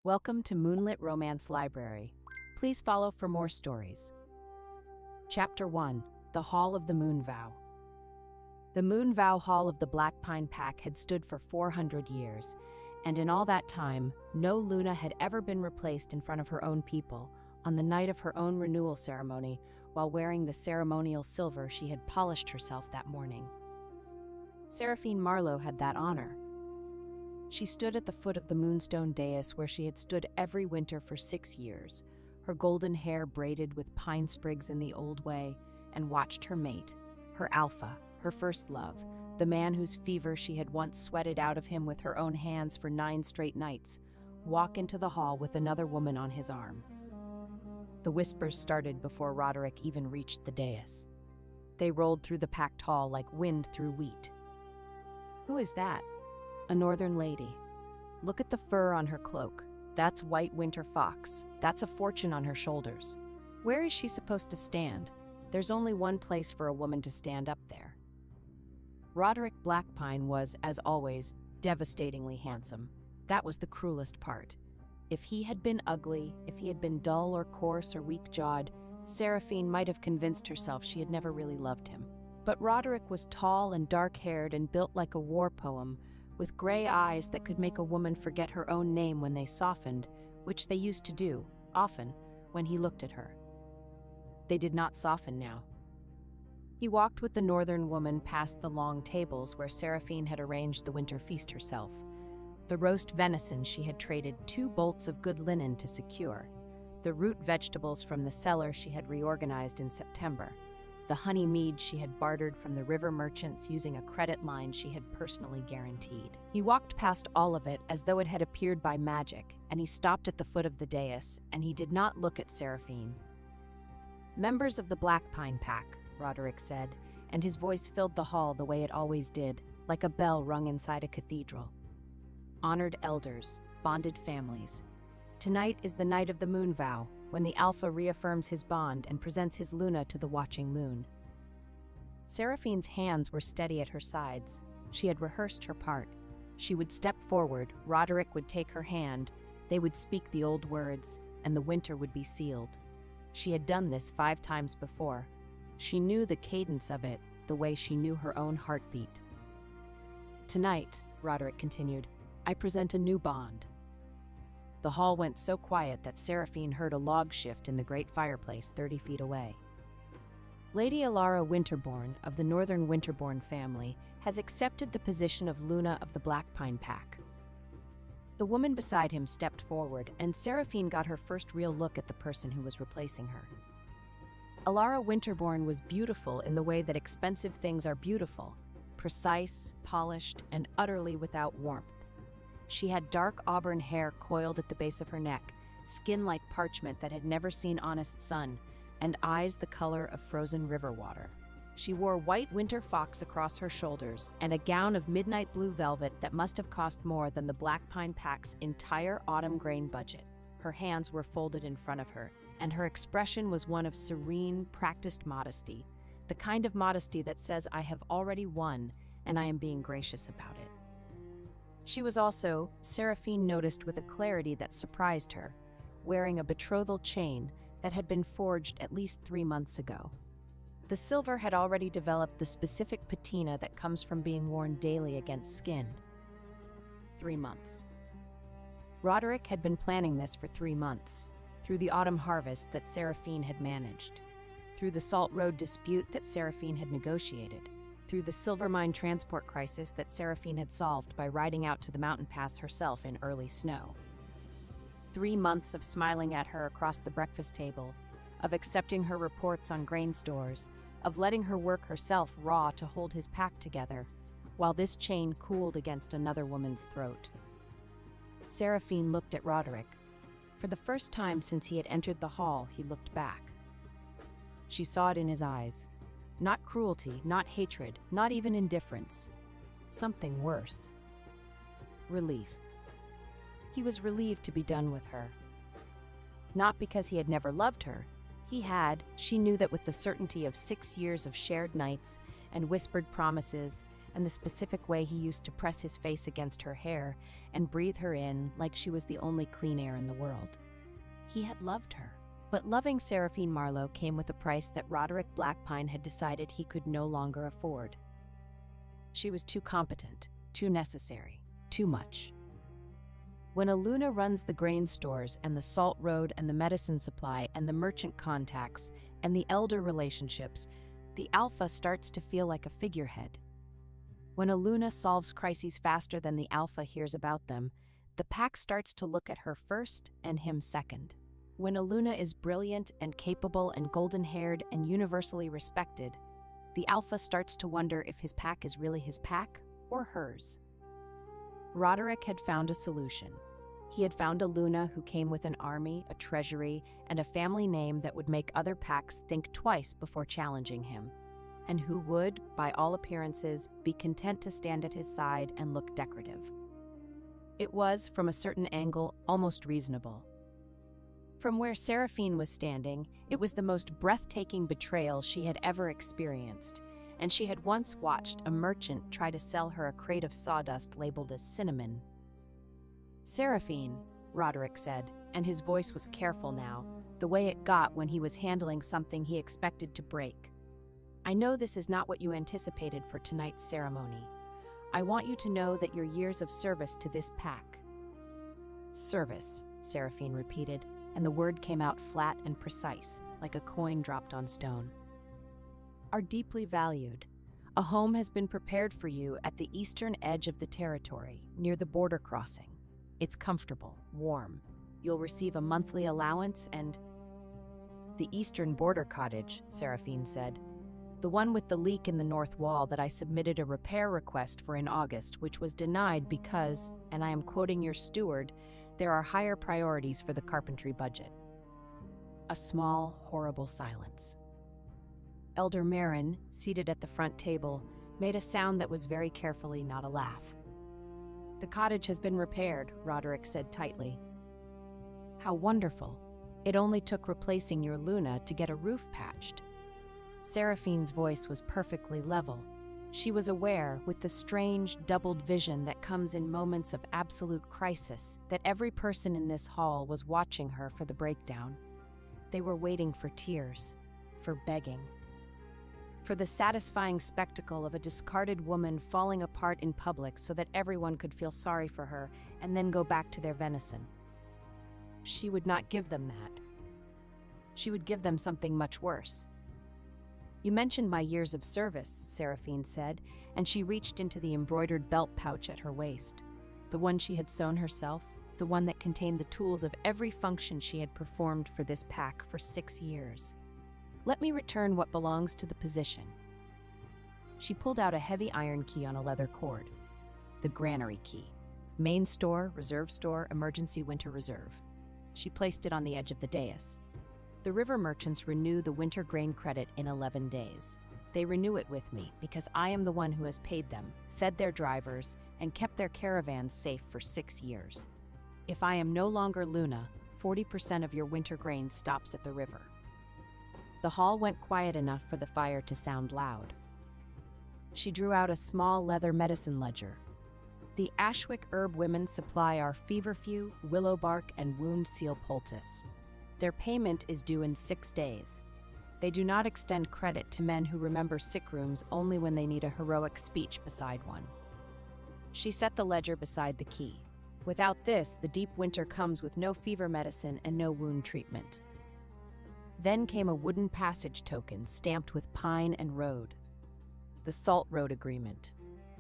Welcome to Moonlit Romance Library. Please follow for more stories. Chapter 1: The Hall of the Moon Vow. The Moon Vow Hall of the Black Pine Pack had stood for 400 years, and in all that time, no Luna had ever been replaced in front of her own people on the night of her own renewal ceremony while wearing the ceremonial silver she had polished herself that morning. Seraphine Marlowe had that honor. She stood at the foot of the moonstone dais where she had stood every winter for 6 years, her golden hair braided with pine sprigs in the old way, and watched her mate, her alpha, her first love, the man whose fever she had once sweated out of him with her own hands for 9 straight nights, walk into the hall with another woman on his arm. The whispers started before Roderick even reached the dais. They rolled through the packed hall like wind through wheat. "Who is that?" "A northern lady. Look at the fur on her cloak. That's white winter fox. That's a fortune on her shoulders. Where is she supposed to stand? There's only one place for a woman to stand up there." Roderick Blackpine was, as always, devastatingly handsome. That was the cruelest part. If he had been ugly, if he had been dull or coarse or weak-jawed, Seraphine might have convinced herself she had never really loved him. But Roderick was tall and dark-haired and built like a war poem, with gray eyes that could make a woman forget her own name when they softened, which they used to do, often, when he looked at her. They did not soften now. He walked with the northern woman past the long tables where Seraphine had arranged the winter feast herself. The roast venison she had traded 2 bolts of good linen to secure, the root vegetables from the cellar she had reorganized in September, the honey mead she had bartered from the river merchants using a credit line she had personally guaranteed. He walked past all of it as though it had appeared by magic, and he stopped at the foot of the dais, and he did not look at Seraphine. "Members of the Black Pine Pack," Roderick said, and his voice filled the hall the way it always did, like a bell rung inside a cathedral. "Honored elders, bonded families. Tonight is the night of the moon vow, when the Alpha reaffirms his bond and presents his Luna to the watching moon." Seraphine's hands were steady at her sides. She had rehearsed her part. She would step forward, Roderick would take her hand, they would speak the old words, and the winter would be sealed. She had done this 5 times before. She knew the cadence of it, the way she knew her own heartbeat. "Tonight," Roderick continued, "I present a new bond." The hall went so quiet that Seraphine heard a log shift in the great fireplace 30 feet away. "Lady Alara Winterbourne, of the Northern Winterbourne family, has accepted the position of Luna of the Black Pine Pack." The woman beside him stepped forward, and Seraphine got her first real look at the person who was replacing her. Alara Winterbourne was beautiful in the way that expensive things are beautiful, precise, polished, and utterly without warmth. She had dark auburn hair coiled at the base of her neck, skin like parchment that had never seen honest sun, and eyes the color of frozen river water. She wore white winter fox across her shoulders and a gown of midnight blue velvet that must have cost more than the Black Pine Pack's entire autumn grain budget. Her hands were folded in front of her, and her expression was one of serene, practiced modesty, the kind of modesty that says, "I have already won, and I am being gracious about it." She was also, Seraphine noticed with a clarity that surprised her, wearing a betrothal chain that had been forged at least 3 months ago. The silver had already developed the specific patina that comes from being worn daily against skin. 3 months. Roderick had been planning this for 3 months, through the autumn harvest that Seraphine had managed, through the Salt Road dispute that Seraphine had negotiated, through the silver mine transport crisis that Seraphine had solved by riding out to the mountain pass herself in early snow. 3 months of smiling at her across the breakfast table, of accepting her reports on grain stores, of letting her work herself raw to hold his pack together, while this chain cooled against another woman's throat. Seraphine looked at Roderick. For the first time since he had entered the hall, he looked back. She saw it in his eyes. Not cruelty, not hatred, not even indifference. Something worse. Relief. He was relieved to be done with her. Not because he had never loved her. He had, she knew that with the certainty of 6 years of shared nights and whispered promises and the specific way he used to press his face against her hair and breathe her in like she was the only clean air in the world. He had loved her. But loving Seraphine Marlowe came with a price that Roderick Blackpine had decided he could no longer afford. She was too competent, too necessary, too much. When Aluna runs the grain stores and the salt road and the medicine supply and the merchant contacts and the elder relationships, the Alpha starts to feel like a figurehead. When Aluna solves crises faster than the Alpha hears about them, the pack starts to look at her first and him second. When Aluna is brilliant and capable and golden-haired and universally respected, the Alpha starts to wonder if his pack is really his pack or hers. Roderick had found a solution. He had found Aluna who came with an army, a treasury, and a family name that would make other packs think twice before challenging him, and who would, by all appearances, be content to stand at his side and look decorative. It was, from a certain angle, almost reasonable. From where Seraphine was standing, it was the most breathtaking betrayal she had ever experienced, and she had once watched a merchant try to sell her a crate of sawdust labeled as cinnamon. "Seraphine," Roderick said, and his voice was careful now, the way it got when he was handling something he expected to break. "I know this is not what you anticipated for tonight's ceremony. I want you to know that your years of service to this pack—" "Service," Seraphine repeated, and the word came out flat and precise, like a coin dropped on stone. "Are deeply valued. A home has been prepared for you at the eastern edge of the territory, near the border crossing. It's comfortable, warm. You'll receive a monthly allowance and—" "The eastern border cottage," Seraphine said. "The one with the leak in the north wall that I submitted a repair request for in August, which was denied because, and I am quoting your steward, there are higher priorities for the carpentry budget." A small, horrible silence. Elder Marin, seated at the front table, made a sound that was very carefully not a laugh. "The cottage has been repaired," Roderick said tightly. "How wonderful. It only took replacing your Luna to get a roof patched." Seraphine's voice was perfectly level. She was aware, with the strange, doubled vision that comes in moments of absolute crisis, that every person in this hall was watching her for the breakdown. They were waiting for tears, for begging, for the satisfying spectacle of a discarded woman falling apart in public so that everyone could feel sorry for her and then go back to their venison. She would not give them that. She would give them something much worse. "You mentioned my years of service," Seraphine said, and she reached into the embroidered belt pouch at her waist, the one she had sewn herself, the one that contained the tools of every function she had performed for this pack for 6 years. "Let me return what belongs to the position." She pulled out a heavy iron key on a leather cord. The granary key. Main store, reserve store, emergency winter reserve. She placed it on the edge of the dais. "The river merchants renew the winter grain credit in 11 days. They renew it with me because I am the one who has paid them, fed their drivers, and kept their caravans safe for 6 years. If I am no longer Luna, 40% of your winter grain stops at the river." The hall went quiet enough for the fire to sound loud. She drew out a small leather medicine ledger. "The Ashwick herb women supply our feverfew, willow bark, and wound seal poultice. Their payment is due in 6 days. They do not extend credit to men who remember sick rooms only when they need a heroic speech beside one." She set the ledger beside the key. "Without this, the deep winter comes with no fever medicine and no wound treatment." Then came a wooden passage token stamped with pine and road. "The Salt Road Agreement.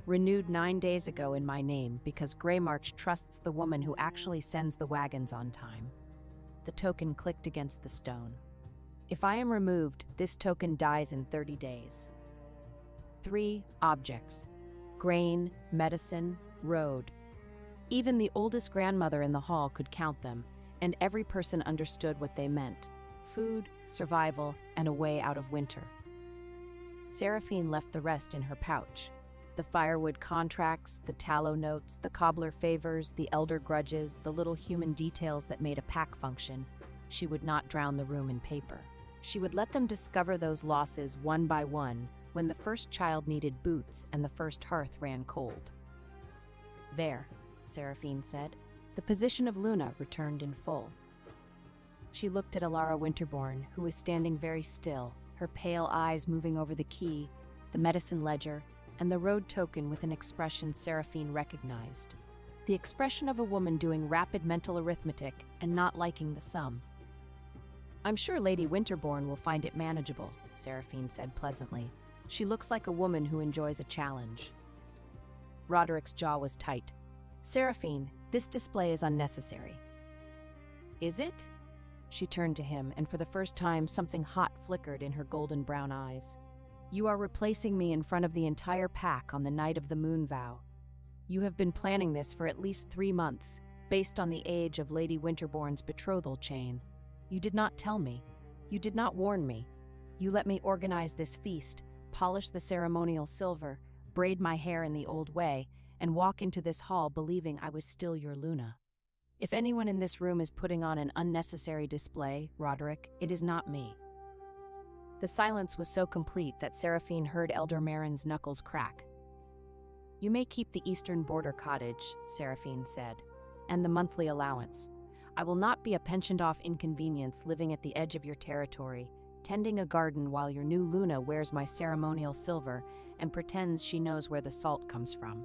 Renewed 9 days ago in my name because Greymarch trusts the woman who actually sends the wagons on time." The token clicked against the stone. "If I am removed, this token dies in 30 days. 3 objects. Grain, medicine, road. Even the oldest grandmother in the hall could count them, and every person understood what they meant. Food, survival, and a way out of winter." Seraphine left the rest in her pouch. The firewood contracts, the tallow notes, the cobbler favors, the elder grudges, the little human details that made a pack function. She would not drown the room in paper. She would let them discover those losses one by one when the first child needed boots and the first hearth ran cold. There, Seraphine said. The position of Luna returned in full. She looked at Alara Winterborn, who was standing very still, her pale eyes moving over the key, the medicine ledger, and the road token with an expression Seraphine recognized. The expression of a woman doing rapid mental arithmetic and not liking the sum. "I'm sure Lady Winterborn will find it manageable," Seraphine said pleasantly. "She looks like a woman who enjoys a challenge." Roderick's jaw was tight. "Seraphine, this display is unnecessary." "Is it?" She turned to him, and for the first time something hot flickered in her golden brown eyes. "You are replacing me in front of the entire pack on the night of the moon vow. You have been planning this for at least 3 months, based on the age of Lady Winterborn's betrothal chain. You did not tell me. You did not warn me. You let me organize this feast, polish the ceremonial silver, braid my hair in the old way, and walk into this hall believing I was still your Luna. If anyone in this room is putting on an unnecessary display, Roderick, it is not me." The silence was so complete that Seraphine heard Elder Marin's knuckles crack. "You may keep the eastern border cottage," Seraphine said, "and the monthly allowance. I will not be a pensioned-off inconvenience living at the edge of your territory, tending a garden while your new Luna wears my ceremonial silver and pretends she knows where the salt comes from."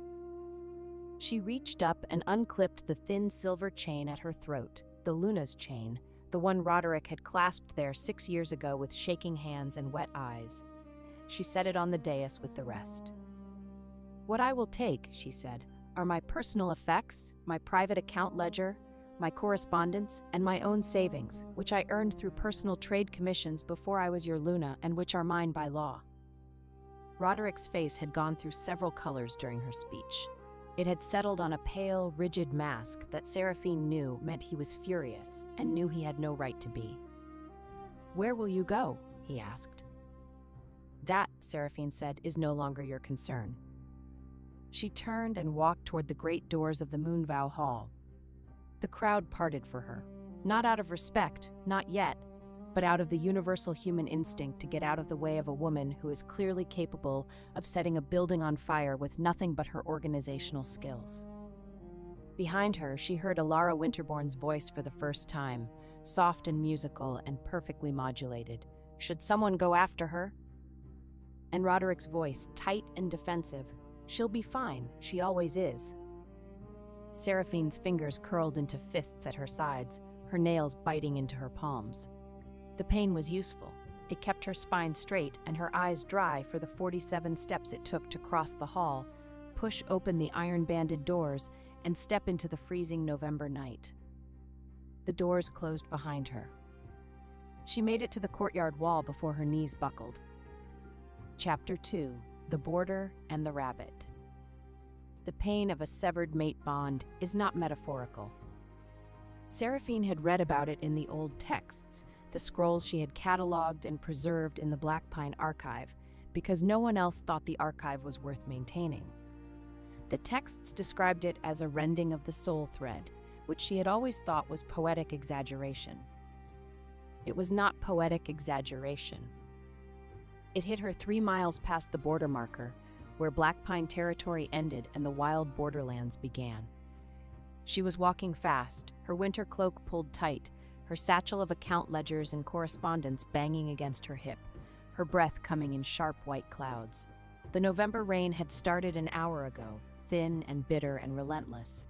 She reached up and unclipped the thin silver chain at her throat, the Luna's chain, the one Roderick had clasped there 6 years ago with shaking hands and wet eyes. She set it on the dais with the rest. "What I will take," she said, "are my personal effects, my private account ledger, my correspondence, and my own savings, which I earned through personal trade commissions before I was your Luna and which are mine by law." Roderick's face had gone through several colors during her speech. It had settled on a pale, rigid mask that Seraphine knew meant he was furious and knew he had no right to be. "Where will you go?" he asked. "That," Seraphine said, "is no longer your concern." She turned and walked toward the great doors of the Moonvow Hall. The crowd parted for her, not out of respect, not yet, but out of the universal human instinct to get out of the way of a woman who is clearly capable of setting a building on fire with nothing but her organizational skills. Behind her, she heard Alara Winterborn's voice for the first time, soft and musical and perfectly modulated. "Should someone go after her?" And Roderick's voice, tight and defensive. "She'll be fine, she always is." Seraphine's fingers curled into fists at her sides, her nails biting into her palms. The pain was useful. It kept her spine straight and her eyes dry for the 47 steps it took to cross the hall, push open the iron-banded doors, and step into the freezing November night. The doors closed behind her. She made it to the courtyard wall before her knees buckled. Chapter 2: The Border and the Rabbit. The pain of a severed mate bond is not metaphorical. Seraphine had read about it in the old texts, the scrolls she had cataloged and preserved in the Black Pine archive, because no one else thought the archive was worth maintaining. The texts described it as a rending of the soul thread, which she had always thought was poetic exaggeration. It was not poetic exaggeration. It hit her 3 miles past the border marker, where Black Pine territory ended and the wild borderlands began. She was walking fast, her winter cloak pulled tight, her satchel of account ledgers and correspondence banging against her hip, her breath coming in sharp white clouds. The November rain had started an hour ago, thin and bitter and relentless.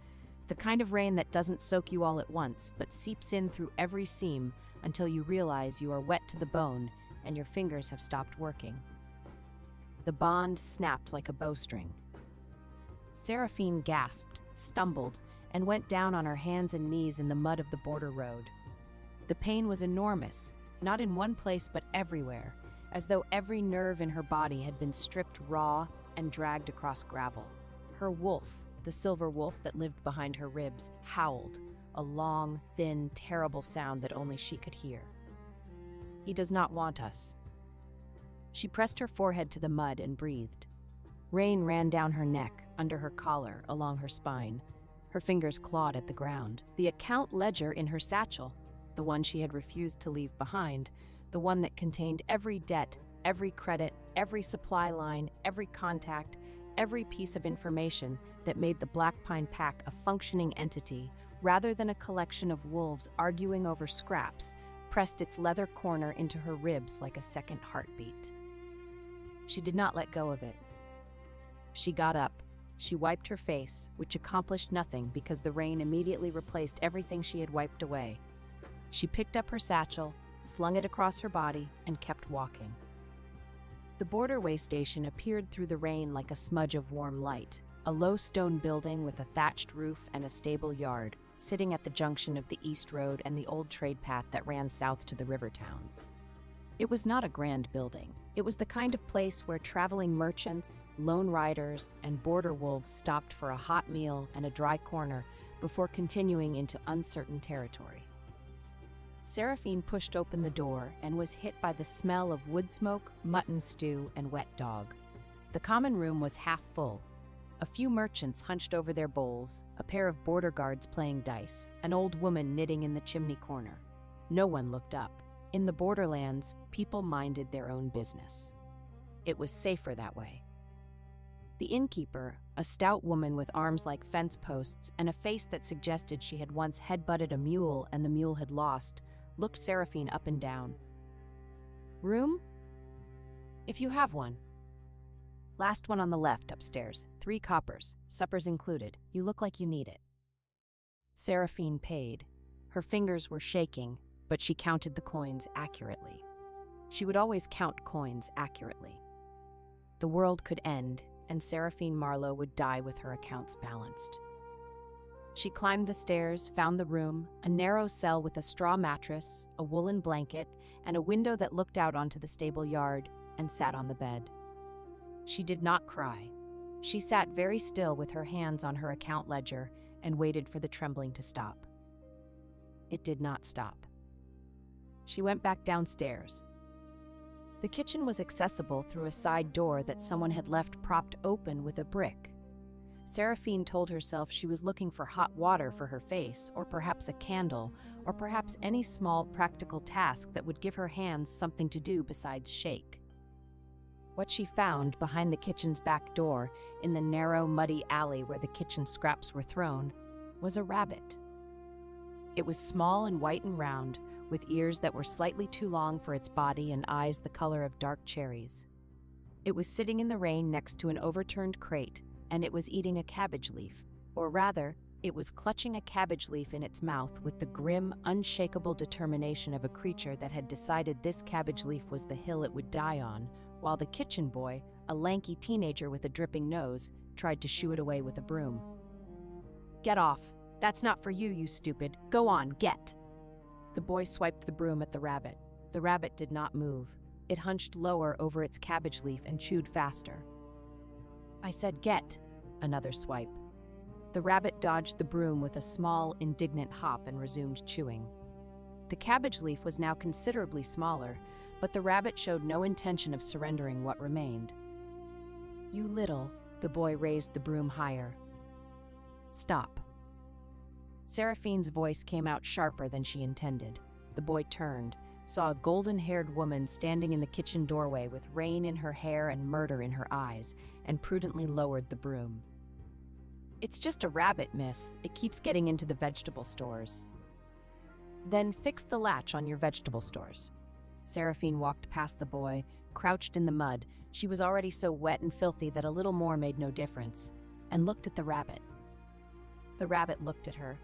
The kind of rain that doesn't soak you all at once, but seeps in through every seam until you realize you are wet to the bone and your fingers have stopped working. The bond snapped like a bowstring. Seraphine gasped, stumbled, and went down on her hands and knees in the mud of the border road. The pain was enormous, not in one place but everywhere, as though every nerve in her body had been stripped raw and dragged across gravel. Her wolf, the silver wolf that lived behind her ribs, howled, a long, thin, terrible sound that only she could hear. "He does not want us." She pressed her forehead to the mud and breathed. Rain ran down her neck, under her collar, along her spine. Her fingers clawed at the ground. The account ledger in her satchel, the one she had refused to leave behind, the one that contained every debt, every credit, every supply line, every contact, every piece of information that made the Black Pine Pack a functioning entity rather than a collection of wolves arguing over scraps, pressed its leather corner into her ribs like a second heartbeat. She did not let go of it. She got up. She wiped her face, which accomplished nothing because the rain immediately replaced everything she had wiped away. She picked up her satchel, slung it across her body, and kept walking. The borderway station appeared through the rain like a smudge of warm light, a low stone building with a thatched roof and a stable yard, sitting at the junction of the East Road and the old trade path that ran south to the river towns. It was not a grand building. It was the kind of place where traveling merchants, lone riders, and border wolves stopped for a hot meal and a dry corner before continuing into uncertain territory. Seraphine pushed open the door and was hit by the smell of wood smoke, mutton stew, and wet dog. The common room was half full. A few merchants hunched over their bowls, a pair of border guards playing dice, an old woman knitting in the chimney corner. No one looked up. In the borderlands, people minded their own business. It was safer that way. The innkeeper, a stout woman with arms like fence posts and a face that suggested she had once headbutted a mule and the mule had lost, looked Seraphine up and down. "Room? If you have one." "Last one on the left, upstairs. 3 coppers, suppers included. You look like you need it." Seraphine paid. Her fingers were shaking, but she counted the coins accurately. She would always count coins accurately. The world could end, and Seraphine Marlowe would die with her accounts balanced. She climbed the stairs, found the room, a narrow cell with a straw mattress, a woolen blanket, and a window that looked out onto the stable yard, and sat on the bed. She did not cry. She sat very still with her hands on her account ledger and waited for the trembling to stop. It did not stop. She went back downstairs. The kitchen was accessible through a side door that someone had left propped open with a brick. Seraphine told herself she was looking for hot water for her face, or perhaps a candle, or perhaps any small practical task that would give her hands something to do besides shake. What she found behind the kitchen's back door, in the narrow, muddy alley where the kitchen scraps were thrown, was a rabbit. It was small and white and round, with ears that were slightly too long for its body and eyes the color of dark cherries. It was sitting in the rain next to an overturned crate, and it was eating a cabbage leaf. Or rather, it was clutching a cabbage leaf in its mouth with the grim, unshakable determination of a creature that had decided this cabbage leaf was the hill it would die on, while the kitchen boy, a lanky teenager with a dripping nose, tried to shoo it away with a broom. "Get off. That's not for you, you stupid. Go on, get." The boy swiped the broom at the rabbit. The rabbit did not move. It hunched lower over its cabbage leaf and chewed faster. "I said get." Another swipe. The rabbit dodged the broom with a small, indignant hop and resumed chewing. The cabbage leaf was now considerably smaller, but the rabbit showed no intention of surrendering what remained. "You little," the boy raised the broom higher. "Stop." Seraphine's voice came out sharper than she intended. The boy turned, saw a golden-haired woman standing in the kitchen doorway with rain in her hair and murder in her eyes, and prudently lowered the broom. "It's just a rabbit, miss. It keeps getting into the vegetable stores." "Then fix the latch on your vegetable stores." Seraphine walked past the boy, crouched in the mud. She was already so wet and filthy that a little more made no difference, and looked at the rabbit. The rabbit looked at her.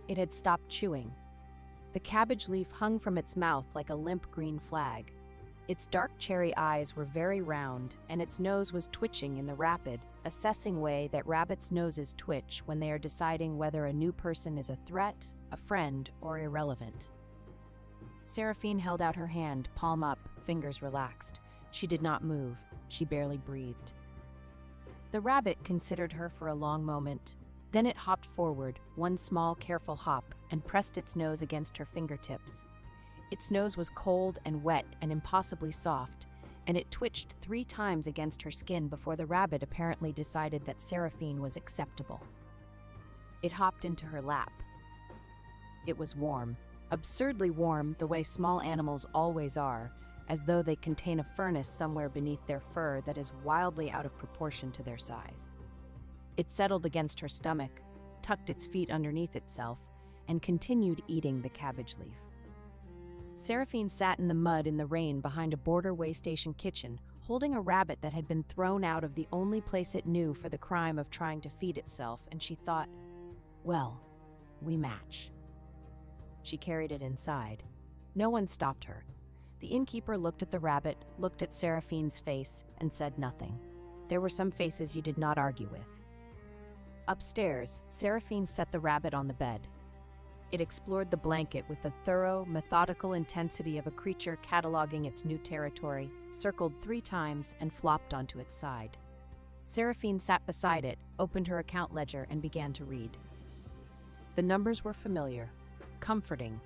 It had stopped chewing. The cabbage leaf hung from its mouth like a limp green flag. Its dark cherry eyes were very round, and its nose was twitching in the rapid, assessing way that rabbits' noses twitch when they are deciding whether a new person is a threat, a friend, or irrelevant. Seraphine held out her hand, palm up, fingers relaxed. She did not move. She barely breathed. The rabbit considered her for a long moment. Then it hopped forward, one small, careful hop, and pressed its nose against her fingertips. Its nose was cold and wet and impossibly soft, and it twitched 3 times against her skin before the rabbit apparently decided that Seraphine was acceptable. It hopped into her lap. It was warm, absurdly warm the way small animals always are, as though they contain a furnace somewhere beneath their fur that is wildly out of proportion to their size. It settled against her stomach, tucked its feet underneath itself, and continued eating the cabbage leaf. Seraphine sat in the mud in the rain behind a border way station kitchen, holding a rabbit that had been thrown out of the only place it knew for the crime of trying to feed itself, and she thought, well, we match. She carried it inside. No one stopped her. The innkeeper looked at the rabbit, looked at Seraphine's face, and said nothing. There were some faces you did not argue with. Upstairs, Seraphine set the rabbit on the bed. It explored the blanket with the thorough, methodical intensity of a creature cataloging its new territory, circled 3 times, and flopped onto its side. Seraphine sat beside it, opened her account ledger, and began to read. The numbers were familiar, comforting.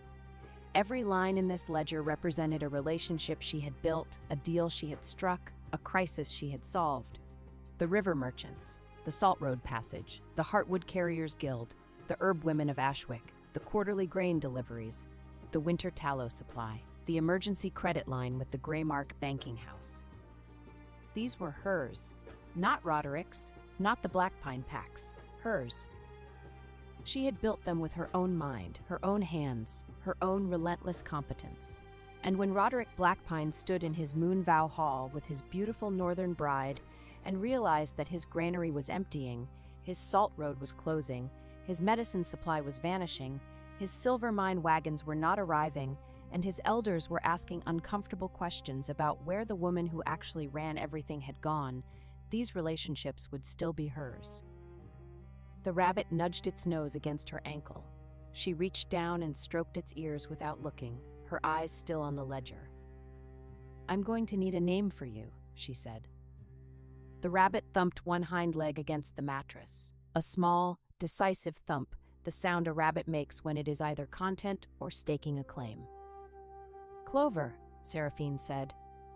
Every line in this ledger represented a relationship she had built, a deal she had struck, a crisis she had solved. The river merchants, the Salt Road Passage, the Heartwood Carriers Guild, the Herb Women of Ashwick, the quarterly grain deliveries, the winter tallow supply, the emergency credit line with the Greymark banking house. These were hers, not Roderick's, not the Blackpine Pack's, hers. She had built them with her own mind, her own hands, her own relentless competence. And when Roderick Blackpine stood in his Moonvow Hall with his beautiful northern bride and realized that his granary was emptying, his salt road was closing, his medicine supply was vanishing, his silver mine wagons were not arriving, and his elders were asking uncomfortable questions about where the woman who actually ran everything had gone, these relationships would still be hers. The rabbit nudged its nose against her ankle. She reached down and stroked its ears without looking, her eyes still on the ledger. "I'm going to need a name for you," she said. The rabbit thumped one hind leg against the mattress. A small, decisive thump, the sound a rabbit makes when it is either content or staking a claim. "Clover," Seraphine said,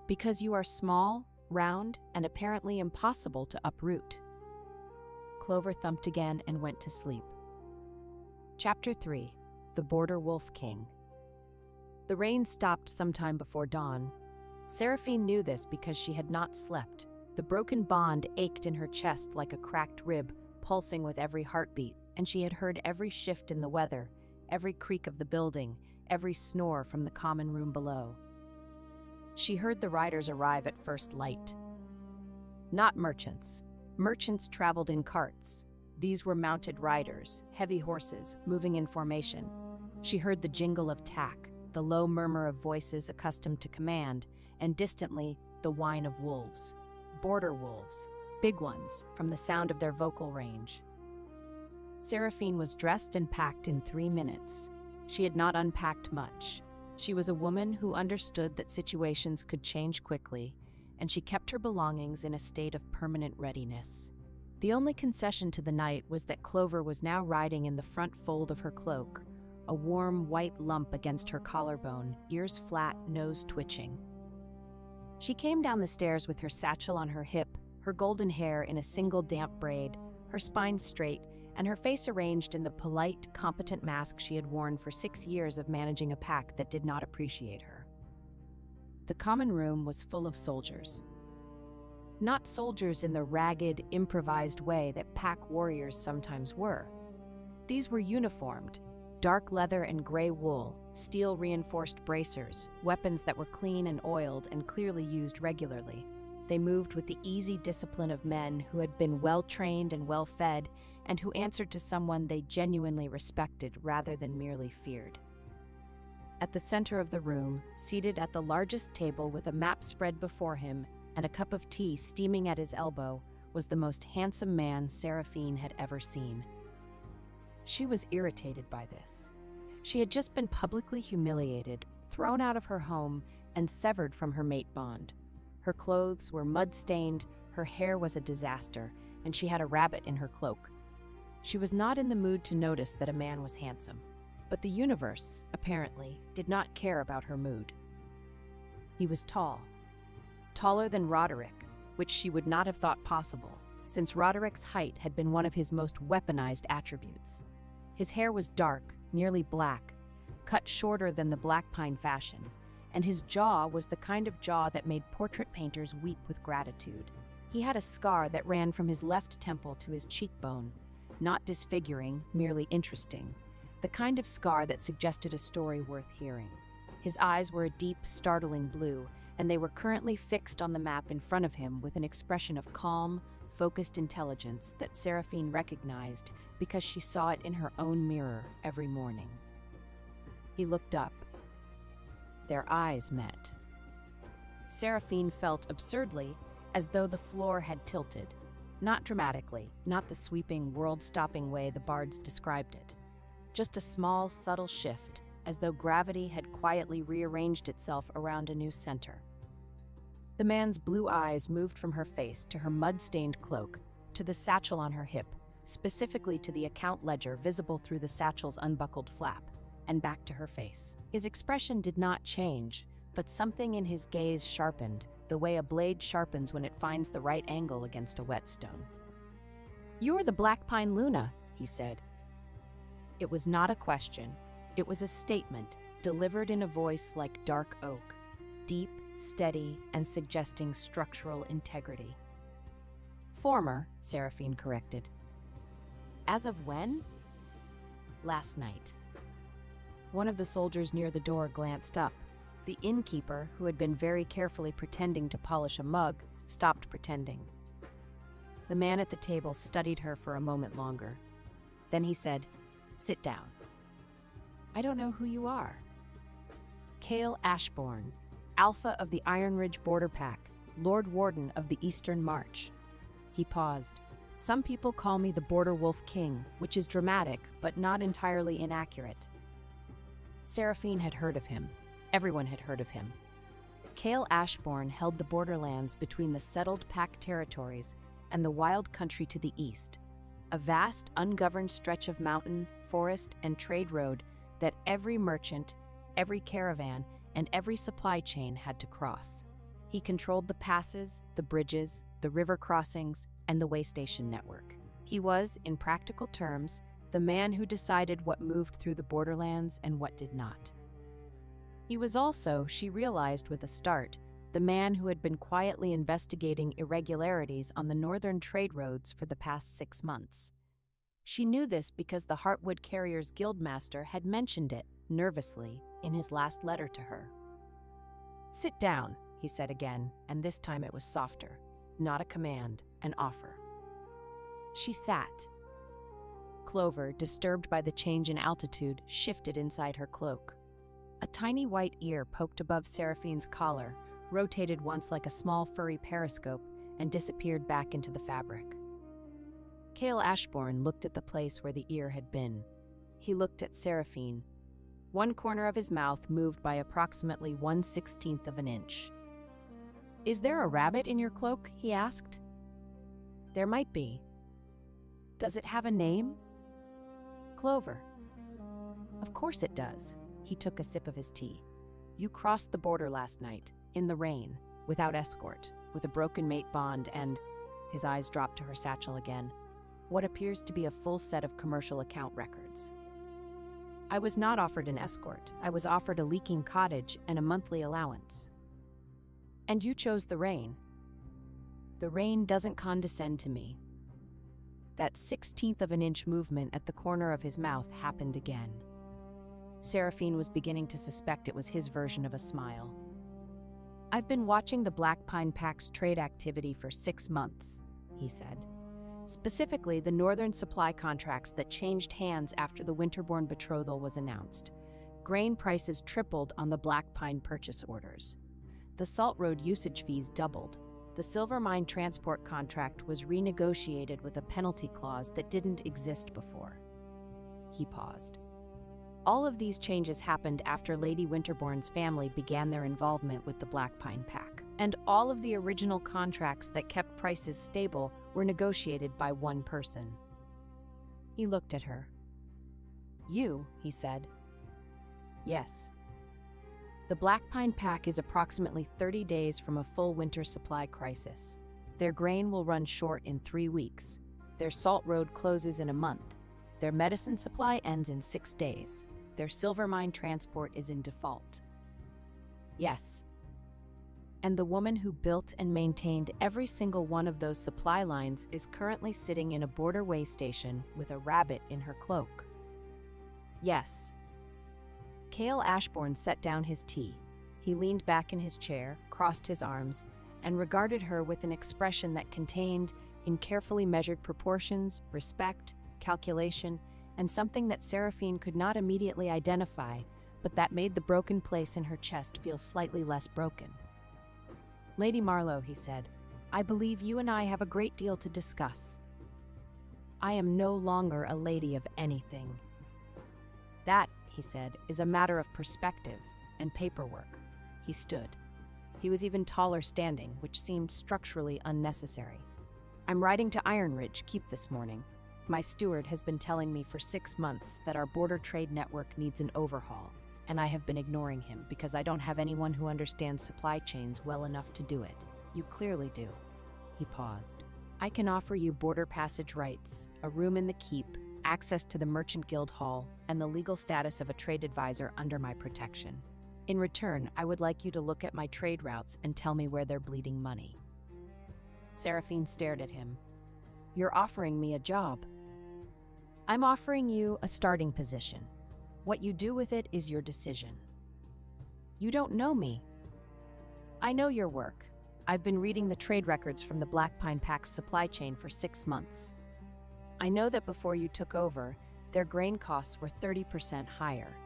"because you are small, round, and apparently impossible to uproot." Clover thumped again and went to sleep. Chapter 3. The Border Wolf King. The rain stopped sometime before dawn. Seraphine knew this because she had not slept. The broken bond ached in her chest like a cracked rib, pulsing with every heartbeat, and she had heard every shift in the weather, every creak of the building, every snore from the common room below. She heard the riders arrive at first light. Not merchants. Merchants traveled in carts. These were mounted riders, heavy horses, moving in formation. She heard the jingle of tack, the low murmur of voices accustomed to command, and distantly, the whine of wolves. Border wolves, big ones, from the sound of their vocal range. Seraphine was dressed and packed in 3 minutes. She had not unpacked much. She was a woman who understood that situations could change quickly, and she kept her belongings in a state of permanent readiness. The only concession to the night was that Clover was now riding in the front fold of her cloak, a warm white lump against her collarbone, ears flat, nose twitching. She came down the stairs with her satchel on her hip, her golden hair in a single damp braid, her spine straight, and her face arranged in the polite, competent mask she had worn for 6 years of managing a pack that did not appreciate her. The common room was full of soldiers. Not soldiers in the ragged, improvised way that pack warriors sometimes were. These were uniformed, dark leather and gray wool, steel-reinforced bracers, weapons that were clean and oiled and clearly used regularly. They moved with the easy discipline of men who had been well-trained and well-fed, and who answered to someone they genuinely respected rather than merely feared. At the center of the room, seated at the largest table with a map spread before him and a cup of tea steaming at his elbow, was the most handsome man Seraphine had ever seen. She was irritated by this. She had just been publicly humiliated, thrown out of her home, and severed from her mate bond. Her clothes were mud-stained, her hair was a disaster, and she had a rabbit in her cloak. She was not in the mood to notice that a man was handsome, but the universe, apparently, did not care about her mood. He was tall. Taller than Roderick, which she would not have thought possible, since Roderick's height had been one of his most weaponized attributes. His hair was dark, nearly black, cut shorter than the Blackpine fashion, and his jaw was the kind of jaw that made portrait painters weep with gratitude. He had a scar that ran from his left temple to his cheekbone, not disfiguring, merely interesting, the kind of scar that suggested a story worth hearing. His eyes were a deep, startling blue, and they were currently fixed on the map in front of him with an expression of calm, focused intelligence that Seraphine recognized because she saw it in her own mirror every morning. He looked up. Their eyes met. Seraphine felt absurdly as though the floor had tilted. Not dramatically, not the sweeping, world-stopping way the bards described it. Just a small, subtle shift, as though gravity had quietly rearranged itself around a new center. The man's blue eyes moved from her face to her mud-stained cloak, to the satchel on her hip, specifically to the account ledger visible through the satchel's unbuckled flap, and back to her face. His expression did not change, but something in his gaze sharpened, the way a blade sharpens when it finds the right angle against a whetstone. "You're the Black Pine Luna," he said. It was not a question. It was a statement, delivered in a voice like dark oak, deep, steady, and suggesting structural integrity. "Former," Seraphine corrected. "As of when?" "Last night." One of the soldiers near the door glanced up. The innkeeper, who had been very carefully pretending to polish a mug, stopped pretending. The man at the table studied her for a moment longer. Then he said, "Sit down." "I don't know who you are." "Cale Ashbourne, Alpha of the Iron Ridge Border Pack, Lord Warden of the Eastern March." He paused. "Some people call me the Border Wolf King, which is dramatic, but not entirely inaccurate." Seraphine had heard of him. Everyone had heard of him. Cale Ashbourne held the borderlands between the settled Pack territories and the wild country to the east, a vast, ungoverned stretch of mountain, forest, and trade road that every merchant, every caravan, and every supply chain had to cross. He controlled the passes, the bridges, the river crossings, and the way station network. He was, in practical terms, the man who decided what moved through the borderlands and what did not. He was also, she realized with a start, the man who had been quietly investigating irregularities on the northern trade roads for the past 6 months. She knew this because the Heartwood Carriers Guildmaster had mentioned it, nervously, in his last letter to her. "Sit down," he said again, and this time it was softer. Not a command, an offer. She sat. Clover, disturbed by the change in altitude, shifted inside her cloak. A tiny white ear poked above Seraphine's collar, rotated once like a small furry periscope, and disappeared back into the fabric. Cale Ashbourne looked at the place where the ear had been. He looked at Seraphine. One corner of his mouth moved by approximately 1/16 of an inch. "Is there a rabbit in your cloak?" he asked. "There might be." "Does it have a name?" "Clover." "Of course it does." He took a sip of his tea. "You crossed the border last night, in the rain, without escort, with a broken mate bond and—" his eyes dropped to her satchel again, "what appears to be a full set of commercial account records." "I was not offered an escort. I was offered a leaking cottage and a monthly allowance." "And you chose the rain." "The rain doesn't condescend to me." That 1/16 of an inch movement at the corner of his mouth happened again. Seraphine was beginning to suspect it was his version of a smile. "I've been watching the Black Pine Pack's trade activity for 6 months," he said. "Specifically, the northern supply contracts that changed hands after the Winterborn betrothal was announced. Grain prices tripled on the Black Pine purchase orders. The Salt Road usage fees doubled. The Silver Mine transport contract was renegotiated with a penalty clause that didn't exist before." He paused. "All of these changes happened after Lady Winterborn's family began their involvement with the Black Pine Pack, and all of the original contracts that kept prices stable were negotiated by one person." He looked at her. "You," he said. "Yes." The Black Pine Pack is approximately 30 days from a full winter supply crisis. Their grain will run short in 3 weeks. Their Salt Road closes in a month. Their medicine supply ends in 6 days. Their silver mine transport is in default. Yes. And the woman who built and maintained every single one of those supply lines is currently sitting in a border way station with a rabbit in her cloak. Yes. Cale Ashbourne set down his tea. He leaned back in his chair, crossed his arms, and regarded her with an expression that contained, in carefully measured proportions, respect, calculation, and something that Seraphine could not immediately identify, but that made the broken place in her chest feel slightly less broken. "Lady Marlowe," he said, "I believe you and I have a great deal to discuss. I am no longer a lady of anything." "That," he said, "is a matter of perspective and paperwork." He stood. He was even taller standing, which seemed structurally unnecessary. "I'm riding to Iron Ridge Keep this morning. My steward has been telling me for 6 months that our border trade network needs an overhaul, and I have been ignoring him because I don't have anyone who understands supply chains well enough to do it. You clearly do." He paused. "I can offer you border passage rights, a room in the keep, access to the Merchant Guild Hall, and the legal status of a trade advisor under my protection. In return, I would like you to look at my trade routes and tell me where they're bleeding money." Seraphine stared at him. "You're offering me a job." "I'm offering you a starting position. What you do with it is your decision." "You don't know me." "I know your work. I've been reading the trade records from the Black Pine Pack's supply chain for 6 months. I know that before you took over, their grain costs were 30% higher.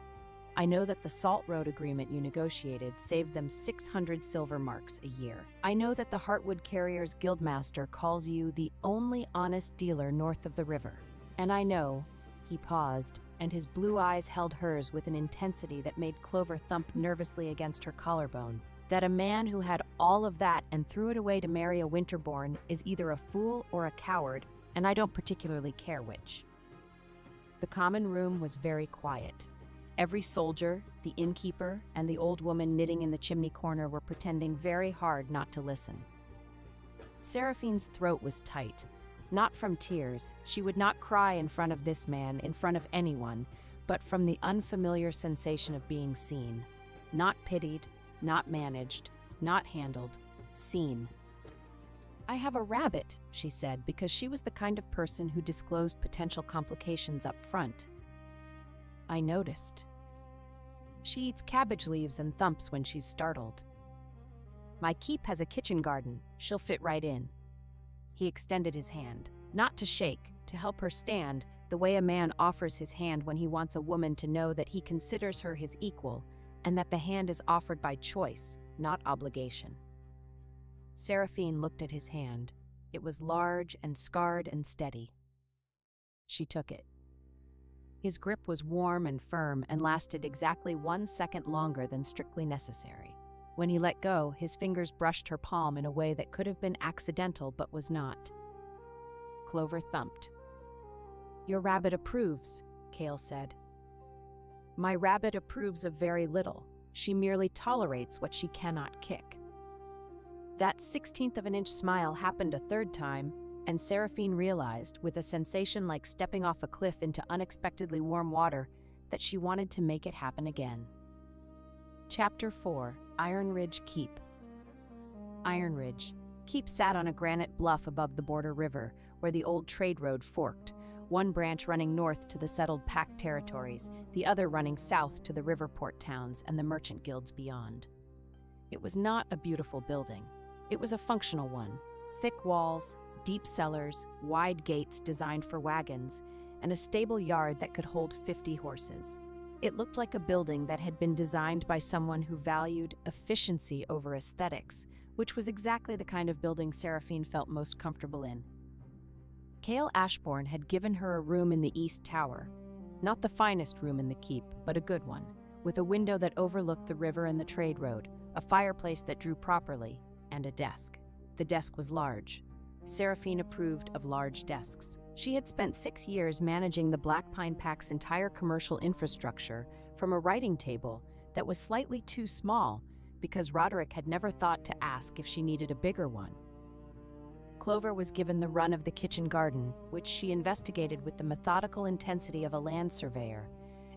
I know that the Salt Road agreement you negotiated saved them 600 silver marks a year. I know that the Heartwood Carriers Guildmaster calls you the only honest dealer north of the river. And I know," he paused, and his blue eyes held hers with an intensity that made Clover thump nervously against her collarbone, "that a man who had all of that and threw it away to marry a Winterborn is either a fool or a coward, and I don't particularly care which." The common room was very quiet. Every soldier, the innkeeper, and the old woman knitting in the chimney corner were pretending very hard not to listen. Seraphine's throat was tight. Not from tears, she would not cry in front of this man, in front of anyone, but from the unfamiliar sensation of being seen. Not pitied, not managed, not handled, seen. "I have a rabbit," she said, because she was the kind of person who disclosed potential complications up front. "I noticed. She eats cabbage leaves and thumps when she's startled. My keep has a kitchen garden. She'll fit right in." He extended his hand, not to shake, to help her stand, the way a man offers his hand when he wants a woman to know that he considers her his equal, and that the hand is offered by choice, not obligation. Seraphine looked at his hand. It was large and scarred and steady. She took it. His grip was warm and firm and lasted exactly 1 second longer than strictly necessary. When he let go, his fingers brushed her palm in a way that could have been accidental but was not. Clover thumped. "Your rabbit approves," Cale said. "My rabbit approves of very little. She merely tolerates what she cannot kick." That 1/16 of an inch smile happened a third time, and Seraphine realized, with a sensation like stepping off a cliff into unexpectedly warm water, that she wanted to make it happen again. Chapter 4: Iron Ridge Keep. Iron Ridge Keep sat on a granite bluff above the border river, where the old trade road forked, one branch running north to the settled Pack territories, the other running south to the riverport towns and the merchant guilds beyond. It was not a beautiful building. It was a functional one: thick walls, deep cellars, wide gates designed for wagons, and a stable yard that could hold 50 horses. It looked like a building that had been designed by someone who valued efficiency over aesthetics, which was exactly the kind of building Seraphine felt most comfortable in. Cale Ashbourne had given her a room in the East Tower. Not the finest room in the keep, but a good one, with a window that overlooked the river and the trade road, a fireplace that drew properly, and a desk. The desk was large. Seraphine approved of large desks. She had spent 6 years managing the Black Pine Pack's entire commercial infrastructure from a writing table that was slightly too small because Roderick had never thought to ask if she needed a bigger one. Clover was given the run of the kitchen garden, which she investigated with the methodical intensity of a land surveyor,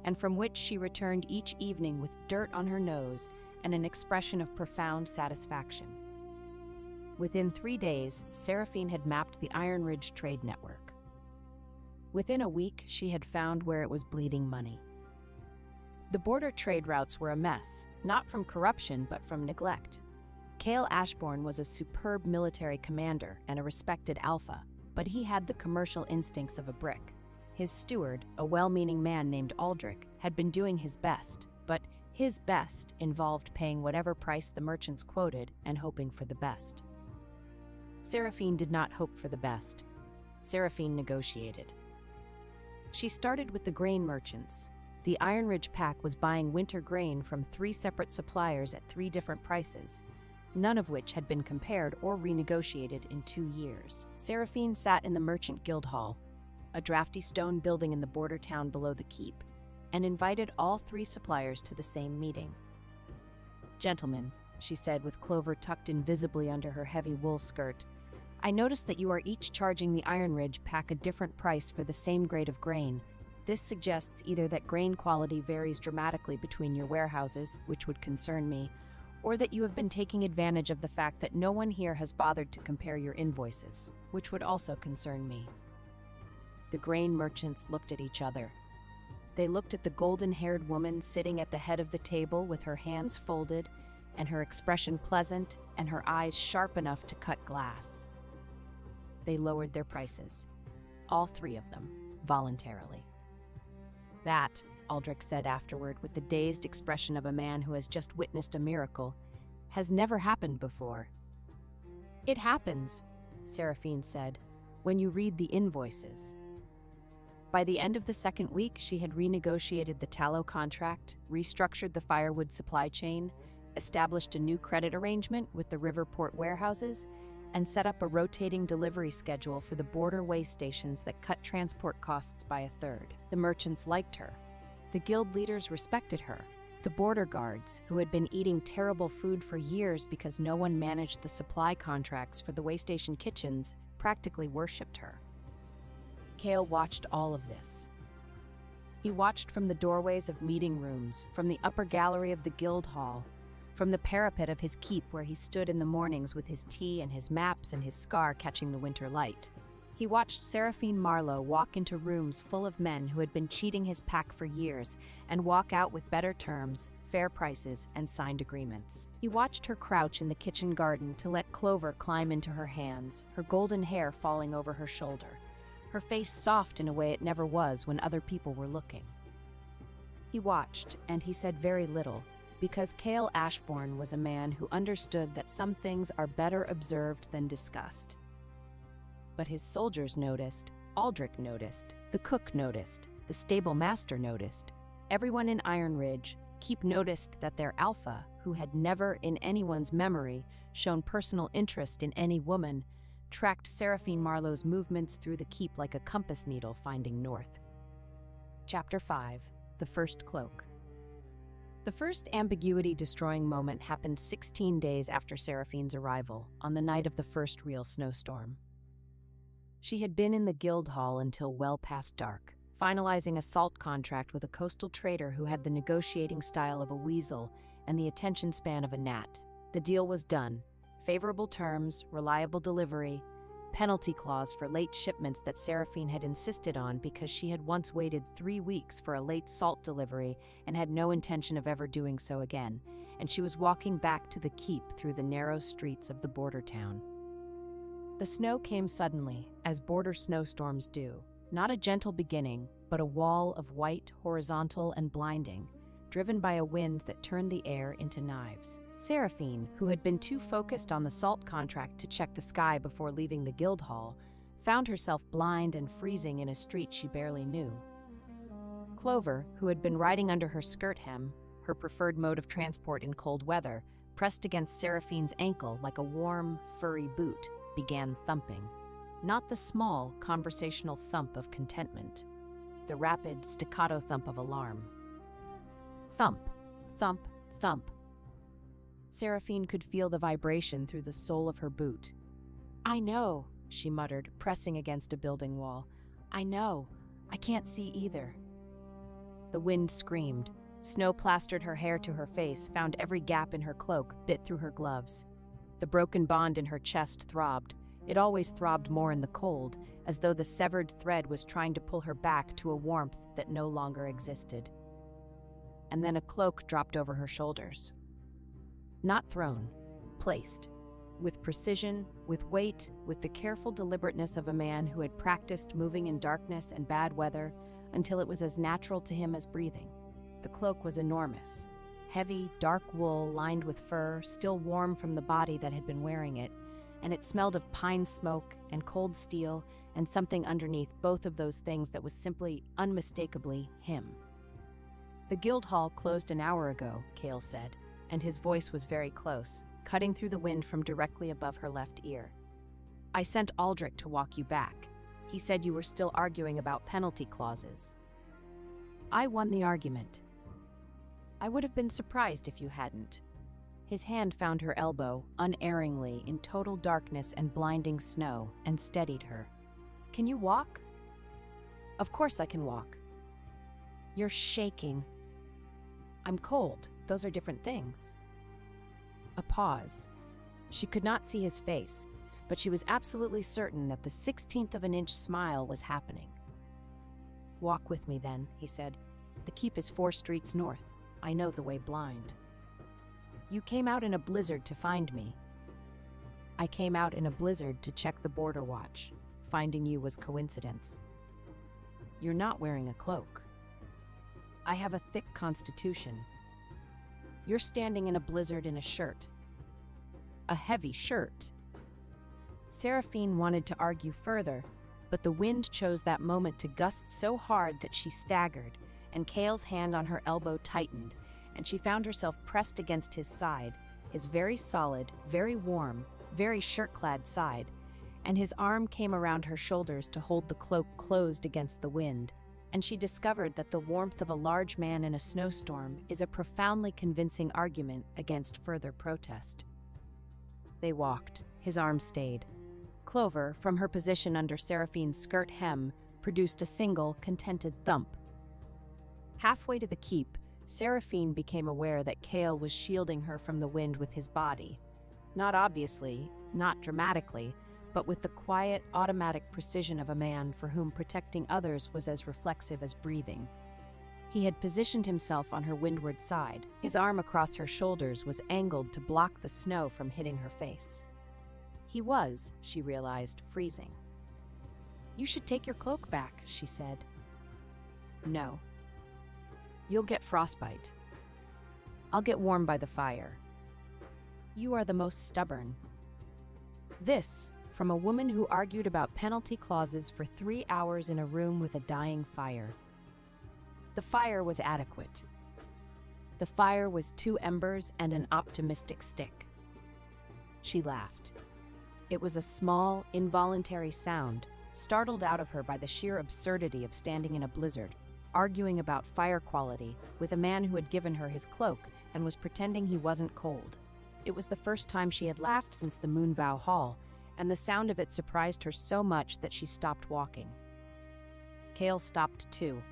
and from which she returned each evening with dirt on her nose and an expression of profound satisfaction. Within 3 days, Seraphine had mapped the Iron Ridge trade network. Within a week, she had found where it was bleeding money. The border trade routes were a mess, not from corruption but from neglect. Cale Ashbourne was a superb military commander and a respected alpha, but he had the commercial instincts of a brick. His steward, a well-meaning man named Aldrich, had been doing his best, but his best involved paying whatever price the merchants quoted and hoping for the best. Seraphine did not hope for the best. Seraphine negotiated. She started with the grain merchants. The Iron Ridge pack was buying winter grain from 3 separate suppliers at 3 different prices, none of which had been compared or renegotiated in 2 years. Seraphine sat in the Merchant Guild Hall, a drafty stone building in the border town below the keep, and invited all 3 suppliers to the same meeting. "Gentlemen," she said with Clover tucked invisibly under her heavy wool skirt, "I notice that you are each charging the Iron Ridge pack a different price for the same grade of grain. This suggests either that grain quality varies dramatically between your warehouses, which would concern me, or that you have been taking advantage of the fact that no one here has bothered to compare your invoices, which would also concern me." The grain merchants looked at each other. They looked at the golden-haired woman sitting at the head of the table with her hands folded and her expression pleasant and her eyes sharp enough to cut glass. They lowered their prices, all 3 of them, voluntarily. "That," Aldrich said afterward with the dazed expression of a man who has just witnessed a miracle, "has never happened before." "It happens," Seraphine said, "when you read the invoices." By the end of the 2nd week, she had renegotiated the tallow contract, restructured the firewood supply chain, established a new credit arrangement with the Riverport warehouses, and set up a rotating delivery schedule for the border way stations that cut transport costs by 1/3. The merchants liked her. The guild leaders respected her. The border guards, who had been eating terrible food for years because no one managed the supply contracts for the way station kitchens, practically worshipped her. Cale watched all of this. He watched from the doorways of meeting rooms, from the upper gallery of the guild hall, from the parapet of his keep where he stood in the mornings with his tea and his maps and his scar catching the winter light. He watched Seraphine Marlowe walk into rooms full of men who had been cheating his pack for years and walk out with better terms, fair prices, and signed agreements. He watched her crouch in the kitchen garden to let Clover climb into her hands, her golden hair falling over her shoulder, her face soft in a way it never was when other people were looking. He watched, and he said very little, because Cale Ashbourne was a man who understood that some things are better observed than discussed. But his soldiers noticed, Aldrich noticed, the cook noticed, the stable master noticed. Everyone in Iron Ridge, Keep noticed that their alpha, who had never in anyone's memory shown personal interest in any woman, tracked Seraphine Marlowe's movements through the keep like a compass needle finding north. Chapter 5. The First Cloak. The first ambiguity-destroying moment happened 16 days after Seraphine's arrival, on the night of the first real snowstorm. She had been in the guild hall until well past dark, finalizing a salt contract with a coastal trader who had the negotiating style of a weasel and the attention span of a gnat. The deal was done. Favorable terms, reliable delivery, penalty clause for late shipments that Seraphine had insisted on because she had once waited 3 weeks for a late salt delivery and had no intention of ever doing so again, and she was walking back to the keep through the narrow streets of the border town. The snow came suddenly, as border snowstorms do, not a gentle beginning, but a wall of white, horizontal, and blinding, driven by a wind that turned the air into knives. Seraphine, who had been too focused on the salt contract to check the sky before leaving the guild hall, found herself blind and freezing in a street she barely knew. Clover, who had been riding under her skirt hem, her preferred mode of transport in cold weather, pressed against Seraphine's ankle like a warm, furry boot, began thumping. Not the small, conversational thump of contentment, the rapid, staccato thump of alarm. Thump, thump, thump. Seraphine could feel the vibration through the sole of her boot. "I know," she muttered, pressing against a building wall. "I know. I can't see either." The wind screamed. Snow plastered her hair to her face, found every gap in her cloak, bit through her gloves. The broken bond in her chest throbbed. It always throbbed more in the cold, as though the severed thread was trying to pull her back to a warmth that no longer existed. And then a cloak dropped over her shoulders. Not thrown, placed. With precision, with weight, with the careful deliberateness of a man who had practiced moving in darkness and bad weather until it was as natural to him as breathing. The cloak was enormous. Heavy, dark wool lined with fur, still warm from the body that had been wearing it, and it smelled of pine smoke and cold steel and something underneath both of those things that was simply, unmistakably, him. "The Guildhall closed an hour ago," Cale said, and his voice was very close, cutting through the wind from directly above her left ear. "I sent Aldrich to walk you back. He said you were still arguing about penalty clauses." "I won the argument." "I would have been surprised if you hadn't." His hand found her elbow, unerringly, in total darkness and blinding snow, and steadied her. "Can you walk?" "Of course I can walk." "You're shaking." "I'm cold. Those are different things." A pause. She could not see his face, but she was absolutely certain that the 16th of an inch smile was happening. "Walk with me then," he said. "The keep is 4 streets north. I know the way blind." "You came out in a blizzard to find me." "I came out in a blizzard to check the border watch. Finding you was coincidence." "You're not wearing a cloak." "I have a thick constitution." "You're standing in a blizzard in a shirt." "A heavy shirt." Seraphine wanted to argue further, but the wind chose that moment to gust so hard that she staggered, and Cale's hand on her elbow tightened, and she found herself pressed against his side, his very solid, very warm, very shirt-clad side, and his arm came around her shoulders to hold the cloak closed against the wind, and she discovered that the warmth of a large man in a snowstorm is a profoundly convincing argument against further protest. They walked. His arm stayed. Clover, from her position under Seraphine's skirt hem, produced a single, contented thump. Halfway to the keep, Seraphine became aware that Cale was shielding her from the wind with his body. Not obviously, not dramatically, but with the quiet, automatic precision of a man for whom protecting others was as reflexive as breathing. He had positioned himself on her windward side. His arm across her shoulders was angled to block the snow from hitting her face. He was, she realized, freezing. "You should take your cloak back," she said. "No. You'll get frostbite. I'll get warm by the fire." "You are the most stubborn." This, from a woman who argued about penalty clauses for 3 hours in a room with a dying fire. The fire was adequate. The fire was 2 embers and an optimistic stick. She laughed. It was a small, involuntary sound, startled out of her by the sheer absurdity of standing in a blizzard, arguing about fire quality with a man who had given her his cloak and was pretending he wasn't cold. It was the first time she had laughed since the Moonvow Hall, and the sound of it surprised her so much that she stopped walking. Cale stopped too.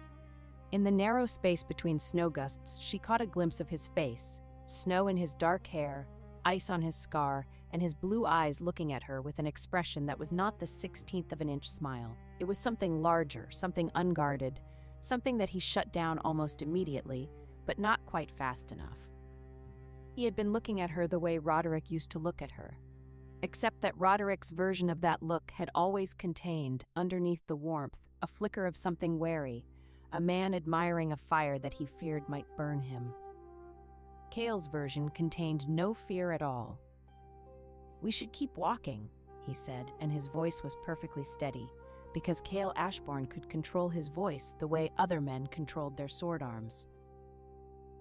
In the narrow space between snow gusts, she caught a glimpse of his face, snow in his dark hair, ice on his scar, and his blue eyes looking at her with an expression that was not the 16th of an inch smile. It was something larger, something unguarded, something that he shut down almost immediately, but not quite fast enough. He had been looking at her the way Roderick used to look at her, except that Roderick's version of that look had always contained, underneath the warmth, a flicker of something wary, a man admiring a fire that he feared might burn him. Cale's version contained no fear at all. "We should keep walking," he said, and his voice was perfectly steady, because Cale Ashbourne could control his voice the way other men controlled their sword arms.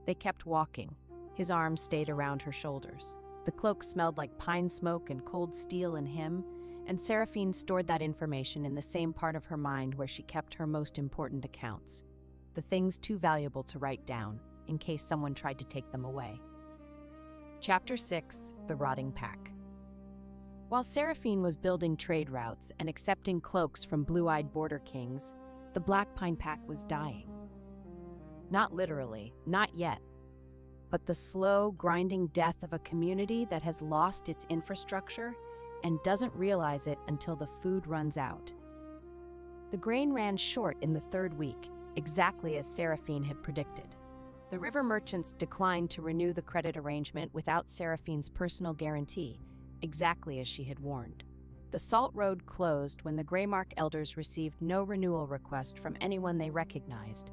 They kept walking. His arms stayed around her shoulders. The cloak smelled like pine smoke and cold steel in him, and Seraphine stored that information in the same part of her mind where she kept her most important accounts, the things too valuable to write down, in case someone tried to take them away. Chapter 6: The Rotting Pack. While Seraphine was building trade routes and accepting cloaks from blue-eyed border kings, the Black Pine Pack was dying. Not literally, not yet, but the slow, grinding death of a community that has lost its infrastructure and doesn't realize it until the food runs out. The grain ran short in the third week, exactly as Seraphine had predicted. The river merchants declined to renew the credit arrangement without Seraphine's personal guarantee, exactly as she had warned. The Salt Road closed when the Greymark elders received no renewal request from anyone they recognized,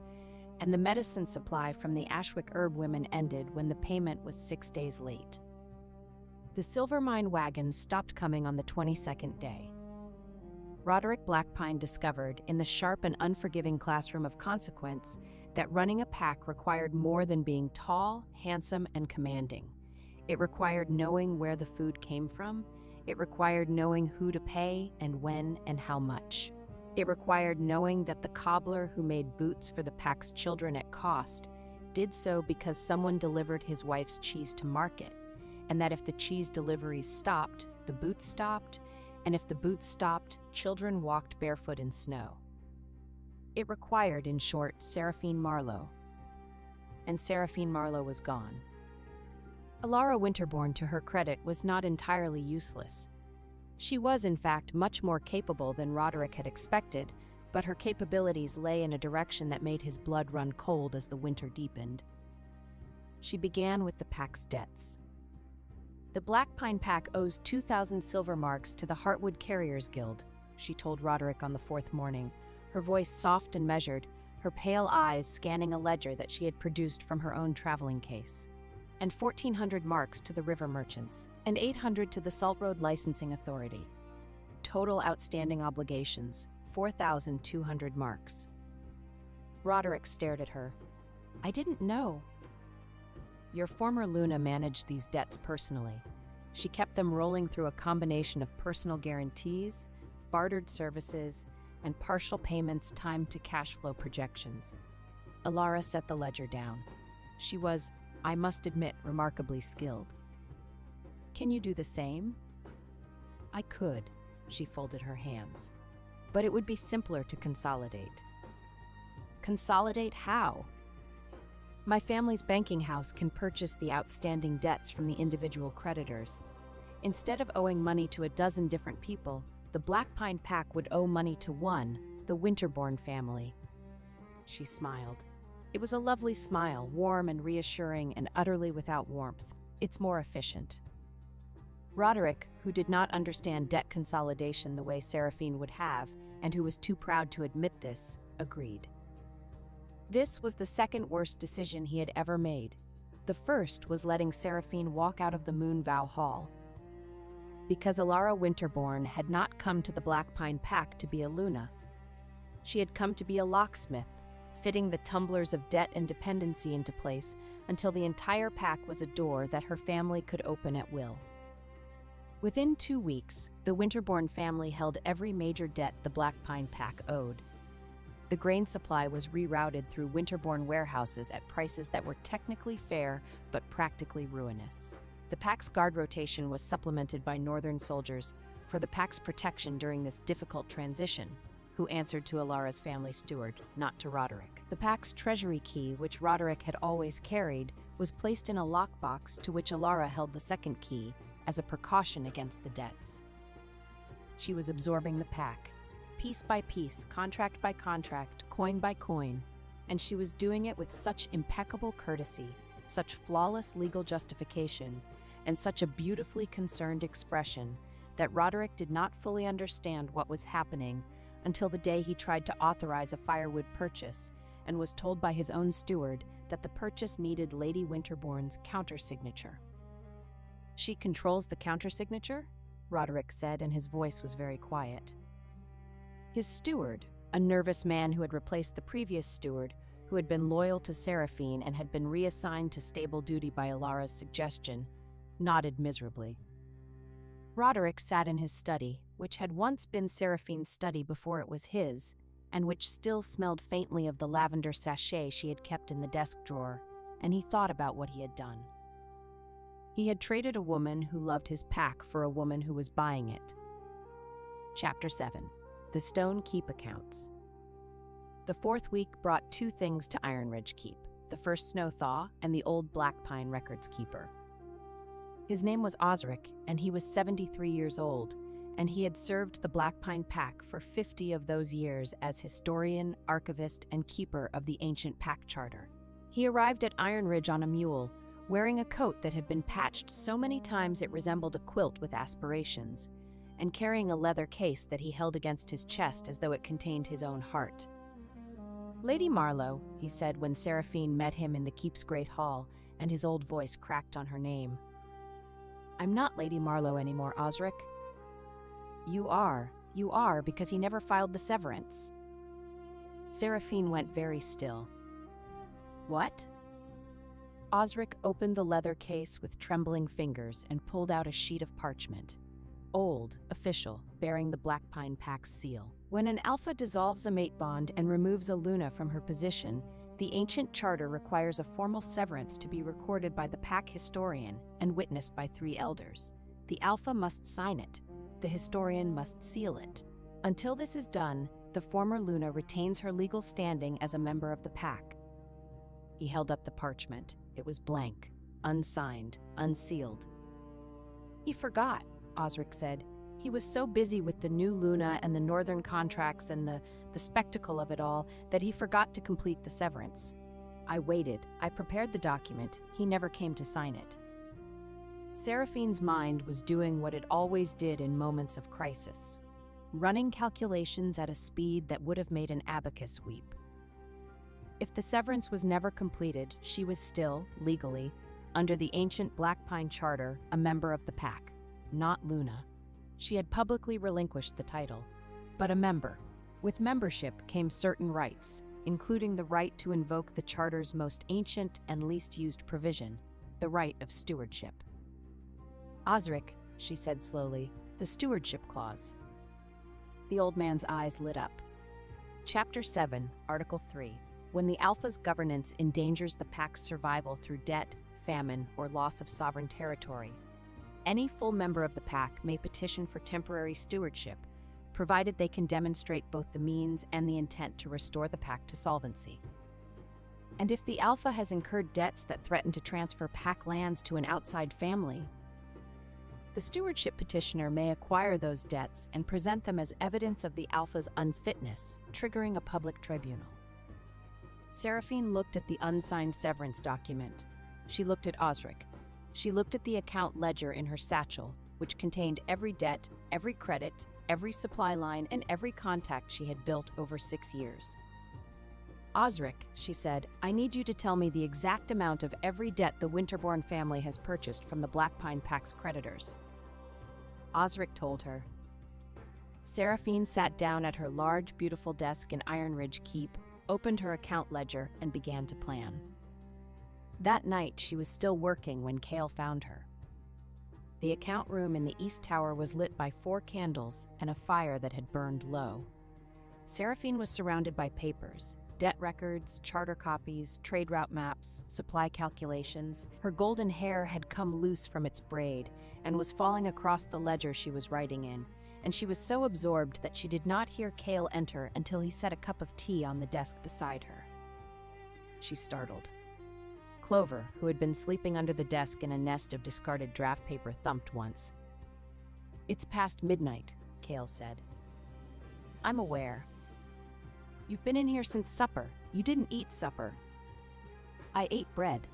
and the medicine supply from the Ashwick herb women ended when the payment was 6 days late. The silver mine wagons stopped coming on the 22nd day. Roderick Blackpine discovered, in the sharp and unforgiving classroom of consequence, that running a pack required more than being tall, handsome, and commanding. It required knowing where the food came from. It required knowing who to pay and when and how much. It required knowing that the cobbler who made boots for the pack's children at cost did so because someone delivered his wife's cheese to market, and that if the cheese deliveries stopped, the boots stopped, and if the boots stopped, children walked barefoot in snow. It required, in short, Seraphine Marlowe. And Seraphine Marlowe was gone. Alara Winterbourne, to her credit, was not entirely useless. She was, in fact, much more capable than Roderick had expected, but her capabilities lay in a direction that made his blood run cold as the winter deepened. She began with the pack's debts. The Blackpine Pack owes 2,000 silver marks to the Heartwood Carriers Guild, she told Roderick on the fourth morning, her voice soft and measured, her pale eyes scanning a ledger that she had produced from her own traveling case. And 1,400 marks to the river merchants, and 800 to the Salt Road Licensing Authority. Total outstanding obligations, 4,200 marks. Roderick stared at her. I didn't know. Your former Luna managed these debts personally. She kept them rolling through a combination of personal guarantees, bartered services, and partial payments timed to cash flow projections. Alara set the ledger down. She was, I must admit, remarkably skilled. Can you do the same? I could, she folded her hands. But it would be simpler to consolidate. Consolidate how? My family's banking house can purchase the outstanding debts from the individual creditors. Instead of owing money to a dozen different people, the Blackpine Pack would owe money to one, the Winterbourne family. She smiled. It was a lovely smile, warm and reassuring and utterly without warmth. It's more efficient. Roderick, who did not understand debt consolidation the way Seraphine would have, and who was too proud to admit this, agreed. This was the second worst decision he had ever made. The first was letting Seraphine walk out of the Moonvow Hall. Because Alara Winterbourne had not come to the Blackpine Pack to be a Luna. She had come to be a locksmith, fitting the tumblers of debt and dependency into place until the entire pack was a door that her family could open at will. Within 2 weeks, the Winterbourne family held every major debt the Blackpine Pack owed. The grain supply was rerouted through Winterbourne warehouses at prices that were technically fair but practically ruinous. The pack's guard rotation was supplemented by Northern soldiers for the pack's protection during this difficult transition, who answered to Alara's family steward, not to Roderick. The pack's treasury key, which Roderick had always carried, was placed in a lockbox to which Alara held the second key as a precaution against the debts. She was absorbing the pack, piece by piece, contract by contract, coin by coin, and she was doing it with such impeccable courtesy, such flawless legal justification, and such a beautifully concerned expression that Roderick did not fully understand what was happening until the day he tried to authorize a firewood purchase and was told by his own steward that the purchase needed Lady Winterbourne's countersignature. She controls the countersignature? Roderick said, and his voice was very quiet. His steward, a nervous man who had replaced the previous steward, who had been loyal to Seraphine and had been reassigned to stable duty by Alara's suggestion, nodded miserably. Roderick sat in his study, which had once been Seraphine's study before it was his, and which still smelled faintly of the lavender sachet she had kept in the desk drawer, and he thought about what he had done. He had traded a woman who loved his pack for a woman who was buying it. Chapter 7. The Stone Keep Accounts. The fourth week brought two things to Iron Ridge Keep: the first snow thaw and the old Black Pine records keeper. His name was Osric, and he was 73 years old, and he had served the Black Pine Pack for 50 of those years as historian, archivist, and keeper of the ancient pack charter. He arrived at Iron Ridge on a mule, wearing a coat that had been patched so many times it resembled a quilt with aspirations, and carrying a leather case that he held against his chest as though it contained his own heart. "Lady Marlowe," he said when Seraphine met him in the keep's great hall, and his old voice cracked on her name. "I'm not Lady Marlowe anymore, Osric." You are, because he never filed the severance." Seraphine went very still. "What?" Osric opened the leather case with trembling fingers and pulled out a sheet of parchment. Old, official, bearing the Black Pine Pack's seal. When an alpha dissolves a mate bond and removes a Luna from her position, the ancient charter requires a formal severance to be recorded by the pack historian and witnessed by 3 elders. The alpha must sign it. The historian must seal it. Until this is done, the former Luna retains her legal standing as a member of the pack. He held up the parchment. It was blank, unsigned, unsealed. "He forgot," Osric said. "He was so busy with the new Luna and the northern contracts and the spectacle of it all that he forgot to complete the severance. I waited. I prepared the document. He never came to sign it." Seraphine's mind was doing what it always did in moments of crisis, running calculations at a speed that would have made an abacus weep. If the severance was never completed, she was still, legally, under the ancient Black Pine Charter, a member of the pack, not Luna. She had publicly relinquished the title, but a member. With membership came certain rights, including the right to invoke the Charter's most ancient and least used provision, the right of stewardship. "Osric," she said slowly, "the stewardship clause." The old man's eyes lit up. Chapter 7, Article 3. When the Alpha's governance endangers the pack's survival through debt, famine, or loss of sovereign territory, any full member of the pack may petition for temporary stewardship, provided they can demonstrate both the means and the intent to restore the pack to solvency. And if the Alpha has incurred debts that threaten to transfer pack lands to an outside family, the stewardship petitioner may acquire those debts and present them as evidence of the Alpha's unfitness, triggering a public tribunal. Seraphine looked at the unsigned severance document. She looked at Osric. She looked at the account ledger in her satchel, which contained every debt, every credit, every supply line, and every contact she had built over 6 years. "Osric," she said, "I need you to tell me the exact amount of every debt the Winterbourne family has purchased from the Black Pine Pack's creditors." Osric told her. Seraphine sat down at her large, beautiful desk in Iron Ridge Keep, opened her account ledger, and began to plan. That night, she was still working when Cale found her. The account room in the East Tower was lit by 4 candles and a fire that had burned low. Seraphine was surrounded by papers, debt records, charter copies, trade route maps, supply calculations. Her golden hair had come loose from its braid and was falling across the ledger she was writing in, and she was so absorbed that she did not hear Cale enter until he set a cup of tea on the desk beside her. She startled. Clover, who had been sleeping under the desk in a nest of discarded draft paper, thumped once. "It's past midnight," Cale said. "I'm aware. You've been in here since supper. You didn't eat supper." "I ate bread."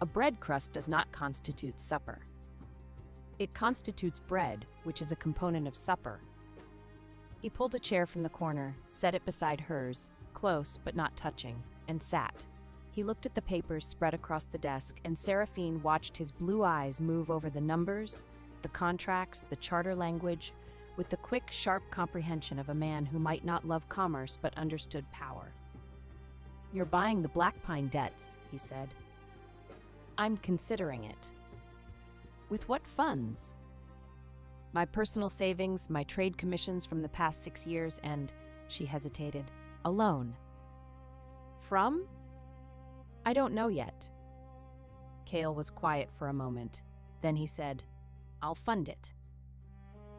"A bread crust does not constitute supper. It constitutes bread, which is a component of supper." He pulled a chair from the corner, set it beside hers, close but not touching, and sat. He looked at the papers spread across the desk, and Seraphine watched his blue eyes move over the numbers, the contracts, the charter language, with the quick, sharp comprehension of a man who might not love commerce but understood power. "You're buying the Black Pine debts," he said. "I'm considering it." "With what funds?" "My personal savings, my trade commissions from the past 6 years, and," she hesitated, "a loan." "From?" "I don't know yet." Cale was quiet for a moment. Then he said, "I'll fund it."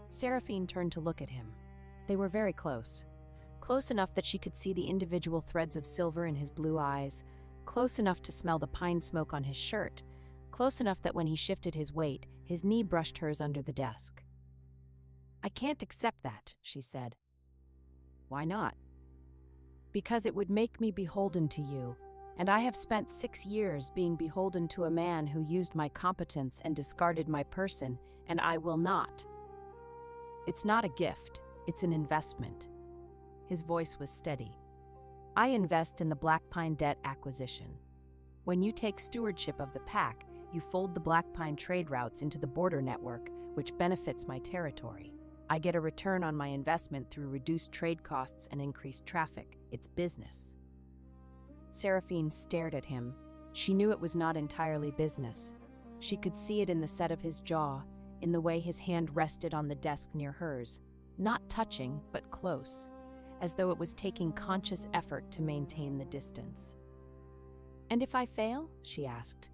Seraphine turned to look at him. They were very close. close enough that she could see the individual threads of silver in his blue eyes, close enough to smell the pine smoke on his shirt, close enough that when he shifted his weight, his knee brushed hers under the desk. "I can't accept that," she said. "Why not?" "Because it would make me beholden to you, and I have spent 6 years being beholden to a man who used my competence and discarded my person, and I will not. It's not a gift, it's an investment." His voice was steady. "I invest in the Black Pine debt acquisition. When you take stewardship of the pack, you fold the Black Pine trade routes into the border network, which benefits my territory. I get a return on my investment through reduced trade costs and increased traffic. It's business." Seraphine stared at him. She knew it was not entirely business. She could see it in the set of his jaw, in the way his hand rested on the desk near hers, not touching, but close, as though it was taking conscious effort to maintain the distance. "And if I fail?" she asked.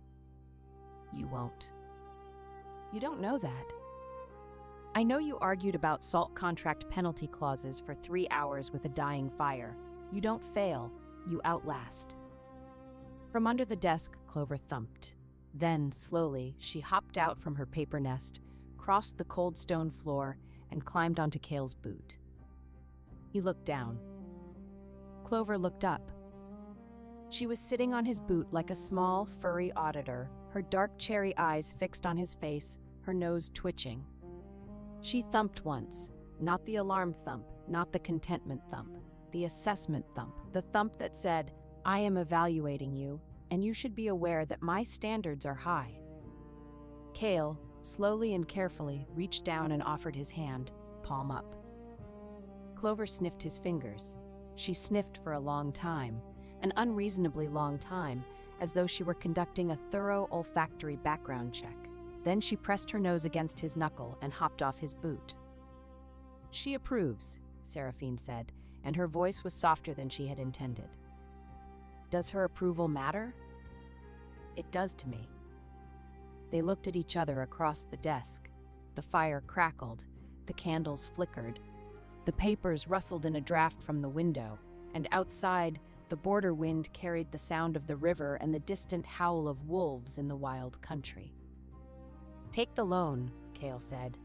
"You won't." "You don't know that." "I know you argued about salt contract penalty clauses for 3 hours with a dying fire. You don't fail, you outlast." From under the desk, Clover thumped. Then, slowly, she hopped out from her paper nest, crossed the cold stone floor, and climbed onto Cale's boot. He looked down. Clover looked up. She was sitting on his boot like a small, furry auditor, her dark cherry eyes fixed on his face, her nose twitching. She thumped once, not the alarm thump, not the contentment thump, the assessment thump, the thump that said, "I am evaluating you, and you should be aware that my standards are high." Cale, slowly and carefully, reached down and offered his hand, palm up. Clover sniffed his fingers. She sniffed for a long time, an unreasonably long time, as though she were conducting a thorough olfactory background check. Then she pressed her nose against his knuckle and hopped off his boot. "She approves," Seraphine said, and her voice was softer than she had intended. "Does her approval matter?" "It does to me." They looked at each other across the desk. The fire crackled, the candles flickered, the papers rustled in a draft from the window, and outside, the border wind carried the sound of the river and the distant howl of wolves in the wild country. "Take the loan," Cale said.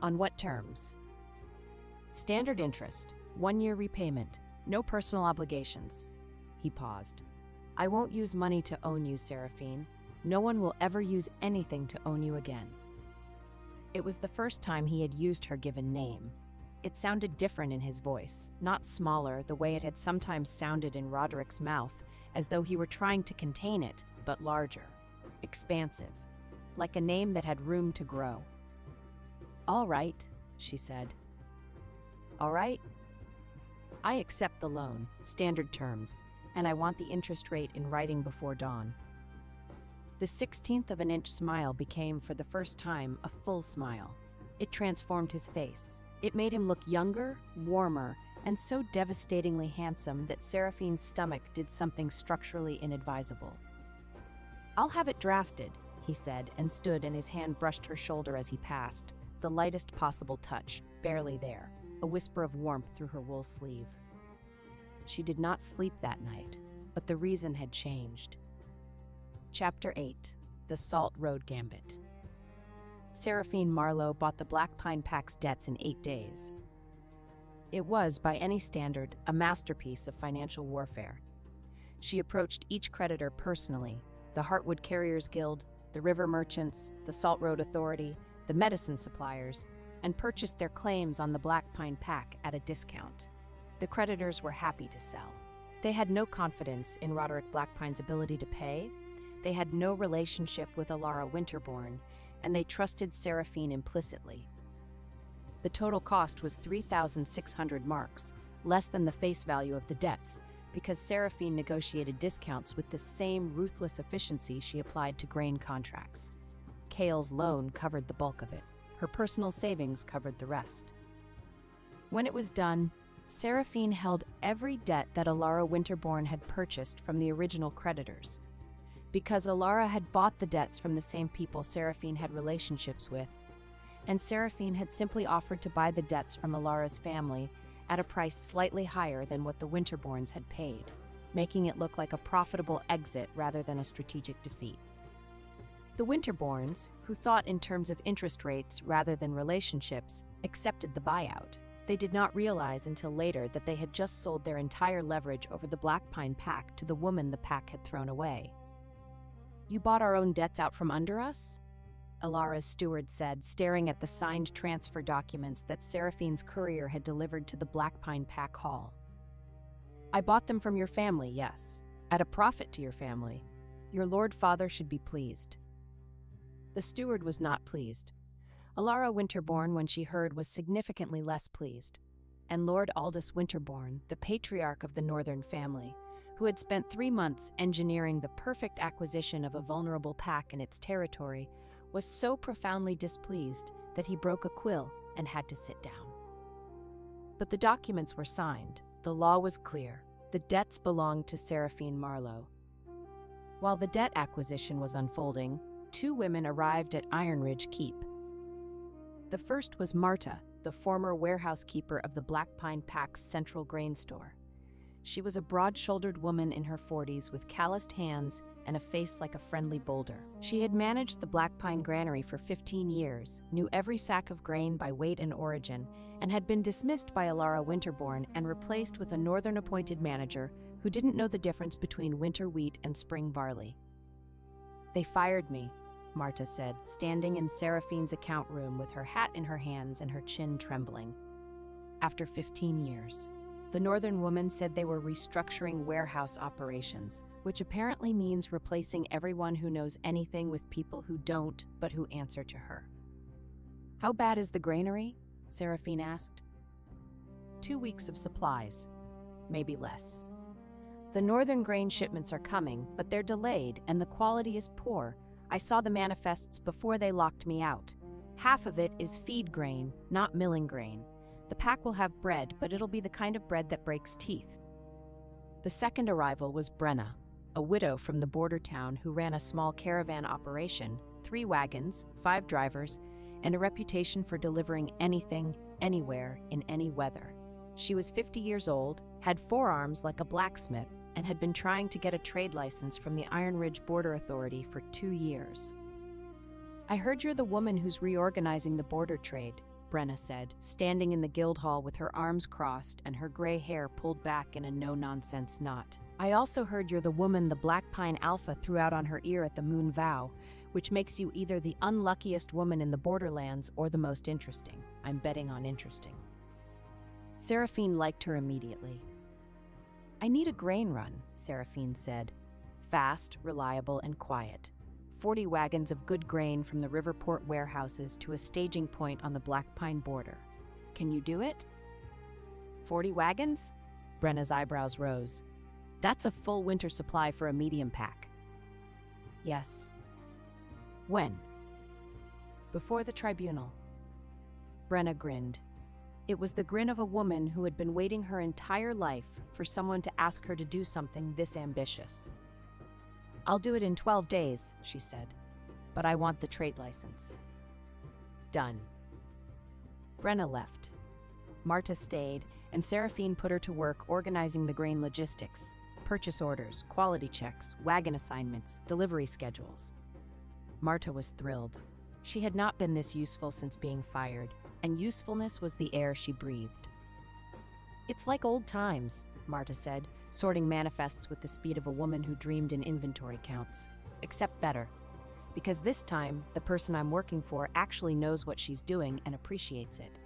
"On what terms?" "Standard interest, 1-year repayment, no personal obligations." He paused. "I won't use money to own you, Seraphine. No one will ever use anything to own you again." It was the first time he had used her given name. It sounded different in his voice, not smaller the way it had sometimes sounded in Roderick's mouth, as though he were trying to contain it, but larger, expansive, like a name that had room to grow. "All right," she said. "All right. I accept the loan, standard terms, and I want the interest rate in writing before dawn." The 16th of an inch smile became, for the first time, a full smile. It transformed his face. It made him look younger, warmer, and so devastatingly handsome that Seraphine's stomach did something structurally inadvisable. "I'll have it drafted," he said, and stood, and his hand brushed her shoulder as he passed, the lightest possible touch, barely there, a whisper of warmth through her wool sleeve. She did not sleep that night, but the reason had changed. Chapter 8. The Salt Road Gambit. Seraphine Marlowe bought the Black Pine Pack's debts in 8 days. It was, by any standard, a masterpiece of financial warfare. She approached each creditor personally, the Heartwood Carriers Guild, the River Merchants, the Salt Road Authority, the medicine suppliers, and purchased their claims on the Black Pine Pack at a discount. The creditors were happy to sell. They had no confidence in Roderick Blackpine's ability to pay. They had no relationship with Alara Winterbourne, and they trusted Seraphine implicitly. The total cost was 3,600 marks, less than the face value of the debts, because Seraphine negotiated discounts with the same ruthless efficiency she applied to grain contracts. Cale's loan covered the bulk of it. Her personal savings covered the rest. When it was done, Seraphine held every debt that Alara Winterbourne had purchased from the original creditors. Because Alara had bought the debts from the same people Seraphine had relationships with, and Seraphine had simply offered to buy the debts from Alara's family at a price slightly higher than what the Winterborns had paid, making it look like a profitable exit rather than a strategic defeat. The Winterborns, who thought in terms of interest rates rather than relationships, accepted the buyout. They did not realize until later that they had just sold their entire leverage over the Black Pine pack to the woman the pack had thrown away. "You bought our own debts out from under us?" Alara's steward said, staring at the signed transfer documents that Seraphine's courier had delivered to the Black Pine pack hall. "I bought them from your family, yes. At a profit to your family. Your Lord Father should be pleased." The steward was not pleased. Alara Winterborn, when she heard, was significantly less pleased. And Lord Aldous Winterborn, the patriarch of the Northern family, who had spent 3 months engineering the perfect acquisition of a vulnerable pack in its territory, was so profoundly displeased that he broke a quill and had to sit down. But the documents were signed. The law was clear. The debts belonged to Seraphine Marlowe. While the debt acquisition was unfolding, 2 women arrived at Iron Ridge Keep. The first was Marta, the former warehouse keeper of the Black Pine Pack's central grain store. She was a broad-shouldered woman in her 40s with calloused hands and a face like a friendly boulder. She had managed the Black Pine granary for 15 years, knew every sack of grain by weight and origin, and had been dismissed by Alara Winterborn and replaced with a northern-appointed manager who didn't know the difference between winter wheat and spring barley. "They fired me," Marta said, standing in Seraphine's account room with her hat in her hands and her chin trembling. "After 15 years. The northern woman said they were restructuring warehouse operations, which apparently means replacing everyone who knows anything with people who don't, but who answer to her." "How bad is the granary?" Seraphine asked. 2 weeks of supplies. Maybe less. The northern grain shipments are coming, but they're delayed and the quality is poor. I saw the manifests before they locked me out. Half of it is feed grain, not milling grain. The pack will have bread, but it'll be the kind of bread that breaks teeth. The second arrival was Brenna, a widow from the border town who ran a small caravan operation, 3 wagons, 5 drivers, and a reputation for delivering anything, anywhere, in any weather. She was 50 years old, had 4 arms like a blacksmith, and had been trying to get a trade license from the Iron Ridge Border Authority for 2 years. "I heard you're the woman who's reorganizing the border trade," Brenna said, standing in the guild hall with her arms crossed and her gray hair pulled back in a no-nonsense knot. "I also heard you're the woman the Black Pine Alpha threw out on her ear at the Moon Vow, which makes you either the unluckiest woman in the borderlands or the most interesting. I'm betting on interesting." Seraphine liked her immediately. "I need a grain run," Seraphine said. "Fast, reliable, and quiet. 40 wagons of good grain from the Riverport warehouses to a staging point on the Black Pine border. Can you do it?" 40 wagons? Brenna's eyebrows rose. "That's a full winter supply for a medium pack." "Yes." "When?" "Before the tribunal." Brenna grinned. It was the grin of a woman who had been waiting her entire life for someone to ask her to do something this ambitious. "I'll do it in 12 days, she said. "But I want the trade license." "Done." Brenna left. Marta stayed, and Seraphine put her to work organizing the grain logistics, purchase orders, quality checks, wagon assignments, delivery schedules. Marta was thrilled. She had not been this useful since being fired, and usefulness was the air she breathed. "It's like old times," Marta said, sorting manifests with the speed of a woman who dreamed in inventory counts. "Except better. Because this time, the person I'm working for actually knows what she's doing and appreciates it."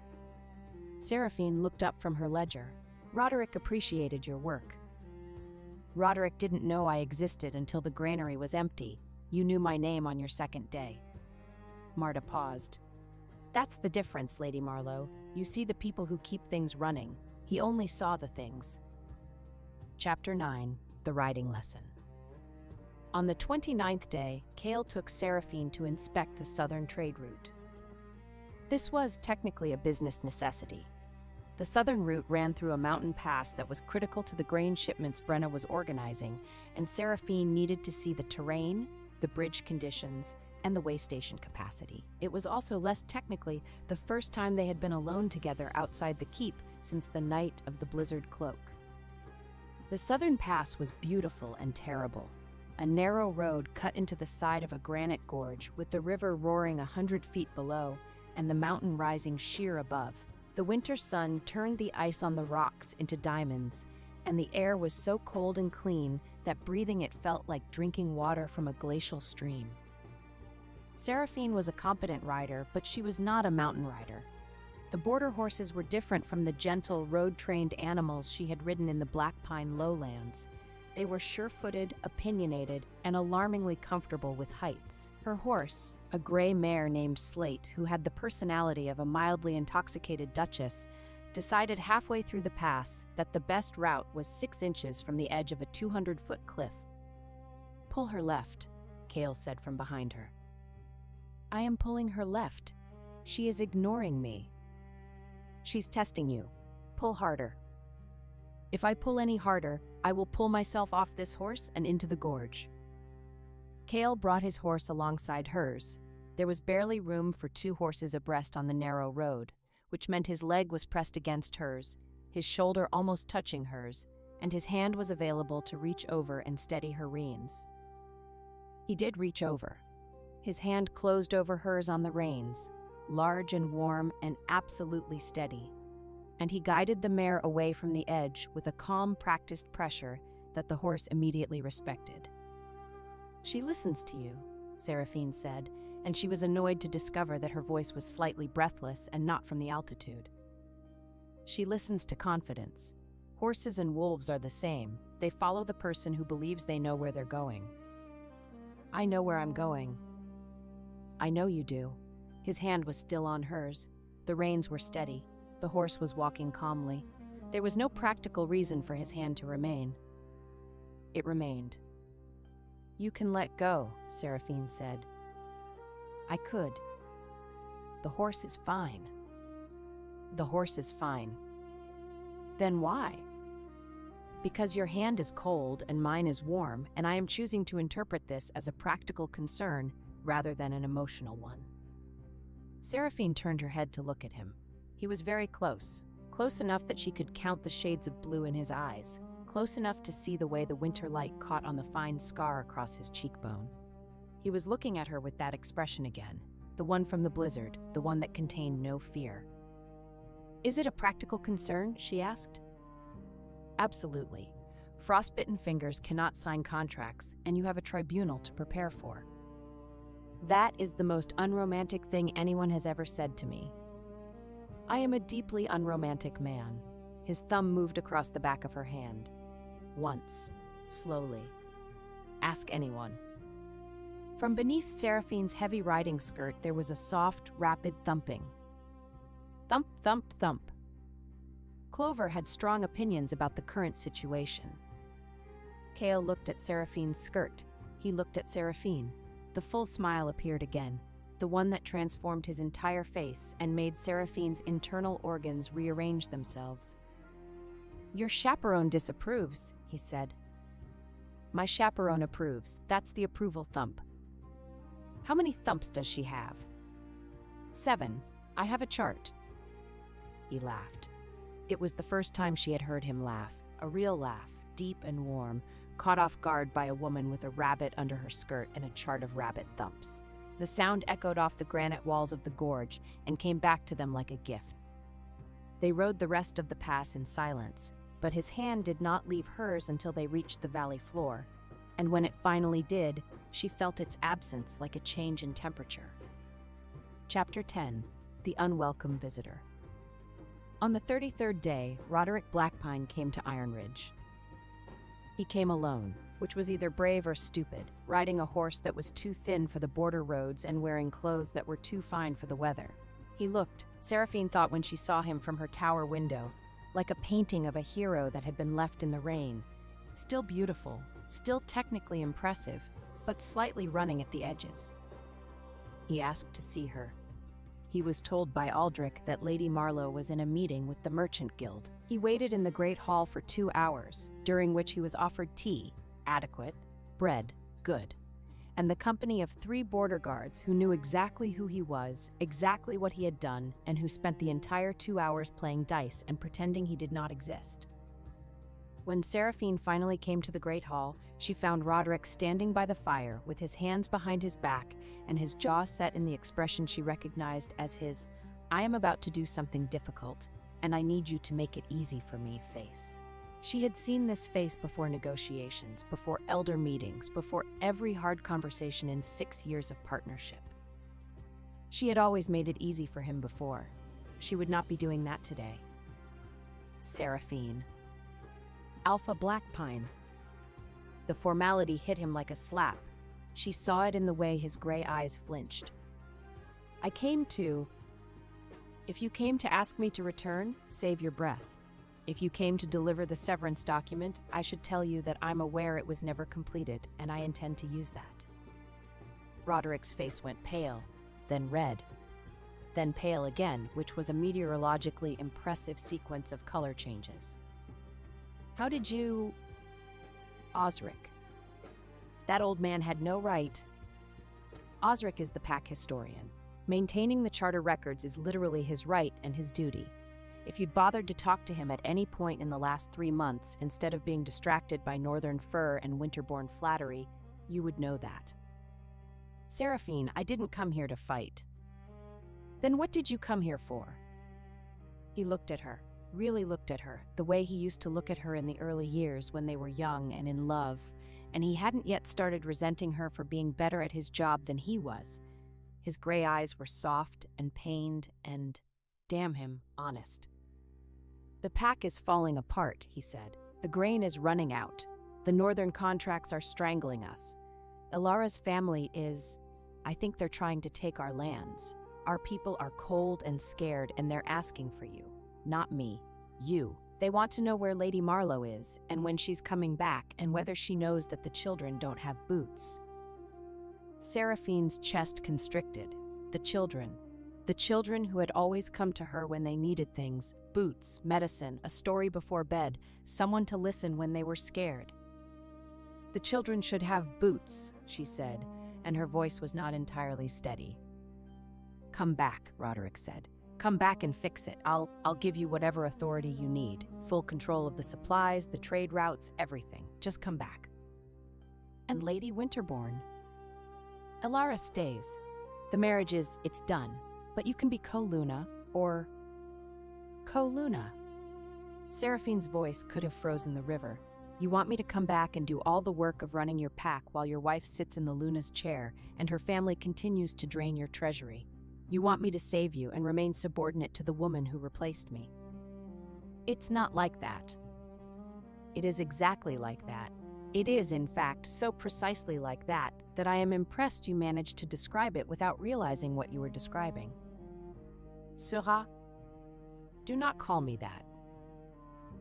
Seraphine looked up from her ledger. "Roderick appreciated your work." "Roderick didn't know I existed until the granary was empty. You knew my name on your second day." Marta paused. "That's the difference, Lady Marlowe. You see the people who keep things running. He only saw the things." Chapter 9. The Riding Lesson. On the 29th day, Cale took Seraphine to inspect the southern trade route. This was technically a business necessity. The southern route ran through a mountain pass that was critical to the grain shipments Brenna was organizing, and Seraphine needed to see the terrain, the bridge conditions, and the way station capacity. It was also less technically the first time they had been alone together outside the keep since the night of the blizzard cloak. The southern pass was beautiful and terrible. A narrow road cut into the side of a granite gorge with the river roaring 100 feet below and the mountain rising sheer above. The winter sun turned the ice on the rocks into diamonds, and the air was so cold and clean that breathing it felt like drinking water from a glacial stream. Seraphine was a competent rider, but she was not a mountain rider. The border horses were different from the gentle, road-trained animals she had ridden in the Black Pine lowlands. They were sure-footed, opinionated, and alarmingly comfortable with heights. Her horse, a gray mare named Slate, who had the personality of a mildly intoxicated duchess, decided halfway through the pass that the best route was 6 inches from the edge of a 200-foot cliff. "Pull her left," Kale said from behind her. "I am pulling her left. She is ignoring me." "She's testing you. Pull harder." "If I pull any harder, I will pull myself off this horse and into the gorge." Kale brought his horse alongside hers. There was barely room for 2 horses abreast on the narrow road, which meant his leg was pressed against hers, his shoulder almost touching hers, and his hand was available to reach over and steady her reins. He did reach over. His hand closed over hers on the reins, large and warm and absolutely steady, and he guided the mare away from the edge with a calm, practiced pressure that the horse immediately respected. "She listens to you," Seraphine said, and she was annoyed to discover that her voice was slightly breathless and not from the altitude. "She listens to confidence. Horses and wolves are the same. They follow the person who believes they know where they're going." "I know where I'm going." "I know you do." His hand was still on hers. The reins were steady. The horse was walking calmly. There was no practical reason for his hand to remain. It remained. "You can let go," Seraphine said. "I could." "The horse is fine." "The horse is fine." "Then why?" "Because your hand is cold and mine is warm, and I am choosing to interpret this as a practical concern rather than an emotional one." Seraphine turned her head to look at him. He was very close, close enough that she could count the shades of blue in his eyes, close enough to see the way the winter light caught on the fine scar across his cheekbone. He was looking at her with that expression again, the one from the blizzard, the one that contained no fear. "Is it a practical concern?" she asked. "Absolutely. Frostbitten fingers cannot sign contracts, and you have a tribunal to prepare for." "That is the most unromantic thing anyone has ever said to me." "I am a deeply unromantic man." His thumb moved across the back of her hand. Once, slowly. "Ask anyone." From beneath Seraphine's heavy riding skirt there was a soft, rapid thumping. Thump, thump, thump. Clover had strong opinions about the current situation. Kale looked at Seraphine's skirt. He looked at Seraphine. The full smile appeared again, the one that transformed his entire face and made Seraphine's internal organs rearrange themselves. "Your chaperone disapproves," he said. "My chaperone approves. That's the approval thump." "How many thumps does she have?" "7. I have a chart." He laughed. It was the first time she had heard him laugh, a real laugh, deep and warm, caught off guard by a woman with a rabbit under her skirt and a chart of rabbit thumps. The sound echoed off the granite walls of the gorge and came back to them like a gift. They rode the rest of the pass in silence, but his hand did not leave hers until they reached the valley floor, and when it finally did, she felt its absence like a change in temperature. Chapter 10. The Unwelcome Visitor. On the 33rd day, Roderick Blackpine came to Iron Ridge. He came alone, which was either brave or stupid, riding a horse that was too thin for the border roads and wearing clothes that were too fine for the weather. He looked, Seraphine thought when she saw him from her tower window, like a painting of a hero that had been left in the rain. Still beautiful, still technically impressive, but slightly running at the edges. He asked to see her. He was told by Aldrich that Lady Marlowe was in a meeting with the Merchant Guild. He waited in the Great Hall for 2 hours, during which he was offered tea, adequate, bread, good, and the company of 3 border guards who knew exactly who he was, exactly what he had done, and who spent the entire 2 hours playing dice and pretending he did not exist. When Seraphine finally came to the Great Hall, she found Roderick standing by the fire with his hands behind his back and his jaw set in the expression she recognized as his "I am about to do something difficult, and I need you to make it easy for me" face. She had seen this face before negotiations, before elder meetings, before every hard conversation in 6 years of partnership. She had always made it easy for him before. She would not be doing that today. Seraphine. Alpha Blackpine. The formality hit him like a slap. She saw it in the way his gray eyes flinched. If you came to ask me to return, save your breath. If you came to deliver the severance document, I should tell you that I'm aware it was never completed, and I intend to use that. Roderick's face went pale, then red, then pale again, which was a meteorologically impressive sequence of color changes. How did you... Osric. That old man had no right. Osric is the pack historian. Maintaining the charter records is literally his right and his duty. If you'd bothered to talk to him at any point in the last 3 months, instead of being distracted by northern fur and winterborn flattery, you would know that. Seraphine, I didn't come here to fight. Then what did you come here for? He looked at her, really looked at her, the way he used to look at her in the early years when they were young and in love, and he hadn't yet started resenting her for being better at his job than he was. His gray eyes were soft and pained and, damn him, honest. The pack is falling apart, he said. The grain is running out. The northern contracts are strangling us. Ilara's family is... I think they're trying to take our lands. Our people are cold and scared, and they're asking for you. Not me. You. They want to know where Lady Marlowe is, and when she's coming back, and whether she knows that the children don't have boots. Seraphine's chest constricted. The children who had always come to her when they needed things, boots, medicine, a story before bed, someone to listen when they were scared. The children should have boots, she said, and her voice was not entirely steady. Come back, Roderick said. Come back and fix it. I'll give you whatever authority you need. Full control of the supplies, the trade routes, everything. Just come back. And Lady Winterborn? Ilara stays. The marriage it's done. But you can be co-Luna, or... Co-Luna. Seraphine's voice could have frozen the river. You want me to come back and do all the work of running your pack while your wife sits in the Luna's chair and her family continues to drain your treasury. You want me to save you and remain subordinate to the woman who replaced me. It's not like that. It is exactly like that. It is, in fact, so precisely like that I am impressed you managed to describe it without realizing what you were describing. Sera? Do not call me that.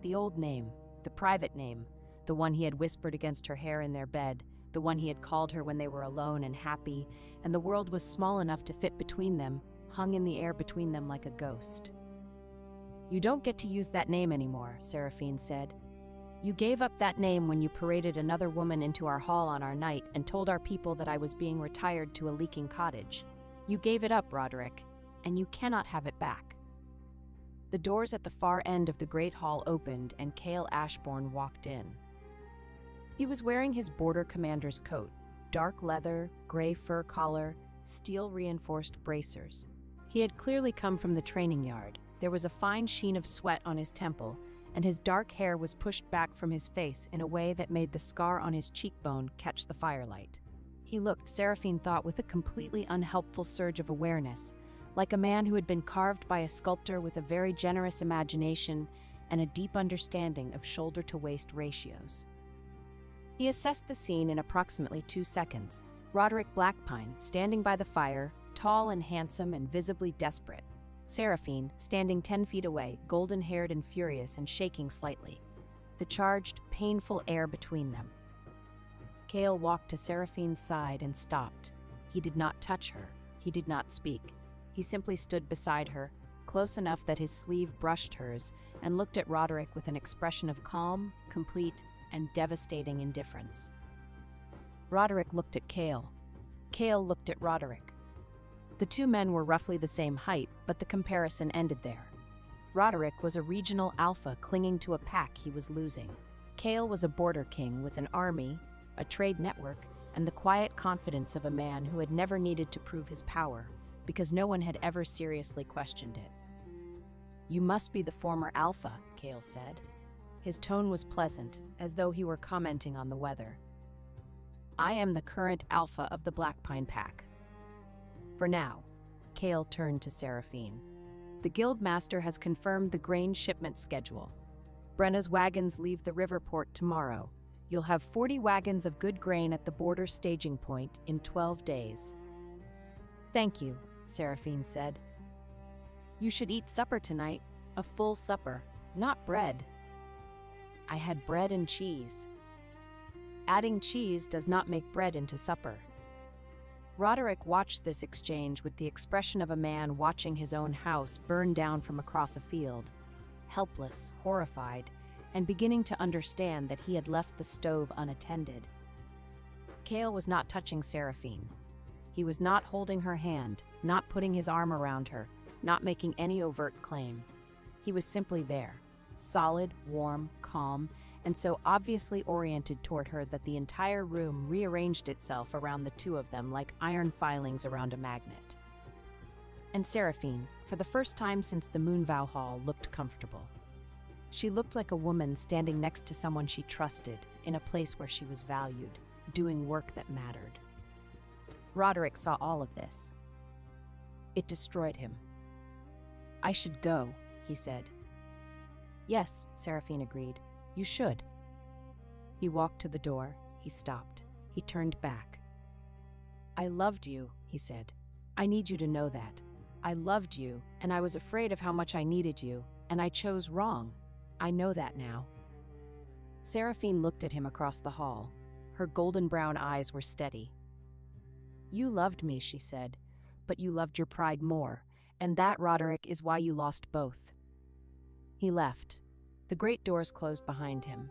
The old name, the private name, the one he had whispered against her hair in their bed, the one he had called her when they were alone and happy, and the world was small enough to fit between them, hung in the air between them like a ghost. You don't get to use that name anymore, Seraphine said. You gave up that name when you paraded another woman into our hall on our night and told our people that I was being retired to a leaking cottage. You gave it up, Roderick, and you cannot have it back. The doors at the far end of the great hall opened and Cale Ashbourne walked in. He was wearing his border commander's coat, dark leather, gray fur collar, steel-reinforced bracers. He had clearly come from the training yard. There was a fine sheen of sweat on his temple, and his dark hair was pushed back from his face in a way that made the scar on his cheekbone catch the firelight. He looked, Seraphine thought, with a completely unhelpful surge of awareness, like a man who had been carved by a sculptor with a very generous imagination and a deep understanding of shoulder-to-waist ratios. He assessed the scene in approximately 2 seconds. Roderick Blackpine, standing by the fire, tall and handsome and visibly desperate. Seraphine, standing 10 feet away, golden-haired and furious and shaking slightly. The charged, painful air between them. Cale walked to Seraphine's side and stopped. He did not touch her. He did not speak. He simply stood beside her, close enough that his sleeve brushed hers, and looked at Roderick with an expression of calm, complete, and devastating indifference. Roderick looked at Cale. Cale looked at Roderick. The two men were roughly the same height, but the comparison ended there. Roderick was a regional alpha clinging to a pack he was losing. Cale was a border king with an army, a trade network, and the quiet confidence of a man who had never needed to prove his power, because no one had ever seriously questioned it. "You must be the former alpha," Cale said. His tone was pleasant, as though he were commenting on the weather. "I am the current alpha of the Black Pine Pack." For now, Cale turned to Seraphine. "The Guildmaster has confirmed the grain shipment schedule. Brenna's wagons leave the river port tomorrow. You'll have 40 wagons of good grain at the border staging point in 12 days. "Thank you," Seraphine said. "You should eat supper tonight, a full supper, not bread." "I had bread and cheese." "Adding cheese does not make bread into supper." Roderick watched this exchange with the expression of a man watching his own house burn down from across a field, helpless, horrified, and beginning to understand that he had left the stove unattended. Cale was not touching Seraphine. He was not holding her hand, not putting his arm around her, not making any overt claim. He was simply there, solid, warm, calm, and so obviously oriented toward her that the entire room rearranged itself around the two of them like iron filings around a magnet. And Seraphine, for the first time since the Moonvow Hall, looked comfortable. She looked like a woman standing next to someone she trusted, in a place where she was valued, doing work that mattered. Roderick saw all of this. It destroyed him. "I should go," he said. "Yes," Seraphine agreed. "You should." He walked to the door. He stopped. He turned back. "I loved you," he said. "I need you to know that. I loved you, and I was afraid of how much I needed you, and I chose wrong. I know that now." Seraphine looked at him across the hall. Her golden brown eyes were steady. "You loved me," she said, "but you loved your pride more, and that, Roderick, is why you lost both." He left. The great doors closed behind him.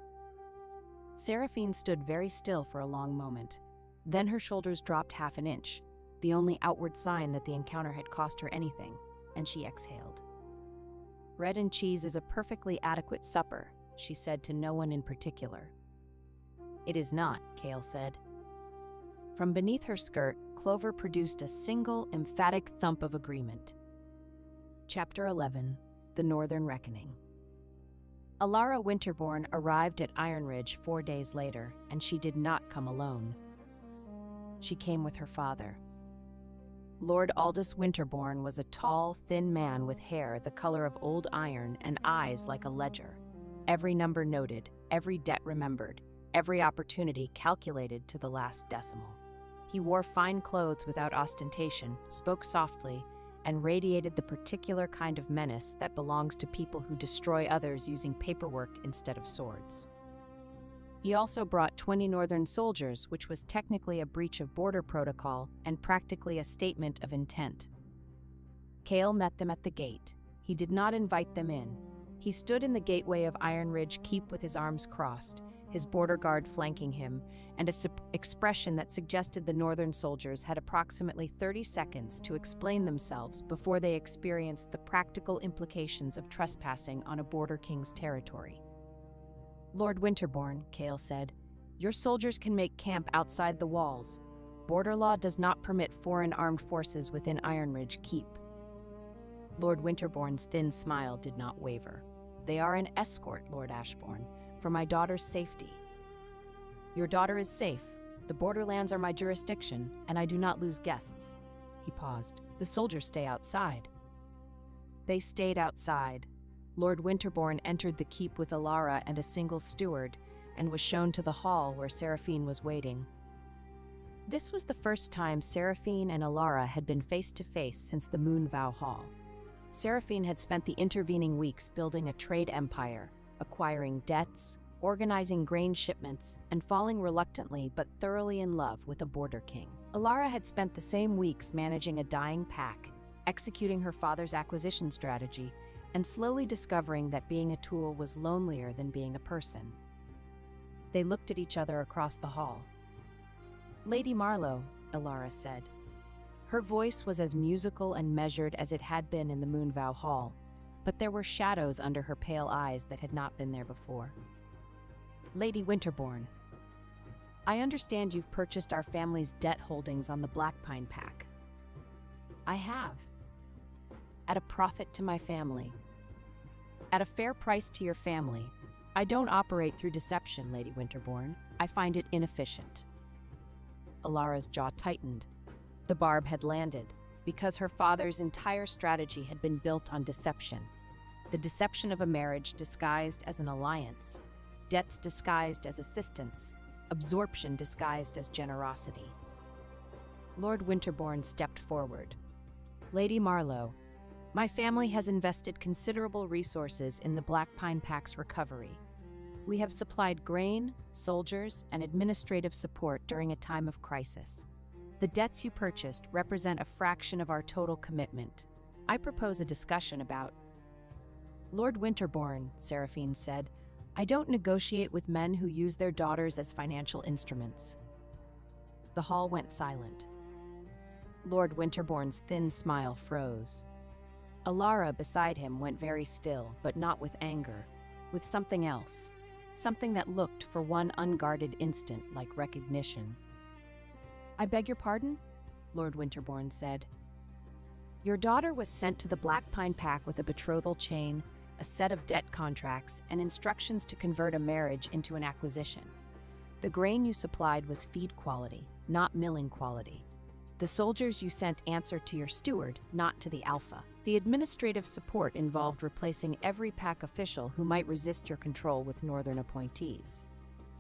Seraphine stood very still for a long moment. Then her shoulders dropped half an inch, the only outward sign that the encounter had cost her anything, and she exhaled. "Bread and cheese is a perfectly adequate supper," she said to no one in particular. "It is not," Cale said. From beneath her skirt, Clover produced a single, emphatic thump of agreement. Chapter 11. The Northern Reckoning. Alara Winterbourne arrived at Iron Ridge 4 days later, and she did not come alone. She came with her father. Lord Aldous Winterbourne was a tall, thin man with hair the color of old iron and eyes like a ledger. Every number noted, every debt remembered, every opportunity calculated to the last decimal. He wore fine clothes without ostentation, spoke softly, and radiated the particular kind of menace that belongs to people who destroy others using paperwork instead of swords. He also brought 20 Northern soldiers, which was technically a breach of border protocol and practically a statement of intent. Cale met them at the gate. He did not invite them in. He stood in the gateway of Iron Ridge Keep with his arms crossed, his border guard flanking him, and an expression that suggested the Northern soldiers had approximately 30 seconds to explain themselves before they experienced the practical implications of trespassing on a border king's territory. "Lord Winterbourne," Cale said, "your soldiers can make camp outside the walls. Border law does not permit foreign armed forces within Iron Ridge Keep." Lord Winterbourne's thin smile did not waver. "They are an escort, Lord Ashbourne, for my daughter's safety." "Your daughter is safe. The borderlands are my jurisdiction, and I do not lose guests." He paused. "The soldiers stay outside." They stayed outside. Lord Winterbourne entered the keep with Alara and a single steward, and was shown to the hall where Seraphine was waiting. This was the first time Seraphine and Alara had been face to face since the Moonvow Hall. Seraphine had spent the intervening weeks building a trade empire, acquiring debts, organizing grain shipments, and falling reluctantly but thoroughly in love with a border king. Alara had spent the same weeks managing a dying pack, executing her father's acquisition strategy, and slowly discovering that being a tool was lonelier than being a person. They looked at each other across the hall. "Lady Marlowe," Ilara said. Her voice was as musical and measured as it had been in the Moonvow Hall, but there were shadows under her pale eyes that had not been there before. Lady Winterbourne, I understand you've purchased our family's debt holdings on the Blackpine Pack. I have. At a profit to my family. At a fair price to your family. I don't operate through deception, Lady Winterbourne. I find it inefficient. Ilara's jaw tightened. The barb had landed, because her father's entire strategy had been built on deception. The deception of a marriage disguised as an alliance, debts disguised as assistance, absorption disguised as generosity. Lord Winterbourne stepped forward. Lady Marlowe, my family has invested considerable resources in the Blackpine Pack's recovery. We have supplied grain, soldiers, and administrative support during a time of crisis. The debts you purchased represent a fraction of our total commitment. I propose a discussion about... Lord Winterbourne, Seraphine said, I don't negotiate with men who use their daughters as financial instruments. The hall went silent. Lord Winterbourne's thin smile froze. Ilara beside him went very still, but not with anger, with something else, something that looked for one unguarded instant like recognition. I beg your pardon? Lord Winterbourne said. Your daughter was sent to the Blackpine Pack with a betrothal chain, a set of debt contracts, and instructions to convert a marriage into an acquisition. The grain you supplied was feed quality, not milling quality. The soldiers you sent answered to your steward, not to the Alpha. The administrative support involved replacing every pack official who might resist your control with northern appointees.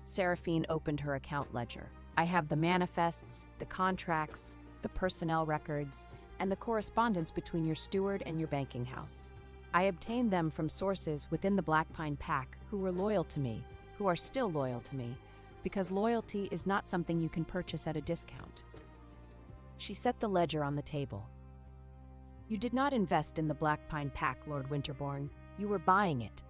Seraphine opened her account ledger. I have the manifests, the contracts, the personnel records, and the correspondence between your steward and your banking house. I obtained them from sources within the Blackpine Pack who were loyal to me, who are still loyal to me, because loyalty is not something you can purchase at a discount. She set the ledger on the table. You did not invest in the Blackpine Pack, Lord Winterbourne. You were buying it.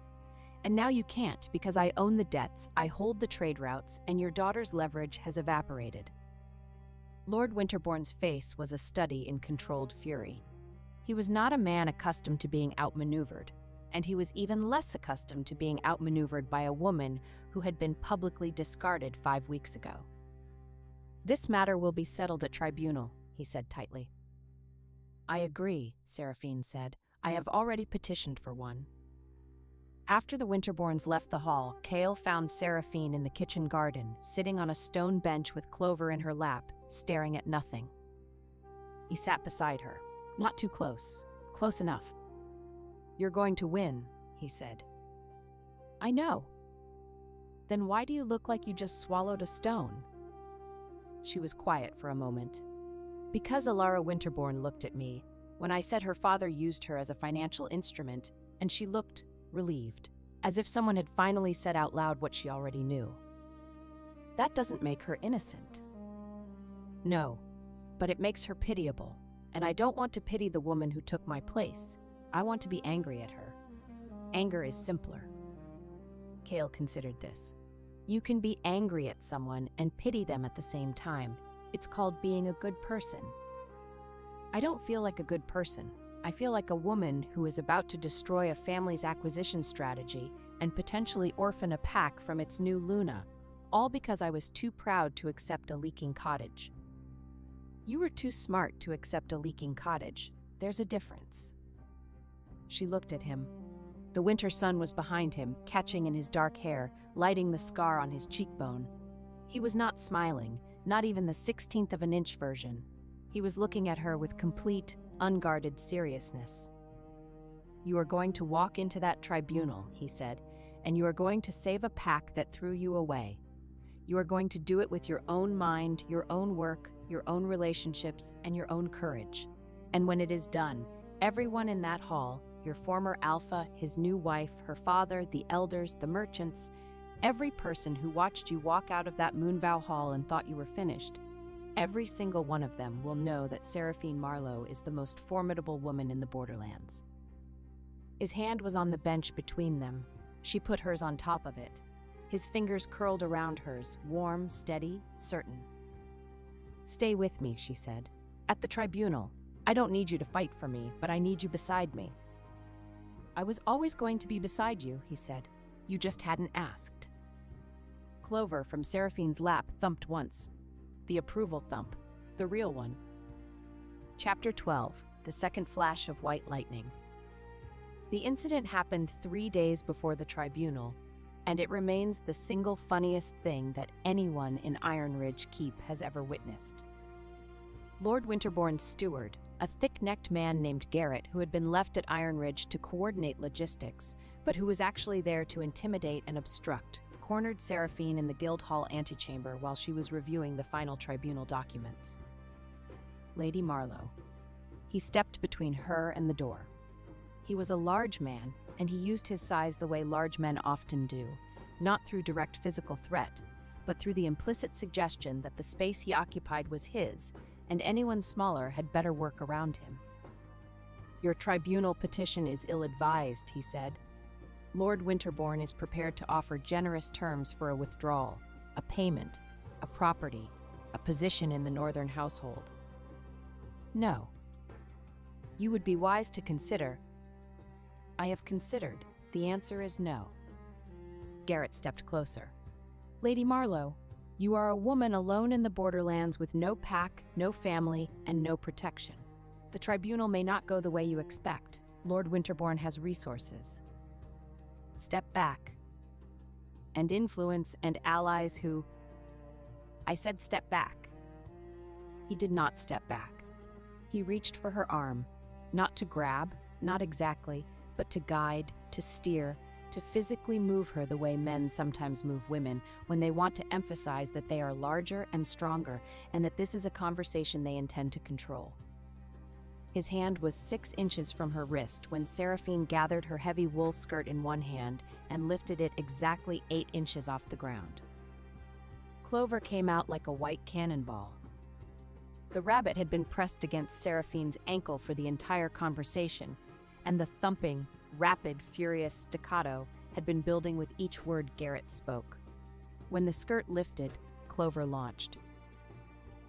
And now you can't, because I own the debts, I hold the trade routes, and your daughter's leverage has evaporated. Lord Winterbourne's face was a study in controlled fury. He was not a man accustomed to being outmaneuvered, and he was even less accustomed to being outmaneuvered by a woman who had been publicly discarded 5 weeks ago. This matter will be settled at tribunal, he said tightly. I agree, Seraphine said. I have already petitioned for one. After the Winterbournes left the hall, Kale found Seraphine in the kitchen garden, sitting on a stone bench with Clover in her lap, staring at nothing. He sat beside her. Not too close. Close enough. You're going to win, he said. I know. Then why do you look like you just swallowed a stone? She was quiet for a moment. Because Ilara Winterbourne looked at me, when I said her father used her as a financial instrument, and she looked relieved, as if someone had finally said out loud what she already knew. That doesn't make her innocent. No, but it makes her pitiable, and I don't want to pity the woman who took my place. I want to be angry at her. Anger is simpler. Kale considered this. You can be angry at someone and pity them at the same time. It's called being a good person. I don't feel like a good person. I feel like a woman who is about to destroy a family's acquisition strategy and potentially orphan a pack from its new Luna, all because I was too proud to accept a leaking cottage. You were too smart to accept a leaking cottage. There's a difference. She looked at him. The winter sun was behind him, catching in his dark hair, lighting the scar on his cheekbone. He was not smiling, not even the 16th of an inch version. He was looking at her with complete, unguarded seriousness. You are going to walk into that tribunal, he said, and you are going to save a pack that threw you away. You are going to do it with your own mind, your own work, your own relationships, and your own courage. And when it is done, everyone in that hall, your former Alpha, his new wife, her father, the elders, the merchants, every person who watched you walk out of that Moonvow Hall and thought you were finished, every single one of them will know that Seraphine Marlowe is the most formidable woman in the Borderlands. His hand was on the bench between them. She put hers on top of it. His fingers curled around hers, warm, steady, certain. "Stay with me," she said. "At the tribunal. I don't need you to fight for me, but I need you beside me." "I was always going to be beside you," he said. "You just hadn't asked." Clover from Seraphine's lap thumped once. The approval thump. The real one. Chapter 12. The Second Flash of White Lightning. The incident happened 3 days before the tribunal, and it remains the single funniest thing that anyone in Iron Ridge Keep has ever witnessed. Lord Winterbourne's steward, a thick-necked man named Garrett who had been left at Iron Ridge to coordinate logistics, but who was actually there to intimidate and obstruct, cornered Seraphine in the Guildhall antechamber while she was reviewing the final tribunal documents. Lady Marlowe. He stepped between her and the door. He was a large man, and he used his size the way large men often do, not through direct physical threat, but through the implicit suggestion that the space he occupied was his, and anyone smaller had better work around him. "Your tribunal petition is ill-advised," he said. "Lord Winterbourne is prepared to offer generous terms for a withdrawal, a payment, a property, a position in the Northern household." "No. You would be wise to consider." "I have considered. The answer is no." Garrett stepped closer. "Lady Marlowe, you are a woman alone in the borderlands with no pack, no family, and no protection. The tribunal may not go the way you expect. Lord Winterbourne has resources. Step back. And influence and allies who—" "I said step back." He did not step back. He reached for her arm, not to grab, not exactly, but to guide, to steer, to physically move her the way men sometimes move women when they want to emphasize that they are larger and stronger and that this is a conversation they intend to control. His hand was 6 inches from her wrist when Seraphine gathered her heavy wool skirt in one hand and lifted it exactly 8 inches off the ground. Clover came out like a white cannonball. The rabbit had been pressed against Seraphine's ankle for the entire conversation, and the thumping, rapid, furious staccato had been building with each word Garrett spoke. When the skirt lifted, Clover launched.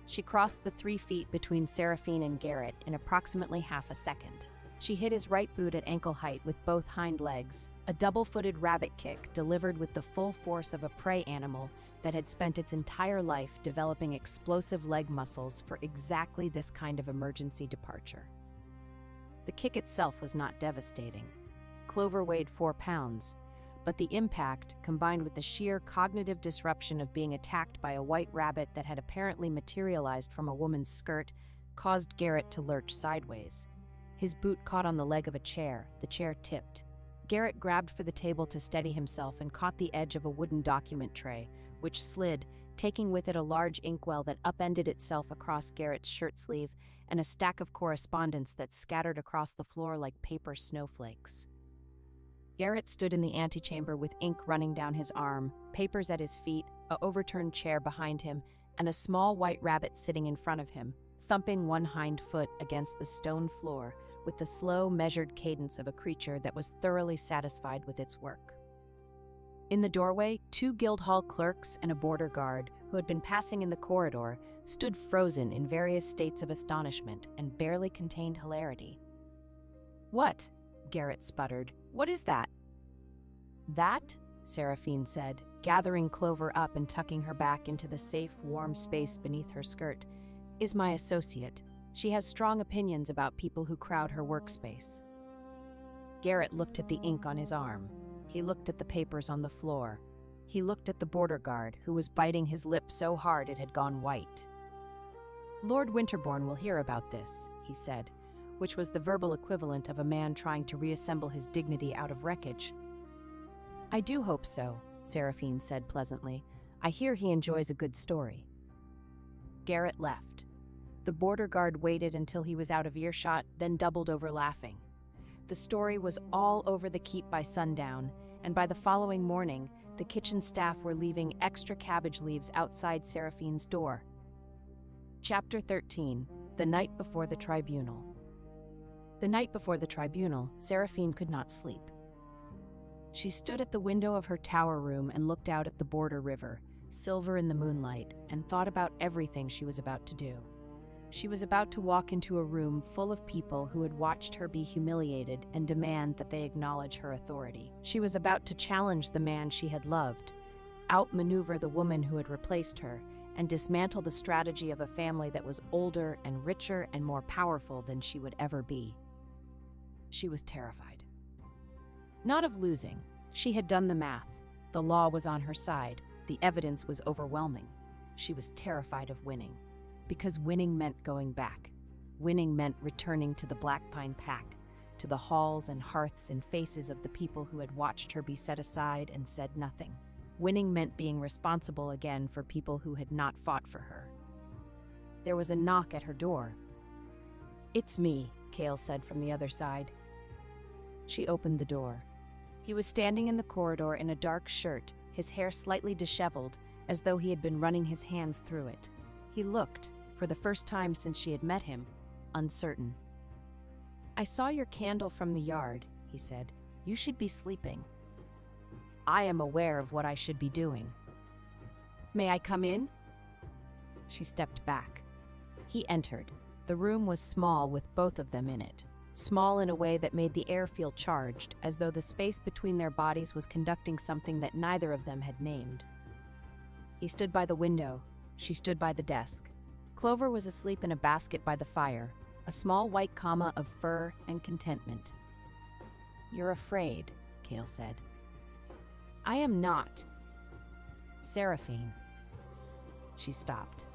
She crossed the 3 feet between Seraphine and Garrett in approximately half a second. She hit his right boot at ankle height with both hind legs, a double-footed rabbit kick delivered with the full force of a prey animal that had spent its entire life developing explosive leg muscles for exactly this kind of emergency departure. The kick itself was not devastating. Clover weighed 4 pounds, but the impact, combined with the sheer cognitive disruption of being attacked by a white rabbit that had apparently materialized from a woman's skirt, caused Garrett to lurch sideways. His boot caught on the leg of a chair. The chair tipped. Garrett grabbed for the table to steady himself and caught the edge of a wooden document tray, which slid, taking with it a large inkwell that upended itself across Garrett's shirt sleeve and a stack of correspondence that scattered across the floor like paper snowflakes. Garrett stood in the antechamber with ink running down his arm, papers at his feet, a overturned chair behind him, and a small white rabbit sitting in front of him, thumping one hind foot against the stone floor with the slow, measured cadence of a creature that was thoroughly satisfied with its work. In the doorway, 2 Guildhall clerks and a border guard, who had been passing in the corridor, stood frozen in various states of astonishment and barely contained hilarity. "What?" Garrett sputtered. "What is that?" "That," Seraphine said, gathering Clover up and tucking her back into the safe, warm space beneath her skirt, "is my associate. She has strong opinions about people who crowd her workspace." Garrett looked at the ink on his arm. He looked at the papers on the floor. He looked at the border guard, who was biting his lip so hard it had gone white. "Lord Winterbourne will hear about this," he said, which was the verbal equivalent of a man trying to reassemble his dignity out of wreckage. "I do hope so," Seraphine said pleasantly. "I hear he enjoys a good story." Garrett left. The border guard waited until he was out of earshot, then doubled over laughing. The story was all over the keep by sundown, and by the following morning, the kitchen staff were leaving extra cabbage leaves outside Seraphine's door. Chapter 13. The Night Before the Tribunal. The night before the tribunal, Seraphine could not sleep. She stood at the window of her tower room and looked out at the border river, silver in the moonlight, and thought about everything she was about to do. She was about to walk into a room full of people who had watched her be humiliated and demand that they acknowledge her authority. She was about to challenge the man she had loved, outmaneuver the woman who had replaced her, and dismantle the strategy of a family that was older and richer and more powerful than she would ever be. She was terrified. Not of losing. She had done the math. The law was on her side. The evidence was overwhelming. She was terrified of winning. Because winning meant going back. Winning meant returning to the Black Pine Pack, to the halls and hearths and faces of the people who had watched her be set aside and said nothing. Winning meant being responsible again for people who had not fought for her. There was a knock at her door. "It's me," Cale said from the other side. She opened the door. He was standing in the corridor in a dark shirt, his hair slightly disheveled, as though he had been running his hands through it. He looked, for the first time since she had met him, uncertain. "I saw your candle from the yard," he said. "You should be sleeping." "I am aware of what I should be doing." "May I come in?" She stepped back. He entered. The room was small with both of them in it. Small in a way that made the air feel charged, as though the space between their bodies was conducting something that neither of them had named. He stood by the window. She stood by the desk. Clover was asleep in a basket by the fire, a small white comma of fur and contentment. "You're afraid," Cale said. "I am not." "Seraphine." She stopped.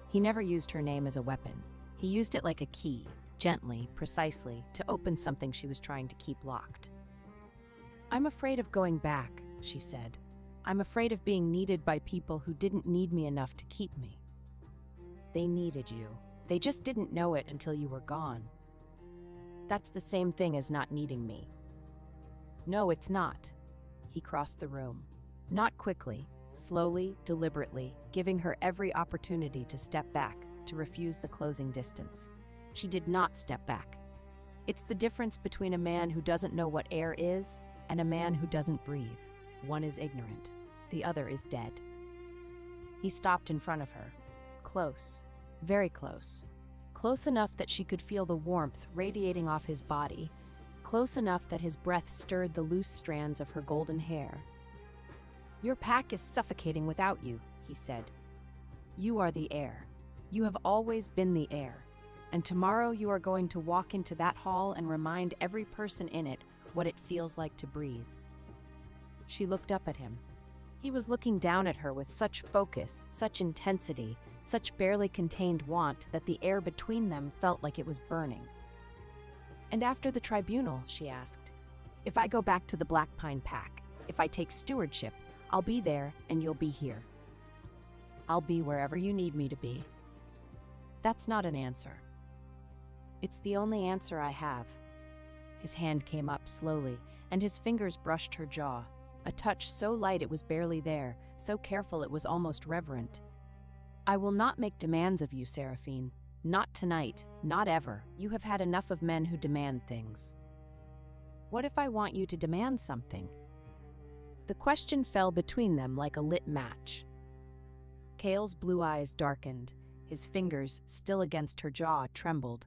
He never used her name as a weapon. He used it like a key, gently, precisely, to open something she was trying to keep locked. "I'm afraid of going back," she said. "I'm afraid of being needed by people who didn't need me enough to keep me." "They needed you. They just didn't know it until you were gone." "That's the same thing as not needing me." "No, it's not." He crossed the room. Not quickly, slowly, deliberately, giving her every opportunity to step back, to refuse the closing distance. She did not step back. It's the difference between a man who doesn't know what air is and a man who doesn't breathe. One is ignorant. The other is dead. He stopped in front of her. Close. Very close. Close enough that she could feel the warmth radiating off his body. Close enough that his breath stirred the loose strands of her golden hair. "Your pack is suffocating without you," he said. "You are the air. You have always been the air. And tomorrow you are going to walk into that hall and remind every person in it what it feels like to breathe." She looked up at him. He was looking down at her with such focus, such intensity, such barely contained want that the air between them felt like it was burning. "And after the tribunal," she asked, "if I go back to the Black Pine Pack, if I take stewardship, I'll be there and you'll be here. I'll be wherever you need me to be." "That's not an answer." "It's the only answer I have." His hand came up slowly, and his fingers brushed her jaw. A touch so light it was barely there, so careful it was almost reverent. "I will not make demands of you, Seraphine. Not tonight, not ever. You have had enough of men who demand things." "What if I want you to demand something?" The question fell between them like a lit match. Cale's blue eyes darkened. His fingers, still against her jaw, trembled.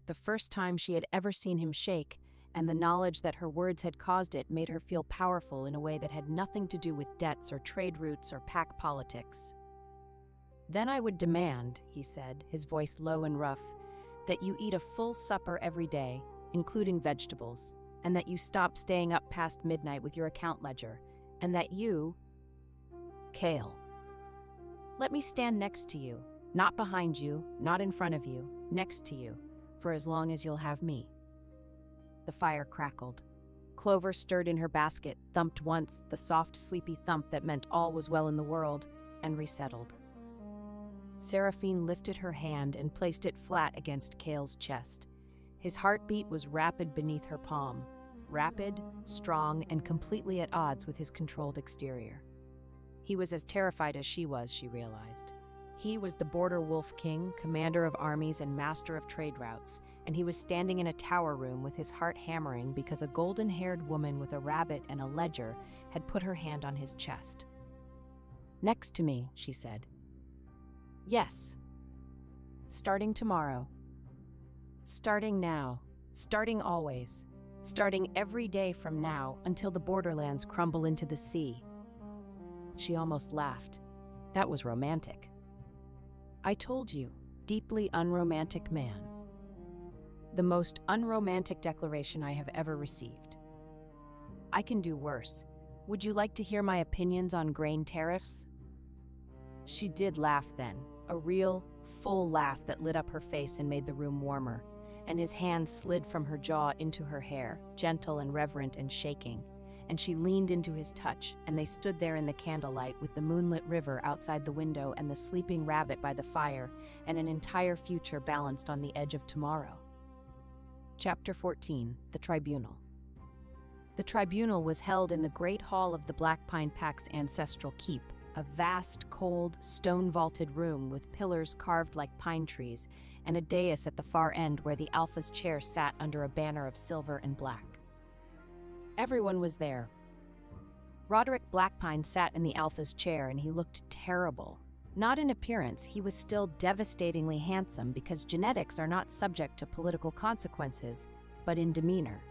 The first time she had ever seen him shake, and the knowledge that her words had caused it made her feel powerful in a way that had nothing to do with debts or trade routes or pack politics. "Then I would demand," he said, his voice low and rough, "that you eat a full supper every day, including vegetables, and that you stop staying up past midnight with your account ledger, and that you—" "Cale." "Let me stand next to you, not behind you, not in front of you, next to you, for as long as you'll have me." The fire crackled. Clover stirred in her basket, thumped once, the soft, sleepy thump that meant all was well in the world, and resettled. Seraphine lifted her hand and placed it flat against Cale's chest. His heartbeat was rapid beneath her palm, rapid, strong, and completely at odds with his controlled exterior. He was as terrified as she was, she realized. He was the border wolf king, commander of armies and master of trade routes, and he was standing in a tower room with his heart hammering because a golden-haired woman with a rabbit and a ledger had put her hand on his chest. "Next to me," she said. "Yes. Starting tomorrow. Starting now. Starting always. Starting every day from now until the borderlands crumble into the sea." She almost laughed. That was romantic. "I told you, deeply unromantic man. The most unromantic declaration I have ever received. I can do worse. Would you like to hear my opinions on grain tariffs?" She did laugh then, a real, full laugh that lit up her face and made the room warmer, and his hand slid from her jaw into her hair, gentle and reverent and shaking, and she leaned into his touch, and they stood there in the candlelight with the moonlit river outside the window and the sleeping rabbit by the fire, and an entire future balanced on the edge of tomorrow. Chapter 14. The Tribunal. The tribunal was held in the great hall of the Black Pine Pack's ancestral keep, a vast, cold, stone-vaulted room with pillars carved like pine trees, and a dais at the far end where the Alpha's chair sat under a banner of silver and black. Everyone was there. Roderick Blackpine sat in the Alpha's chair, and he looked terrible. Not in appearance, he was still devastatingly handsome because genetics are not subject to political consequences, but in demeanor.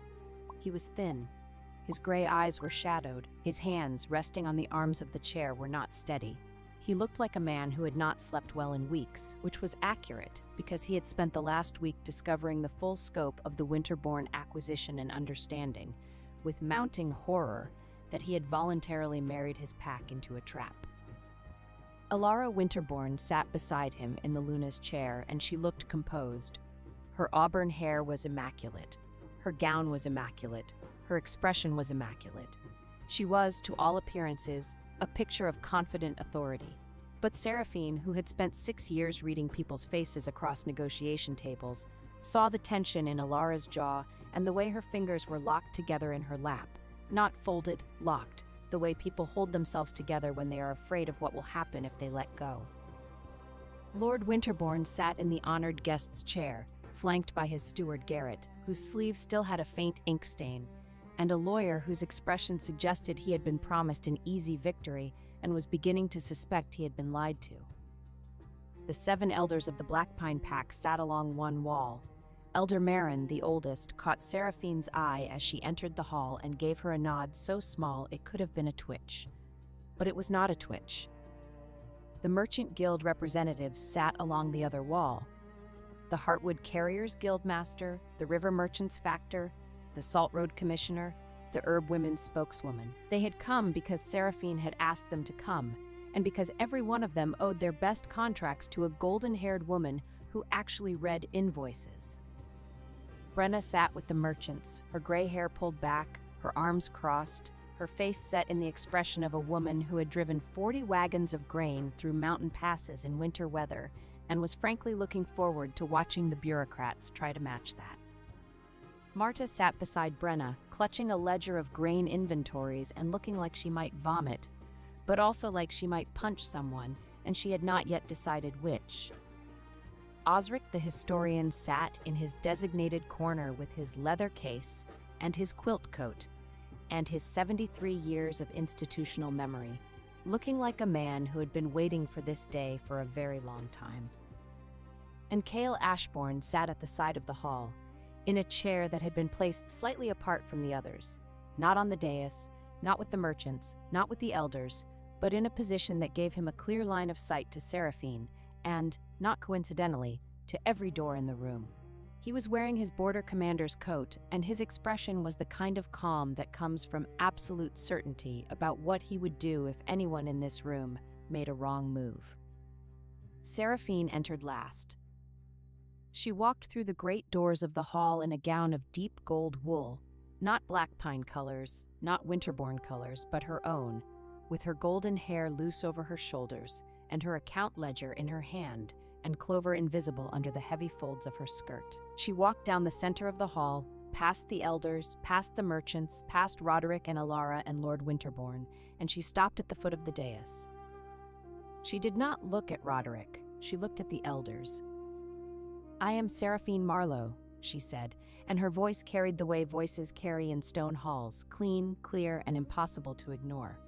He was thin. His gray eyes were shadowed. His hands, resting on the arms of the chair, were not steady. He looked like a man who had not slept well in weeks, which was accurate because he had spent the last week discovering the full scope of the Winterborn acquisition and understanding, with mounting horror, that he had voluntarily married his pack into a trap. Alara Winterborn sat beside him in the Luna's chair, and she looked composed. Her auburn hair was immaculate. Her gown was immaculate. Her expression was immaculate. She was, to all appearances, a picture of confident authority. But Seraphine, who had spent 6 years reading people's faces across negotiation tables, saw the tension in Alara's jaw and the way her fingers were locked together in her lap. Not folded, locked, the way people hold themselves together when they are afraid of what will happen if they let go. Lord Winterborn sat in the honored guest's chair, flanked by his steward Garrett, whose sleeve still had a faint ink stain, and a lawyer whose expression suggested he had been promised an easy victory and was beginning to suspect he had been lied to. The 7 elders of the Black Pine Pack sat along one wall. Elder Marin, the oldest, caught Seraphine's eye as she entered the hall and gave her a nod so small it could have been a twitch. But it was not a twitch. The Merchant Guild representatives sat along the other wall. The Heartwood Carriers Guild Master, the River Merchants Factor, the Salt Road Commissioner, the Herb Women's spokeswoman. They had come because Seraphine had asked them to come, and because every one of them owed their best contracts to a golden-haired woman who actually read invoices. Brenna sat with the merchants, her gray hair pulled back, her arms crossed, her face set in the expression of a woman who had driven 40 wagons of grain through mountain passes in winter weather and was frankly looking forward to watching the bureaucrats try to match that. Marta sat beside Brenna, clutching a ledger of grain inventories and looking like she might vomit, but also like she might punch someone, and she had not yet decided which. Osric the historian sat in his designated corner with his leather case and his quilt coat and his 73 years of institutional memory, looking like a man who had been waiting for this day for a very long time. And Cale Ashbourne sat at the side of the hall, in a chair that had been placed slightly apart from the others, not on the dais, not with the merchants, not with the elders, but in a position that gave him a clear line of sight to Seraphine and, not coincidentally, to every door in the room. He was wearing his border commander's coat, and his expression was the kind of calm that comes from absolute certainty about what he would do if anyone in this room made a wrong move. Seraphine entered last. She walked through the great doors of the hall in a gown of deep gold wool, not black pine colors, not Winterborn colors, but her own, with her golden hair loose over her shoulders and her account ledger in her hand and Clover invisible under the heavy folds of her skirt. She walked down the center of the hall, past the elders, past the merchants, past Roderick and Alara and Lord Winterborn, and she stopped at the foot of the dais. She did not look at Roderick. She looked at the elders. "I am Seraphine Marlowe," she said, and her voice carried the way voices carry in stone halls, clean, clear, and impossible to ignore.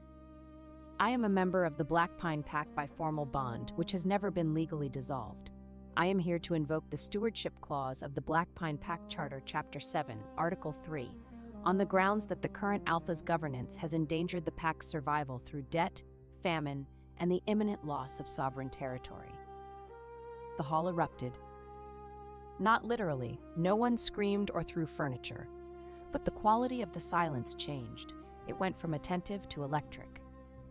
I am a member of the Black Pine Pack by formal bond, which has never been legally dissolved. I am here to invoke the Stewardship Clause of the Black Pine Pack Charter, Chapter 7, Article 3, on the grounds that the current Alpha's governance has endangered the Pack's survival through debt, famine, and the imminent loss of sovereign territory. The hall erupted. Not literally, no one screamed or threw furniture, but the quality of the silence changed. It went from attentive to electric.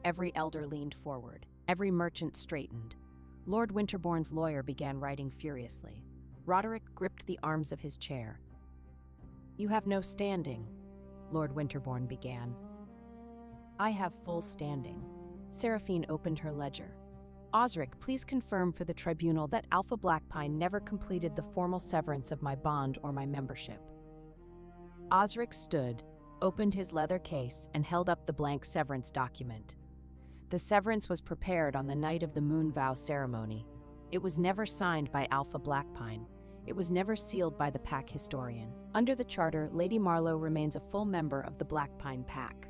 Every elder leaned forward. Every merchant straightened. Lord Winterbourne's lawyer began writing furiously. Roderick gripped the arms of his chair. "You have no standing," Lord Winterbourne began. "I have full standing." Seraphine opened her ledger. "Osric, please confirm for the tribunal that Alpha Blackpine never completed the formal severance of my bond or my membership." Osric stood, opened his leather case, and held up the blank severance document. The severance was prepared on the night of the moon vow ceremony. It was never signed by Alpha Blackpine. It was never sealed by the pack historian. Under the charter, Lady Marlowe remains a full member of the Blackpine Pack.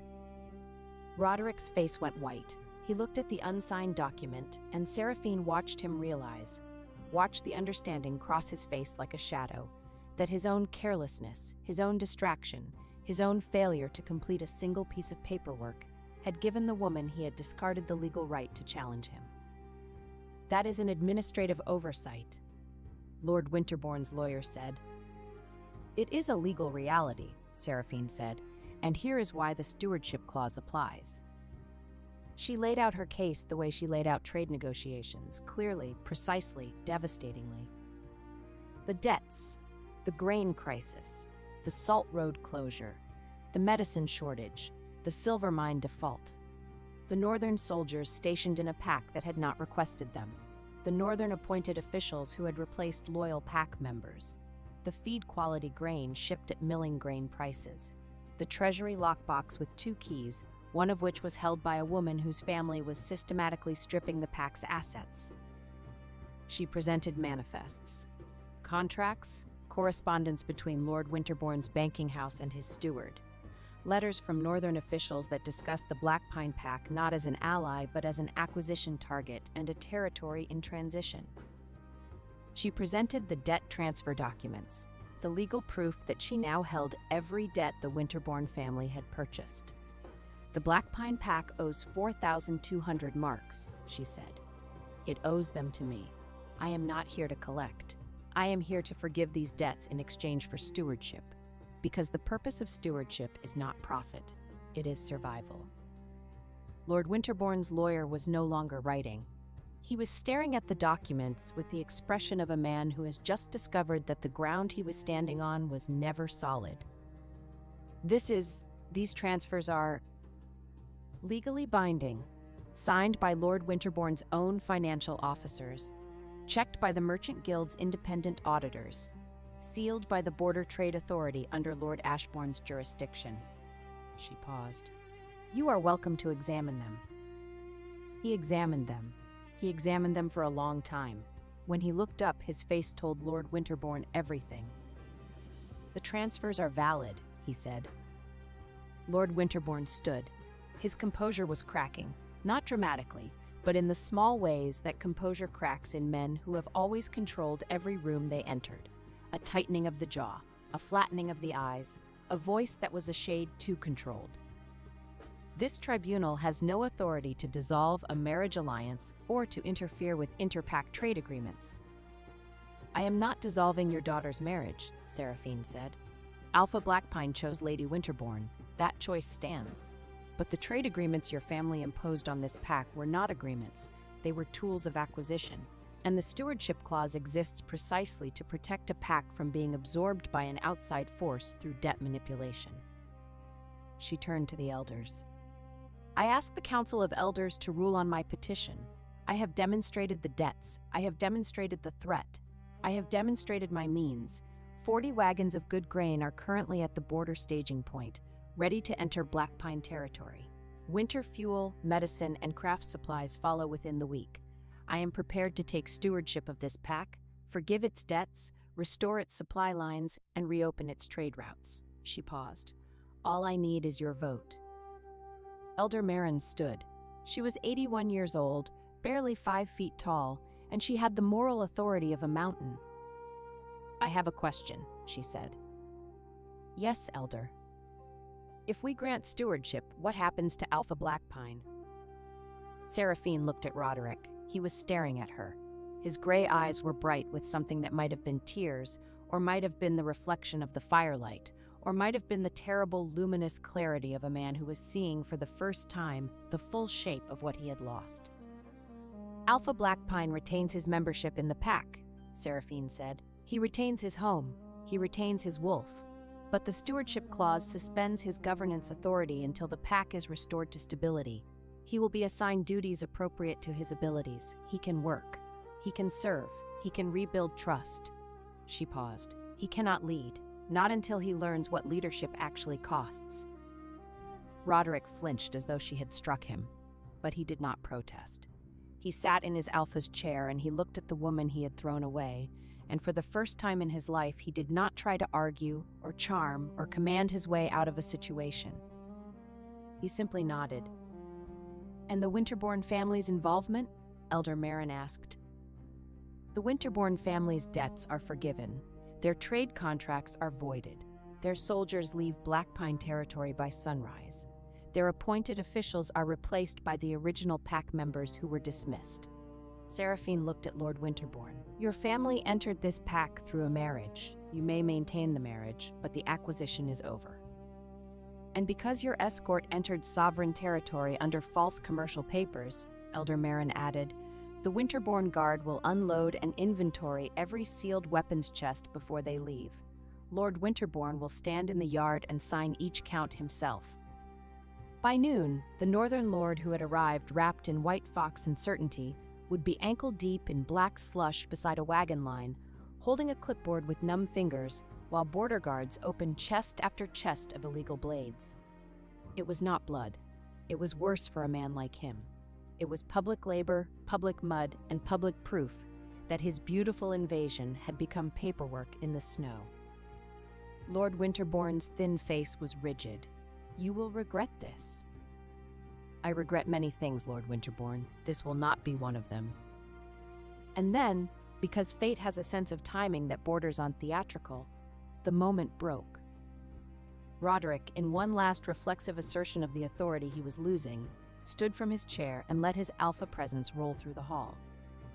Roderick's face went white. He looked at the unsigned document, and Seraphine watched him watched the understanding cross his face like a shadow, that his own carelessness, his own distraction, his own failure to complete a single piece of paperwork had given the woman he had discarded the legal right to challenge him. "That is an administrative oversight," Lord Winterbourne's lawyer said. "It is a legal reality," Seraphine said, "and here is why the Stewardship Clause applies." She laid out her case the way she laid out trade negotiations, clearly, precisely, devastatingly. The debts, the grain crisis, the salt road closure, the medicine shortage, the silver mine default, the northern soldiers stationed in a pack that had not requested them, the northern appointed officials who had replaced loyal pack members, the feed-quality grain shipped at milling grain prices, the treasury lockbox with 2 keys, one of which was held by a woman whose family was systematically stripping the pack's assets. She presented manifests, contracts, correspondence between Lord Winterbourne's banking house and his steward, letters from northern officials that discussed the Black Pine Pack not as an ally but as an acquisition target and a territory in transition. She presented the debt transfer documents, the legal proof that she now held every debt the Winterbourne family had purchased. "The Black Pine Pack owes 4,200 marks, she said. "It owes them to me. I am not here to collect. I am here to forgive these debts in exchange for stewardship, because the purpose of stewardship is not profit, it is survival." Lord Winterbourne's lawyer was no longer writing. He was staring at the documents with the expression of a man who has just discovered that the ground he was standing on was never solid. These transfers are legally binding, signed by Lord Winterbourne's own financial officers, checked by the Merchant Guild's independent auditors, sealed by the Border Trade Authority under Lord Ashbourne's jurisdiction. She paused. "You are welcome to examine them." He examined them. He examined them for a long time. When he looked up, his face told Lord Winterbourne everything. "The transfers are valid," he said. Lord Winterbourne stood. His composure was cracking, not dramatically, but in the small ways that composure cracks in men who have always controlled every room they entered. A tightening of the jaw, a flattening of the eyes, a voice that was a shade too controlled. "This tribunal has no authority to dissolve a marriage alliance or to interfere with inter-pack trade agreements." "I am not dissolving your daughter's marriage," Seraphine said. "Alpha Blackpine chose Lady Winterbourne. That choice stands. But the trade agreements your family imposed on this pack were not agreements, they were tools of acquisition, and the Stewardship Clause exists precisely to protect a pack from being absorbed by an outside force through debt manipulation." She turned to the elders. "I ask the Council of Elders to rule on my petition. I have demonstrated the debts, I have demonstrated the threat, I have demonstrated my means. 40 wagons of good grain are currently at the border staging point, ready to enter Black Pine territory. Winter fuel, medicine, and craft supplies follow within the week. I am prepared to take stewardship of this pack, forgive its debts, restore its supply lines, and reopen its trade routes." She paused. "All I need is your vote." Elder Marin stood. She was 81 years old, barely 5 feet tall, and she had the moral authority of a mountain. "I have a question," she said. "Yes, Elder." "If we grant stewardship, what happens to Alpha Blackpine?" Seraphine looked at Roderick. He was staring at her. His gray eyes were bright with something that might have been tears, or might have been the reflection of the firelight, or might have been the terrible, luminous clarity of a man who was seeing for the first time the full shape of what he had lost. "Alpha Blackpine retains his membership in the pack," Seraphine said. "He retains his home. He retains his wolf. But the stewardship clause suspends his governance authority until the pack is restored to stability. He will be assigned duties appropriate to his abilities. He can work. He can serve. He can rebuild trust." She paused. "He cannot lead, not until he learns what leadership actually costs." Roderick flinched as though she had struck him, but he did not protest. He sat in his Alpha's chair and he looked at the woman he had thrown away, and for the first time in his life he did not try to argue or charm or command his way out of a situation. He simply nodded. "And the Winterborn family's involvement?" Elder Marin asked. "The Winterborn family's debts are forgiven. Their trade contracts are voided. Their soldiers leave Blackpine territory by sunrise. Their appointed officials are replaced by the original pack members who were dismissed." Seraphine looked at Lord Winterborn. "Your family entered this pack through a marriage. You may maintain the marriage, but the acquisition is over. And because your escort entered sovereign territory under false commercial papers," Elder Marin added, "the Winterborn Guard will unload and inventory every sealed weapons chest before they leave. Lord Winterborn will stand in the yard and sign each count himself." By noon, the Northern Lord who had arrived wrapped in white fox and certainty would be ankle-deep in black slush beside a wagon line, holding a clipboard with numb fingers, while border guards opened chest after chest of illegal blades. It was not blood. It was worse for a man like him. It was public labor, public mud, and public proof that his beautiful invasion had become paperwork in the snow. Lord Winterborn's thin face was rigid. "You will regret this." "I regret many things, Lord Winterborn. This will not be one of them." And then, because fate has a sense of timing that borders on theatrical, the moment broke. Roderick, in one last reflexive assertion of the authority he was losing, stood from his chair and let his Alpha presence roll through the hall.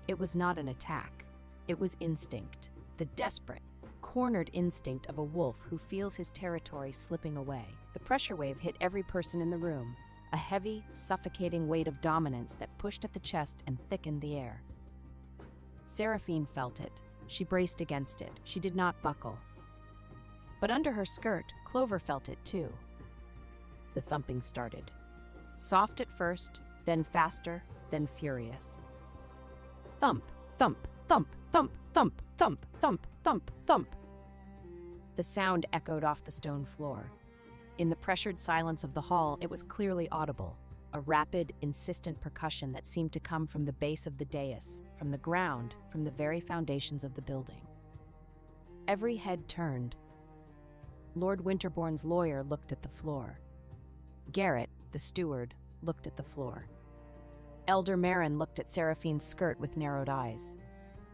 It was not an attack. It was instinct, the desperate, cornered instinct of a wolf who feels his territory slipping away. The pressure wave hit every person in the room, a heavy, suffocating weight of dominance that pushed at the chest and thickened the air. Seraphine felt it. She braced against it. She did not buckle. But under her skirt, Clover felt it too. The thumping started. Soft at first, then faster, then furious. Thump, thump, thump, thump, thump, thump, thump, thump, thump. The sound echoed off the stone floor. In the pressured silence of the hall, it was clearly audible, a rapid, insistent percussion that seemed to come from the base of the dais, from the ground, from the very foundations of the building. Every head turned. Lord Winterborn's lawyer looked at the floor. Garrett, the steward, looked at the floor. Elder Marin looked at Seraphine's skirt with narrowed eyes.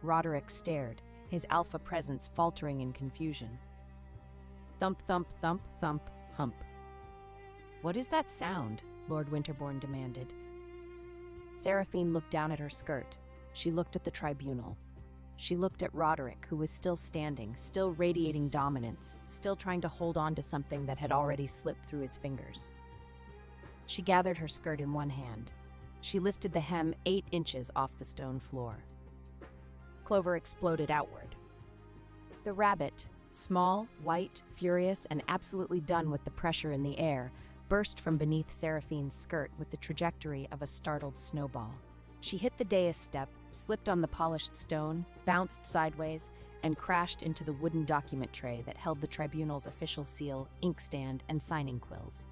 Roderick stared, his Alpha presence faltering in confusion. Thump, thump, thump, thump, hump. "What is that sound?" Lord Winterborn demanded. Seraphine looked down at her skirt. She looked at the tribunal. She looked at Roderick, who was still standing, still radiating dominance, still trying to hold on to something that had already slipped through his fingers. She gathered her skirt in one hand. She lifted the hem 8 inches off the stone floor. Clover exploded outward. The rabbit, small, white, furious, and absolutely done with the pressure in the air, burst from beneath Seraphine's skirt with the trajectory of a startled snowball. She hit the dais step, slipped on the polished stone, bounced sideways, and crashed into the wooden document tray that held the tribunal's official seal, inkstand, and signing quills.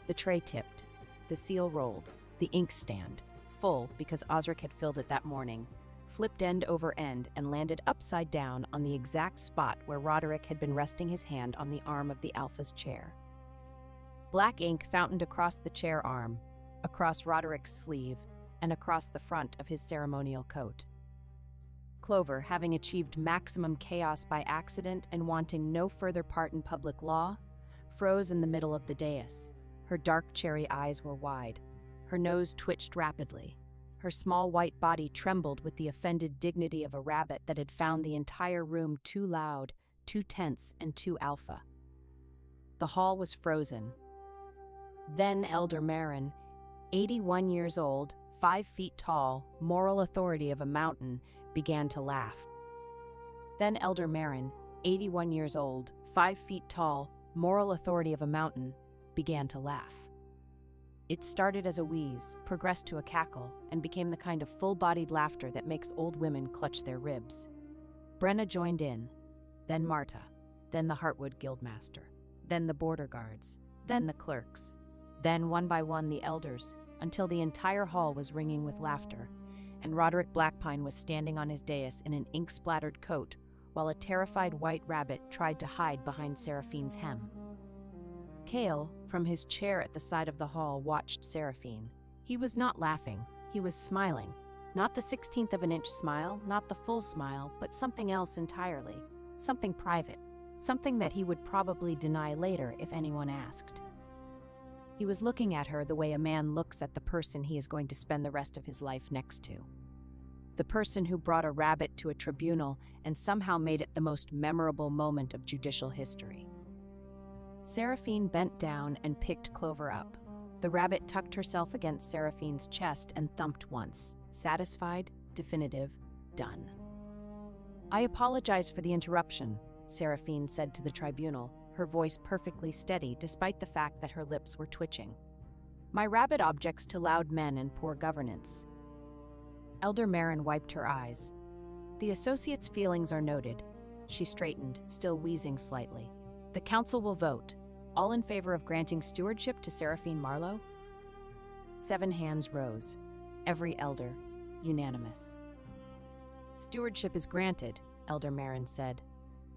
The tray tipped. The seal rolled. The inkstand, full because Osric had filled it that morning, flipped end over end and landed upside down on the exact spot where Roderick had been resting his hand on the arm of the Alpha's chair. Black ink fountained across the chair arm. across Roderick's sleeve, and across the front of his ceremonial coat. Clover, having achieved maximum chaos by accident and wanting no further part in public law, froze in the middle of the dais. Her dark cherry eyes were wide. Her nose twitched rapidly. Her small white body trembled with the offended dignity of a rabbit that had found the entire room too loud, too tense, and too alpha. The hall was frozen. Then Elder Marin, 81 years old, 5 feet tall, moral authority of a mountain, began to laugh. Then Elder Marin, 81 years old, 5 feet tall, moral authority of a mountain, began to laugh. It started as a wheeze, progressed to a cackle, and became the kind of full-bodied laughter that makes old women clutch their ribs. Brenna joined in, then Marta, then the Heartwood Guildmaster, then the border guards, then the clerks, then one by one the elders, until the entire hall was ringing with laughter, and Roderick Blackpine was standing on his dais in an ink-splattered coat, while a terrified white rabbit tried to hide behind Seraphine's hem. Cale, from his chair at the side of the hall, watched Seraphine. He was not laughing, he was smiling. Not the 16th of an inch smile, not the full smile, but something else entirely. Something private. Something that he would probably deny later if anyone asked. He was looking at her the way a man looks at the person he is going to spend the rest of his life next to. The person who brought a rabbit to a tribunal and somehow made it the most memorable moment of judicial history. Seraphine bent down and picked Clover up. The rabbit tucked herself against Seraphine's chest and thumped once. Satisfied, definitive, done. "I apologize for the interruption," Seraphine said to the tribunal, her voice perfectly steady despite the fact that her lips were twitching. "My rabbit objects to loud men and poor governance." Elder Marin wiped her eyes. "The associate's feelings are noted." She straightened, still wheezing slightly. "The council will vote. All in favor of granting stewardship to Seraphine Marlowe?" 7 hands rose. Every elder, unanimous. "Stewardship is granted," Elder Marin said.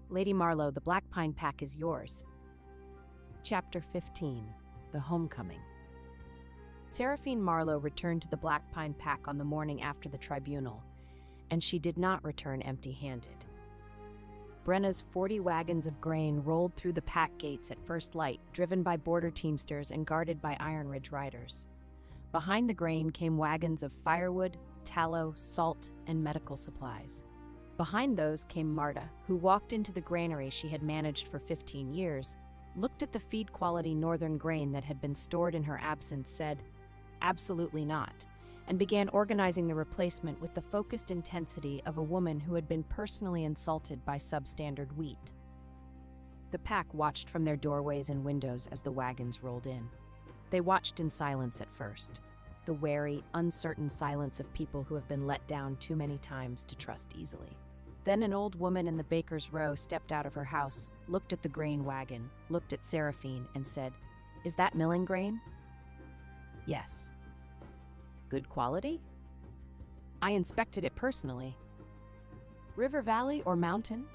"Lady Marlowe, the Black Pine Pack is yours." Chapter 15. The Homecoming. Seraphine Marlowe returned to the Black Pine Pack on the morning after the tribunal, and she did not return empty-handed. Brenna's 40 wagons of grain rolled through the pack gates at first light, driven by border teamsters and guarded by Iron Ridge riders. Behind the grain came wagons of firewood, tallow, salt, and medical supplies. Behind those came Marta, who walked into the granary she had managed for 15 years, looked at the feed-quality northern grain that had been stored in her absence, said, "Absolutely not," and began organizing the replacement with the focused intensity of a woman who had been personally insulted by substandard wheat. The pack watched from their doorways and windows as the wagons rolled in. They watched in silence at first, the wary, uncertain silence of people who have been let down too many times to trust easily. Then an old woman in the baker's row stepped out of her house, looked at the grain wagon, looked at Seraphine, and said, "Is that milling grain?" "Yes." "Good quality?" "I inspected it personally." "River Valley or Mountain?"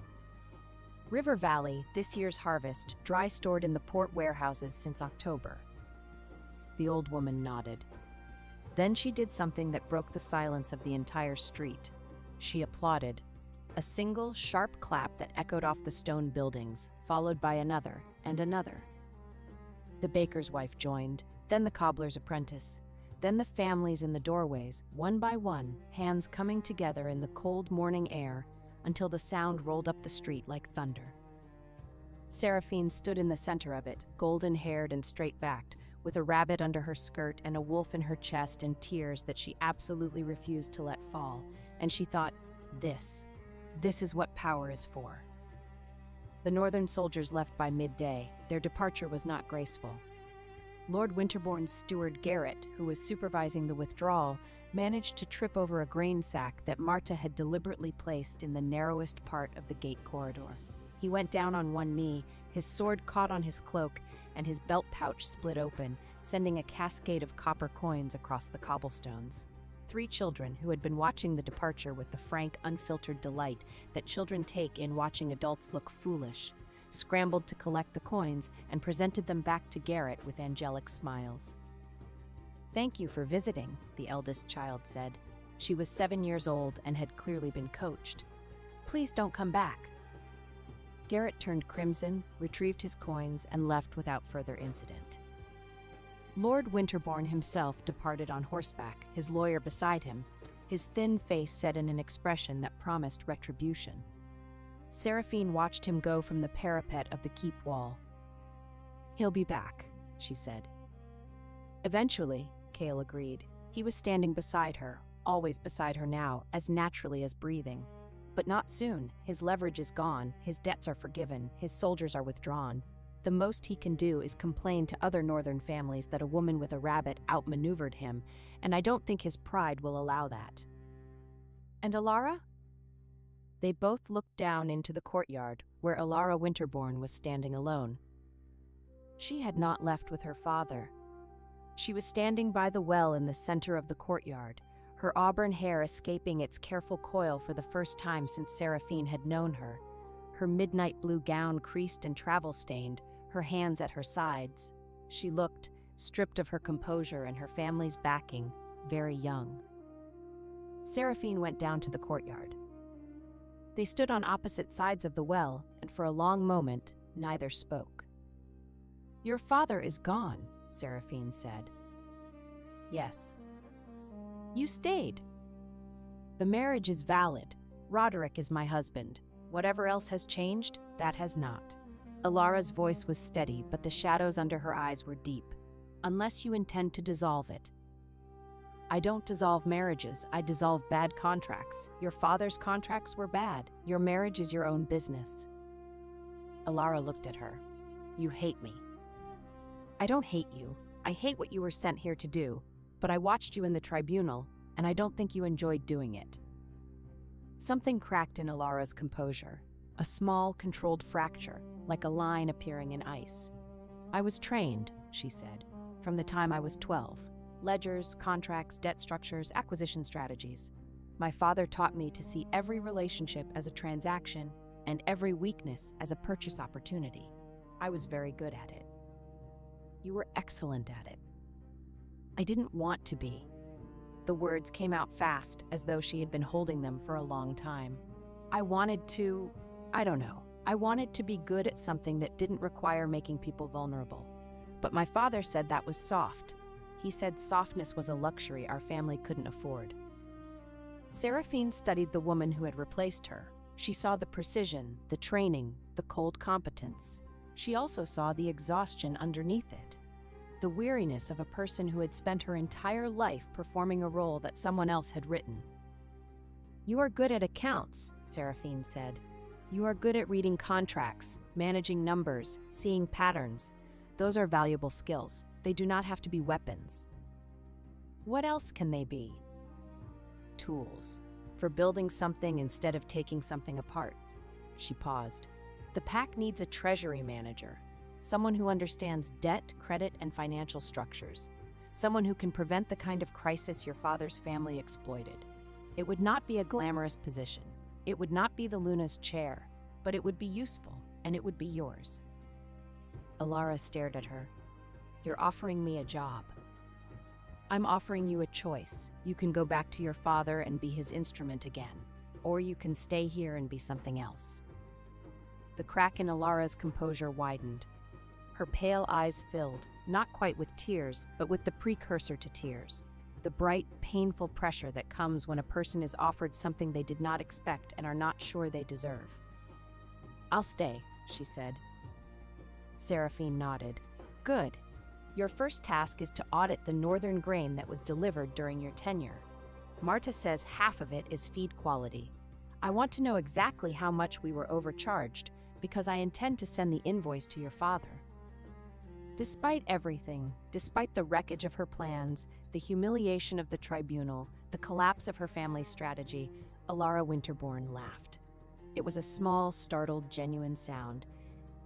"River Valley, this year's harvest, dry stored in the port warehouses since October." The old woman nodded. Then she did something that broke the silence of the entire street. She applauded. A single, sharp clap that echoed off the stone buildings, followed by another and another. The baker's wife joined, then the cobbler's apprentice, then the families in the doorways, one by one, hands coming together in the cold morning air until the sound rolled up the street like thunder. Seraphine stood in the center of it, golden-haired and straight-backed, with a rabbit under her skirt and a wolf in her chest and tears that she absolutely refused to let fall, and she thought, This is what power is for. The northern soldiers left by midday. Their departure was not graceful. Lord Winterbourne's steward Garrett, who was supervising the withdrawal, managed to trip over a grain sack that Marta had deliberately placed in the narrowest part of the gate corridor. He went down on one knee, his sword caught on his cloak, and his belt pouch split open, sending a cascade of copper coins across the cobblestones. 3 children, who had been watching the departure with the frank, unfiltered delight that children take in watching adults look foolish, scrambled to collect the coins and presented them back to Garrett with angelic smiles. "Thank you for visiting," the eldest child said. She was 7 years old and had clearly been coached. "Please don't come back." Garrett turned crimson, retrieved his coins, and left without further incident. Lord Winterbourne himself departed on horseback, his lawyer beside him, his thin face set in an expression that promised retribution. Seraphine watched him go from the parapet of the keep wall. "He'll be back," she said. "Eventually," Cale agreed. He was standing beside her, always beside her now, as naturally as breathing. But not soon. His leverage is gone, his debts are forgiven, his soldiers are withdrawn. The most he can do is complain to other northern families that a woman with a rabbit outmaneuvered him, and I don't think his pride will allow that. "And Alara?" They both looked down into the courtyard, where Alara Winterbourne was standing alone. She had not left with her father. She was standing by the well in the center of the courtyard, her auburn hair escaping its careful coil for the first time since Seraphine had known her, her midnight blue gown creased and travel-stained, her hands at her sides. She looked, stripped of her composure and her family's backing, very young. Seraphine went down to the courtyard. They stood on opposite sides of the well, and for a long moment, neither spoke. "Your father is gone," Seraphine said. "Yes." "You stayed." "The marriage is valid. Roderick is my husband. Whatever else has changed, that has not." Alara's voice was steady, but the shadows under her eyes were deep. "Unless you intend to dissolve it." "I don't dissolve marriages, I dissolve bad contracts. Your father's contracts were bad. Your marriage is your own business." Alara looked at her. "You hate me." "I don't hate you. I hate what you were sent here to do, but I watched you in the tribunal, and I don't think you enjoyed doing it." Something cracked in Alara's composure, a small, controlled fracture, like a line appearing in ice. "I was trained," she said, "from the time I was 12. Ledgers, contracts, debt structures, acquisition strategies. My father taught me to see every relationship as a transaction and every weakness as a purchase opportunity. I was very good at it." "You were excellent at it." "I didn't want to be." The words came out fast, as though she had been holding them for a long time. "I wanted to, I don't know, I wanted to be good at something that didn't require making people vulnerable. But my father said that was soft. He said softness was a luxury our family couldn't afford." Seraphine studied the woman who had replaced her. She saw the precision, the training, the cold competence. She also saw the exhaustion underneath it. The weariness of a person who had spent her entire life performing a role that someone else had written. "You are good at accounts," Seraphine said. "You are good at reading contracts, managing numbers, seeing patterns. Those are valuable skills. They do not have to be weapons." "What else can they be?" "Tools. For building something instead of taking something apart." She paused. "The pack needs a treasury manager. Someone who understands debt, credit, and financial structures. Someone who can prevent the kind of crisis your father's family exploited. It would not be a glamorous position. It would not be the Luna's chair, but it would be useful, and it would be yours." Alara stared at her. "You're offering me a job." "I'm offering you a choice. You can go back to your father and be his instrument again, or you can stay here and be something else." The crack in Alara's composure widened. Her pale eyes filled, not quite with tears, but with the precursor to tears. The bright, painful pressure that comes when a person is offered something they did not expect and are not sure they deserve. "I'll stay," she said. Seraphine nodded. "Good. Your first task is to audit the northern grain that was delivered during your tenure. Marta says half of it is feed quality. I want to know exactly how much we were overcharged, because I intend to send the invoice to your father." Despite everything, despite the wreckage of her plans, the humiliation of the tribunal, the collapse of her family's strategy, Alara Winterbourne laughed. It was a small, startled, genuine sound,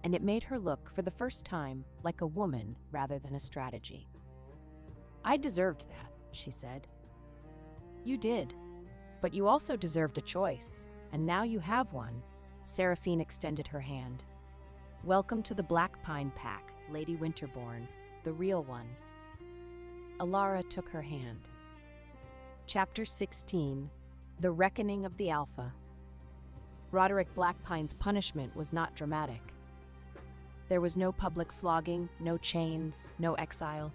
and it made her look, for the first time, like a woman rather than a strategy. "I deserved that," she said. "You did. But you also deserved a choice, and now you have one." Seraphine extended her hand. "Welcome to the Black Pine Pack, Lady Winterbourne, the real one." Alara took her hand. Chapter 16. The Reckoning of the Alpha. Roderick Blackpine's punishment was not dramatic. There was no public flogging, no chains, no exile.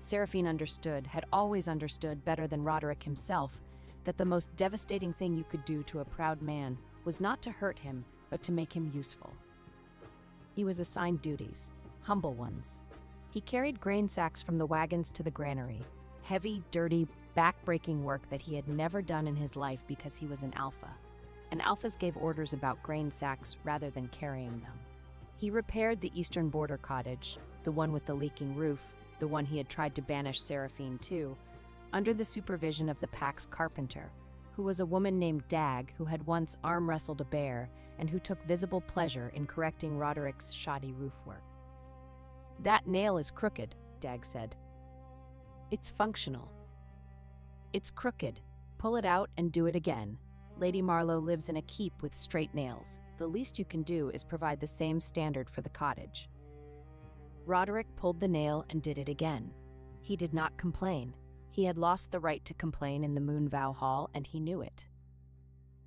Seraphine had always understood better than Roderick himself, that the most devastating thing you could do to a proud man was not to hurt him, but to make him useful. He was assigned duties, humble ones. He carried grain sacks from the wagons to the granary, heavy, dirty, back-breaking work that he had never done in his life because he was an alpha. And alphas gave orders about grain sacks rather than carrying them. He repaired the eastern border cottage, the one with the leaking roof, the one he had tried to banish Seraphine to, under the supervision of the pack's carpenter, who was a woman named Dag, who had once arm-wrestled a bear and who took visible pleasure in correcting Roderick's shoddy roof work. "That nail is crooked," Dag said. "It's functional." "It's crooked. Pull it out and do it again. Lady Marlowe lives in a keep with straight nails. The least you can do is provide the same standard for the cottage." Roderick pulled the nail and did it again. He did not complain. He had lost the right to complain in the Moonvow Hall, and he knew it.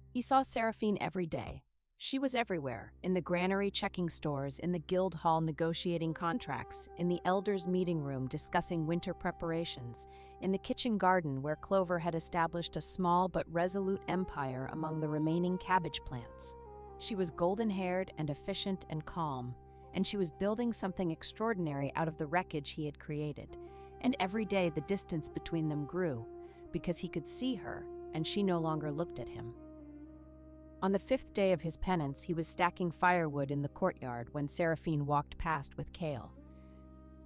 He saw Seraphine every day. She was everywhere, in the granary checking stores, in the guild hall negotiating contracts, in the elders' meeting room discussing winter preparations, in the kitchen garden where Clover had established a small but resolute empire among the remaining cabbage plants. She was golden-haired and efficient and calm, and she was building something extraordinary out of the wreckage he had created. And every day the distance between them grew, because he could see her, and she no longer looked at him. On the 5th day of his penance, he was stacking firewood in the courtyard when Seraphine walked past with Kale.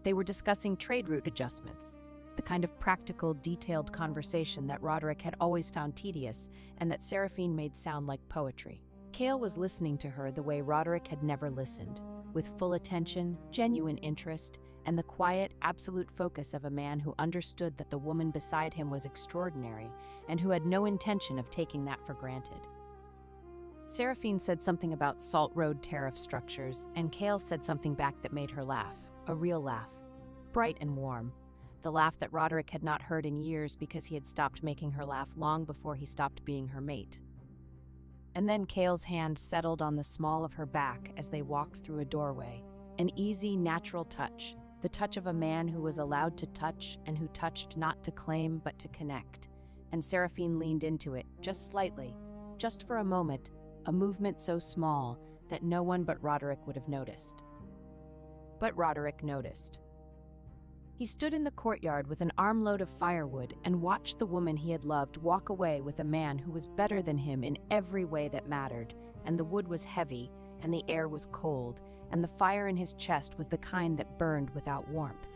They were discussing trade route adjustments, the kind of practical, detailed conversation that Roderick had always found tedious and that Seraphine made sound like poetry. Kale was listening to her the way Roderick had never listened, with full attention, genuine interest, and the quiet, absolute focus of a man who understood that the woman beside him was extraordinary and who had no intention of taking that for granted. Seraphine said something about Salt Road tariff structures, and Kale said something back that made her laugh, a real laugh, bright and warm, the laugh that Roderick had not heard in years because he had stopped making her laugh long before he stopped being her mate. And then Kale's hand settled on the small of her back as they walked through a doorway, an easy, natural touch, the touch of a man who was allowed to touch and who touched not to claim but to connect. And Seraphine leaned into it, just slightly, just for a moment, a movement so small that no one but Roderick would have noticed. But Roderick noticed. He stood in the courtyard with an armload of firewood and watched the woman he had loved walk away with a man who was better than him in every way that mattered, and the wood was heavy, and the air was cold, and the fire in his chest was the kind that burned without warmth.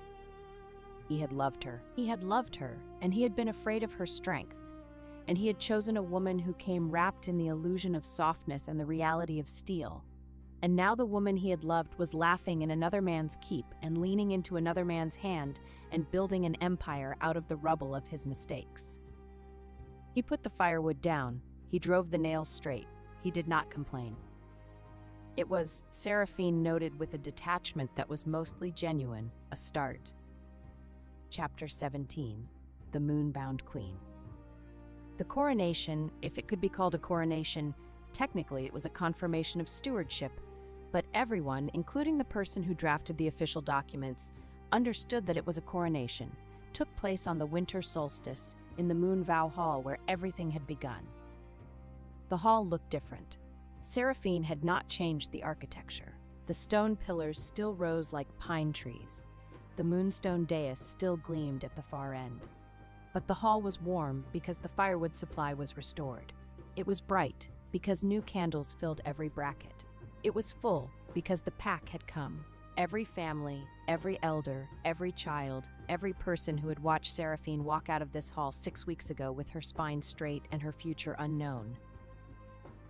He had loved her, and he had been afraid of her strength. And he had chosen a woman who came wrapped in the illusion of softness and the reality of steel. And now the woman he had loved was laughing in another man's keep and leaning into another man's hand and building an empire out of the rubble of his mistakes. He put the firewood down. He drove the nails straight. He did not complain. It was, Seraphine noted with a detachment that was mostly genuine, a start. Chapter 17. The Moonbound Queen. The coronation, if it could be called a coronation, technically it was a confirmation of stewardship, but everyone, including the person who drafted the official documents, understood that it was a coronation, took place on the winter solstice in the Moonvow Hall where everything had begun. The hall looked different. Seraphine had not changed the architecture. The stone pillars still rose like pine trees. The moonstone dais still gleamed at the far end. But the hall was warm because the firewood supply was restored. It was bright because new candles filled every bracket. It was full because the pack had come. Every family, every elder, every child, every person who had watched Seraphine walk out of this hall 6 weeks ago with her spine straight and her future unknown.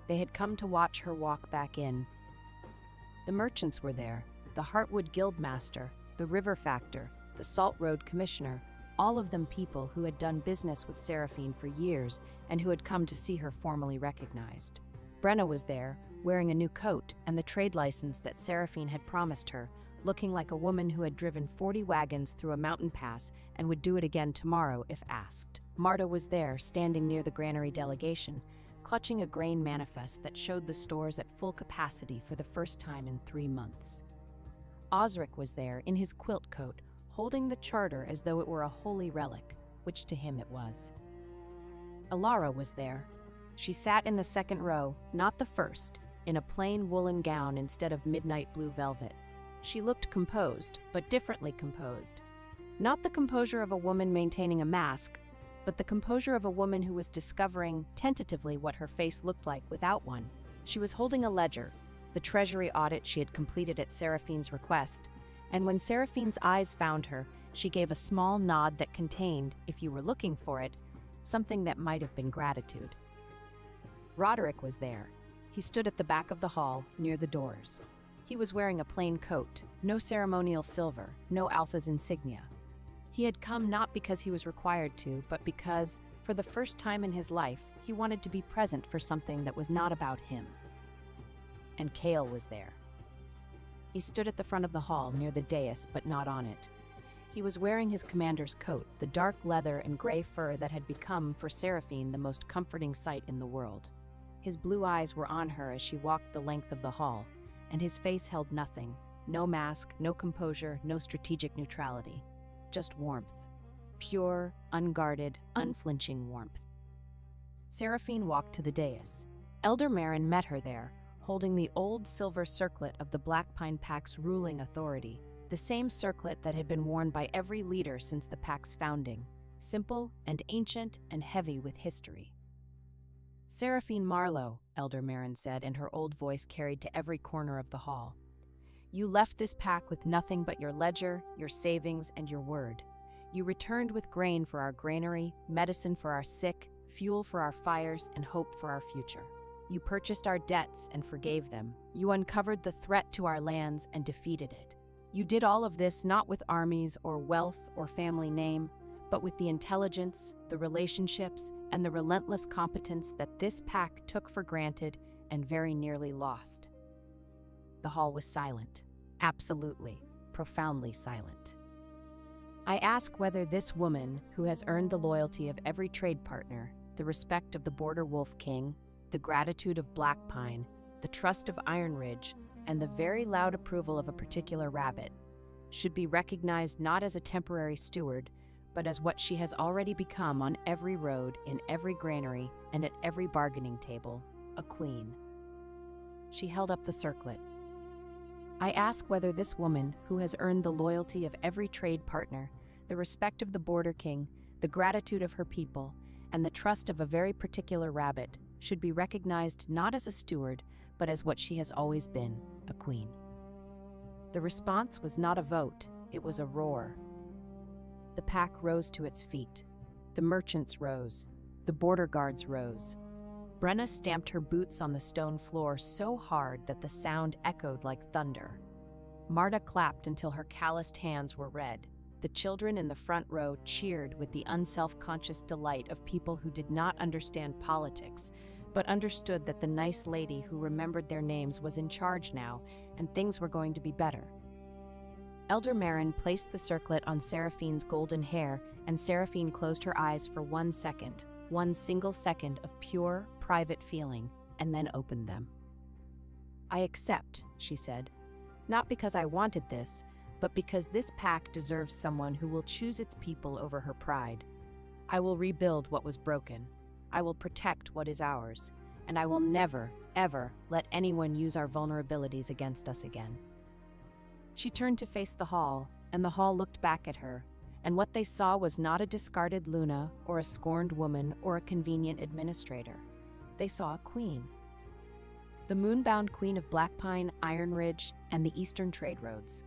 They had come to watch her walk back in. The merchants were there, the Heartwood Guildmaster, the River Factor, the Salt Road Commissioner, all of them people who had done business with Seraphine for years and who had come to see her formally recognized. Brenna was there, wearing a new coat and the trade license that Seraphine had promised her, looking like a woman who had driven 40 wagons through a mountain pass and would do it again tomorrow if asked. Marta was there, standing near the granary delegation, clutching a grain manifest that showed the stores at full capacity for the first time in 3 months. Osric was there, in his quilt coat, holding the charter as though it were a holy relic, which to him it was. Alara was there. She sat in the second row, not the first, in a plain woolen gown instead of midnight blue velvet. She looked composed, but differently composed. Not the composure of a woman maintaining a mask, but the composure of a woman who was discovering, tentatively, what her face looked like without one. She was holding a ledger, the treasury audit she had completed at Seraphine's request, and when Seraphine's eyes found her, she gave a small nod that contained, if you were looking for it, something that might have been gratitude. Roderick was there. He stood at the back of the hall, near the doors. He was wearing a plain coat, no ceremonial silver, no Alpha's insignia. He had come not because he was required to, but because, for the first time in his life, he wanted to be present for something that was not about him. And Cale was there. He stood at the front of the hall, near the dais, but not on it. He was wearing his commander's coat, the dark leather and gray fur that had become, for Seraphine, the most comforting sight in the world. His blue eyes were on her as she walked the length of the hall, and his face held nothing, no mask, no composure, no strategic neutrality. Just warmth. Pure, unguarded, unflinching warmth. Seraphine walked to the dais. Elder Marin met her there, holding the old silver circlet of the Black Pine Pack's ruling authority, the same circlet that had been worn by every leader since the pack's founding, simple and ancient and heavy with history. "Seraphine Marlowe," Elder Marin said, and her old voice carried to every corner of the hall. "You left this pack with nothing but your ledger, your savings, and your word. You returned with grain for our granary, medicine for our sick, fuel for our fires, and hope for our future. You purchased our debts and forgave them. You uncovered the threat to our lands and defeated it. You did all of this not with armies or wealth or family name, but with the intelligence, the relationships, and the relentless competence that this pack took for granted and very nearly lost." The hall was silent. Absolutely, profoundly silent. "I ask whether this woman, who has earned the loyalty of every trade partner, the respect of the Border Wolf King, the gratitude of Black Pine, the trust of Iron Ridge, and the very loud approval of a particular rabbit, should be recognized not as a temporary steward, but as what she has already become on every road, in every granary, and at every bargaining table, a queen." She held up the circlet. "I ask whether this woman, who has earned the loyalty of every trade partner, the respect of the Border King, the gratitude of her people, and the trust of a very particular rabbit, should be recognized not as a steward, but as what she has always been, a queen." The response was not a vote, it was a roar. The pack rose to its feet. The merchants rose. The border guards rose. Brenna stamped her boots on the stone floor so hard that the sound echoed like thunder. Marta clapped until her calloused hands were red. The children in the front row cheered with the unself-conscious delight of people who did not understand politics, but understood that the nice lady who remembered their names was in charge now, and things were going to be better. Elder Marin placed the circlet on Seraphine's golden hair, and Seraphine closed her eyes for 1 second, one single second of pure, private feeling, and then opened them. "I accept," she said, "not because I wanted this, but because this pack deserves someone who will choose its people over her pride. I will rebuild what was broken. I will protect what is ours, and I will never, ever let anyone use our vulnerabilities against us again." She turned to face the hall, and the hall looked back at her, and what they saw was not a discarded Luna, or a scorned woman, or a convenient administrator. They saw a queen. The moonbound queen of Blackpine, Iron Ridge, and the eastern trade roads.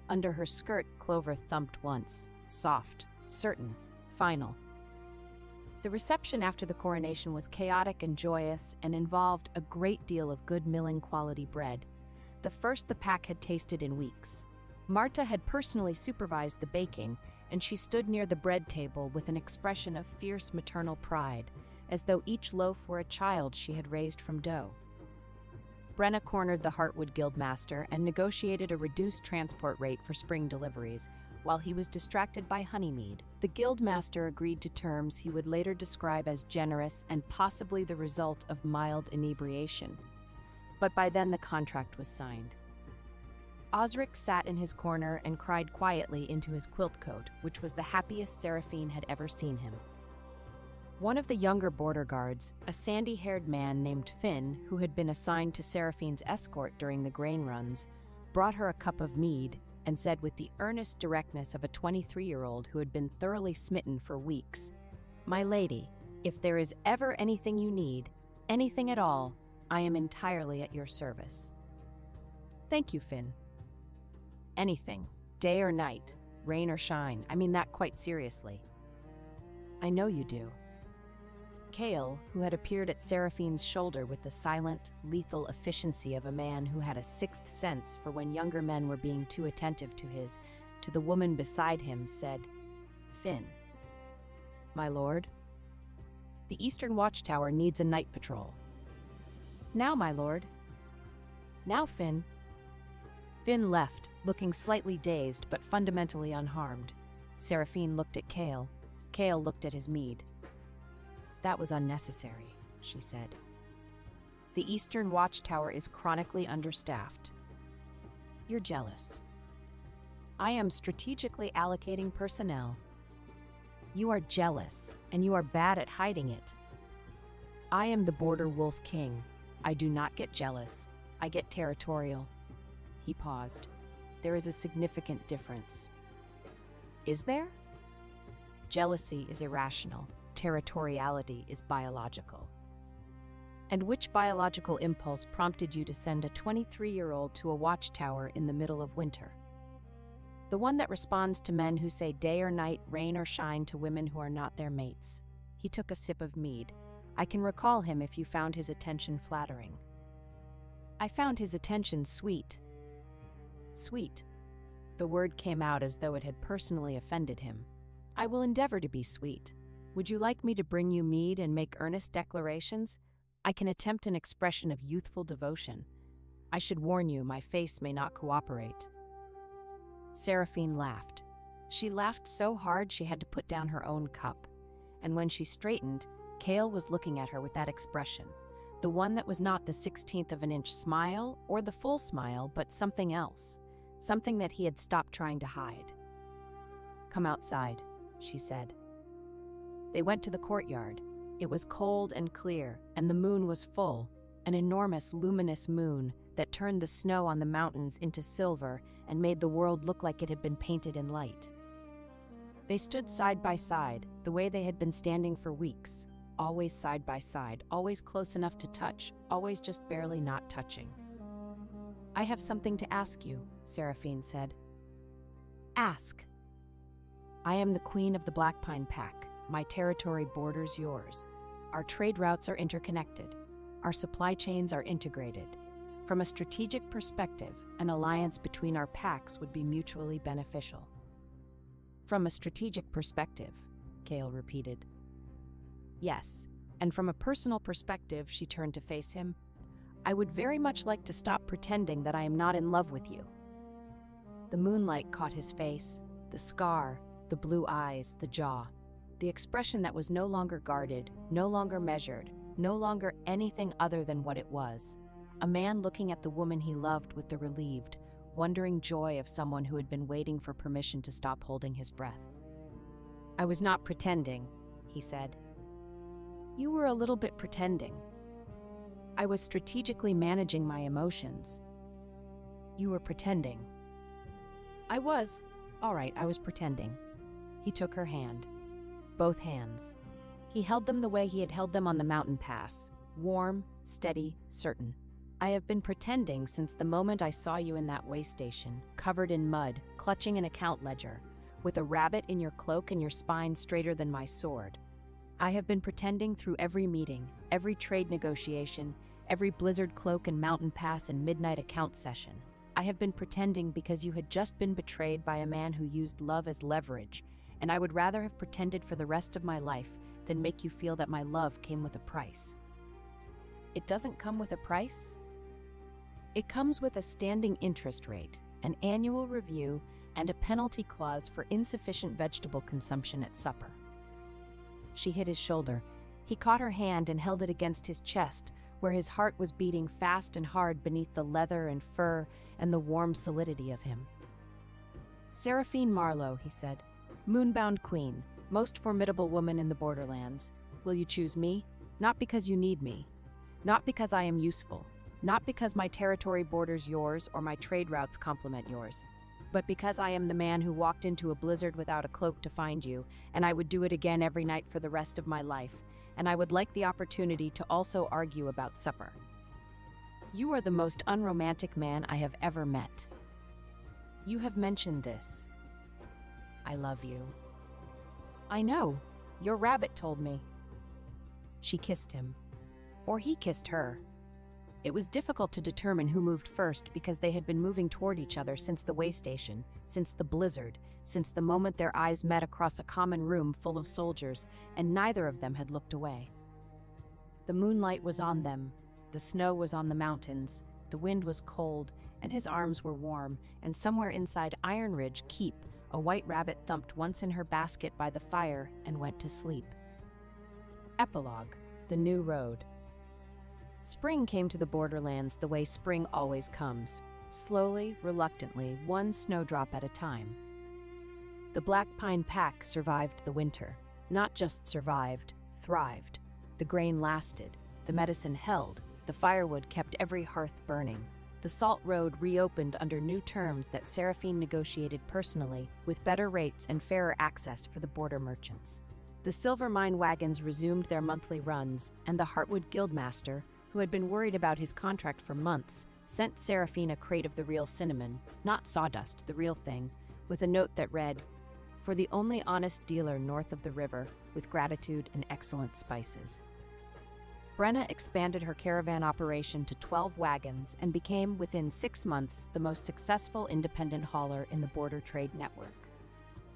Under her skirt, Clover thumped once, soft, certain, final. The reception after the coronation was chaotic and joyous and involved a great deal of good milling quality bread, the first the pack had tasted in weeks. Marta had personally supervised the baking, and she stood near the bread table with an expression of fierce maternal pride, as though each loaf were a child she had raised from dough. Brenna cornered the Heartwood Guildmaster and negotiated a reduced transport rate for spring deliveries, while he was distracted by Honeymead. The Guildmaster agreed to terms he would later describe as generous and possibly the result of mild inebriation. But by then the contract was signed. Osric sat in his corner and cried quietly into his quilt coat, which was the happiest Seraphine had ever seen him. One of the younger border guards, a sandy-haired man named Finn, who had been assigned to Seraphine's escort during the grain runs, brought her a cup of mead and said with the earnest directness of a 23-year-old who had been thoroughly smitten for weeks, "My lady, if there is ever anything you need, anything at all, I am entirely at your service." "Thank you, Finn." "Anything, day or night, rain or shine, I mean that quite seriously." "I know you do." Kale, who had appeared at Seraphine's shoulder with the silent, lethal efficiency of a man who had a sixth sense for when younger men were being too attentive to the woman beside him, said, "Finn." "My lord?" "The Eastern Watchtower needs a night patrol." "Now, my lord." "Now, Finn." Finn left, looking slightly dazed but fundamentally unharmed. Seraphine looked at Kale. Kale looked at his mead. "That was unnecessary," she said. "The Eastern Watchtower is chronically understaffed." "You're jealous." "I am strategically allocating personnel." "You are jealous, and you are bad at hiding it." "I am the Border Wolf King. I do not get jealous. I get territorial." He paused. "There is a significant difference." "Is there?" "Jealousy is irrational. Territoriality is biological." "And which biological impulse prompted you to send a 23-year-old to a watchtower in the middle of winter?" "The one that responds to men who say day or night, rain or shine to women who are not their mates." He took a sip of mead. "I can recall him if you found his attention flattering." "I found his attention sweet." "Sweet." The word came out as though it had personally offended him. "I will endeavor to be sweet. Would you like me to bring you mead and make earnest declarations? I can attempt an expression of youthful devotion. I should warn you, my face may not cooperate." Seraphine laughed. She laughed so hard she had to put down her own cup. And when she straightened, Kale was looking at her with that expression, the one that was not the 16th of an inch smile or the full smile, but something else, something that he had stopped trying to hide. "Come outside," she said. They went to the courtyard. It was cold and clear, and the moon was full, an enormous luminous moon that turned the snow on the mountains into silver and made the world look like it had been painted in light. They stood side by side, the way they had been standing for weeks, always side by side, always close enough to touch, always just barely not touching. "I have something to ask you," Seraphine said. "Ask." "I am the queen of the Black Pine Pack. My territory borders yours. Our trade routes are interconnected. Our supply chains are integrated. From a strategic perspective, an alliance between our packs would be mutually beneficial." "From a strategic perspective," Kale repeated. "Yes, and from a personal perspective," she turned to face him, "I would very much like to stop pretending that I am not in love with you." The moonlight caught his face, the scar, the blue eyes, the jaw. The expression that was no longer guarded, no longer measured, no longer anything other than what it was. A man looking at the woman he loved with the relieved, wondering joy of someone who had been waiting for permission to stop holding his breath. "I was not pretending," he said. "You were a little bit pretending." "I was strategically managing my emotions." "You were pretending." "I was. All right, I was pretending." He took her hand. Both hands. He held them the way he had held them on the mountain pass, warm, steady, certain. "I have been pretending since the moment I saw you in that way station, covered in mud, clutching an account ledger, with a rabbit in your cloak and your spine straighter than my sword. I have been pretending through every meeting, every trade negotiation, every blizzard cloak and mountain pass and midnight account session. I have been pretending because you had just been betrayed by a man who used love as leverage, and I would rather have pretended for the rest of my life than make you feel that my love came with a price." "It doesn't come with a price?" It comes with a standing interest rate, an annual review, and a penalty clause for insufficient vegetable consumption at supper. She hit his shoulder. He caught her hand and held it against his chest, where his heart was beating fast and hard beneath the leather and fur and the warm solidity of him. "Seraphine Marlowe," he said, "moonbound queen, most formidable woman in the borderlands. Will you choose me? Not because you need me. Not because I am useful. Not because my territory borders yours or my trade routes complement yours. But because I am the man who walked into a blizzard without a cloak to find you, and I would do it again every night for the rest of my life, and I would like the opportunity to also argue about supper. You are the most unromantic man I have ever met. You have mentioned this. I love you." "I know. Your rabbit told me." She kissed him. Or he kissed her. It was difficult to determine who moved first because they had been moving toward each other since the way station, since the blizzard, since the moment their eyes met across a common room full of soldiers, and neither of them had looked away. The moonlight was on them, the snow was on the mountains, the wind was cold, and his arms were warm, and somewhere inside Iron Ridge Keep, a white rabbit thumped once in her basket by the fire and went to sleep. Epilogue: The New Road. Spring came to the borderlands the way spring always comes, slowly, reluctantly, one snowdrop at a time. The Black Pine Pack survived the winter. Not just survived, thrived. The grain lasted, the medicine held, the firewood kept every hearth burning. The Salt Road reopened under new terms that Seraphine negotiated personally, with better rates and fairer access for the border merchants. The silver mine wagons resumed their monthly runs, and the Heartwood Guildmaster, who had been worried about his contract for months, sent Seraphine a crate of the real cinnamon, not sawdust, the real thing, with a note that read, "For the only honest dealer north of the river, with gratitude and excellent spices." Brenna expanded her caravan operation to 12 wagons and became, within 6 months, the most successful independent hauler in the border trade network.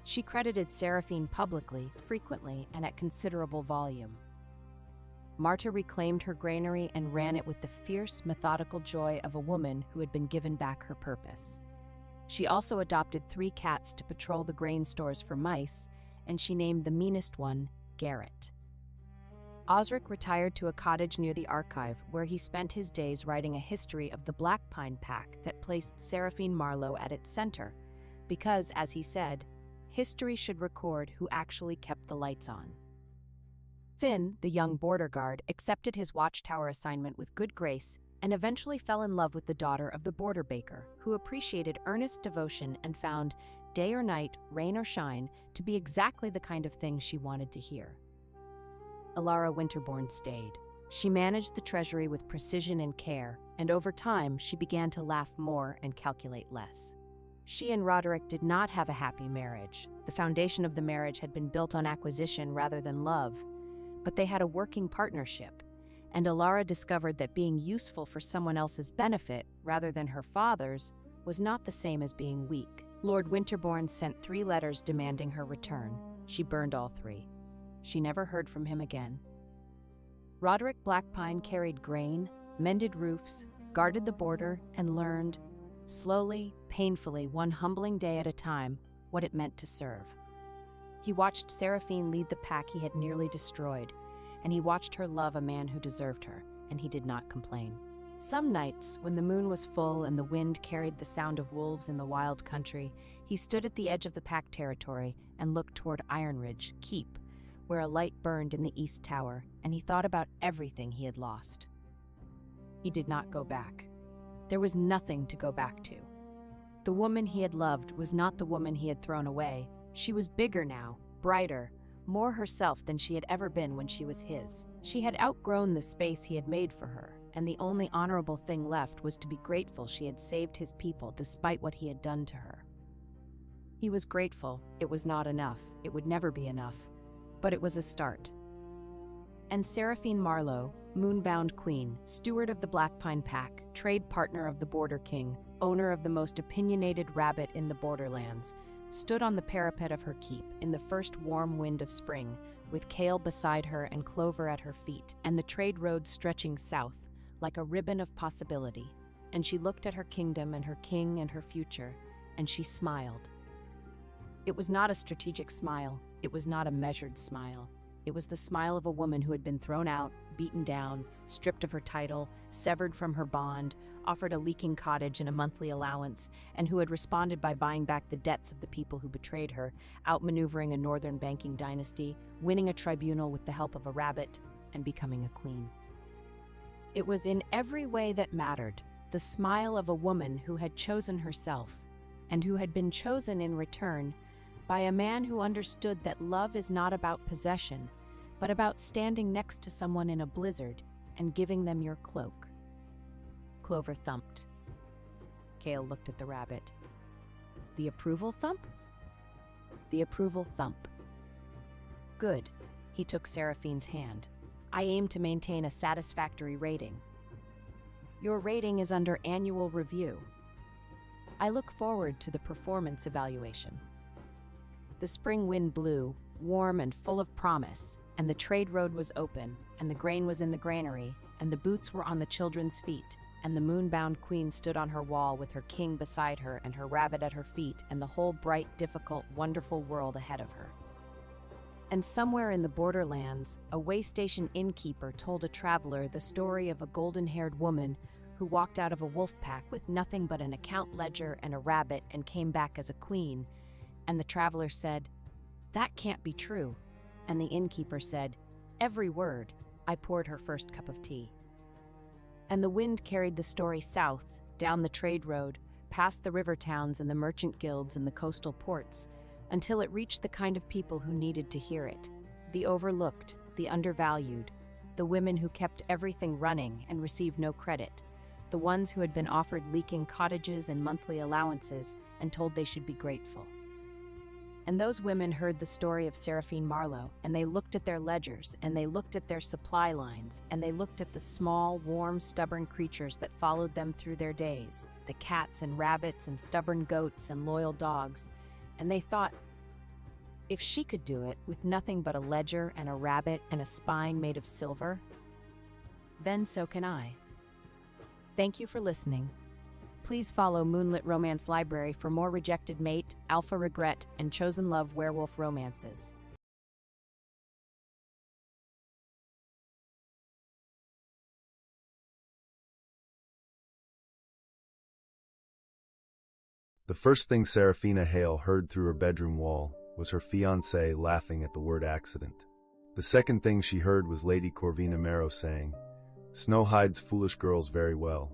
She credited Seraphine publicly, frequently, and at considerable volume. Marta reclaimed her granary and ran it with the fierce, methodical joy of a woman who had been given back her purpose. She also adopted 3 cats to patrol the grain stores for mice, and she named the meanest one Garrett. Osric retired to a cottage near the archive, where he spent his days writing a history of the Black Pine Pack that placed Seraphine Marlowe at its center, because, as he said, history should record who actually kept the lights on. Finn, the young border guard, accepted his watchtower assignment with good grace and eventually fell in love with the daughter of the border baker, who appreciated earnest devotion and found, day or night, rain or shine, to be exactly the kind of thing she wanted to hear. Alara Winterbourne stayed. She managed the treasury with precision and care, and over time she began to laugh more and calculate less. She and Roderick did not have a happy marriage. The foundation of the marriage had been built on acquisition rather than love, but they had a working partnership, and Alara discovered that being useful for someone else's benefit, rather than her father's, was not the same as being weak. Lord Winterbourne sent 3 letters demanding her return. She burned all 3. She never heard from him again. Roderick Blackpine carried grain, mended roofs, guarded the border, and learned, slowly, painfully, one humbling day at a time, what it meant to serve. He watched Seraphine lead the pack he had nearly destroyed, and he watched her love a man who deserved her, and he did not complain. Some nights, when the moon was full and the wind carried the sound of wolves in the wild country, he stood at the edge of the pack territory and looked toward Iron Ridge Keep, where a light burned in the east tower, and he thought about everything he had lost. He did not go back. There was nothing to go back to. The woman he had loved was not the woman he had thrown away. She was bigger now, brighter, more herself than she had ever been when she was his. She had outgrown the space he had made for her, and the only honorable thing left was to be grateful she had saved his people despite what he had done to her. He was grateful. It was not enough. It would never be enough. But it was a start. And Seraphine Marlowe, moonbound queen, steward of the Black Pine Pack, trade partner of the Border King, owner of the most opinionated rabbit in the borderlands, stood on the parapet of her keep in the first warm wind of spring, with kale beside her and clover at her feet, and the trade road stretching south, like a ribbon of possibility. and she looked at her kingdom and her king and her future, and she smiled. It was not a strategic smile. It was not a measured smile. It was the smile of a woman who had been thrown out, beaten down, stripped of her title, severed from her bond, offered a leaking cottage and a monthly allowance, and who had responded by buying back the debts of the people who betrayed her, outmaneuvering a northern banking dynasty, winning a tribunal with the help of a rabbit, and becoming a queen. It was in every way that mattered, the smile of a woman who had chosen herself, and who had been chosen in return by a man who understood that love is not about possession, but about standing next to someone in a blizzard and giving them your cloak. Clover thumped. Kale looked at the rabbit. The approval thump? The approval thump. Good. He took Seraphine's hand. I aim to maintain a satisfactory rating. Your rating is under annual review. I look forward to the performance evaluation. The spring wind blew, warm and full of promise, and the trade road was open, and the grain was in the granary, and the boots were on the children's feet, and the moon-bound queen stood on her wall with her king beside her and her rabbit at her feet and the whole bright, difficult, wonderful world ahead of her. And somewhere in the borderlands, a waystation innkeeper told a traveler the story of a golden-haired woman who walked out of a wolf pack with nothing but an account ledger and a rabbit and came back as a queen. And the traveler said, "That can't be true." And the innkeeper said, "Every word." I poured her first cup of tea. And the wind carried the story south, down the trade road, past the river towns and the merchant guilds and the coastal ports, until it reached the kind of people who needed to hear it. The overlooked, the undervalued, the women who kept everything running and received no credit, the ones who had been offered leaking cottages and monthly allowances and told they should be grateful. And those women heard the story of Seraphine Marlowe, and they looked at their ledgers, and they looked at their supply lines, and they looked at the small, warm, stubborn creatures that followed them through their days, the cats and rabbits and stubborn goats and loyal dogs, and they thought, if she could do it with nothing but a ledger and a rabbit and a spine made of silver, then so can I. Thank you for listening. Please follow Moonlit Romance Library for more Rejected Mate, Alpha Regret, and Chosen Love werewolf romances. The first thing Seraphina Hale heard through her bedroom wall was her fiancé laughing at the word accident. The second thing she heard was Lady Corvina Marrow saying, "Snow hides foolish girls very well."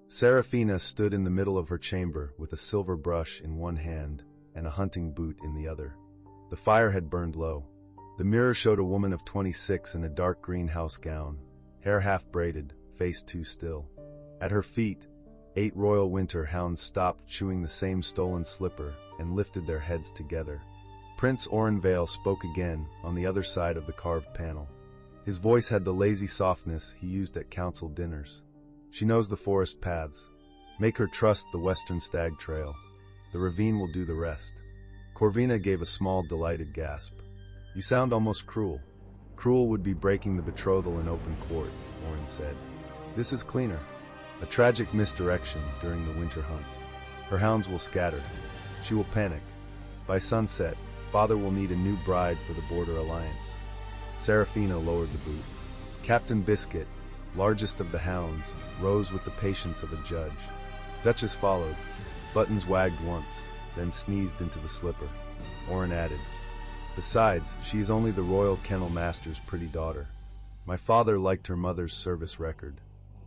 Seraphina stood in the middle of her chamber with a silver brush in one hand and a hunting boot in the other. The fire had burned low. The mirror showed a woman of 26 in a dark green house gown, hair half braided, face too still. At her feet, 8 royal winter hounds stopped chewing the same stolen slipper and lifted their heads together. Prince Orenvale spoke again on the other side of the carved panel. His voice had the lazy softness he used at council dinners. She knows the forest paths. Make her trust the western stag trail. The ravine will do the rest. Corvina gave a small, delighted gasp. You sound almost cruel. Cruel would be breaking the betrothal in open court, Oren said. This is cleaner. A tragic misdirection during the winter hunt. Her hounds will scatter. She will panic. By sunset, father will need a new bride for the border alliance. Seraphina lowered the boot. Captain Biscuit, largest of the hounds, rose with the patience of a judge. Duchess followed. Buttons wagged once, then sneezed into the slipper. Oren added, Besides, she is only the royal kennel master's pretty daughter. My father liked her mother's service record.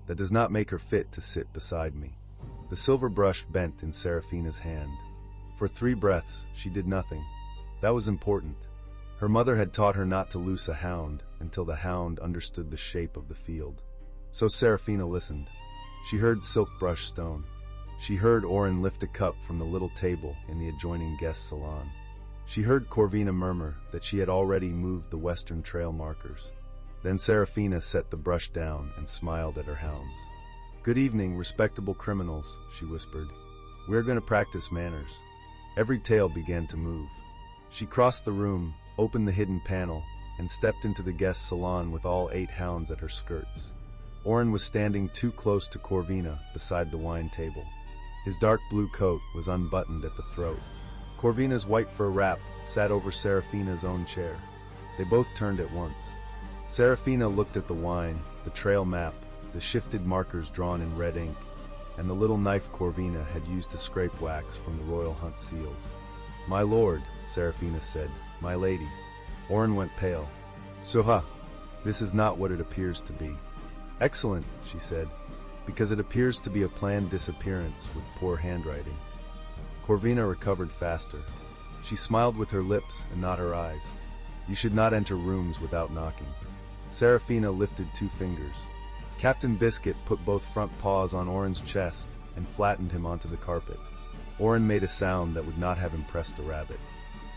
That does not make her fit to sit beside me. The silver brush bent in Seraphina's hand. For 3 breaths, she did nothing. That was important. Her mother had taught her not to loose a hound until the hound understood the shape of the field. So Seraphina listened. She heard silk brush stone. She heard Oren lift a cup from the little table in the adjoining guest salon. She heard Corvina murmur that she had already moved the western trail markers. Then Seraphina set the brush down and smiled at her hounds. Good evening, respectable criminals, she whispered. We're going to practice manners. Every tail began to move. She crossed the room, opened the hidden panel, and stepped into the guest salon with all 8 hounds at her skirts. Oren was standing too close to Corvina beside the wine table. His dark blue coat was unbuttoned at the throat. Corvina's white fur wrap sat over Serafina's own chair. They both turned at once. Serafina looked at the wine, the trail map, the shifted markers drawn in red ink, and the little knife Corvina had used to scrape wax from the royal hunt seals. "My lord," Serafina said, "my lady." Oren went pale. "Suha, this is not what it appears to be." "Excellent," she said, "because it appears to be a planned disappearance with poor handwriting." Corvina recovered faster. She smiled with her lips and not her eyes. "You should not enter rooms without knocking." Serafina lifted 2 fingers. Captain Biscuit put both front paws on Oren's chest and flattened him onto the carpet. Oren made a sound that would not have impressed a rabbit.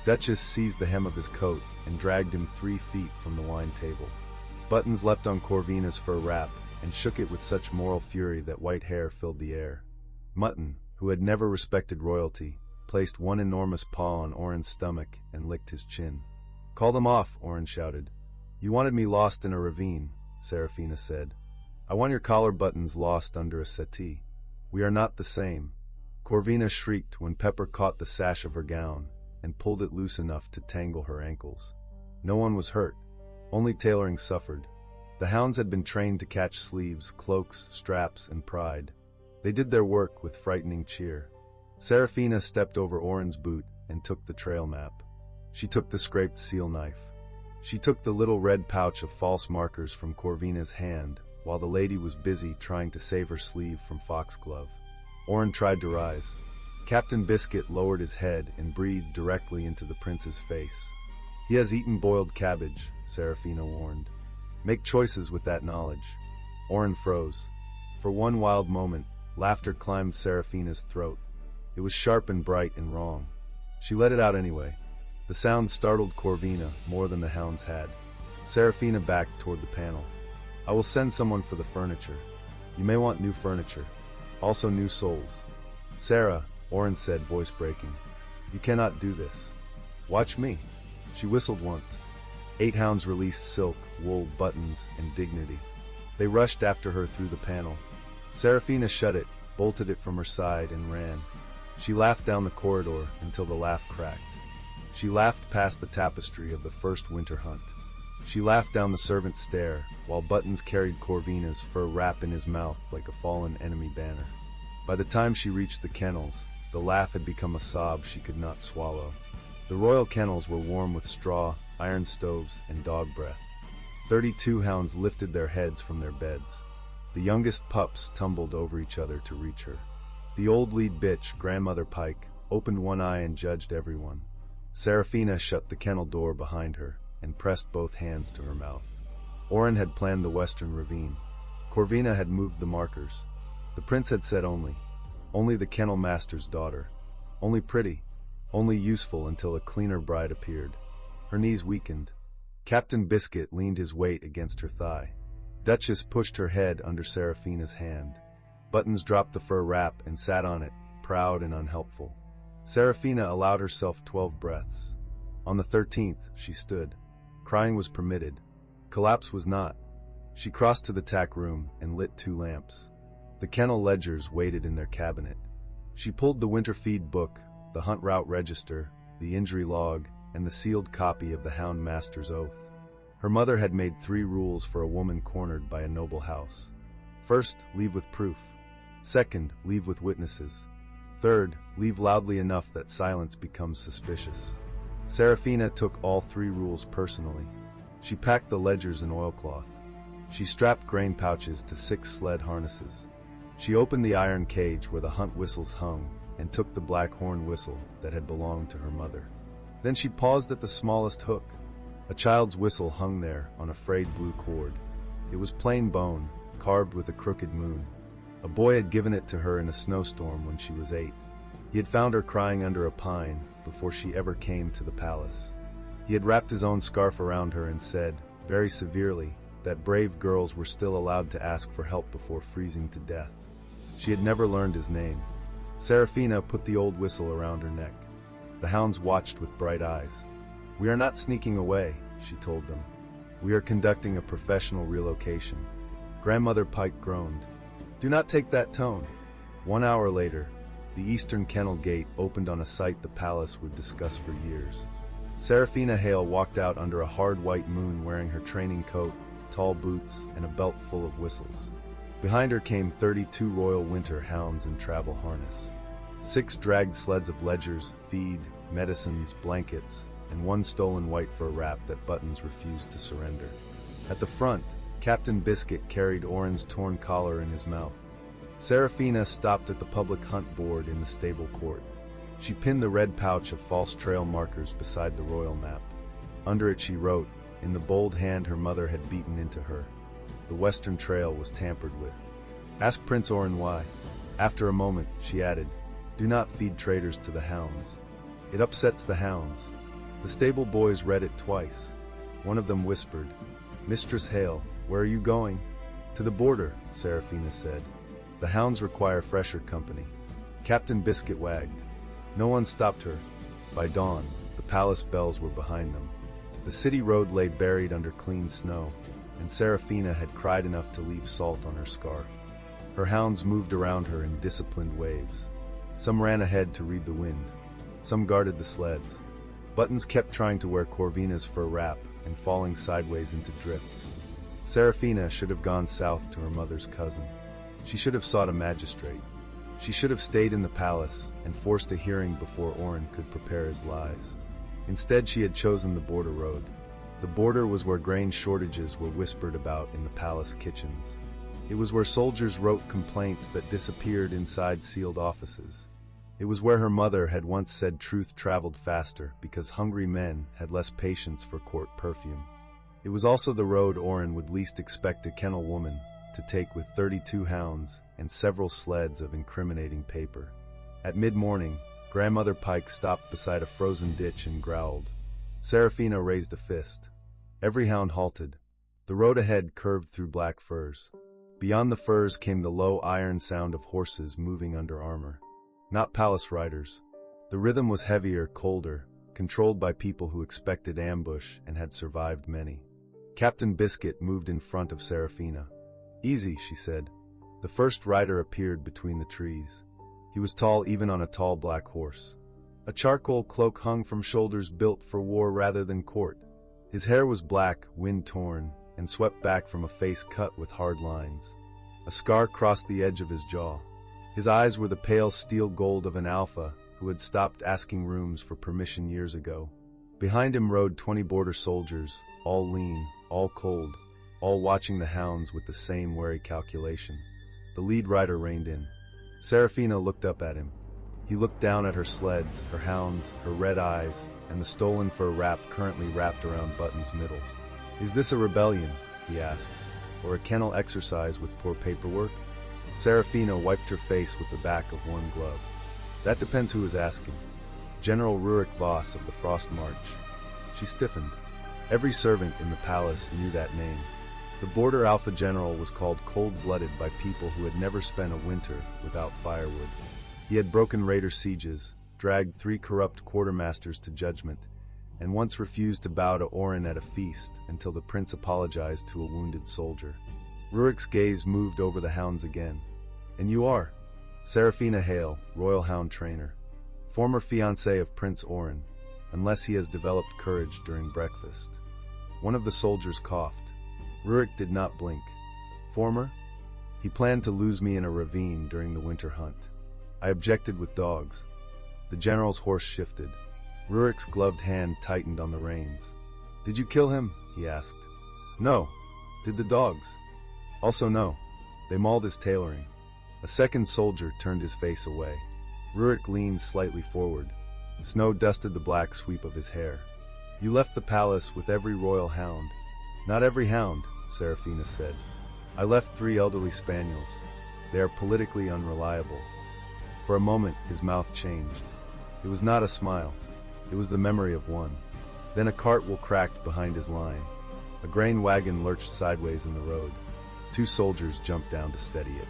Duchess seized the hem of his coat and dragged him 3 feet from the wine table. Buttons leapt on Corvina's fur wrap and shook it with such moral fury that white hair filled the air. Mutton, who had never respected royalty, placed one enormous paw on Oren's stomach and licked his chin. "Call them off," Oren shouted. "You wanted me lost in a ravine," Serafina said. "I want your collar buttons lost under a settee. We are not the same." Corvina shrieked when Pepper caught the sash of her gown and pulled it loose enough to tangle her ankles. No one was hurt. Only tailoring suffered. The hounds had been trained to catch sleeves, cloaks, straps, and pride. They did their work with frightening cheer. Serafina stepped over Oren's boot and took the trail map. She took the scraped seal knife. She took the little red pouch of false markers from Corvina's hand while the lady was busy trying to save her sleeve from foxglove. Oren tried to rise. Captain Biscuit lowered his head and breathed directly into the prince's face. "He has eaten boiled cabbage," Serafina warned. "Make choices with that knowledge." Oren froze. For one wild moment, laughter climbed Serafina's throat. It was sharp and bright and wrong. She let it out anyway. The sound startled Corvina more than the hounds had. Serafina backed toward the panel. "I will send someone for the furniture. You may want new furniture. Also new souls." "Sarah," Oren said, voice breaking, "you cannot do this. Watch me." She whistled once. 8 hounds released silk, wool, buttons, and dignity. They rushed after her through the panel. Serafina shut it, bolted it from her side, and ran. She laughed down the corridor until the laugh cracked. She laughed past the tapestry of the first winter hunt. She laughed down the servant's stair, while Buttons carried Corvina's fur wrap in his mouth like a fallen enemy banner. By the time she reached the kennels, the laugh had become a sob she could not swallow. The royal kennels were warm with straw, iron stoves, and dog breath. 32 hounds lifted their heads from their beds. The youngest pups tumbled over each other to reach her. The old lead bitch, Grandmother Pike, opened one eye and judged everyone. Serafina shut the kennel door behind her and pressed both hands to her mouth. Oren had planned the western ravine. Corvina had moved the markers. The prince had said only the kennel master's daughter. Only pretty, only useful until a cleaner bride appeared. Her knees weakened. Captain Biscuit leaned his weight against her thigh. Duchess pushed her head under Serafina's hand. Buttons dropped the fur wrap and sat on it, proud and unhelpful. Serafina allowed herself 12 breaths. On the 13th, she stood. Crying was permitted. Collapse was not. She crossed to the tack room and lit 2 lamps. The kennel ledgers waited in their cabinet. She pulled the winter feed book, the hunt route register, the injury log, and the sealed copy of the hound master's oath. Her mother had made 3 rules for a woman cornered by a noble house. First, leave with proof. Second, leave with witnesses. Third, leave loudly enough that silence becomes suspicious. Serafina took all 3 rules personally. She packed the ledgers in oilcloth. She strapped grain pouches to 6 sled harnesses. She opened the iron cage where the hunt whistles hung and took the black horn whistle that had belonged to her mother. Then she paused at the smallest hook. A child's whistle hung there on a frayed blue cord. It was plain bone, carved with a crooked moon. A boy had given it to her in a snowstorm when she was 8. He had found her crying under a pine before she ever came to the palace. He had wrapped his own scarf around her and said, very severely, that brave girls were still allowed to ask for help before freezing to death. She had never learned his name. Serafina put the old whistle around her neck. The hounds watched with bright eyes. "We are not sneaking away," she told them. "We are conducting a professional relocation." Grandmother Pike groaned. Do not take that tone. 1 hour later, the eastern kennel gate opened on a sight the palace would discuss for years. Seraphina Hale walked out under a hard white moon wearing her training coat, tall boots, and a belt full of whistles. Behind her came 32 royal winter hounds in travel harness. 6 dragged sleds of ledgers, feed, medicines, blankets, and 1 stolen white fur wrap that Buttons refused to surrender. At the front, Captain Biscuit carried Orin's torn collar in his mouth. Seraphina stopped at the public hunt board in the stable court. She pinned the red pouch of false trail markers beside the royal map. Under it she wrote, in the bold hand her mother had beaten into her. The western trail was tampered with. Ask Prince Orin why. After a moment, she added, do not feed traitors to the hounds. It upsets the hounds. The stable boys read it twice. One of them whispered, Mistress Hale, where are you going? To the border, Seraphina said. The hounds require fresher company. Captain Biscuit wagged. No one stopped her. By dawn, the palace bells were behind them. The city road lay buried under clean snow, and Seraphina had cried enough to leave salt on her scarf. Her hounds moved around her in disciplined waves. Some ran ahead to read the wind. Some guarded the sleds. Buttons kept trying to wear Corvina's fur wrap and falling sideways into drifts. Seraphina should have gone south to her mother's cousin. She should have sought a magistrate. She should have stayed in the palace and forced a hearing before Orin could prepare his lies. Instead, she had chosen the border road. The border was where grain shortages were whispered about in the palace kitchens. It was where soldiers wrote complaints that disappeared inside sealed offices. It was where her mother had once said truth traveled faster because hungry men had less patience for court perfume. It was also the road Orin would least expect a kennel woman to take with 32 hounds and several sleds of incriminating paper. At mid-morning, Grandmother Pike stopped beside a frozen ditch and growled. Seraphina raised a fist. Every hound halted. The road ahead curved through black firs. Beyond the firs came the low iron sound of horses moving under armor. Not palace riders. The rhythm was heavier, colder, controlled by people who expected ambush and had survived many. Captain Biscuit moved in front of Seraphina. Easy, she said. The first rider appeared between the trees. He was tall even on a tall black horse. A charcoal cloak hung from shoulders built for war rather than court. His hair was black, wind-torn, and swept back from a face cut with hard lines. A scar crossed the edge of his jaw. His eyes were the pale steel gold of an alpha who had stopped asking rooms for permission years ago. Behind him rode 20 border soldiers, all lean, all cold, all watching the hounds with the same wary calculation. The lead rider reined in. Seraphina looked up at him. He looked down at her sleds, her hounds, her red eyes, and the stolen fur wrap currently wrapped around Button's middle. Is this a rebellion, he asked, or a kennel exercise with poor paperwork? Seraphina wiped her face with the back of one glove. That depends who is asking. General Rurik Voss of the Frost March. She stiffened. Every servant in the palace knew that name. The border alpha general was called cold-blooded by people who had never spent a winter without firewood. He had broken raider sieges, dragged 3 corrupt quartermasters to judgment, and once refused to bow to Orin at a feast until the prince apologized to a wounded soldier. Rurik's gaze moved over the hounds again. And you are? Seraphina Hale, royal hound trainer. Former fiancée of Prince Orin, unless he has developed courage during breakfast. One of the soldiers coughed. Rurik did not blink. Former? He planned to lose me in a ravine during the winter hunt. I objected with dogs. The general's horse shifted. Rurik's gloved hand tightened on the reins. Did you kill him? He asked. No. Did the dogs? Also no. They mauled his tailoring. A second soldier turned his face away. Rurik leaned slightly forward. Snow dusted the black sweep of his hair. You left the palace with every royal hound. Not every hound, Seraphina said. I left 3 elderly spaniels. They are politically unreliable. For a moment, his mouth changed. It was not a smile. It was the memory of one. Then a cartwheel cracked behind his line. A grain wagon lurched sideways in the road. 2 soldiers jumped down to steady it.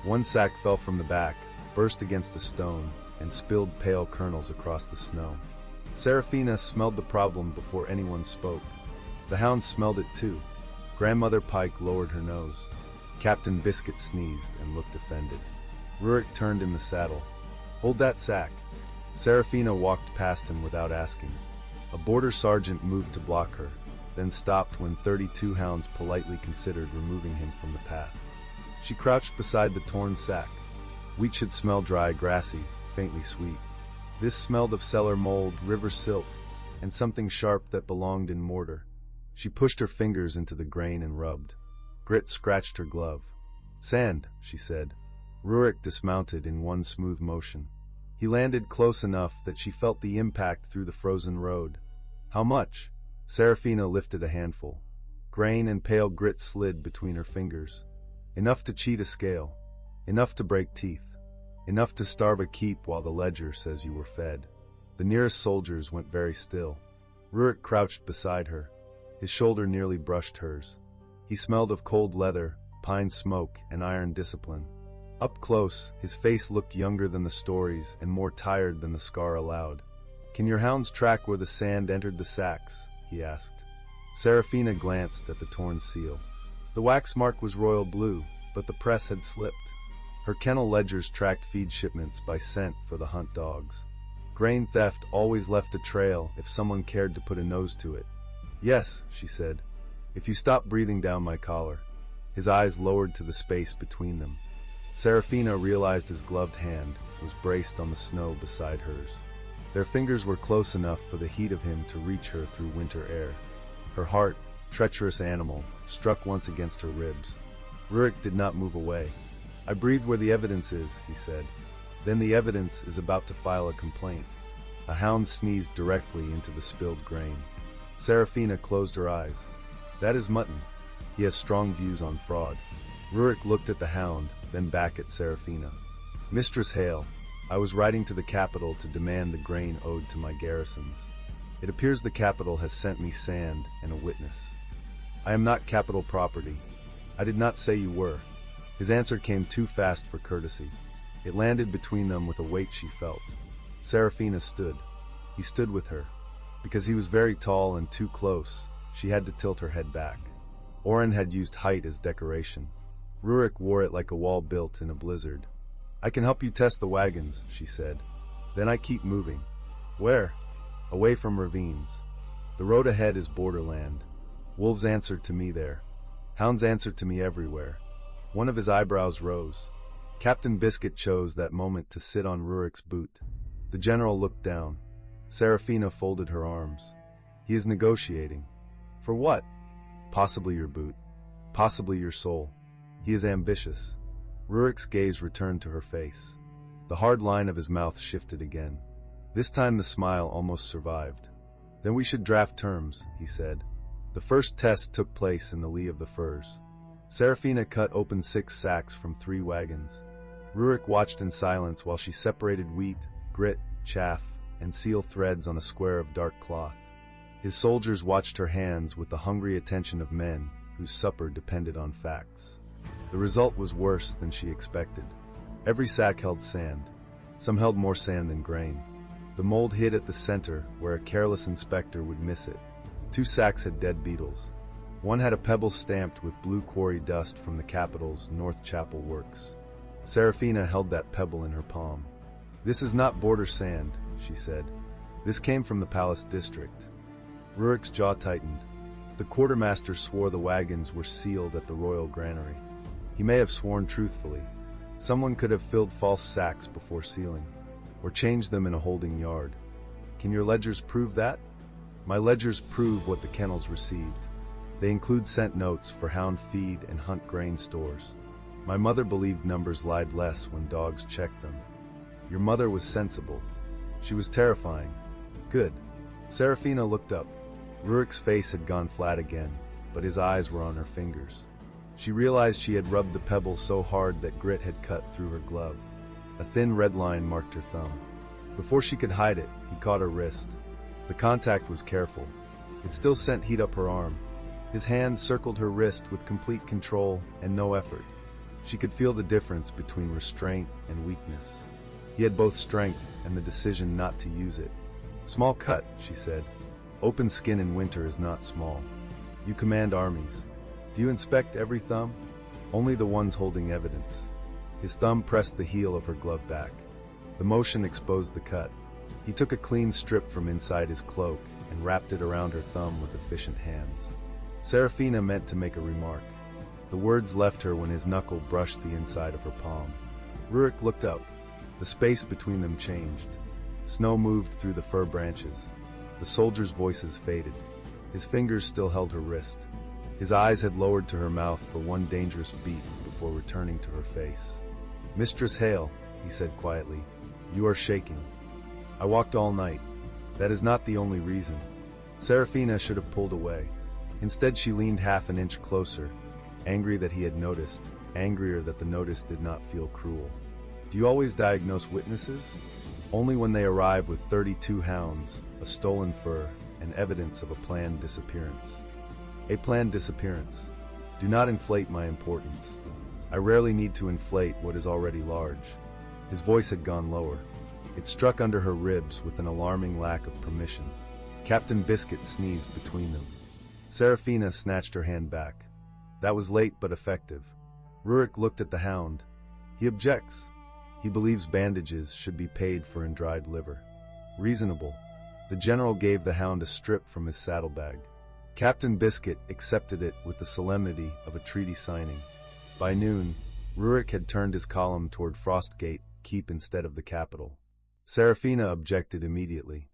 One sack fell from the back, burst against a stone, and spilled pale kernels across the snow. Seraphina smelled the problem before anyone spoke. The hounds smelled it too. Grandmother Pike lowered her nose. Captain Biscuit sneezed and looked offended. Rurik turned in the saddle. "Hold that sack." Serafina walked past him without asking. A border sergeant moved to block her, then stopped when 32 hounds politely considered removing him from the path. She crouched beside the torn sack. Wheat should smell dry, grassy, faintly sweet. This smelled of cellar mold, river silt, and something sharp that belonged in mortar. She pushed her fingers into the grain and rubbed. Grit scratched her glove. "Sand," she said. Rurik dismounted in one smooth motion. He landed close enough that she felt the impact through the frozen road. "How much?" Serafina lifted a handful. Grain and pale grit slid between her fingers. Enough to cheat a scale. Enough to break teeth. Enough to starve a keep while the ledger says you were fed. The nearest soldiers went very still. Rurik crouched beside her. His shoulder nearly brushed hers. He smelled of cold leather, pine smoke, and iron discipline. Up close, his face looked younger than the stories and more tired than the scar allowed. "Can your hounds track where the sand entered the sacks?" he asked. Serafina glanced at the torn seal. The wax mark was royal blue, but the press had slipped. Her kennel ledgers tracked feed shipments by scent for the hunt dogs. Grain theft always left a trail if someone cared to put a nose to it. "Yes," she said, "if you stop breathing down my collar." His eyes lowered to the space between them. Serafina realized his gloved hand was braced on the snow beside hers. Their fingers were close enough for the heat of him to reach her through winter air. Her heart, treacherous animal, struck once against her ribs. Rurik did not move away. "I breathed where the evidence is," he said. "Then the evidence is about to file a complaint." A hound sneezed directly into the spilled grain. Serafina closed her eyes. "That is Mutton. He has strong views on fraud." Rurik looked at the hound, then back at Serafina. "Mistress Hale, I was riding to the capital to demand the grain owed to my garrisons. It appears the capital has sent me sand and a witness. I am not capital property. I did not say you were." His answer came too fast for courtesy. It landed between them with a weight she felt. Serafina stood. He stood with her. Because he was very tall and too close, she had to tilt her head back. Oren had used height as decoration. Rurik wore it like a wall built in a blizzard. "I can help you test the wagons," she said. "Then I keep moving." "Where?" "Away from ravines. The road ahead is borderland. Wolves answered to me there. Hounds answered to me everywhere." One of his eyebrows rose. Captain Biscuit chose that moment to sit on Rurik's boot. The general looked down. Serafina folded her arms. "He is negotiating." "For what?" "Possibly your boot. Possibly your soul. He is ambitious." Rurik's gaze returned to her face. The hard line of his mouth shifted again. This time the smile almost survived. "Then we should draft terms," he said. The first test took place in the lee of the firs. Serafina cut open 6 sacks from 3 wagons. Rurik watched in silence while she separated wheat, grit, chaff, and seal threads on a square of dark cloth. His soldiers watched her hands with the hungry attention of men whose supper depended on facts. The result was worse than she expected. Every sack held sand. Some held more sand than grain. The mold hid at the center where a careless inspector would miss it. 2 sacks had dead beetles. One had a pebble stamped with blue quarry dust from the capital's North Chapel works. Serafina held that pebble in her palm. "This is not border sand," she said. "This came from the Palace District." Rurik's jaw tightened. The quartermaster swore the wagons were sealed at the royal granary. He may have sworn truthfully. Someone could have filled false sacks before sealing, or changed them in a holding yard. "Can your ledgers prove that?" "My ledgers prove what the kennels received. They include cent notes for hound feed and hunt grain stores. My mother believed numbers lied less when dogs checked them. Your mother was sensible. She was terrifying." "Good." Serafina looked up. Rurik's face had gone flat again, but his eyes were on her fingers. She realized she had rubbed the pebble so hard that grit had cut through her glove. A thin red line marked her thumb. Before she could hide it, he caught her wrist. The contact was careful. It still sent heat up her arm. His hand circled her wrist with complete control and no effort. She could feel the difference between restraint and weakness. He had both strength and the decision not to use it. "Small cut," she said. "Open skin in winter is not small. You command armies. Do you inspect every thumb?" only the ones holding evidence. His thumb pressed the heel of her glove back. The motion exposed the cut. He took a clean strip from inside his cloak and wrapped it around her thumb with efficient hands. Serafina meant to make a remark. The words left her when his knuckle brushed the inside of her palm. Rurik looked up. The space between them changed. Snow moved through the fir branches. The soldiers' voices faded. His fingers still held her wrist. His eyes had lowered to her mouth for one dangerous beat before returning to her face. "Mistress Hale," he said quietly, "you are shaking." "I walked all night. That is not the only reason." Serafina should have pulled away. Instead, she leaned half an inch closer, angry that he had noticed, angrier that the notice did not feel cruel. "Do you always diagnose witnesses?" "Only when they arrive with 32 hounds, a stolen fur, and evidence of a planned disappearance." "A planned disappearance. Do not inflate my importance. I rarely need to inflate what is already large." His voice had gone lower. It struck under her ribs with an alarming lack of permission. Captain Biscuit sneezed between them. Serafina snatched her hand back. That was late but effective. Rurik looked at the hound. He objects. He believes bandages should be paid for in dried liver. Reasonable. The general gave the hound a strip from his saddlebag. Captain Biscuit accepted it with the solemnity of a treaty signing. By noon, Rurik had turned his column toward Frostgate Keep instead of the capital. Serafina objected immediately.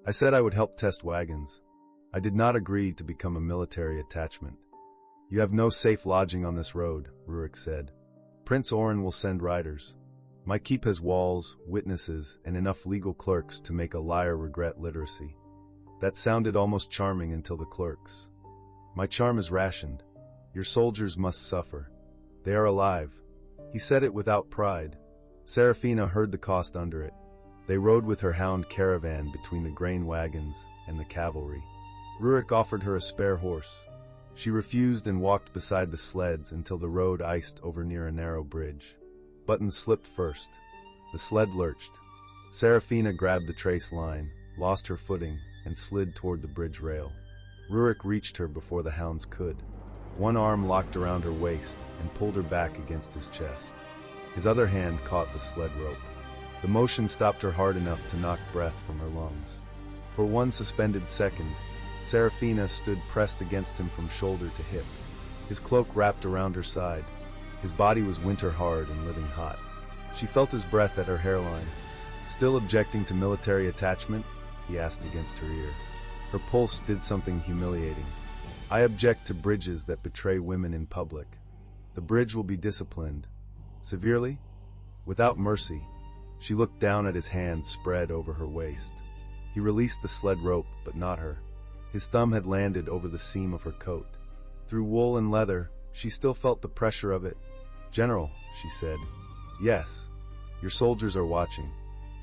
"I said I would help test wagons. I did not agree to become a military attachment." "You have no safe lodging on this road," Rurik said. "Prince Oren will send riders. My keep has walls, witnesses, and enough legal clerks to make a liar regret literacy." That sounded almost charming until the clerks. "My charm is rationed. Your soldiers must suffer. They are alive." He said it without pride. Serafina heard the cost under it. They rode with her hound caravan between the grain wagons and the cavalry. Rurik offered her a spare horse. She refused and walked beside the sleds until the road iced over near a narrow bridge. Buttons slipped first. The sled lurched. Serafina grabbed the trace line, lost her footing, and slid toward the bridge rail. Rurik reached her before the hounds could. One arm locked around her waist and pulled her back against his chest. His other hand caught the sled rope. The motion stopped her hard enough to knock breath from her lungs. For one suspended second, Serafina stood pressed against him from shoulder to hip. His cloak wrapped around her side. His body was winter hard and living hot. She felt his breath at her hairline. "Still objecting to military attachment?" he asked against her ear. Her pulse did something humiliating. "I object to bridges that betray women in public. The bridge will be disciplined." "Severely?" "Without mercy." She looked down at his hand spread over her waist. He released the sled rope, but not her. His thumb had landed over the seam of her coat. Through wool and leather, she still felt the pressure of it. "General," she said. "Yes. Your soldiers are watching.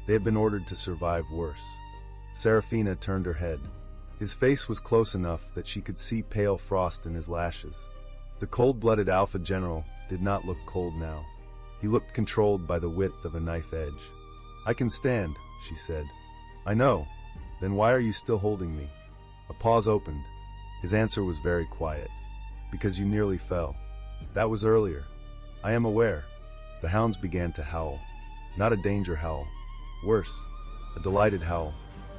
They have been ordered to survive worse." Serafina turned her head. His face was close enough that she could see pale frost in his lashes. The cold-blooded Alpha General did not look cold now. He looked controlled by the width of a knife edge. "I can stand," she said. "I know. Then why are you still holding me?" A pause opened. His answer was very quiet. "Because you nearly fell. That was earlier." "I am aware." The hounds began to howl. Not a danger howl. Worse, a delighted howl.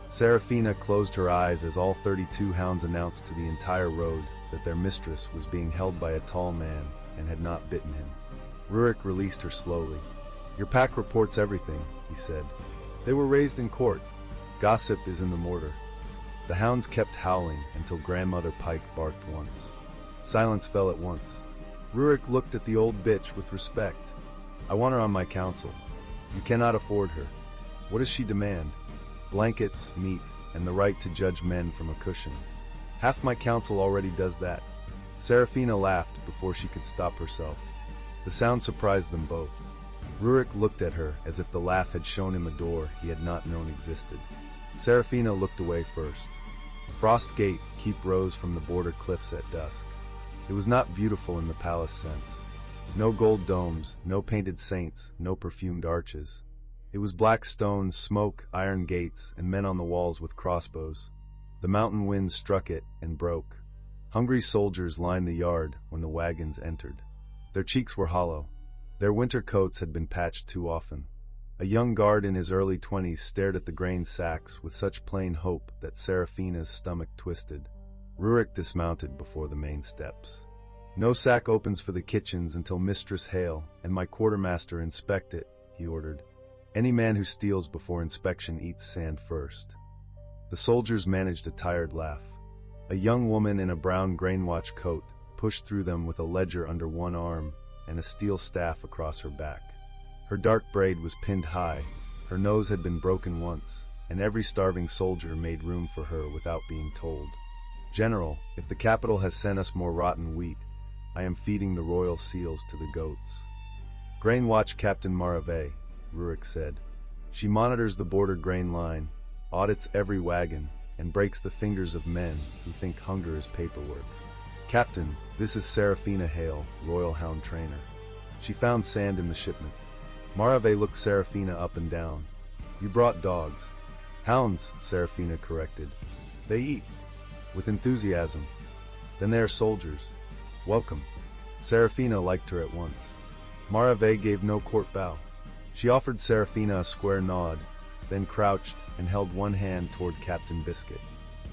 Serafina closed her eyes as all 32 hounds announced to the entire road that their mistress was being held by a tall man and had not bitten him. Rurik released her slowly. "Your pack reports everything," he said. "They were raised in court. Gossip is in the mortar." The hounds kept howling until Grandmother Pike barked once. Silence fell at once. Rurik looked at the old bitch with respect. "I want her on my council. You cannot afford her. What does she demand?" "Blankets, meat, and the right to judge men from a cushion. Half my council already does that." Serafina laughed before she could stop herself. The sound surprised them both. Rurik looked at her as if the laugh had shown him a door he had not known existed. Serafina looked away first. Frostgate Keep rose from the border cliffs at dusk. It was not beautiful in the palace sense. No gold domes, no painted saints, no perfumed arches. It was black stone, smoke, iron gates, and men on the walls with crossbows. The mountain wind struck it and broke. Hungry soldiers lined the yard when the wagons entered. Their cheeks were hollow. Their winter coats had been patched too often. A young guard in his early 20s stared at the grain sacks with such plain hope that Serafina's stomach twisted. Rurik dismounted before the main steps. "No sack opens for the kitchens until Mistress Hale and my quartermaster inspect it," he ordered. "Any man who steals before inspection eats sand first." The soldiers managed a tired laugh. A young woman in a brown grainwatch coat pushed through them with a ledger under one arm and a steel staff across her back. Her dark braid was pinned high, her nose had been broken once, and every starving soldier made room for her without being told. "General, if the capital has sent us more rotten wheat, I am feeding the royal seals to the goats." "Grain Watch Captain Marave," Rurik said. "She monitors the border grain line, audits every wagon, and breaks the fingers of men who think hunger is paperwork." "Captain, this is Serafina Hale, Royal Hound Trainer." She found sand in the shipment. Marave looked Serafina up and down. "You brought dogs." "Hounds," Serafina corrected. "They eat." "With enthusiasm." "Then they are soldiers." "Welcome." Serafina liked her at once. Marave gave no court bow. She offered Serafina a square nod, then crouched and held one hand toward Captain Biscuit.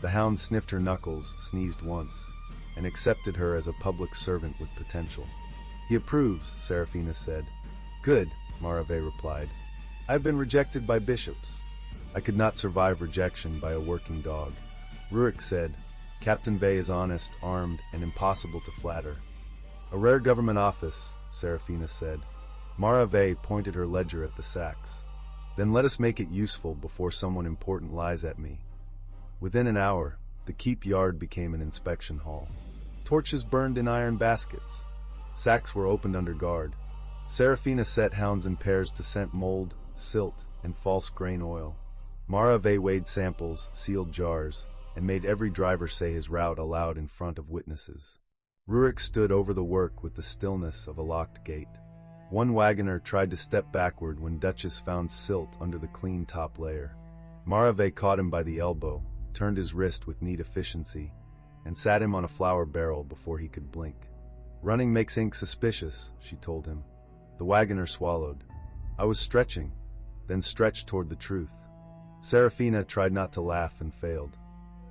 The hound sniffed her knuckles, sneezed once, and accepted her as a public servant with potential. "He approves," Serafina said. "Good," Marave replied. "I have been rejected by bishops. I could not survive rejection by a working dog." Rurik said, "Captain Vey is honest, armed, and impossible to flatter." "A rare government office," Serafina said. Marave pointed her ledger at the sacks. "Then let us make it useful before someone important lies at me." Within an hour, the keep yard became an inspection hall. Torches burned in iron baskets. Sacks were opened under guard. Serafina set hounds in pairs to scent mold, silt, and false grain oil. Marave weighed samples, sealed jars, and made every driver say his route aloud in front of witnesses. Rurik stood over the work with the stillness of a locked gate. One wagoner tried to step backward when Duchess found silt under the clean top layer. Marave caught him by the elbow, turned his wrist with neat efficiency, and sat him on a flour barrel before he could blink. "Running makes ink suspicious," she told him. The wagoner swallowed. "I was stretching, then stretched toward the truth." Serafina tried not to laugh and failed.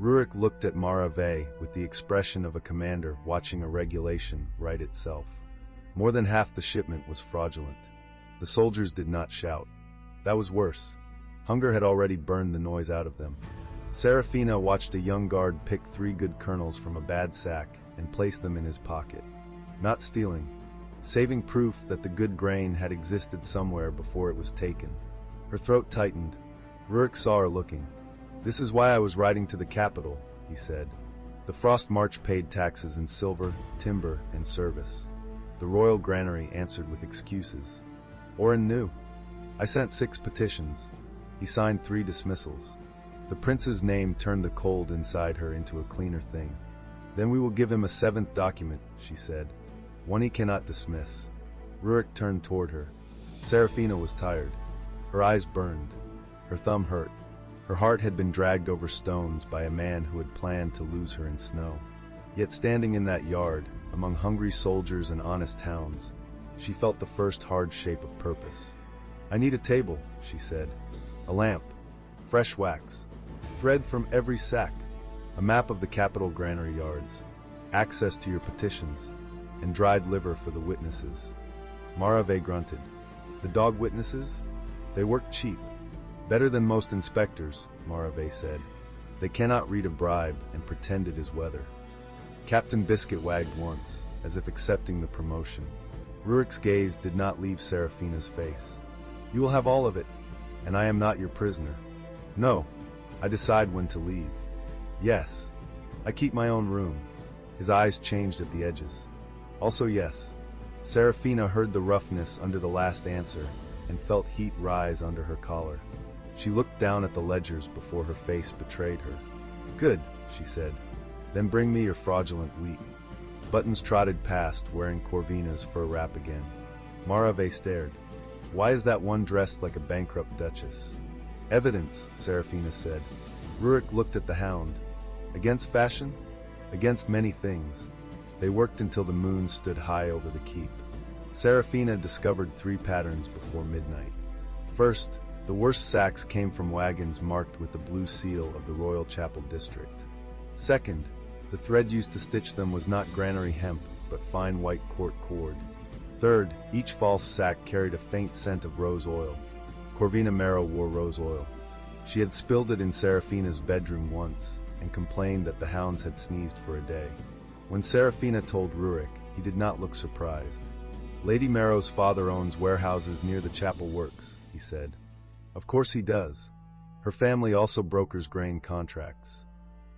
Rurik looked at Marave with the expression of a commander watching a regulation write itself. More than half the shipment was fraudulent. The soldiers did not shout. That was worse. Hunger had already burned the noise out of them. Serafina watched a young guard pick 3 good kernels from a bad sack and place them in his pocket. Not stealing, saving proof that the good grain had existed somewhere before it was taken. Her throat tightened. Rurik saw her looking. "This is why I was riding to the capital," he said. "The Frost March paid taxes in silver, timber, and service. The royal granary answered with excuses. Oren knew. I sent 6 petitions. He signed 3 dismissals. The prince's name turned the cold inside her into a cleaner thing. Then we will give him a 7th document," she said. "One he cannot dismiss." Rurik turned toward her. Serafina was tired. Her eyes burned. Her thumb hurt. Her heart had been dragged over stones by a man who had planned to lose her in snow. Yet standing in that yard, among hungry soldiers and honest hounds, she felt the first hard shape of purpose. "I need a table," she said. "A lamp, fresh wax, thread from every sack, a map of the capital granary yards, access to your petitions, and dried liver for the witnesses." Marave grunted. "The dog witnesses? They work cheap. Better than most inspectors," Marave said. "They cannot read a bribe and pretend it is weather." Captain Biscuit wagged once, as if accepting the promotion. Rurik's gaze did not leave Serafina's face. "You will have all of it, and I am not your prisoner." "No, I decide when to leave." "Yes, I keep my own room." His eyes changed at the edges. "Also yes." Serafina heard the roughness under the last answer and felt heat rise under her collar. She looked down at the ledgers before her face betrayed her. "Good," she said. "Then bring me your fraudulent wheat." Buttons trotted past, wearing Corvina's fur wrap again. Marave stared. "Why is that one dressed like a bankrupt duchess?" "Evidence," Serafina said. Rurik looked at the hound. "Against fashion?" "Against many things." They worked until the moon stood high over the keep. Serafina discovered 3 patterns before midnight. First, the worst sacks came from wagons marked with the blue seal of the Royal Chapel district. Second, the thread used to stitch them was not granary hemp, but fine white court cord. Third, each false sack carried a faint scent of rose oil. Corvina Mero wore rose oil. She had spilled it in Serafina's bedroom once, and complained that the hounds had sneezed for a day. When Serafina told Rurik, he did not look surprised. Lady Mero's father owns warehouses near the chapel works, he said. Of course he does. Her family also brokers grain contracts.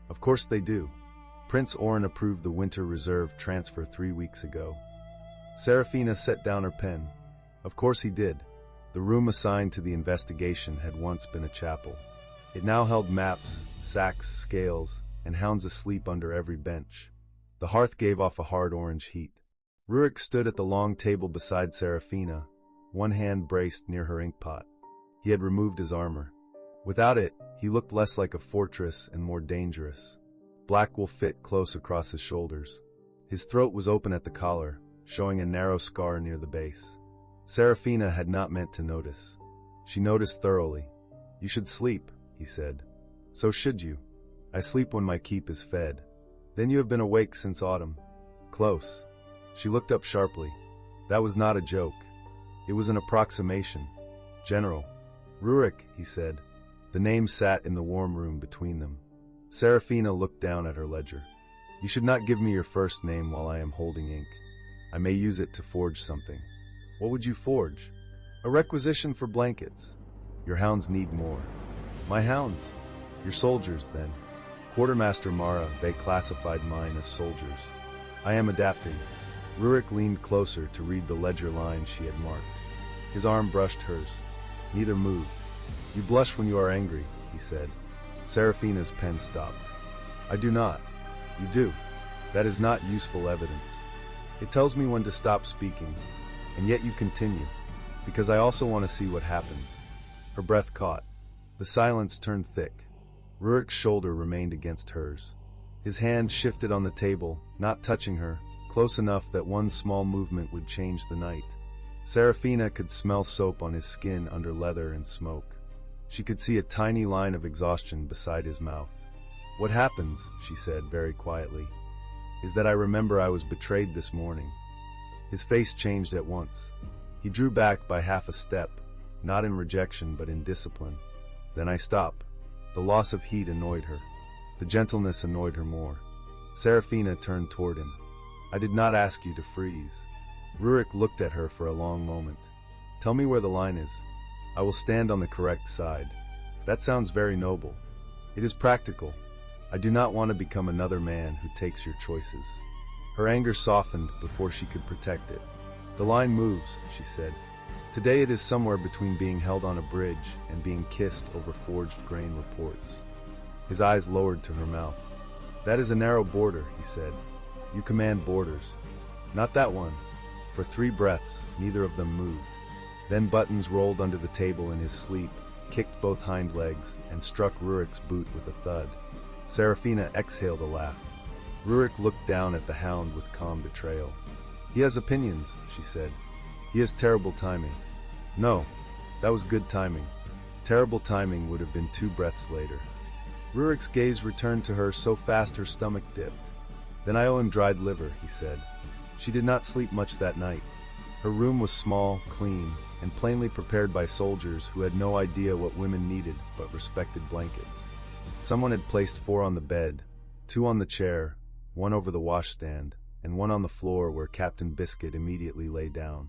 Of course they do. Prince Oren approved the winter reserve transfer 3 weeks ago. Serafina set down her pen. Of course he did. The room assigned to the investigation had once been a chapel. It now held maps, sacks, scales, and hounds asleep under every bench. The hearth gave off a hard orange heat. Rurik stood at the long table beside Serafina, one hand braced near her inkpot. He had removed his armor. Without it, he looked less like a fortress and more dangerous. Black wool fit close across his shoulders. His throat was open at the collar, showing a narrow scar near the base. Serafina had not meant to notice. She noticed thoroughly. You should sleep, he said. So should you. I sleep when my keep is fed. Then you have been awake since autumn. Close. She looked up sharply. That was not a joke. It was an approximation. General. Rurik, he said. The name sat in the warm room between them. Serafina looked down at her ledger. You should not give me your first name while I am holding ink. I may use it to forge something. What would you forge? A requisition for blankets. Your hounds need more. My hounds? Your soldiers, then. Quartermaster Mara, they classified mine as soldiers. I am adapting. Rurik leaned closer to read the ledger line she had marked. His arm brushed hers. Neither moved. You blush when you are angry, he said. Serafina's pen stopped. I do not. You do. That is not useful evidence. It tells me when to stop speaking. And yet you continue. Because I also want to see what happens. Her breath caught. The silence turned thick. Rurik's shoulder remained against hers. His hand shifted on the table, not touching her, close enough that one small movement would change the night. Serafina could smell soap on his skin under leather and smoke. She could see a tiny line of exhaustion beside his mouth. What happens, she said very quietly, is that I remember I was betrayed this morning. His face changed at once. He drew back by half a step, not in rejection but in discipline. Then I stopped. The loss of heat annoyed her. The gentleness annoyed her more. Serafina turned toward him. I did not ask you to freeze. Rurik looked at her for a long moment. Tell me where the line is. I will stand on the correct side. That sounds very noble. It is practical. I do not want to become another man who takes your choices. Her anger softened before she could protect it. The line moves, she said. Today it is somewhere between being held on a bridge and being kissed over forged grain reports. His eyes lowered to her mouth. That is a narrow border, he said. You command borders. Not that one. For 3 breaths, neither of them moved. Then Buttons rolled under the table in his sleep, kicked both hind legs, and struck Rurik's boot with a thud. Serafina exhaled a laugh. Rurik looked down at the hound with calm betrayal. He has opinions, she said. He has terrible timing. No, that was good timing. Terrible timing would have been 2 breaths later. Rurik's gaze returned to her so fast her stomach dipped. Then I owe him dried liver, he said. She did not sleep much that night. Her room was small, clean, and plainly prepared by soldiers who had no idea what women needed but respected blankets. Someone had placed 4 on the bed, 2 on the chair, 1 over the washstand, and 1 on the floor where Captain Biscuit immediately lay down.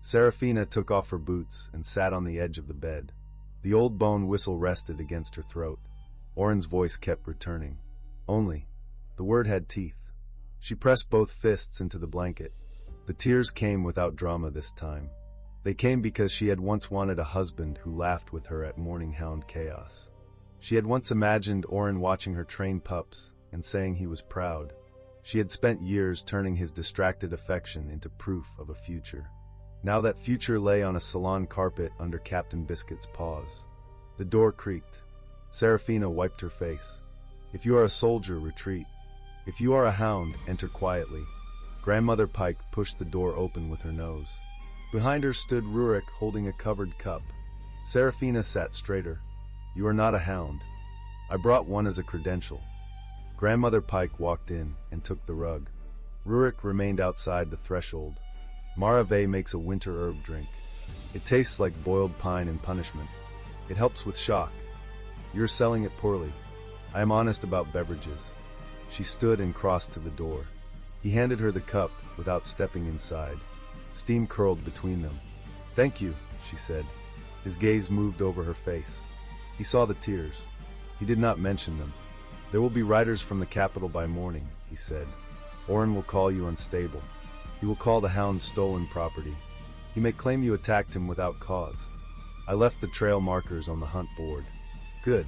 Serafina took off her boots and sat on the edge of the bed. The old bone whistle rested against her throat. Oren's voice kept returning. Only. The word had teeth. She pressed both fists into the blanket. The tears came without drama this time. They came because she had once wanted a husband who laughed with her at morning hound chaos. She had once imagined Oren watching her train pups and saying he was proud. She had spent years turning his distracted affection into proof of a future. Now that future lay on a salon carpet under Captain Biscuit's paws. The door creaked. Serafina wiped her face. If you are a soldier, retreat. If you are a hound, enter quietly. Grandmother Pike pushed the door open with her nose. Behind her stood Rurik holding a covered cup. Serafina sat straighter. "You are not a hound. I brought one as a credential." Grandmother Pike walked in and took the rug. Rurik remained outside the threshold. Marave makes a winter herb drink. It tastes like boiled pine in punishment. It helps with shock. You're selling it poorly. I am honest about beverages. She stood and crossed to the door. He handed her the cup without stepping inside. Steam curled between them. "Thank you," she said. His gaze moved over her face. He saw the tears. He did not mention them. "There will be riders from the capital by morning," he said. "Oren will call you unstable. He will call the hound stolen property. He may claim you attacked him without cause. I left the trail markers on the hunt board." "Good.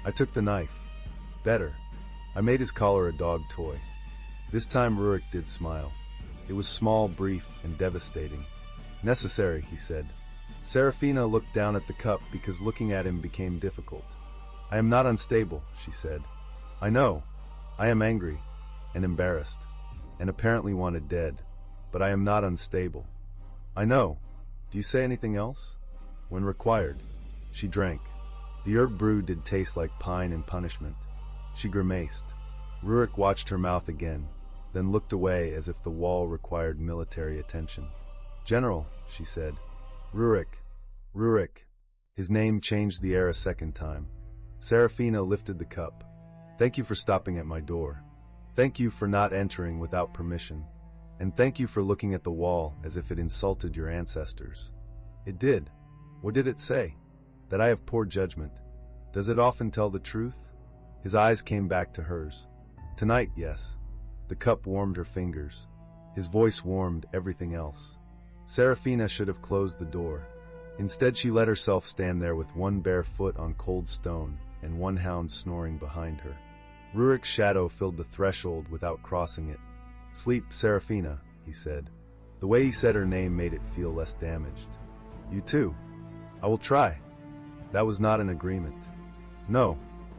I took the knife." "Better. I made his collar a dog toy." This time Rurik did smile. It was small, brief, and devastating. "Necessary," he said. Serafina looked down at the cup because looking at him became difficult. "I am not unstable," she said. "I know. I am angry and embarrassed, and apparently wanted dead, but I am not unstable. I know. Do you say anything else?" "When required." She drank. The herb brew did taste like pine and punishment. She grimaced. Rurik watched her mouth again, then looked away as if the wall required military attention. "General," she said. "Rurik. Rurik." His name changed the air a second time. Serafina lifted the cup. "Thank you for stopping at my door. Thank you for not entering without permission. And thank you for looking at the wall as if it insulted your ancestors." "It did." "What did it say?" "That I have poor judgment." "Does it often tell the truth?" His eyes came back to hers. "Tonight, yes." The cup warmed her fingers. His voice warmed everything else. Serafina should have closed the door. Instead, she let herself stand there with one bare foot on cold stone and one hound snoring behind her. Rurik's shadow filled the threshold without crossing it. "Sleep, Serafina," he said. The way he said her name made it feel less damaged. "You too." "I will try." That was not an agreement. "No."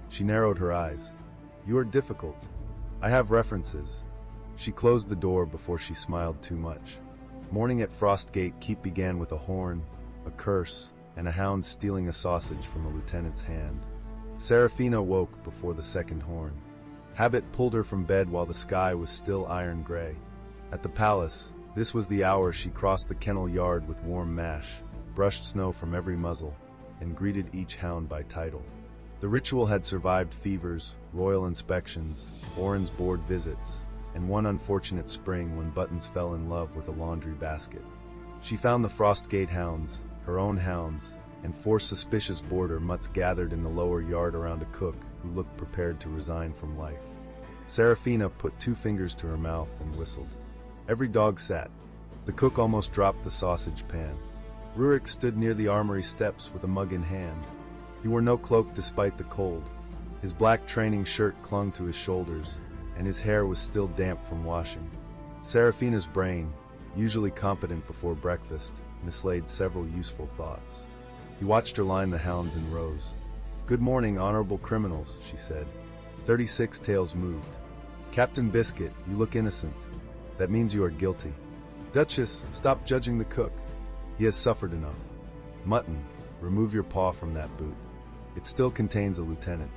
She narrowed her eyes. "You are difficult. I have references." She closed the door before she smiled too much. Morning at Frostgate Keep began with a horn, a curse, and a hound stealing a sausage from a lieutenant's hand. Serafina woke before the second horn. Habit pulled her from bed while the sky was still iron gray. At the palace, this was the hour she crossed the kennel yard with warm mash, brushed snow from every muzzle, and greeted each hound by title. The ritual had survived fevers, royal inspections, Oren's board visits, and one unfortunate spring when Buttons fell in love with a laundry basket. She found the Frostgate hounds, her own hounds, and 4 suspicious border mutts gathered in the lower yard around a cook who looked prepared to resign from life. Serafina put 2 fingers to her mouth and whistled. Every dog sat. The cook almost dropped the sausage pan. Rurik stood near the armory steps with a mug in hand. He wore no cloak despite the cold. His black training shirt clung to his shoulders, and his hair was still damp from washing. Serafina's brain, usually competent before breakfast, mislaid several useful thoughts. He watched her line the hounds in rows. "Good morning, honorable criminals," she said. 36 tails moved. "Captain Biscuit, you look innocent. That means you are guilty." "Duchess, stop judging the cook. He has suffered enough." "Mutton, remove your paw from that boot. It still contains a lieutenant."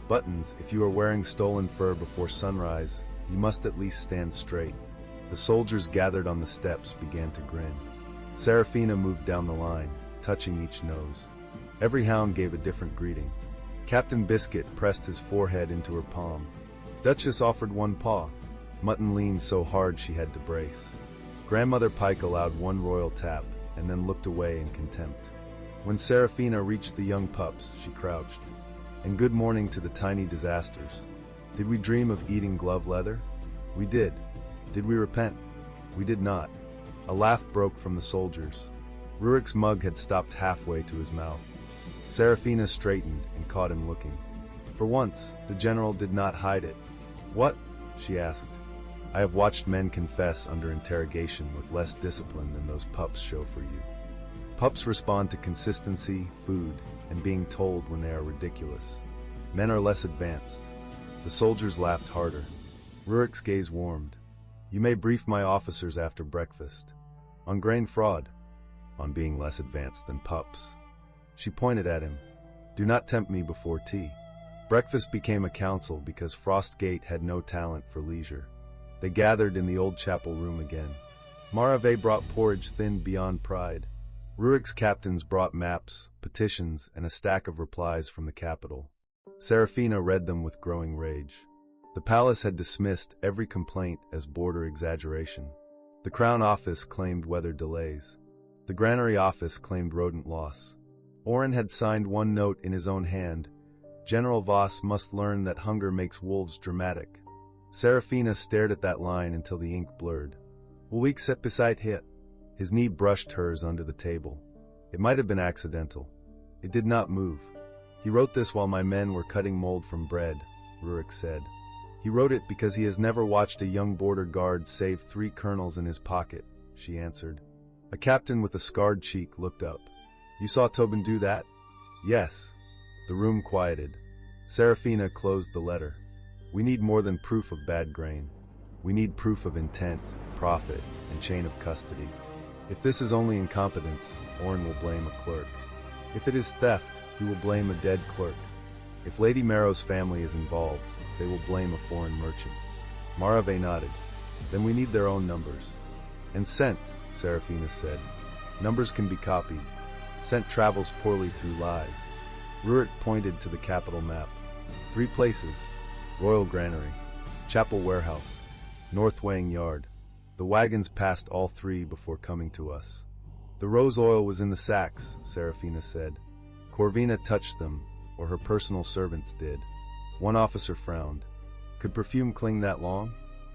"Buttons, if you are wearing stolen fur before sunrise, you must at least stand straight." The soldiers gathered on the steps began to grin. Serafina moved down the line, touching each nose. Every hound gave a different greeting. Captain Biscuit pressed his forehead into her palm. Duchess offered one paw. Mutton leaned so hard she had to brace. Grandmother Pike allowed one royal tap, and then looked away in contempt. When Serafina reached the young pups, she crouched. "And good morning to the tiny disasters. Did we dream of eating glove leather? We did. Did we repent? We did not." A laugh broke from the soldiers. Rurik's mug had stopped halfway to his mouth. Serafina straightened and caught him looking. For once, the general did not hide it. "What?" she asked. "I have watched men confess under interrogation with less discipline than those pups show for you. Pups respond to consistency, food, and being told when they are ridiculous. Men are less advanced." The soldiers laughed harder. Rurik's gaze warmed. "You may brief my officers after breakfast. On grain fraud." on being less advanced than pups. She pointed at him. Do not tempt me before tea. Breakfast became a council because Frostgate had no talent for leisure. They gathered in the old chapel room again. Marave brought porridge thinned beyond pride. Rurik's captains brought maps, petitions, and a stack of replies from the capital. Serafina read them with growing rage. The palace had dismissed every complaint as border exaggeration. The Crown Office claimed weather delays. The Granary Office claimed rodent loss. Oren had signed one note in his own hand. General Voss must learn that hunger makes wolves dramatic. Serafina stared at that line until the ink blurred. Week set beside hit. His knee brushed hers under the table. It might have been accidental. It did not move. He wrote this while my men were cutting mold from bread, Rurik said. He wrote it because he has never watched a young border guard save 3 kernels in his pocket, she answered. A captain with a scarred cheek looked up. You saw Tobin do that? Yes. The room quieted. Serafina closed the letter. We need more than proof of bad grain. We need proof of intent, profit, and chain of custody. If this is only incompetence, Oren will blame a clerk. If it is theft, he will blame a dead clerk. If Lady Marrow's family is involved, they will blame a foreign merchant. Marave nodded. Then we need their own numbers. And scent, Serafina said. Numbers can be copied. Scent travels poorly through lies. Rurik pointed to the capital map. 3 places. Royal Granary, Chapel Warehouse, North Weighing Yard. The wagons passed all 3 before coming to us. The rose oil was in the sacks, Serafina said. Corvina touched them, or her personal servants did. One officer frowned. Could perfume cling that long?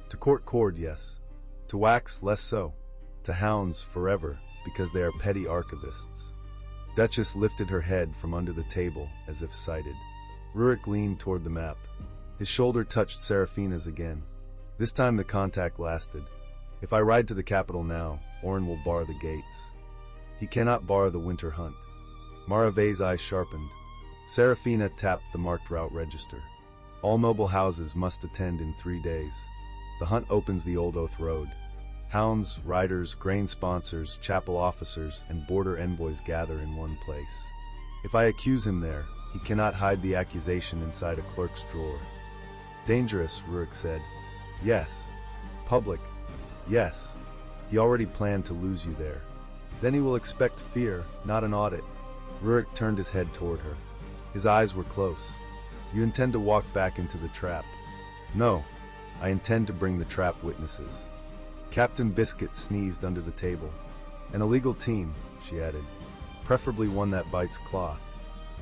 To court cord, yes. To wax, less so. To hounds, forever, because they are petty archivists. Duchess lifted her head from under the table, as if sighted. Rurik leaned toward the map. His shoulder touched Serafina's again. This time the contact lasted. If I ride to the capital now, Oren will bar the gates. He cannot bar the winter hunt. Marave's eyes sharpened. Serafina tapped the marked route register. All noble houses must attend in 3 days. The hunt opens the Old Oath Road. Hounds, riders, grain sponsors, chapel officers, and border envoys gather in one place. If I accuse him there, he cannot hide the accusation inside a clerk's drawer. Dangerous, Rurik said. Yes. Public. Yes. He already planned to lose you there. Then he will expect fear, not an audit. Rurik turned his head toward her. His eyes were close. You intend to walk back into the trap? No. I intend to bring the trap witnesses. Captain Biscuit sneezed under the table. An illegal team, she added. Preferably one that bites cloth.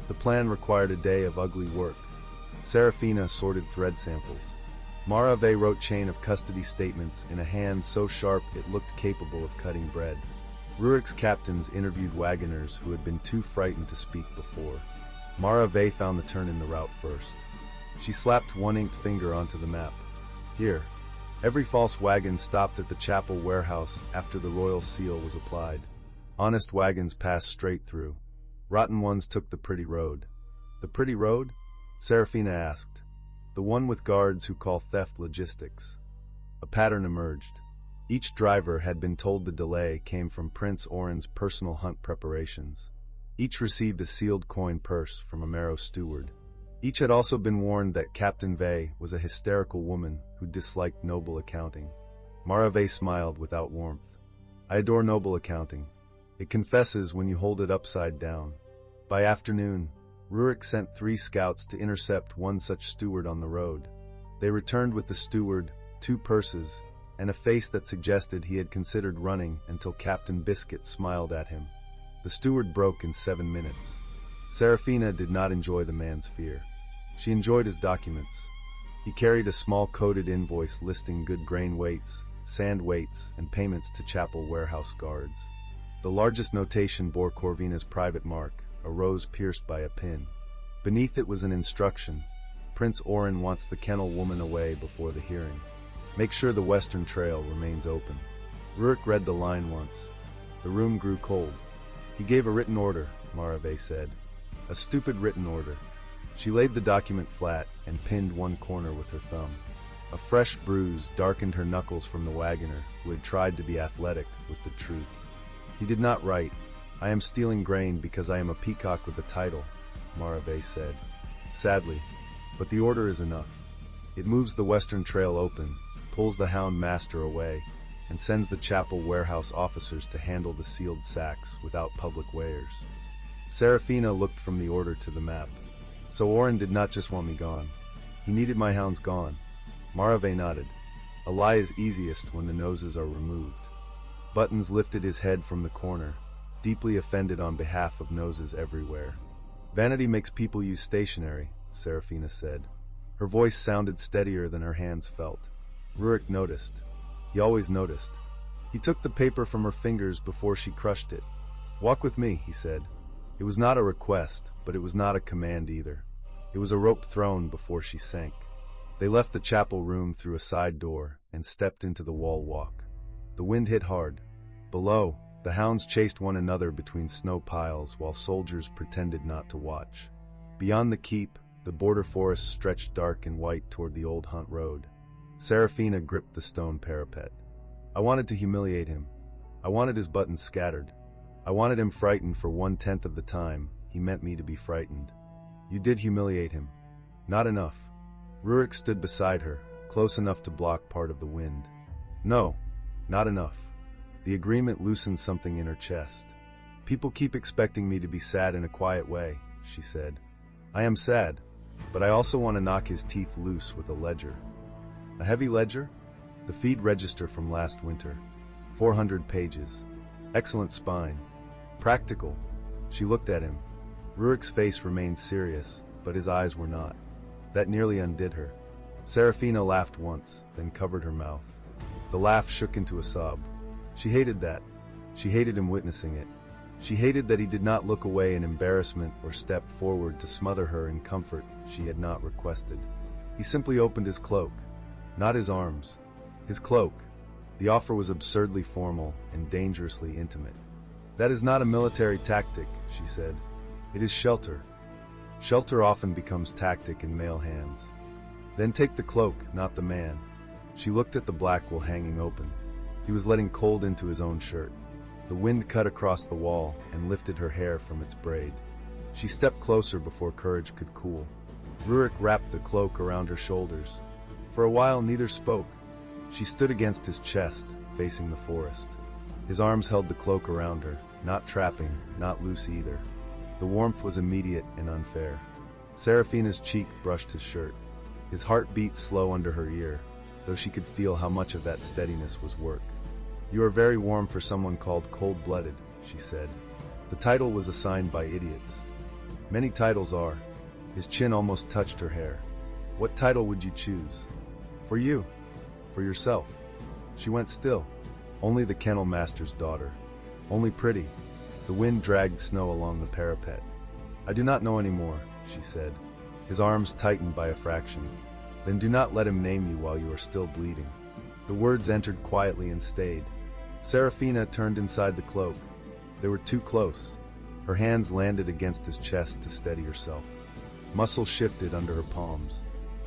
The plan required a day of ugly work. Serafina sorted thread samples. Marave wrote chain of custody statements in a hand so sharp it looked capable of cutting bread. Rurik's captains interviewed wagoners who had been too frightened to speak before. Marave found the turn in the route first. She slapped one inked finger onto the map. Here. Every false wagon stopped at the chapel warehouse after the royal seal was applied. Honest wagons passed straight through. Rotten ones took the pretty road. The pretty road? Serafina asked. The one with guards who call theft logistics. A pattern emerged. Each driver had been told the delay came from Prince Oren's personal hunt preparations. Each received a sealed coin purse from a Marrow steward. Each had also been warned that Captain Vey was a hysterical woman who disliked noble accounting. Marave smiled without warmth. I adore noble accounting. It confesses when you hold it upside down. By afternoon, Rurik sent 3 scouts to intercept one such steward on the road. They returned with the steward, 2 purses, and a face that suggested he had considered running until Captain Biscuit smiled at him. The steward broke in 7 minutes. Serafina did not enjoy the man's fear. She enjoyed his documents. He carried a small coded invoice listing good grain weights, sand weights, and payments to chapel warehouse guards. The largest notation bore Corvina's private mark, a rose pierced by a pin. Beneath it was an instruction. Prince Oren wants the kennel woman away before the hearing. Make sure the western trail remains open. Rurik read the line once. The room grew cold. He gave a written order, Marave said. A stupid written order. She laid the document flat and pinned one corner with her thumb. A fresh bruise darkened her knuckles from the wagoner who had tried to be athletic with the truth. He did not write. I am stealing grain because I am a peacock with a title, Marave said. Sadly, but the order is enough. It moves the western trail open, pulls the hound master away, and sends the chapel warehouse officers to handle the sealed sacks without public weighers. Serafina looked from the order to the map. So Oren did not just want me gone. He needed my hounds gone. Marave nodded. A lie is easiest when the noses are removed. Buttons lifted his head from the corner, deeply offended on behalf of noses everywhere. Vanity makes people use stationery, Serafina said. Her voice sounded steadier than her hands felt. Rurik noticed. He always noticed. He took the paper from her fingers before she crushed it. Walk with me, he said. It was not a request, but it was not a command either. It was a rope thrown before she sank. They left the chapel room through a side door and stepped into the wall walk. The wind hit hard. Below, the hounds chased one another between snow piles while soldiers pretended not to watch. Beyond the keep, the border forest stretched dark and white toward the old hunt road. Serafina gripped the stone parapet. I wanted to humiliate him. I wanted his buttons scattered. I wanted him frightened for 1/10 of the time he meant me to be frightened. You did humiliate him. Not enough. Rurik stood beside her, close enough to block part of the wind. No, not enough. The agreement loosened something in her chest. People keep expecting me to be sad in a quiet way, she said. I am sad, but I also want to knock his teeth loose with a ledger. A heavy ledger? The feed register from last winter. 400 pages. Excellent spine. Practical. She looked at him. Rurik's face remained serious, but his eyes were not. That nearly undid her. Serafina laughed once, then covered her mouth. The laugh shook into a sob. She hated that. She hated him witnessing it. She hated that he did not look away in embarrassment or step forward to smother her in comfort she had not requested. He simply opened his cloak. Not his arms. His cloak. The offer was absurdly formal and dangerously intimate. That is not a military tactic, she said. It is shelter. Shelter often becomes tactic in male hands. Then take the cloak, not the man. She looked at the black wool hanging open. He was letting cold into his own shirt. The wind cut across the wall and lifted her hair from its braid. She stepped closer before courage could cool. Rurik wrapped the cloak around her shoulders. For a while neither spoke. She stood against his chest, facing the forest. His arms held the cloak around her, not trapping, not loose either. The warmth was immediate and unfair. Serafina's cheek brushed his shirt. His heart beat slow under her ear, though she could feel how much of that steadiness was work. You are very warm for someone called cold-blooded, she said. The title was assigned by idiots. Many titles are. His chin almost touched her hair. What title would you choose? For you. For yourself. She went still. Only the kennel master's daughter. Only pretty. The wind dragged snow along the parapet. I do not know anymore, she said. His arms tightened by a fraction. Then do not let him name you while you are still bleeding. The words entered quietly and stayed. Serafina turned inside the cloak. They were too close. Her hands landed against his chest to steady herself. Muscle shifted under her palms.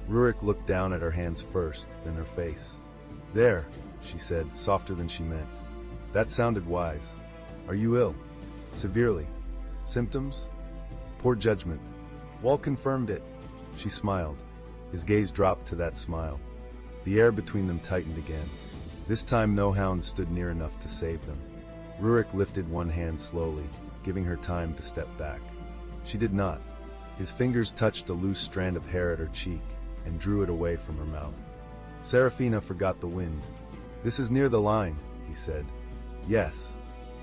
Rurik looked down at her hands first, then her face. There, she said, softer than she meant. That sounded wise. Are you ill? Severely. Symptoms? Poor judgment. Wall confirmed it. She smiled. His gaze dropped to that smile. The air between them tightened again. This time no hound stood near enough to save them. Rurik lifted one hand slowly, giving her time to step back. She did not. His fingers touched a loose strand of hair at her cheek and drew it away from her mouth. Serafina forgot the wind. This is near the line, he said. Yes.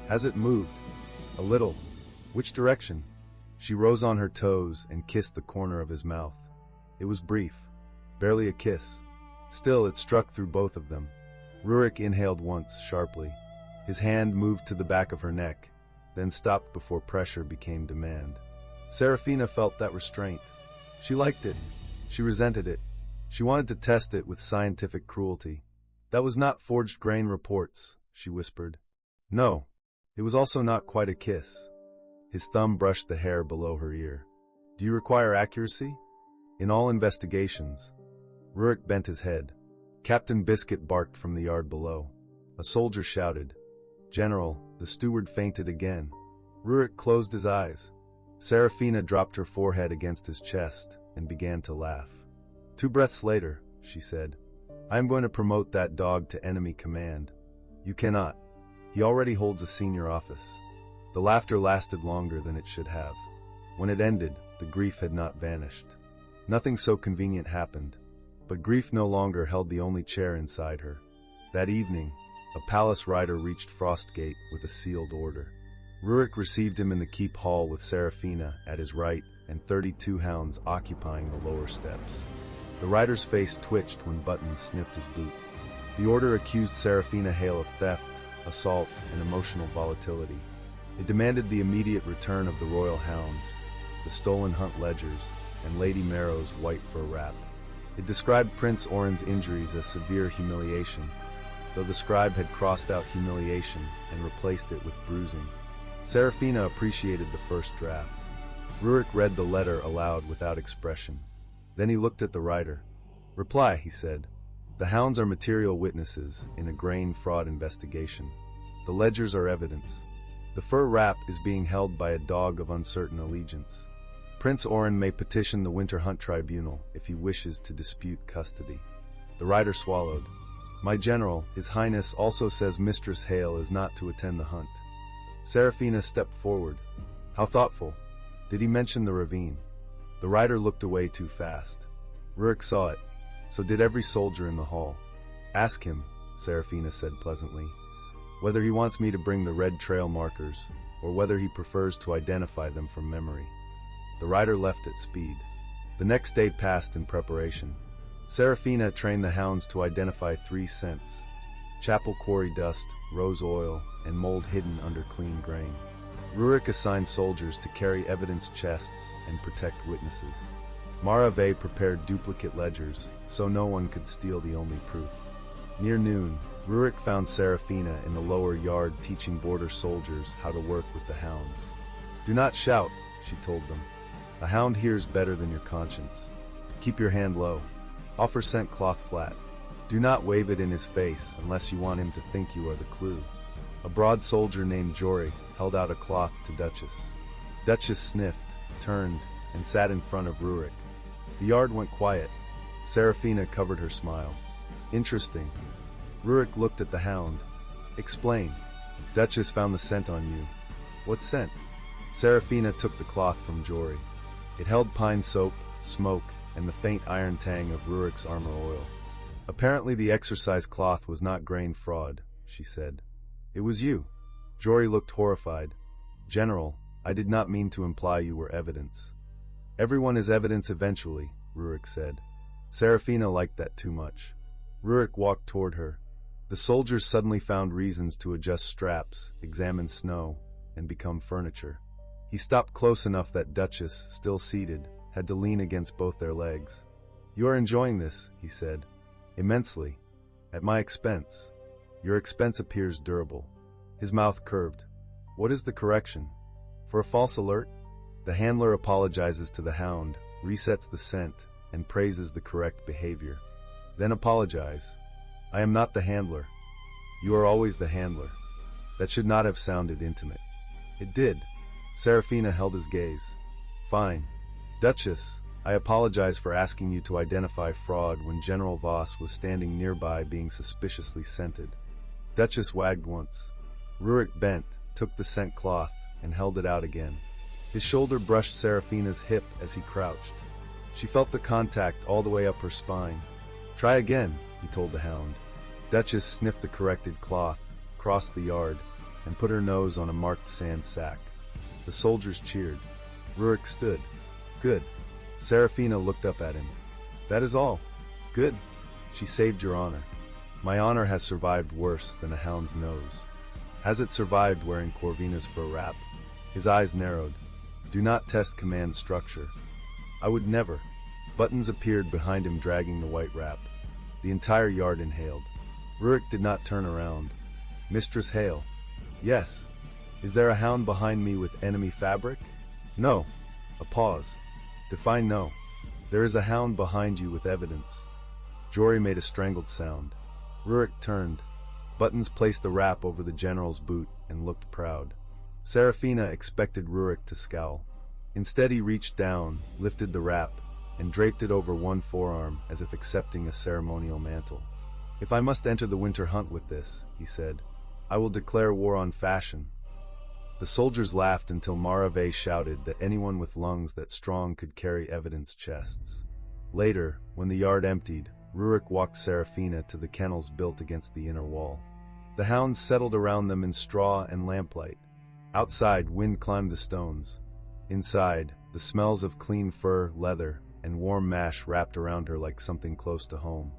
Has it moved? A little. Which direction? She rose on her toes and kissed the corner of his mouth. It was brief. Barely a kiss. Still, it struck through both of them. Rurik inhaled once, sharply. His hand moved to the back of her neck, then stopped before pressure became demand. Serafina felt that restraint. She liked it. She resented it. She wanted to test it with scientific cruelty. That was not forged grain reports, she whispered. No. It was also not quite a kiss. His thumb brushed the hair below her ear. Do you require accuracy? In all investigations. Rurik bent his head. Captain Biscuit barked from the yard below. A soldier shouted. General, the steward fainted again. Rurik closed his eyes. Serafina dropped her forehead against his chest and began to laugh. 2 breaths later, she said, I am going to promote that dog to enemy command. You cannot. He already holds a senior office. The laughter lasted longer than it should have. When it ended, the grief had not vanished. Nothing so convenient happened, but grief no longer held the only chair inside her. That evening, a palace rider reached Frostgate with a sealed order. Rurik received him in the keep hall with Serafina at his right and 32 hounds occupying the lower steps. The rider's face twitched when Buttons sniffed his boot. The order accused Serafina Hale of theft, assault, and emotional volatility. It demanded the immediate return of the royal hounds, the stolen hunt ledgers, and Lady Marrow's white fur wrap. It described Prince Oren's injuries as severe humiliation, though the scribe had crossed out humiliation and replaced it with bruising. Serafina appreciated the first draft. Rurik read the letter aloud without expression. Then he looked at the rider. Reply, he said. The hounds are material witnesses in a grain fraud investigation. The ledgers are evidence. The fur wrap is being held by a dog of uncertain allegiance. Prince Oren may petition the Winter Hunt Tribunal if he wishes to dispute custody. The rider swallowed. My general, His Highness, also says Mistress Hale is not to attend the hunt. Serafina stepped forward. How thoughtful. Did he mention the ravine? The rider looked away too fast. Rurik saw it. So did every soldier in the hall. Ask him, Serafina said pleasantly, whether he wants me to bring the red trail markers, or whether he prefers to identify them from memory. The rider left at speed. The next day passed in preparation. Serafina trained the hounds to identify 3 scents: chapel quarry dust, rose oil, and mold hidden under clean grain. Rurik assigned soldiers to carry evidence chests and protect witnesses. Marave prepared duplicate ledgers, so no one could steal the only proof. Near noon, Rurik found Serafina in the lower yard teaching border soldiers how to work with the hounds. Do not shout, she told them. A hound hears better than your conscience. Keep your hand low. Offer scent cloth flat. Do not wave it in his face unless you want him to think you are the clue. A broad soldier named Jory held out a cloth to Duchess. Duchess sniffed, turned, and sat in front of Rurik. The yard went quiet. Serafina covered her smile. Interesting. Rurik looked at the hound. Explain. Duchess found the scent on you. What scent? Serafina took the cloth from Jory. It held pine soap, smoke, and the faint iron tang of Rurik's armor oil. Apparently the exercise cloth was not grain fraud, she said. It was you. Jory looked horrified. General, I did not mean to imply you were evidence. Everyone is evidence eventually, Rurik said. Serafina liked that too much. Rurik walked toward her. The soldiers suddenly found reasons to adjust straps, examine snow, and become furniture. He stopped close enough that Duchess, still seated, had to lean against both their legs. You are enjoying this, he said. Immensely. At my expense. Your expense appears durable. His mouth curved. What is the correction? For a false alert? The handler apologizes to the hound, resets the scent, and praises the correct behavior. Then apologize. I am not the handler. You are always the handler. That should not have sounded intimate. It did. Serafina held his gaze. Fine. Duchess, I apologize for asking you to identify fraud when General Voss was standing nearby being suspiciously scented. Duchess wagged once. Rurik bent, took the scent cloth, and held it out again. His shoulder brushed Serafina's hip as he crouched. She felt the contact all the way up her spine. Try again, he told the hound. Duchess sniffed the corrected cloth, crossed the yard, and put her nose on a marked sand sack. The soldiers cheered. Rurik stood. Good. Serafina looked up at him. That is all. Good. She saved your honor. My honor has survived worse than a hound's nose. Has it survived wearing Corvina's fur wrap? His eyes narrowed. Do not test command structure. I would never. Buttons appeared behind him dragging the white wrap. The entire yard inhaled. Rurik did not turn around. Mistress Hale. Yes. Is there a hound behind me with enemy fabric? No. A pause. Define no. There is a hound behind you with evidence. Jory made a strangled sound. Rurik turned. Buttons placed the wrap over the general's boot and looked proud. Serafina expected Rurik to scowl. Instead he reached down, lifted the wrap, and draped it over one forearm as if accepting a ceremonial mantle. "If I must enter the winter hunt with this," he said, "I will declare war on fashion." The soldiers laughed until Marave shouted that anyone with lungs that strong could carry evidence chests. Later, when the yard emptied, Rurik walked Serafina to the kennels built against the inner wall. The hounds settled around them in straw and lamplight. Outside, wind climbed the stones. Inside, the smells of clean fur, leather, and warm mash wrapped around her like something close to home.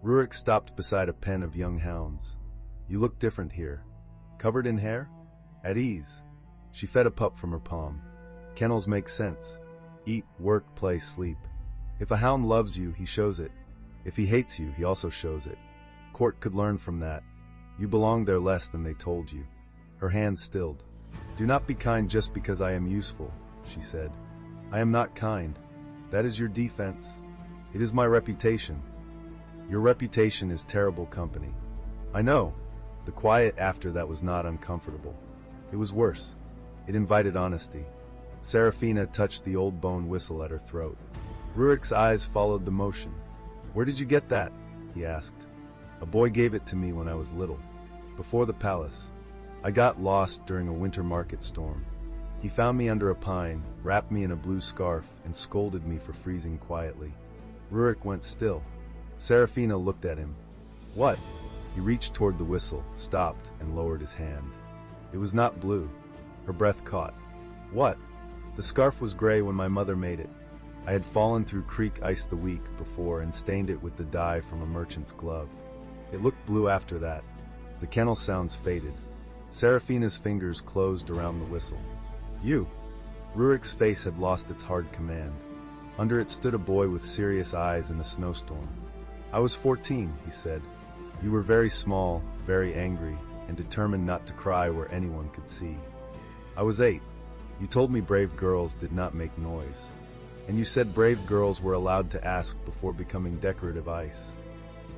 Rurik stopped beside a pen of young hounds. "You look different here. Covered in hair? At ease." She fed a pup from her palm. "Kennels make sense. Eat, work, play, sleep. If a hound loves you, he shows it. If he hates you, he also shows it. Court could learn from that. You belong there less than they told you." Her hands stilled. "Do not be kind just because I am useful," she said. "I am not kind. That is your defense. It is my reputation. Your reputation is terrible company." "I know." The quiet after that was not uncomfortable. It was worse. It invited honesty. Serafina touched the old bone whistle at her throat. Rurik's eyes followed the motion. "Where did you get that?" he asked. "A boy gave it to me when I was little. Before the palace. I got lost during a winter market storm. He found me under a pine, wrapped me in a blue scarf, and scolded me for freezing quietly." Rurik went still. Serafina looked at him. "What?" He reached toward the whistle, stopped, and lowered his hand. It was not blue. Her breath caught. "What?" "The scarf was gray when my mother made it. I had fallen through creek ice the week before and stained it with the dye from a merchant's glove. It looked blue after that." The kennel sounds faded. Serafina's fingers closed around the whistle. "You?" Rurik's face had lost its hard command. Under it stood a boy with serious eyes in a snowstorm. "I was 14, he said. "You were very small, very angry, and determined not to cry where anyone could see. I was 8. You told me brave girls did not make noise. And you said brave girls were allowed to ask before becoming decorative ice."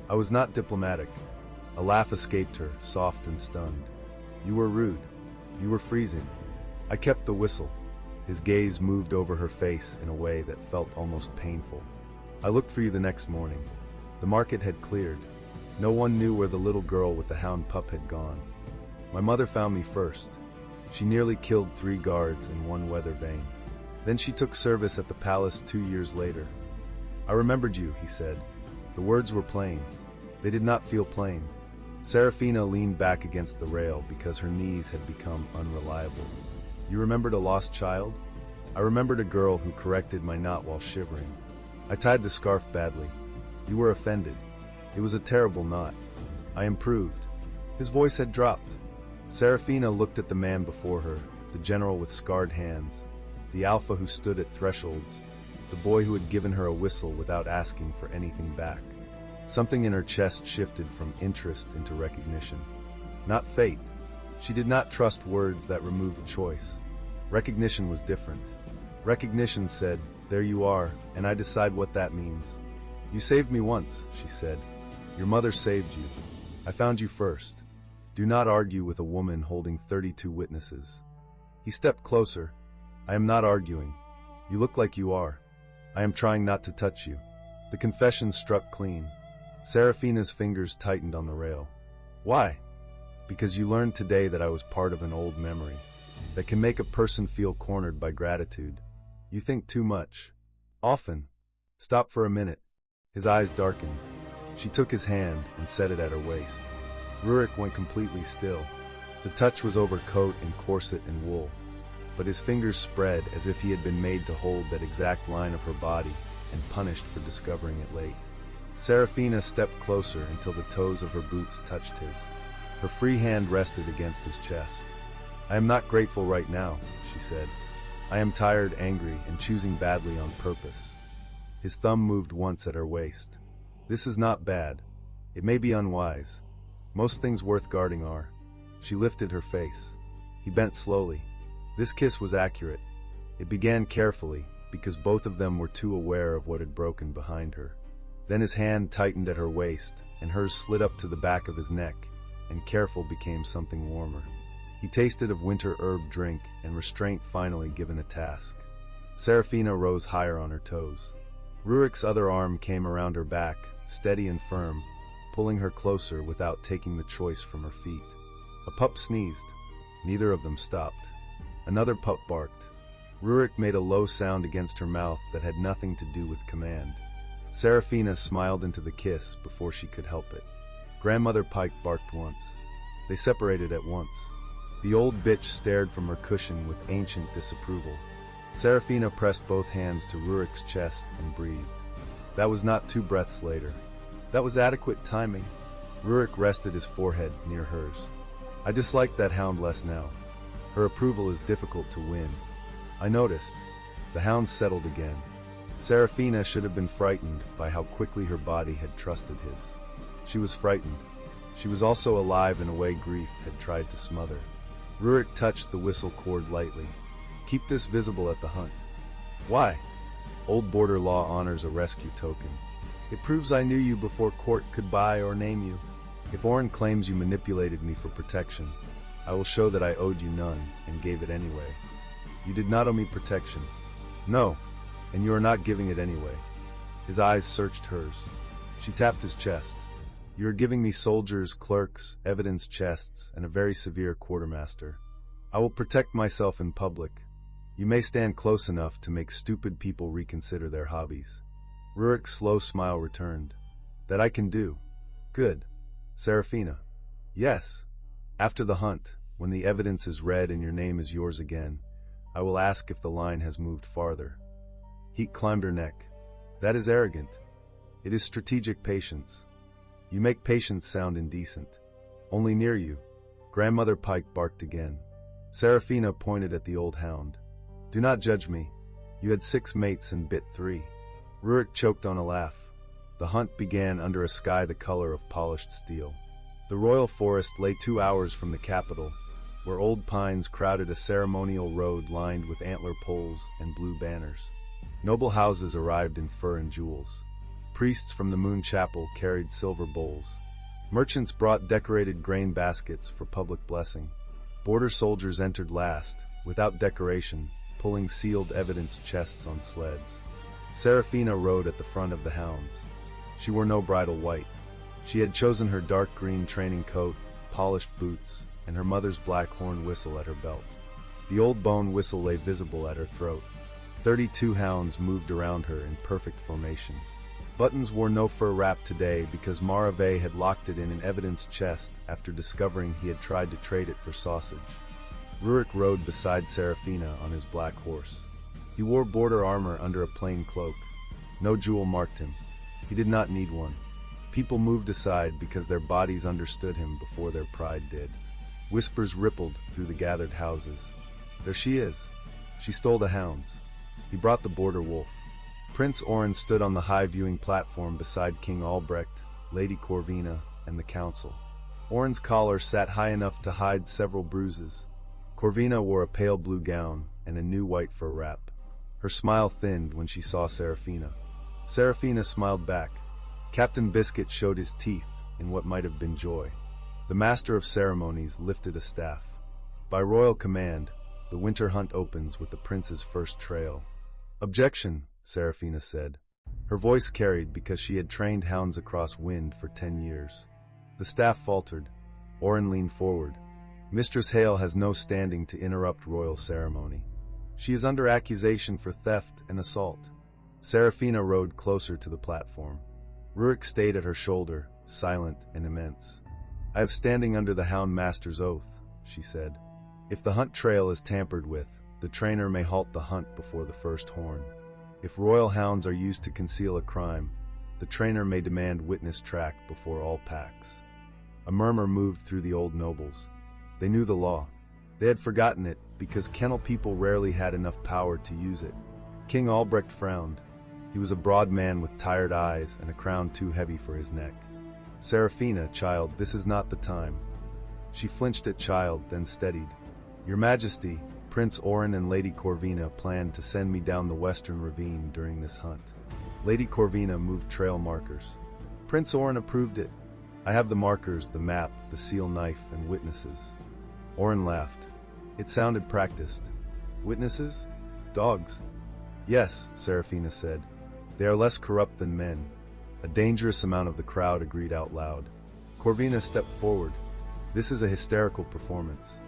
I was not diplomatic. A laugh escaped her, soft and stunned. "You were rude. You were freezing." I kept the whistle. His gaze moved over her face in a way that felt almost painful. "I looked for you the next morning. The market had cleared. No one knew where the little girl with the hound pup had gone. My mother found me first. She nearly killed 3 guards in one weather vane. Then she took service at the palace 2 years later." "I remembered you," he said. The words were plain. They did not feel plain. Serafina leaned back against the rail because her knees had become unreliable. "You remembered a lost child?" "I remembered a girl who corrected my knot while shivering. I tied the scarf badly. You were offended. It was a terrible knot. I improved." His voice had dropped. Serafina looked at the man before her, the general with scarred hands, the alpha who stood at thresholds, the boy who had given her a whistle without asking for anything back. Something in her chest shifted from interest into recognition. Not fate. She did not trust words that removed choice. Recognition was different. Recognition said, "There you are, and I decide what that means." "You saved me once," she said. "Your mother saved you. I found you first. Do not argue with a woman holding 32 witnesses." He stepped closer. "I am not arguing. You look like you are. I am trying not to touch you." The confession struck clean. Serafina's fingers tightened on the rail. "Why?" "Because you learned today that I was part of an old memory that can make a person feel cornered by gratitude. You think too much. Often. Stop for a minute." His eyes darkened. She took his hand and set it at her waist. Rurik went completely still. The touch was over coat and corset and wool, but his fingers spread as if he had been made to hold that exact line of her body and punished for discovering it late. Serafina stepped closer until the toes of her boots touched his. Her free hand rested against his chest. "I am not grateful right now," she said. "I am tired, angry, and choosing badly on purpose." His thumb moved once at her waist. "This is not bad. It may be unwise. Most things worth guarding are." She lifted her face. He bent slowly. This kiss was accurate. It began carefully, because both of them were too aware of what had broken behind her. Then his hand tightened at her waist, and hers slid up to the back of his neck, and careful became something warmer. He tasted of winter herb drink, and restraint finally given a task. Serafina rose higher on her toes. Rurik's other arm came around her back, steady and firm, pulling her closer without taking the choice from her feet. A pup sneezed. Neither of them stopped. Another pup barked. Rurik made a low sound against her mouth that had nothing to do with command. Serafina smiled into the kiss before she could help it. Grandmother Pike barked once. They separated at once. The old bitch stared from her cushion with ancient disapproval. Serafina pressed both hands to Rurik's chest and breathed. That was not 2 breaths later. That was adequate timing. Rurik rested his forehead near hers. I dislike that hound less now. Her approval is difficult to win. I noticed. The hound settled again. Serafina should have been frightened by how quickly her body had trusted his. She was frightened. She was also alive in a way grief had tried to smother. Rurik touched the whistle cord lightly. Keep this visible at the hunt. Why? Old border law honors a rescue token. It proves I knew you before court could buy or name you. If Oren claims you manipulated me for protection, I will show that I owed you none and gave it anyway. You did not owe me protection. No, and you are not giving it anyway. His eyes searched hers. She tapped his chest. You are giving me soldiers, clerks, evidence chests, and a very severe quartermaster. I will protect myself in public. You may stand close enough to make stupid people reconsider their hobbies. Rurik's slow smile returned. That I can do. Good. Serafina. Yes. After the hunt, when the evidence is read and your name is yours again, I will ask if the line has moved farther. Heat climbed her neck. That is arrogant. It is strategic patience. You make patience sound indecent. Only near you. Grandmother Pike barked again. Serafina pointed at the old hound. Do not judge me. You had 6 mates and bit 3. Rurik choked on a laugh. The hunt began under a sky the color of polished steel. The royal forest lay 2 hours from the capital, where old pines crowded a ceremonial road lined with antler poles and blue banners. Noble houses arrived in fur and jewels. Priests from the Moon Chapel carried silver bowls. Merchants brought decorated grain baskets for public blessing. Border soldiers entered last, without decoration, pulling sealed evidence chests on sleds. Serafina rode at the front of the hounds. She wore no bridal white. She had chosen her dark green training coat, polished boots, and her mother's black horn whistle at her belt. The old bone whistle lay visible at her throat. 32 hounds moved around her in perfect formation. Buttons wore no fur wrap today because Marave had locked it in an evidence chest after discovering he had tried to trade it for sausage. Rurik rode beside Serafina on his black horse. He wore border armor under a plain cloak. No jewel marked him. He did not need one. People moved aside because their bodies understood him before their pride did. Whispers rippled through the gathered houses. There she is. She stole the hounds. He brought the border wolf. Prince Oren stood on the high viewing platform beside King Albrecht, Lady Corvina, and the council. Oren's collar sat high enough to hide several bruises. Corvina wore a pale blue gown and a new white fur wrap. Her smile thinned when she saw Serafina. Serafina smiled back. Captain Biscuit showed his teeth in what might have been joy. The master of ceremonies lifted a staff. By royal command, the winter hunt opens with the prince's first trail. Objection, Serafina said. Her voice carried because she had trained hounds across wind for 10 years. The staff faltered. Oren leaned forward. Mistress Hale has no standing to interrupt royal ceremony. She is under accusation for theft and assault. Serafina rode closer to the platform. Rurik stayed at her shoulder, silent and immense. I have standing under the Hound Master's oath, she said. If the hunt trail is tampered with, the trainer may halt the hunt before the first horn. If royal hounds are used to conceal a crime, the trainer may demand witness track before all packs. A murmur moved through the old nobles. They knew the law. They had forgotten it because kennel people rarely had enough power to use it. King Albrecht frowned. He was a broad man with tired eyes and a crown too heavy for his neck. Serafina, child, this is not the time. She flinched at child, then steadied. Your Majesty, Prince Oren and Lady Corvina planned to send me down the western ravine during this hunt. Lady Corvina moved trail markers. Prince Oren approved it. I have the markers, the map, the seal knife, and witnesses. Oren laughed. It sounded practiced. Witnesses? Dogs? Yes, Serafina said. They are less corrupt than men. A dangerous amount of the crowd agreed out loud. Corvina stepped forward. This is a hysterical performance.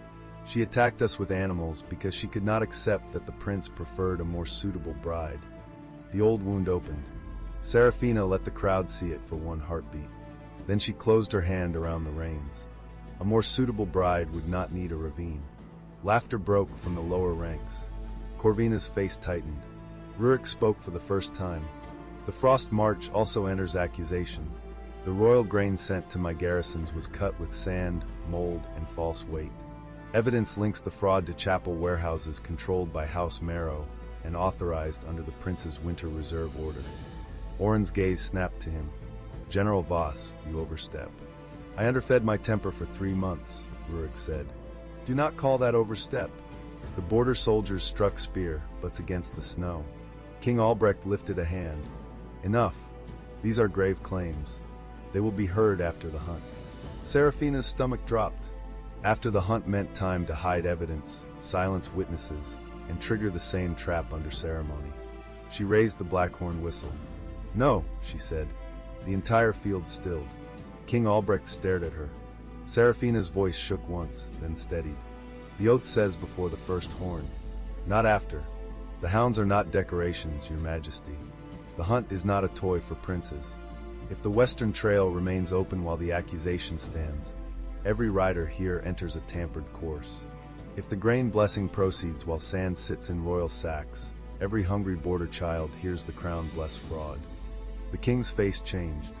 She attacked us with animals because she could not accept that the prince preferred a more suitable bride. The old wound opened. Serafina let the crowd see it for one heartbeat. Then she closed her hand around the reins. A more suitable bride would not need a ravine. Laughter broke from the lower ranks. Corvina's face tightened. Rurik spoke for the first time. The Frost March also enters accusation. The royal grain sent to my garrisons was cut with sand, mold, and false weight. Evidence links the fraud to chapel warehouses controlled by House Marrow and authorized under the prince's winter reserve order. Oren's gaze snapped to him. General Voss, you overstep. I underfed my temper for 3 months, Rurik said. Do not call that overstep. The border soldiers struck spear, butts against the snow. King Albrecht lifted a hand. Enough. These are grave claims. They will be heard after the hunt. Serafina's stomach dropped. After the hunt meant time to hide evidence, silence witnesses, and trigger the same trap under ceremony. She raised the blackhorn whistle. No, she said. The entire field stilled. King Albrecht stared at her. Serafina's voice shook once, then steadied. The oath says before the first horn, not after. The hounds are not decorations, Your Majesty. The hunt is not a toy for princes. If the Western Trail remains open while the accusation stands, every rider here enters a tampered course. If the grain blessing proceeds while sand sits in royal sacks, every hungry border child hears the crown bless fraud. The king's face changed.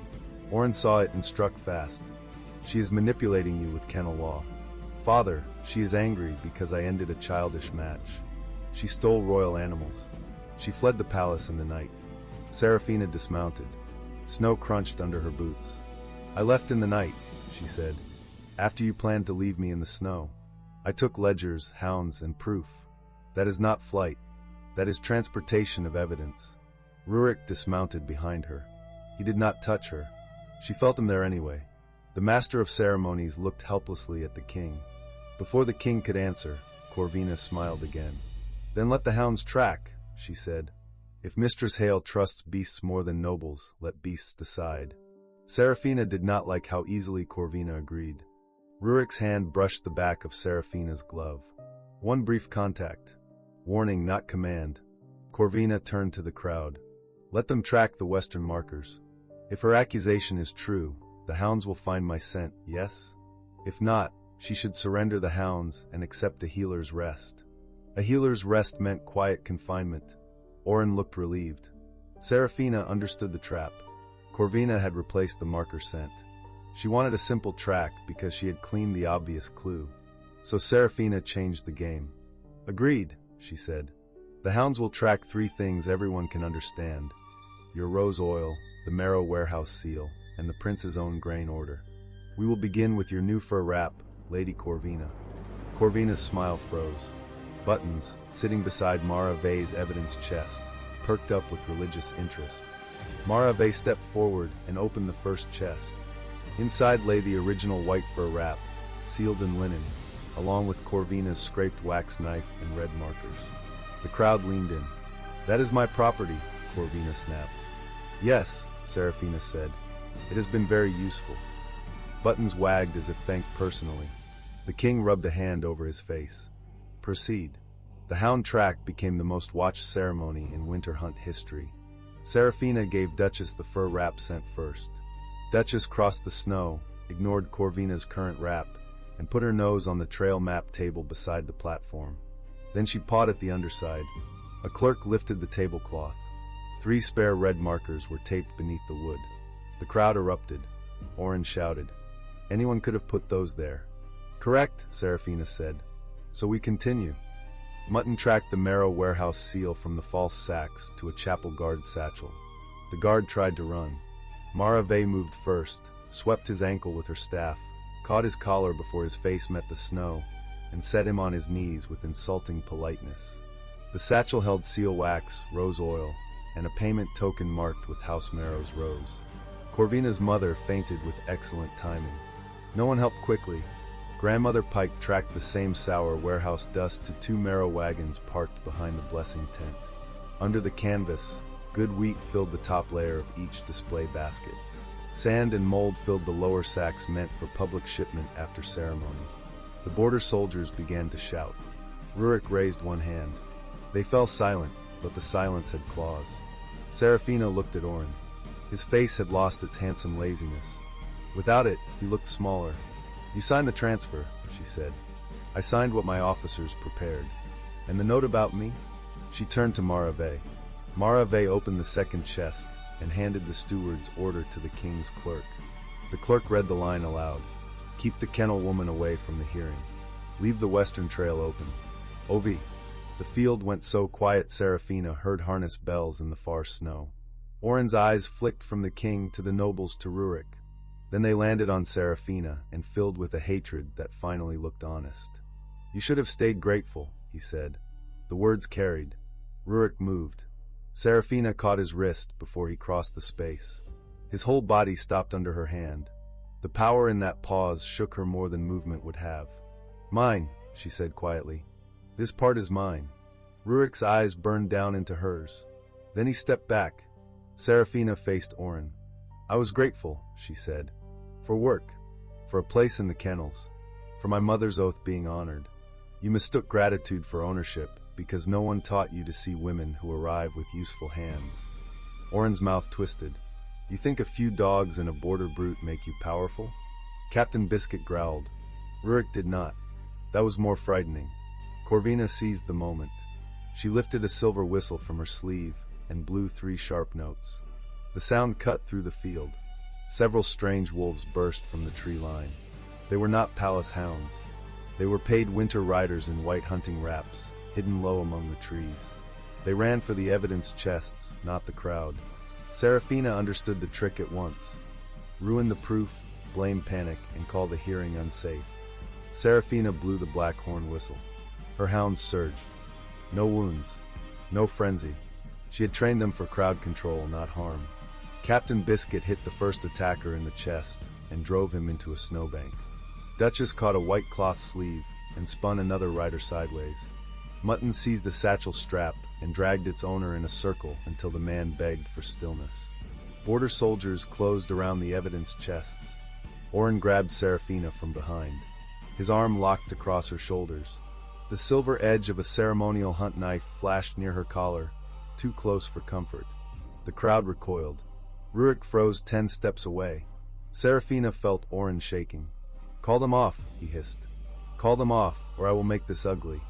Oren saw it and struck fast. She is manipulating you with kennel law. Father, she is angry because I ended a childish match. She stole royal animals. She fled the palace in the night. Serafina dismounted. Snow crunched under her boots. I left in the night, she said. After you planned to leave me in the snow. I took ledgers, hounds, and proof. That is not flight. That is transportation of evidence. Rurik dismounted behind her. He did not touch her. She felt him there anyway. The master of ceremonies looked helplessly at the king. Before the king could answer, Corvina smiled again. Then let the hounds track, she said. If Mistress Hale trusts beasts more than nobles, let beasts decide. Serafina did not like how easily Corvina agreed. Rurik's hand brushed the back of Serafina's glove. One brief contact. Warning, not command. Corvina turned to the crowd. Let them track the western markers. If her accusation is true, the hounds will find my scent, yes? If not, she should surrender the hounds and accept a healer's rest. A healer's rest meant quiet confinement. Oren looked relieved. Serafina understood the trap. Corvina had replaced the marker scent. She wanted a simple track because she had cleaned the obvious clue. So Serafina changed the game. Agreed, she said. The hounds will track 3 things everyone can understand. Your rose oil, the Marrow warehouse seal, and the prince's own grain order. We will begin with your new fur wrap, Lady Corvina. Corvina's smile froze. Buttons, sitting beside Mara Vey's evidence chest, perked up with religious interest. Mara Vey stepped forward and opened the first chest. Inside lay the original white fur wrap, sealed in linen, along with Corvina's scraped wax knife and red markers. The crowd leaned in. That is my property, Corvina snapped. Yes, Serafina said. It has been very useful. Buttons wagged as if thanked personally. The king rubbed a hand over his face. Proceed. The hound track became the most watched ceremony in winter hunt history. Serafina gave Duchess the fur wrap scent first. Duchess crossed the snow, ignored Corvina's current wrap, and put her nose on the trail map table beside the platform. Then she pawed at the underside. A clerk lifted the tablecloth. 3 spare red markers were taped beneath the wood. The crowd erupted. Oren shouted. Anyone could have put those there. Correct, Serafina said. So we continue. Mutton tracked the Marrow warehouse seal from the false sacks to a chapel guard satchel. The guard tried to run. Mara Vey moved first, swept his ankle with her staff, caught his collar before his face met the snow, and set him on his knees with insulting politeness. The satchel held seal wax, rose oil, and a payment token marked with House Marrow's rose. Corvina's mother fainted with excellent timing. No one helped quickly. Grandmother Pike tracked the same sour warehouse dust to 2 marrow wagons parked behind the blessing tent. Under the canvas, good wheat filled the top layer of each display basket. Sand and mold filled the lower sacks meant for public shipment after ceremony. The border soldiers began to shout. Rurik raised one hand. They fell silent, but the silence had claws. Serafina looked at Oren. His face had lost its handsome laziness. Without it, he looked smaller. "You signed the transfer," she said. "I signed what my officers prepared. And the note about me?" She turned to Marave. Marave opened the second chest and handed the steward's order to the king's clerk. The clerk read the line aloud. "Keep the kennel woman away from the hearing. Leave the western trail open. Ovi." The field went so quiet Serafina heard harness bells in the far snow. Oren's eyes flicked from the king to the nobles to Rurik. Then they landed on Serafina and filled with a hatred that finally looked honest. "You should have stayed grateful," he said. The words carried. Rurik moved. Serafina caught his wrist before he crossed the space. His whole body stopped under her hand. The power in that pause shook her more than movement would have. "Mine," she said quietly. "This part is mine." Rurik's eyes burned down into hers. Then he stepped back. Serafina faced Oren. "I was grateful," she said. "For work, for a place in the kennels, for my mother's oath being honored. You mistook gratitude for ownership because no one taught you to see women who arrive with useful hands." Oren's mouth twisted. "You think a few dogs and a border brute make you powerful?" Captain Biscuit growled. Rurik did not. That was more frightening. Corvina seized the moment. She lifted a silver whistle from her sleeve and blew 3 sharp notes. The sound cut through the field. Several strange wolves burst from the tree line. They were not palace hounds. They were paid winter riders in white hunting wraps, hidden low among the trees. They ran for the evidence chests, not the crowd. Serafina understood the trick at once. Ruin the proof, blame panic, and call the hearing unsafe. Serafina blew the black horn whistle. Her hounds surged. No wounds, no frenzy. She had trained them for crowd control, not harm. Captain Biscuit hit the first attacker in the chest and drove him into a snowbank. Duchess caught a white cloth sleeve and spun another rider sideways. Mutton seized a satchel strap and dragged its owner in a circle until the man begged for stillness. Border soldiers closed around the evidence chests. Oren grabbed Serafina from behind. His arm locked across her shoulders. The silver edge of a ceremonial hunt knife flashed near her collar, too close for comfort. The crowd recoiled. Rurik froze 10 steps away. Serafina felt Oren shaking. "Call them off," he hissed. "Call them off, or I will make this ugly."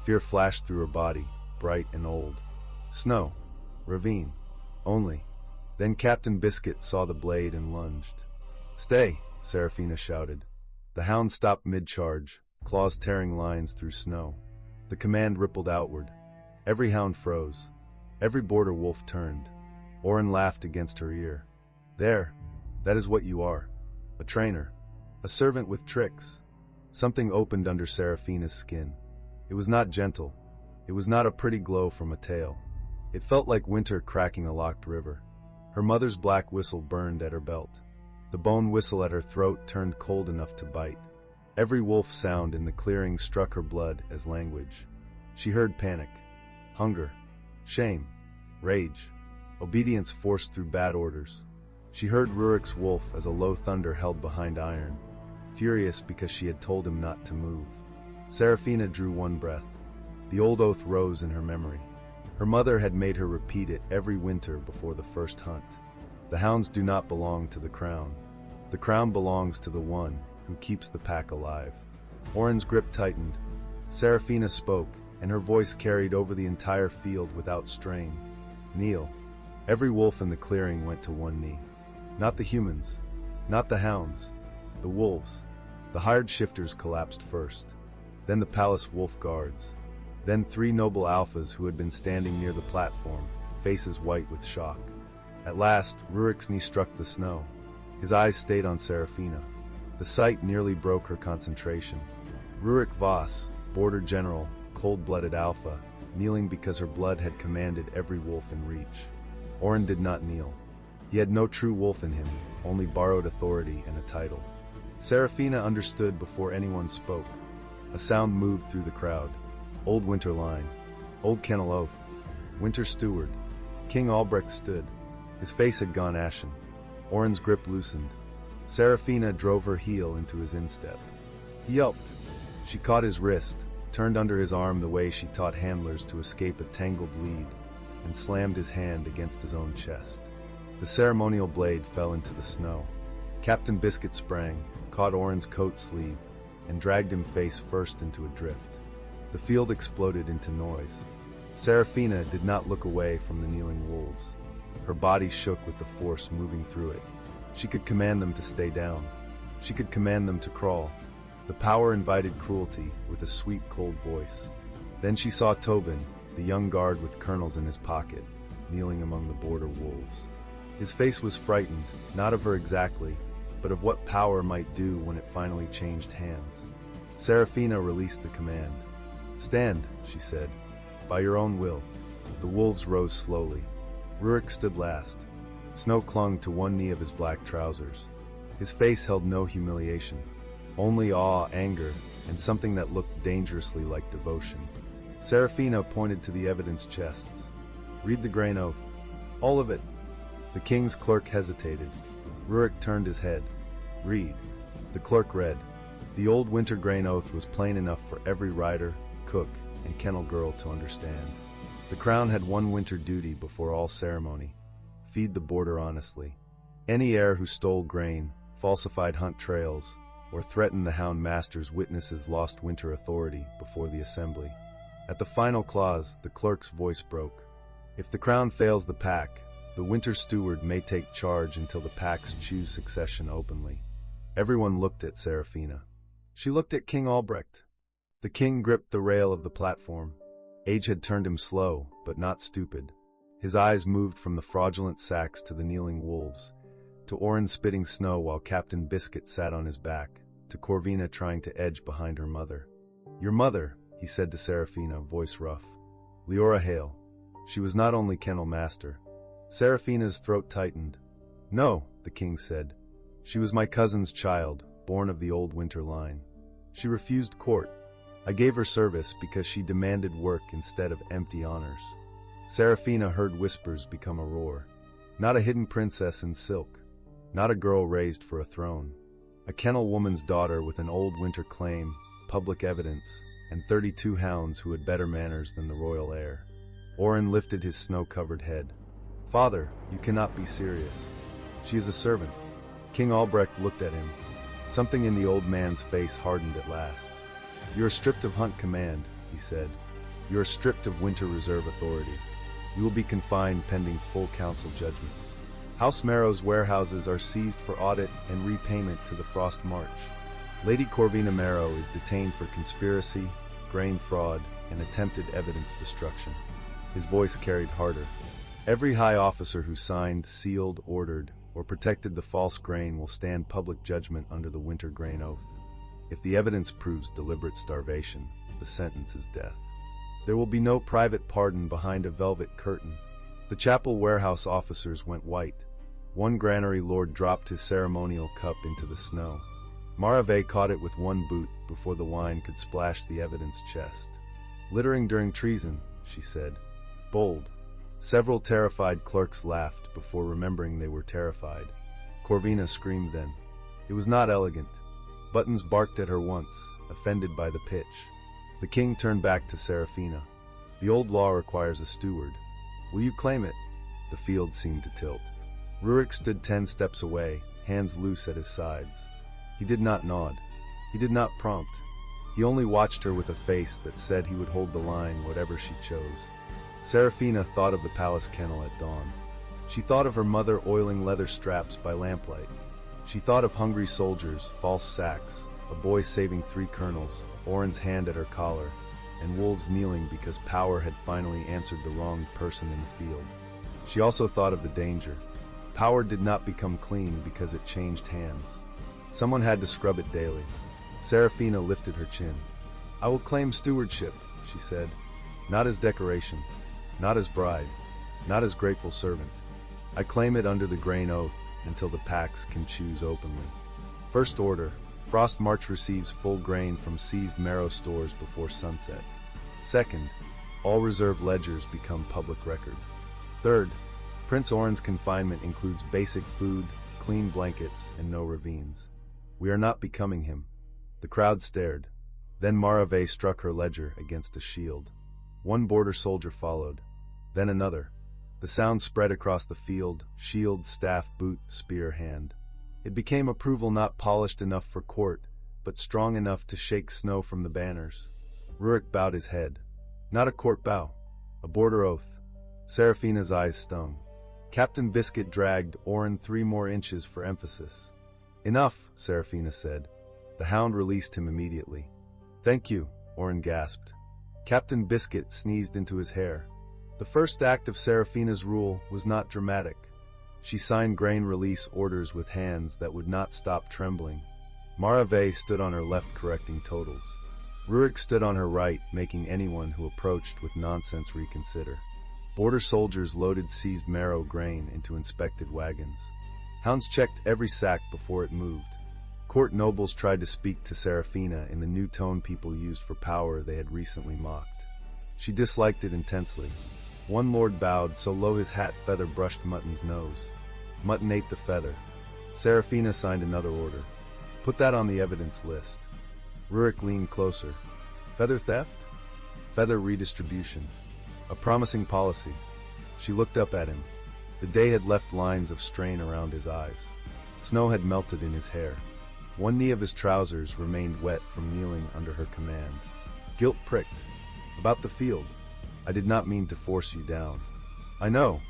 Fear flashed through her body, bright and old. Snow. Ravine. Only. Then Captain Biscuit saw the blade and lunged. "Stay," Serafina shouted. The hound stopped mid-charge, claws tearing lines through snow. The command rippled outward. Every hound froze. Every border wolf turned. Oren laughed against her ear. "There. That is what you are. A trainer. A servant with tricks." Something opened under Serafina's skin. It was not gentle. It was not a pretty glow from a tail. It felt like winter cracking a locked river. Her mother's black whistle burned at her belt. The bone whistle at her throat turned cold enough to bite. Every wolf sound in the clearing struck her blood as language. She heard panic, hunger, shame, rage, obedience forced through bad orders. She heard Rurik's wolf as a low thunder held behind iron, furious because she had told him not to move. Serafina drew one breath. The old oath rose in her memory. Her mother had made her repeat it every winter before the first hunt. The hounds do not belong to the crown. The crown belongs to the one who keeps the pack alive. Oren's grip tightened. Serafina spoke, and her voice carried over the entire field without strain. "Kneel." Every wolf in the clearing went to one knee. Not the humans, not the hounds, the wolves. The hired shifters collapsed first. Then the palace wolf guards. Then 3 noble alphas who had been standing near the platform, faces white with shock. At last, Rurik's knee struck the snow. His eyes stayed on Serafina. The sight nearly broke her concentration. Rurik Voss, border general, cold-blooded alpha, kneeling because her blood had commanded every wolf in reach. Oren did not kneel. He had no true wolf in him, only borrowed authority and a title. Seraphina understood before anyone spoke. A sound moved through the crowd. Old Winter Line. Old Kennel Oath. Winter Steward. King Albrecht stood. His face had gone ashen. Orin's grip loosened. Seraphina drove her heel into his instep. He yelped. She caught his wrist, turned under his arm the way she taught handlers to escape a tangled lead, and slammed his hand against his own chest. The ceremonial blade fell into the snow. Captain Biscuit sprang, caught Orin's coat sleeve, and dragged him face first into a drift. The field exploded into noise. Seraphina did not look away from the kneeling wolves. Her body shook with the force moving through it. She could command them to stay down. She could command them to crawl. The power invited cruelty with a sweet, cold voice. Then she saw Tobin, the young guard with kernels in his pocket, kneeling among the border wolves. His face was frightened, not of her exactly, but of what power might do when it finally changed hands. Seraphina released the command. "Stand," she said, "by your own will." The wolves rose slowly. Rurik stood last. Snow clung to one knee of his black trousers. His face held no humiliation, only awe, anger, and something that looked dangerously like devotion. Seraphina pointed to the evidence chests. "Read the grain oath. All of it." The king's clerk hesitated. Rurik turned his head. "Read." The clerk read. The old winter grain oath was plain enough for every rider, cook, and kennel girl to understand. The crown had one winter duty before all ceremony: feed the border honestly. Any heir who stole grain, falsified hunt trails, or threatened the hound master's witnesses lost winter authority before the assembly. At the final clause, the clerk's voice broke. If the crown fails the pack, the winter steward may take charge until the packs choose succession openly. Everyone looked at Seraphina. She looked at King Albrecht. The king gripped the rail of the platform. Age had turned him slow, but not stupid. His eyes moved from the fraudulent sacks to the kneeling wolves, to Orin spitting snow while Captain Biscuit sat on his back, to Corvina trying to edge behind her mother. "Your mother," he said to Seraphina, voice rough. "Leora Hale. She was not only kennel master." Seraphina's throat tightened. "No," the king said. "She was my cousin's child, born of the old winter line. She refused court. I gave her service because she demanded work instead of empty honors." Seraphina heard whispers become a roar. Not a hidden princess in silk. Not a girl raised for a throne. A kennel woman's daughter with an old winter claim, public evidence, and 32 hounds who had better manners than the royal heir. Orin lifted his snow-covered head. "Father, you cannot be serious. She is a servant." King Albrecht looked at him. Something in the old man's face hardened at last. "You are stripped of hunt command," he said. "You are stripped of winter reserve authority. You will be confined pending full council judgment. House Marrow's warehouses are seized for audit and repayment to the Frost March. Lady Corvina Marrow is detained for conspiracy, grain fraud, and attempted evidence destruction." His voice carried harder. "Every high officer who signed, sealed, ordered, or protected the false grain will stand public judgment under the winter grain oath. If the evidence proves deliberate starvation, the sentence is death. There will be no private pardon behind a velvet curtain." The chapel warehouse officers went white. One granary lord dropped his ceremonial cup into the snow. Marave caught it with one boot before the wine could splash the evidence chest. "Littering during treason," she said. "Bold." Several terrified clerks laughed before remembering they were terrified. Corvina screamed then. It was not elegant. Buttons barked at her once, offended by the pitch. The king turned back to Seraphina. "The old law requires a steward. Will you claim it?" The field seemed to tilt. Rurik stood 10 steps away, hands loose at his sides. He did not nod. He did not prompt. He only watched her with a face that said he would hold the line whatever she chose. Seraphina thought of the palace kennel at dawn. She thought of her mother oiling leather straps by lamplight. She thought of hungry soldiers, false sacks, a boy saving 3 kernels, Orin's hand at her collar, and wolves kneeling because power had finally answered the wrong person in the field. She also thought of the danger. Power did not become clean because it changed hands. Someone had to scrub it daily. Seraphina lifted her chin. "I will claim stewardship," she said. "Not as decoration, not as bride, not as grateful servant. I claim it under the grain oath until the packs can choose openly. First order, Frost March receives full grain from seized marrow stores before sunset. Second, all reserve ledgers become public record. Third, Prince Oren's confinement includes basic food, clean blankets, and no ravines. We are not becoming him. The crowd stared. Then Marave struck her ledger against a shield. One border soldier followed. Then another. The sound spread across the field, shield, staff, boot, spear, hand. It became approval not polished enough for court, but strong enough to shake snow from the banners. Rurik bowed his head. Not a court bow. A border oath. Seraphina's eyes stung. Captain Biscuit dragged Oren 3 more inches for emphasis. Enough, Seraphina said. The hound released him immediately. Thank you, Oren gasped. Captain Biscuit sneezed into his hair. The first act of Seraphina's rule was not dramatic. She signed grain release orders with hands that would not stop trembling. Marave stood on her left correcting totals. Rurik stood on her right, making anyone who approached with nonsense reconsider. Border soldiers loaded seized marrow grain into inspected wagons. Hounds checked every sack before it moved. Court nobles tried to speak to Seraphina in the new tone people used for power they had recently mocked. She disliked it intensely. One lord bowed so low his hat feather brushed Mutton's nose. Mutton ate the feather. Seraphina signed another order. Put that on the evidence list. Rurik leaned closer. Feather theft? Feather redistribution. A promising policy. She looked up at him. The day had left lines of strain around his eyes. Snow had melted in his hair. One knee of his trousers remained wet from kneeling under her command. Guilt pricked. About the field. I did not mean to force you down. I know.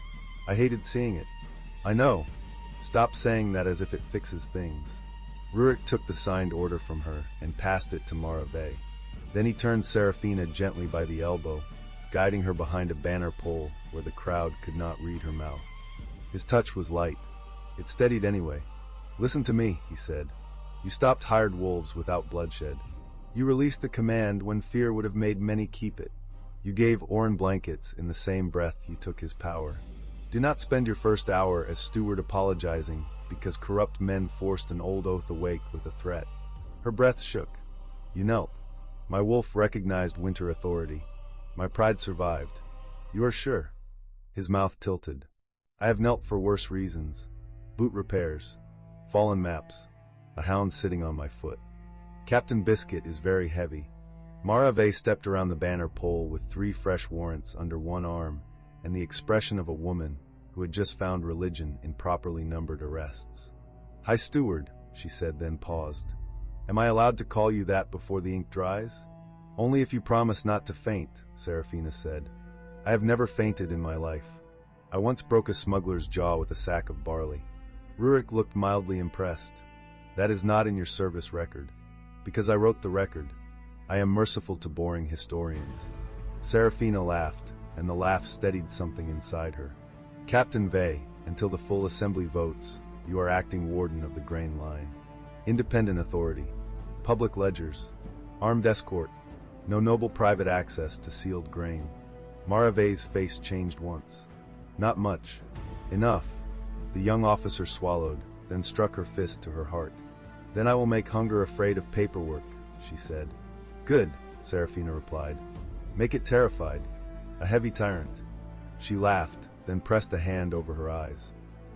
I hated seeing it. I know. Stop saying that as if it fixes things. Rurik took the signed order from her and passed it to Marave. Then he turned Seraphina gently by the elbow, guiding her behind a banner pole where the crowd could not read her mouth. His touch was light. It steadied anyway. Listen to me, he said. You stopped hired wolves without bloodshed. You released the command when fear would have made many keep it. You gave Oren blankets in the same breath you took his power. Do not spend your first hour as steward apologizing because corrupt men forced an old oath awake with a threat. Her breath shook. You knelt. My wolf recognized winter authority. My pride survived. You are sure? His mouth tilted. I have knelt for worse reasons. Boot repairs. Fallen maps. A hound sitting on my foot. Captain Biscuit is very heavy. Marave stepped around the banner pole with 3 fresh warrants under one arm and the expression of a woman who had just found religion in properly numbered arrests. High Steward, she said, then paused. Am I allowed to call you that before the ink dries? Only if you promise not to faint, Seraphina said. I have never fainted in my life. I once broke a smuggler's jaw with a sack of barley. Rurik looked mildly impressed. That is not in your service record. Because I wrote the record. I am merciful to boring historians. Seraphina laughed, and the laugh steadied something inside her. Captain Vey, until the full assembly votes, you are acting warden of the grain line. Independent authority. Public ledgers. Armed escort. No noble private access to sealed grain. Marave's face changed once. Not much. Enough. The young officer swallowed, then struck her fist to her heart. Then I will make hunger afraid of paperwork, she said. Good, Seraphina replied. Make it terrified. A heavy tyrant. She laughed, then pressed a hand over her eyes.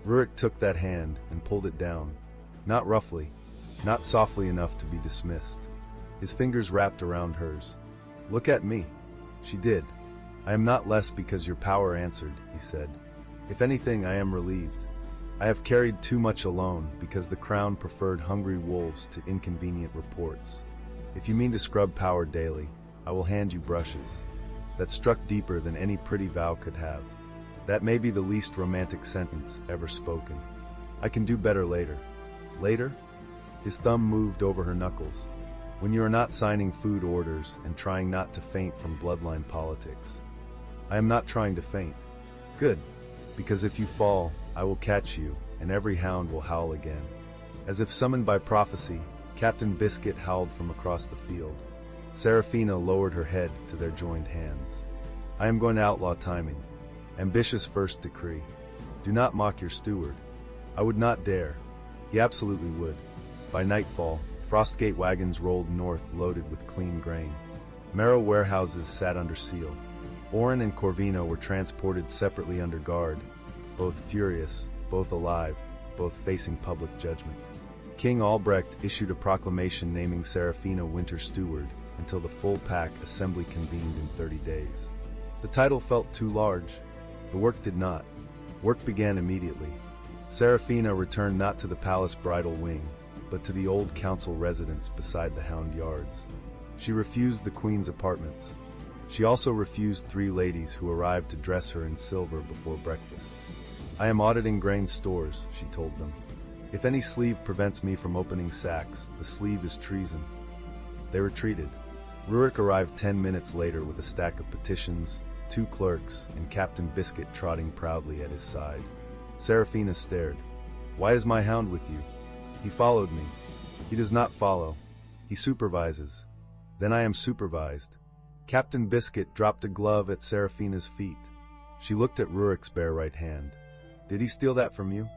Rurik took that hand and pulled it down. Not roughly, not softly enough to be dismissed. His fingers wrapped around hers. Look at me. She did. I am not less because your power answered, he said. If anything, I am relieved. I have carried too much alone because the crown preferred hungry wolves to inconvenient reports. If you mean to scrub power daily, I will hand you brushes. That struck deeper than any pretty vow could have. That may be the least romantic sentence ever spoken. I can do better later. Later? His thumb moved over her knuckles. When you are not signing food orders and trying not to faint from bloodline politics. I am not trying to faint. Good. Because if you fall, I will catch you, and every hound will howl again. As if summoned by prophecy, Captain Biscuit howled from across the field. Seraphina lowered her head to their joined hands. I am going to outlaw timing. Ambitious first decree. Do not mock your steward. I would not dare. He absolutely would. By nightfall, Frostgate wagons rolled north loaded with clean grain. Marrow warehouses sat under seal. Oren and Corvino were transported separately under guard, both furious, both alive, both facing public judgment. King Albrecht issued a proclamation naming Serafina winter steward until the full pack assembly convened in 30 days. The title felt too large. The work did not. Work began immediately. Serafina returned not to the palace bridal wing, but to the old council residence beside the Hound Yards. She refused the queen's apartments. She also refused 3 ladies who arrived to dress her in silver before breakfast. "I am auditing grain stores," she told them. "If any sleeve prevents me from opening sacks, the sleeve is treason." They retreated. Rurik arrived 10 minutes later with a stack of petitions, 2 clerks, and Captain Biscuit trotting proudly at his side. Serafina stared. "Why is my hound with you?" "He followed me." "He does not follow. He supervises." "Then I am supervised." Captain Biscuit dropped a glove at Serafina's feet. She looked at Rurik's bare right hand. "Did he steal that from you?"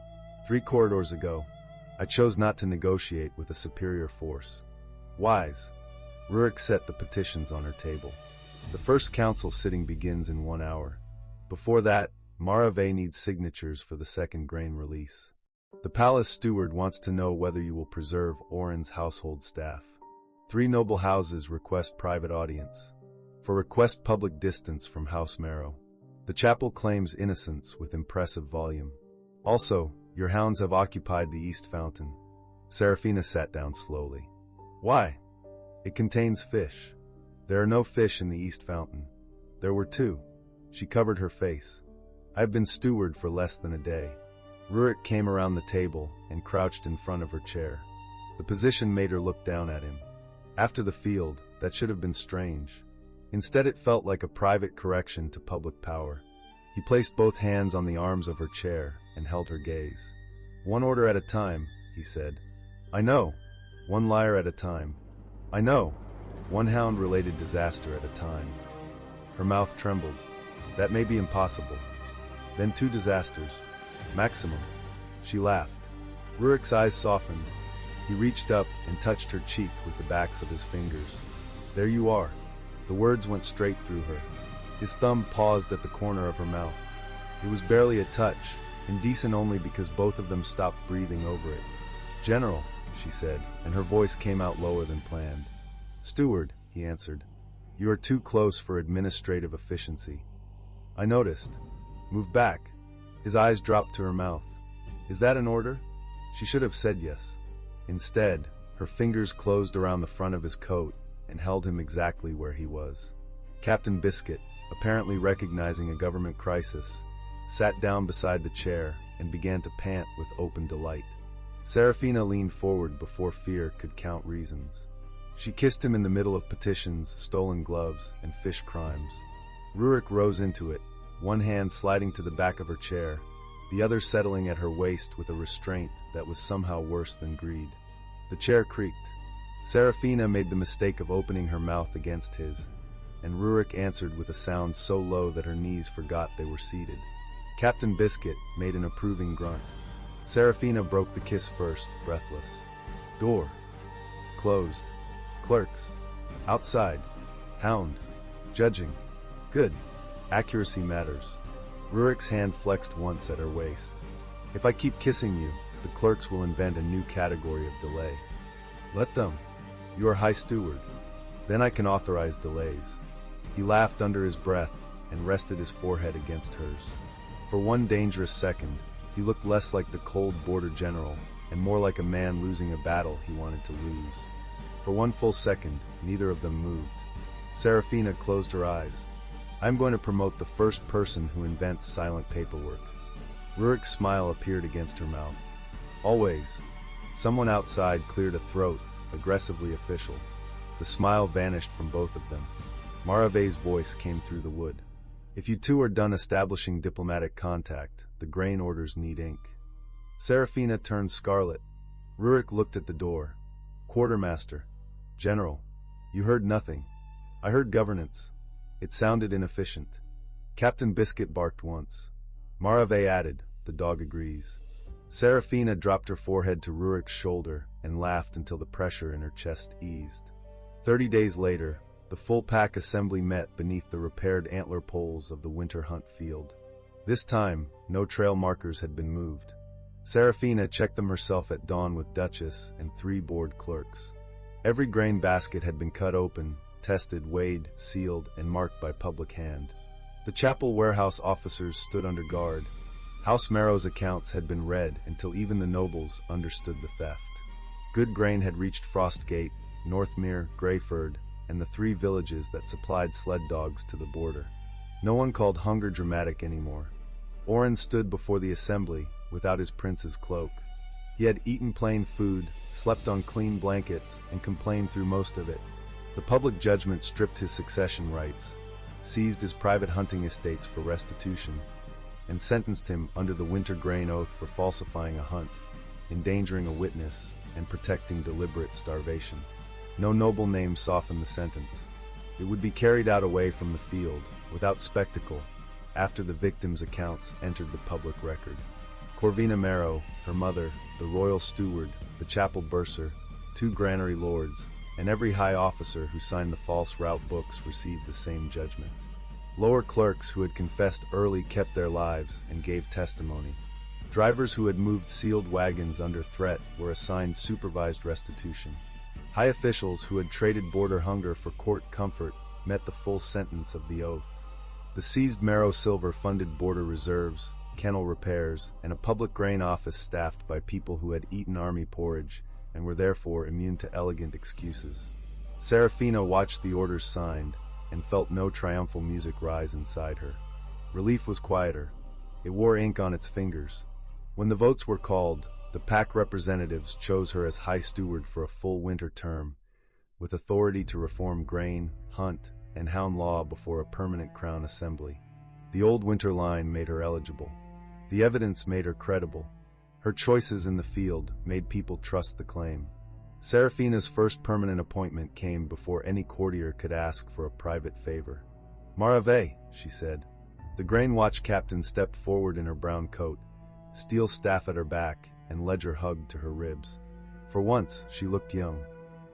3 corridors ago. I chose not to negotiate with a superior force." "Wise." Rurik set the petitions on her table. "The first council sitting begins in 1 hour. Before that, Marave needs signatures for the second grain release. The palace steward wants to know whether you will preserve Oren's household staff. 3 noble houses request private audience. For request public distance from House Marrow. The chapel claims innocence with impressive volume. Also, your hounds have occupied the East Fountain." Serafina sat down slowly. "Why?" "It contains fish." "There are no fish in the East Fountain." "There were 2. She covered her face. "I have been steward for less than a day." Rurik came around the table and crouched in front of her chair. The position made her look down at him. After the field, that should have been strange. Instead, it felt like a private correction to public power. He placed both hands on the arms of her chair and held her gaze. "1 order at a time," he said. "I know. 1 liar at a time. I know. 1 hound-related disaster at a time." Her mouth trembled. "That may be impossible." "Then 2 disasters. Maximum." She laughed. Rurik's eyes softened. He reached up and touched her cheek with the backs of his fingers. "There you are." The words went straight through her. His thumb paused at the corner of her mouth. It was barely a touch, indecent only because both of them stopped breathing over it. "General," she said, and her voice came out lower than planned. "Steward," he answered. "You are too close for administrative efficiency." "I noticed." "Move back." His eyes dropped to her mouth. "Is that an order?" She should have said yes. Instead, her fingers closed around the front of his coat and held him exactly where he was. Captain Biscuit, apparently recognizing a government crisis, sat down beside the chair and began to pant with open delight. Serafina leaned forward before fear could count reasons. She kissed him in the middle of petitions, stolen gloves, and fish crimes. Rurik rose into it, 1 hand sliding to the back of her chair, the other settling at her waist with a restraint that was somehow worse than greed. The chair creaked. Serafina made the mistake of opening her mouth against his, and Rurik answered with a sound so low that her knees forgot they were seated. Captain Biscuit made an approving grunt. Serafina broke the kiss first, breathless. "Door. Closed. Clerks. Outside. Hound. Judging. Good. Accuracy matters." Rurik's hand flexed once at her waist. "If I keep kissing you, the clerks will invent a new category of delay." "Let them. You are High Steward. Then I can authorize delays." He laughed under his breath and rested his forehead against hers. For 1 dangerous second, he looked less like the cold border general and more like a man losing a battle he wanted to lose. For 1 full second, neither of them moved. Serafina closed her eyes. "I'm going to promote the first person who invents silent paperwork." Rurik's smile appeared against her mouth. "Always." Someone outside cleared a throat, aggressively official. The smile vanished from both of them. Marave's voice came through the wood. "If you 2 are done establishing diplomatic contact, the grain orders need ink." Serafina turned scarlet. Rurik looked at the door. "Quartermaster." "General." "You heard nothing." "I heard governance." It sounded inefficient. Captain Biscuit barked once. Marave added, "The dog agrees." Serafina dropped her forehead to Rurik's shoulder and laughed until the pressure in her chest eased. 30 days later, the full pack assembly met beneath the repaired antler poles of the winter hunt field. This time, no trail markers had been moved. Serafina checked them herself at dawn with Duchess and 3 board clerks. Every grain basket had been cut open, tested, weighed, sealed, and marked by public hand. The chapel warehouse officers stood under guard. House Marrow's accounts had been read until even the nobles understood the theft. Good grain had reached Frostgate, Northmere, Greyford, and the 3 villages that supplied sled dogs to the border. No one called hunger dramatic anymore. Oren stood before the assembly without his prince's cloak. He had eaten plain food, slept on clean blankets, and complained through most of it. The public judgment stripped his succession rights, seized his private hunting estates for restitution, and sentenced him under the winter grain oath for falsifying a hunt, endangering a witness, and protecting deliberate starvation. No noble name softened the sentence. It would be carried out away from the field, without spectacle, after the victims' accounts entered the public record. Corvina Marrow, her mother, the royal steward, the chapel bursar, 2 granary lords, and every high officer who signed the false route books received the same judgment. Lower clerks who had confessed early kept their lives and gave testimony. Drivers who had moved sealed wagons under threat were assigned supervised restitution. High officials who had traded border hunger for court comfort met the full sentence of the oath. The seized Marrow silver funded border reserves, kennel repairs, and a public grain office staffed by people who had eaten army porridge and were therefore immune to elegant excuses. Serafina watched the orders signed and felt no triumphal music rise inside her. Relief was quieter. It wore ink on its fingers. When the votes were called, the pack representatives chose her as High Steward for a full winter term, with authority to reform grain, hunt, and hound law before a permanent Crown Assembly. The old winter line made her eligible. The evidence made her credible. Her choices in the field made people trust the claim. Serafina's first permanent appointment came before any courtier could ask for a private favor. "Marave," she said. The grain watch captain stepped forward in her brown coat, steel staff at her back, and ledger hugged to her ribs. For once, she looked young.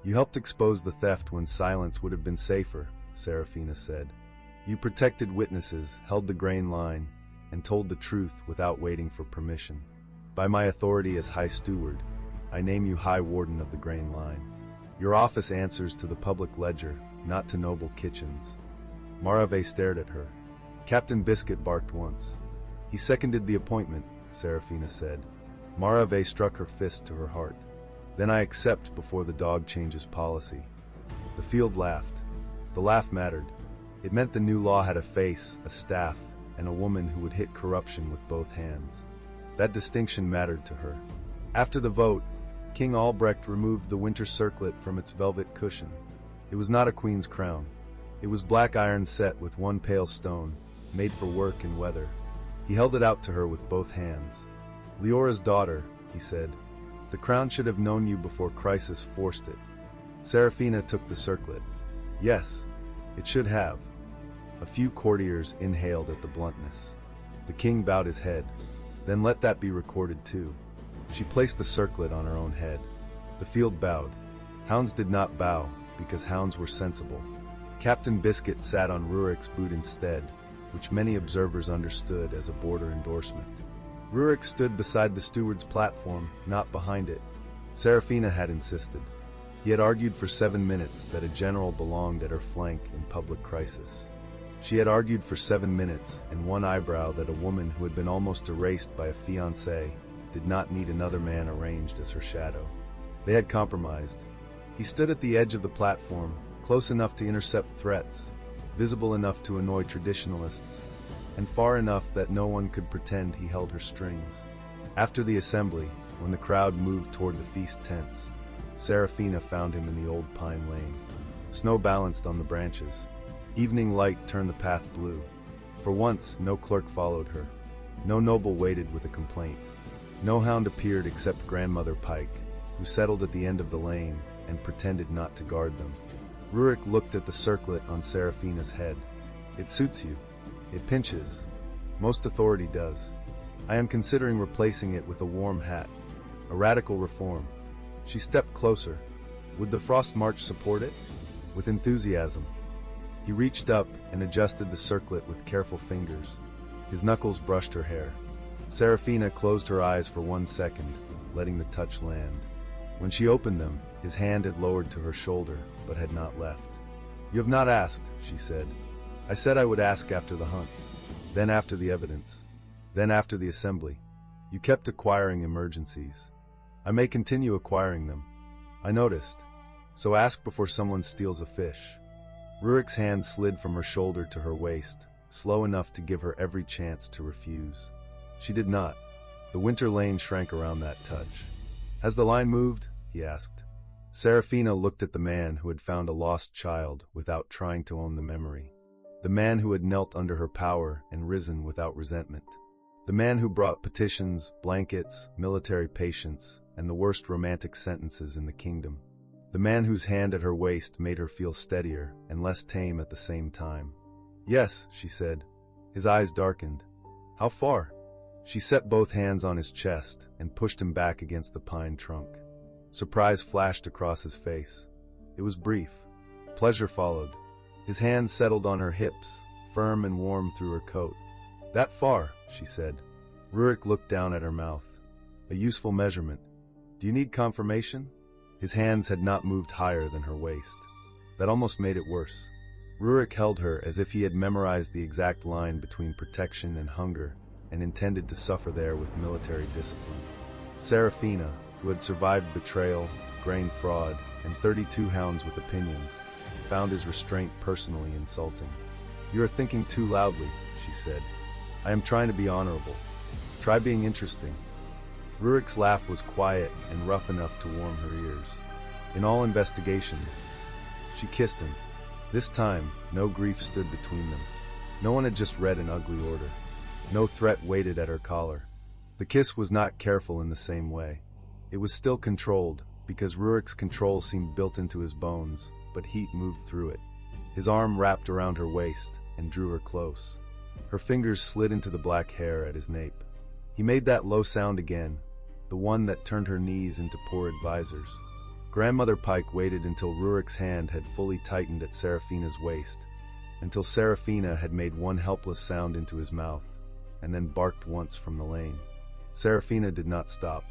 "You helped expose the theft when silence would have been safer," Serafina said. "You protected witnesses, held the grain line, and told the truth without waiting for permission. By my authority as High Steward, I name you High Warden of the Grain Line. Your office answers to the public ledger, not to noble kitchens." Marave stared at her. Captain Biscuit barked once. "He seconded the appointment," Serafina said. Marave struck her fist to her heart. "Then I accept before the dog changes policy." The field laughed. The laugh mattered. It meant the new law had a face, a staff, and a woman who would hit corruption with both hands. That distinction mattered to her. After the vote, King Albrecht removed the winter circlet from its velvet cushion. It was not a queen's crown. It was black iron set with one pale stone, made for work and weather. He held it out to her with both hands. "Leora's daughter," he said. "The crown should have known you before crisis forced it." Serafina took the circlet. Yes, it should have. A few courtiers inhaled at the bluntness. The king bowed his head. "Then let that be recorded too." She placed the circlet on her own head. The field bowed. Hounds did not bow, because hounds were sensible. Captain Biscuit sat on Rurik's boot instead, which many observers understood as a border endorsement. Rurik stood beside the steward's platform, not behind it. Serafina had insisted. He had argued for 7 minutes that a general belonged at her flank in public crisis. She had argued for 7 minutes and one eyebrow that a woman who had been almost erased by a fiancé did not need another man arranged as her shadow. They had compromised. He stood at the edge of the platform, close enough to intercept threats, visible enough to annoy traditionalists, and far enough that no one could pretend he held her strings. After the assembly, when the crowd moved toward the feast tents, Serafina found him in the old pine lane. Snow balanced on the branches. Evening light turned the path blue. For once, no clerk followed her. No noble waited with a complaint. No hound appeared except Grandmother Pike, who settled at the end of the lane and pretended not to guard them. Rurik looked at the circlet on Serafina's head. "It suits you. It pinches. Most authority does." I am considering replacing it with a warm hat. A radical reform. She stepped closer. Would the Frost March support it? With enthusiasm. He reached up and adjusted the circlet with careful fingers. His knuckles brushed her hair. Serafina closed her eyes for 1 second, letting the touch land. When she opened them, his hand had lowered to her shoulder, but had not left. "You have not asked," she said. "I said I would ask after the hunt, then after the evidence, then after the assembly. You kept acquiring emergencies. I may continue acquiring them. I noticed. So ask before someone steals a fish." Rurik's hand slid from her shoulder to her waist, slow enough to give her every chance to refuse. She did not. The winter lane shrank around that touch. "Has the line moved?" he asked. Serafina looked at the man who had found a lost child without trying to own the memory. The man who had knelt under her power and risen without resentment. The man who brought petitions, blankets, military patience, and the worst romantic sentences in the kingdom. The man whose hand at her waist made her feel steadier and less tame at the same time. "Yes," she said. His eyes darkened. "How far?" She set both hands on his chest and pushed him back against the pine trunk. Surprise flashed across his face. It was brief. Pleasure followed. His hand settled on her hips, firm and warm through her coat. "That far," she said. Rurik looked down at her mouth. "A useful measurement. Do you need confirmation?" His hands had not moved higher than her waist. That almost made it worse. Rurik held her as if he had memorized the exact line between protection and hunger, and intended to suffer there with military discipline. Serafina, who had survived betrayal, grain fraud, and 32 hounds with opinions, found his restraint personally insulting. "You are thinking too loudly," she said. "I am trying to be honorable. Try being interesting." Rurik's laugh was quiet and rough enough to warm her ears. "In all investigations." She kissed him. This time, no grief stood between them. No one had just read an ugly order. No threat waited at her collar. The kiss was not careful in the same way. It was still controlled, because Rurik's control seemed built into his bones, but heat moved through it. His arm wrapped around her waist and drew her close. Her fingers slid into the black hair at his nape. He made that low sound again, the one that turned her knees into poor advisors. Grandmother Pike waited until Rurik's hand had fully tightened at Serafina's waist, until Serafina had made one helpless sound into his mouth, and then barked once from the lane. Serafina did not stop.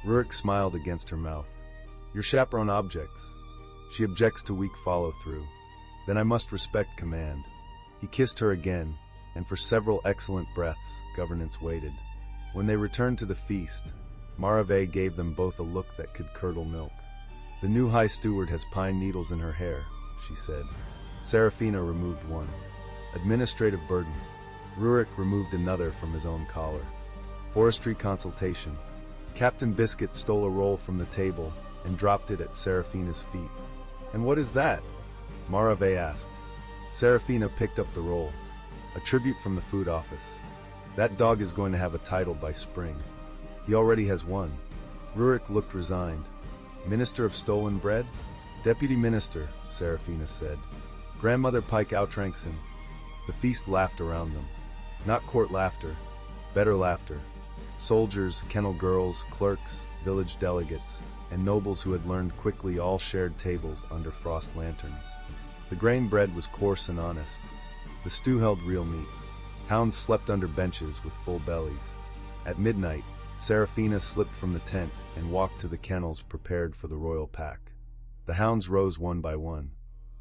Rurik smiled against her mouth. "Your chaperone objects. She objects to weak follow-through. Then I must respect command." He kissed her again, and for several excellent breaths, governance waited. When they returned to the feast, Marave gave them both a look that could curdle milk. "The new High Steward has pine needles in her hair," she said. Serafina removed one. Administrative burden. Rurik removed another from his own collar. Forestry consultation. Captain Biscuit stole a roll from the table and dropped it at Serafina's feet. "And what is that?" Marave asked. Serafina picked up the roll. "A tribute from the food office. That dog is going to have a title by spring. He already has one." Rurik looked resigned. "Minister of Stolen Bread?" "Deputy Minister," Serafina said. Grandmother Pike outranks him. The feast laughed around them. Not court laughter, better laughter. Soldiers, kennel girls, clerks, village delegates, and nobles who had learned quickly all shared tables under frost lanterns. The grain bread was coarse and honest. The stew held real meat. Hounds slept under benches with full bellies. At midnight, Serafina slipped from the tent and walked to the kennels prepared for the royal pack. The hounds rose one by one.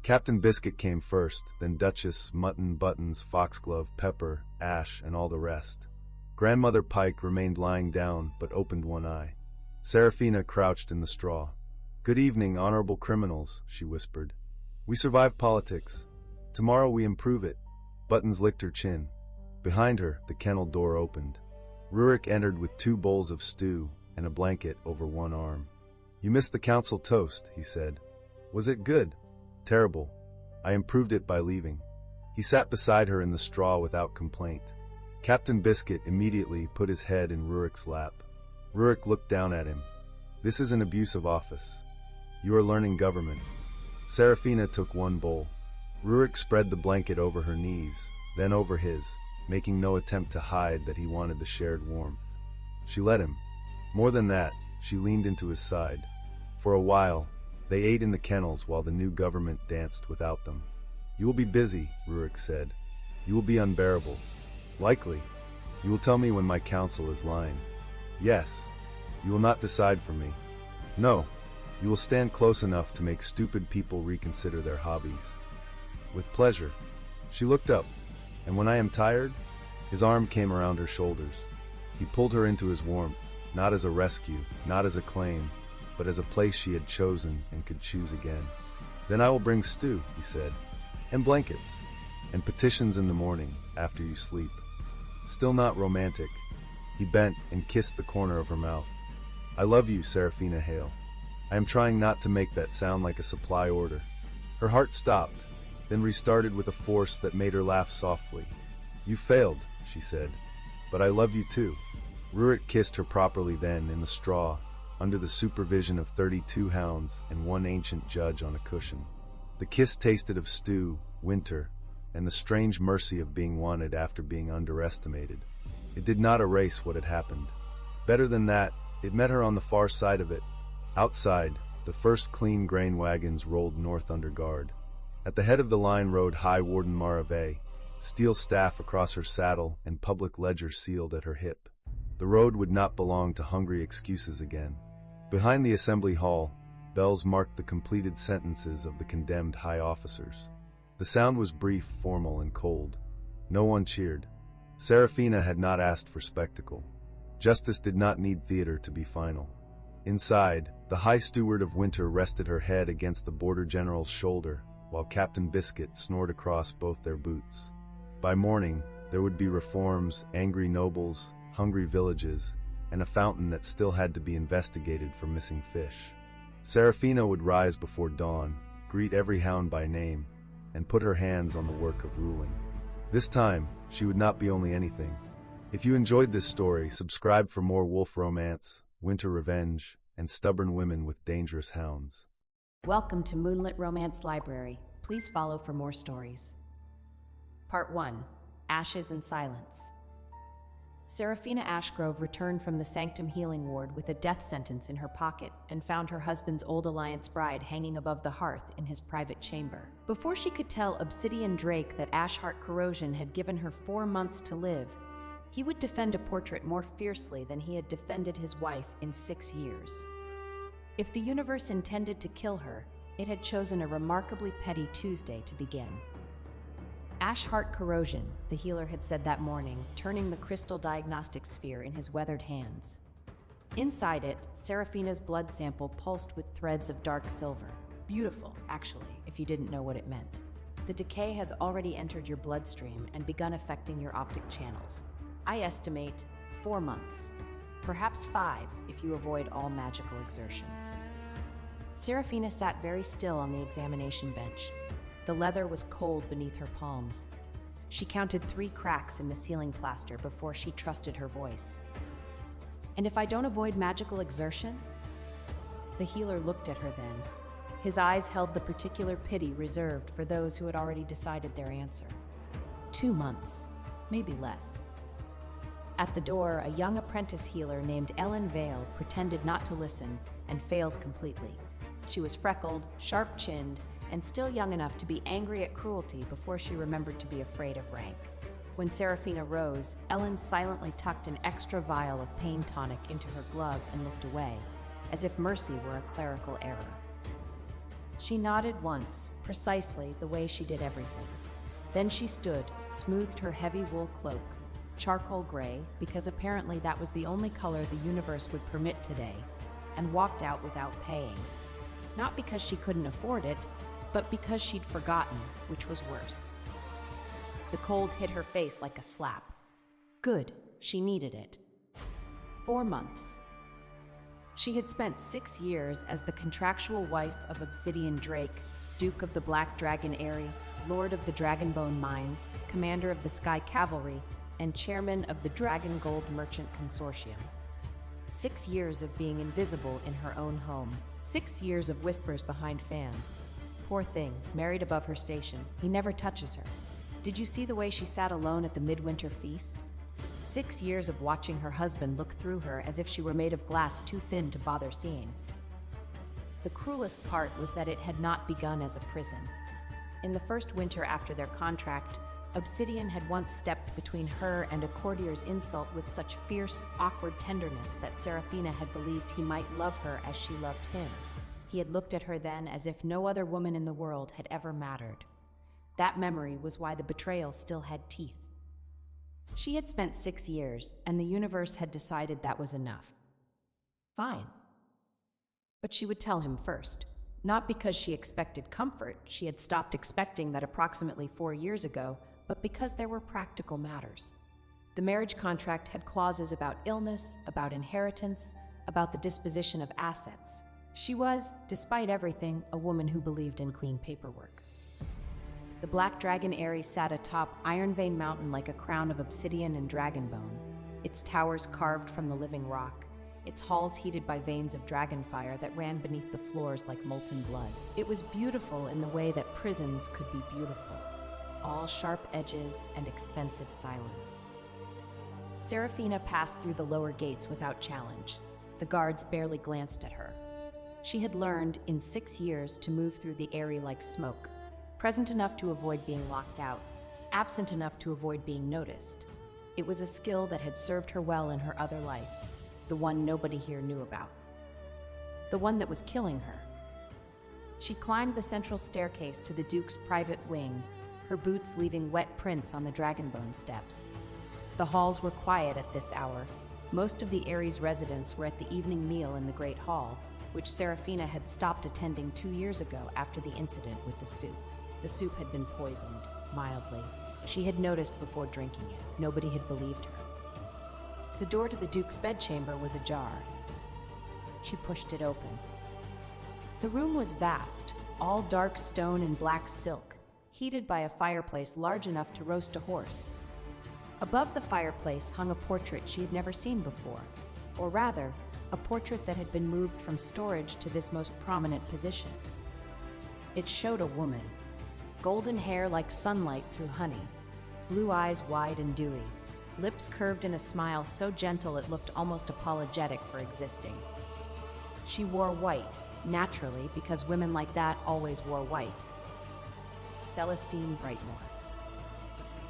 Captain Biscuit came first, then Duchess, Mutton, Buttons, Foxglove, Pepper, Ash, and all the rest. Grandmother Pike remained lying down, but opened one eye. Serafina crouched in the straw. "Good evening, honorable criminals," she whispered. "We survive politics. Tomorrow we improve it." Buttons licked her chin. Behind her, the kennel door opened. Rurik entered with 2 bowls of stew and a blanket over one arm. "You missed the council toast," he said. "Was it good?" "Terrible. I improved it by leaving." He sat beside her in the straw without complaint. Captain Biscuit immediately put his head in Rurik's lap. Rurik looked down at him. "This is an abuse of office. You are learning government." Serafina took one bowl. Rurik spread the blanket over her knees, then over his, making no attempt to hide that he wanted the shared warmth. She let him. More than that, she leaned into his side. For a while, they ate in the kennels while the new government danced without them. "You will be busy," Rurik said. "You will be unbearable. Likely. You will tell me when my counsel is lying. Yes. You will not decide for me. No. You will stand close enough to make stupid people reconsider their hobbies." "With pleasure." She looked up, and when I am tired, his arm came around her shoulders. He pulled her into his warmth, not as a rescue, not as a claim, but as a place she had chosen and could choose again. "Then I will bring stew," he said, "and blankets, and petitions in the morning, after you sleep." Still not romantic, he bent and kissed the corner of her mouth. "I love you, Serafina Hale. I am trying not to make that sound like a supply order." Her heart stopped, then restarted with a force that made her laugh softly. "You failed," she said, "but I love you too." Rurik kissed her properly then in the straw, under the supervision of 32 hounds and one ancient judge on a cushion. The kiss tasted of stew, winter, and the strange mercy of being wanted after being underestimated. It did not erase what had happened. Better than that, it met her on the far side of it. Outside, the first clean grain wagons rolled north under guard. At the head of the line rode High Warden Marave, steel staff across her saddle and public ledger sealed at her hip. The road would not belong to hungry excuses again. Behind the assembly hall, bells marked the completed sentences of the condemned high officers. The sound was brief, formal, and cold. No one cheered. Serafina had not asked for spectacle. Justice did not need theater to be final. Inside, the High Steward of Winter rested her head against the Border General's shoulder, while Captain Biscuit snored across both their boots. By morning, there would be reforms, angry nobles, hungry villages, and a fountain that still had to be investigated for missing fish. Serafina would rise before dawn, greet every hound by name, and put her hands on the work of ruling. This time, she would not be only anything. If you enjoyed this story, subscribe for more wolf romance, winter revenge, and stubborn women with dangerous hounds. Welcome to Moonlit Romance Library. Please follow for more stories. Part 1. Ashes and Silence. Serafina Ashgrove returned from the Sanctum Healing Ward with a death sentence in her pocket and found her husband's old Alliance bride hanging above the hearth in his private chamber. Before she could tell Obsidian Drake that Ashheart Corrosion had given her 4 months to live, he would defend a portrait more fiercely than he had defended his wife in 6 years. If the universe intended to kill her, it had chosen a remarkably petty Tuesday to begin. Ashheart Corrosion, the healer had said that morning, turning the crystal diagnostic sphere in his weathered hands. Inside it, Serafina's blood sample pulsed with threads of dark silver. Beautiful, actually, if you didn't know what it meant. The decay has already entered your bloodstream and begun affecting your optic channels. I estimate 4 months, perhaps 5 if you avoid all magical exertion. Serafina sat very still on the examination bench. The leather was cold beneath her palms. She counted 3 cracks in the ceiling plaster before she trusted her voice. "And if I don't avoid magical exertion?" The healer looked at her then. His eyes held the particular pity reserved for those who had already decided their answer. 2 months, maybe less. At the door, a young apprentice healer named Ellen Vale pretended not to listen and failed completely. She was freckled, sharp-chinned, and still young enough to be angry at cruelty before she remembered to be afraid of rank. When Serafina rose, Ellen silently tucked an extra vial of pain tonic into her glove and looked away, as if mercy were a clerical error. She nodded once, precisely the way she did everything. Then she stood, smoothed her heavy wool cloak, charcoal gray, because apparently that was the only color the universe would permit today, and walked out without paying. Not because she couldn't afford it, but because she'd forgotten, which was worse. The cold hit her face like a slap. Good, she needed it. 4 months. She had spent 6 years as the contractual wife of Obsidian Drake, Duke of the Black Dragon Eyrie, Lord of the Dragonbone Mines, Commander of the Sky Cavalry, and Chairman of the Dragon Gold Merchant Consortium. 6 years of being invisible in her own home. 6 years of whispers behind fans. Poor thing, married above her station. He never touches her. Did you see the way she sat alone at the midwinter feast? 6 years of watching her husband look through her as if she were made of glass too thin to bother seeing. The cruelest part was that it had not begun as a prison. In the first winter after their contract, Obsidian had once stepped between her and a courtier's insult with such fierce, awkward tenderness that Seraphina had believed he might love her as she loved him. He had looked at her then as if no other woman in the world had ever mattered. That memory was why the betrayal still had teeth. She had spent 6 years, and the universe had decided that was enough. Fine. But she would tell him first. Not because she expected comfort, she had stopped expecting that approximately 4 years ago, but because there were practical matters. The marriage contract had clauses about illness, about inheritance, about the disposition of assets. She was, despite everything, a woman who believed in clean paperwork. The Black Dragon Eyrie sat atop Iron Vein Mountain like a crown of obsidian and dragon bone, its towers carved from the living rock, its halls heated by veins of dragon fire that ran beneath the floors like molten blood. It was beautiful in the way that prisons could be beautiful, all sharp edges and expensive silence. Seraphina passed through the lower gates without challenge. The guards barely glanced at her. She had learned, in 6 years, to move through the Eyrie like smoke, present enough to avoid being locked out, absent enough to avoid being noticed. It was a skill that had served her well in her other life, the one nobody here knew about. The one that was killing her. She climbed the central staircase to the Duke's private wing, her boots leaving wet prints on the dragonbone steps. The halls were quiet at this hour. Most of the Eyrie's residents were at the evening meal in the Great Hall, which Seraphina had stopped attending 2 years ago after the incident with the soup. The soup had been poisoned, mildly. She had noticed before drinking it. Nobody had believed her. The door to the Duke's bedchamber was ajar. She pushed it open. The room was vast, all dark stone and black silk, heated by a fireplace large enough to roast a horse. Above the fireplace hung a portrait she had never seen before, or rather, a portrait that had been moved from storage to this most prominent position. It showed a woman, golden hair like sunlight through honey, blue eyes wide and dewy, lips curved in a smile so gentle it looked almost apologetic for existing. She wore white, naturally, because women like that always wore white. Celestine Brightmore.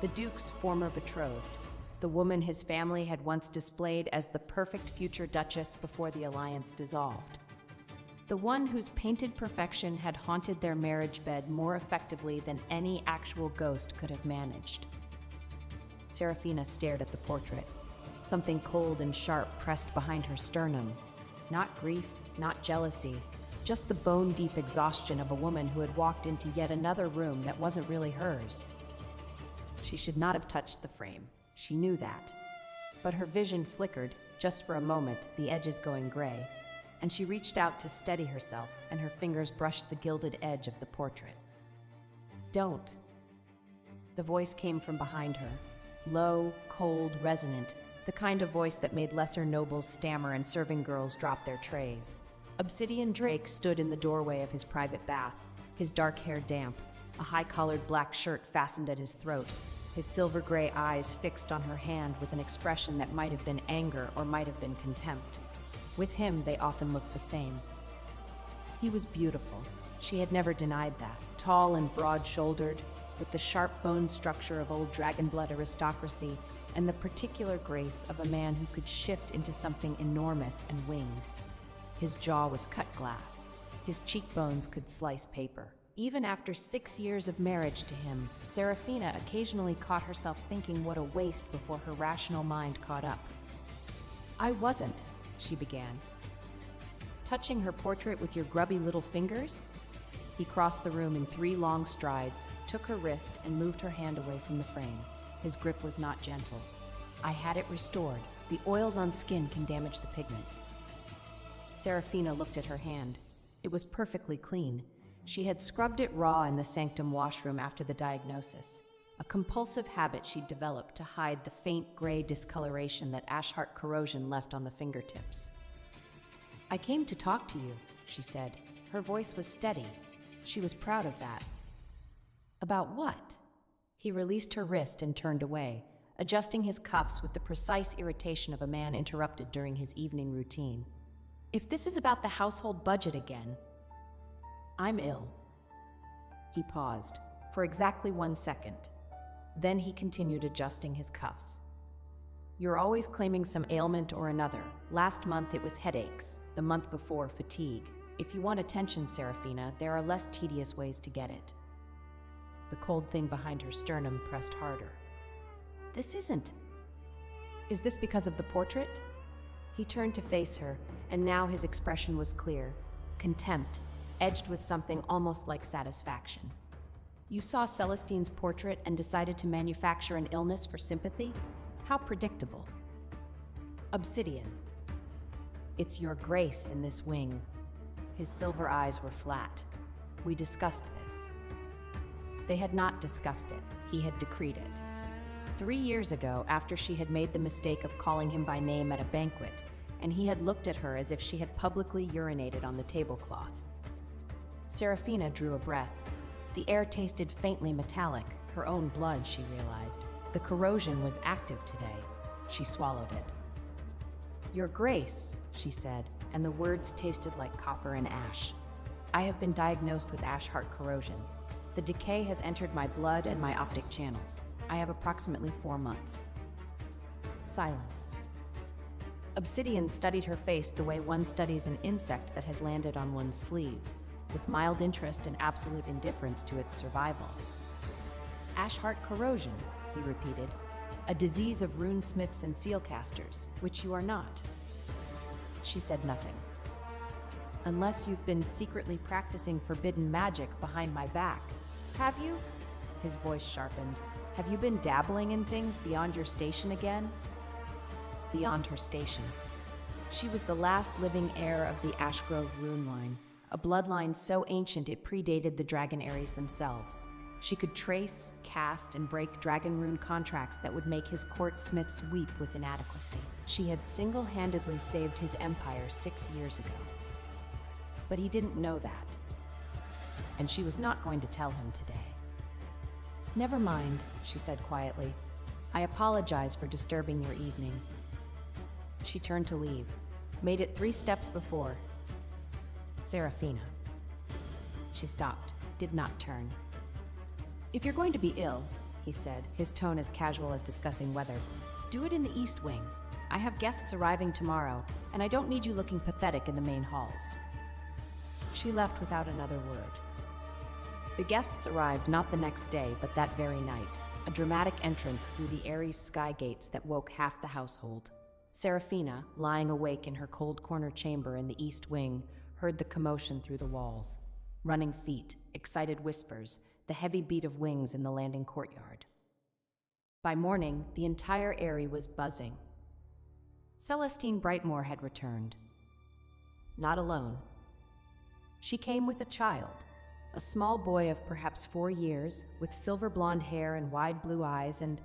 The Duke's former betrothed, the woman his family had once displayed as the perfect future duchess before the alliance dissolved. The one whose painted perfection had haunted their marriage bed more effectively than any actual ghost could have managed. Seraphina stared at the portrait. Something cold and sharp pressed behind her sternum. Not grief, not jealousy, just the bone-deep exhaustion of a woman who had walked into yet another room that wasn't really hers. She should not have touched the frame. She knew that. But her vision flickered, just for a moment, the edges going gray, and she reached out to steady herself, and her fingers brushed the gilded edge of the portrait. "Don't." The voice came from behind her, low, cold, resonant, the kind of voice that made lesser nobles stammer and serving girls drop their trays. Obsidian Drake stood in the doorway of his private bath, his dark hair damp, a high-collared black shirt fastened at his throat, his silver-gray eyes fixed on her hand with an expression that might have been anger or might have been contempt. With him, they often looked the same. He was beautiful. She had never denied that. Tall and broad-shouldered, with the sharp bone structure of old dragonblood aristocracy and the particular grace of a man who could shift into something enormous and winged. His jaw was cut glass. His cheekbones could slice paper. Even after 6 years of marriage to him, Seraphina occasionally caught herself thinking what a waste before her rational mind caught up. "I wasn't," she began. "Touching her portrait with your grubby little fingers?" He crossed the room in 3 long strides, took her wrist, and moved her hand away from the frame. His grip was not gentle. "I had it restored. The oils on skin can damage the pigment." Seraphina looked at her hand. It was perfectly clean. She had scrubbed it raw in the sanctum washroom after the diagnosis, a compulsive habit she'd developed to hide the faint gray discoloration that Ashheart corrosion left on the fingertips. "I came to talk to you," she said. Her voice was steady. She was proud of that. "About what?" He released her wrist and turned away, adjusting his cuffs with the precise irritation of a man interrupted during his evening routine. If this is about the household budget again, I'm ill. He paused for exactly 1 second. Then he continued adjusting his cuffs. You're always claiming some ailment or another. Last month it was headaches, the month before fatigue. If you want attention, Serafina, there are less tedious ways to get it. The cold thing behind her sternum pressed harder. This isn't. Is this because of the portrait? He turned to face her, and now his expression was clear. Contempt, edged with something almost like satisfaction. You saw Celestine's portrait and decided to manufacture an illness for sympathy? How predictable. Obsidian. It's your grace in this wing. His silver eyes were flat. We discussed this. They had not discussed it. He had decreed it. 3 years ago, after she had made the mistake of calling him by name at a banquet, and he had looked at her as if she had publicly urinated on the tablecloth. Serafina drew a breath. The air tasted faintly metallic, her own blood, she realized. The corrosion was active today. She swallowed it. Your Grace, she said, and the words tasted like copper and ash. I have been diagnosed with ash heart corrosion. The decay has entered my blood and my optic channels. I have approximately 4 months. Silence. Obsidian studied her face the way one studies an insect that has landed on one's sleeve, with mild interest and absolute indifference to its survival. Ash heart corrosion, he repeated, a disease of runesmiths and sealcasters, which you are not. She said nothing. Unless you've been secretly practicing forbidden magic behind my back. Have you? His voice sharpened. Have you been dabbling in things beyond your station again? Beyond her station. She was the last living heir of the Ashgrove rune line, a bloodline so ancient it predated the Dragon Aeries themselves. She could trace, cast, and break dragon rune contracts that would make his court smiths weep with inadequacy. She had single-handedly saved his empire 6 years ago. But he didn't know that. And she was not going to tell him today. Never mind, she said quietly. I apologize for disturbing your evening. She turned to leave, made it 3 steps before. Serafina. She stopped, did not turn. If you're going to be ill, he said, his tone as casual as discussing weather, do it in the East Wing. I have guests arriving tomorrow, and I don't need you looking pathetic in the main halls. She left without another word. The guests arrived not the next day, but that very night, a dramatic entrance through the Aeries sky gates that woke half the household. Serafina, lying awake in her cold corner chamber in the East Wing, heard the commotion through the walls. Running feet, excited whispers, the heavy beat of wings in the landing courtyard. By morning, the entire Aerie was buzzing. Celestine Brightmore had returned. Not alone. She came with a child, a small boy of perhaps 4 years, with silver blonde hair and wide blue eyes, and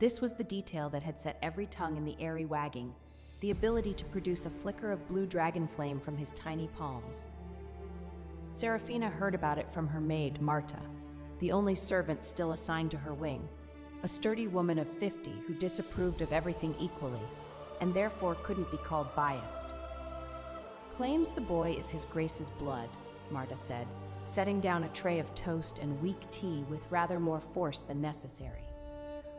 this was the detail that had set every tongue in the Aerie wagging, the ability to produce a flicker of blue dragon flame from his tiny palms. Serafina heard about it from her maid, Marta, the only servant still assigned to her wing, a sturdy woman of 50 who disapproved of everything equally, and therefore couldn't be called biased. Claims the boy is his Grace's blood, Marta said, setting down a tray of toast and weak tea with rather more force than necessary.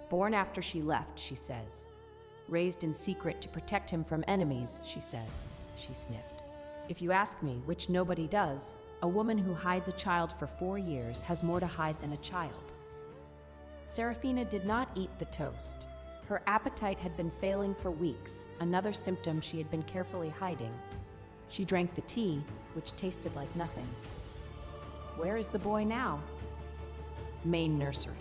Born after she left, she says. Raised in secret to protect him from enemies, she says. She sniffed. If you ask me, which nobody does, a woman who hides a child for 4 years has more to hide than a child. Serafina did not eat the toast. Her appetite had been failing for weeks, another symptom she had been carefully hiding. She drank the tea, which tasted like nothing. Where is the boy now? Main nursery.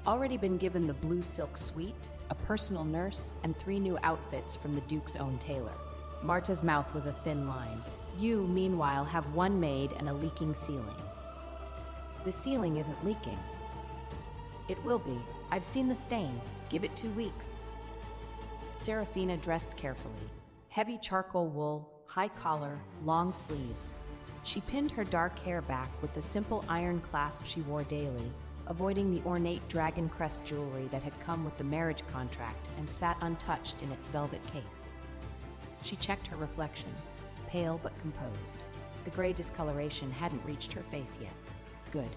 Already been given the blue silk suite, a personal nurse, and 3 new outfits from the Duke's own tailor. Marta's mouth was a thin line. You, meanwhile, have 1 maid and a leaking ceiling. The ceiling isn't leaking. It will be. I've seen the stain. Give it 2 weeks. Serafina dressed carefully. Heavy charcoal wool, high collar, long sleeves. She pinned her dark hair back with the simple iron clasp she wore daily, avoiding the ornate dragon crest jewelry that had come with the marriage contract and sat untouched in its velvet case. She checked her reflection, pale but composed. The gray discoloration hadn't reached her face yet. Good.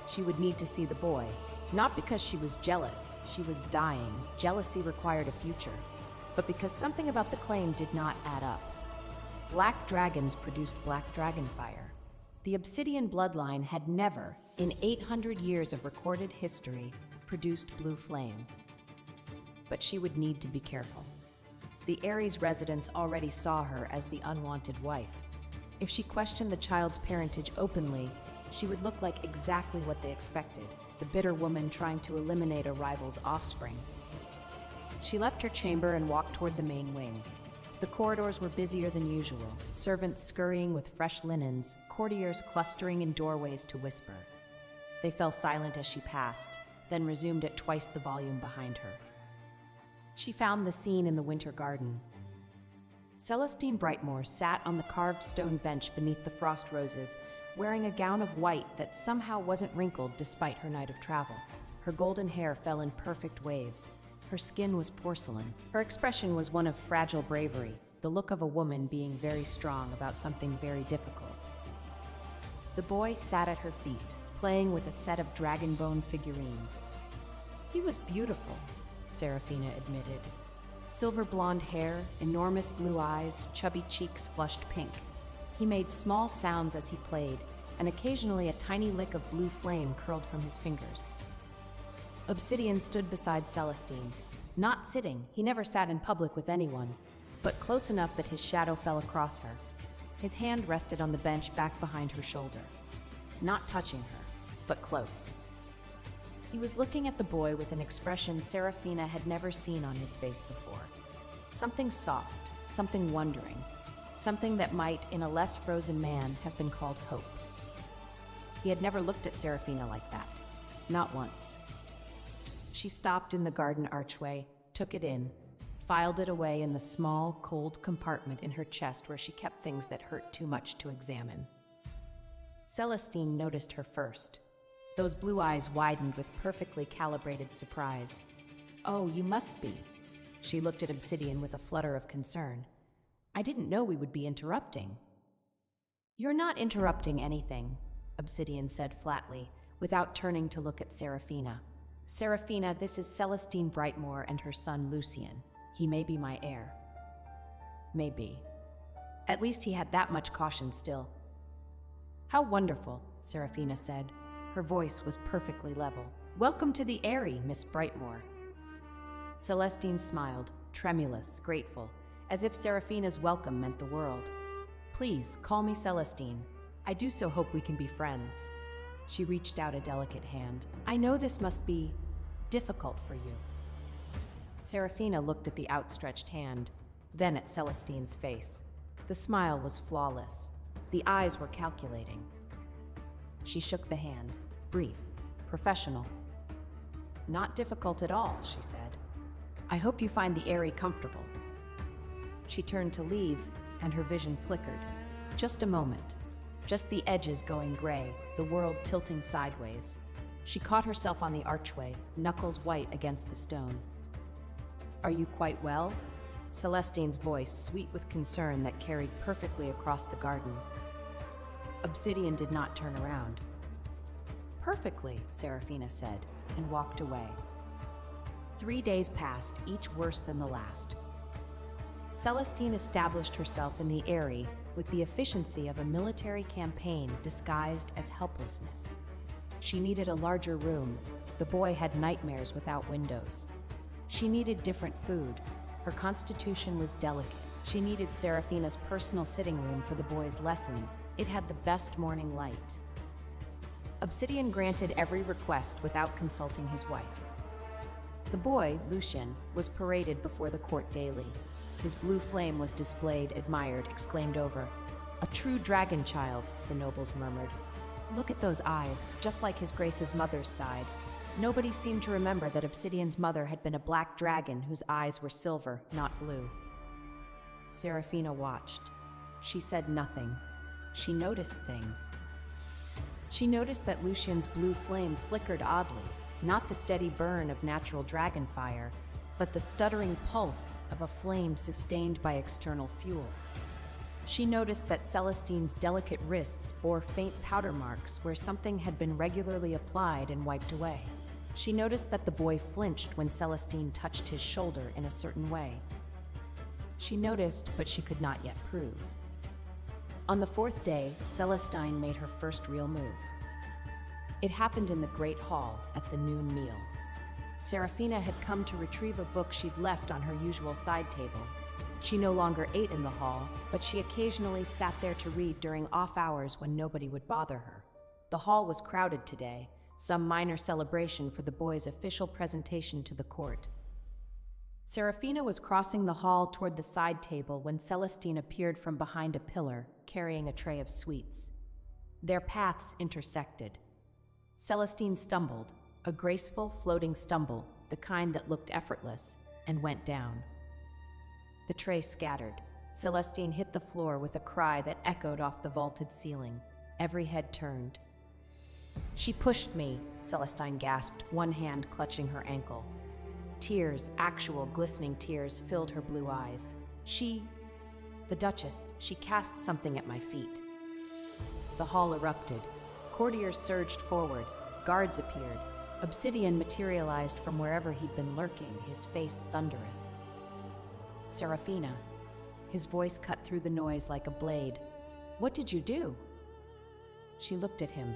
She would need to see the boy, not because she was jealous, she was dying. Jealousy required a future, but because something about the claim did not add up. Black dragons produced black dragon fire. The Obsidian bloodline had never, in 800 years of recorded history, produced blue flame. But she would need to be careful. The Ares residents already saw her as the unwanted wife. If she questioned the child's parentage openly, she would look like exactly what they expected, the bitter woman trying to eliminate a rival's offspring. She left her chamber and walked toward the main wing. The corridors were busier than usual, servants scurrying with fresh linens, courtiers clustering in doorways to whisper. They fell silent as she passed, then resumed at twice the volume behind her. She found the scene in the winter garden. Celestine Brightmore sat on the carved stone bench beneath the frost roses, wearing a gown of white that somehow wasn't wrinkled despite her night of travel. Her golden hair fell in perfect waves. Her skin was porcelain. Her expression was one of fragile bravery, the look of a woman being very strong about something very difficult. The boy sat at her feet, playing with a set of dragon bone figurines. He was beautiful, Seraphina admitted. Silver blonde hair, enormous blue eyes, chubby cheeks flushed pink. He made small sounds as he played, and occasionally a tiny lick of blue flame curled from his fingers. Obsidian stood beside Celestine. Not sitting, he never sat in public with anyone, but close enough that his shadow fell across her. His hand rested on the bench back behind her shoulder. Not touching her, but close. He was looking at the boy with an expression Seraphina had never seen on his face before. Something soft, something wondering, something that might, in a less frozen man, have been called hope. He had never looked at Seraphina like that. Not once. She stopped in the garden archway, took it in, filed it away in the small, cold compartment in her chest where she kept things that hurt too much to examine. Celestine noticed her first. Those blue eyes widened with perfectly calibrated surprise. "Oh, you must be." She looked at Obsidian with a flutter of concern. "I didn't know we would be interrupting." "You're not interrupting anything," Obsidian said flatly, without turning to look at Seraphina. "Seraphina, this is Celestine Brightmore and her son Lucian. He may be my heir." Maybe. At least he had that much caution still. "How wonderful," Seraphina said. Her voice was perfectly level. "Welcome to the Eyrie, Miss Brightmore." Celestine smiled, tremulous, grateful, as if Seraphina's welcome meant the world. "Please, call me Celestine. I do so hope we can be friends." She reached out a delicate hand. "I know this must be difficult for you." Seraphina looked at the outstretched hand, then at Celestine's face. The smile was flawless. The eyes were calculating. She shook the hand, brief, professional. "Not difficult at all," she said. "I hope you find the Eyrie comfortable." She turned to leave, and her vision flickered. Just a moment. Just the edges going gray, the world tilting sideways. She caught herself on the archway, knuckles white against the stone. "Are you quite well?" Celestine's voice, sweet with concern that carried perfectly across the garden. Obsidian did not turn around. "Perfectly," Seraphina said, and walked away. 3 days passed, each worse than the last. Celestine established herself in the Eyrie with the efficiency of a military campaign disguised as helplessness. She needed a larger room. The boy had nightmares without windows. She needed different food. Her constitution was delicate. She needed Seraphina's personal sitting room for the boy's lessons. It had the best morning light. Obsidian granted every request without consulting his wife. The boy, Lucian, was paraded before the court daily. His blue flame was displayed, admired, exclaimed over. "A true dragon child," the nobles murmured. "Look at those eyes, just like his Grace's mother's side." Nobody seemed to remember that Obsidian's mother had been a black dragon whose eyes were silver, not blue. Seraphina watched. She said nothing. She noticed things. She noticed that Lucien's blue flame flickered oddly, not the steady burn of natural dragon fire, but the stuttering pulse of a flame sustained by external fuel. She noticed that Celestine's delicate wrists bore faint powder marks where something had been regularly applied and wiped away. She noticed that the boy flinched when Celestine touched his shoulder in a certain way. She noticed, but she could not yet prove. On the fourth day, Celestine made her first real move. It happened in the Great Hall at the noon meal. Serafina had come to retrieve a book she'd left on her usual side table. She no longer ate in the hall, but she occasionally sat there to read during off hours when nobody would bother her. The hall was crowded today, some minor celebration for the boy's official presentation to the court. Serafina was crossing the hall toward the side table when Celestine appeared from behind a pillar, carrying a tray of sweets. Their paths intersected. Celestine stumbled, a graceful, floating stumble, the kind that looked effortless, and went down. The tray scattered. Celestine hit the floor with a cry that echoed off the vaulted ceiling. Every head turned. "She pushed me," Celestine gasped, one hand clutching her ankle. Tears, actual glistening tears, filled her blue eyes. The Duchess, she cast something at my feet. The hall erupted. Courtiers surged forward. Guards appeared. Obsidian materialized from wherever he'd been lurking, his face thunderous. "Serafina." His voice cut through the noise like a blade. "What did you do?" She looked at him.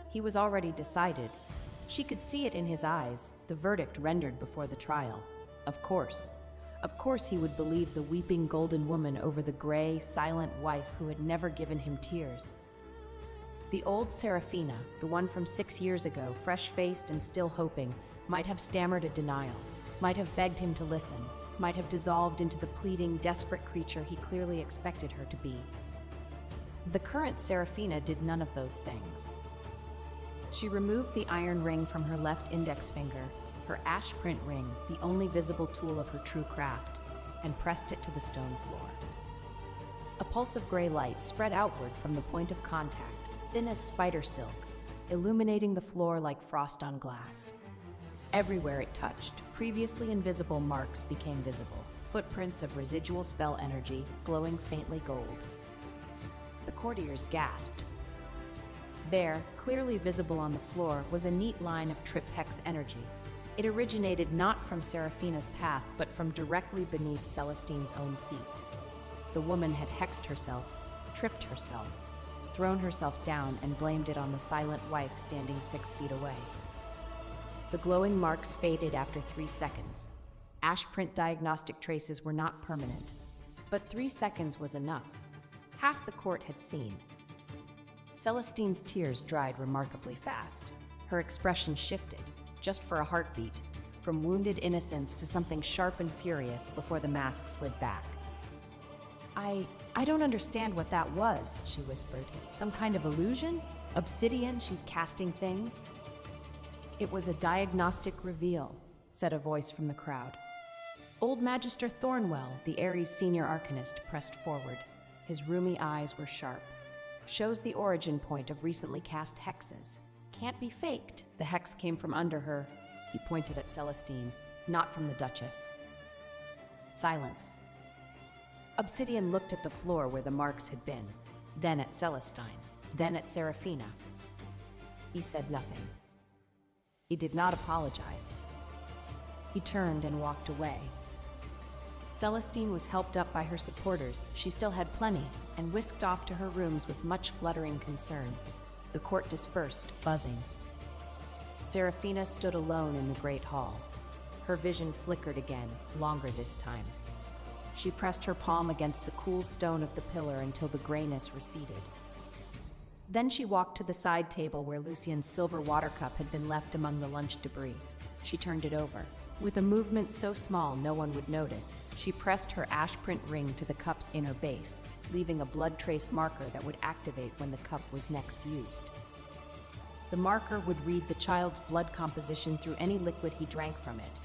He was already decided. She could see it in his eyes, the verdict rendered before the trial. Of course he would believe the weeping golden woman over the gray, silent wife who had never given him tears. The old Serafina, the one from 6 years ago, fresh-faced and still hoping, might have stammered a denial, might have begged him to listen, might have dissolved into the pleading, desperate creature he clearly expected her to be. The current Serafina did none of those things. She removed the iron ring from her left index finger, her ash print ring, the only visible tool of her true craft, and pressed it to the stone floor. A pulse of gray light spread outward from the point of contact, thin as spider silk, illuminating the floor like frost on glass. Everywhere it touched, previously invisible marks became visible, footprints of residual spell energy, glowing faintly gold. The courtiers gasped. There, clearly visible on the floor, was a neat line of trip hex energy. It originated not from Serafina's path, but from directly beneath Celestine's own feet. The woman had hexed herself, tripped herself, thrown herself down, and blamed it on the silent wife standing 6 feet away. The glowing marks faded after 3 seconds. Ash print diagnostic traces were not permanent, but 3 seconds was enough. Half the court had seen. Celestine's tears dried remarkably fast. Her expression shifted, just for a heartbeat, from wounded innocence to something sharp and furious before the mask slid back. I don't understand what that was," she whispered. "Some kind of illusion? Obsidian, she's casting things?" "It was a diagnostic reveal," said a voice from the crowd. Old Magister Thornwell, the Ares senior arcanist, pressed forward. His roomy eyes were sharp. "Shows the origin point of recently cast hexes. Can't be faked." The hex came from under her. He pointed at Celestine, not from the Duchess. Silence. Obsidian looked at the floor where the marks had been, then at Celestine, then at Serafina. He said nothing. He did not apologize. He turned and walked away. Celestine was helped up by her supporters, she still had plenty, and whisked off to her rooms with much fluttering concern. The court dispersed, buzzing. Serafina stood alone in the great hall. Her vision flickered again, longer this time. She pressed her palm against the cool stone of the pillar until the grayness receded. Then she walked to the side table where Lucien's silver water cup had been left among the lunch debris. She turned it over. With a movement so small no one would notice, she pressed her ash print ring to the cup's inner base, leaving a blood trace marker that would activate when the cup was next used. The marker would read the child's blood composition through any liquid he drank from it.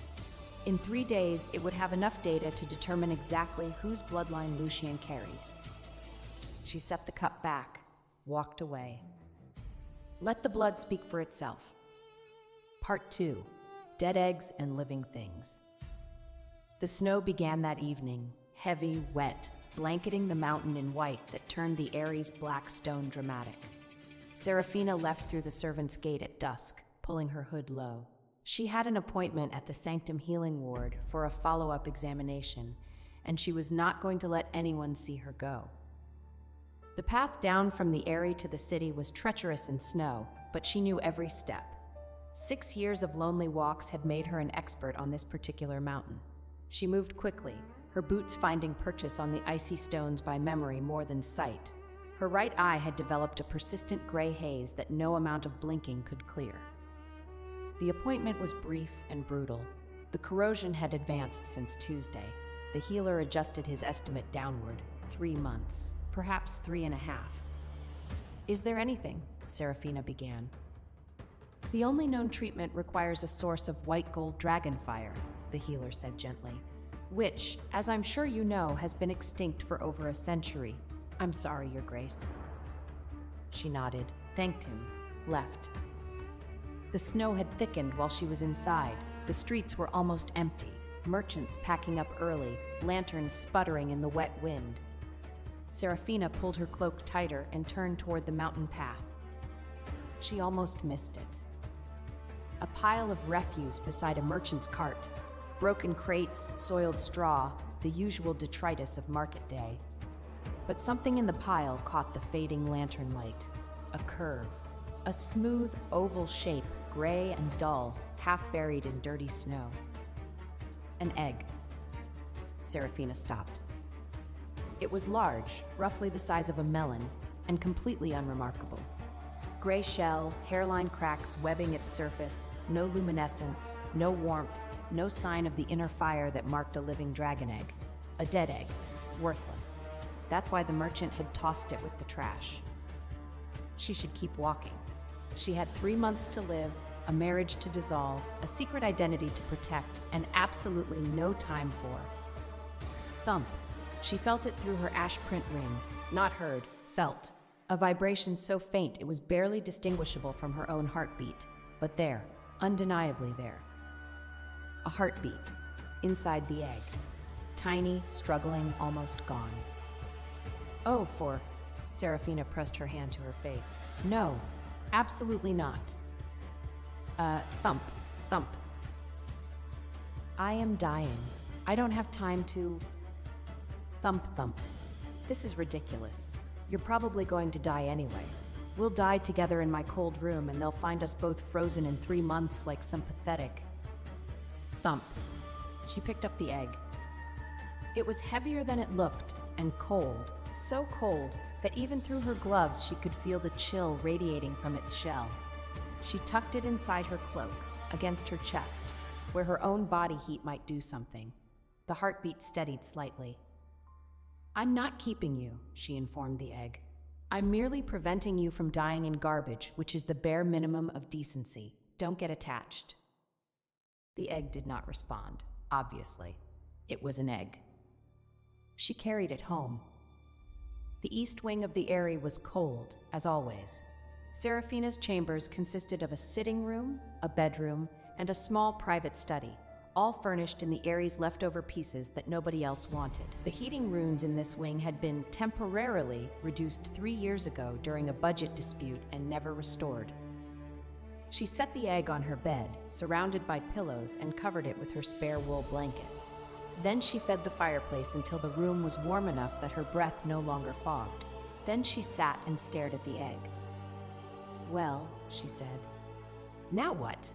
In 3 days, it would have enough data to determine exactly whose bloodline Lucien carried. She set the cup back, walked away. Let the blood speak for itself. Part 2. Dead Eggs and Living Things. The snow began that evening, heavy, wet, blanketing the mountain in white that turned the Aries black stone dramatic. Serafina left through the servants' gate at dusk, pulling her hood low. She had an appointment at the Sanctum Healing Ward for a follow-up examination, and she was not going to let anyone see her go. The path down from the Eyrie to the city was treacherous in snow, but she knew every step. 6 years of lonely walks had made her an expert on this particular mountain. She moved quickly, her boots finding purchase on the icy stones by memory more than sight. Her right eye had developed a persistent gray haze that no amount of blinking could clear. The appointment was brief and brutal. The corrosion had advanced since Tuesday. The healer adjusted his estimate downward, 3 months, perhaps 3.5. Is there anything? Serafina began. The only known treatment requires a source of white gold dragon fire, the healer said gently, which, as I'm sure you know, has been extinct for over a century. I'm sorry, Your Grace. She nodded, thanked him, left. The snow had thickened while she was inside. The streets were almost empty, merchants packing up early, lanterns sputtering in the wet wind. Serafina pulled her cloak tighter and turned toward the mountain path. She almost missed it. A pile of refuse beside a merchant's cart. Broken crates, soiled straw, the usual detritus of market day. But something in the pile caught the fading lantern light. A curve. A smooth, oval shape, gray and dull, half buried in dirty snow. An egg. Serafina stopped. It was large, roughly the size of a melon, and completely unremarkable. Gray shell, hairline cracks webbing its surface, no luminescence, no warmth, no sign of the inner fire that marked a living dragon egg. A dead egg. Worthless. That's why the merchant had tossed it with the trash. She should keep walking. She had 3 months to live, a marriage to dissolve, a secret identity to protect, and absolutely no time for. Thump. She felt it through her ash print ring. Not heard, felt. A vibration so faint it was barely distinguishable from her own heartbeat. But there, undeniably there. A heartbeat. Inside the egg. Tiny, struggling, almost gone. Oh, for... Serafina pressed her hand to her face. No, absolutely not. Thump, thump. I am dying. I don't have time to... Thump, thump. This is ridiculous. You're probably going to die anyway. We'll die together in my cold room and they'll find us both frozen in 3 months like some pathetic... Thump. She picked up the egg. It was heavier than it looked, and cold, so cold that even through her gloves she could feel the chill radiating from its shell. She tucked it inside her cloak, against her chest, where her own body heat might do something. The heartbeat steadied slightly. I'm not keeping you, she informed the egg. I'm merely preventing you from dying in garbage, which is the bare minimum of decency. Don't get attached. The egg did not respond, obviously. It was an egg. She carried it home. The east wing of the Eyrie was cold, as always. Serafina's chambers consisted of a sitting room, a bedroom, and a small private study, all furnished in the Eyrie's leftover pieces that nobody else wanted. The heating runes in this wing had been temporarily reduced 3 years ago during a budget dispute and never restored. She set the egg on her bed, surrounded by pillows, and covered it with her spare wool blanket. Then she fed the fireplace until the room was warm enough that her breath no longer fogged. Then she sat and stared at the egg. Well, she said, now what?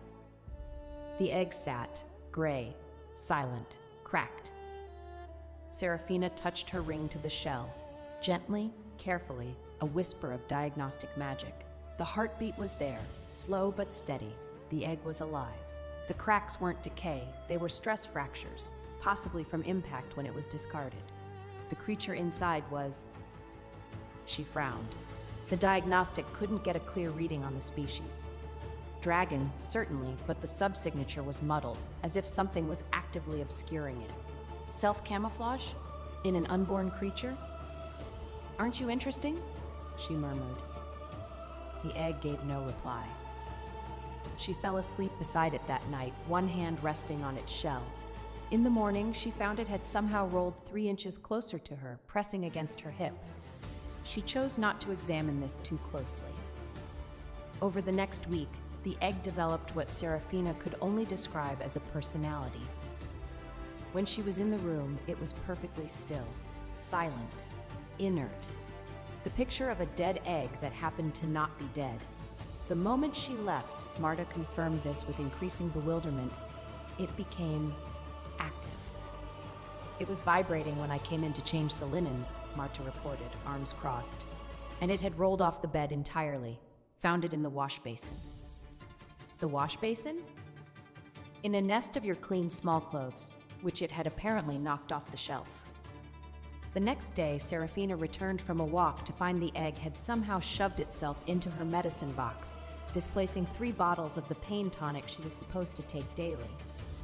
The egg sat, gray, silent, cracked. Serafina touched her ring to the shell. Gently, carefully, a whisper of diagnostic magic. The heartbeat was there, slow but steady. The egg was alive. The cracks weren't decay, they were stress fractures, possibly from impact when it was discarded. The creature inside was... She frowned. The diagnostic couldn't get a clear reading on the species. Dragon, certainly, but the subsignature was muddled, as if something was actively obscuring it. Self-camouflage? In an unborn creature? Aren't you interesting? She murmured. The egg gave no reply. She fell asleep beside it that night, one hand resting on its shell. In the morning, she found it had somehow rolled 3 inches closer to her, pressing against her hip. She chose not to examine this too closely. Over the next week, the egg developed what Serafina could only describe as a personality. When she was in the room, it was perfectly still, silent, inert. The picture of a dead egg that happened to not be dead. The moment she left, Marta confirmed this with increasing bewilderment. It became active. It was vibrating when I came in to change the linens, Marta reported, arms crossed. And it had rolled off the bed entirely, found it in the wash basin. The wash basin? In a nest of your clean small clothes, which it had apparently knocked off the shelf. The next day, Serafina returned from a walk to find the egg had somehow shoved itself into her medicine box, displacing 3 bottles of the pain tonic she was supposed to take daily.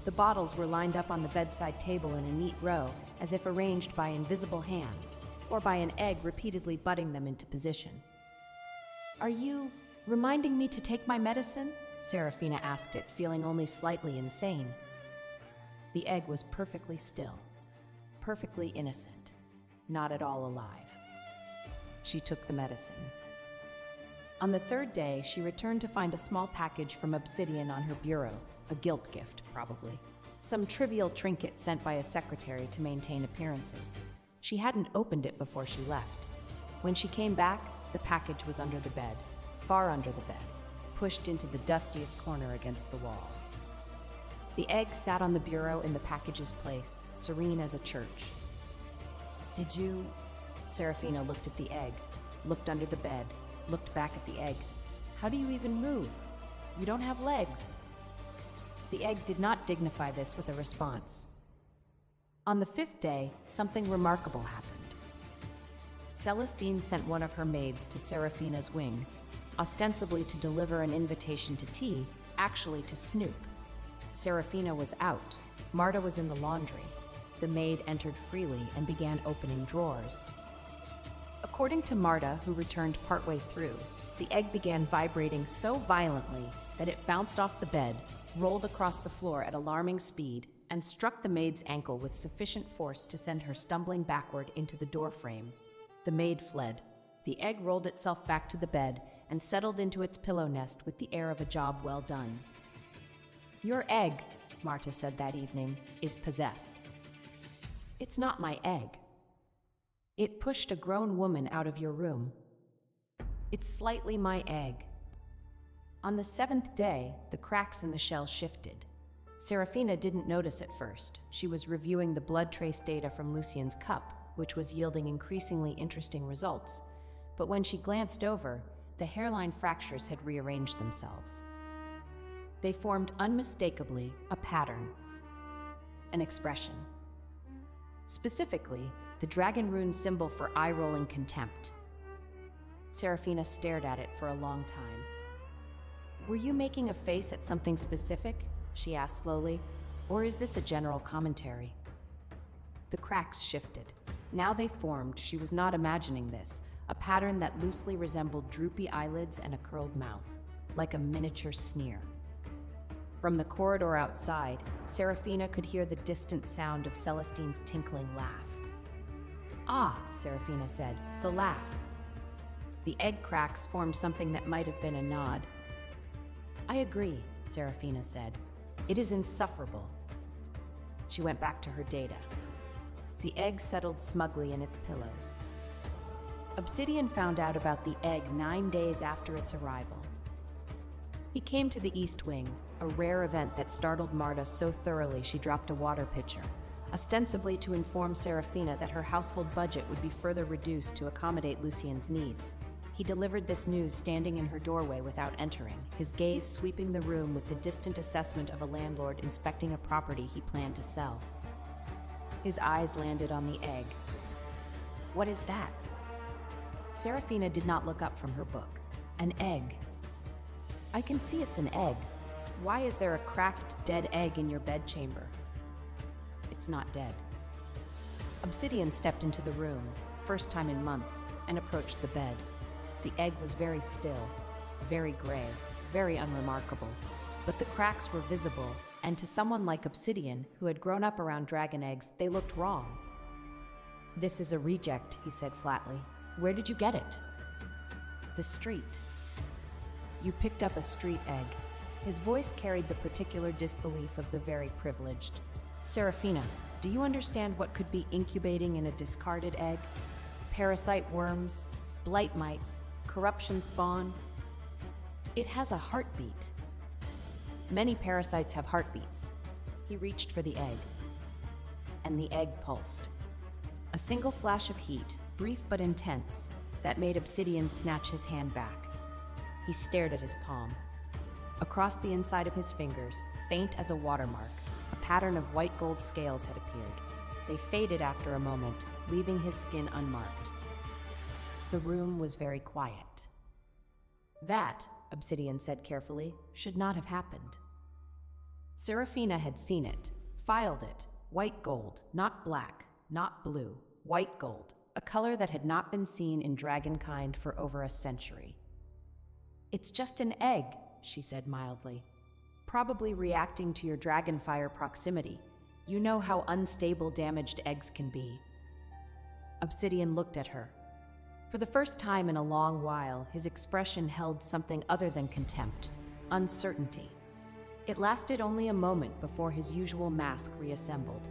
The bottles were lined up on the bedside table in a neat row, as if arranged by invisible hands, or by an egg repeatedly butting them into position. "Are you reminding me to take my medicine?" Serafina asked it, feeling only slightly insane. The egg was perfectly still, perfectly innocent, not at all alive. She took the medicine. On the 3rd day, she returned to find a small package from Obsidian on her bureau, a guilt gift, probably. Some trivial trinket sent by a secretary to maintain appearances. She hadn't opened it before she left. When she came back, the package was under the bed, far under the bed, pushed into the dustiest corner against the wall. The egg sat on the bureau in the package's place, serene as a church. "Did you?" Serafina looked at the egg, looked under the bed, looked back at the egg. "How do you even move? You don't have legs." The egg did not dignify this with a response. On the 5th day, something remarkable happened. Celestine sent one of her maids to Serafina's wing, ostensibly to deliver an invitation to tea, actually to snoop. Serafina was out. Marta was in the laundry. The maid entered freely and began opening drawers. According to Marta, who returned partway through, the egg began vibrating so violently that it bounced off the bed, rolled across the floor at alarming speed, and struck the maid's ankle with sufficient force to send her stumbling backward into the doorframe. The maid fled. The egg rolled itself back to the bed and settled into its pillow nest with the air of a job well done. "Your egg," Marta said that evening, "is possessed." "It's not my egg. It pushed a grown woman out of your room. It's slightly my egg." On the 7th day, the cracks in the shell shifted. Serafina didn't notice at first. She was reviewing the blood trace data from Lucien's cup, which was yielding increasingly interesting results. But when she glanced over, the hairline fractures had rearranged themselves. They formed unmistakably a pattern, an expression. Specifically, the dragon rune symbol for eye-rolling contempt. Serafina stared at it for a long time. "Were you making a face at something specific?" she asked slowly. "Or is this a general commentary?" The cracks shifted. Now they formed, she was not imagining this, a pattern that loosely resembled droopy eyelids and a curled mouth, like a miniature sneer. From the corridor outside, Serafina could hear the distant sound of Celestine's tinkling laugh. "Ah," Serafina said, "the laugh." The egg cracks formed something that might have been a nod. "I agree," Serafina said. "It is insufferable." She went back to her data. The egg settled smugly in its pillows. Obsidian found out about the egg 9 days after its arrival. He came to the East Wing, a rare event that startled Marta so thoroughly she dropped a water pitcher, ostensibly to inform Serafina that her household budget would be further reduced to accommodate Lucien's needs. He delivered this news standing in her doorway without entering, his gaze sweeping the room with the distant assessment of a landlord inspecting a property he planned to sell. His eyes landed on the egg. "What is that?" Serafina did not look up from her book. "An egg." "I can see it's an egg. Why is there a cracked, dead egg in your bedchamber?" "It's not dead." Obsidian stepped into the room, first time in months, and approached the bed. The egg was very still, very gray, very unremarkable. But the cracks were visible, and to someone like Obsidian, who had grown up around dragon eggs, they looked wrong. "This is a reject," he said flatly. "Where did you get it?" "The street." "You picked up a street egg." His voice carried the particular disbelief of the very privileged. "Seraphina, do you understand what could be incubating in a discarded egg? Parasite worms, blight mites, corruption spawn. It has a heartbeat. Many parasites have heartbeats." He reached for the egg, and the egg pulsed. A single flash of heat, brief but intense, that made Obsidian snatch his hand back. He stared at his palm. Across the inside of his fingers, faint as a watermark, a pattern of white gold scales had appeared. They faded after a moment, leaving his skin unmarked. The room was very quiet. "That," Obsidian said carefully, "should not have happened." Seraphina had seen it, filed it, white gold, not black, not blue, white gold, a color that had not been seen in dragonkind for over a century. "It's just an egg," she said mildly. "Probably reacting to your dragonfire proximity. You know how unstable damaged eggs can be." Obsidian looked at her. For the first time in a long while, his expression held something other than contempt, uncertainty. It lasted only a moment before his usual mask reassembled.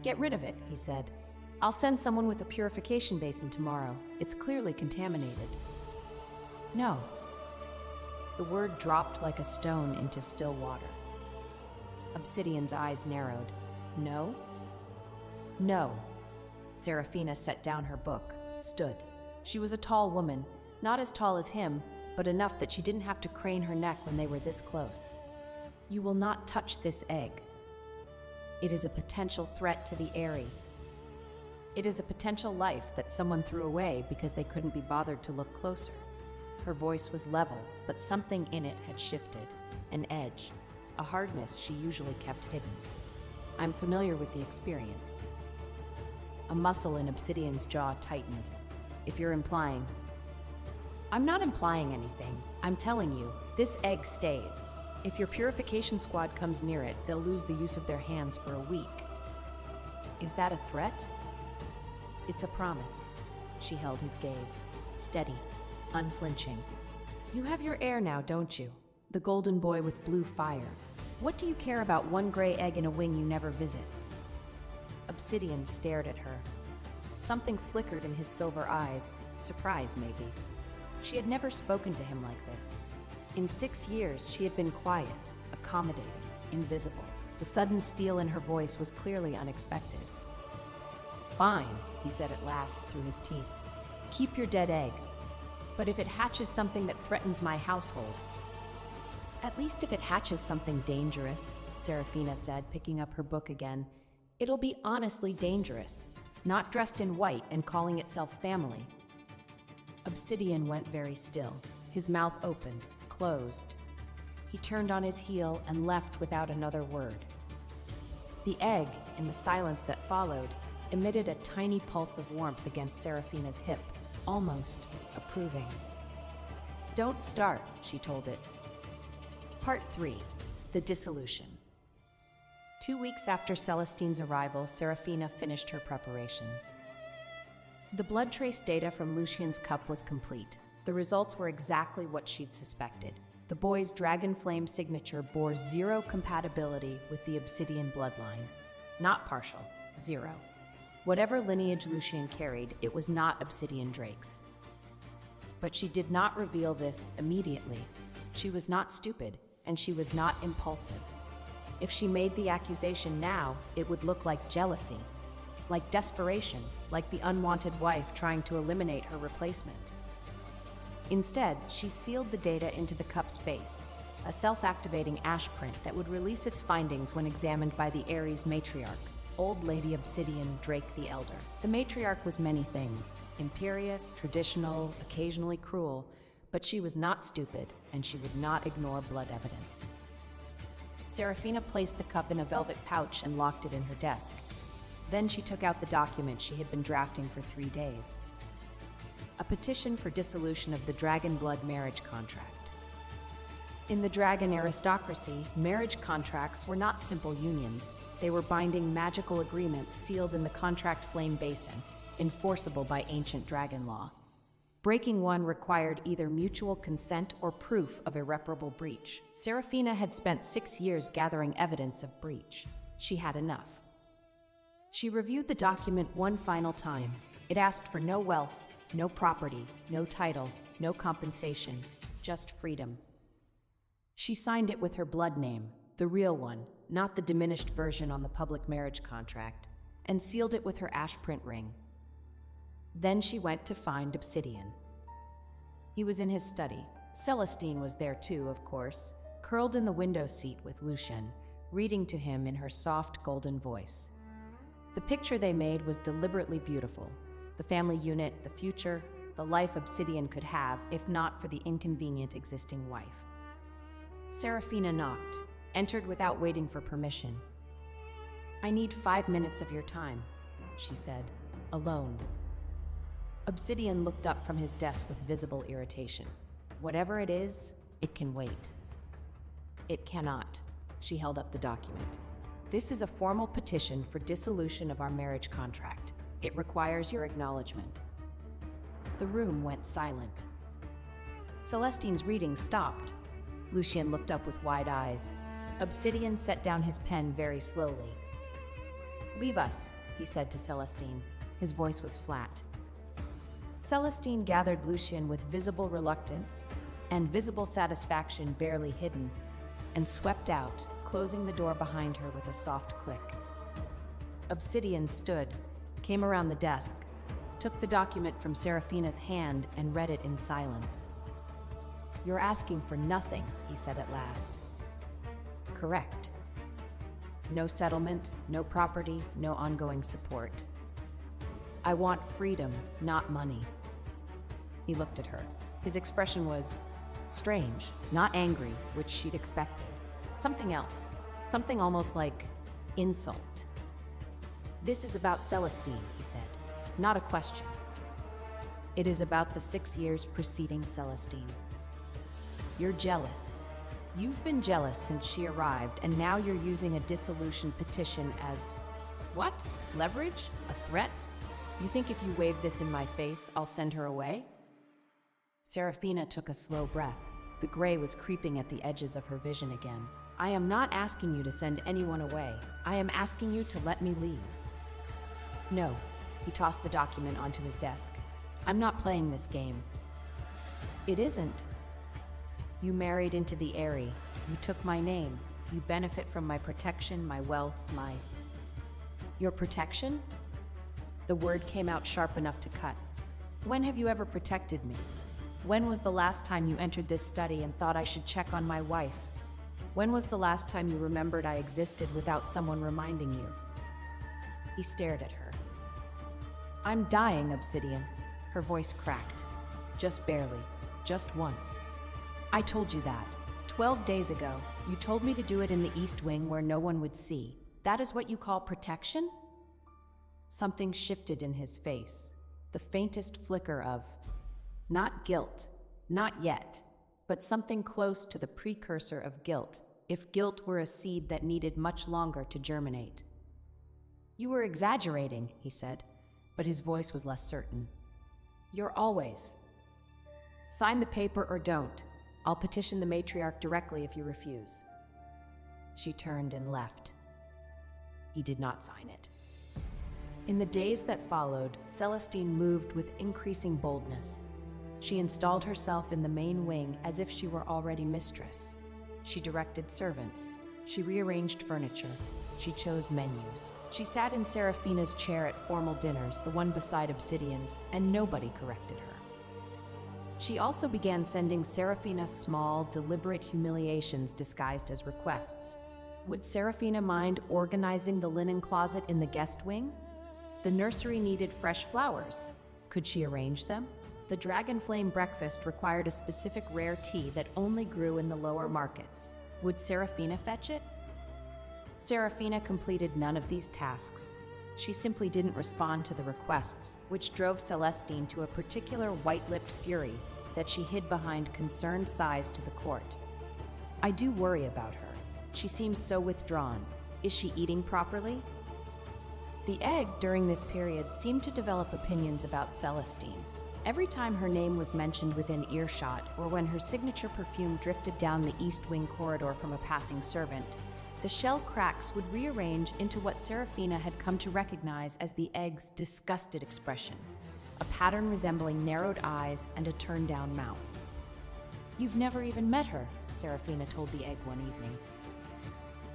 "Get rid of it," he said. "I'll send someone with a purification basin tomorrow. It's clearly contaminated." "No." The word dropped like a stone into still water. Obsidian's eyes narrowed. "No?" "No." Seraphina set down her book, stood. She was a tall woman, not as tall as him, but enough that she didn't have to crane her neck when they were this close. "You will not touch this egg. It is a potential threat to the Eyrie. It is a potential life that someone threw away because they couldn't be bothered to look closer." Her voice was level, but something in it had shifted. An edge, a hardness she usually kept hidden. "I'm familiar with the experience." A muscle in Obsidian's jaw tightened. "If you're implying..." "I'm not implying anything. I'm telling you, this egg stays. If your purification squad comes near it, they'll lose the use of their hands for a week." "Is that a threat?" "It's a promise." She held his gaze, steady, unflinching. "You have your heir now, don't you? The golden boy with blue fire. What do you care about one gray egg in a wing you never visit?" Obsidian stared at her. Something flickered in his silver eyes, surprise maybe. She had never spoken to him like this. In 6 years, she had been quiet, accommodating, invisible. The sudden steel in her voice was clearly unexpected. "Fine," he said at last through his teeth. "Keep your dead egg. But if it hatches something that threatens my household..." "At least if it hatches something dangerous," Seraphina said, picking up her book again, "it'll be honestly dangerous, not dressed in white and calling itself family." Obsidian went very still, his mouth opened, closed. He turned on his heel and left without another word. The egg, in the silence that followed, emitted a tiny pulse of warmth against Seraphina's hip, almost approving. "Don't start," she told it. Part 3. The Dissolution. 2 weeks after Celestine's arrival, Seraphina finished her preparations. The blood trace data from Lucien's cup was complete. The results were exactly what she'd suspected. The boy's dragon flame signature bore 0 compatibility with the Obsidian bloodline. Not partial, 0. Whatever lineage Lucien carried, it was not Obsidian Drake's. But she did not reveal this immediately. She was not stupid, and she was not impulsive. If she made the accusation now, it would look like jealousy, like desperation, like the unwanted wife trying to eliminate her replacement. Instead, she sealed the data into the cup's base, a self-activating ash print that would release its findings when examined by the Ares matriarch, Old Lady Obsidian Drake the Elder. The matriarch was many things, imperious, traditional, occasionally cruel, but she was not stupid, and she would not ignore blood evidence. Seraphina placed the cup in a velvet pouch and locked it in her desk. Then she took out the document she had been drafting for 3 days. a petition for dissolution of the dragon blood marriage contract. In the dragon aristocracy, marriage contracts were not simple unions. They were binding magical agreements sealed in the contract flame basin, enforceable by ancient dragon law. Breaking one required either mutual consent or proof of irreparable breach. Seraphina had spent 6 years gathering evidence of breach. She had enough. She reviewed the document one final time. It asked for no wealth, no property, no title, no compensation, just freedom. She signed it with her blood name, the real one, not the diminished version on the public marriage contract, and sealed it with her ash print ring. Then she went to find Obsidian. He was in his study. Celestine was there too, of course, curled in the window seat with Lucien, reading to him in her soft golden voice. The picture they made was deliberately beautiful. The family unit, the future, the life Obsidian could have if not for the inconvenient existing wife. Seraphina knocked, entered without waiting for permission. "I need 5 minutes of your time," she said, alone. Obsidian looked up from his desk with visible irritation. "Whatever it is, it can wait." "It cannot." She held up the document. "This is a formal petition for dissolution of our marriage contract. It requires your acknowledgement." The room went silent. Celestine's reading stopped. Lucien looked up with wide eyes. Obsidian set down his pen very slowly. "Leave us," he said to Celestine. His voice was flat. Celestine gathered Lucien with visible reluctance and visible satisfaction barely hidden, and swept out, closing the door behind her with a soft click. Obsidian stood, came around the desk, took the document from Seraphina's hand and read it in silence. "You're asking for nothing," he said at last. "Correct. No settlement, no property, no ongoing support. I want freedom, not money." He looked at her. His expression was strange, not angry, which she'd expected. Something else, something almost like insult. "This is about Celestine," he said, "not a question. It is about the 6 years preceding Celestine. You're jealous. You've been jealous since she arrived, and now you're using a dissolution petition as, what? Leverage? A threat? You think if you wave this in my face, I'll send her away?" Seraphina took a slow breath. The gray was creeping at the edges of her vision again. "I am not asking you to send anyone away. I am asking you to let me leave." "No." He tossed the document onto his desk. "I'm not playing this game." "It isn't. You married into the Eyrie. You took my name. You benefit from my protection, my wealth, my..." "Your protection?" The word came out sharp enough to cut. "When have you ever protected me? When was the last time you entered this study and thought I should check on my wife? When was the last time you remembered I existed without someone reminding you?" He stared at her. "I'm dying, Obsidian." Her voice cracked. "Just barely. Just once. I told you that. 12 days ago, you told me to do it in the East Wing where no one would see. That is what you call protection?" Something shifted in his face. The faintest flicker of, not guilt, not yet, but something close to the precursor of guilt, if guilt were a seed that needed much longer to germinate. "You were exaggerating," he said, but his voice was less certain. "You're always. Sign the paper or don't. I'll petition the matriarch directly if you refuse." She turned and left. He did not sign it. In the days that followed, Celestine moved with increasing boldness. She installed herself in the main wing as if she were already mistress. She directed servants. She rearranged furniture. She chose menus. She sat in Seraphina's chair at formal dinners, the one beside Obsidian's, and nobody corrected her. She also began sending Seraphina small, deliberate humiliations disguised as requests. Would Seraphina mind organizing the linen closet in the guest wing? The nursery needed fresh flowers. Could she arrange them? The dragon flame breakfast required a specific rare tea that only grew in the lower markets. Would Seraphina fetch it? Seraphina completed none of these tasks. She simply didn't respond to the requests, which drove Celestine to a particular white-lipped fury that she hid behind concerned sighs to the court. I do worry about her. She seems so withdrawn. Is she eating properly? The egg, during this period, seemed to develop opinions about Celestine. Every time her name was mentioned within earshot, or when her signature perfume drifted down the east wing corridor from a passing servant, the shell cracks would rearrange into what Serafina had come to recognize as the egg's disgusted expression, a pattern resembling narrowed eyes and a turned-down mouth. "You've never even met her," Serafina told the egg one evening.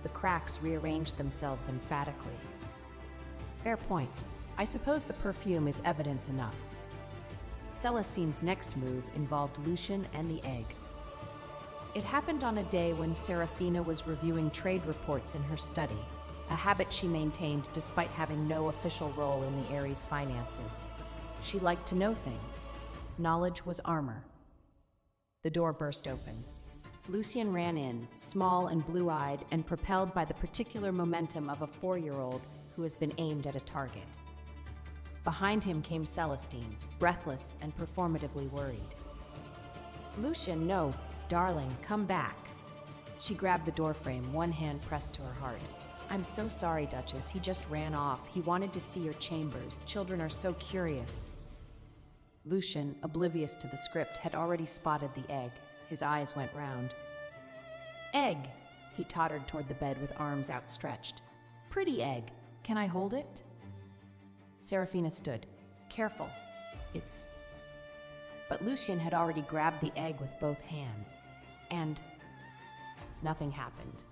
The cracks rearranged themselves emphatically. "Fair point. I suppose the perfume is evidence enough." Celestine's next move involved Lucien and the egg. It happened on a day when Serafina was reviewing trade reports in her study, a habit she maintained despite having no official role in the Ares' finances. She liked to know things. Knowledge was armor. The door burst open. Lucien ran in, small and blue-eyed and propelled by the particular momentum of a 4-year-old who has been aimed at a target. Behind him came Celestine, breathless and performatively worried. "Lucien, no. Darling, come back." She grabbed the doorframe, one hand pressed to her heart. "I'm so sorry, Duchess. He just ran off. He wanted to see your chambers. Children are so curious." Lucien, oblivious to the script, had already spotted the egg. His eyes went round. "Egg!" He tottered toward the bed with arms outstretched. "Pretty egg. Can I hold it?" Serafina stood. "Careful. It's..." But Lucien had already grabbed the egg with both hands, and nothing happened.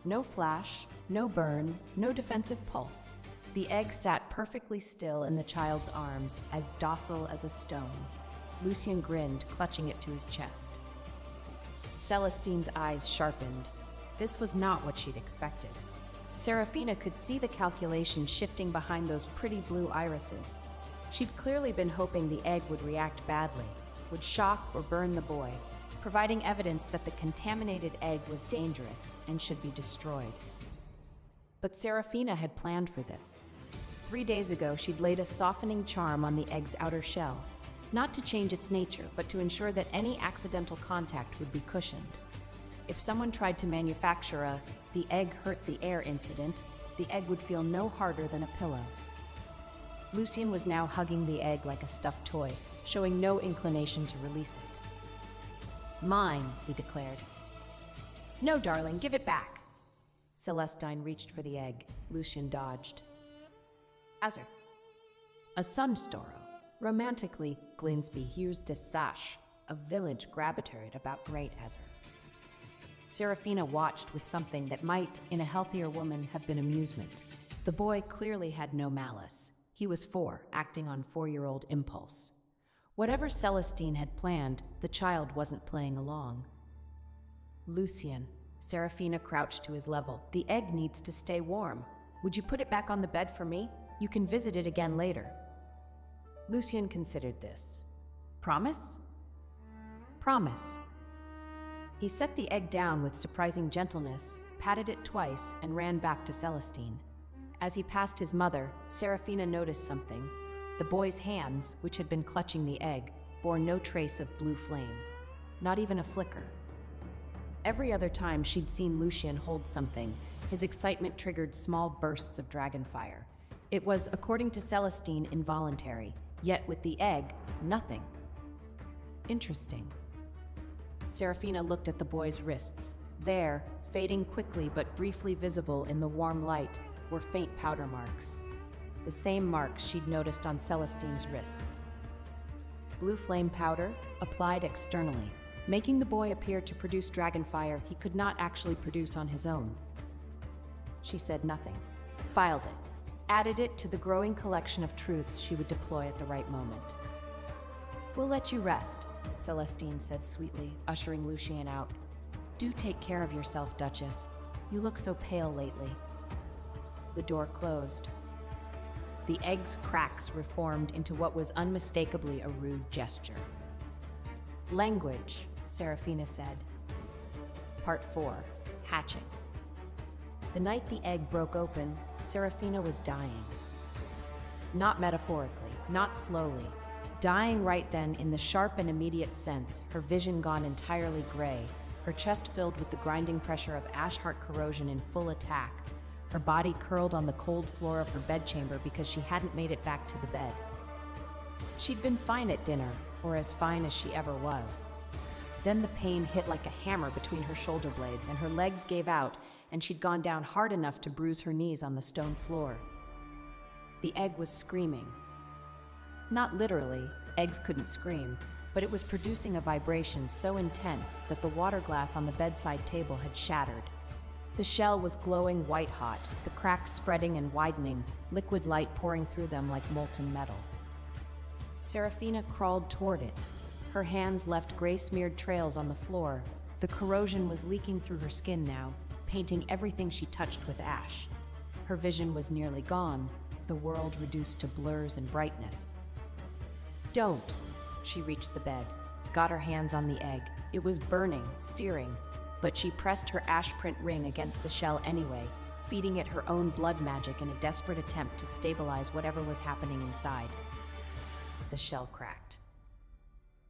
No flash, no burn, no defensive pulse. The egg sat perfectly still in the child's arms, as docile as a stone. Lucien grinned, clutching it to his chest. Celestine's eyes sharpened. This was not what she'd expected. Serafina could see the calculation shifting behind those pretty blue irises. She'd clearly been hoping the egg would react badly, would shock or burn the boy, providing evidence that the contaminated egg was dangerous and should be destroyed. But Serafina had planned for this. 3 days ago, she'd laid a softening charm on the egg's outer shell, not to change its nature, but to ensure that any accidental contact would be cushioned. If someone tried to manufacture a "the egg hurt the air" incident, the egg would feel no harder than a pillow. Lucien was now hugging the egg like a stuffed toy, showing no inclination to release it. "Mine," he declared. "No, darling, give it back." Celestine reached for the egg. Lucien dodged. "Azur." A sunstorrow. Romantically, Glinsby hears this sash, a village gravitate about Great Azur. Serafina watched with something that might, in a healthier woman, have been amusement. The boy clearly had no malice. He was 4, acting on 4-year-old impulse. Whatever Celestine had planned, the child wasn't playing along. "Lucien," Serafina crouched to his level, "the egg needs to stay warm. Would you put it back on the bed for me? You can visit it again later." Lucien considered this. "Promise?" "Promise." He set the egg down with surprising gentleness, patted it twice, and ran back to Celestine. As he passed his mother, Serafina noticed something. The boy's hands, which had been clutching the egg, bore no trace of blue flame, not even a flicker. Every other time she'd seen Lucien hold something, his excitement triggered small bursts of dragonfire. It was, according to Celestine, involuntary, yet with the egg, nothing. Interesting. Serafina looked at the boy's wrists. There, fading quickly but briefly visible in the warm light, were faint powder marks. The same marks she'd noticed on Celestine's wrists. Blue flame powder, applied externally, making the boy appear to produce dragonfire he could not actually produce on his own. She said nothing, filed it, added it to the growing collection of truths she would deploy at the right moment. "We'll let you rest," Celestine said sweetly, ushering Lucien out. "Do take care of yourself, Duchess. You look so pale lately." The door closed. The egg's cracks reformed into what was unmistakably a rude gesture. "Language," Serafina said. Part 4. Hatching. The night the egg broke open, Serafina was dying. Not metaphorically, not slowly. Dying right then in the sharp and immediate sense, her vision gone entirely gray, her chest filled with the grinding pressure of ash-heart corrosion in full attack, her body curled on the cold floor of her bedchamber because she hadn't made it back to the bed. She'd been fine at dinner, or as fine as she ever was. Then the pain hit like a hammer between her shoulder blades, and her legs gave out, and she'd gone down hard enough to bruise her knees on the stone floor. The egg was screaming. Not literally, eggs couldn't scream, but it was producing a vibration so intense that the water glass on the bedside table had shattered. The shell was glowing white-hot, the cracks spreading and widening, liquid light pouring through them like molten metal. Serafina crawled toward it. Her hands left gray-smeared trails on the floor. The corrosion was leaking through her skin now, painting everything she touched with ash. Her vision was nearly gone, the world reduced to blurs and brightness. Don't! She reached the bed, got her hands on the egg. It was burning, searing, but she pressed her ash-print ring against the shell anyway, feeding it her own blood magic in a desperate attempt to stabilize whatever was happening inside. The shell cracked.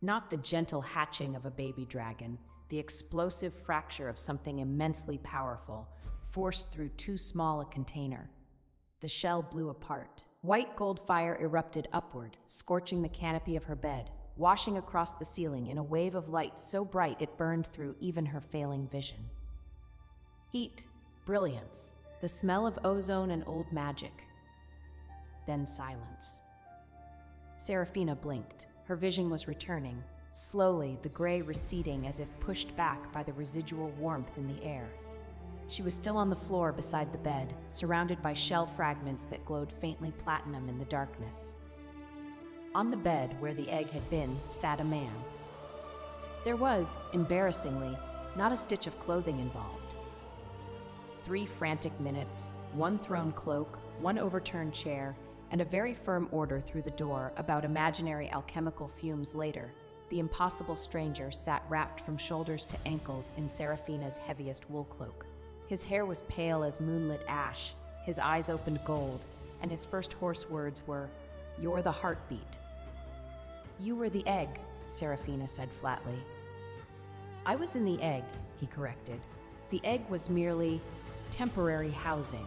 Not the gentle hatching of a baby dragon, the explosive fracture of something immensely powerful, forced through too small a container. The shell blew apart. White gold fire erupted upward, scorching the canopy of her bed, washing across the ceiling in a wave of light so bright it burned through even her failing vision. Heat, brilliance, the smell of ozone and old magic. Then silence. Serafina blinked. Her vision was returning, slowly the gray receding as if pushed back by the residual warmth in the air. She was still on the floor beside the bed, surrounded by shell fragments that glowed faintly platinum in the darkness. On the bed, where the egg had been, sat a man. There was, embarrassingly, not a stitch of clothing involved. 3 frantic minutes, 1 thrown cloak, 1 overturned chair, and a very firm order through the door about imaginary alchemical fumes later, the impossible stranger sat wrapped from shoulders to ankles in Serafina's heaviest wool cloak. His hair was pale as moonlit ash, his eyes opened gold, and his first hoarse words were, "You're the heartbeat." "You were the egg," Serafina said flatly. "I was in the egg," he corrected. "The egg was merely temporary housing."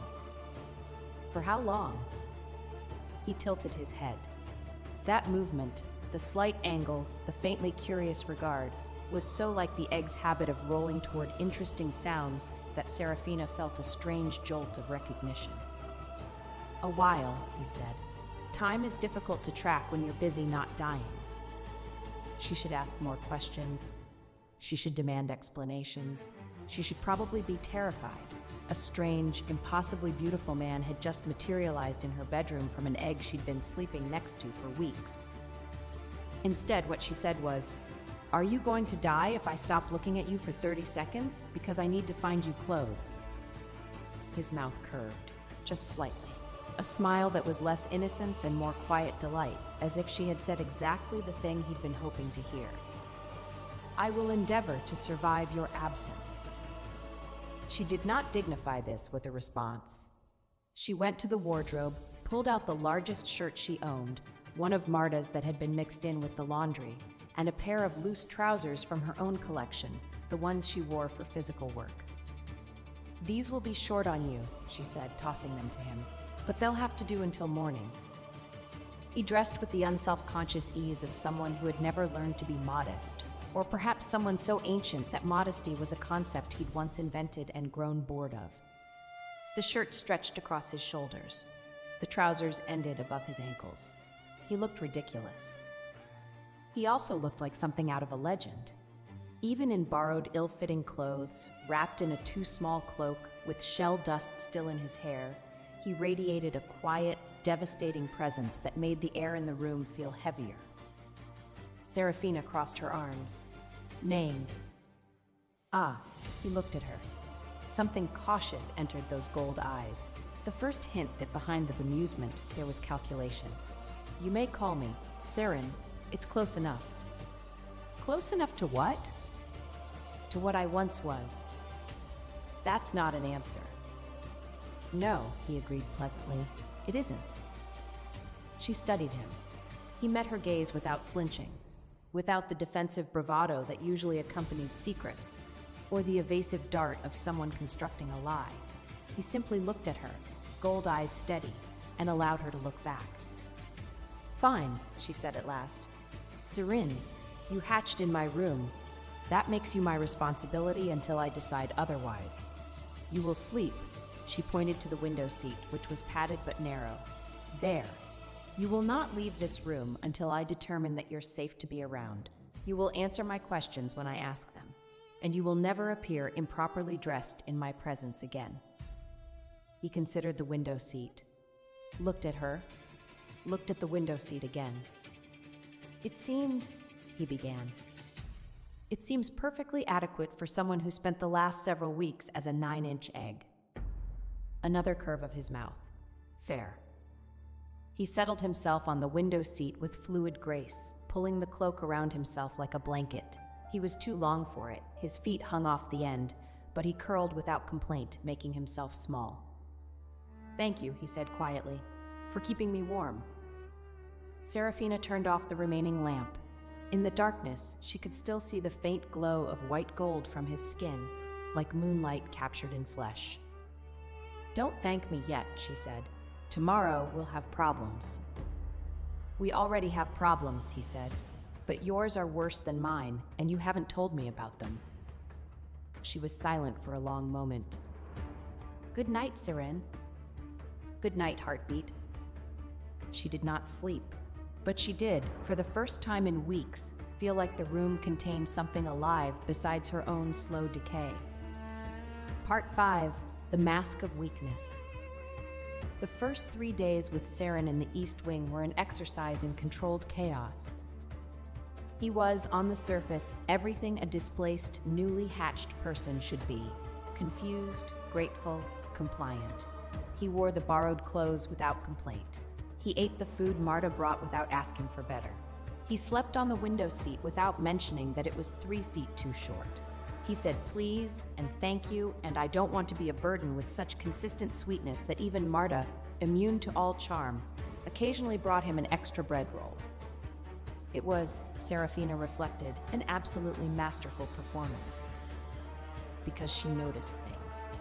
"For how long?" He tilted his head. That movement, the slight angle, the faintly curious regard, was so like the egg's habit of rolling toward interesting sounds that Serafina felt a strange jolt of recognition. "A while," he said. "Time is difficult to track when you're busy not dying." She should ask more questions. She should demand explanations. She should probably be terrified. A strange, impossibly beautiful man had just materialized in her bedroom from an egg she'd been sleeping next to for weeks. Instead, what she said was, "Are you going to die if I stop looking at you for 30 seconds? Because I need to find you clothes." His mouth curved, just slightly. A smile that was less innocence and more quiet delight, as if she had said exactly the thing he'd been hoping to hear. "I will endeavor to survive your absence." She did not dignify this with a response. She went to the wardrobe, pulled out the largest shirt she owned, one of Marta's that had been mixed in with the laundry, and a pair of loose trousers from her own collection, the ones she wore for physical work. "These will be short on you," she said, tossing them to him, "but they'll have to do until morning." He dressed with the unself-conscious ease of someone who had never learned to be modest, or perhaps someone so ancient that modesty was a concept he'd once invented and grown bored of. The shirt stretched across his shoulders. The trousers ended above his ankles. He looked ridiculous. He also looked like something out of a legend. Even in borrowed, ill-fitting clothes, wrapped in a too small cloak, with shell dust still in his hair, he radiated a quiet, devastating presence that made the air in the room feel heavier. Serafina crossed her arms. "Name." "Ah," he looked at her. Something cautious entered those gold eyes, the first hint that behind the bemusement there was calculation. "You may call me Saren. It's close enough." "Close enough to what?" "To what I once was." "That's not an answer." No, he agreed pleasantly. It isn't. She studied him. He met her gaze without flinching, without the defensive bravado that usually accompanied secrets, or the evasive dart of someone constructing a lie. He simply looked at her, gold eyes steady, and allowed her to look back. Fine, she said at last. Serene, you hatched in my room. That makes you my responsibility until I decide otherwise. You will sleep. She pointed to the window seat, which was padded but narrow. There. You will not leave this room until I determine that you're safe to be around. You will answer my questions when I ask them, and you will never appear improperly dressed in my presence again. He considered the window seat, looked at her, looked at the window seat again. It seems, he began. It seems perfectly adequate for someone who spent the last several weeks as a 9-inch egg. Another curve of his mouth. Fair. He settled himself on the window seat with fluid grace, pulling the cloak around himself like a blanket. He was too long for it. His feet hung off the end, but he curled without complaint, making himself small. Thank you, he said quietly, for keeping me warm. Serafina turned off the remaining lamp. In the darkness, she could still see the faint glow of white gold from his skin, like moonlight captured in flesh. Don't thank me yet, she said. Tomorrow we'll have problems. We already have problems, he said, but yours are worse than mine, and you haven't told me about them. She was silent for a long moment. Good night, Seren. Good night, Heartbeat. She did not sleep, but she did, for the first time in weeks, feel like the room contained something alive besides her own slow decay. Part 5. The Mask of Weakness. The first 3 days with Seren in the East Wing were an exercise in controlled chaos. He was, on the surface, everything a displaced, newly hatched person should be. Confused, grateful, compliant. He wore the borrowed clothes without complaint. He ate the food Marta brought without asking for better. He slept on the window seat without mentioning that it was 3 feet too short. He said please and thank you, and I don't want to be a burden with such consistent sweetness that even Marta, immune to all charm, occasionally brought him an extra bread roll. It was, Serafina reflected, an absolutely masterful performance. Because she noticed things.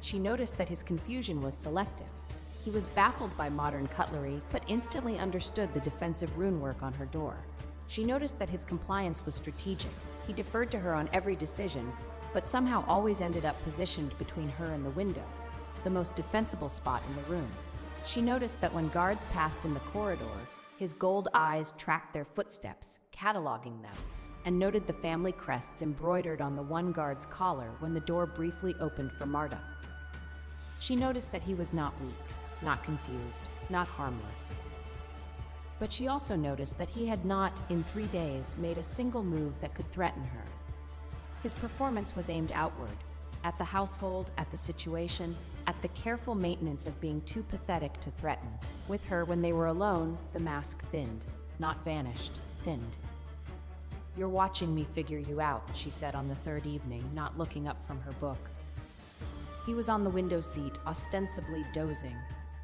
She noticed that his confusion was selective. He was baffled by modern cutlery, but instantly understood the defensive runework on her door. She noticed that his compliance was strategic. He deferred to her on every decision, but somehow always ended up positioned between her and the window, the most defensible spot in the room. She noticed that when guards passed in the corridor, his gold eyes tracked their footsteps, cataloging them, and noted the family crests embroidered on the one guard's collar when the door briefly opened for Marta. She noticed that he was not weak, not confused, not harmless. But she also noticed that he had not, in 3 days, made a single move that could threaten her. His performance was aimed outward, at the household, at the situation, at the careful maintenance of being too pathetic to threaten. With her, when they were alone, the mask thinned, not vanished, thinned. You're watching me figure you out, she said on the 3rd evening, not looking up from her book. He was on the window seat, ostensibly dozing,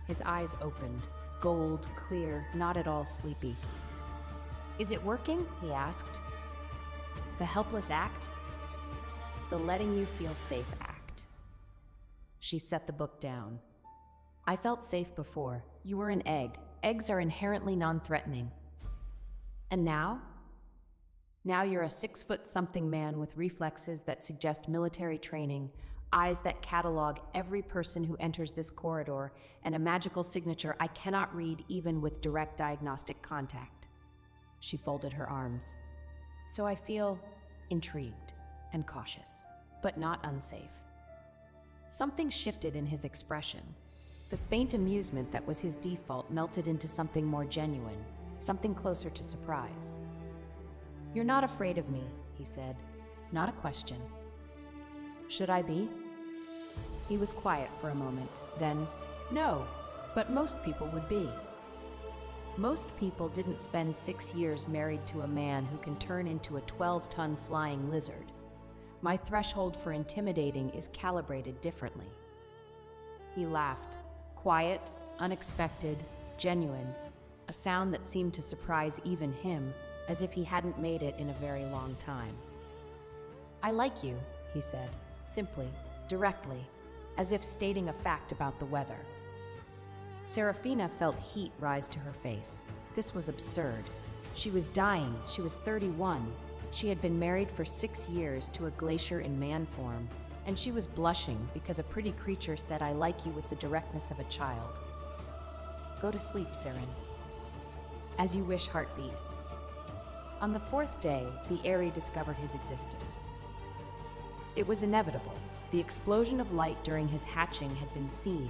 his eyes opened, gold, clear, not at all sleepy. Is it working? He asked. The helpless act? The letting you feel safe act. She set the book down. I felt safe before. You were an egg. Eggs are inherently non-threatening. And now? Now you're a 6-foot-something man with reflexes that suggest military training, eyes that catalog every person who enters this corridor, and a magical signature I cannot read even with direct diagnostic contact. She folded her arms. So I feel intrigued and cautious, but not unsafe. Something shifted in his expression. The faint amusement that was his default melted into something more genuine, something closer to surprise. You're not afraid of me, he said. Not a question. Should I be? He was quiet for a moment, then, no, but most people would be. Most people didn't spend 6 years married to a man who can turn into a 12-ton flying lizard. My threshold for intimidating is calibrated differently. He laughed. Quiet, unexpected, genuine. A sound that seemed to surprise even him, as if he hadn't made it in a very long time. "I like you," he said, simply, directly, as if stating a fact about the weather. Serafina felt heat rise to her face. This was absurd. She was dying. She was 31. She had been married for 6 years to a glacier in man form, and she was blushing because a pretty creature said, "I like you," with the directness of a child. "Go to sleep, Seren." "As you wish, heartbeat." On the 4th day, the Aerie discovered his existence. It was inevitable. The explosion of light during his hatching had been seen,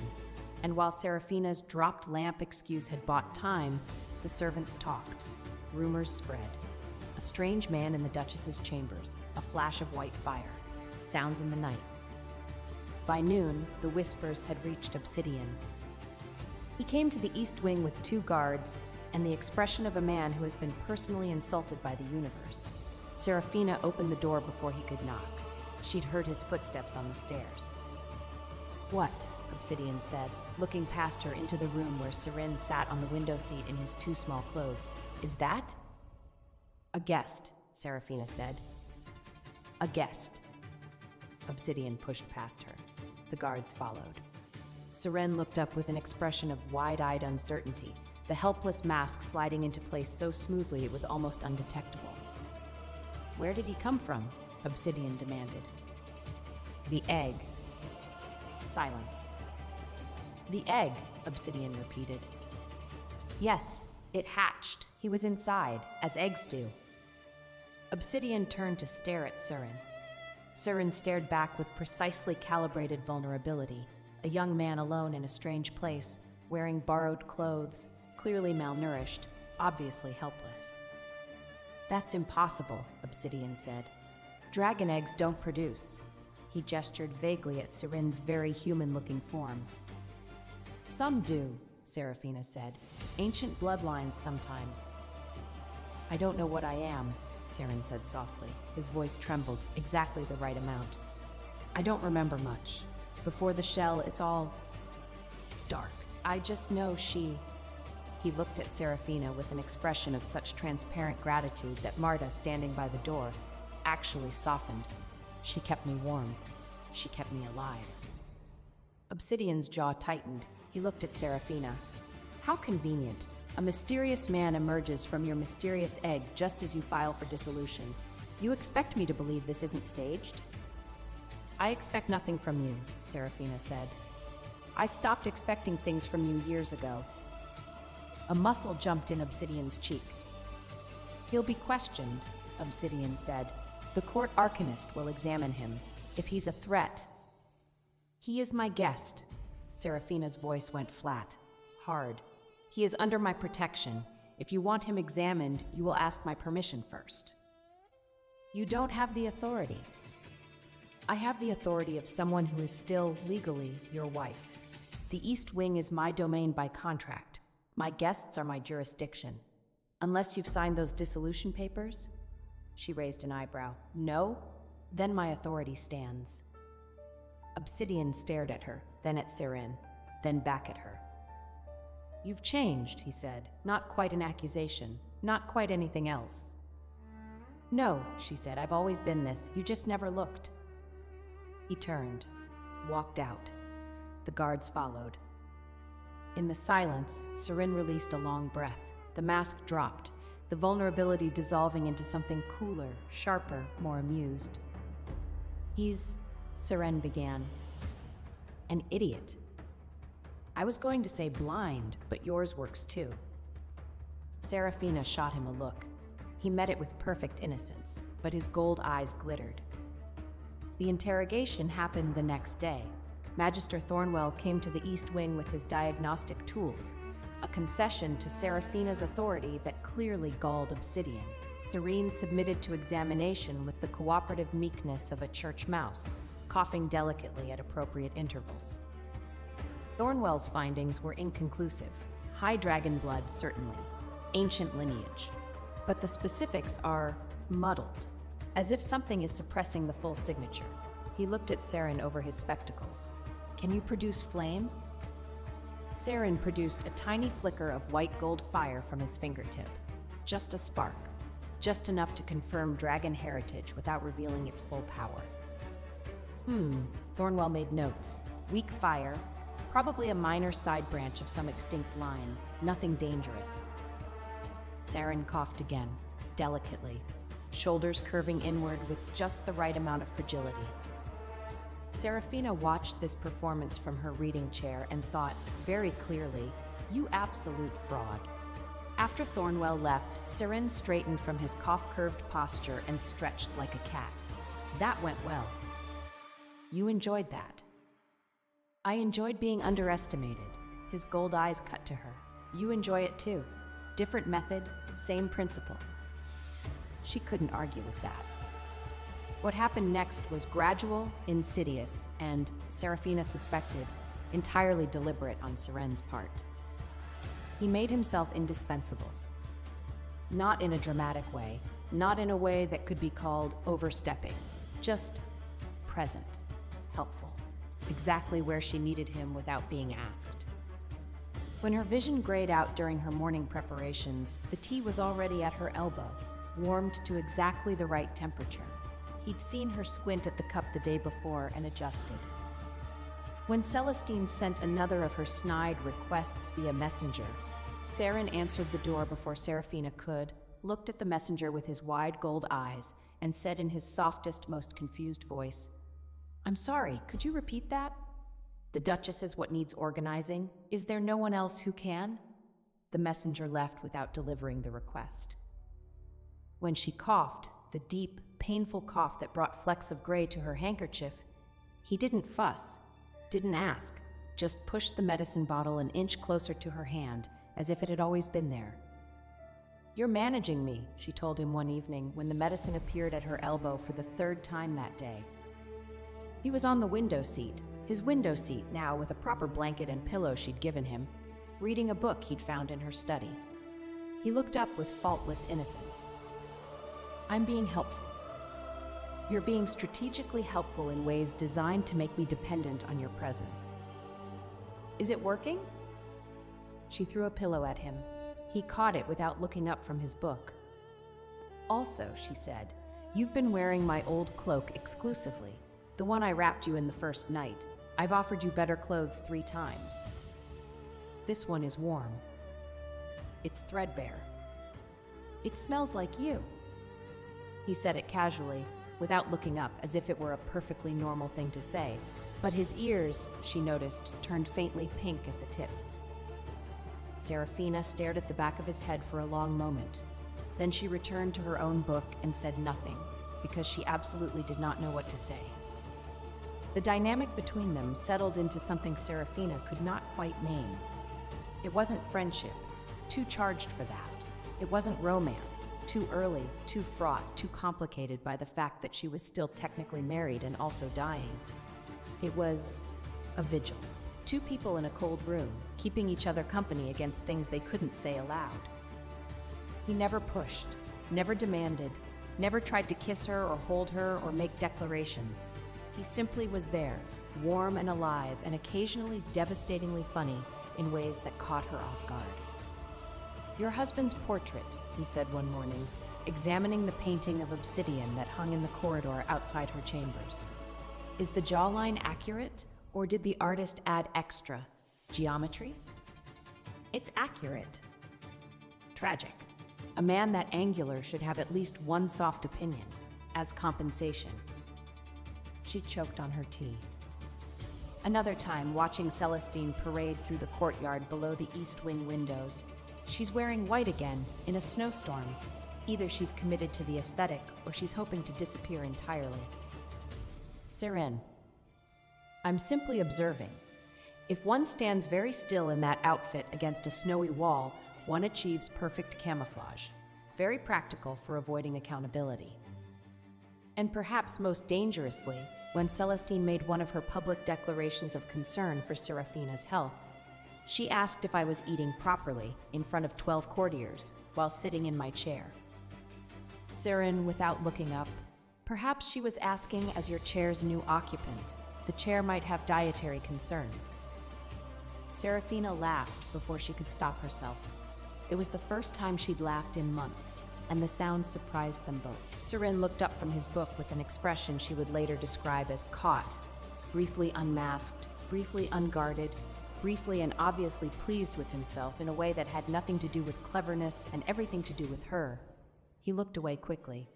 and while Serafina's dropped lamp excuse had bought time, the servants talked. Rumors spread. A strange man in the Duchess's chambers, a flash of white fire, sounds in the night. By noon, the whispers had reached Obsidian. He came to the East Wing with 2 guards and the expression of a man who has been personally insulted by the universe. Serafina opened the door before he could knock. She'd heard his footsteps on the stairs. "What?" Obsidian said, looking past her into the room where Seren sat on the window seat in his 2 small clothes. "Is that?" "A guest," Serafina said. "A guest." Obsidian pushed past her. The guards followed. Seren looked up with an expression of wide-eyed uncertainty, the helpless mask sliding into place so smoothly it was almost undetectable. "Where did he come from?" Obsidian demanded. "The egg." Silence. "The egg," Obsidian repeated. "Yes, it hatched. He was inside, as eggs do." Obsidian turned to stare at Seren. Seren stared back with precisely calibrated vulnerability, a young man alone in a strange place, wearing borrowed clothes, clearly malnourished, obviously helpless. "That's impossible," Obsidian said. "Dragon eggs don't produce." He gestured vaguely at Seren's very human-looking form. "Some do," Serafina said. "Ancient bloodlines sometimes." "I don't know what I am," Seren said softly. His voice trembled, exactly the right amount. "I don't remember much. Before the shell, it's all dark. I just know she..." He looked at Serafina with an expression of such transparent gratitude that Marta, standing by the door, actually softened. "She kept me warm. She kept me alive." Obsidian's jaw tightened. He looked at Serafina. "How convenient. A mysterious man emerges from your mysterious egg just as you file for dissolution. You expect me to believe this isn't staged?" "I expect nothing from you," Serafina said. "I stopped expecting things from you years ago." A muscle jumped in Obsidian's cheek. "He'll be questioned," Obsidian said. "The court arcanist will examine him. If he's a threat..." "He is my guest." Serafina's voice went flat, hard. "He is under my protection. If you want him examined, you will ask my permission first." "You don't have the authority." "I have the authority of someone who is still, legally, your wife. The East Wing is my domain by contract. My guests are my jurisdiction. Unless you've signed those dissolution papers?" She raised an eyebrow. "No? Then my authority stands." Obsidian stared at her, then at Seren, then back at her. "You've changed," he said. "Not quite an accusation. Not quite anything else." "No," she said. "I've always been this. You just never looked." He turned, walked out. The guards followed. In the silence, Seren released a long breath. The mask dropped, the vulnerability dissolving into something cooler, sharper, more amused. "He's..." Seren began. "An idiot. I was going to say blind, but yours works too." Serafina shot him a look. He met it with perfect innocence, but his gold eyes glittered. The interrogation happened the next day. Magister Thornwell came to the East Wing with his diagnostic tools, a concession to Serafina's authority that clearly galled Obsidian. Serene submitted to examination with the cooperative meekness of a church mouse, coughing delicately at appropriate intervals. Thornwell's findings were inconclusive. High dragon blood, certainly. Ancient lineage. But the specifics are muddled, as if something is suppressing the full signature. He looked at Seren over his spectacles. Can you produce flame? Saren produced a tiny flicker of white gold fire from his fingertip. Just a spark. Just enough to confirm dragon heritage without revealing its full power. Thornwell made notes. Weak fire, probably a minor side branch of some extinct line, nothing dangerous. Saren coughed again, delicately, shoulders curving inward with just the right amount of fragility. Serafina watched this performance from her reading chair and thought, very clearly, "You absolute fraud." After Thornwell left, Saren straightened from his cough-curved posture and stretched like a cat. That went well. You enjoyed that. I enjoyed being underestimated. His gold eyes cut to her. You enjoy it too. Different method, same principle. She couldn't argue with that. What happened next was gradual, insidious, and, Serafina suspected, entirely deliberate on Saren's part. He made himself indispensable. Not in a dramatic way, not in a way that could be called overstepping, just present, helpful, exactly where she needed him without being asked. When her vision grayed out during her morning preparations, the tea was already at her elbow, warmed to exactly the right temperature. He'd seen her squint at the cup the day before and adjusted. When Celestine sent another of her snide requests via messenger, Saren answered the door before Serafina could, looked at the messenger with his wide gold eyes, and said in his softest, most confused voice, "I'm sorry, could you repeat that? The Duchess is what needs organizing. Is there no one else who can?" The messenger left without delivering the request. When she coughed, the deep, painful cough that brought flecks of gray to her handkerchief, he didn't fuss, didn't ask, just pushed the medicine bottle an inch closer to her hand, as if it had always been there. "You're managing me," she told him one evening when the medicine appeared at her elbow for the third time that day. He was on the window seat, his window seat now with a proper blanket and pillow she'd given him, reading a book he'd found in her study. He looked up with faultless innocence. "I'm being helpful. You're being strategically helpful in ways designed to make me dependent on your presence. Is it working?" She threw a pillow at him. He caught it without looking up from his book. "Also," she said, "you've been wearing my old cloak exclusively, the one I wrapped you in the first night. I've offered you better clothes 3 times. This one is warm. It's threadbare. It smells like you." He said it casually, without looking up, as if it were a perfectly normal thing to say, but his ears, she noticed, turned faintly pink at the tips. Serafina stared at the back of his head for a long moment. Then she returned to her own book and said nothing, because she absolutely did not know what to say. The dynamic between them settled into something Serafina could not quite name. It wasn't friendship, too charged for that. It wasn't romance, too early, too fraught, too complicated by the fact that she was still technically married and also dying. It was a vigil. 2 people in a cold room, keeping each other company against things they couldn't say aloud. He never pushed, never demanded, never tried to kiss her or hold her or make declarations. He simply was there, warm and alive and occasionally devastatingly funny in ways that caught her off guard. "Your husband's portrait," he said one morning, examining the painting of obsidian that hung in the corridor outside her chambers. "Is the jawline accurate, or did the artist add extra geometry?" "It's accurate." Tragic. A man that angular should have at least one soft opinion, as compensation. She choked on her tea. Another time, watching Celestine parade through the courtyard below the east wing windows. She's wearing white again, in a snowstorm. Either she's committed to the aesthetic, or she's hoping to disappear entirely. "Saren, I'm simply observing. If one stands very still in that outfit against a snowy wall, one achieves perfect camouflage. Very practical for avoiding accountability." And perhaps most dangerously, when Celestine made one of her public declarations of concern for Serafina's health, she asked if I was eating properly in front of 12 courtiers while sitting in my chair. Saren, without looking up, "Perhaps she was asking as your chair's new occupant. The chair might have dietary concerns. Serafina laughed before she could stop herself. It was the first time she'd laughed in months, and the sound surprised them both. Serin looked up from his book with an expression she would later describe as caught, briefly unmasked, briefly unguarded, briefly and obviously pleased with himself in a way that had nothing to do with cleverness and everything to do with her. He looked away quickly,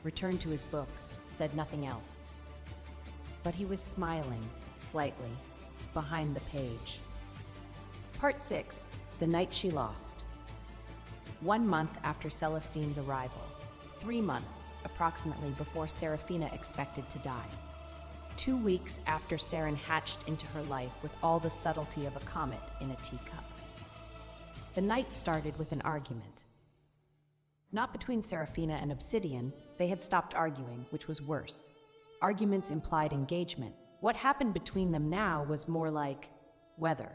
returned to his book, said nothing else. But he was smiling, slightly, behind the page. Part 6. The Night She Lost. 1 month after Celestine's arrival. 3 months, approximately, before Serafina expected to die. 2 weeks after Serin hatched into her life with all the subtlety of a comet in a teacup. The night started with an argument. Not between Serafina and Obsidian. They had stopped arguing, which was worse. Arguments implied engagement. What happened between them now was more like weather.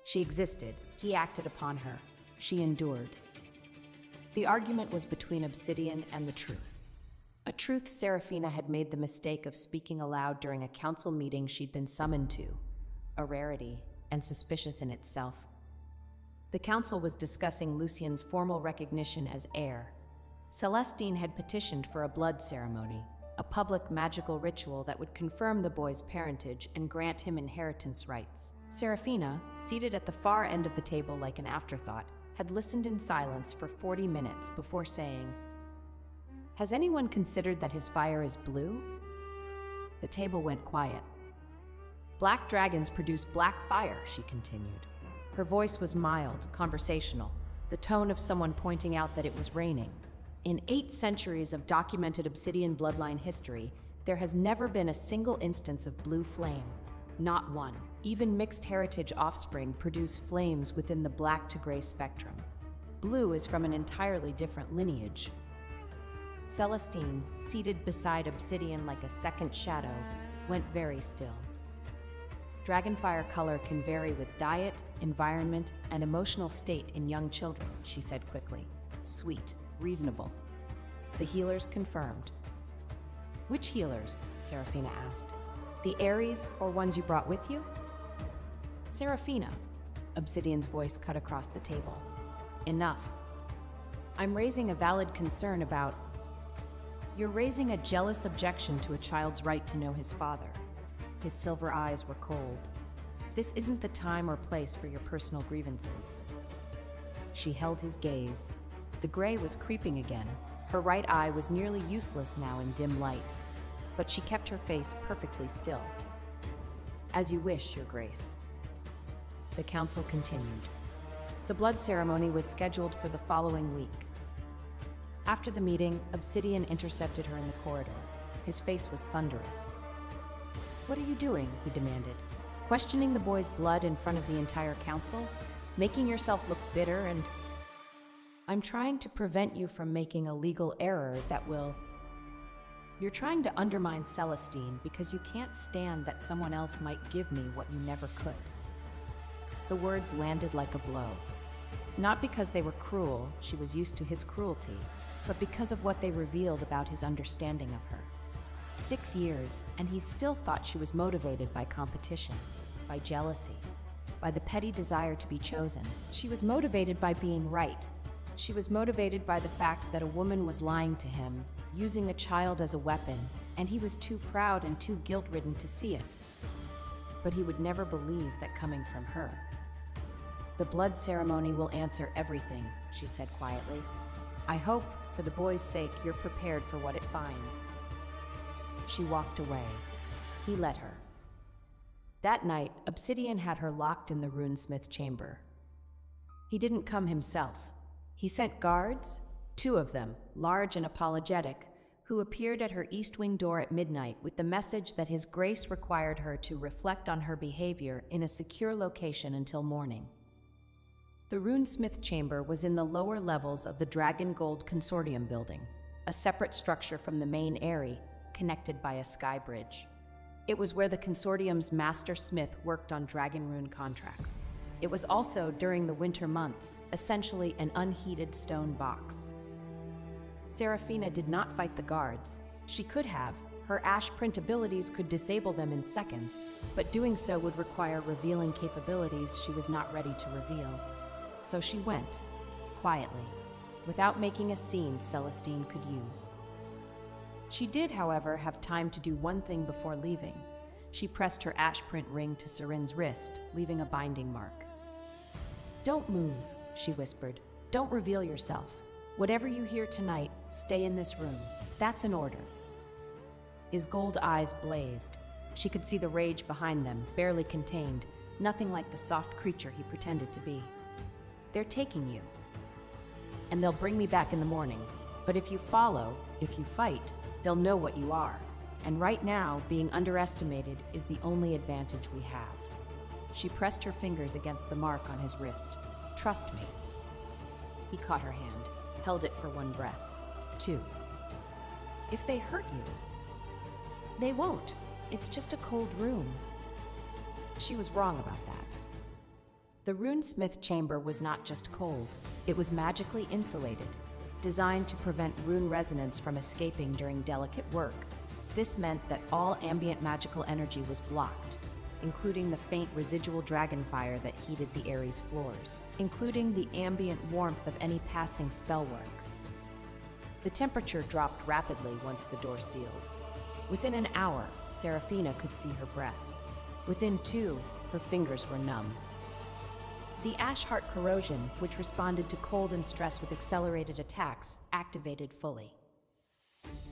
She existed. He acted upon her. She endured. The argument was between Obsidian and the truth. A truth Serafina had made the mistake of speaking aloud during a council meeting she'd been summoned to, a rarity and suspicious in itself. The council was discussing Lucien's formal recognition as heir. Celestine had petitioned for a blood ceremony, a public magical ritual that would confirm the boy's parentage and grant him inheritance rights. Serafina, seated at the far end of the table like an afterthought, had listened in silence for 40 minutes before saying, "Has anyone considered that his fire is blue?" The table went quiet. "Black dragons produce black fire," she continued. Her voice was mild, conversational, the tone of someone pointing out that it was raining. In 8 centuries of documented Obsidian bloodline history, there has never been a single instance of blue flame. Not one. Even mixed heritage offspring produce flames within the black to gray spectrum. Blue is from an entirely different lineage. Celestine, seated beside Obsidian like a second shadow, went very still. Dragonfire color can vary with diet, environment, and emotional state in young children, she said quickly. Sweet, reasonable. The healers confirmed. Which healers? Serafina asked. The Ares or ones you brought with you? Serafina, Obsidian's voice cut across the table. Enough. I'm raising a valid concern about... You're raising a jealous objection to a child's right to know his father. His silver eyes were cold. This isn't the time or place for your personal grievances. She held his gaze. The gray was creeping again. Her right eye was nearly useless now in dim light, but she kept her face perfectly still. As you wish, Your Grace. The council continued. The blood ceremony was scheduled for the following week. After the meeting, Obsidian intercepted her in the corridor. His face was thunderous. What are you doing? He demanded. Questioning the boy's blood in front of the entire council? Making yourself look bitter and... I'm trying to prevent you from making a legal error that will... You're trying to undermine Celestine because you can't stand that someone else might give me what you never could. The words landed like a blow. Not because they were cruel, she was used to his cruelty, but because of what they revealed about his understanding of her. 6 years, and he still thought she was motivated by competition, by jealousy, by the petty desire to be chosen. She was motivated by being right. She was motivated by the fact that a woman was lying to him, using a child as a weapon, and he was too proud and too guilt-ridden to see it. But he would never believe that coming from her. The blood ceremony will answer everything, she said quietly. I hope, for the boy's sake, you're prepared for what it finds. She walked away. He let her. That night, Obsidian had her locked in the runesmith chamber. He didn't come himself. He sent guards, 2 of them, large and apologetic, who appeared at her east wing door at midnight with the message that His Grace required her to reflect on her behavior in a secure location until morning. The runesmith chamber was in the lower levels of the Dragon Gold Consortium building, a separate structure from the main Eyrie, connected by a sky bridge. It was where the Consortium's master smith worked on dragon rune contracts. It was also, during the winter months, essentially an unheated stone box. Serafina did not fight the guards. She could have, Her ash print abilities could disable them in seconds, but doing so would require revealing capabilities she was not ready to reveal. So she went, quietly, without making a scene Celestine could use. She did, however, have time to do one thing before leaving. She pressed her ash print ring to Seren's wrist, leaving a binding mark. "Don't move," she whispered. "Don't reveal yourself. Whatever you hear tonight, stay in this room. That's an order." His gold eyes blazed. She could see the rage behind them, barely contained, nothing like the soft creature he pretended to be. "They're taking you. And they'll bring me back in the morning. But if you follow, if you fight, they'll know what you are. And right now, being underestimated is the only advantage we have." She pressed her fingers against the mark on his wrist. "Trust me." He caught her hand, held it for one breath. "Two. If they hurt you..." "They won't. It's just a cold room." She was wrong about that. The runesmith chamber was not just cold, it was magically insulated, designed to prevent rune resonance from escaping during delicate work. This meant that all ambient magical energy was blocked, including the faint residual dragon fire that heated the area's floors, including the ambient warmth of any passing spell work. The temperature dropped rapidly once the door sealed. Within an hour, Seraphina could see her breath. Within 2, her fingers were numb. The ash heart corrosion, which responded to cold and stress with accelerated attacks, activated fully.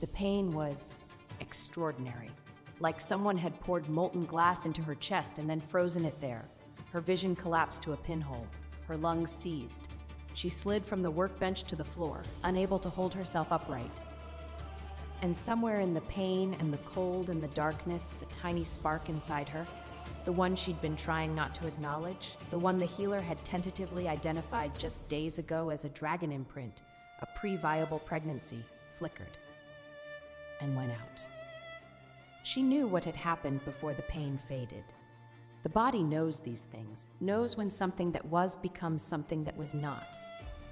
The pain was extraordinary, like someone had poured molten glass into her chest and then frozen it there. Her vision collapsed to a pinhole, her lungs seized. She slid from the workbench to the floor, unable to hold herself upright. And somewhere in the pain and the cold and the darkness, the tiny spark inside her, the one she'd been trying not to acknowledge, the one the healer had tentatively identified just days ago as a dragon imprint, a pre-viable pregnancy, flickered and went out. She knew what had happened before the pain faded. The body knows these things, knows when something that was becomes something that was not,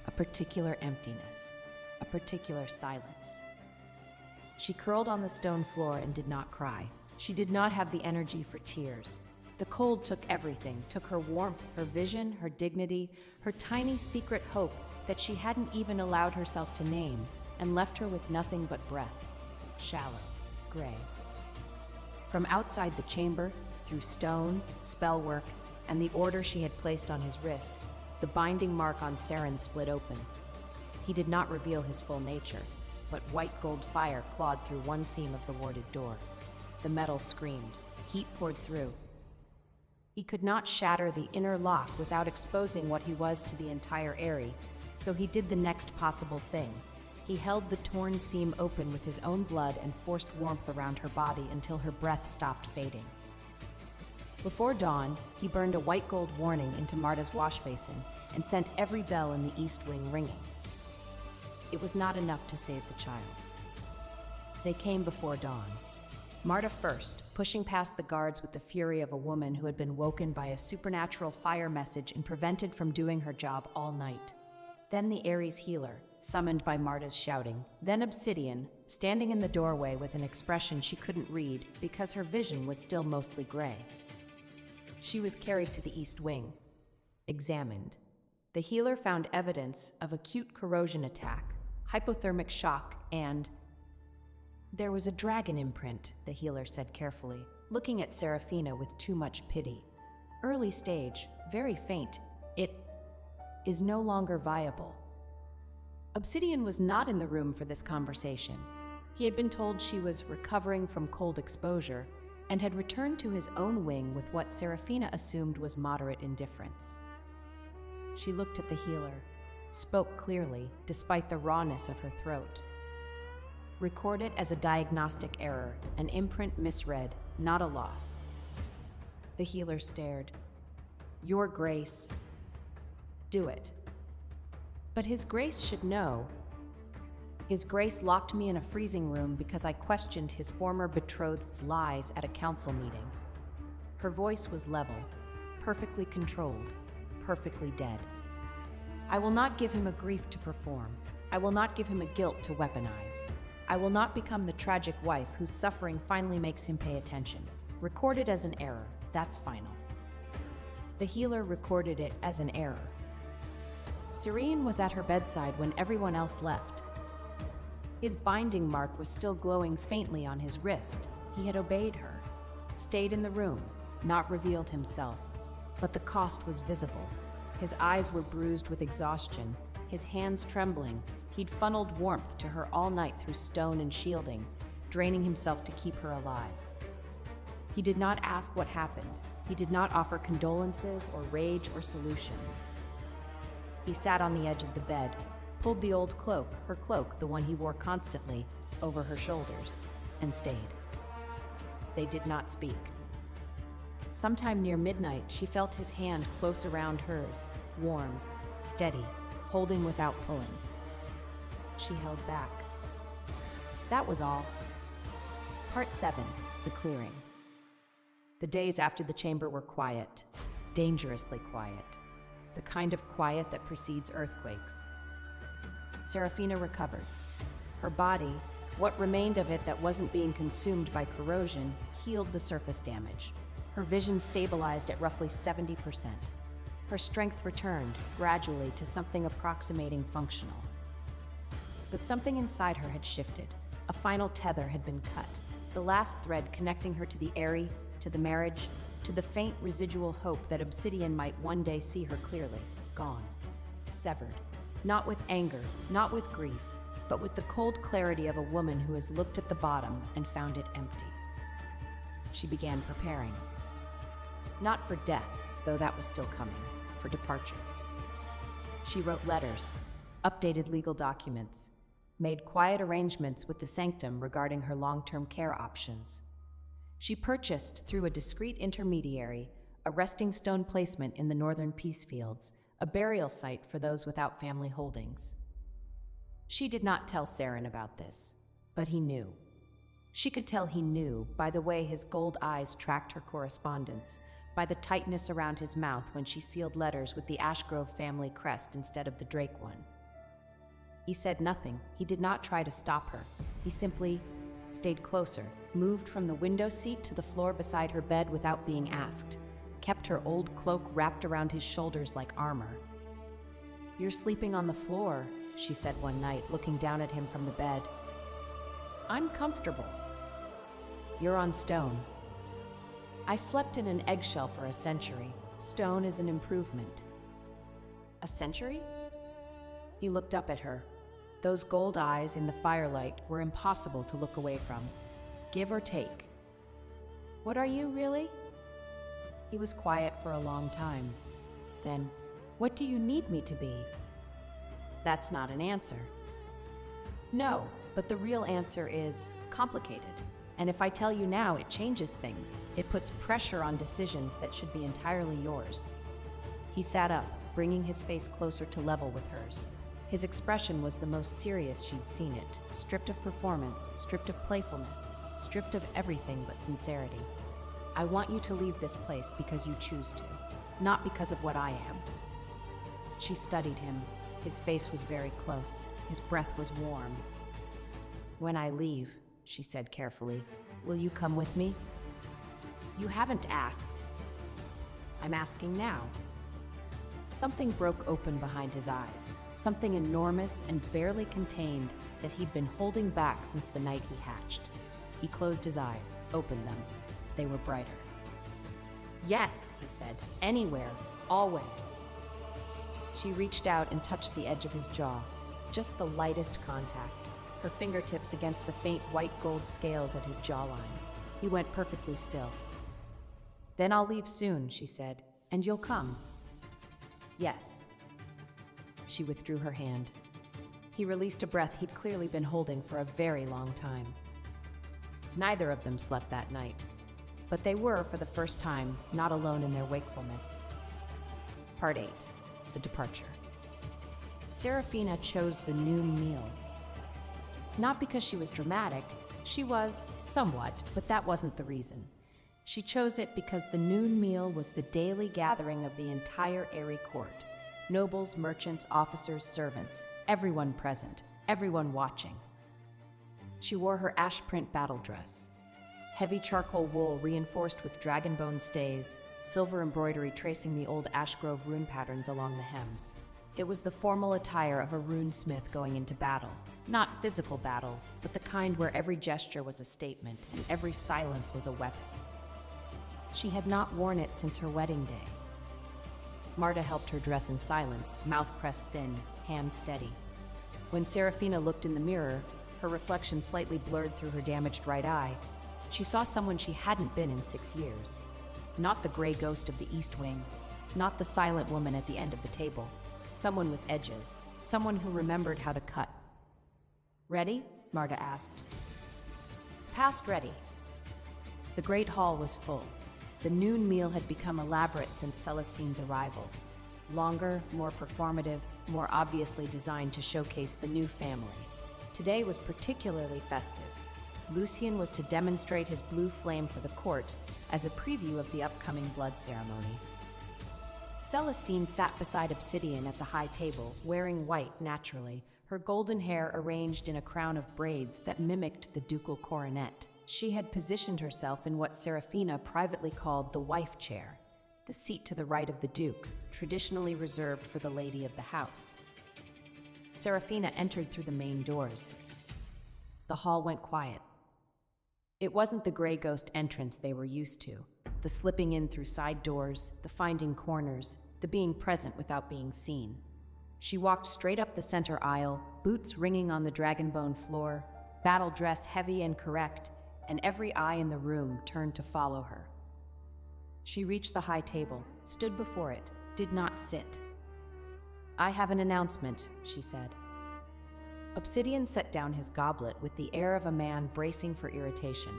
a particular emptiness, a particular silence. She curled on the stone floor and did not cry. She did not have the energy for tears. The cold took everything, took her warmth, her vision, her dignity, her tiny secret hope that she hadn't even allowed herself to name, and left her with nothing but breath, shallow, gray. From outside the chamber, through stone, spell work, and the order she had placed on his wrist, the binding mark on Saren split open. He did not reveal his full nature, but white gold fire clawed through one seam of the warded door. The metal screamed. Heat poured through. He could not shatter the inner lock without exposing what he was to the entire area, so he did the next possible thing. He held the torn seam open with his own blood and forced warmth around her body until her breath stopped fading. Before dawn, he burned a white gold warning into Marta's wash basin and sent every bell in the east wing ringing. It was not enough to save the child. They came before dawn. Marta first, pushing past the guards with the fury of a woman who had been woken by a supernatural fire message and prevented from doing her job all night. Then the Ares healer, summoned by Marta's shouting. Then Obsidian, standing in the doorway with an expression she couldn't read because her vision was still mostly gray. She was carried to the east wing. Examined. The healer found evidence of acute corrosion attack, hypothermic shock, and... There was a dragon imprint, the healer said carefully, looking at Seraphina with too much pity. Early stage, very faint. It is no longer viable. Obsidian was not in the room for this conversation. He had been told she was recovering from cold exposure and had returned to his own wing with what Seraphina assumed was moderate indifference. She looked at the healer, spoke clearly despite the rawness of her throat. Record it as a diagnostic error, an imprint misread, not a loss. The healer stared. Your Grace. Do it. But His Grace should know. His Grace locked me in a freezing room because I questioned his former betrothed's lies at a council meeting. Her voice was level, perfectly controlled, perfectly dead. I will not give him a grief to perform. I will not give him a guilt to weaponize. I will not become the tragic wife whose suffering finally makes him pay attention. Record it as an error. That's final. The healer recorded it as an error. Serene was at her bedside when everyone else left. His binding mark was still glowing faintly on his wrist. He had obeyed her, stayed in the room, not revealed himself. But the cost was visible. His eyes were bruised with exhaustion, his hands trembling. He'd funneled warmth to her all night through stone and shielding, draining himself to keep her alive. He did not ask what happened. He did not offer condolences or rage or solutions. He sat on the edge of the bed, pulled the old cloak, her cloak, the one he wore constantly, over her shoulders, and stayed. They did not speak. Sometime near midnight, she felt his hand close around hers, warm, steady, holding without pulling. She held back. That was all. Part 7, The Clearing. The days after the chamber were quiet, dangerously quiet, the kind of quiet that precedes earthquakes. Serafina recovered. Her body, what remained of it that wasn't being consumed by corrosion, healed the surface damage. Her vision stabilized at roughly 70%. Her strength returned, gradually, to something approximating functional. But something inside her had shifted. A final tether had been cut. The last thread connecting her to the Aerie, to the marriage, to the faint residual hope that Obsidian might one day see her clearly. Gone. Severed. Not with anger, not with grief, but with the cold clarity of a woman who has looked at the bottom and found it empty. She began preparing. Not for death, though that was still coming, for departure. She wrote letters, updated legal documents, made quiet arrangements with the sanctum regarding her long-term care options. She purchased, through a discreet intermediary, a resting stone placement in the northern peace fields, a burial site for those without family holdings. She did not tell Saren about this, but he knew. She could tell he knew by the way his gold eyes tracked her correspondence, by the tightness around his mouth when she sealed letters with the Ashgrove family crest instead of the Drake one. He said nothing. He did not try to stop her. He simply stayed closer, moved from the window seat to the floor beside her bed without being asked, kept her old cloak wrapped around his shoulders like armor. "You're sleeping on the floor," she said one night, looking down at him from the bed. "I'm comfortable." "You're on stone." "I slept in an eggshell for a century. Stone is an improvement." "A century?" He looked up at her. Those gold eyes in the firelight were impossible to look away from. Give or take. "What are you, really?" He was quiet for a long time. Then, "What do you need me to be?" That's not an answer. No, but the real answer is complicated. And if I tell you now, it changes things. It puts pressure on decisions that should be entirely yours. He sat up, bringing his face closer to level with hers. His expression was the most serious she'd seen it, stripped of performance, stripped of playfulness, stripped of everything but sincerity. "I want you to leave this place because you choose to, not because of what I am." She studied him. His face was very close. His breath was warm. "When I leave," she said carefully, "will you come with me?" "You haven't asked." "I'm asking now." Something broke open behind his eyes, something enormous and barely contained that he'd been holding back since the night he hatched. He closed his eyes, opened them. They were brighter. "Yes," he said, "anywhere, always." She reached out and touched the edge of his jaw, just the lightest contact, her fingertips against the faint white gold scales at his jawline. He went perfectly still. "Then I'll leave soon," she said, "and you'll come." "Yes." She withdrew her hand. He released a breath he'd clearly been holding for a very long time. Neither of them slept that night, but they were, for the first time, not alone in their wakefulness. Part 8. The Departure. Serafina chose the noon meal. Not because she was dramatic. She was, somewhat, but that wasn't the reason. She chose it because the noon meal was the daily gathering of the entire Aerie court. Nobles, merchants, officers, servants, everyone present, everyone watching. She wore her ash print battle dress. Heavy charcoal wool reinforced with dragon bone stays, silver embroidery tracing the old ash grove rune patterns along the hems. It was the formal attire of a runesmith going into battle. Not physical battle, but the kind where every gesture was a statement and every silence was a weapon. She had not worn it since her wedding day. Marta helped her dress in silence, mouth pressed thin, hands steady. When Serafina looked in the mirror, her reflection slightly blurred through her damaged right eye, she saw someone she hadn't been in 6 years. Not the gray ghost of the East Wing, not the silent woman at the end of the table. Someone with edges, someone who remembered how to cut. "Ready?" Marta asked. "Past ready." The great hall was full. The noon meal had become elaborate since Celestine's arrival. Longer, more performative, more obviously designed to showcase the new family. Today was particularly festive. Lucien was to demonstrate his blue flame for the court as a preview of the upcoming blood ceremony. Celestine sat beside Obsidian at the high table, wearing white naturally, her golden hair arranged in a crown of braids that mimicked the ducal coronet. She had positioned herself in what Serafina privately called the wife chair, the seat to the right of the duke, traditionally reserved for the lady of the house. Serafina entered through the main doors. The hall went quiet. It wasn't the gray ghost entrance they were used to, the slipping in through side doors, the finding corners, the being present without being seen. She walked straight up the center aisle, boots ringing on the dragonbone floor, battle dress heavy and correct, and every eye in the room turned to follow her. She reached the high table, stood before it, did not sit. "I have an announcement," she said. Obsidian set down his goblet with the air of a man bracing for irritation.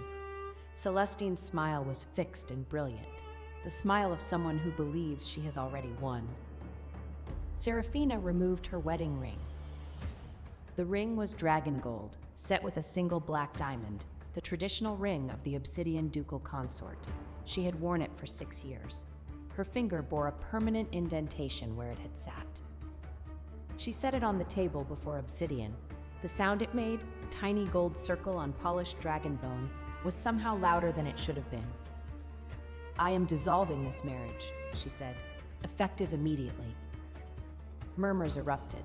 Celestine's smile was fixed and brilliant, the smile of someone who believes she has already won. Serafina removed her wedding ring. The ring was dragon gold, set with a single black diamond, the traditional ring of the Obsidian ducal consort. She had worn it for 6 years. Her finger bore a permanent indentation where it had sat. She set it on the table before Obsidian. The sound it made, a tiny gold circle on polished dragon bone, was somehow louder than it should have been. "I am dissolving this marriage," she said, effective immediately. Murmurs erupted.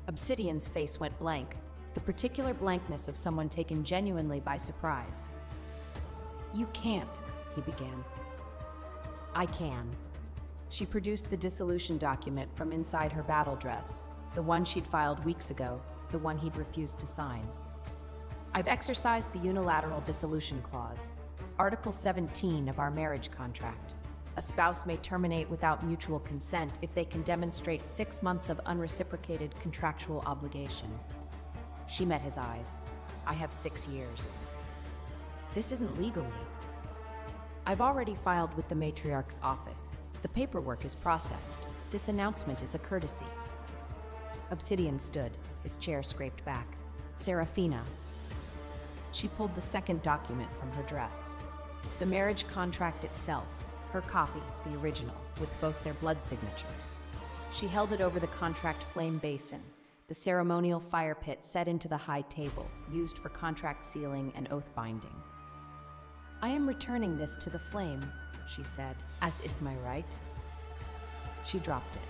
Obsidian's face went blank, the particular blankness of someone taken genuinely by surprise. "You can't," he began. "I can." She produced the dissolution document from inside her battle dress, the one she'd filed weeks ago, the one he'd refused to sign. "I've exercised the unilateral dissolution clause, Article 17 of our marriage contract. A spouse may terminate without mutual consent if they can demonstrate 6 months of unreciprocated contractual obligation." She met his eyes. "I have 6 years. This isn't legally. I've already filed with the matriarch's office. The paperwork is processed. This announcement is a courtesy." Obsidian stood, his chair scraped back. "Serafina." She pulled the second document from her dress. The marriage contract itself, her copy, the original, with both their blood signatures. She held it over the contract flame basin, the ceremonial fire pit set into the high table, used for contract sealing and oath binding. "I am returning this to the flame," she said, "as is my right." She dropped it.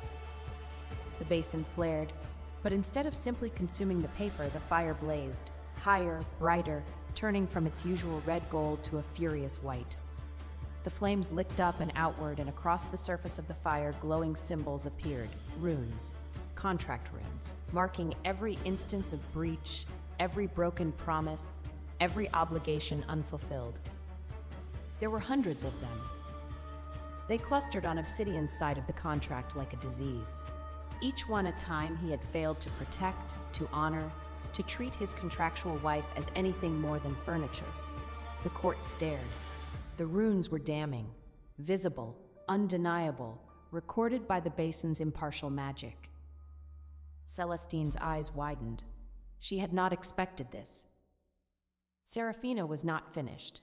The basin flared, but instead of simply consuming the paper, the fire blazed, higher, brighter, turning from its usual red gold to a furious white. The flames licked up and outward, and across the surface of the fire glowing symbols appeared, runes, contract runes, marking every instance of breach, every broken promise, every obligation unfulfilled. There were hundreds of them. They clustered on Obsidian's side of the contract like a disease. Each one a time he had failed to protect, to honor, to treat his contractual wife as anything more than furniture. The court stared. The runes were damning, visible, undeniable, recorded by the basin's impartial magic. Celestine's eyes widened. She had not expected this. Serafina was not finished.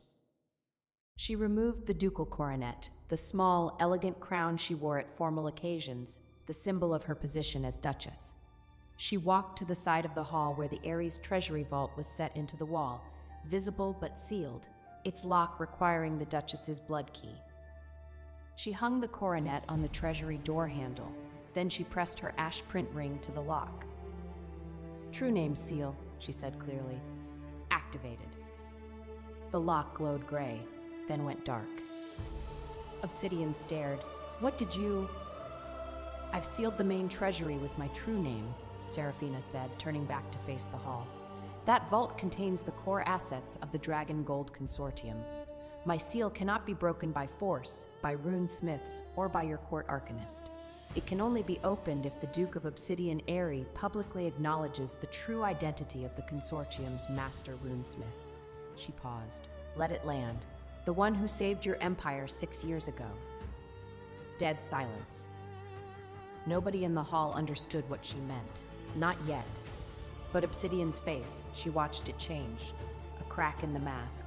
She removed the ducal coronet, the small, elegant crown she wore at formal occasions, the symbol of her position as duchess. She walked to the side of the hall where the Ares treasury vault was set into the wall, visible but sealed, its lock requiring the Duchess's blood key. She hung the coronet on the treasury door handle, then she pressed her ash print ring to the lock. "True name seal," she said clearly. "Activated." The lock glowed gray, then went dark. Obsidian stared. "What did you—" "I've sealed the main treasury with my true name," Serafina said, turning back to face the hall. "That vault contains the core assets of the Dragon Gold Consortium. My seal cannot be broken by force, by rune smiths, or by your court arcanist. It can only be opened if the Duke of Obsidian Aerie publicly acknowledges the true identity of the Consortium's master runesmith." She paused. "Let it land. The one who saved your empire 6 years ago." Dead silence. Nobody in the hall understood what she meant. Not yet. But Obsidian's face, she watched it change. A crack in the mask.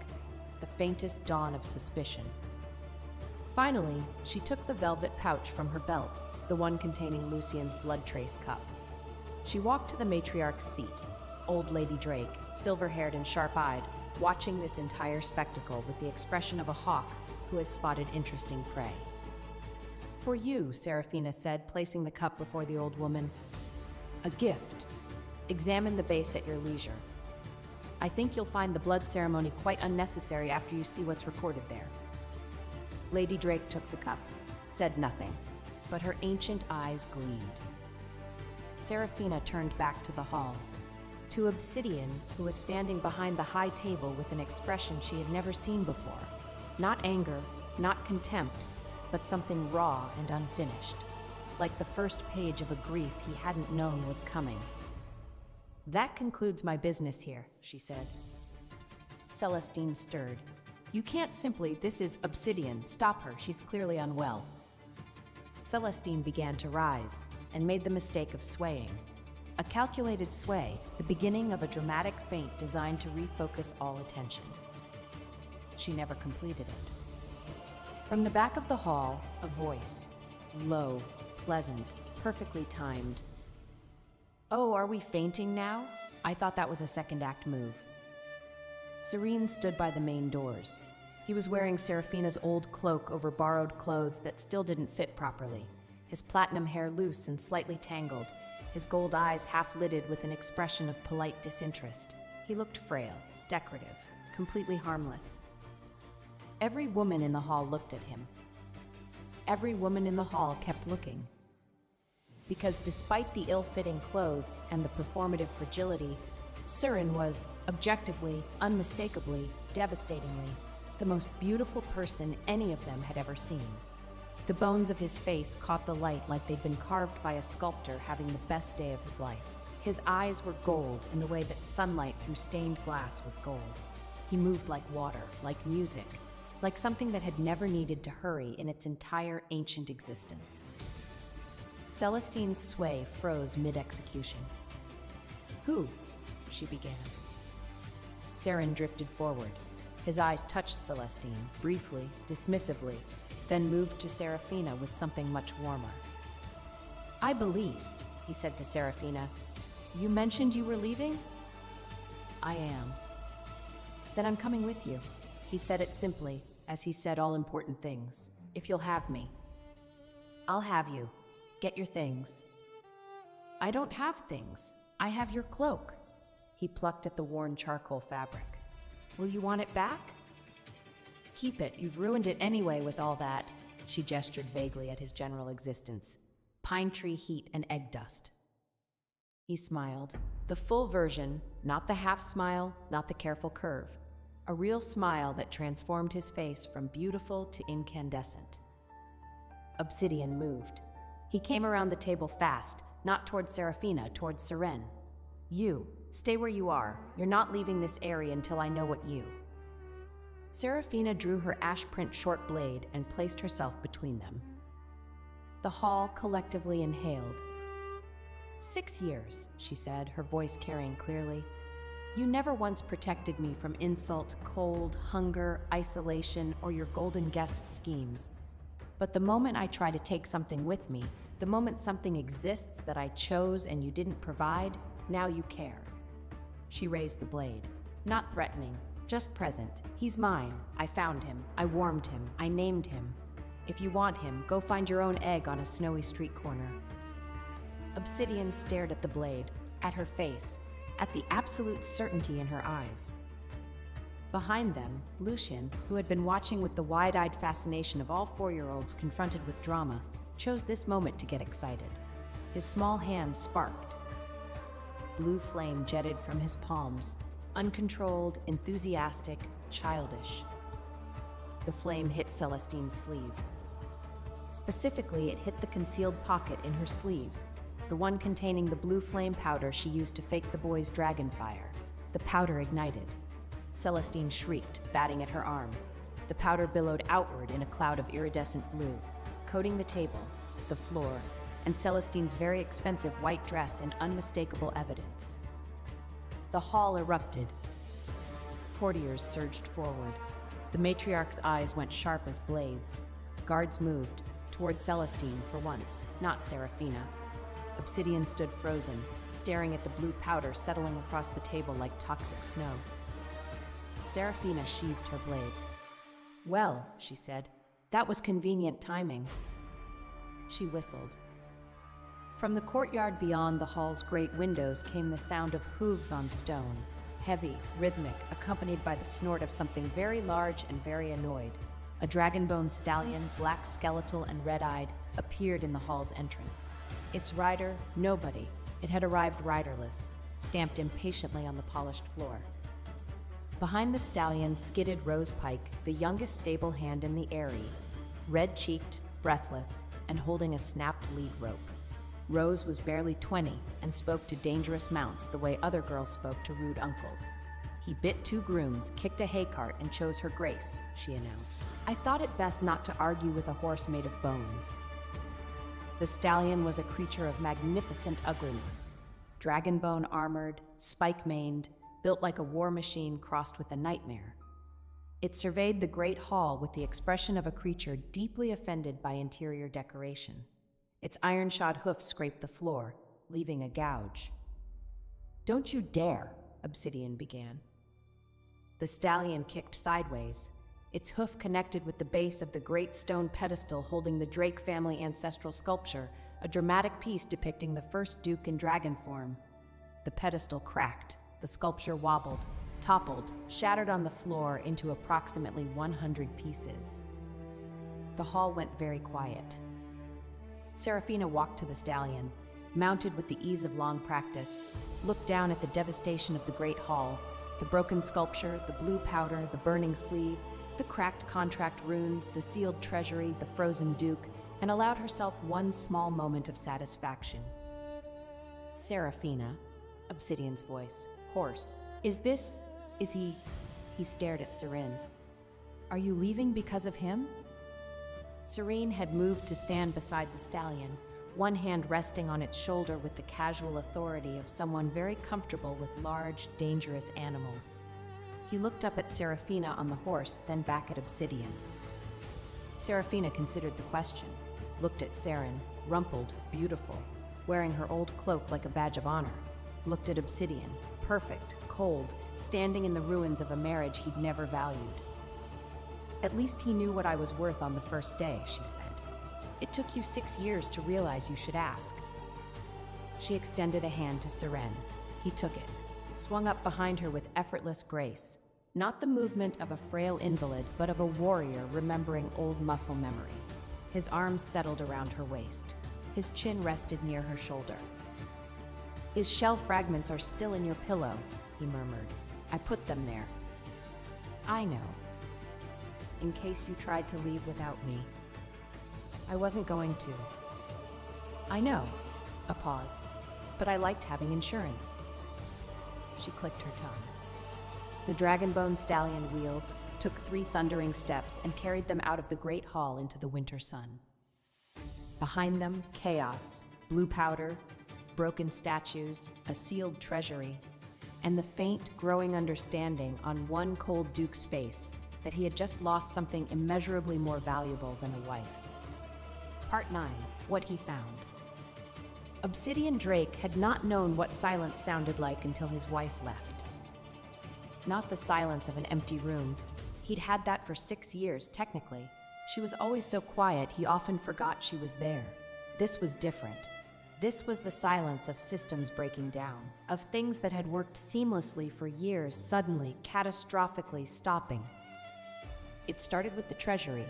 The faintest dawn of suspicion. Finally, she took the velvet pouch from her belt, the one containing Lucian's blood trace cup. She walked to the matriarch's seat, old Lady Drake, silver-haired and sharp-eyed, watching this entire spectacle with the expression of a hawk who has spotted interesting prey. "For you," Serafina said, placing the cup before the old woman. "A gift. Examine the base at your leisure. I think you'll find the blood ceremony quite unnecessary after you see what's recorded there." Lady Drake took the cup, said nothing, but her ancient eyes gleamed. Serafina turned back to the hall, to Obsidian, who was standing behind the high table with an expression she had never seen before. Not anger, not contempt, but something raw and unfinished, like the first page of a grief he hadn't known was coming. "That concludes my business here," she said. Celestine stirred. "You can't simply— This is Obsidian. Stop her. She's clearly unwell." Celestine began to rise, and made the mistake of swaying. A calculated sway, the beginning of a dramatic feint designed to refocus all attention. She never completed it. From the back of the hall, a voice, low, pleasant, perfectly timed. "Oh, are we fainting now? I thought that was a second act move." Serene stood by the main doors. He was wearing Serafina's old cloak over borrowed clothes that still didn't fit properly, his platinum hair loose and slightly tangled, his gold eyes half-lidded with an expression of polite disinterest. He looked frail, decorative, completely harmless. Every woman in the hall looked at him. Every woman in the hall kept looking. Because despite the ill-fitting clothes and the performative fragility, Surin was, objectively, unmistakably, devastatingly, the most beautiful person any of them had ever seen. The bones of his face caught the light like they'd been carved by a sculptor having the best day of his life. His eyes were gold in the way that sunlight through stained glass was gold. He moved like water, like music, like something that had never needed to hurry in its entire ancient existence. Celestine's sway froze mid-execution. "Who?" she began. Saren drifted forward. His eyes touched Celestine, briefly, dismissively, then moved to Serafina with something much warmer. "I believe," he said to Serafina. "You mentioned you were leaving?" "I am." "Then I'm coming with you." He said it simply, as he said all important things. "If you'll have me." "I'll have you. Get your things." "I don't have things. I have your cloak." He plucked at the worn charcoal fabric. "Will you want it back?" "Keep it. You've ruined it anyway with all that." She gestured vaguely at his general existence. "Pine tree heat and egg dust." He smiled. The full version, not the half smile, not the careful curve. A real smile that transformed his face from beautiful to incandescent. Obsidian moved. He came around the table fast, not toward Serafina, toward Seren. "You, stay where you are. You're not leaving this area until I know what you." Serafina drew her ash-print short blade and placed herself between them. The hall collectively inhaled. 6 years, she said, her voice carrying clearly. You never once protected me from insult, cold, hunger, isolation, or your golden guest schemes. But the moment I try to take something with me, The moment something exists that I chose and you didn't provide, now you care. She raised the blade. Not threatening, just present. He's mine. I found him. I warmed him. I named him. If you want him, go find your own egg on a snowy street corner. Obsidian stared at the blade, at her face, at the absolute certainty in her eyes. Behind them, Lucian, who had been watching with the wide-eyed fascination of all 4-year-olds confronted with drama, chose this moment to get excited. His small hands sparked. Blue flame jetted from his palms, uncontrolled, enthusiastic, childish. The flame hit Celestine's sleeve. Specifically, it hit the concealed pocket in her sleeve, the one containing the blue flame powder she used to fake the boy's dragon fire. The powder ignited. Celestine shrieked, batting at her arm. The powder billowed outward in a cloud of iridescent blue, coating the table, the floor, and Celestine's very expensive white dress in unmistakable evidence. The hall erupted. Courtiers surged forward. The matriarch's eyes went sharp as blades. Guards moved, toward Celestine for once, not Seraphina. Obsidian stood frozen, staring at the blue powder settling across the table like toxic snow. Seraphina sheathed her blade. "Well," she said, "that was convenient timing." She whistled. From the courtyard beyond the hall's great windows came the sound of hooves on stone, heavy, rhythmic, accompanied by the snort of something very large and very annoyed. A dragon-bone stallion, black skeletal and red-eyed, appeared in the hall's entrance. Its rider, nobody. It had arrived riderless, stamped impatiently on the polished floor. Behind the stallion skidded Rose Pike, the youngest stable hand in the Eyrie, red-cheeked, breathless, and holding a snapped lead rope. Rose was barely 20 and spoke to dangerous mounts the way other girls spoke to rude uncles. "He bit 2 grooms, kicked a hay cart, and chose her grace," she announced. "I thought it best not to argue with a horse made of bones." The stallion was a creature of magnificent ugliness, dragonbone armored, spike-maned, built like a war machine crossed with a nightmare. It surveyed the great hall with the expression of a creature deeply offended by interior decoration. Its iron-shod hoofs scraped the floor, leaving a gouge. "Don't you dare," Obsidian began. The stallion kicked sideways. Its hoof connected with the base of the great stone pedestal holding the Drake family ancestral sculpture, a dramatic piece depicting the first duke in dragon form. The pedestal cracked. The sculpture wobbled, toppled, shattered on the floor into approximately 100 pieces. The hall went very quiet. Seraphina walked to the stallion, mounted with the ease of long practice, looked down at the devastation of the great hall, the broken sculpture, the blue powder, the burning sleeve, the cracked contract runes, the sealed treasury, the frozen duke, and allowed herself one small moment of satisfaction. "Seraphina," Obsidian's voice, hoarse. Is he?" He stared at Serene. "Are you leaving because of him?" Serene had moved to stand beside the stallion, one hand resting on its shoulder with the casual authority of someone very comfortable with large, dangerous animals. He looked up at Seraphina on the horse, then back at Obsidian. Seraphina considered the question, looked at Seren, rumpled, beautiful, wearing her old cloak like a badge of honor, looked at Obsidian, perfect, cold, standing in the ruins of a marriage he'd never valued. "At least he knew what I was worth on the first day," she said. "It took you 6 years to realize you should ask." She extended a hand to Seren. He took it, swung up behind her with effortless grace, not the movement of a frail invalid, but of a warrior remembering old muscle memory. His arms settled around her waist. His chin rested near her shoulder. "His shell fragments are still in your pillow," he murmured. "I put them there." "I know. In case you tried to leave without me." "I wasn't going to." "I know." A pause. "But I liked having insurance." She clicked her tongue. The dragonbone stallion wheeled, took 3 thundering steps, and carried them out of the great hall into the winter sun. Behind them, chaos, blue powder, broken statues, a sealed treasury, and the faint, growing understanding on one cold duke's face that he had just lost something immeasurably more valuable than a wife. Part 9. What he found. Obsidian Drake had not known what silence sounded like until his wife left. Not the silence of an empty room. He'd had that for 6 years, technically. She was always so quiet, he often forgot she was there. This was different. This was the silence of systems breaking down, of things that had worked seamlessly for years suddenly, catastrophically stopping. It started with the treasury.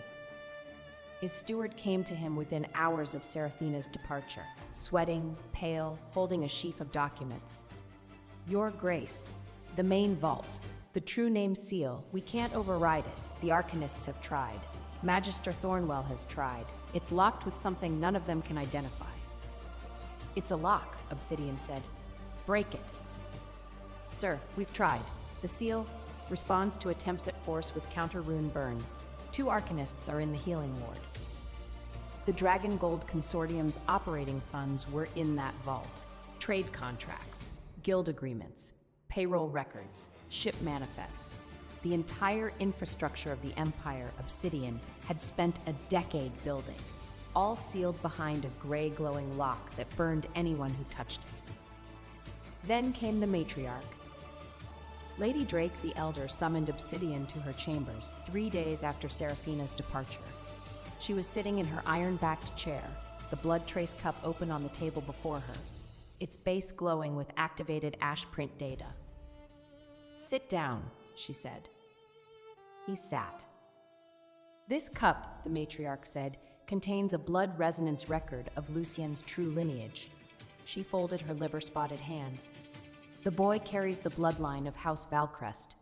His steward came to him within hours of Seraphina's departure, sweating, pale, holding a sheaf of documents. Your Grace, the main vault, the true name seal, we can't override it. The Arcanists have tried. Magister Thornwell has tried. It's locked with something none of them can identify. It's a lock, Obsidian said. Break it. Sir, we've tried. The seal responds to attempts at force with counter-rune burns. 2 Arcanists are in the healing ward. The Dragon Gold Consortium's operating funds were in that vault. Trade contracts, guild agreements, payroll records, ship manifests. The entire infrastructure of the Empire, Obsidian, had spent a decade building, all sealed behind a gray glowing lock that burned anyone who touched it. Then came the matriarch. Lady Drake the Elder summoned Obsidian to her chambers 3 days after Seraphina's departure. She was sitting in her iron-backed chair, the blood trace cup open on the table before her, its base glowing with activated ash print data. Sit down, she said. He sat. This cup, the matriarch said, contains a blood resonance record of Lucien's true lineage. She folded her liver-spotted hands. The boy carries the bloodline of House Valcrest,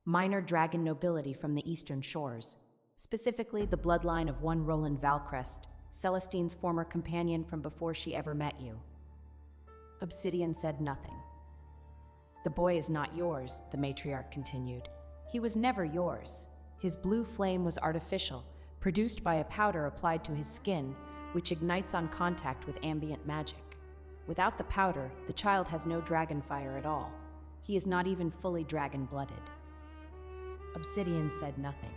minor dragon nobility from the eastern shores, specifically the bloodline of one Roland Valcrest, Celestine's former companion from before she ever met you. Obsidian said nothing. The boy is not yours, the matriarch continued. He was never yours. His blue flame was artificial, produced by a powder applied to his skin, which ignites on contact with ambient magic. Without the powder, the child has no dragon fire at all. He is not even fully dragon-blooded. Obsidian said nothing.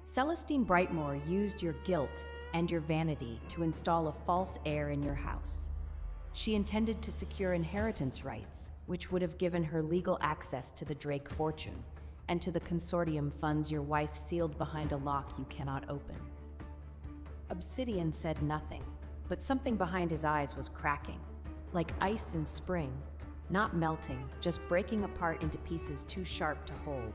Celestine Brightmoor used your guilt and your vanity to install a false heir in your house. She intended to secure inheritance rights, which would have given her legal access to the Drake fortune, and to the consortium funds your wife sealed behind a lock you cannot open. Obsidian said nothing, but something behind his eyes was cracking, like ice in spring, not melting, just breaking apart into pieces too sharp to hold.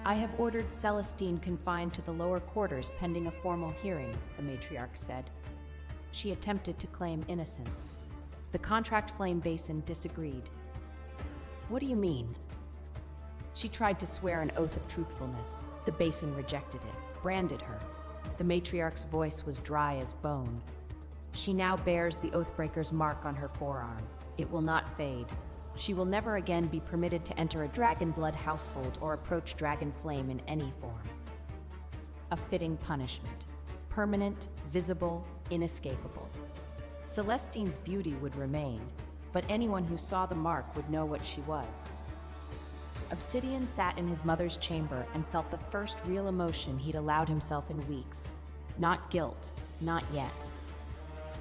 I have ordered Celestine confined to the lower quarters pending a formal hearing, the matriarch said. She attempted to claim innocence. The contract flame basin disagreed. What do you mean? She tried to swear an oath of truthfulness. The basin rejected it, branded her. The matriarch's voice was dry as bone. She now bears the Oathbreaker's mark on her forearm. It will not fade. She will never again be permitted to enter a Dragonblood household or approach Dragon Flame in any form. A fitting punishment. Permanent, visible, inescapable. Celestine's beauty would remain, but anyone who saw the mark would know what she was. Obsidian sat in his mother's chamber and felt the first real emotion he'd allowed himself in weeks. Not guilt, not yet.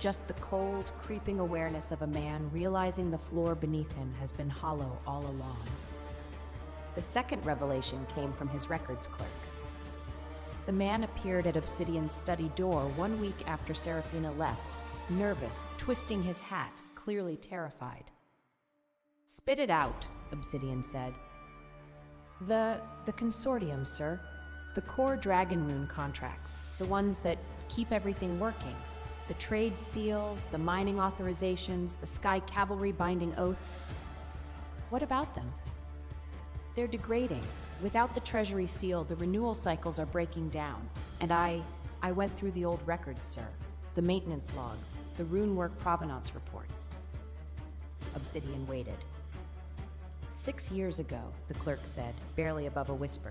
Just the cold, creeping awareness of a man realizing the floor beneath him has been hollow all along. The second revelation came from his records clerk. The man appeared at Obsidian's study door 1 week after Seraphina left, nervous, twisting his hat, clearly terrified. Spit it out, Obsidian said. The consortium, sir. The core dragon rune contracts, the ones that keep everything working. The trade seals, the mining authorizations, the sky cavalry binding oaths. What about them? They're degrading. Without the treasury seal, the renewal cycles are breaking down. And I went through the old records, sir. The maintenance logs, the rune work provenance reports. Obsidian waited. 6 years ago, the clerk said, barely above a whisper,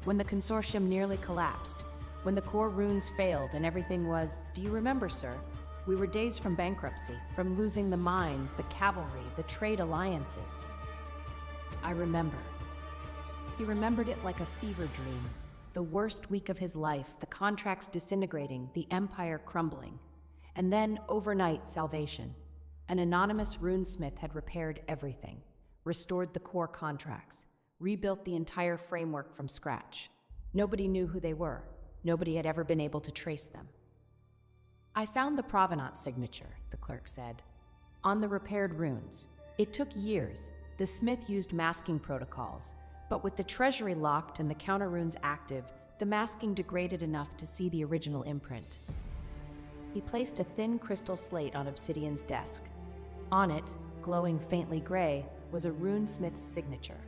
when the consortium nearly collapsed, when the core runes failed and everything was, do you remember, sir? We were days from bankruptcy, from losing the mines, the cavalry, the trade alliances. I remember. He remembered it like a fever dream. The worst week of his life, the contracts disintegrating, the empire crumbling. And then, overnight, salvation. An anonymous runesmith had repaired everything, restored the core contracts, rebuilt the entire framework from scratch. Nobody knew who they were. Nobody had ever been able to trace them. I found the provenance signature, the clerk said, on the repaired runes. It took years. The smith used masking protocols, but with the treasury locked and the counter runes active, the masking degraded enough to see the original imprint. He placed a thin crystal slate on Obsidian's desk. On it, glowing faintly gray, was a runesmith's signature.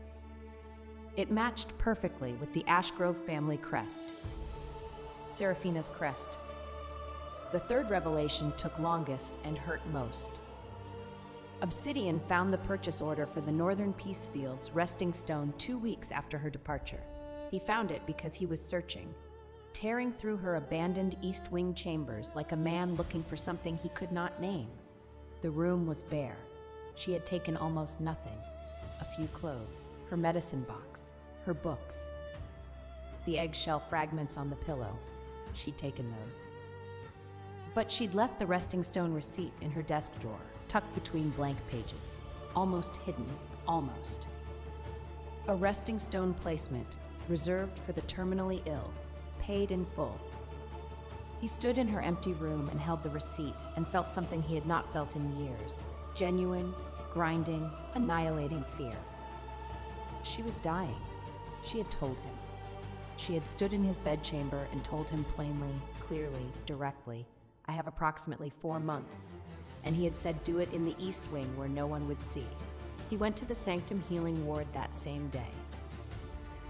It matched perfectly with the Ashgrove family crest, Seraphina's crest. The third revelation took longest and hurt most. Obsidian found the purchase order for the Northern Peace Field's resting stone 2 weeks after her departure. He found it because he was searching, tearing through her abandoned East Wing chambers like a man looking for something he could not name. The room was bare. She had taken almost nothing. A few clothes, her medicine box, her books. The eggshell fragments on the pillow. She'd taken those. But she'd left the resting stone receipt in her desk drawer, tucked between blank pages. Almost hidden, almost. A resting stone placement, reserved for the terminally ill, paid in full. He stood in her empty room and held the receipt and felt something he had not felt in years. Genuine, grinding, annihilating fear. She was dying. She had told him. She had stood in his bedchamber and told him plainly, clearly, directly, I have approximately 4 months. And he had said do it in the East Wing where no one would see. He went to the Sanctum Healing Ward that same day.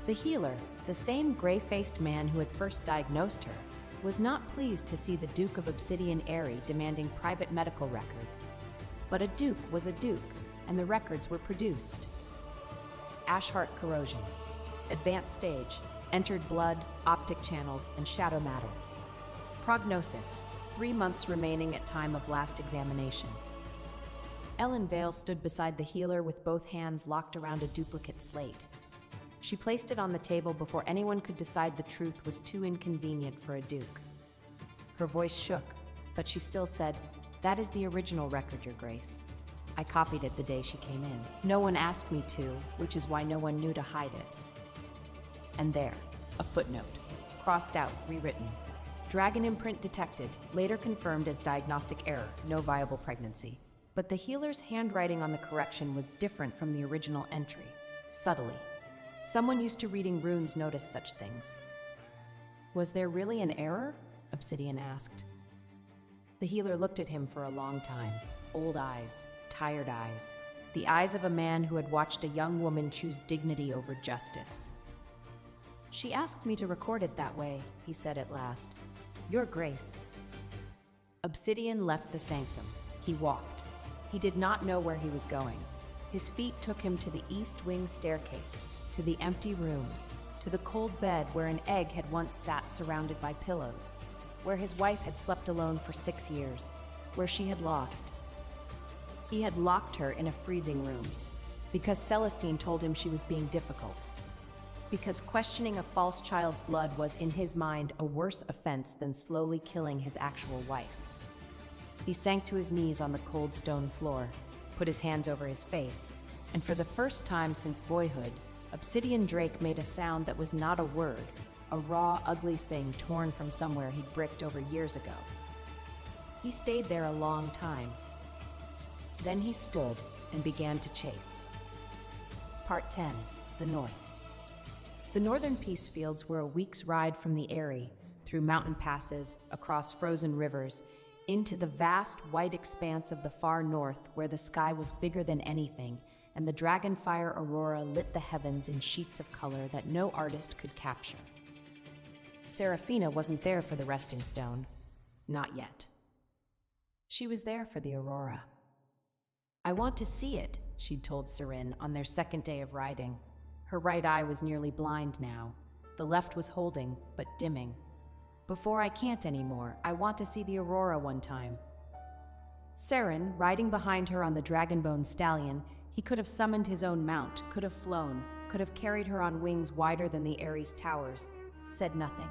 The healer, the same gray-faced man who had first diagnosed her, was not pleased to see the Duke of Obsidian Eyrie demanding private medical records. But a duke was a duke, and the records were produced. Ashheart corrosion. Advanced stage. Entered blood, optic channels, and shadow matter. Prognosis. 3 months remaining at time of last examination. Ellen Vale stood beside the healer with both hands locked around a duplicate slate. She placed it on the table before anyone could decide the truth was too inconvenient for a duke. Her voice shook, but she still said, That is the original record, Your Grace. I copied it the day she came in. No one asked me to, which is why no one knew to hide it. And there, a footnote, crossed out, rewritten. Dragon imprint detected, later confirmed as diagnostic error, no viable pregnancy. But the healer's handwriting on the correction was different from the original entry, subtly. Someone used to reading runes noticed such things. Was there really an error? Obsidian asked. The healer looked at him for a long time. Old eyes, tired eyes. The eyes of a man who had watched a young woman choose dignity over justice. She asked me to record it that way, he said at last. Your Grace. Obsidian left the sanctum. He walked. He did not know where he was going. His feet took him to the East Wing staircase, to the empty rooms, to the cold bed where an egg had once sat surrounded by pillows, where his wife had slept alone for 6 years, where she had lost. He had locked her in a freezing room, because Celestine told him she was being difficult. Because questioning a false child's blood was, in his mind, a worse offense than slowly killing his actual wife. He sank to his knees on the cold stone floor, put his hands over his face, and for the first time since boyhood, Obsidian Drake made a sound that was not a word, a raw, ugly thing torn from somewhere he'd bricked over years ago. He stayed there a long time. Then he stood and began to chase. Part 10. The North. The Northern Peace Fields were a week's ride from the Eyrie, through mountain passes, across frozen rivers, into the vast white expanse of the far north where the sky was bigger than anything, and the dragonfire aurora lit the heavens in sheets of color that no artist could capture. Seraphina wasn't there for the resting stone. Not yet. She was there for the aurora. I want to see it, she'd told Serin on their second day of riding. Her right eye was nearly blind now. The left was holding, but dimming. Before I can't anymore, I want to see the aurora one time. Serin, riding behind her on the dragonbone stallion, he could have summoned his own mount, could have flown, could have carried her on wings wider than the Ares towers, said nothing,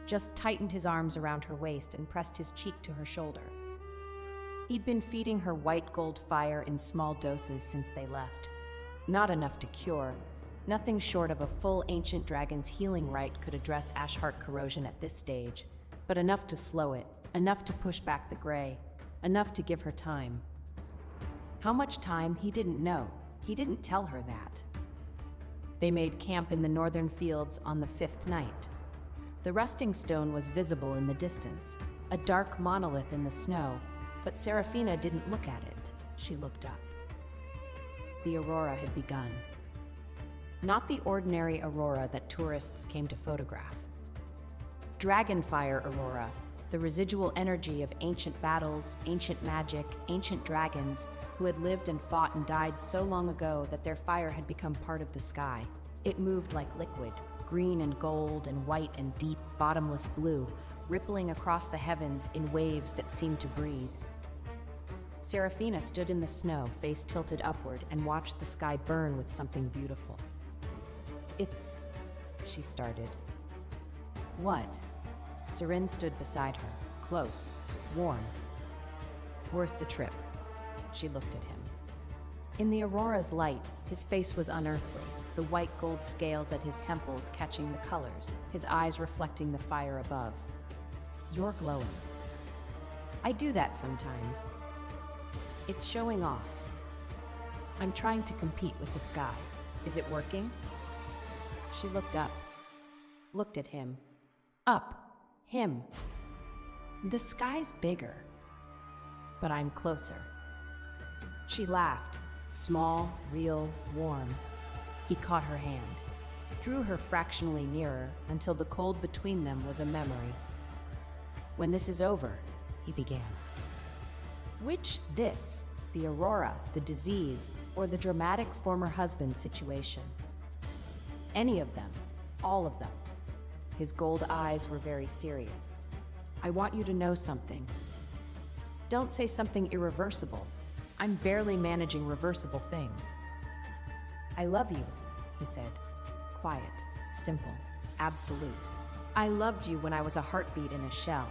just tightened his arms around her waist and pressed his cheek to her shoulder. He'd been feeding her white gold fire in small doses since they left. Not enough to cure. Nothing short of a full ancient dragon's healing rite could address Ashheart corrosion at this stage, but enough to slow it, enough to push back the gray, enough to give her time. How much time, he didn't know. He didn't tell her that. They made camp in the northern fields on the 5th night. The resting stone was visible in the distance, a dark monolith in the snow, but Serafina didn't look at it. She looked up. The aurora had begun. Not the ordinary aurora that tourists came to photograph. Dragonfire aurora, the residual energy of ancient battles, ancient magic, ancient dragons who had lived and fought and died so long ago that their fire had become part of the sky. It moved like liquid, green and gold and white and deep, bottomless blue, rippling across the heavens in waves that seemed to breathe. Serafina stood in the snow, face tilted upward, and watched the sky burn with something beautiful. "It's..." she started. "What?" Seren stood beside her, close, warm. "Worth the trip." She looked at him. In the aurora's light, his face was unearthly, the white gold scales at his temples catching the colors, his eyes reflecting the fire above. "You're glowing." "I do that sometimes. It's showing off. I'm trying to compete with the sky. Is it working?" She looked up, looked at him. Up, him. "The sky's bigger, but I'm closer." She laughed, small, real, warm. He caught her hand, drew her fractionally nearer until the cold between them was a memory. "When this is over," he began. "Which this, the aurora, the disease, or the dramatic former husband situation?" "Any of them, all of them." His gold eyes were very serious. "I want you to know something. Don't say something irreversible. I'm barely managing reversible things." "I love you," he said. Quiet, simple, absolute. "I loved you when I was a heartbeat in a shell.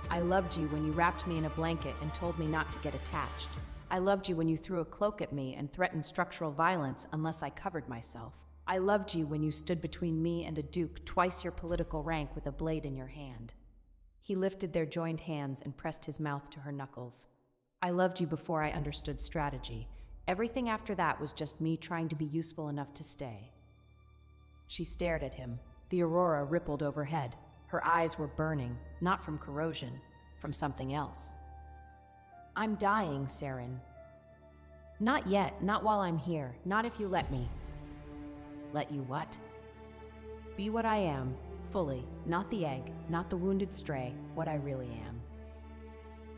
I loved you when you wrapped me in a blanket and told me not to get attached. I loved you when you threw a cloak at me and threatened structural violence unless I covered myself. I loved you when you stood between me and a duke twice your political rank with a blade in your hand." He lifted their joined hands and pressed his mouth to her knuckles. "I loved you before I understood strategy. Everything after that was just me trying to be useful enough to stay." She stared at him. The aurora rippled overhead. Her eyes were burning, not from corrosion, from something else. "I'm dying, Seren." "Not yet, not while I'm here, not if you let me." "Let you what?" "Be what I am, fully, not the egg, not the wounded stray, what I really am."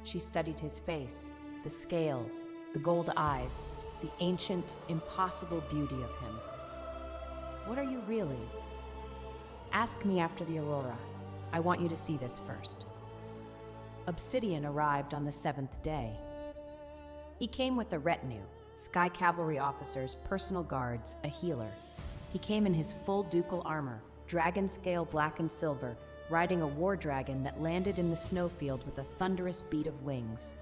She studied his face, the scales, the gold eyes, the ancient, impossible beauty of him. "What are you really?" "Ask me after the aurora. I want you to see this first." Obsidian arrived on the 7th day. He came with a retinue, Sky Cavalry officers, personal guards, a healer. He came in his full ducal armor, dragon scale black and silver, riding a war dragon that landed in the snowfield with a thunderous beat of wings.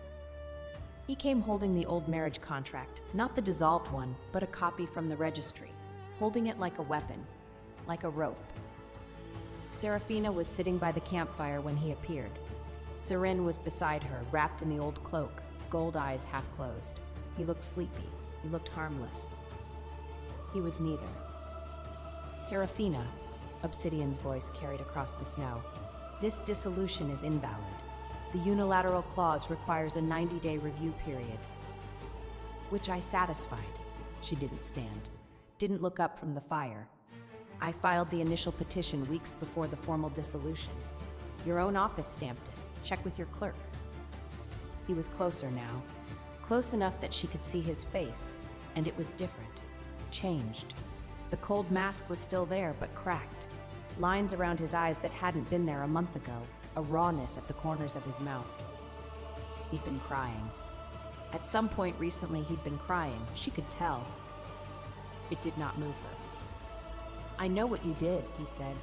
He came holding the old marriage contract, not the dissolved one, but a copy from the registry, holding it like a weapon, like a rope. Serafina was sitting by the campfire when he appeared. Seren was beside her, wrapped in the old cloak, gold eyes half closed. He looked sleepy. He looked harmless. He was neither. "Serafina," Obsidian's voice carried across the snow, "this dissolution is invalid. The unilateral clause requires a 90-day review period." "Which I satisfied." She didn't stand, didn't look up from the fire. "I filed the initial petition weeks before the formal dissolution. Your own office stamped it. Check with your clerk." He was closer now, close enough that she could see his face, and it was different, changed. The cold mask was still there, but cracked. Lines around his eyes that hadn't been there a month ago, a rawness at the corners of his mouth. He'd been crying. At some point recently he'd been crying, she could tell. It did not move her. "I know what you did," he said.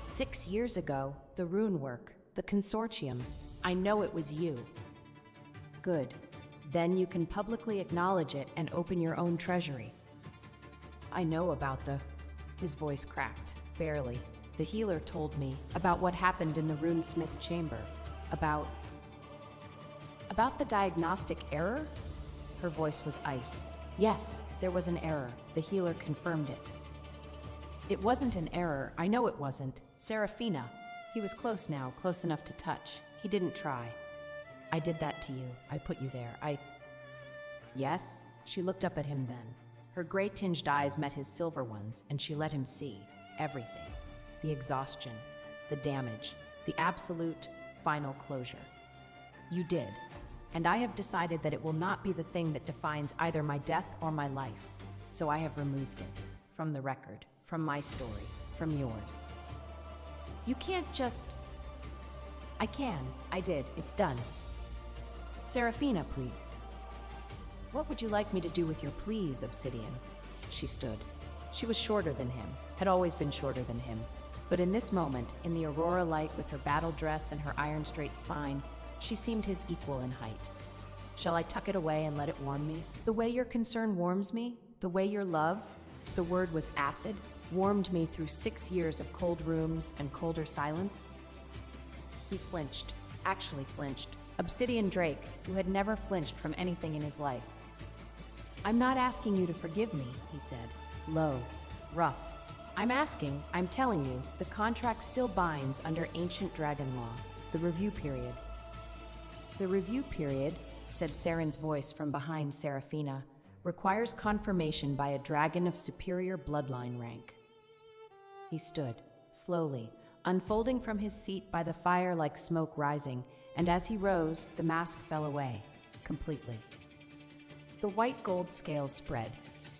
6 years ago, the rune work, the consortium. I know it was you. Good. Then you can publicly acknowledge it and open your own treasury. I know about the... His voice cracked, barely. The healer told me about what happened in the runesmith chamber. About the diagnostic error? Her voice was ice. Yes, there was an error. The healer confirmed it. It wasn't an error. I know it wasn't. Serafina. He was close now, close enough to touch. He didn't try. I did that to you. I put you there. Yes? She looked up at him then. Her gray-tinged eyes met his silver ones, and she let him see everything. The exhaustion, the damage, the absolute, final closure. You did. And I have decided that it will not be the thing that defines either my death or my life. So I have removed it. From the record. From my story. From yours. You can't just... I can. I did. It's done. Serafina, please. What would you like me to do with your please, Obsidian? She stood. She was shorter than him, had always been shorter than him. But in this moment, in the aurora light with her battle dress and her iron-straight spine, she seemed his equal in height. Shall I tuck it away and let it warm me? The way your concern warms me, the way your love, the word was acid, warmed me through 6 years of cold rooms and colder silence? He flinched, actually flinched. Obsidian Drake, who had never flinched from anything in his life. I'm not asking you to forgive me, he said, low, rough. I'm telling you, the contract still binds under ancient dragon law, the review period. The review period, said Saren's voice from behind Serafina, requires confirmation by a dragon of superior bloodline rank. He stood, slowly, unfolding from his seat by the fire like smoke rising, and as he rose, the mask fell away, completely. The white gold scales spread,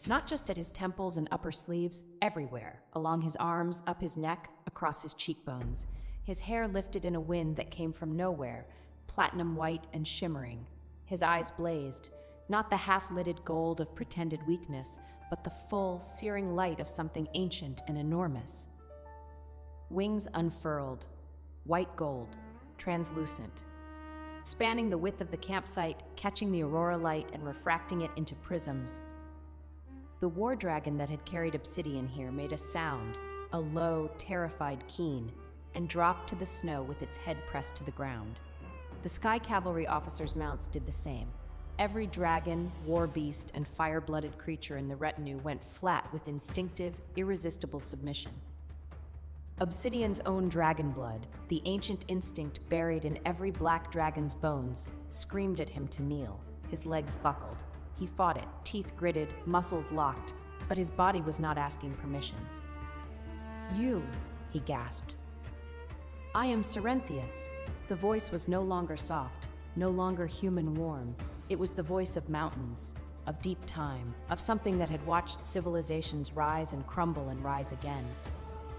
not just at his temples and upper sleeves, everywhere, along his arms, up his neck, across his cheekbones. His hair lifted in a wind that came from nowhere, platinum white and shimmering. His eyes blazed, not the half-lidded gold of pretended weakness, but the full, searing light of something ancient and enormous. Wings unfurled, white gold, translucent, spanning the width of the campsite, catching the aurora light and refracting it into prisms. The war dragon that had carried Obsidian here made a sound, a low, terrified keen, and dropped to the snow with its head pressed to the ground. The Sky Cavalry officers' mounts did the same. Every dragon, war beast, and fire-blooded creature in the retinue went flat with instinctive, irresistible submission. Obsidian's own dragon blood, the ancient instinct buried in every black dragon's bones, screamed at him to kneel. His legs buckled. He fought it, teeth gritted, muscles locked, but his body was not asking permission. You, he gasped. I am Cerinthius. The voice was no longer soft, no longer human warm. It was the voice of mountains, of deep time, of something that had watched civilizations rise and crumble and rise again.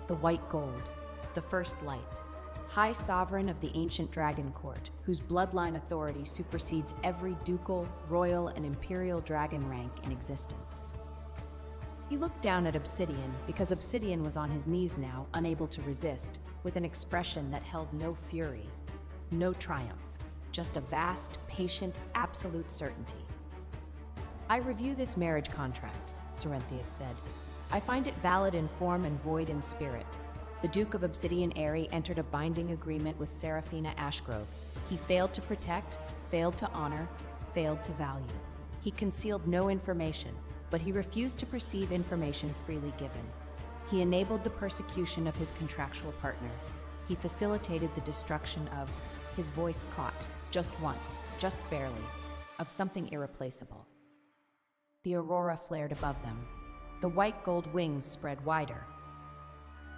The white gold, the first light, high sovereign of the ancient dragon court, whose bloodline authority supersedes every ducal, royal, and imperial dragon rank in existence. He looked down at Obsidian because Obsidian was on his knees now, unable to resist, with an expression that held no fury, no triumph, just a vast, patient, absolute certainty. I review this marriage contract, Cerinthius said. I find it valid in form and void in spirit. The Duke of Obsidian Airy entered a binding agreement with Serafina Ashgrove. He failed to protect, failed to honor, failed to value. He concealed no information, but he refused to perceive information freely given. He enabled the persecution of his contractual partner. He facilitated the destruction of, his voice caught, just once, just barely, of something irreplaceable. The aurora flared above them. The white gold wings spread wider.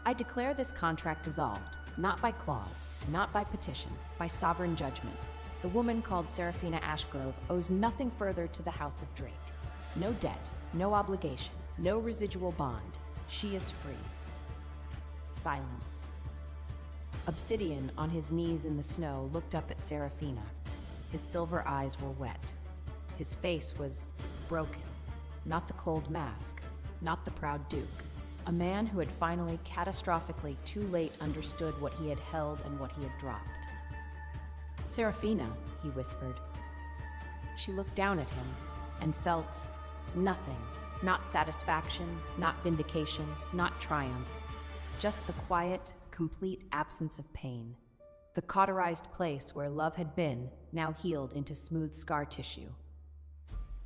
I declare this contract dissolved, not by clause, not by petition, by sovereign judgment. The woman called Serafina Ashgrove owes nothing further to the House of Drake. No debt, no obligation, no residual bond. She is free. Silence. Obsidian, on his knees in the snow, looked up at Serafina. His silver eyes were wet. His face was broken. Not the cold mask, not the proud duke. A man who had finally, catastrophically too late understood what he had held and what he had dropped. "Serafina," he whispered. She looked down at him and felt nothing. Not satisfaction, not vindication, not triumph. Just the quiet, complete absence of pain. The cauterized place where love had been, now healed into smooth scar tissue.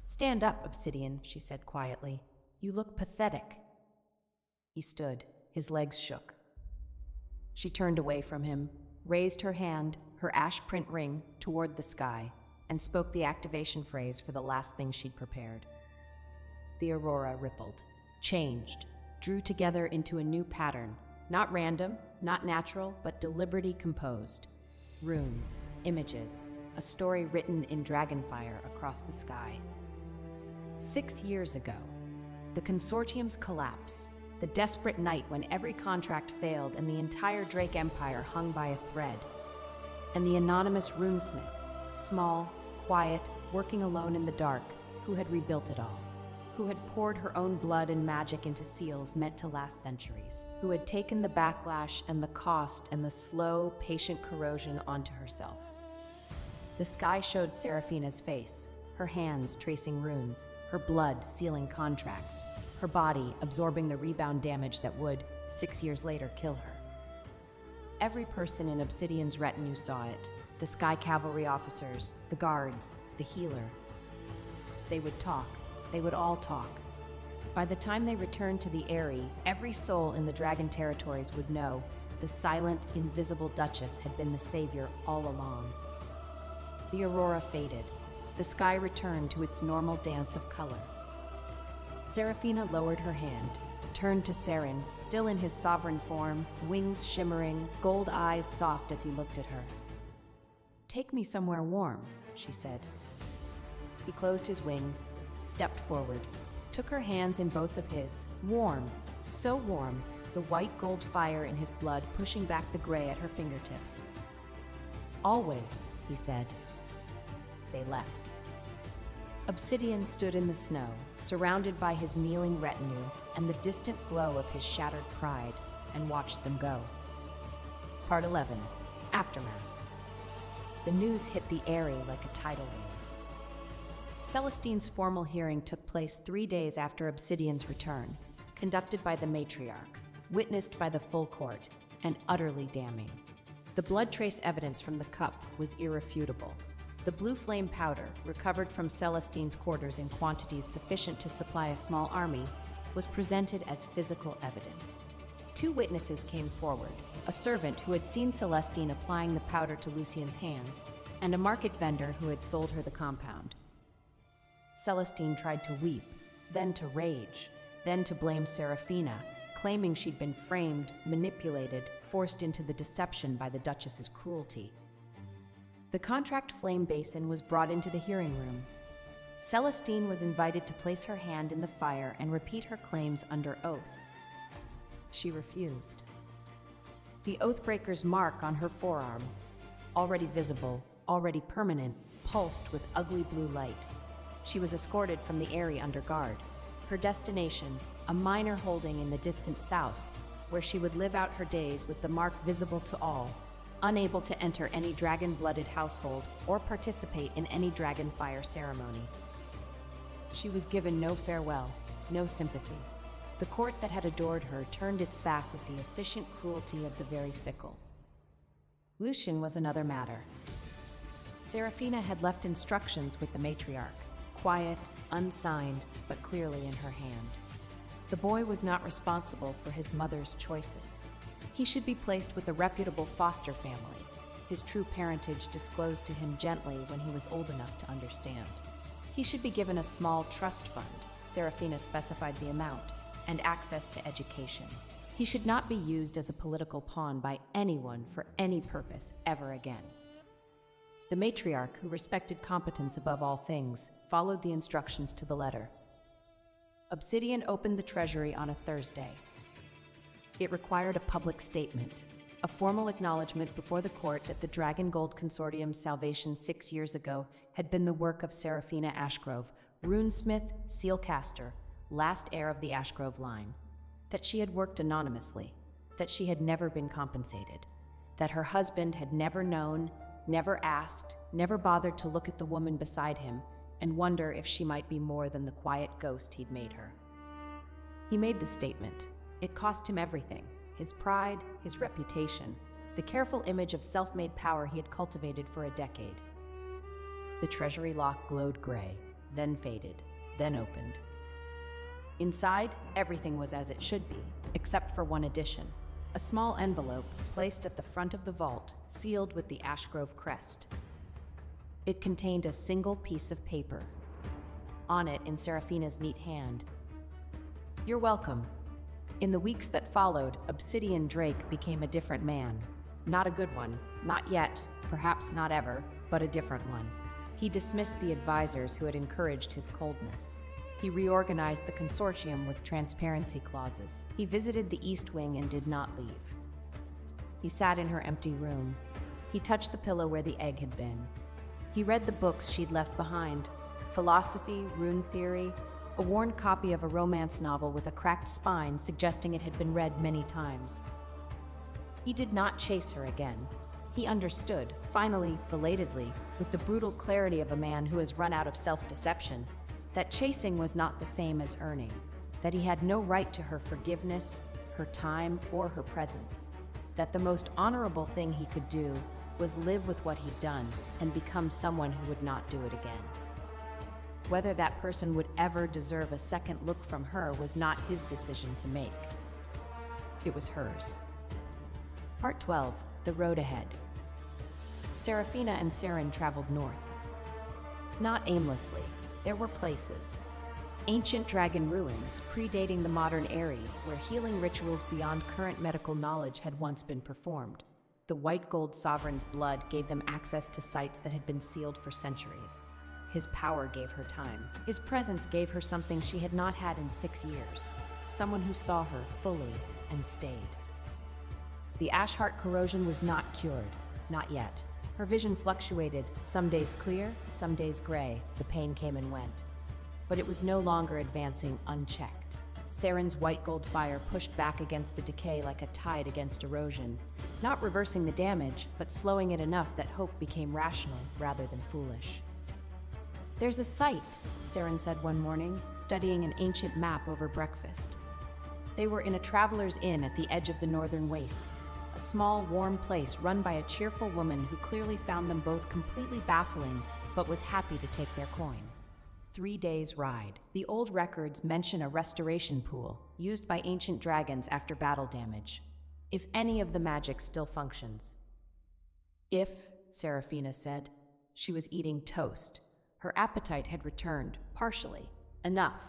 "Stand up, Obsidian," she said quietly. "You look pathetic." He stood, his legs shook. She turned away from him, raised her hand, her ash print ring, toward the sky, and spoke the activation phrase for the last thing she'd prepared. The aurora rippled, changed, drew together into a new pattern, not random, not natural, but deliberately composed. Runes, images, a story written in dragonfire across the sky. 6 years ago, the consortium's collapse, the desperate night when every contract failed and the entire Drake Empire hung by a thread, and the anonymous runesmith, small, quiet, working alone in the dark, who had rebuilt it all, who had poured her own blood and magic into seals meant to last centuries, who had taken the backlash and the cost and the slow, patient corrosion onto herself. The sky showed Serafina's face, her hands tracing runes, her blood sealing contracts, her body absorbing the rebound damage that would, 6 years later, kill her. Every person in Obsidian's retinue saw it, the Sky Cavalry officers, the guards, the healer. They would talk. They would all talk. By the time they returned to the Eyrie, every soul in the Dragon territories would know the silent, invisible Duchess had been the savior all along. The aurora faded. The sky returned to its normal dance of color. Serafina lowered her hand, turned to Seren, still in his sovereign form, wings shimmering, gold eyes soft as he looked at her. "Take me somewhere warm," she said. He closed his wings, stepped forward, took her hands in both of his, warm, so warm, the white gold fire in his blood pushing back the gray at her fingertips. "Always," he said. They left. Obsidian stood in the snow, surrounded by his kneeling retinue and the distant glow of his shattered pride, and watched them go. Part 11. Aftermath. The news hit the Eyrie like a tidal wave. Celestine's formal hearing took place 3 days after Obsidian's return, conducted by the matriarch, witnessed by the full court, and utterly damning. The blood trace evidence from the cup was irrefutable. The blue flame powder, recovered from Celestine's quarters in quantities sufficient to supply a small army, was presented as physical evidence. 2 witnesses came forward, a servant who had seen Celestine applying the powder to Lucien's hands, and a market vendor who had sold her the compound. Celestine tried to weep, then to rage, then to blame Serafina, claiming she'd been framed, manipulated, forced into the deception by the Duchess's cruelty. The contract flame basin was brought into the hearing room. Celestine was invited to place her hand in the fire and repeat her claims under oath. She refused. The oathbreaker's mark on her forearm, already visible, already permanent, pulsed with ugly blue light. She was escorted from the Eyrie under guard. Her destination, a minor holding in the distant south, where she would live out her days with the mark visible to all, unable to enter any dragon-blooded household or participate in any dragon fire ceremony. She was given no farewell, no sympathy. The court that had adored her turned its back with the efficient cruelty of the very fickle. Lucien was another matter. Serafina had left instructions with the matriarch, quiet, unsigned, but clearly in her hand. The boy was not responsible for his mother's choices. He should be placed with a reputable foster family, his true parentage disclosed to him gently when he was old enough to understand. He should be given a small trust fund, Serafina specified the amount, and access to education. He should not be used as a political pawn by anyone for any purpose ever again. The matriarch, who respected competence above all things, followed the instructions to the letter. Obsidian opened the treasury on a Thursday. It required a public statement, a formal acknowledgement before the court that the Dragon Gold Consortium's salvation 6 years ago had been the work of Serafina Ashgrove, runesmith, sealcaster, last heir of the Ashgrove line. that she had worked anonymously, that she had never been compensated, that her husband had never known, never asked, never bothered to look at the woman beside him and wonder if she might be more than the quiet ghost he'd made her. He made the statement. It cost him everything: his pride, his reputation, the careful image of self-made power he had cultivated for a decade. The treasury lock glowed gray, then faded, then opened. Inside, everything was as it should be, except for one addition: a small envelope placed at the front of the vault, sealed with the Ashgrove crest. It contained a single piece of paper. On it, in Seraphina's neat hand: "You're welcome." In the weeks that followed, Obsidian Drake became a different man. Not a good one, not yet, perhaps not ever, but a different one. He dismissed the advisors who had encouraged his coldness. He reorganized the consortium with transparency clauses. He visited the East Wing and did not leave. He sat in her empty room. He touched the pillow where the egg had been. He read the books she'd left behind: philosophy, rune theory, a worn copy of a romance novel with a cracked spine suggesting it had been read many times. He did not chase her again. He understood, finally, belatedly, with the brutal clarity of a man who has run out of self-deception, that chasing was not the same as earning, that he had no right to her forgiveness, her time, or her presence, that the most honorable thing he could do was live with what he'd done and become someone who would not do it again. Whether that person would ever deserve a second look from her was not his decision to make. It was hers. Part 12, The Road Ahead. Seraphina and Saren traveled north. Not aimlessly. There were places. Ancient dragon ruins, predating the modern Ares, where healing rituals beyond current medical knowledge had once been performed. The white gold sovereign's blood gave them access to sites that had been sealed for centuries. His power gave her time. His presence gave her something she had not had in 6 years: someone who saw her fully and stayed. The Ashheart corrosion was not cured, not yet. Her vision fluctuated, some days clear, some days gray. The pain came and went. But it was no longer advancing unchecked. Saren's white gold fire pushed back against the decay like a tide against erosion, not reversing the damage, but slowing it enough that hope became rational rather than foolish. "There's a site," Saren said one morning, studying an ancient map over breakfast. They were in a traveler's inn at the edge of the northern wastes, a small, warm place run by a cheerful woman who clearly found them both completely baffling, but was happy to take their coin. 3 days' ride. The old records mention a restoration pool, used by ancient dragons after battle damage, if any of the magic still functions. "If," Seraphina said. She was eating toast. Her appetite had returned, partially. "Enough.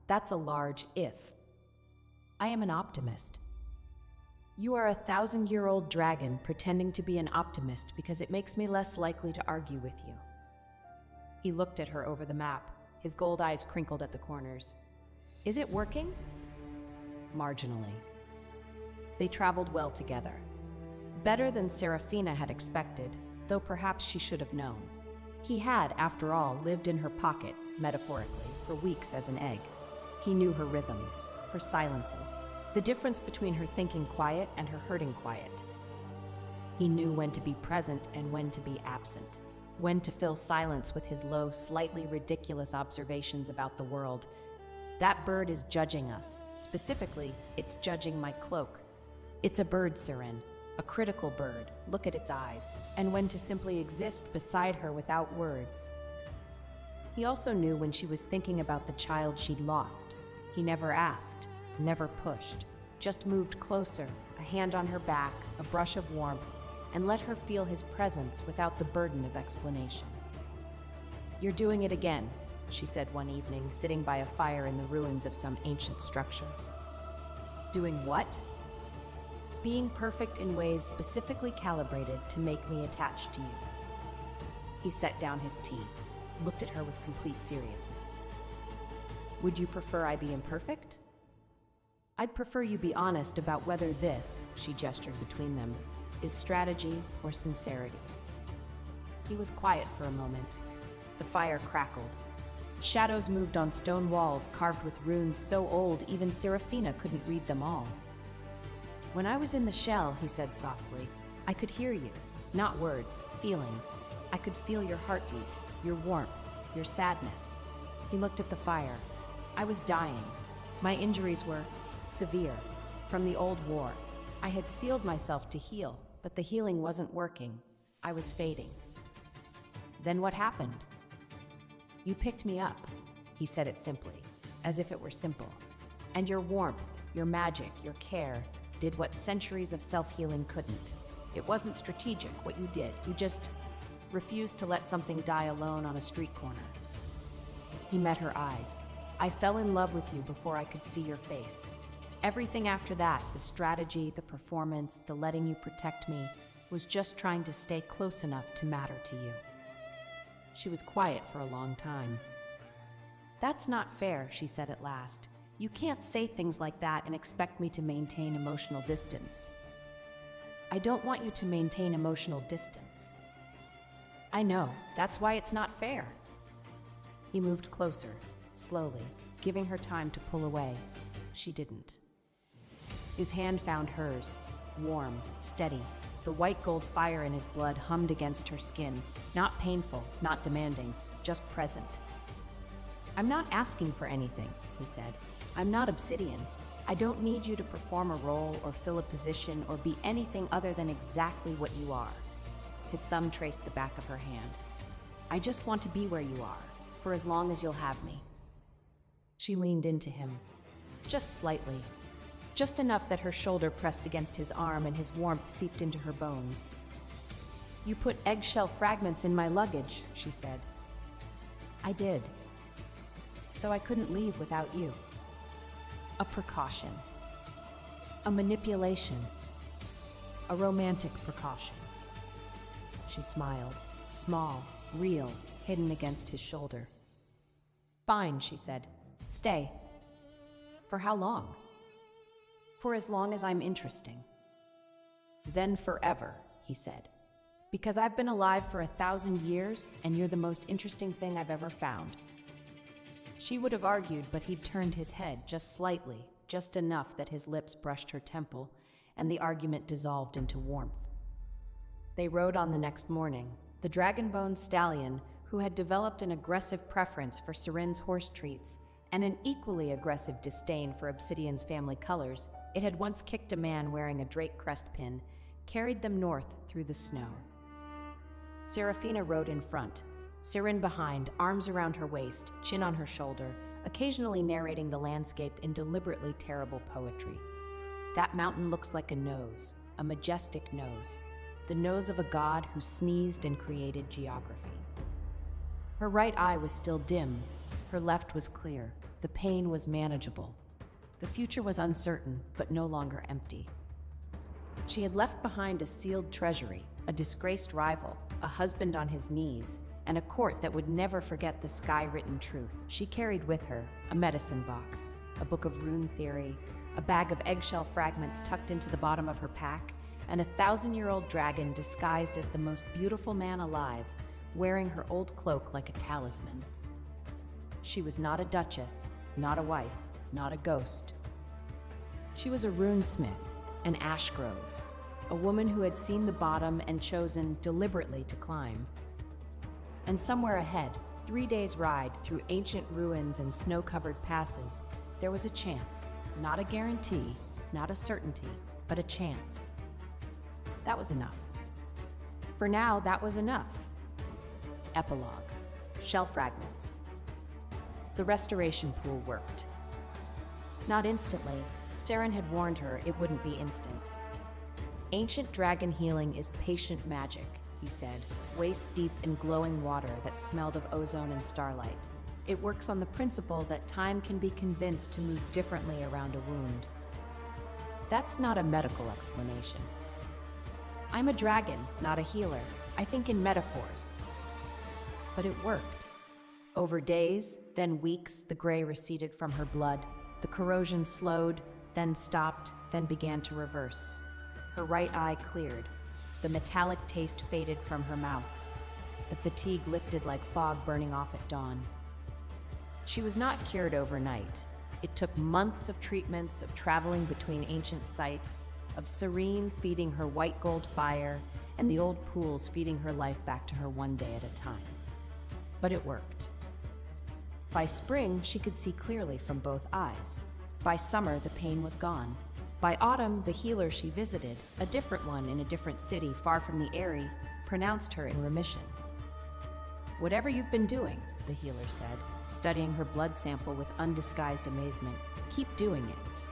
That's a large if." "I am an optimist." "You are a 1,000-year-old dragon pretending to be an optimist because it makes me less likely to argue with you." He looked at her over the map, his gold eyes crinkled at the corners. "Is it working?" "Marginally." They traveled well together. Better than Seraphina had expected, though perhaps she should have known. He had, after all, lived in her pocket, metaphorically, for weeks as an egg. He knew her rhythms, her silences, the difference between her thinking quiet and her hurting quiet. He knew when to be present and when to be absent, when to fill silence with his low, slightly ridiculous observations about the world. "That bird is judging us. Specifically, it's judging my cloak. It's a bird, Saren, a critical bird. Look at its eyes." And when to simply exist beside her without words. He also knew when she was thinking about the child she'd lost. He never asked, never pushed, just moved closer, a hand on her back, a brush of warmth, and let her feel his presence without the burden of explanation. "You're doing it again," she said one evening, sitting by a fire in the ruins of some ancient structure. "Doing what?" "Being perfect in ways specifically calibrated to make me attached to you." He set down his tea, looked at her with complete seriousness. "Would you prefer I be imperfect?" "I'd prefer you be honest about whether this," she gestured between them, "is strategy or sincerity." He was quiet for a moment. The fire crackled. Shadows moved on stone walls carved with runes so old even Serafina couldn't read them all. "When I was in the shell," he said softly, "I could hear you. Not words, feelings. I could feel your heartbeat, your warmth, your sadness." He looked at the fire. "I was dying. My injuries were severe, from the old war. I had sealed myself to heal, but the healing wasn't working. I was fading." "Then what happened?" "You picked me up." He said it simply, as if it were simple. "And your warmth, your magic, your care did what centuries of self-healing couldn't. It wasn't strategic what you did. You just refused to let something die alone on a street corner." He met her eyes. "I fell in love with you before I could see your face. Everything after that, the strategy, the performance, the letting you protect me, was just trying to stay close enough to matter to you." She was quiet for a long time. "That's not fair," she said at last. "You can't say things like that and expect me to maintain emotional distance." "I don't want you to maintain emotional distance." "I know. That's why it's not fair." He moved closer, slowly, giving her time to pull away. She didn't. His hand found hers, warm, steady. The white gold fire in his blood hummed against her skin, not painful, not demanding, just present. "I'm not asking for anything," he said. "I'm not obsidian. I don't need you to perform a role or fill a position or be anything other than exactly what you are." His thumb traced the back of her hand. "I just want to be where you are, for as long as you'll have me." She leaned into him, just slightly. Just enough that her shoulder pressed against his arm and his warmth seeped into her bones. "You put eggshell fragments in my luggage," she said. "I did. So I couldn't leave without you." A precaution. A manipulation. A romantic precaution. She smiled, small, real, hidden against his shoulder. "Fine," she said. "Stay." "For how long?" "For as long as I'm interesting." "Then forever," he said. "Because I've been alive for 1,000 years, and you're the most interesting thing I've ever found." She would have argued, but he'd turned his head just slightly, just enough that his lips brushed her temple, and the argument dissolved into warmth. They rode on the next morning. The dragon-boned stallion, who had developed an aggressive preference for Serin's horse treats and an equally aggressive disdain for Obsidian's family colors, it had once kicked a man wearing a Drake crest pin, carried them north through the snow. Serafina rode in front, Serin behind, arms around her waist, chin on her shoulder, occasionally narrating the landscape in deliberately terrible poetry. "That mountain looks like a nose, a majestic nose, the nose of a god who sneezed and created geography." Her right eye was still dim, her left was clear, the pain was manageable. The future was uncertain, but no longer empty. She had left behind a sealed treasury, a disgraced rival, a husband on his knees, and a court that would never forget the sky-written truth. She carried with her a medicine box, a book of rune theory, a bag of eggshell fragments tucked into the bottom of her pack, and a 1,000-year-old dragon disguised as the most beautiful man alive, wearing her old cloak like a talisman. She was not a duchess, not a wife, not a ghost. She was a runesmith, an ash grove, a woman who had seen the bottom and chosen deliberately to climb. And somewhere ahead, 3 days' ride through ancient ruins and snow-covered passes, there was a chance, not a guarantee, not a certainty, but a chance. That was enough. For now, that was enough. Epilogue. Shell fragments. The restoration pool worked. Not instantly. Serin had warned her it wouldn't be instant. "Ancient dragon healing is patient magic," he said, waist-deep in glowing water that smelled of ozone and starlight. "It works on the principle that time can be convinced to move differently around a wound." That's not a medical explanation. "I'm a dragon, not a healer. I think in metaphors." But it worked. Over days, then weeks, the gray receded from her blood. The corrosion slowed, then stopped, then began to reverse. Her right eye cleared. The metallic taste faded from her mouth. The fatigue lifted like fog burning off at dawn. She was not cured overnight. It took months of treatments, of traveling between ancient sites, of Serene feeding her white gold fire, and the old pools feeding her life back to her one day at a time. But it worked. By spring, she could see clearly from both eyes. By summer, the pain was gone. By autumn, the healer she visited, a different one in a different city far from the Eyrie, pronounced her in remission. "Whatever you've been doing," the healer said, studying her blood sample with undisguised amazement, "keep doing it."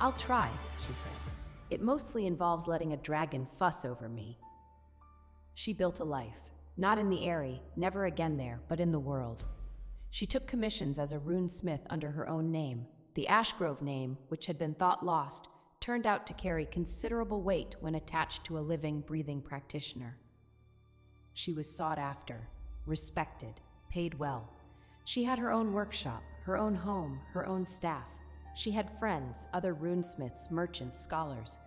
"I'll try," she said. "It mostly involves letting a dragon fuss over me." She built a life, not in the Eyrie, never again there, but in the world. She took commissions as a rune smith under her own name. The Ashgrove name, which had been thought lost, turned out to carry considerable weight when attached to a living, breathing practitioner. She was sought after, respected, paid well. She had her own workshop, her own home, her own staff. She had friends, other runesmiths, merchants, scholars,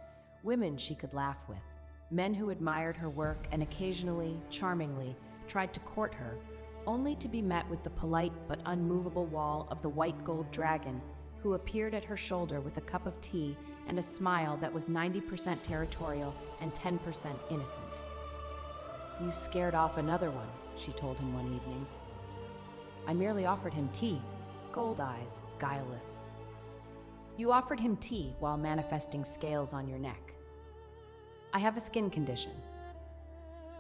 women she could laugh with, men who admired her work and occasionally, charmingly, tried to court her, only to be met with the polite but unmovable wall of the white gold dragon, who appeared at her shoulder with a cup of tea and a smile that was 90% territorial and 10% innocent. "You scared off another one," she told him one evening. "I merely offered him tea." Gold eyes, guileless. "You offered him tea while manifesting scales on your neck." "I have a skin condition."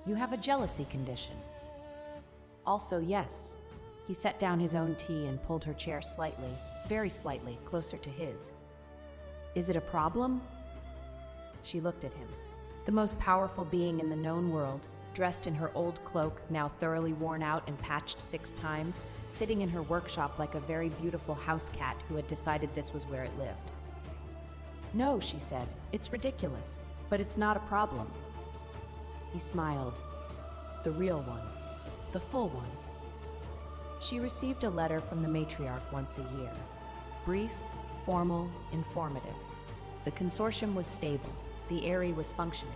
"You have a jealousy condition." "Also, yes." He set down his own tea and pulled her chair slightly, very slightly, closer to his. "Is it a problem?" She looked at him. The most powerful being in the known world, dressed in her old cloak, now thoroughly worn out and patched 6 times, sitting in her workshop like a very beautiful house cat who had decided this was where it lived. "No," she said, "it's ridiculous, but it's not a problem." He smiled. "The real one. The full one." She received a letter from the matriarch once a year. Brief, formal, informative. The consortium was stable. The Eyrie was functioning.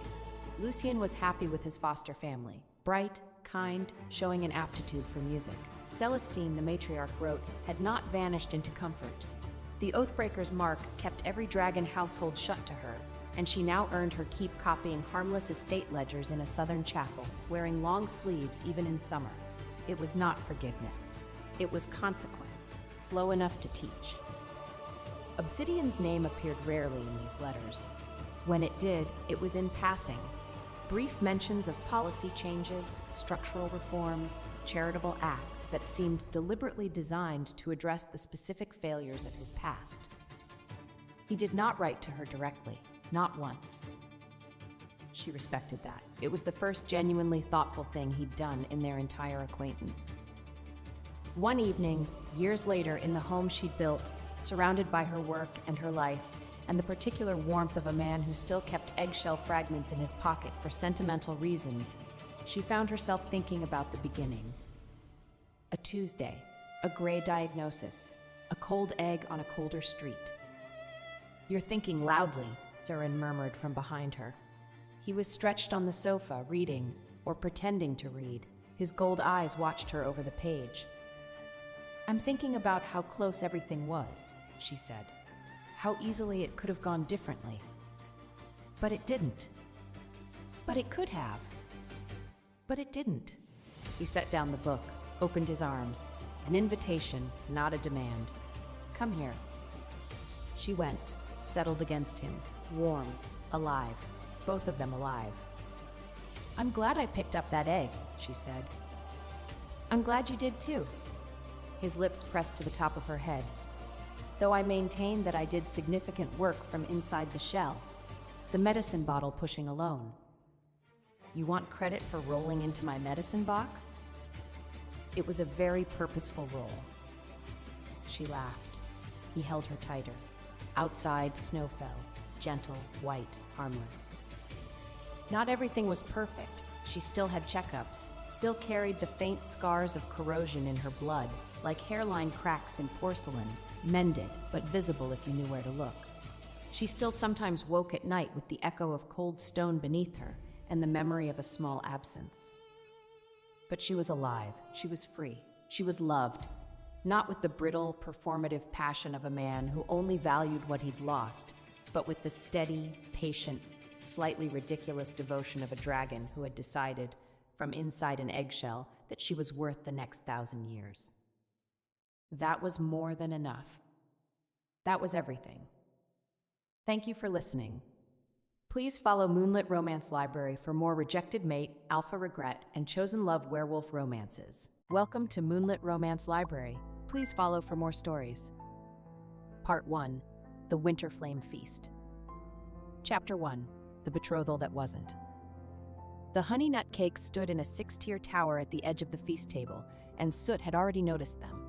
Lucien was happy with his foster family. Bright, kind, showing an aptitude for music. Celestine, the matriarch wrote, had not vanished into comfort. The Oathbreaker's mark kept every dragon household shut to her, and she now earned her keep copying harmless estate ledgers in a southern chapel, wearing long sleeves even in summer. It was not forgiveness. It was consequence, slow enough to teach. Obsidian's name appeared rarely in these letters. When it did, it was in passing. Brief mentions of policy changes, structural reforms, charitable acts that seemed deliberately designed to address the specific failures of his past. He did not write to her directly, not once. She respected that. It was the first genuinely thoughtful thing he'd done in their entire acquaintance. One evening, years later, in the home she'd built, surrounded by her work and her life, and the particular warmth of a man who still kept eggshell fragments in his pocket for sentimental reasons, she found herself thinking about the beginning. A Tuesday, a gray diagnosis, a cold egg on a colder street. "You're thinking loudly," Surin murmured from behind her. He was stretched on the sofa, reading, or pretending to read. His gold eyes watched her over the page. "I'm thinking about how close everything was," she said. "How easily it could have gone differently. But it didn't. But it could have. But it didn't." He set down the book, opened his arms. An invitation, not a demand. "Come here." She went, settled against him, warm, alive, both of them alive. "I'm glad I picked up that egg," she said. "I'm glad you did too." His lips pressed to the top of her head. "Though I maintain that I did significant work from inside the shell, the medicine bottle pushing alone." "You want credit for rolling into my medicine box?" It was a very purposeful roll. She laughed. He held her tighter. Outside, snow fell, gentle, white, harmless. Not everything was perfect. She still had checkups, still carried the faint scars of corrosion in her blood, like hairline cracks in porcelain, mended, but visible if you knew where to look. She still sometimes woke at night with the echo of cold stone beneath her and the memory of a small absence. But she was alive, she was free, she was loved. not with the brittle, performative passion of a man who only valued what he'd lost, but with the steady, patient, slightly ridiculous devotion of a dragon who had decided, from inside an eggshell, that she was worth the next 1,000 years. That was more than enough. That was everything. Thank you for listening. Please follow Moonlit Romance Library for more Rejected Mate, Alpha Regret, and Chosen Love werewolf romances. Welcome to Moonlit Romance Library. Please follow for more stories. Part 1. The Winter Flame Feast. Chapter 1. The Betrothal That Wasn't. The honey nut cakes stood in a 6-tier tower at the edge of the feast table, and Soot had already noticed them.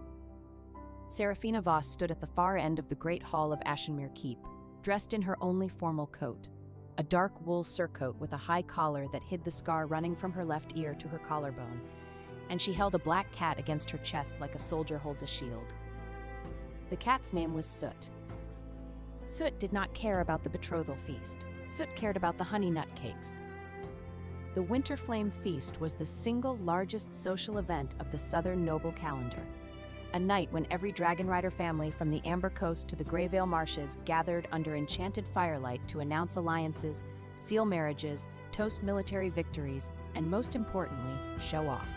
Seraphina Voss stood at the far end of the great hall of Ashenmere Keep, dressed in her only formal coat, a dark wool surcoat with a high collar that hid the scar running from her left ear to her collarbone, and she held a black cat against her chest like a soldier holds a shield. The cat's name was Soot. Soot did not care about the betrothal feast. Soot cared about the honey nut cakes. The Winter Flame Feast was the single largest social event of the Southern Noble calendar, a night when every Dragon Rider family from the Amber Coast to the Greyvale Marshes gathered under enchanted firelight to announce alliances, seal marriages, toast military victories, and most importantly, show off.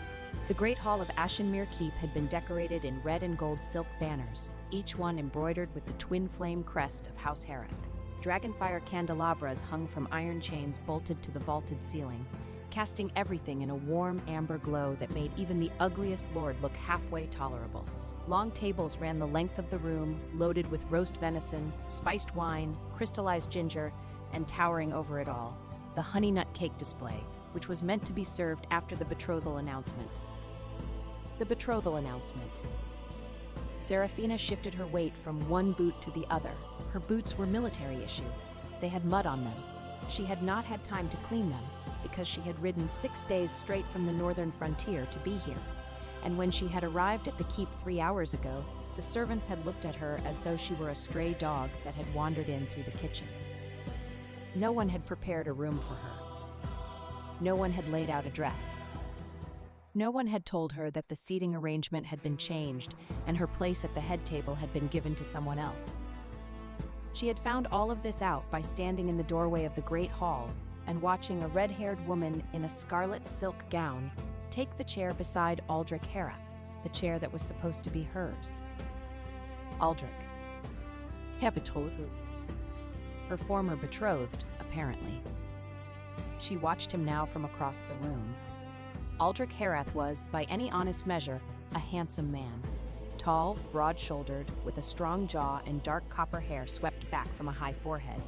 The Great Hall of Ashenmere Keep had been decorated in red and gold silk banners, each one embroidered with the twin flame crest of House Hareth. Dragonfire candelabras hung from iron chains bolted to the vaulted ceiling, casting everything in a warm amber glow that made even the ugliest lord look halfway tolerable. Long tables ran the length of the room, loaded with roast venison, spiced wine, crystallized ginger, and towering over it all, the honey nut cake display, which was meant to be served after the betrothal announcement. The betrothal announcement. Seraphina shifted her weight from one boot to the other. Her boots were military issue. They had mud on them. She had not had time to clean them, because she had ridden 6 days straight from the northern frontier to be here. And when she had arrived at the keep 3 hours ago, the servants had looked at her as though she were a stray dog that had wandered in through the kitchen. No one had prepared a room for her. No one had laid out a dress. No one had told her that the seating arrangement had been changed and her place at the head table had been given to someone else. She had found all of this out by standing in the doorway of the great hall and watching a red-haired woman in a scarlet silk gown take the chair beside Aldrich Hareth, the chair that was supposed to be hers. Aldrich. Herr Betrothel. Her former betrothed, apparently. She watched him now from across the room. Aldrich Hareth was, by any honest measure, a handsome man. Tall, broad-shouldered, with a strong jaw and dark copper hair swept back from a high forehead.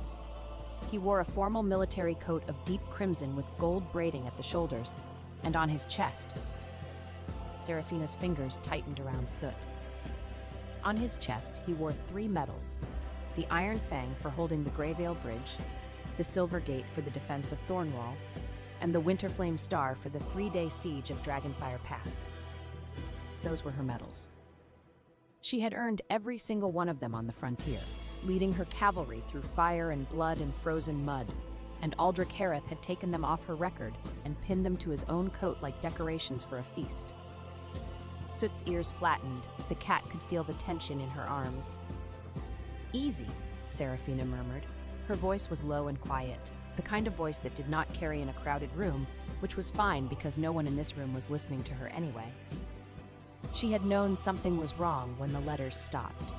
He wore a formal military coat of deep crimson with gold braiding at the shoulders, and on his chest. Seraphina's fingers tightened around Soot. On his chest, he wore 3 medals: the Iron Fang for holding the Greyvale Bridge, the Silver Gate for the defense of Thornwall, and the Winterflame Star for the 3-day siege of Dragonfire Pass. Those were her medals. She had earned every single one of them on the frontier, leading her cavalry through fire and blood and frozen mud, and Aldrich Hareth had taken them off her record and pinned them to his own coat like decorations for a feast. Soot's ears flattened. The cat could feel the tension in her arms. "Easy," Seraphina murmured. Her voice was low and quiet, the kind of voice that did not carry in a crowded room, which was fine because no one in this room was listening to her anyway. She had known something was wrong when the letters stopped.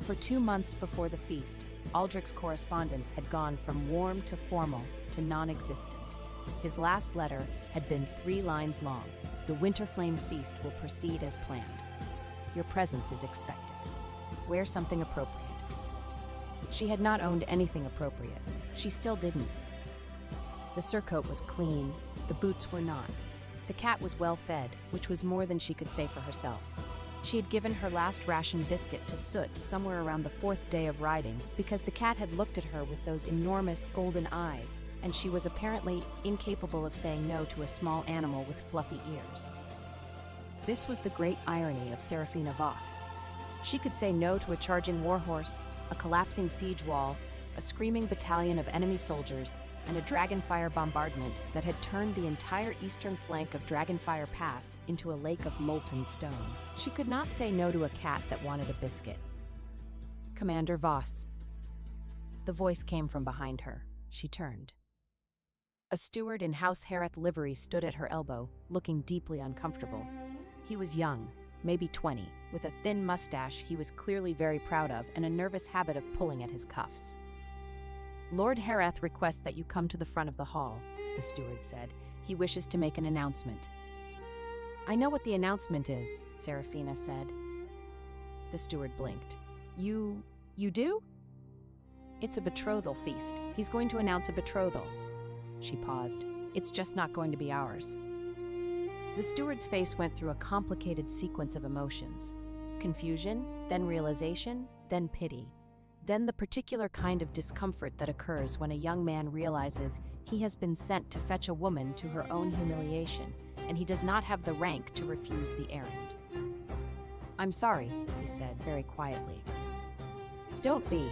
For 2 months before the feast, Aldrich's correspondence had gone from warm to formal to non-existent. His last letter had been 3 lines long. "The Winterflame Feast will proceed as planned. Your presence is expected. Wear something appropriate." She had not owned anything appropriate. She still didn't. The surcoat was clean, the boots were not. The cat was well fed, which was more than she could say for herself. She had given her last ration biscuit to Soot somewhere around the 4th day of riding because the cat had looked at her with those enormous golden eyes, and she was apparently incapable of saying no to a small animal with fluffy ears. This was the great irony of Seraphina Voss. She could say no to a charging warhorse, a collapsing siege wall, a screaming battalion of enemy soldiers, and a dragonfire bombardment that had turned the entire eastern flank of Dragonfire Pass into a lake of molten stone. She could not say no to a cat that wanted a biscuit. "Commander Voss." The voice came from behind her. She turned. A steward in House Hareth livery stood at her elbow, looking deeply uncomfortable. He was young, maybe 20, with a thin mustache he was clearly very proud of and a nervous habit of pulling at his cuffs. "Lord Hareth requests that you come to the front of the hall," the steward said. "He wishes to make an announcement." "I know what the announcement is," Seraphina said. The steward blinked. You do?" "It's a betrothal feast. He's going to announce a betrothal." She paused. "It's just not going to be ours." The steward's face went through a complicated sequence of emotions. Confusion, then realization, then pity. Then the particular kind of discomfort that occurs when a young man realizes he has been sent to fetch a woman to her own humiliation, and he does not have the rank to refuse the errand. "I'm sorry," he said, very quietly. "Don't be."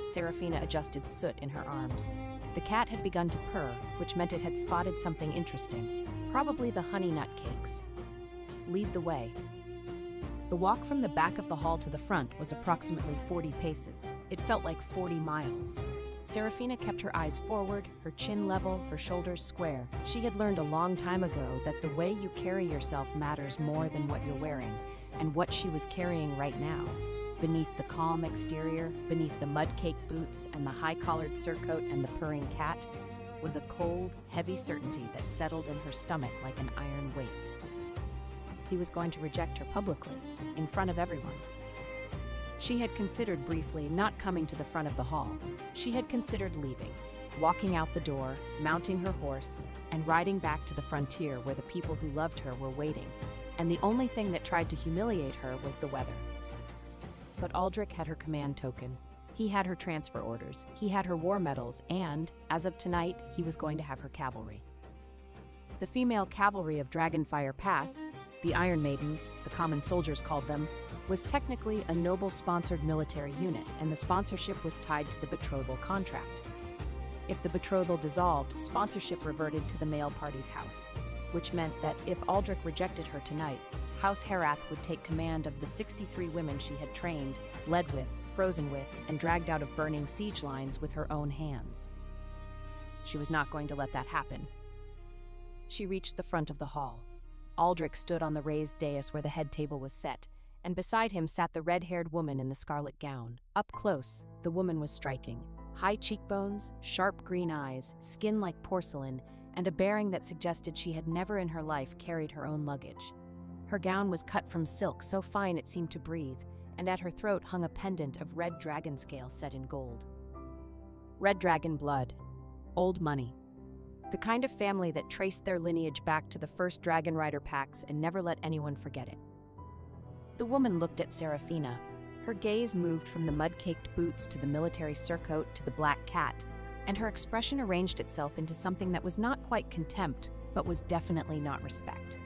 Seraphina adjusted Soot in her arms. The cat had begun to purr, which meant it had spotted something interesting, probably the honey nut cakes. "Lead the way." The walk from the back of the hall to the front was approximately 40 paces. It felt like 40 miles. Seraphina kept her eyes forward, her chin level, her shoulders square. She had learned a long time ago that the way you carry yourself matters more than what you're wearing, and what she was carrying right now, beneath the calm exterior, beneath the mud-caked boots and the high-collared surcoat and the purring cat, was a cold, heavy certainty that settled in her stomach like an iron weight. He was going to reject her publicly, in front of everyone. She had considered briefly not coming to the front of the hall. She had considered leaving, walking out the door, mounting her horse, and riding back to the frontier where the people who loved her were waiting, and the only thing that tried to humiliate her was the weather. But Aldrich had her command token. He had her transfer orders, he had her war medals, and, as of tonight, he was going to have her cavalry. The female cavalry of Dragonfire Pass, the Iron Maidens, the common soldiers called them, was technically a noble-sponsored military unit, and the sponsorship was tied to the betrothal contract. If the betrothal dissolved, sponsorship reverted to the male party's house, which meant that if Aldrich rejected her tonight, House Herath would take command of the 63 women she had trained, led with, frozen with, and dragged out of burning siege lines with her own hands. She was not going to let that happen. She reached the front of the hall. Aldrich stood on the raised dais where the head table was set, and beside him sat the red-haired woman in the scarlet gown. Up close, the woman was striking. High cheekbones, sharp green eyes, skin like porcelain, and a bearing that suggested she had never in her life carried her own luggage. Her gown was cut from silk so fine it seemed to breathe, and at her throat hung a pendant of red dragon scales set in gold. Red dragon blood. Old money. The kind of family that traced their lineage back to the first dragon rider packs and never let anyone forget it. The woman looked at Seraphina. Her gaze moved from the mud-caked boots to the military surcoat to the black cat, and her expression arranged itself into something that was not quite contempt, but was definitely not respect.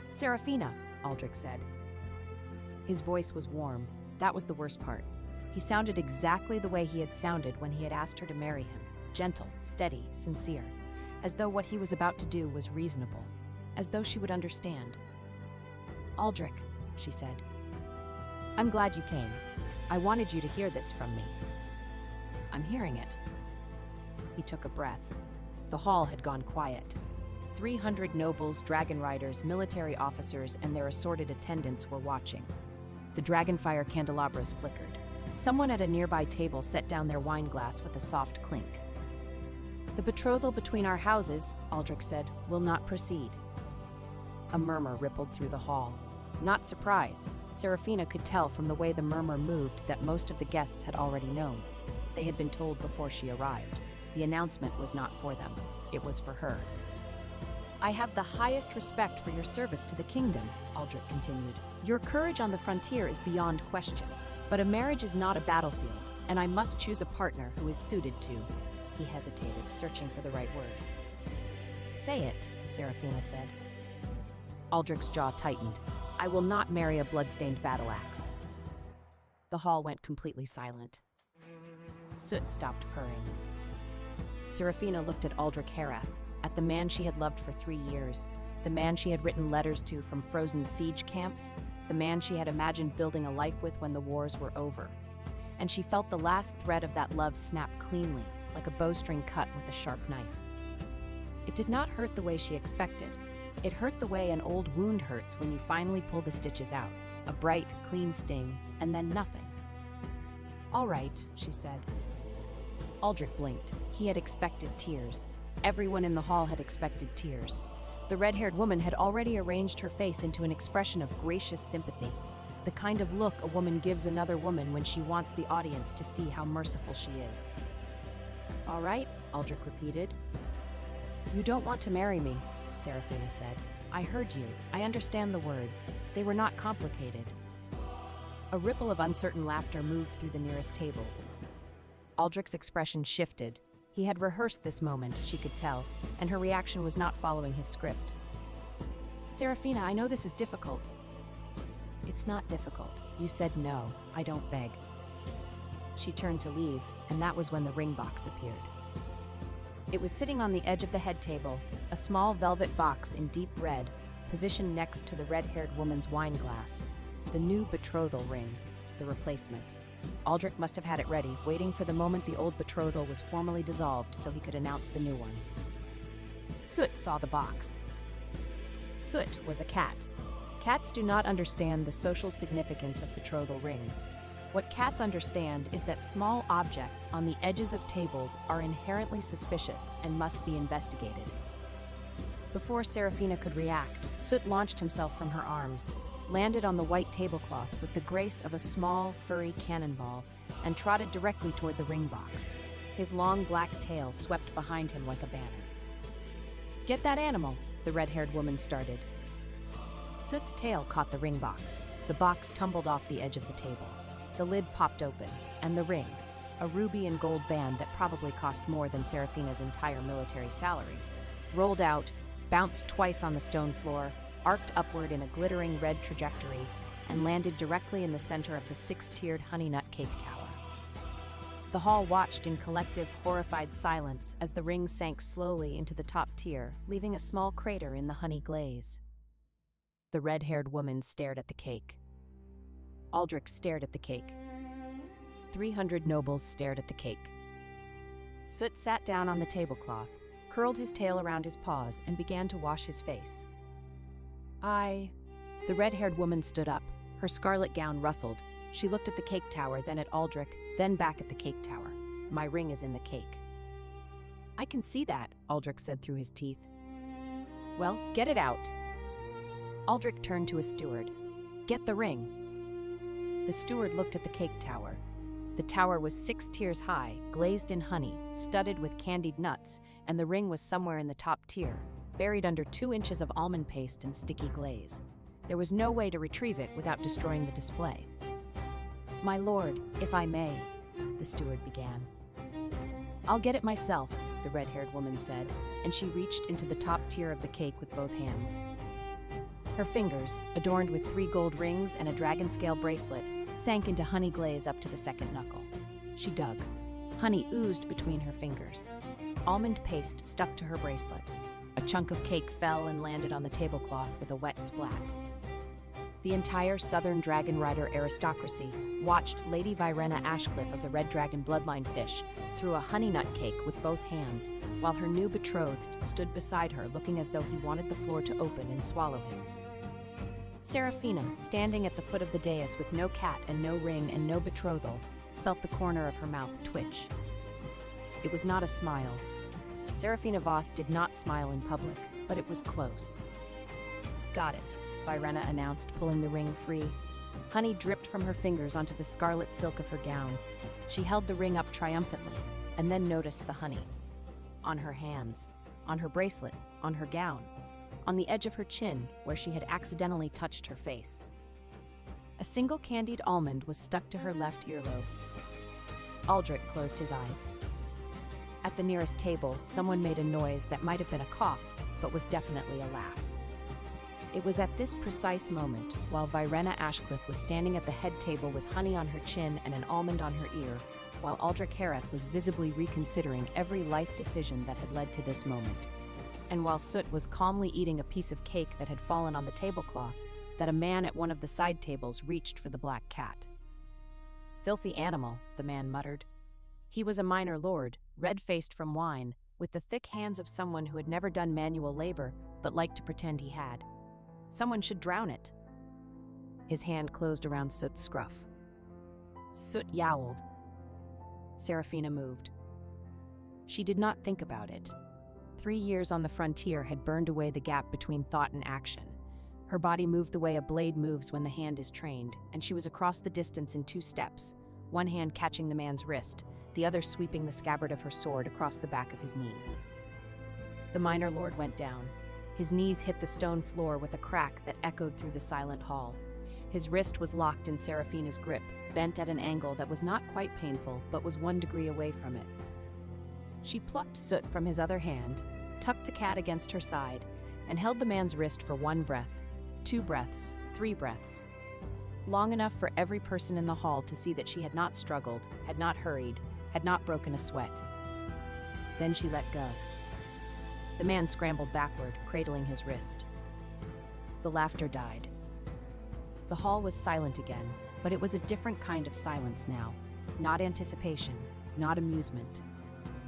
"Seraphina," Aldrich said. His voice was warm. That was the worst part. He sounded exactly the way he had sounded when he had asked her to marry him. Gentle, steady, sincere. As though what he was about to do was reasonable. As though she would understand. "Aldrich," she said. "I'm glad you came. I wanted you to hear this from me." "I'm hearing it." He took a breath. The hall had gone quiet. 300 nobles, dragon riders, military officers, and their assorted attendants were watching. The dragonfire candelabras flickered. Someone at a nearby table set down their wine glass with a soft clink. "The betrothal between our houses," Aldrich said, "will not proceed." A murmur rippled through the hall. Not surprise. Seraphina could tell from the way the murmur moved that most of the guests had already known. They had been told before she arrived. The announcement was not for them. It was for her. "I have the highest respect for your service to the kingdom," Aldrich continued. "Your courage on the frontier is beyond question. But a marriage is not a battlefield, and I must choose a partner who is suited to—" He hesitated, searching for the right word. "Say it," Seraphina said. Aldrich's jaw tightened. "I will not marry a blood-stained battle axe." The hall went completely silent. Soot stopped purring. Serafina looked at Aldrich Herath, at the man she had loved for 3 years, the man she had written letters to from frozen siege camps, the man she had imagined building a life with when the wars were over. And she felt the last thread of that love snap cleanly, like a bowstring cut with a sharp knife. It did not hurt the way she expected. It hurt the way an old wound hurts when you finally pull the stitches out. A bright, clean sting, and then nothing. "All right," she said. Aldrich blinked. He had expected tears. Everyone in the hall had expected tears. The red-haired woman had already arranged her face into an expression of gracious sympathy, the kind of look a woman gives another woman when she wants the audience to see how merciful she is. "All right," Aldrich repeated. "You don't want to marry me," Serafina said. "I heard you. I understand the words. They were not complicated." A ripple of uncertain laughter moved through the nearest tables. Aldrich's expression shifted. He had rehearsed this moment, she could tell, and her reaction was not following his script. "Serafina, I know this is difficult." "It's not difficult. You said no. I don't beg." She turned to leave, and that was when the ring box appeared. It was sitting on the edge of the head table, a small velvet box in deep red, positioned next to the red-haired woman's wine glass. The new betrothal ring, the replacement. Aldrich must have had it ready, waiting for the moment the old betrothal was formally dissolved so he could announce the new one. Soot saw the box. Soot was a cat. Cats do not understand the social significance of betrothal rings. What cats understand is that small objects on the edges of tables are inherently suspicious and must be investigated. Before Serafina could react, Soot launched himself from her arms, landed on the white tablecloth with the grace of a small, furry cannonball, and trotted directly toward the ring box. His long black tail swept behind him like a banner. "Get that animal," the red-haired woman started. Soot's tail caught the ring box. The box tumbled off the edge of the table. The lid popped open, and the ring, a ruby and gold band that probably cost more than Serafina's entire military salary, rolled out, bounced twice on the stone floor, arced upward in a glittering red trajectory, and landed directly in the center of the 6-tiered honey nut cake tower. The hall watched in collective, horrified silence as the ring sank slowly into the top tier, leaving a small crater in the honey glaze. The red-haired woman stared at the cake. Aldrich stared at the cake. 300 nobles stared at the cake. Soot sat down on the tablecloth, curled his tail around his paws, and began to wash his face. The red-haired woman stood up. Her scarlet gown rustled. She looked at the cake tower, then at Aldrich, then back at the cake tower. "My ring is in the cake." "I can see that," Aldrich said through his teeth. "Well, get it out." Aldrich turned to his steward. "Get the ring." The steward looked at the cake tower. The tower was 6 tiers high, glazed in honey, studded with candied nuts, and the ring was somewhere in the top tier, buried under 2 inches of almond paste and sticky glaze. There was no way to retrieve it without destroying the display. "My lord, if I may," the steward began. "I'll get it myself," the red-haired woman said, and she reached into the top tier of the cake with both hands. Her fingers, adorned with 3 gold rings and a dragon scale bracelet, sank into honey glaze up to the second knuckle. She dug. Honey oozed between her fingers. Almond paste stuck to her bracelet. A chunk of cake fell and landed on the tablecloth with a wet splat. The entire Southern Dragon Rider aristocracy watched Lady Virena Ashcliffe of the Red Dragon bloodline fish through a honey nut cake with both hands, while her new betrothed stood beside her looking as though he wanted the floor to open and swallow him. Serafina, standing at the foot of the dais with no cat and no ring and no betrothal, felt the corner of her mouth twitch. It was not a smile. Serafina Voss did not smile in public, but it was close. "Got it," Virena announced, pulling the ring free. Honey dripped from her fingers onto the scarlet silk of her gown. She held the ring up triumphantly, and then noticed the honey. On her hands, on her bracelet, on her gown, on the edge of her chin, where she had accidentally touched her face. A single candied almond was stuck to her left earlobe. Aldrich closed his eyes. At the nearest table, someone made a noise that might have been a cough, but was definitely a laugh. It was at this precise moment, while Virena Ashcliffe was standing at the head table with honey on her chin and an almond on her ear, while Aldrich Hareth was visibly reconsidering every life decision that had led to this moment. And while Soot was calmly eating a piece of cake that had fallen on the tablecloth, that a man at one of the side tables reached for the black cat. "Filthy animal," the man muttered. He was a minor lord, red-faced from wine, with the thick hands of someone who had never done manual labor but liked to pretend he had. Someone should drown it. His hand closed around Soot's scruff. Soot yowled. Serafina moved. She did not think about it. 3 years on the frontier had burned away the gap between thought and action. Her body moved the way a blade moves when the hand is trained, and she was across the distance in 2 steps, one hand catching the man's wrist, the other sweeping the scabbard of her sword across the back of his knees. The minor lord went down. His knees hit the stone floor with a crack that echoed through the silent hall. His wrist was locked in Serafina's grip, bent at an angle that was not quite painful, but was 1 degree away from it. She plucked Soot from his other hand, tucked the cat against her side, and held the man's wrist for 1 breath, 2 breaths, 3 breaths. Long enough for every person in the hall to see that she had not struggled, had not hurried, had not broken a sweat. Then she let go. The man scrambled backward, cradling his wrist. The laughter died. The hall was silent again, but it was a different kind of silence now. Not anticipation, not amusement.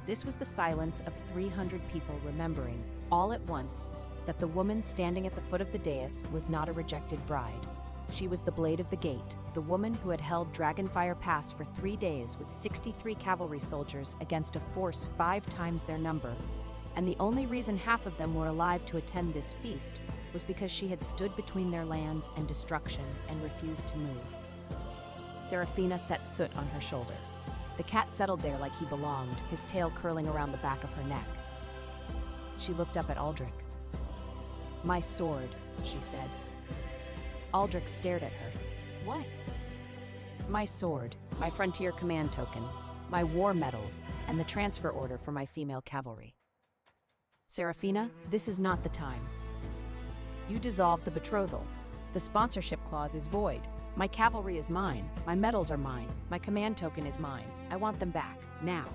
This was the silence of 300 people remembering, all at once, that the woman standing at the foot of the dais was not a rejected bride. She was the blade of the gate, the woman who had held Dragonfire Pass for 3 days with 63 cavalry soldiers against a force 5 times their number, and the only reason half of them were alive to attend this feast was because she had stood between their lands and destruction and refused to move. Serafina set Soot on her shoulder. The cat settled there like he belonged, his tail curling around the back of her neck. She looked up at Aldrich. "My sword," she said. Aldrich stared at her. "What?" "My sword, my frontier command token, my war medals, and the transfer order for my female cavalry." "Serafina, this is not the time. You dissolved the betrothal. The sponsorship clause is void. My cavalry is mine, my medals are mine, my command token is mine. I want them back, now."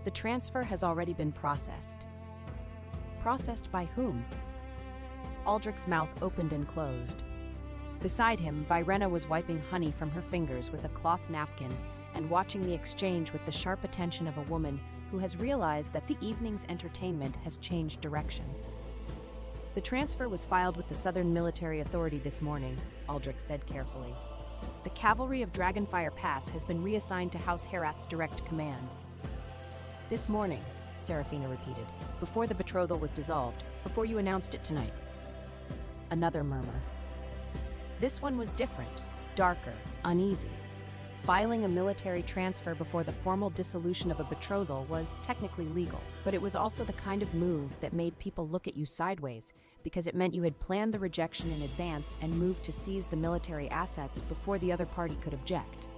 "The transfer has already been processed." "Processed by whom?" Aldrich's mouth opened and closed. Beside him, Virena was wiping honey from her fingers with a cloth napkin and watching the exchange with the sharp attention of a woman who has realized that the evening's entertainment has changed direction. "The transfer was filed with the Southern Military Authority this morning," Aldrich said carefully. "The cavalry of Dragonfire Pass has been reassigned to House Herath's direct command." "This morning," Serafina repeated, "before the betrothal was dissolved, before you announced it tonight." Another murmur. This one was different, darker, uneasy. Filing a military transfer before the formal dissolution of a betrothal was technically legal, but it was also the kind of move that made people look at you sideways, because it meant you had planned the rejection in advance and moved to seize the military assets before the other party could object.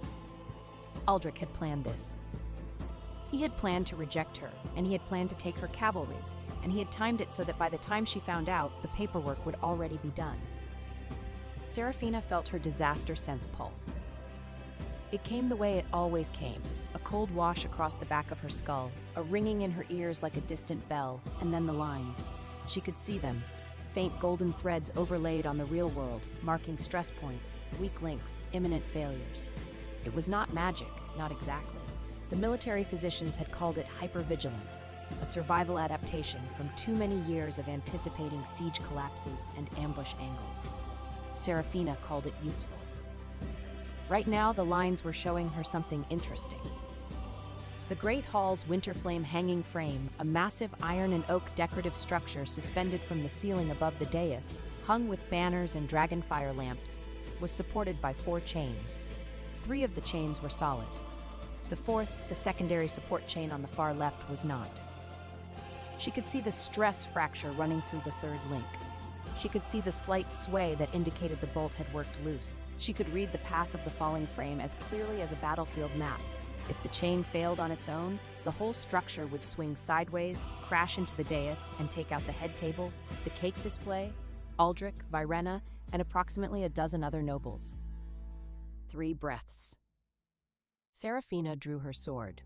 Aldrich had planned this. He had planned to reject her, and he had planned to take her cavalry, and he had timed it so that by the time she found out, the paperwork would already be done. Serafina felt her disaster sense pulse. It came the way it always came, a cold wash across the back of her skull, a ringing in her ears like a distant bell, and then the lines. She could see them, faint golden threads overlaid on the real world, marking stress points, weak links, imminent failures. It was not magic, not exactly. The military physicians had called it hypervigilance, a survival adaptation from too many years of anticipating siege collapses and ambush angles. Serafina called it useful. Right now, the lines were showing her something interesting. The Great Hall's winter flame hanging frame, a massive iron and oak decorative structure suspended from the ceiling above the dais, hung with banners and dragonfire lamps, was supported by 4 chains. 3 of the chains were solid. The 4th, the secondary support chain on the far left, was not. She could see the stress fracture running through the 3rd link. She could see the slight sway that indicated the bolt had worked loose. She could read the path of the falling frame as clearly as a battlefield map. If the chain failed on its own, the whole structure would swing sideways, crash into the dais, and take out the head table, the cake display, Aldrich, Virena, and approximately a dozen other nobles. 3 breaths. Seraphina drew her sword.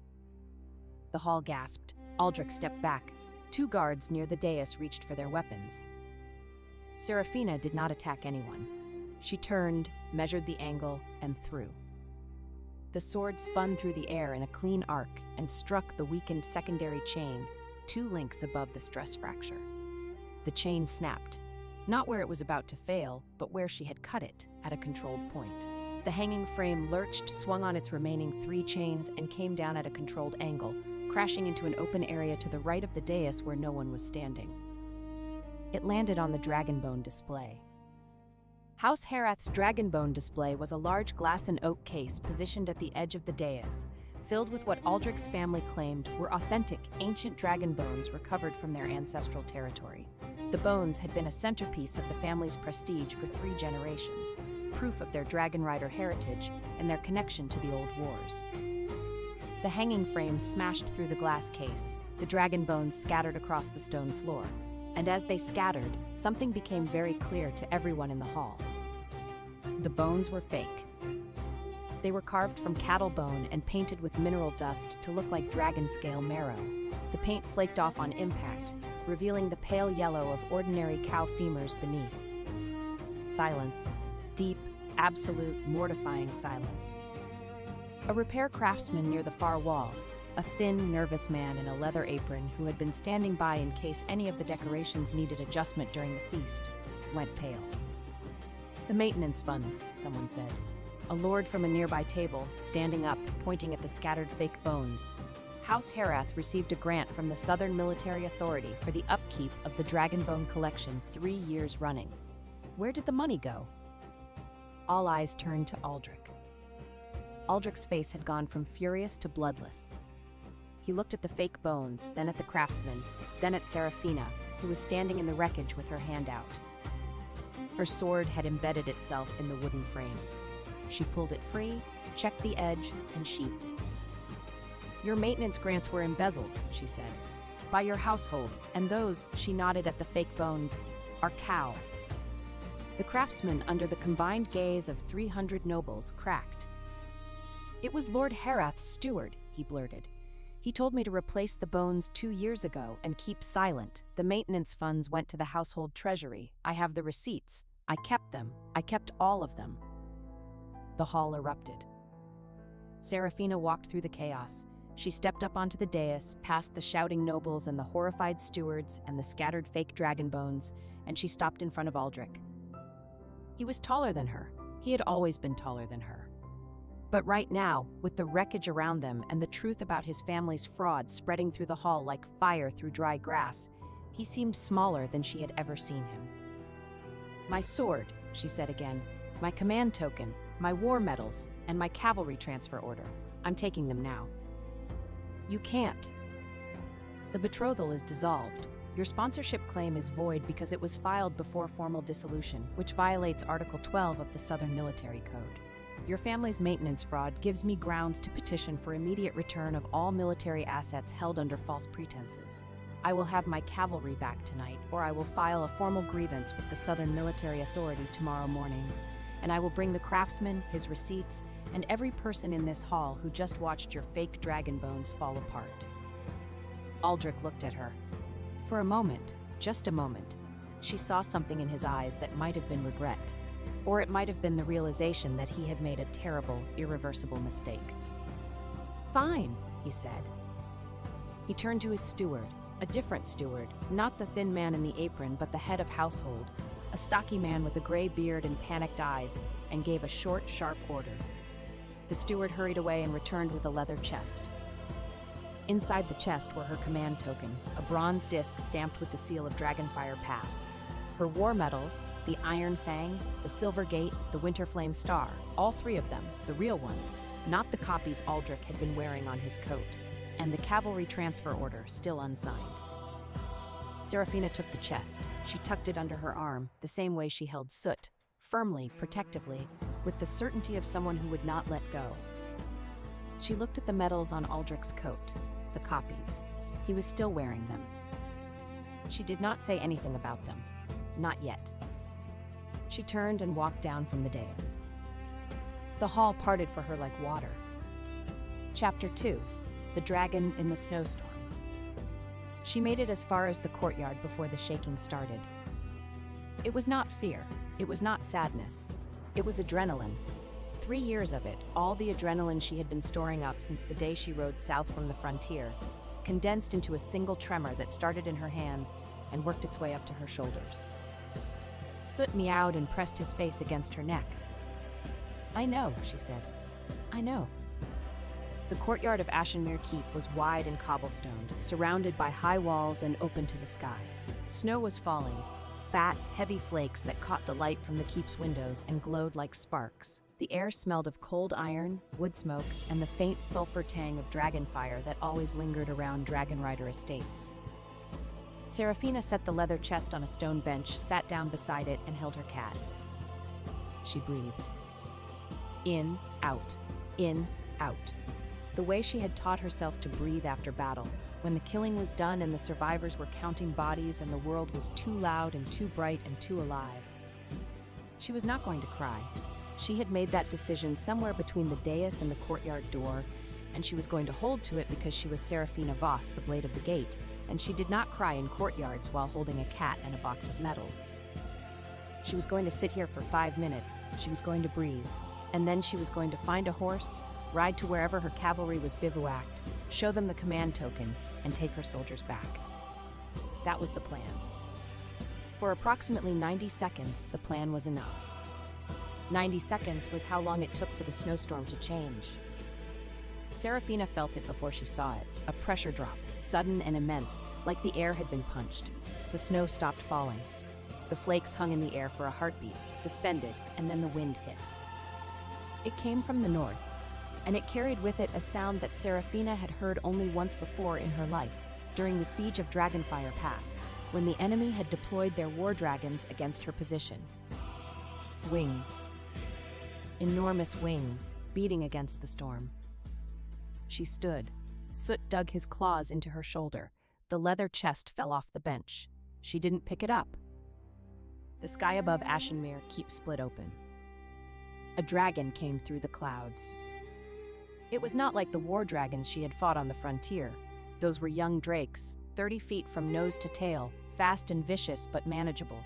The hall gasped. Aldrich stepped back. 2 guards near the dais reached for their weapons. Seraphina did not attack anyone. She turned, measured the angle, and threw. The sword spun through the air in a clean arc and struck the weakened secondary chain, 2 links above the stress fracture. The chain snapped, not where it was about to fail, but where she had cut it, at a controlled point. The hanging frame lurched, swung on its remaining 3 chains, and came down at a controlled angle, crashing into an open area to the right of the dais where no one was standing. It landed on the dragonbone display. House Herath's dragonbone display was a large glass and oak case positioned at the edge of the dais, filled with what Aldrich's family claimed were authentic, ancient dragon bones recovered from their ancestral territory. The bones had been a centerpiece of the family's prestige for 3 generations, proof of their dragon rider heritage and their connection to the old wars. The hanging frame smashed through the glass case, the dragon bones scattered across the stone floor, and as they scattered, something became very clear to everyone in the hall. The bones were fake. They were carved from cattle bone and painted with mineral dust to look like dragon scale marrow. The paint flaked off on impact, revealing the pale yellow of ordinary cow femurs beneath. Silence. Deep, absolute, mortifying silence. A repair craftsman near the far wall, a thin, nervous man in a leather apron who had been standing by in case any of the decorations needed adjustment during the feast, went pale. "The maintenance funds," someone said. A lord from a nearby table, standing up, pointing at the scattered fake bones. House Herath received a grant from the Southern Military Authority for the upkeep of the Dragonbone collection 3 years running. Where did the money go? All eyes turned to Aldrich. Aldrich's face had gone from furious to bloodless. He looked at the fake bones, then at the craftsman, then at Seraphina, who was standing in the wreckage with her hand out. Her sword had embedded itself in the wooden frame. She pulled it free, checked the edge, and sheathed it. "Your maintenance grants were embezzled," she said, "by your household, and those," she nodded at the fake bones, "are cow." The craftsman, under the combined gaze of 300 nobles, cracked. "It was Lord Herath's steward," he blurted. "He told me to replace the bones 2 years ago and keep silent. The maintenance funds went to the household treasury. I have the receipts. I kept them. I kept all of them." The hall erupted. Seraphina walked through the chaos. She stepped up onto the dais, past the shouting nobles and the horrified stewards and the scattered fake dragon bones, and she stopped in front of Aldrich. He was taller than her. He had always been taller than her. But right now, with the wreckage around them and the truth about his family's fraud spreading through the hall like fire through dry grass, he seemed smaller than she had ever seen him. "My sword," she said again, "my command token, my war medals, and my cavalry transfer order. I'm taking them now." "You can't. The betrothal is dissolved. Your sponsorship claim is void because it was filed before formal dissolution, which violates Article 12 of the Southern Military Code. Your family's maintenance fraud gives me grounds to petition for immediate return of all military assets held under false pretenses. I will have my cavalry back tonight, or I will file a formal grievance with the Southern Military Authority tomorrow morning, and I will bring the craftsman, his receipts, and every person in this hall who just watched your fake dragon bones fall apart." Aldrich looked at her. For a moment, just a moment, she saw something in his eyes that might have been regret, or it might have been the realization that he had made a terrible, irreversible mistake. "Fine," he said. He turned to his steward, a different steward, not the thin man in the apron, but the head of household, a stocky man with a gray beard and panicked eyes, and gave a short, sharp order. The steward hurried away and returned with a leather chest. Inside the chest were her command token, a bronze disc stamped with the seal of Dragonfire Pass, her war medals, the Iron Fang, the Silver Gate, the Winterflame Star, all 3 of them, the real ones, not the copies Aldrich had been wearing on his coat, and the cavalry transfer order, still unsigned. Seraphina took the chest. She tucked it under her arm, the same way she held Soot, firmly, protectively, with the certainty of someone who would not let go. She looked at the medals on Aldrich's coat, the copies. He was still wearing them. She did not say anything about them. Not yet. She turned and walked down from the dais. The hall parted for her like water. Chapter 2. The Dragon in the Snowstorm. She made it as far as the courtyard before the shaking started. It was not fear. It was not sadness. It was adrenaline. 3 years of it, all the adrenaline she had been storing up since the day she rode south from the frontier, condensed into a single tremor that started in her hands and worked its way up to her shoulders. Soot meowed and pressed his face against her neck. "I know," she said. "I know." The courtyard of Ashenmere Keep was wide and cobblestoned, surrounded by high walls and open to the sky. Snow was falling, fat, heavy flakes that caught the light from the keep's windows and glowed like sparks. The air smelled of cold iron, wood smoke, and the faint sulfur tang of dragon fire that always lingered around Dragon Rider estates. Seraphina set the leather chest on a stone bench, sat down beside it, and held her cat. She breathed. In, out, in, out. The way she had taught herself to breathe after battle, when the killing was done and the survivors were counting bodies and the world was too loud and too bright and too alive. She was not going to cry. She had made that decision somewhere between the dais and the courtyard door, and she was going to hold to it because she was Seraphina Voss, the Blade of the Gate, and she did not cry in courtyards while holding a cat and a box of medals. She was going to sit here for 5 minutes, she was going to breathe, and then she was going to find a horse, ride to wherever her cavalry was bivouacked, show them the command token, and take her soldiers back. That was the plan. For approximately 90 seconds, the plan was enough. 90 seconds was how long it took for the snowstorm to change. Seraphina felt it before she saw it, a pressure drop, sudden and immense, like the air had been punched. The snow stopped falling. The flakes hung in the air for a heartbeat, suspended, and then the wind hit. It came from the north, and it carried with it a sound that Seraphina had heard only once before in her life, during the siege of Dragonfire Pass, when the enemy had deployed their war dragons against her position. Wings. Enormous wings, beating against the storm. She stood. Soot dug his claws into her shoulder. The leather chest fell off the bench. She didn't pick it up. The sky above Ashenmere Keep split open. A dragon came through the clouds. It was not like the war dragons she had fought on the frontier. Those were young drakes, 30 feet from nose to tail, fast and vicious but manageable.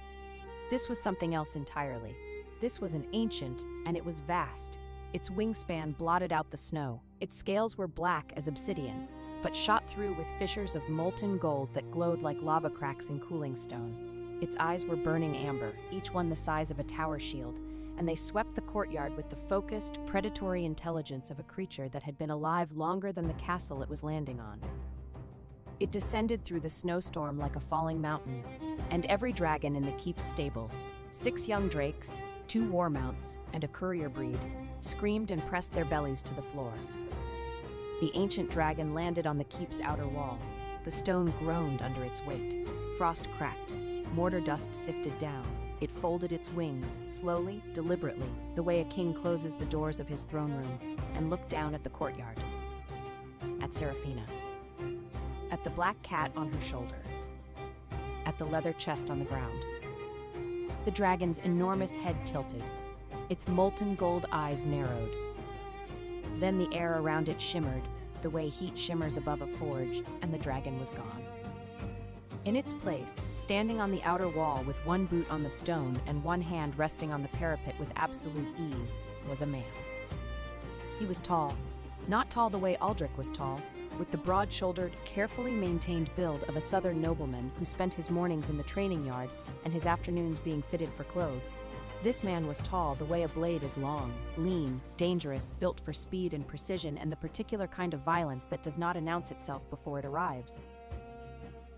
This was something else entirely. This was an ancient, and it was vast. Its wingspan blotted out the snow. Its scales were black as obsidian, but shot through with fissures of molten gold that glowed like lava cracks in cooling stone. Its eyes were burning amber, each one the size of a tower shield, and they swept the courtyard with the focused, predatory intelligence of a creature that had been alive longer than the castle it was landing on. It descended through the snowstorm like a falling mountain, and every dragon in the keep's stable, 6 young drakes, 2 war mounts, and a courier breed, screamed and pressed their bellies to the floor. The ancient dragon landed on the keep's outer wall. The stone groaned under its weight. Frost cracked. Mortar dust sifted down. It folded its wings, slowly, deliberately, the way a king closes the doors of his throne room, and looked down at the courtyard. At Seraphina. At the black cat on her shoulder. At the leather chest on the ground. The dragon's enormous head tilted. Its molten gold eyes narrowed. Then the air around it shimmered, the way heat shimmers above a forge, and the dragon was gone. In its place, standing on the outer wall with one boot on the stone and one hand resting on the parapet with absolute ease, was a man. He was tall, not tall the way Aldrich was tall, with the broad-shouldered, carefully maintained build of a southern nobleman who spent his mornings in the training yard and his afternoons being fitted for clothes. This man was tall the way a blade is long, lean, dangerous, built for speed and precision and the particular kind of violence that does not announce itself before it arrives.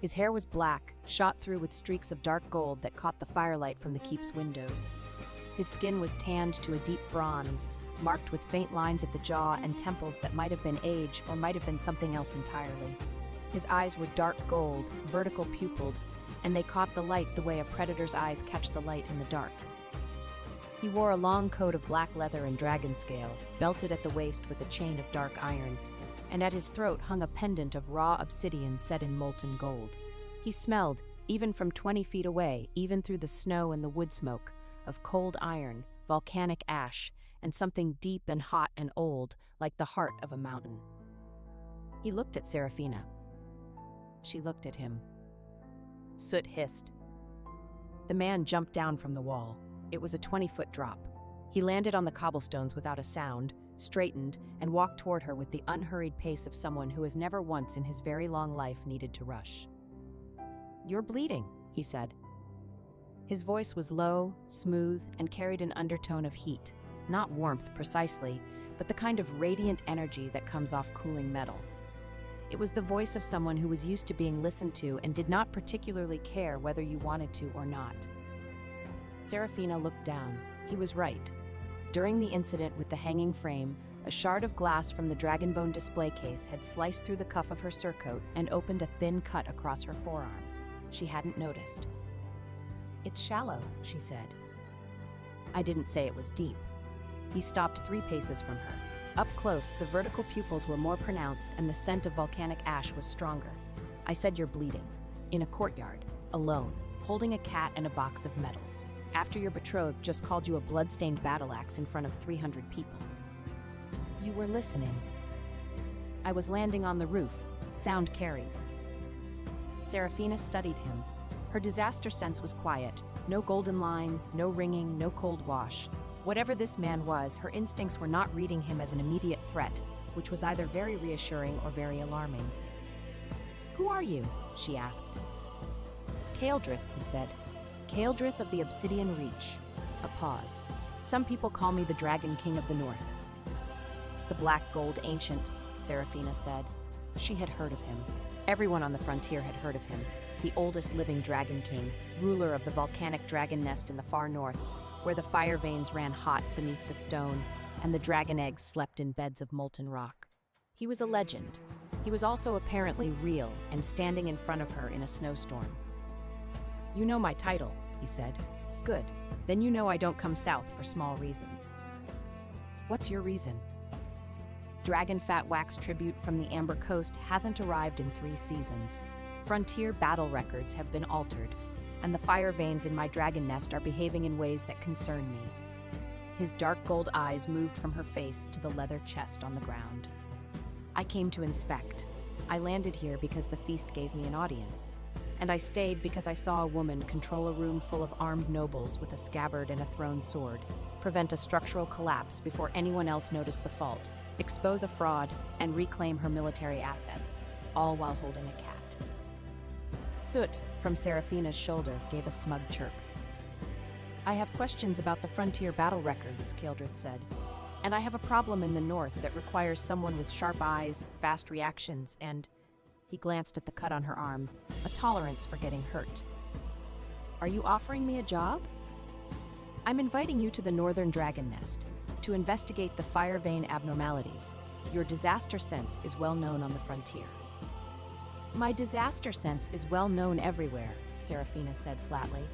His hair was black, shot through with streaks of dark gold that caught the firelight from the keep's windows. His skin was tanned to a deep bronze, marked with faint lines at the jaw and temples that might have been age or might have been something else entirely. His eyes were dark gold, vertical pupilled, and they caught the light the way a predator's eyes catch the light in the dark. He wore a long coat of black leather and dragon scale, belted at the waist with a chain of dark iron, and at his throat hung a pendant of raw obsidian set in molten gold. He smelled, even from 20 feet away, even through the snow and the wood smoke, of cold iron, volcanic ash, and something deep and hot and old, like the heart of a mountain. He looked at Serafina. She looked at him. Soot hissed. The man jumped down from the wall. It was a 20-foot drop. He landed on the cobblestones without a sound, straightened, and walked toward her with the unhurried pace of someone who has never once in his very long life needed to rush. "You're bleeding," he said. His voice was low, smooth, and carried an undertone of heat, not warmth precisely, but the kind of radiant energy that comes off cooling metal. It was the voice of someone who was used to being listened to and did not particularly care whether you wanted to or not. Serafina looked down. He was right. During the incident with the hanging frame, a shard of glass from the dragonbone display case had sliced through the cuff of her surcoat and opened a thin cut across her forearm. She hadn't noticed. "It's shallow," she said. "I didn't say it was deep." He stopped 3 paces from her. Up close, the vertical pupils were more pronounced and the scent of volcanic ash was stronger. "I said you're bleeding. In a courtyard, alone, holding a cat and a box of medals. After your betrothed just called you a blood-stained battle axe in front of 300 people. You were listening." "I was landing on the roof. Sound carries." Serafina studied him. Her disaster sense was quiet. No golden lines, no ringing, no cold wash. Whatever this man was, her instincts were not reading him as an immediate threat, which was either very reassuring or very alarming. "Who are you?" she asked. "Caeldrith," he said. "Caeldrith of the Obsidian Reach." A pause. "Some people call me the Dragon King of the North." "The Black Gold Ancient," Serafina said. She had heard of him. Everyone on the frontier had heard of him. The oldest living Dragon King, ruler of the volcanic dragon nest in the far north, where the fire veins ran hot beneath the stone and the dragon eggs slept in beds of molten rock. He was a legend. He was also apparently real and standing in front of her in a snowstorm. "You know my title," he said. "Good. Then you know I don't come south for small reasons." "What's your reason?" "Dragon fat wax tribute from the Amber Coast hasn't arrived in 3 seasons. Frontier battle records have been altered, and the fire veins in my dragon nest are behaving in ways that concern me." His dark gold eyes moved from her face to the leather chest on the ground. "I came to inspect. I landed here because the feast gave me an audience. And I stayed because I saw a woman control a room full of armed nobles with a scabbard and a thrown sword, prevent a structural collapse before anyone else noticed the fault, expose a fraud, and reclaim her military assets, all while holding a cat." Soot, from Serafina's shoulder, gave a smug chirp. "I have questions about the frontier battle records," Caeldrith said. "And I have a problem in the north that requires someone with sharp eyes, fast reactions, and..." He glanced at the cut on her arm, "a tolerance for getting hurt." "Are you offering me a job?" "I'm inviting you to the northern dragon nest, to investigate the fire vein abnormalities. Your disaster sense is well known on the frontier." "My disaster sense is well known everywhere," Serafina said flatly.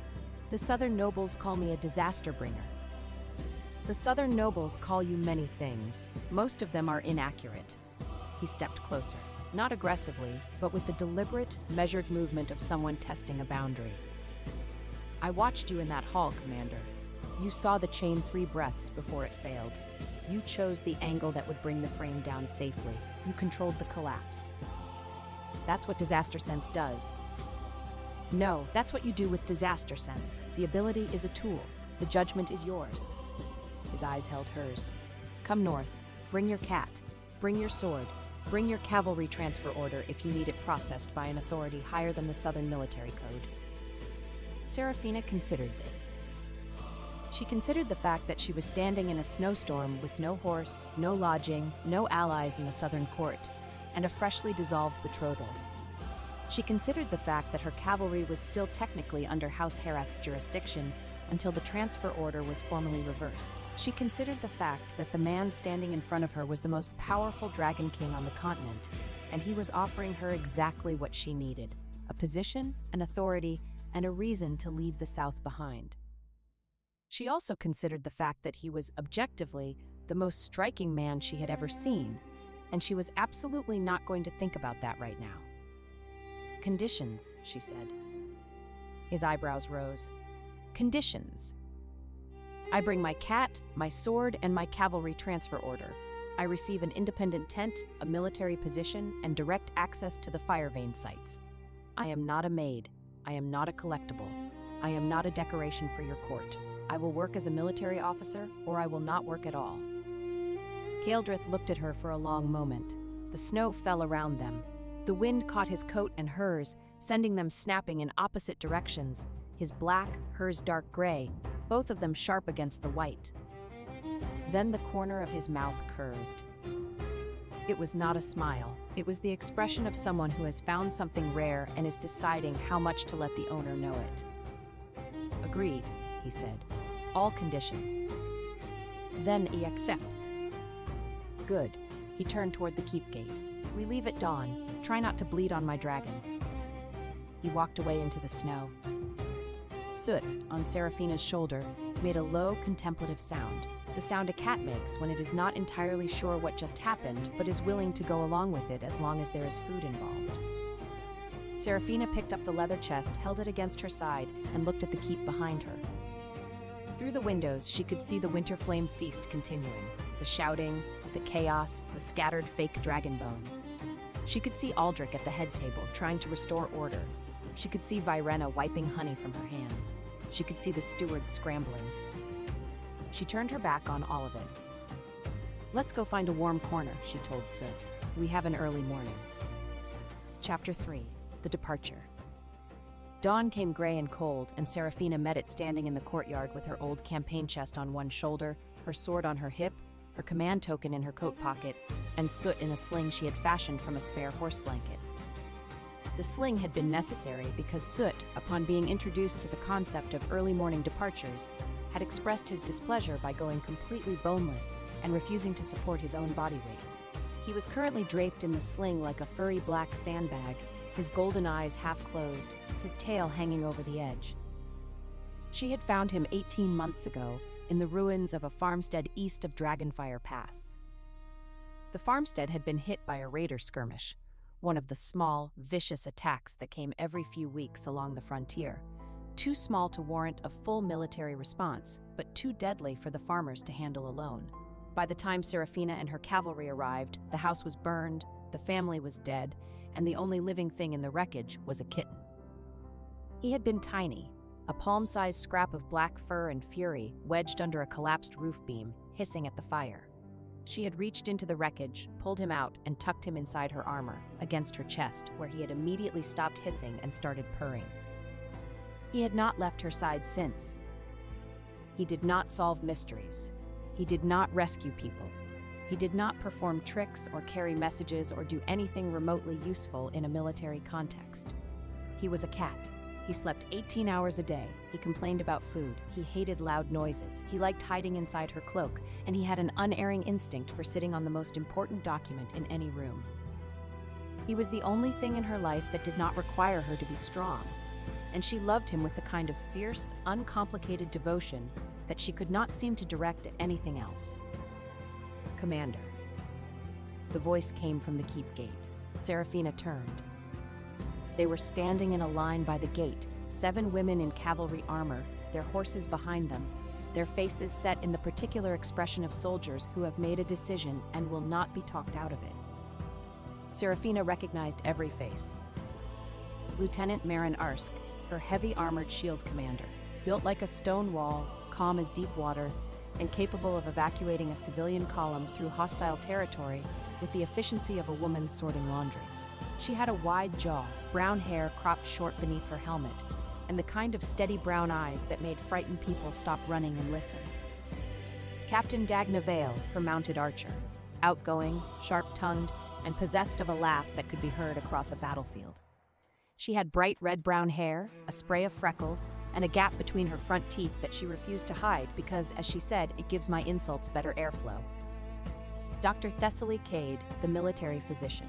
"The southern nobles call me a disaster bringer." "The southern nobles call you many things. Most of them are inaccurate." He stepped closer, not aggressively, but with the deliberate, measured movement of someone testing a boundary. "I watched you in that hall, Commander. You saw the chain 3 breaths before it failed. You chose the angle that would bring the frame down safely. You controlled the collapse. That's what disaster sense does." "No, that's what you do with disaster sense. The ability is a tool. The judgment is yours." His eyes held hers. "Come north. Bring your cat. Bring your sword. Bring your cavalry transfer order if you need it processed by an authority higher than the Southern Military Code." Serafina considered this. She considered the fact that she was standing in a snowstorm with no horse, no lodging, no allies in the Southern Court, and a freshly dissolved betrothal. She considered the fact that her cavalry was still technically under House Herath's jurisdiction until the transfer order was formally reversed. She considered the fact that the man standing in front of her was the most powerful Dragon King on the continent, and he was offering her exactly what she needed: a position, an authority, and a reason to leave the South behind. She also considered the fact that he was, objectively, the most striking man she had ever seen, and she was absolutely not going to think about that right now. "Conditions," she said. His eyebrows rose. "Conditions. I bring my cat, my sword, and my cavalry transfer order. I receive an independent tent, a military position, and direct access to the fire vein sites. I am not a maid. I am not a collectible. I am not a decoration for your court. I will work as a military officer, or I will not work at all. Kaeldrith looked at her for a long moment. The snow fell around them. The wind caught his coat and hers, sending them snapping in opposite directions, his black, hers dark gray, both of them sharp against the white. Then the corner of his mouth curved. It was not a smile. It was the expression of someone who has found something rare and is deciding how much to let the owner know it. Agreed, he said. All conditions. Then he accepts. Good. He turned toward the keep gate. We leave at dawn. Try not to bleed on my dragon. He walked away into the snow. Soot, on Seraphina's shoulder, made a low, contemplative sound. The sound a cat makes when it is not entirely sure what just happened, but is willing to go along with it as long as there is food involved. Seraphina picked up the leather chest, held it against her side, and looked at the keep behind her. Through the windows, she could see the winter flame feast continuing. The shouting, the chaos, the scattered fake dragon bones. She could see Aldrich at the head table, trying to restore order. She could see Virena wiping honey from her hands. She could see the stewards scrambling. She turned her back on all of it. Let's go find a warm corner, she told Soot. We have an early morning. Chapter 3. The Departure. Dawn came gray and cold, and Seraphina met it standing in the courtyard with her old campaign chest on one shoulder, her sword on her hip, her command token in her coat pocket, and Soot in a sling she had fashioned from a spare horse blanket. The sling had been necessary because Soot, upon being introduced to the concept of early morning departures, had expressed his displeasure by going completely boneless and refusing to support his own body weight. He was currently draped in the sling like a furry black sandbag, his golden eyes half closed, his tail hanging over the edge. She had found him 18 months ago in the ruins of a farmstead east of Dragonfire Pass. The farmstead had been hit by a raider skirmish, one of the small, vicious attacks that came every few weeks along the frontier, too small to warrant a full military response, but too deadly for the farmers to handle alone. By the time Seraphina and her cavalry arrived, the house was burned, the family was dead, and the only living thing in the wreckage was a kitten. He had been tiny, a palm-sized scrap of black fur and fury wedged under a collapsed roof beam, hissing at the fire. She had reached into the wreckage, pulled him out, and tucked him inside her armor, against her chest, where he had immediately stopped hissing and started purring. He had not left her side since. He did not solve mysteries. He did not rescue people. He did not perform tricks or carry messages or do anything remotely useful in a military context. He was a cat. He slept 18 hours a day. He complained about food. He hated loud noises. He liked hiding inside her cloak, and he had an unerring instinct for sitting on the most important document in any room. He was the only thing in her life that did not require her to be strong, and she loved him with the kind of fierce, uncomplicated devotion that she could not seem to direct at anything else. Commander. The voice came from the keep gate. Seraphina turned. They were standing in a line by the gate, 7 women in cavalry armor, their horses behind them, their faces set in the particular expression of soldiers who have made a decision and will not be talked out of it. Seraphina recognized every face. Lieutenant Marin Arsk, her heavy armored shield commander, built like a stone wall, calm as deep water, and capable of evacuating a civilian column through hostile territory with the efficiency of a woman sorting laundry. She had a wide jaw, brown hair cropped short beneath her helmet, and the kind of steady brown eyes that made frightened people stop running and listen. Captain Dagna Vale, her mounted archer, outgoing, sharp-tongued, and possessed of a laugh that could be heard across a battlefield. She had bright red-brown hair, a spray of freckles, and a gap between her front teeth that she refused to hide because, as she said, it gives my insults better airflow. Dr. Thessaly Cade, the military physician,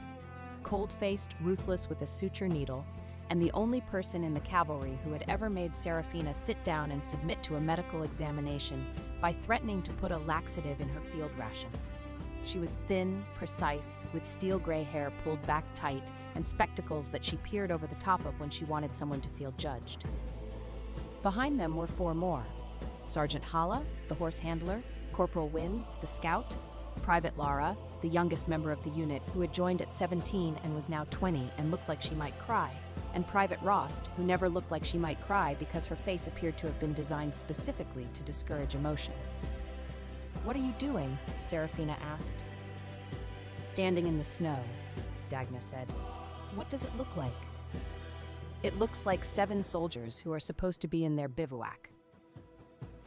cold-faced, ruthless with a suture needle, and the only person in the cavalry who had ever made Seraphina sit down and submit to a medical examination by threatening to put a laxative in her field rations. She was thin, precise, with steel-gray hair pulled back tight and spectacles that she peered over the top of when she wanted someone to feel judged. Behind them were 4 more. Sergeant Hala, the horse handler, Corporal Wynne, the scout, Private Lara, the youngest member of the unit, who had joined at 17 and was now 20 and looked like she might cry, and Private Rost, who never looked like she might cry because her face appeared to have been designed specifically to discourage emotion. "What are you doing?" Serafina asked. "Standing in the snow," Dagna said. "What does it look like?" "It looks like 7 soldiers who are supposed to be in their bivouac."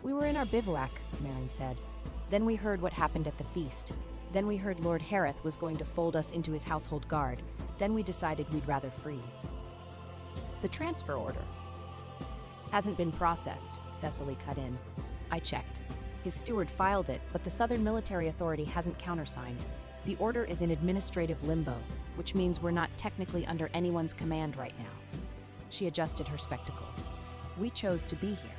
"We were in our bivouac," Marin said. "Then we heard what happened at the feast. Then we heard Lord Harith was going to fold us into his household guard. Then we decided we'd rather freeze." "The transfer order hasn't been processed," Thessaly cut in. "I checked. His steward filed it, but the Southern Military Authority hasn't countersigned. The order is in administrative limbo, which means we're not technically under anyone's command right now." She adjusted her spectacles. "We chose to be here."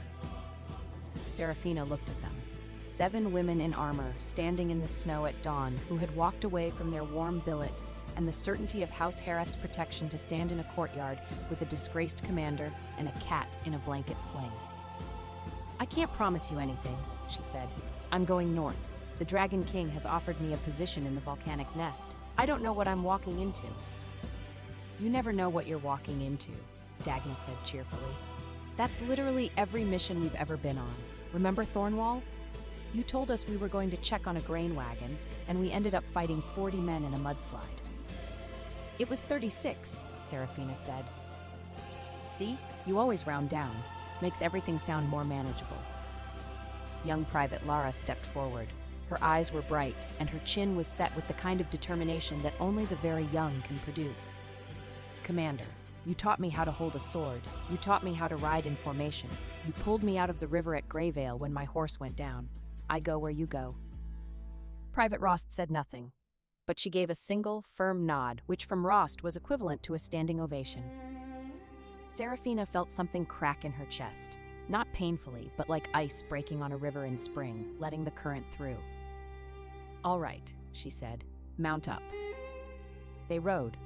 Serafina looked at them. 7 women in armor, standing in the snow at dawn, who had walked away from their warm billet and the certainty of House Hareth's protection to stand in a courtyard with a disgraced commander and a cat in a blanket sling. "I can't promise you anything," she said. "I'm going north. The Dragon King has offered me a position in the volcanic nest. I don't know what I'm walking into." "You never know what you're walking into," Dagna said cheerfully. "That's literally every mission we've ever been on. Remember Thornwall? You told us we were going to check on a grain wagon, and we ended up fighting 40 men in a mudslide." "It was 36, Serafina said. "See, you always round down. Makes everything sound more manageable." Young Private Lara stepped forward. Her eyes were bright, and her chin was set with the kind of determination that only the very young can produce. "Commander, you taught me how to hold a sword. You taught me how to ride in formation. You pulled me out of the river at Greyvale when my horse went down. I go where you go." Private Rost said nothing, but she gave a single, firm nod, which from Rost was equivalent to a standing ovation. Serafina felt something crack in her chest, not painfully, but like ice breaking on a river in spring, letting the current through. "All right," she said. "Mount up." They rode.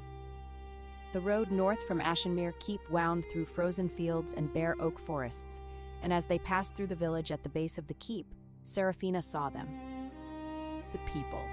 The road north from Ashenmere Keep wound through frozen fields and bare oak forests, and as they passed through the village at the base of the keep, Serafina saw them. The people.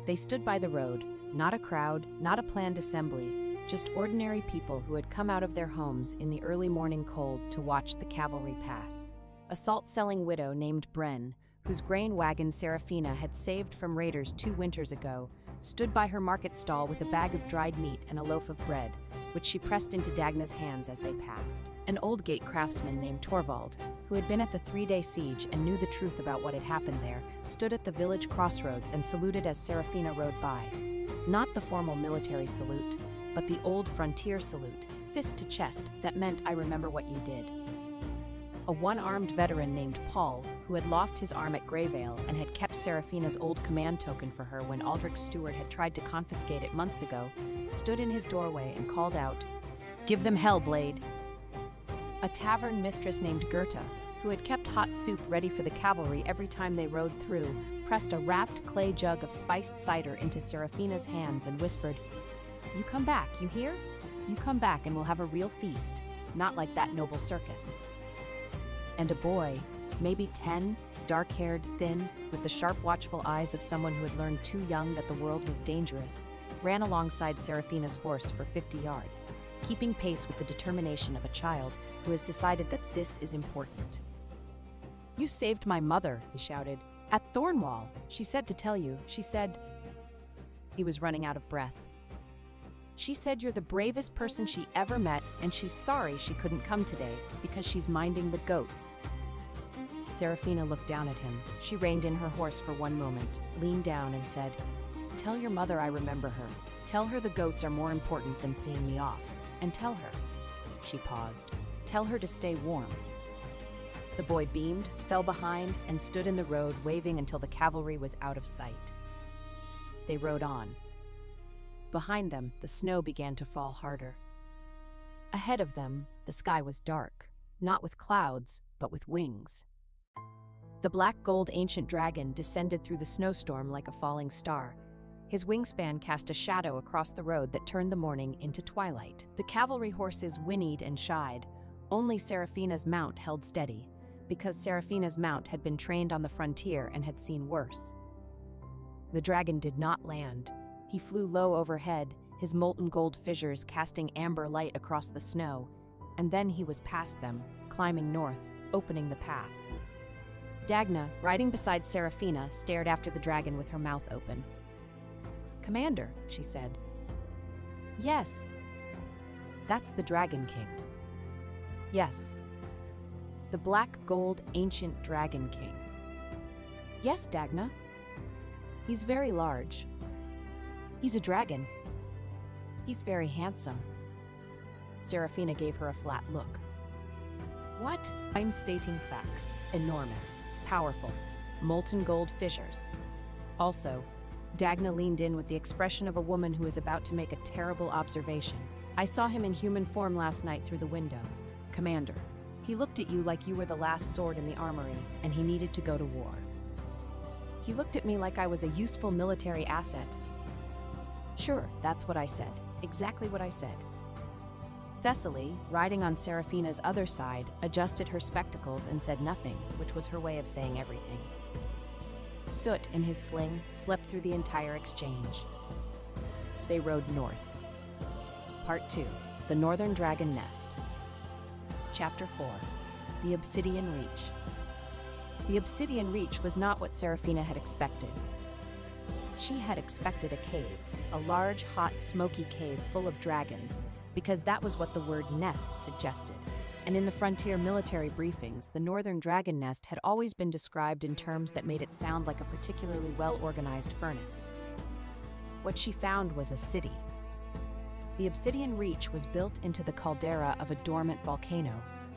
They stood by the road, not a crowd, not a planned assembly, just ordinary people who had come out of their homes in the early morning cold to watch the cavalry pass. A salt-selling widow named Bren, whose grain wagon Serafina had saved from raiders 2 winters ago, stood by her market stall with a bag of dried meat and a loaf of bread, which she pressed into Dagna's hands as they passed. An old gate craftsman named Torvald, who had been at the 3-day siege and knew the truth about what had happened there, stood at the village crossroads and saluted as Serafina rode by. Not the formal military salute, but the old frontier salute, fist to chest, that meant "I remember what you did." A one-armed veteran named Paul, who had lost his arm at Greyvale and had kept Serafina's old command token for her when Aldrich's steward had tried to confiscate it months ago, stood in his doorway and called out, "Give them hell, Blade!" A tavern mistress named Gerta, who had kept hot soup ready for the cavalry every time they rode through, pressed a wrapped clay jug of spiced cider into Serafina's hands and whispered, "You come back, you hear? You come back and we'll have a real feast, not like that noble circus." And a boy, maybe 10, dark-haired, thin, with the sharp, watchful eyes of someone who had learned too young that the world was dangerous, ran alongside Serafina's horse for 50 yards, keeping pace with the determination of a child who has decided that this is important. "You saved my mother," he shouted. "At Thornwall. She said to tell you. She said—" He was running out of breath. "She said you're the bravest person she ever met, and she's sorry she couldn't come today because she's minding the goats." Serafina looked down at him. She reined in her horse for one moment, leaned down and said, "Tell your mother I remember her. Tell her the goats are more important than seeing me off. And tell her—" She paused. "Tell her to stay warm." The boy beamed, fell behind, and stood in the road waving until the cavalry was out of sight. They rode on. Behind them, the snow began to fall harder. Ahead of them, the sky was dark, not with clouds, but with wings. The black-gold ancient dragon descended through the snowstorm like a falling star. His wingspan cast a shadow across the road that turned the morning into twilight. The cavalry horses whinnied and shied. Only Serafina's mount held steady. because Serafina's mount had been trained on the frontier and had seen worse. The dragon did not land. He flew low overhead, his molten gold fissures casting amber light across the snow, and then he was past them, climbing north, opening the path. Dagna, riding beside Serafina, stared after the dragon with her mouth open. "Commander," she said. "Yes." "That's the Dragon King." "Yes." "The black gold ancient Dragon King." "Yes, Dagna." "He's very large." "He's a dragon." "He's very handsome." Serafina gave her a flat look. "What?" "I'm stating facts. Enormous, powerful, molten gold fissures." Also, Dagna leaned in with the expression of a woman who is about to make a terrible observation. "I saw him in human form last night through the window. Commander, he looked at you like you were the last sword in the armory, and he needed to go to war. He looked at me like I was a useful military asset." "Sure, that's what I said. Exactly what I said." Thessaly, riding on Serafina's other side, adjusted her spectacles and said nothing, which was her way of saying everything. Soot, in his sling, slept through the entire exchange. They rode north. Part 2. The Northern Dragon Nest. Chapter 4. The Obsidian Reach. The Obsidian Reach was not what Serafina had expected. She had expected a cave, a large, hot, smoky cave full of dragons, because that was what the word nest suggested. And in the frontier military briefings, the Northern Dragon Nest had always been described in terms that made it sound like a particularly well-organized furnace. What she found was a city. The Obsidian Reach was built into the caldera of a dormant volcano,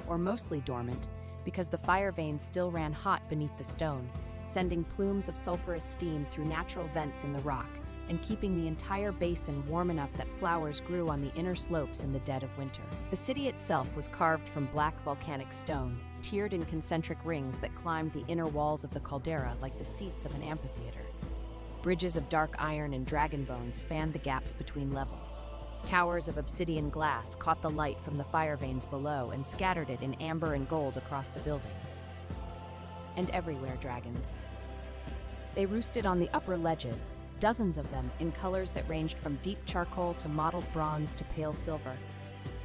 or mostly dormant, because the fire veins still ran hot beneath the stone, sending plumes of sulfurous steam through natural vents in the rock, and keeping the entire basin warm enough that flowers grew on the inner slopes in the dead of winter. The city itself was carved from black volcanic stone, tiered in concentric rings that climbed the inner walls of the caldera like the seats of an amphitheater. Bridges of dark iron and dragon bones spanned the gaps between levels. Towers of obsidian glass caught the light from the fire veins below and scattered it in amber and gold across the buildings. And everywhere dragons. They roosted on the upper ledges, dozens of them in colors that ranged from deep charcoal to mottled bronze to pale silver.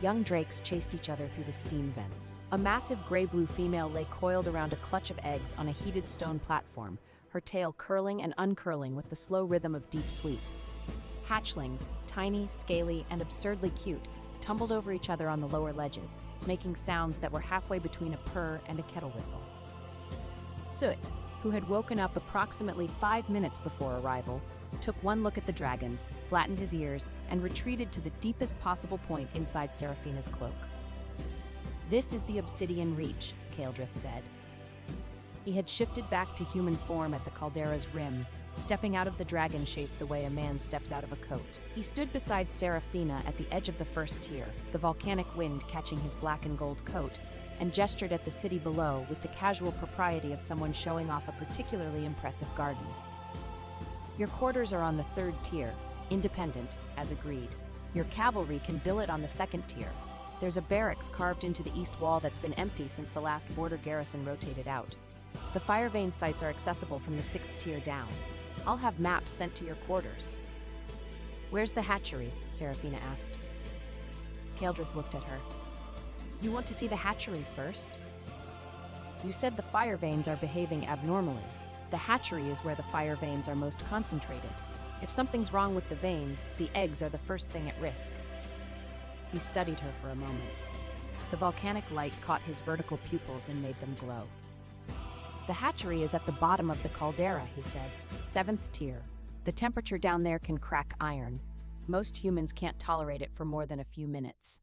Young drakes chased each other through the steam vents. A massive gray-blue female lay coiled around a clutch of eggs on a heated stone platform, her tail curling and uncurling with the slow rhythm of deep sleep. Hatchlings, tiny, scaly, and absurdly cute, tumbled over each other on the lower ledges, making sounds that were halfway between a purr and a kettle whistle. Soot, who had woken up approximately 5 minutes before arrival, took one look at the dragons, flattened his ears, and retreated to the deepest possible point inside Serafina's cloak. "This is the Obsidian Reach," Kaeldrith said. He had shifted back to human form at the caldera's rim, stepping out of the dragon shape the way a man steps out of a coat. He stood beside Serafina at the edge of the first tier, the volcanic wind catching his black and gold coat, and gestured at the city below with the casual propriety of someone showing off a particularly impressive garden. "Your quarters are on the third tier, independent, as agreed. Your cavalry can billet on the second tier. There's a barracks carved into the east wall that's been empty since the last border garrison rotated out. The fire vein sites are accessible from the 6th tier down. I'll have maps sent to your quarters." "Where's the hatchery?" Serafina asked. Kaeldrith looked at her. "You want to see the hatchery first?" "You said the fire veins are behaving abnormally. The hatchery is where the fire veins are most concentrated. If something's wrong with the veins, the eggs are the first thing at risk." He studied her for a moment. The volcanic light caught his vertical pupils and made them glow. "The hatchery is at the bottom of the caldera," he said. 7th tier. The temperature down there can crack iron. Most humans can't tolerate it for more than a few minutes.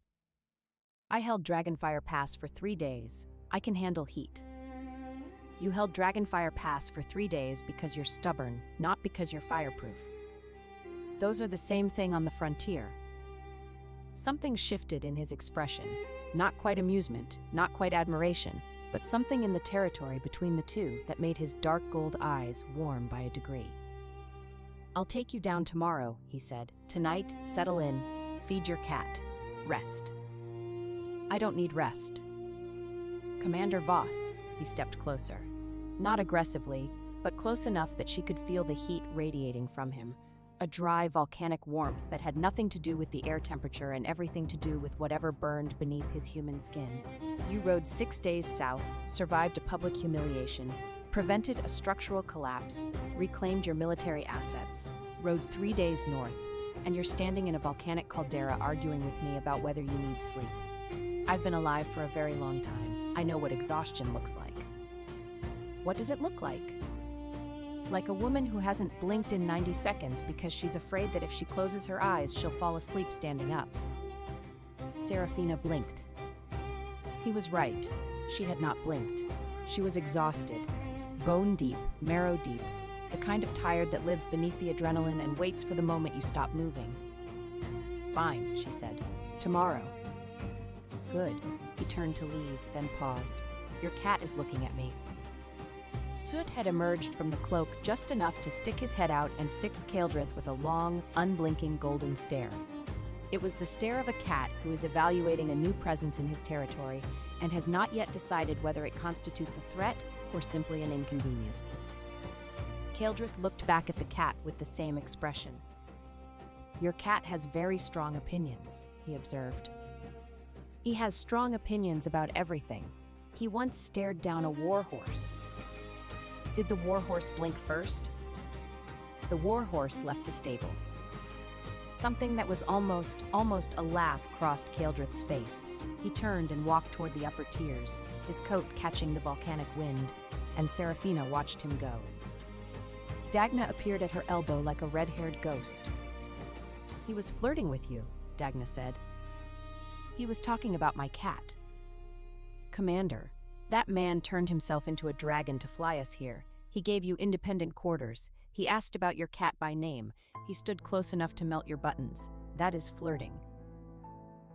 I held Dragonfire Pass for 3 days. I can handle heat. You held Dragonfire Pass for 3 days because you're stubborn, not because you're fireproof. Those are the same thing on the frontier. Something shifted in his expression. Not quite amusement, not quite admiration, but something in the territory between the two that made his dark gold eyes warm by a degree. "I'll take you down tomorrow," he said. "Tonight, settle in, feed your cat, rest." "I don't need rest." "Commander Voss." He stepped closer. Not aggressively, but close enough that she could feel the heat radiating from him. A dry, volcanic warmth that had nothing to do with the air temperature and everything to do with whatever burned beneath his human skin. You rode 6 days south, survived a public humiliation, prevented a structural collapse, reclaimed your military assets, rode 3 days north, and you're standing in a volcanic caldera arguing with me about whether you need sleep. I've been alive for a very long time. I know what exhaustion looks like. What does it look like? Like a woman who hasn't blinked in 90 seconds because she's afraid that if she closes her eyes, she'll fall asleep standing up. Serafina blinked. He was right. She had not blinked. She was exhausted, bone deep, marrow deep, the kind of tired that lives beneath the adrenaline and waits for the moment you stop moving. Fine, she said. Tomorrow. Good. He turned to leave, then paused. Your cat is looking at me. Soot had emerged from the cloak just enough to stick his head out and fix Kaeldrith with a long, unblinking golden stare. It was the stare of a cat who is evaluating a new presence in his territory and has not yet decided whether it constitutes a threat or simply an inconvenience. Kaeldrith looked back at the cat with the same expression. Your cat has very strong opinions, he observed. He has strong opinions about everything. He once stared down a warhorse. Did the warhorse blink first? The warhorse left the stable. Something that was almost a laugh crossed Kaeldrith's face. He turned and walked toward the upper tiers, his coat catching the volcanic wind, and Serafina watched him go. Dagna appeared at her elbow like a red-haired ghost. He was flirting with you, Dagna said. He was talking about my cat. Commander, that man turned himself into a dragon to fly us here. He gave you independent quarters. He asked about your cat by name. He stood close enough to melt your buttons. That is flirting.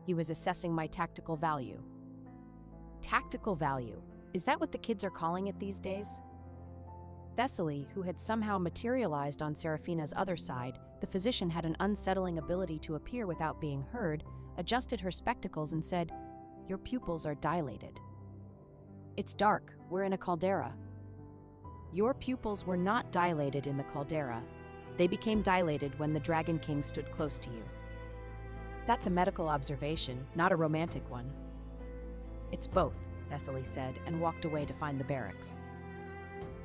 He was assessing my tactical value. Tactical value? Is that what the kids are calling it these days? Thessaly, who had somehow materialized on Serafina's other side, the physician had an unsettling ability to appear without being heard, adjusted her spectacles and said, "Your pupils are dilated." It's dark. We're in a caldera. Your pupils were not dilated in the caldera. They became dilated when the Dragon King stood close to you. That's a medical observation, not a romantic one. It's both, Thessaly said, and walked away to find the barracks.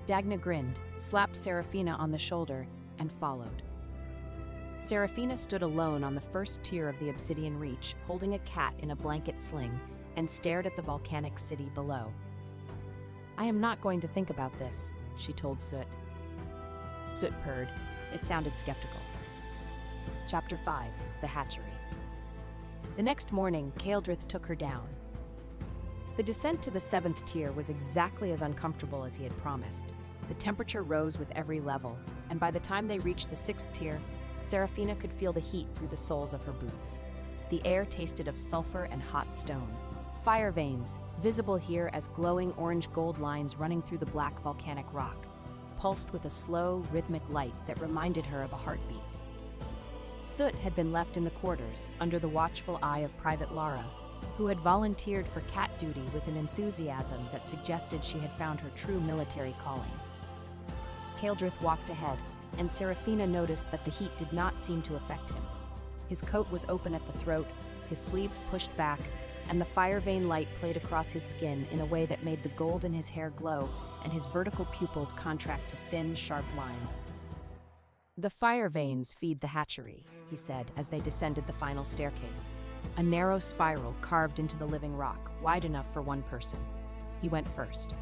Dagna grinned, slapped Serafina on the shoulder, and followed. Serafina stood alone on the first tier of the obsidian reach, holding a cat in a blanket sling, and stared at the volcanic city below. I am not going to think about this, she told Soot. Soot purred. It sounded skeptical. Chapter 5, The Hatchery. The next morning, Kaeldrith took her down. The descent to the 7th tier was exactly as uncomfortable as he had promised. The temperature rose with every level, and by the time they reached the 6th tier, Serafina could feel the heat through the soles of her boots. The air tasted of sulfur and hot stone. Fire veins, visible here as glowing orange-gold lines running through the black volcanic rock, pulsed with a slow, rhythmic light that reminded her of a heartbeat. Soot had been left in the quarters, under the watchful eye of Private Lara, who had volunteered for cat duty with an enthusiasm that suggested she had found her true military calling. Kaeldrith walked ahead, and Serafina noticed that the heat did not seem to affect him. His coat was open at the throat, his sleeves pushed back, and the fire vein light played across his skin in a way that made the gold in his hair glow and his vertical pupils contract to thin, sharp lines. The fire veins feed the hatchery, he said as they descended the final staircase, a narrow spiral carved into the living rock, wide enough for one person. He went first.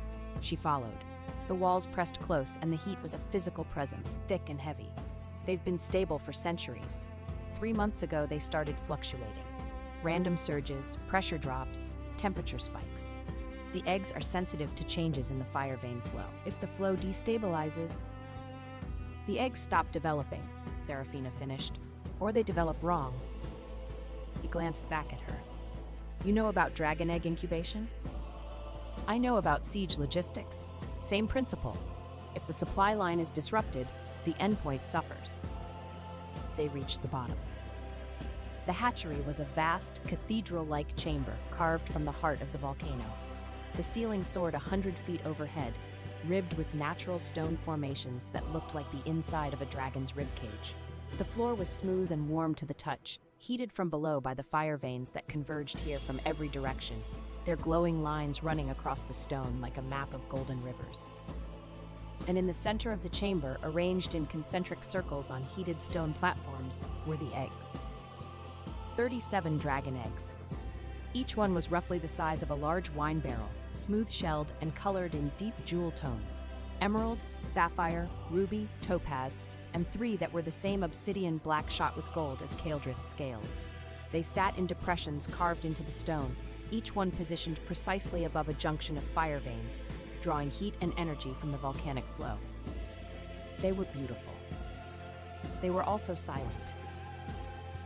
She followed. The walls pressed close, and the heat was a physical presence, thick and heavy. They've been stable for centuries. 3 months ago, they started fluctuating. Random surges, pressure drops, temperature spikes. The eggs are sensitive to changes in the fire vein flow. If the flow destabilizes, the eggs stop developing, Serafina finished, or they develop wrong. He glanced back at her. You know about dragon egg incubation? I know about siege logistics. Same principle. If the supply line is disrupted, the endpoint suffers. They reached the bottom. The hatchery was a vast, cathedral-like chamber carved from the heart of the volcano. The ceiling soared 100 feet overhead, ribbed with natural stone formations that looked like the inside of a dragon's ribcage. The floor was smooth and warm to the touch, heated from below by the fire veins that converged here from every direction, their glowing lines running across the stone like a map of golden rivers. And in the center of the chamber, arranged in concentric circles on heated stone platforms, were the eggs. 37 dragon eggs. Each one was roughly the size of a large wine barrel, smooth-shelled and colored in deep jewel tones: emerald, sapphire, ruby, topaz, and 3 that were the same obsidian black shot with gold as Kaeldrith's scales. They sat in depressions carved into the stone, each one positioned precisely above a junction of fire veins, drawing heat and energy from the volcanic flow. They were beautiful. They were also silent.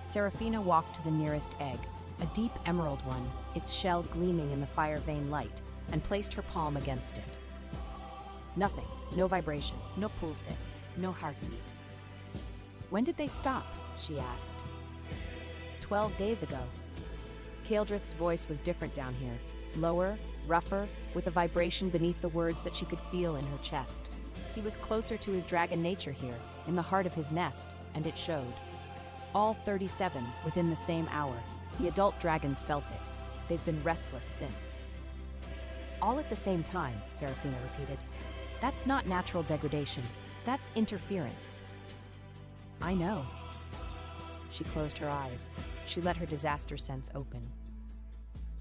Serafina walked to the nearest egg, a deep emerald one, its shell gleaming in the fire vein light, and placed her palm against it. Nothing, no vibration, no pulse, no heartbeat. When did they stop? She asked. 12 days ago. Kaeldrith's voice was different down here, lower, rougher, with a vibration beneath the words that she could feel in her chest. He was closer to his dragon nature here, in the heart of his nest, and it showed. All 37 within the same hour. The adult dragons felt it. They've been restless since. All at the same time, Serafina repeated. That's not natural degradation. That's interference. I know. She closed her eyes. She let her disaster sense open.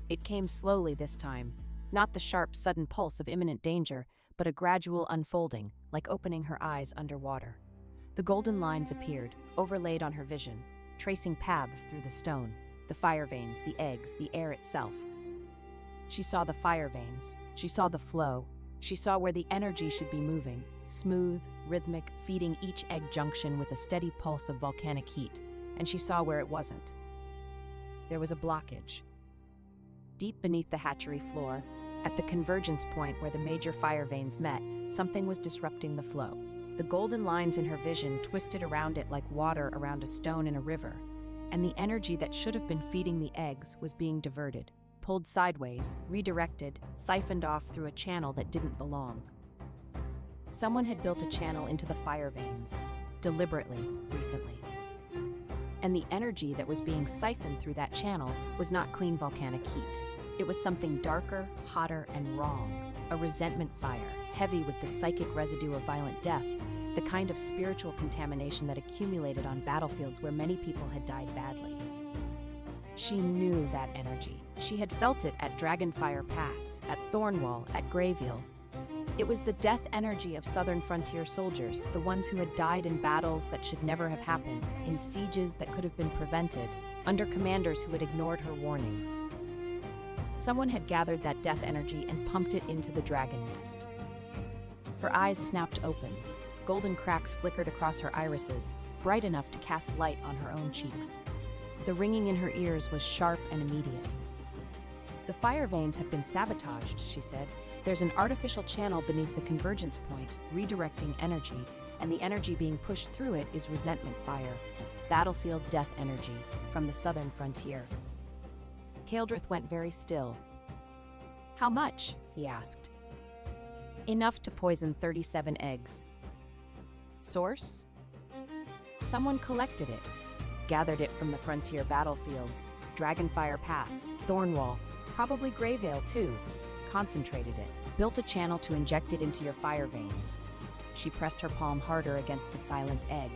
It came slowly this time, not the sharp, sudden pulse of imminent danger, but a gradual unfolding, like opening her eyes underwater. The golden lines appeared, overlaid on her vision, tracing paths through the stone, the fire veins, the eggs, the air itself. She saw the fire veins. She saw the flow. She saw where the energy should be moving, smooth, rhythmic, feeding each egg junction with a steady pulse of volcanic heat, and she saw where it wasn't. There was a blockage. Deep beneath the hatchery floor, at the convergence point where the major fire veins met, something was disrupting the flow. The golden lines in her vision twisted around it like water around a stone in a river, and the energy that should have been feeding the eggs was being diverted, pulled sideways, redirected, siphoned off through a channel that didn't belong. Someone had built a channel into the fire veins, deliberately, recently. And the energy that was being siphoned through that channel was not clean volcanic heat. It was something darker, hotter, and wrong. A resentment fire, heavy with the psychic residue of violent death, the kind of spiritual contamination that accumulated on battlefields where many people had died badly. She knew that energy. She had felt it at Dragonfire Pass, at Thornwall, at Greyveil. It was the death energy of southern frontier soldiers, the ones who had died in battles that should never have happened, in sieges that could have been prevented, under commanders who had ignored her warnings. Someone had gathered that death energy and pumped it into the dragon nest. Her eyes snapped open. Golden cracks flickered across her irises, bright enough to cast light on her own cheeks. The ringing in her ears was sharp and immediate. The fire veins have been sabotaged, she said. There's an artificial channel beneath the convergence point, redirecting energy, and the energy being pushed through it is resentment fire, battlefield death energy, from the southern frontier. Kaeldrith went very still. How much? He asked. Enough to poison 37 eggs. Source? Someone collected it, gathered it from the frontier battlefields, Dragonfire Pass, Thornwall, probably Greyveil too, concentrated it, built a channel to inject it into your fire veins. She pressed her palm harder against the silent egg.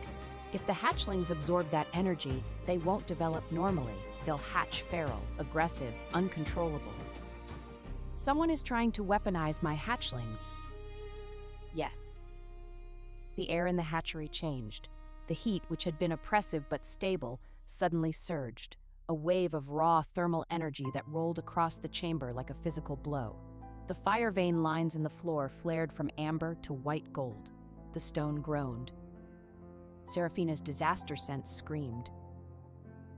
If the hatchlings absorb that energy, they won't develop normally. They'll hatch feral, aggressive, uncontrollable. Someone is trying to weaponize my hatchlings. Yes. The air in the hatchery changed. The heat, which had been oppressive but stable, suddenly surged, a wave of raw thermal energy that rolled across the chamber like a physical blow. The fire vein lines in the floor flared from amber to white gold. The stone groaned. Serafina's disaster sense screamed.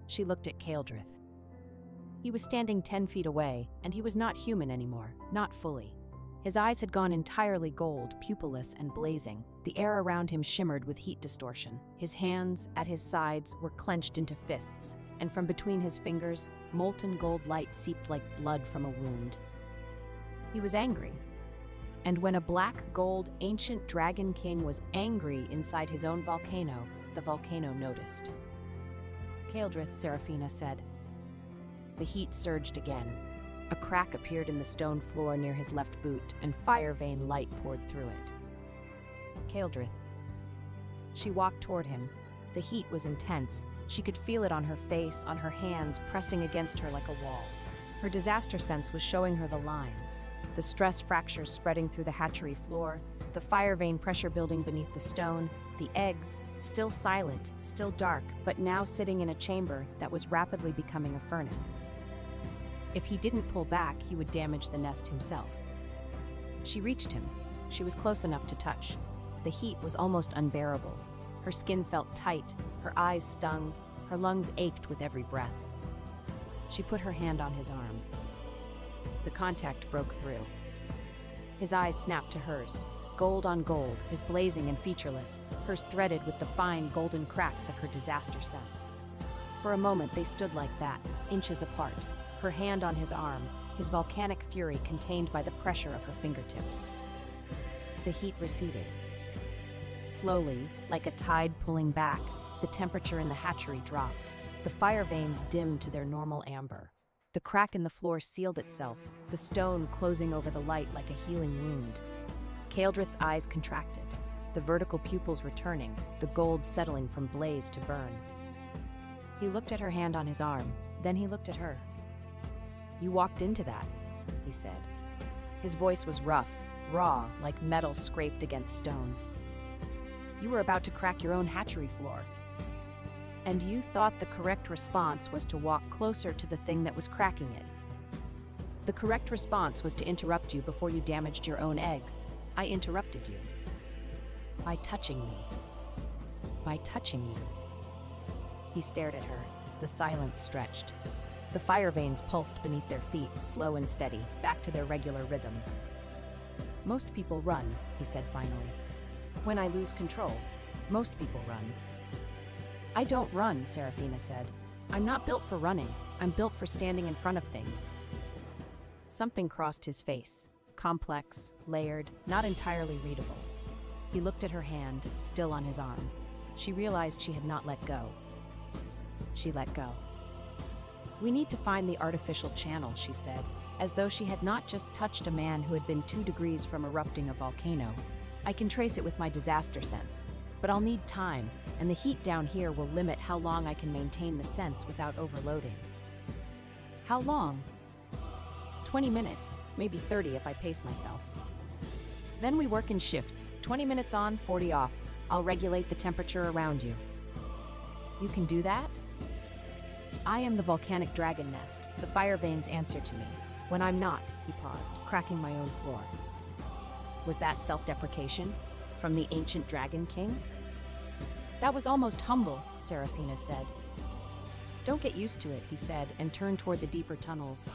She looked at Kaeldrith. He was standing 10 feet away, and he was not human anymore, not fully. His eyes had gone entirely gold, pupilless and blazing. The air around him shimmered with heat distortion. His hands, at his sides, were clenched into fists, and from between his fingers, molten gold light seeped like blood from a wound. He was angry. And when a black gold ancient dragon king was angry inside his own volcano, the volcano noticed. "Kaeldrith," Seraphina said. The heat surged again. A crack appeared in the stone floor near his left boot, and fire vein light poured through it. "Kaeldrith." She walked toward him. The heat was intense. She could feel it on her face, on her hands, pressing against her like a wall. Her disaster sense was showing her the lines. The stress fractures spreading through the hatchery floor, the fire vein pressure building beneath the stone, the eggs, still silent, still dark, but now sitting in a chamber that was rapidly becoming a furnace. If he didn't pull back, he would damage the nest himself. She reached him. She was close enough to touch. The heat was almost unbearable. Her skin felt tight, her eyes stung, her lungs ached with every breath. She put her hand on his arm. The contact broke through. His eyes snapped to hers, gold on gold, his blazing and featureless, hers threaded with the fine golden cracks of her disaster sense. For a moment they stood like that, inches apart, her hand on his arm, his volcanic fury contained by the pressure of her fingertips. The heat receded. Slowly, like a tide pulling back, the temperature in the hatchery dropped. The fire veins dimmed to their normal amber. The crack in the floor sealed itself, the stone closing over the light like a healing wound. Kaeldrith's eyes contracted, the vertical pupils returning, the gold settling from blaze to burn. He looked at her hand on his arm, then he looked at her. "You walked into that," he said. His voice was rough, raw, like metal scraped against stone. "You were about to crack your own hatchery floor. And you thought the correct response was to walk closer to the thing that was cracking it. The correct response was to interrupt you before you damaged your own eggs. I interrupted you. By touching me. By touching you." He stared at her. The silence stretched. The fire veins pulsed beneath their feet, slow and steady, back to their regular rhythm. "Most people run," he said finally. "When I lose control, most people run." "I don't run," Seraphina said. "I'm not built for running. I'm built for standing in front of things." Something crossed his face, complex, layered, not entirely readable. He looked at her hand, still on his arm. She realized she had not let go. She let go. "We need to find the artificial channel," she said, as though she had not just touched a man who had been 2 degrees from erupting a volcano. "I can trace it with my disaster sense, but I'll need time, and the heat down here will limit how long I can maintain the sense without overloading." "How long?" 20 minutes, maybe 30 if I pace myself. "Then we work in shifts, 20 minutes on, 40 off. I'll regulate the temperature around you." "You can do that?" "I am the volcanic dragon nest. The fire veins answer to me. When I'm not," he paused, cracking my own floor. Was that self-deprecation? From the ancient dragon king? "That was almost humble," Seraphina said. "Don't get used to it," he said, and turned toward the deeper tunnels.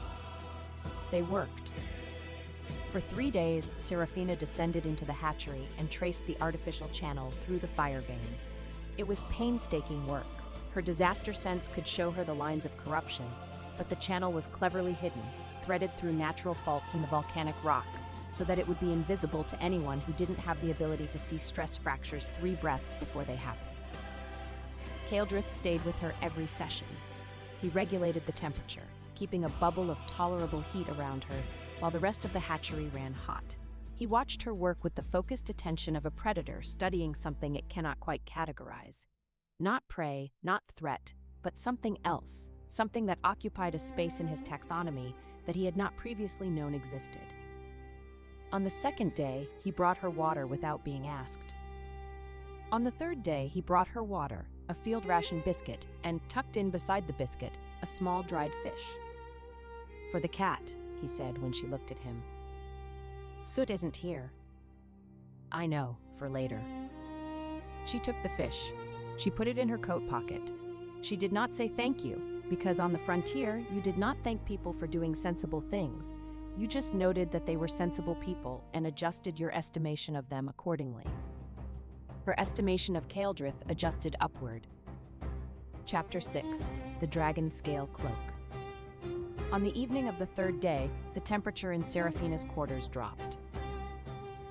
They worked. For 3 days, Seraphina descended into the hatchery and traced the artificial channel through the fire veins. It was painstaking work. Her disaster sense could show her the lines of corruption, but the channel was cleverly hidden, threaded through natural faults in the volcanic rock, so that it would be invisible to anyone who didn't have the ability to see stress fractures 3 breaths before they happened. Kaeldrith stayed with her every session. He regulated the temperature, keeping a bubble of tolerable heat around her, while the rest of the hatchery ran hot. He watched her work with the focused attention of a predator studying something it cannot quite categorize. Not prey, not threat, but something else, something that occupied a space in his taxonomy that he had not previously known existed. On the 2nd day, he brought her water without being asked. On the 3rd day, he brought her water, a field ration biscuit, and tucked in beside the biscuit, a small dried fish. "For the cat," he said when she looked at him. "Soot isn't here." "I know, for later." She took the fish. She put it in her coat pocket. She did not say thank you, because on the frontier, you did not thank people for doing sensible things. You just noted that they were sensible people and adjusted your estimation of them accordingly. Her estimation of Kaeldrith adjusted upward. Chapter 6. The Dragon Scale Cloak. On the evening of the third day, the temperature in Serafina's quarters dropped.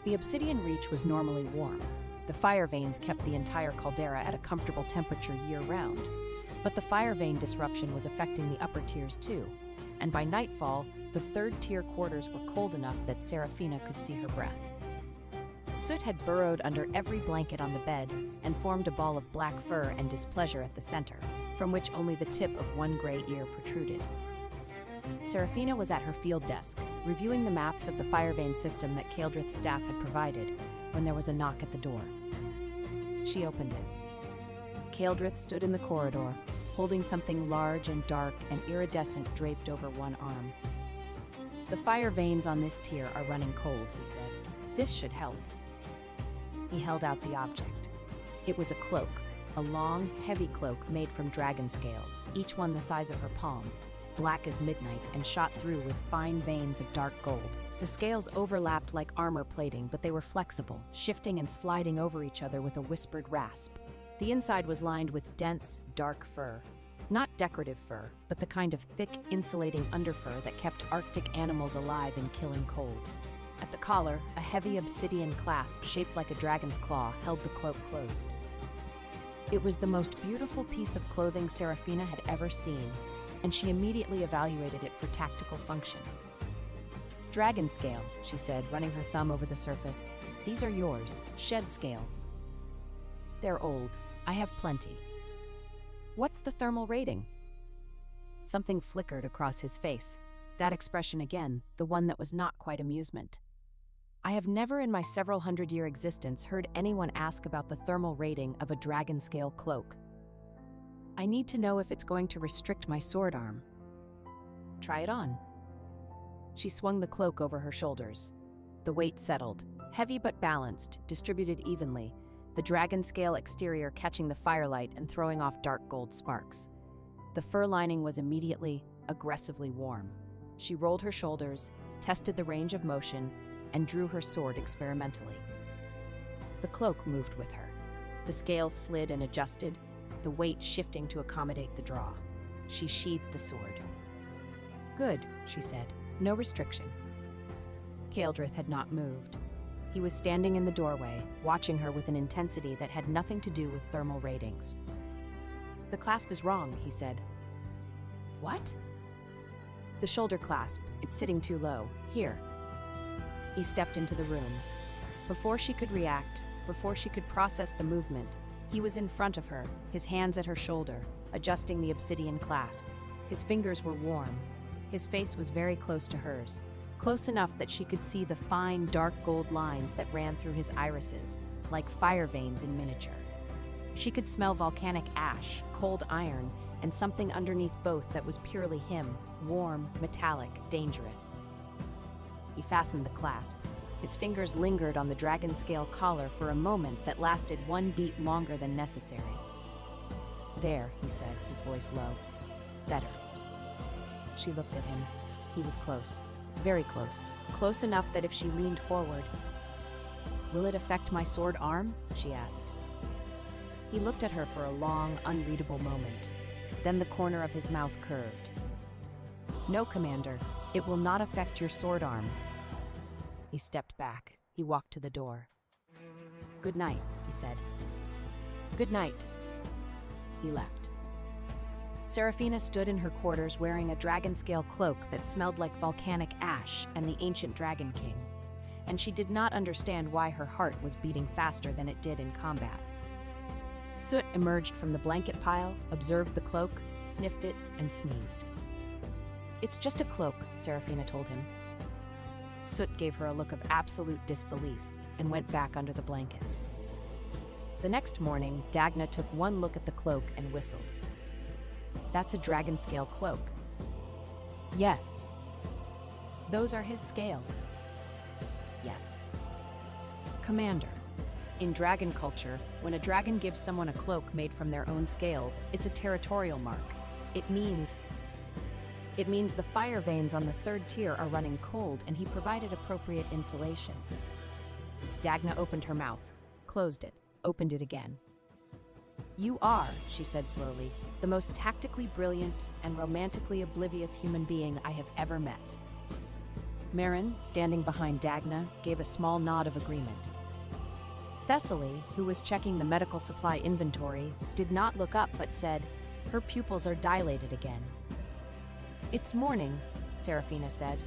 The obsidian reach was normally warm. The fire veins kept the entire caldera at a comfortable temperature year-round. But the fire vein disruption was affecting the upper tiers too, and by nightfall, the third-tier quarters were cold enough that Serafina could see her breath. Soot had burrowed under every blanket on the bed and formed a ball of black fur and displeasure at the center, from which only the tip of one gray ear protruded. Serafina was at her field desk, reviewing the maps of the fire vein system that Kaeldrith's staff had provided, when there was a knock at the door. She opened it. Kaeldrith stood in the corridor, holding something large and dark and iridescent draped over one arm. "The fire veins on this tier are running cold," he said. "This should help." He held out the object. It was a cloak, a long, heavy cloak made from dragon scales, each one the size of her palm, black as midnight and shot through with fine veins of dark gold. The scales overlapped like armor plating, but they were flexible, shifting and sliding over each other with a whispered rasp. The inside was lined with dense, dark fur. Not decorative fur, but the kind of thick, insulating underfur that kept Arctic animals alive in killing cold. At the collar, a heavy obsidian clasp shaped like a dragon's claw held the cloak closed. It was the most beautiful piece of clothing Serafina had ever seen, and she immediately evaluated it for tactical function. "Dragon scale," she said, running her thumb over the surface. "These are yours, shed scales." "They're old. I have plenty." "What's the thermal rating?" Something flickered across his face. That expression again, the one that was not quite amusement. "I have never in my several hundred-year existence heard anyone ask about the thermal rating of a dragon scale cloak. I need to know if it's going to restrict my sword arm." "Try it on." She swung the cloak over her shoulders. The weight settled, heavy but balanced, distributed evenly, the dragon scale exterior catching the firelight and throwing off dark gold sparks. The fur lining was immediately, aggressively warm. She rolled her shoulders, tested the range of motion, and drew her sword experimentally. The cloak moved with her. The scales slid and adjusted, the weight shifting to accommodate the draw. She sheathed the sword. "Good," she said. "No restriction." Kaeldrith had not moved. He was standing in the doorway, watching her with an intensity that had nothing to do with thermal ratings. "The clasp is wrong," he said. "What?" "The shoulder clasp. It's sitting too low. Here." He stepped into the room. Before she could react, before she could process the movement, he was in front of her, his hands at her shoulder, adjusting the obsidian clasp. His fingers were warm. His face was very close to hers, close enough that she could see the fine, dark gold lines that ran through his irises, like fire veins in miniature. She could smell volcanic ash, cold iron, and something underneath both that was purely him, warm, metallic, dangerous. He fastened the clasp. His fingers lingered on the dragon scale collar for a moment that lasted one beat longer than necessary. "There," he said, his voice low. "Better." She looked at him. He was close, very close, close enough that if she leaned forward... "Will it affect my sword arm?" she asked. He looked at her for a long, unreadable moment. Then the corner of his mouth curved. "No, Commander, it will not affect your sword arm." He stepped back. He walked to the door. "Good night," he said. "Good night." He left. Serafina stood in her quarters wearing a dragon-scale cloak that smelled like volcanic ash and the ancient Dragon King, and she did not understand why her heart was beating faster than it did in combat. Soot emerged from the blanket pile, observed the cloak, sniffed it, and sneezed. "It's just a cloak," Serafina told him. Soot gave her a look of absolute disbelief and went back under the blankets. The next morning, Dagna took one look at the cloak and whistled. "That's a dragon-scale cloak." "Yes." "Those are his scales." "Yes." "Commander, in dragon culture, when a dragon gives someone a cloak made from their own scales, it's a territorial mark. It means the fire veins on the third tier are running cold, and he provided appropriate insulation." Dagna opened her mouth, closed it, opened it again. "You are," she said slowly, "the most tactically brilliant and romantically oblivious human being I have ever met." Marin, standing behind Dagna, gave a small nod of agreement. Thessaly, who was checking the medical supply inventory, did not look up but said, "Her pupils are dilated again." "It's morning," Serafina said.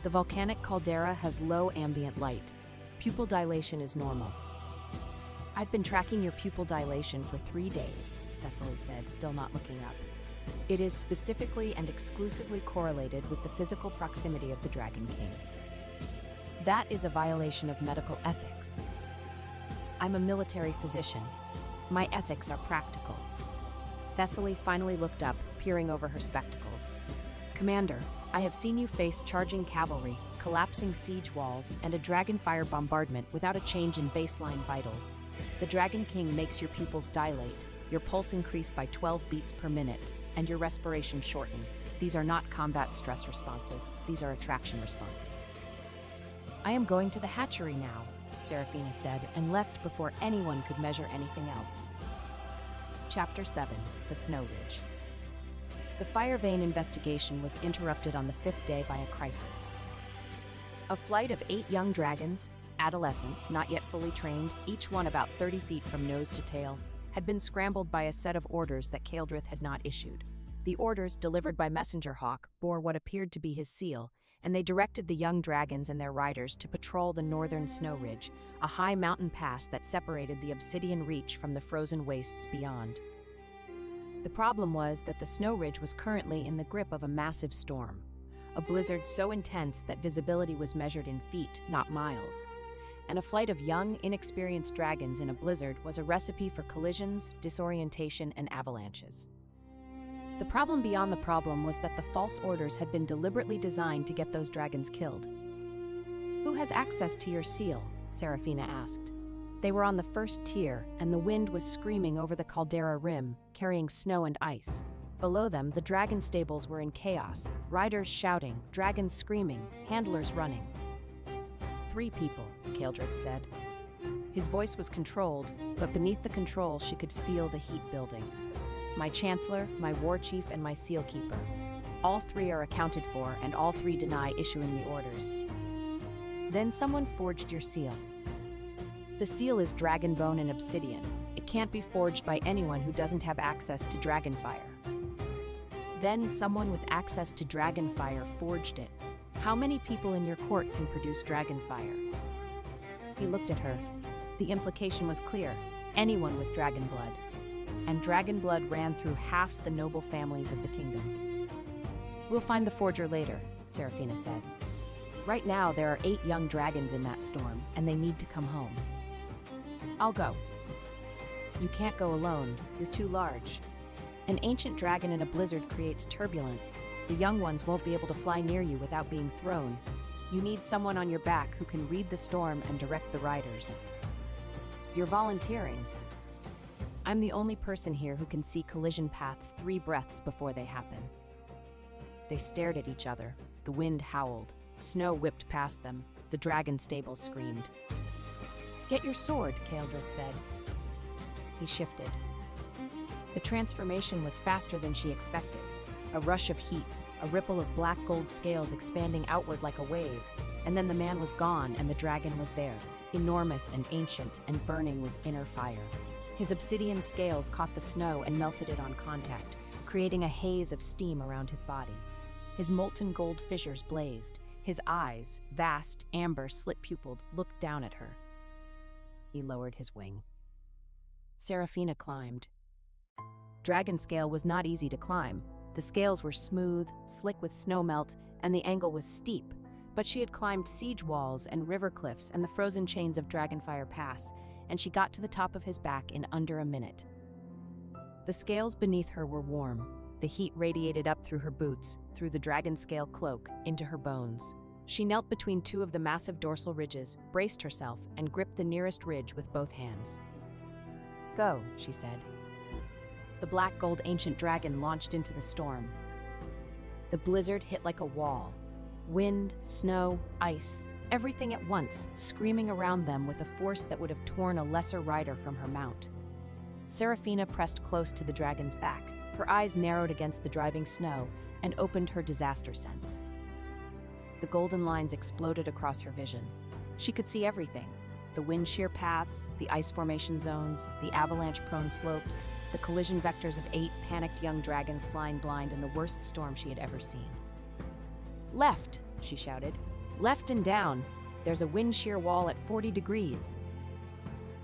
"The volcanic caldera has low ambient light. Pupil dilation is normal." "I've been tracking your pupil dilation for 3 days," Thessaly said, still not looking up. "It is specifically and exclusively correlated with the physical proximity of the Dragon King. That is a violation of medical ethics. I'm a military physician. My ethics are practical." Thessaly finally looked up, peering over her spectacles. "Commander, I have seen you face charging cavalry, collapsing siege walls, and a dragonfire bombardment without a change in baseline vitals. The Dragon King makes your pupils dilate, your pulse increase by 12 beats per minute, and your respiration shorten. These are not combat stress responses, these are attraction responses." "I am going to the hatchery now," Serafina said, and left before anyone could measure anything else. Chapter 7: The Snow Ridge. The fire vein investigation was interrupted on the 5th day by a crisis. A flight of 8 young dragons, adolescents not yet fully trained, each one about 30 feet from nose to tail, had been scrambled by a set of orders that Kaeldrith had not issued. The orders, delivered by Messenger Hawk, bore what appeared to be his seal, and they directed the young dragons and their riders to patrol the northern snow ridge, a high mountain pass that separated the obsidian reach from the frozen wastes beyond. The problem was that the snow ridge was currently in the grip of a massive storm, a blizzard so intense that visibility was measured in feet, not miles. And a flight of young, inexperienced dragons in a blizzard was a recipe for collisions, disorientation, and avalanches. The problem beyond the problem was that the false orders had been deliberately designed to get those dragons killed. "Who has access to your seal?" Serafina asked. They were on the first tier, and the wind was screaming over the caldera rim, carrying snow and ice. Below them, the dragon stables were in chaos, riders shouting, dragons screaming, handlers running. 3 people, Kaeldrith said. His voice was controlled, but beneath the control she could feel the heat building. "My chancellor, my war chief, and my seal keeper. All 3 are accounted for, and all 3 deny issuing the orders." "Then someone forged your seal." "The seal is dragon bone and obsidian. It can't be forged by anyone who doesn't have access to dragonfire." "Then someone with access to dragonfire forged it. How many people in your court can produce dragonfire?" He looked at her. The implication was clear: anyone with dragon blood. And dragon blood ran through half the noble families of the kingdom. "We'll find the forger later," Serafina said. "Right now there are 8 young dragons in that storm, and they need to come home." "I'll go." "You can't go alone. You're too large. An ancient dragon in a blizzard creates turbulence. The young ones won't be able to fly near you without being thrown. You need someone on your back who can read the storm and direct the riders." "You're volunteering." "I'm the only person here who can see collision paths 3 breaths before they happen." They stared at each other. The wind howled. Snow whipped past them. The dragon stables screamed. "Get your sword," Kaeldrith said. He shifted. The transformation was faster than she expected. A rush of heat, a ripple of black gold scales expanding outward like a wave, and then the man was gone and the dragon was there, enormous and ancient and burning with inner fire. His obsidian scales caught the snow and melted it on contact, creating a haze of steam around his body. His molten gold fissures blazed. His eyes, vast, amber, slit-pupilled, looked down at her. He lowered his wing. Serafina climbed. Dragon scale was not easy to climb. The scales were smooth, slick with snowmelt, and the angle was steep, but she had climbed siege walls and river cliffs and the frozen chains of Dragonfire Pass, and she got to the top of his back in under a minute. The scales beneath her were warm. The heat radiated up through her boots, through the dragon scale cloak, into her bones. She knelt between 2 of the massive dorsal ridges, braced herself, and gripped the nearest ridge with both hands. "Go," she said. The black gold ancient dragon launched into the storm. The blizzard hit like a wall. Wind, snow, ice, everything at once, screaming around them with a force that would have torn a lesser rider from her mount. Serafina pressed close to the dragon's back. Her eyes narrowed against the driving snow and opened her disaster sense. The golden lines exploded across her vision. She could see everything: the wind shear paths, the ice formation zones, the avalanche-prone slopes, the collision vectors of 8 panicked young dragons flying blind in the worst storm she had ever seen. "Left!" she shouted. "Left and down! There's a wind shear wall at 40 degrees!"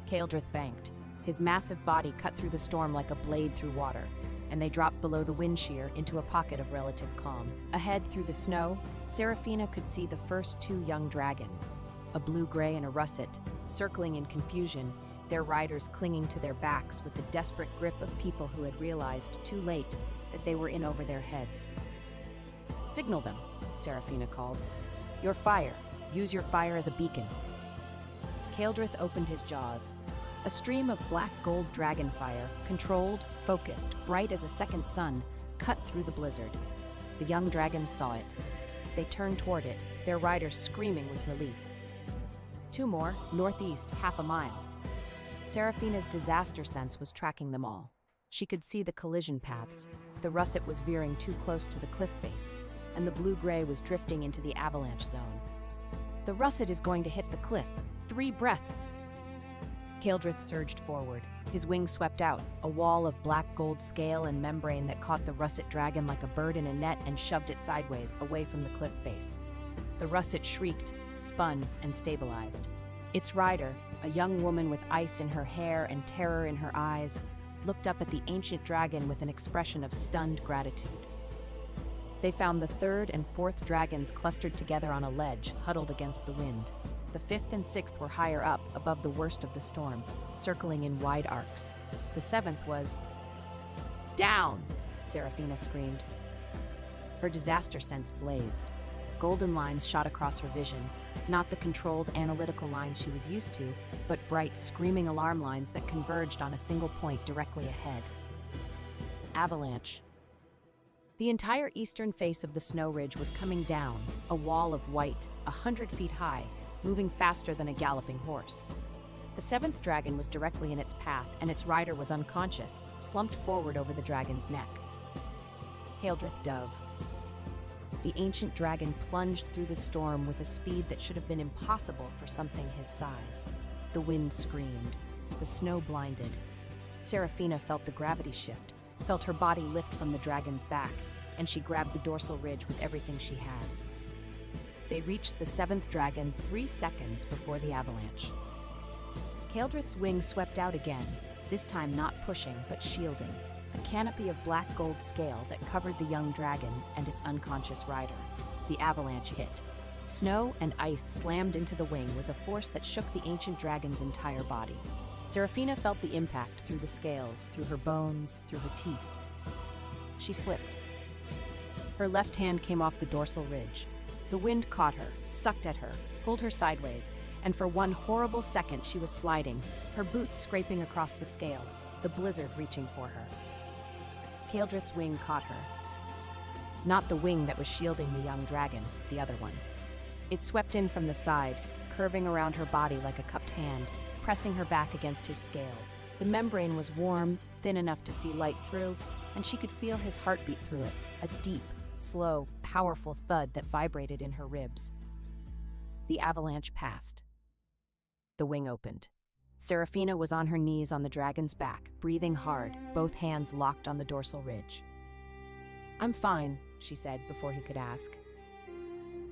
Kaeldrith banked. His massive body cut through the storm like a blade through water, and they dropped below the wind shear into a pocket of relative calm. Ahead through the snow, Serafina could see the first 2 young dragons, a blue-gray and a russet, circling in confusion, their riders clinging to their backs with the desperate grip of people who had realized too late that they were in over their heads. "Signal them," Serafina called. "Your fire. Use your fire as a beacon." Kaeldrith opened his jaws. A stream of black gold dragon fire, controlled, focused, bright as a second sun, cut through the blizzard. The young dragons saw it. They turned toward it, their riders screaming with relief. 2 more, northeast, half a mile. Serafina's disaster sense was tracking them all. She could see the collision paths. The russet was veering too close to the cliff face, and the blue-gray was drifting into the avalanche zone. "The russet is going to hit the cliff. 3 breaths!" Kaeldrith surged forward. His wings swept out, a wall of black gold scale and membrane that caught the russet dragon like a bird in a net and shoved it sideways, away from the cliff face. The russet shrieked, spun, and stabilized. Its rider, a young woman with ice in her hair and terror in her eyes, looked up at the ancient dragon with an expression of stunned gratitude. They found the 3rd and 4th dragons clustered together on a ledge, huddled against the wind. The 5th and 6th were higher up, above the worst of the storm, circling in wide arcs. The 7th was... "Down!" Serafina screamed. Her disaster sense blazed. Golden lines shot across her vision, not the controlled, analytical lines she was used to, but bright, screaming alarm lines that converged on a single point directly ahead. Avalanche. The entire eastern face of the snow ridge was coming down, a wall of white, 100 feet high, moving faster than a galloping horse. The 7th dragon was directly in its path, and its rider was unconscious, slumped forward over the dragon's neck. Kaeldrith dove. The ancient dragon plunged through the storm with a speed that should have been impossible for something his size. The wind screamed. The snow blinded. Serafina felt the gravity shift, felt her body lift from the dragon's back, and she grabbed the dorsal ridge with everything she had. They reached the 7th dragon 3 seconds before the avalanche. Kaeldrith's wings swept out again, this time not pushing but shielding, a canopy of black gold scale that covered the young dragon and its unconscious rider. The avalanche hit. Snow and ice slammed into the wing with a force that shook the ancient dragon's entire body. Serafina felt the impact through the scales, through her bones, through her teeth. She slipped. Her left hand came off the dorsal ridge. The wind caught her, sucked at her, pulled her sideways, and for one horrible second she was sliding, her boots scraping across the scales, the blizzard reaching for her. Kaeldrith's wing caught her. Not the wing that was shielding the young dragon, the other one. It swept in from the side, curving around her body like a cupped hand, pressing her back against his scales. The membrane was warm, thin enough to see light through, and she could feel his heartbeat through it, a deep, slow, powerful thud that vibrated in her ribs. The avalanche passed. The wing opened. Serafina was on her knees on the dragon's back, breathing hard, both hands locked on the dorsal ridge. "I'm fine," she said before he could ask.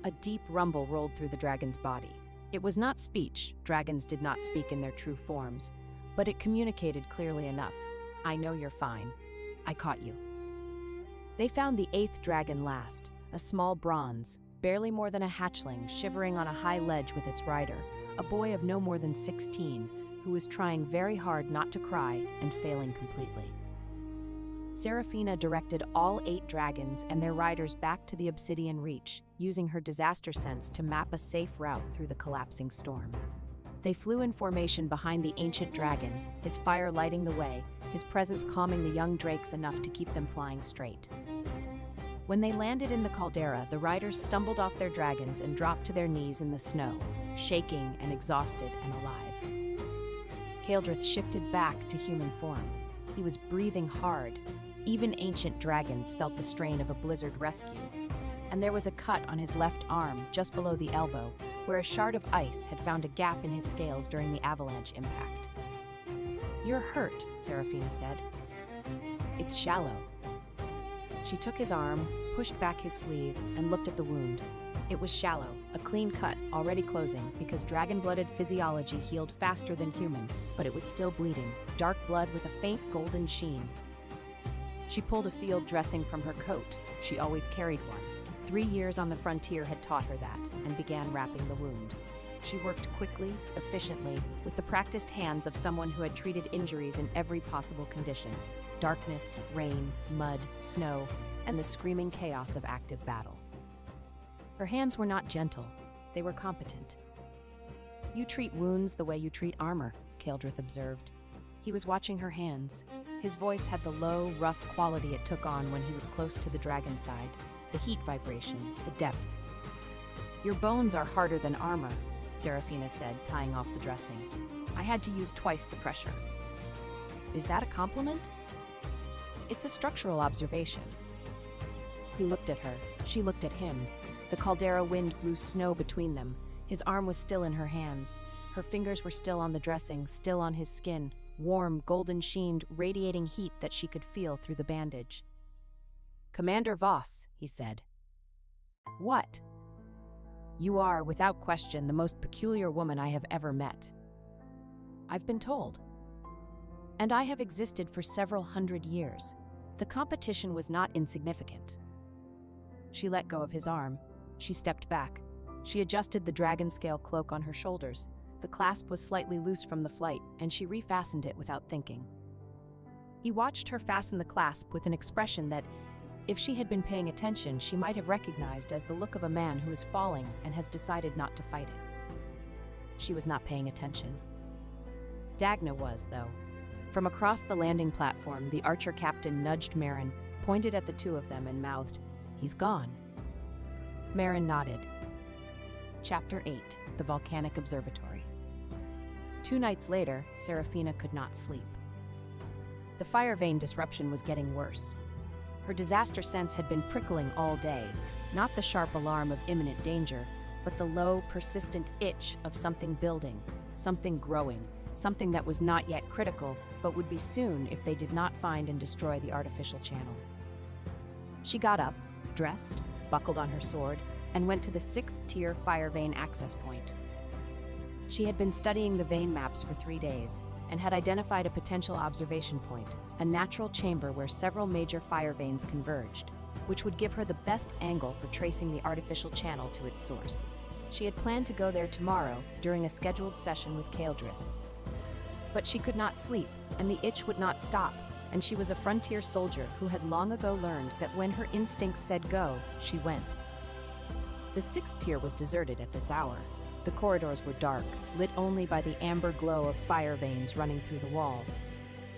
A deep rumble rolled through the dragon's body. It was not speech, dragons did not speak in their true forms, but it communicated clearly enough. "I know you're fine. I caught you." They found the 8th dragon last, a small bronze, barely more than a hatchling, shivering on a high ledge with its rider, a boy of no more than 16, who was trying very hard not to cry and failing completely. Serafina directed all 8 dragons and their riders back to the Obsidian Reach, using her disaster sense to map a safe route through the collapsing storm. They flew in formation behind the ancient dragon, his fire lighting the way, his presence calming the young drakes enough to keep them flying straight. When they landed in the caldera, the riders stumbled off their dragons and dropped to their knees in the snow, shaking and exhausted and alive. Kaeldrith shifted back to human form. He was breathing hard. Even ancient dragons felt the strain of a blizzard rescue. And there was a cut on his left arm, just below the elbow, where a shard of ice had found a gap in his scales during the avalanche impact. "You're hurt," Serafina said. "It's shallow." She took his arm, pushed back his sleeve, and looked at the wound. It was shallow, a clean cut, already closing, because dragon-blooded physiology healed faster than human, but it was still bleeding, dark blood with a faint golden sheen. She pulled a field dressing from her coat. She always carried one. 3 years on the frontier had taught her that, and began wrapping the wound. She worked quickly, efficiently, with the practiced hands of someone who had treated injuries in every possible condition: darkness, rain, mud, snow, and the screaming chaos of active battle. Her hands were not gentle, they were competent. "You treat wounds the way you treat armor," Kaeldrith observed. He was watching her hands. His voice had the low, rough quality it took on when he was close to the dragon's side, the heat vibration, the depth. "Your bones are harder than armor," Serafina said, tying off the dressing. "I had to use twice the pressure." "Is that a compliment?" "It's a structural observation." He looked at her. She looked at him. The caldera wind blew snow between them. His arm was still in her hands. Her fingers were still on the dressing, still on his skin, warm, golden-sheened, radiating heat that she could feel through the bandage. "Commander Voss," he said. "What?" "You are, without question, the most peculiar woman I have ever met." "I've been told." "And I have existed for several hundred years. The competition was not insignificant." She let go of his arm. She stepped back. She adjusted the dragon scale cloak on her shoulders. The clasp was slightly loose from the flight, and she refastened it without thinking. He watched her fasten the clasp with an expression that, if she had been paying attention, she might have recognized as the look of a man who is falling and has decided not to fight it. She was not paying attention. Dagna was, though. From across the landing platform, the archer captain nudged Marin, pointed at the two of them, and mouthed, "He's gone." Marin nodded. Chapter 8: The Volcanic Observatory. 2 nights later, Serafina could not sleep. The fire vein disruption was getting worse. Her disaster sense had been prickling all day, not the sharp alarm of imminent danger, but the low, persistent itch of something building, something growing, something that was not yet critical, but would be soon if they did not find and destroy the artificial channel. She got up, dressed, buckled on her sword, and went to the 6th-tier fire vein access point. She had been studying the vein maps for 3 days, and had identified a potential observation point, a natural chamber where several major fire veins converged, which would give her the best angle for tracing the artificial channel to its source. She had planned to go there tomorrow during a scheduled session with Kaeldrith. But she could not sleep, and the itch would not stop, and she was a frontier soldier who had long ago learned that when her instincts said go, she went. The 6th tier was deserted at this hour. The corridors were dark, lit only by the amber glow of fire veins running through the walls.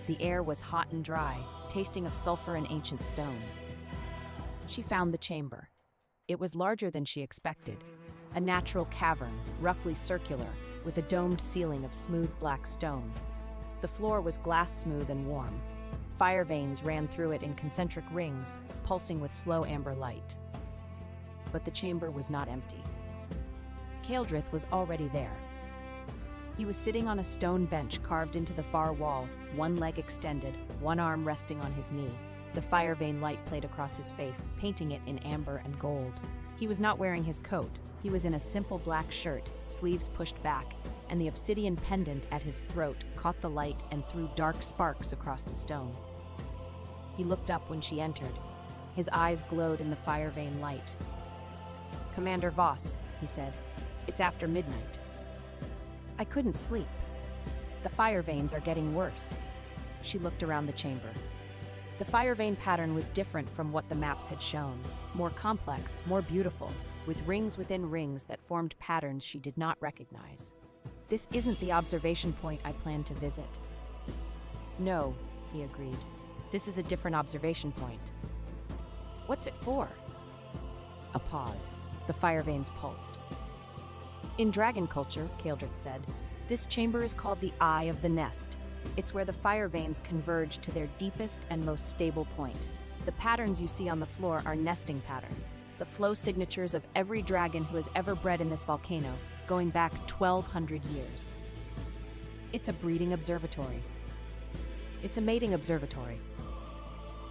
The air was hot and dry, tasting of sulfur and ancient stone. She found the chamber. It was larger than she expected. A natural cavern, roughly circular, with a domed ceiling of smooth black stone. The floor was glass smooth and warm. Fire veins ran through it in concentric rings, pulsing with slow amber light. But the chamber was not empty. Kaeldrith was already there. He was sitting on a stone bench carved into the far wall, one leg extended, one arm resting on his knee. The fire vein light played across his face, painting it in amber and gold. He was not wearing his coat. He was in a simple black shirt, sleeves pushed back, and the obsidian pendant at his throat caught the light and threw dark sparks across the stone. He looked up when she entered. His eyes glowed in the fire vein light. "Commander Voss," he said. "It's after midnight." "I couldn't sleep. The fire veins are getting worse." She looked around the chamber. The fire vein pattern was different from what the maps had shown, more complex, more beautiful, with rings within rings that formed patterns she did not recognize. "This isn't the observation point I planned to visit." "No," he agreed. "This is a different observation point." "What's it for?" A pause. The fire veins pulsed. "In dragon culture," Kaeldrith said, This chamber is called the Eye of the Nest. It's where the fire veins converge to their deepest and most stable point. The patterns you see on the floor are nesting patterns, the flow signatures of every dragon who has ever bred in this volcano, going back 1,200 years. It's a breeding observatory. It's a mating observatory.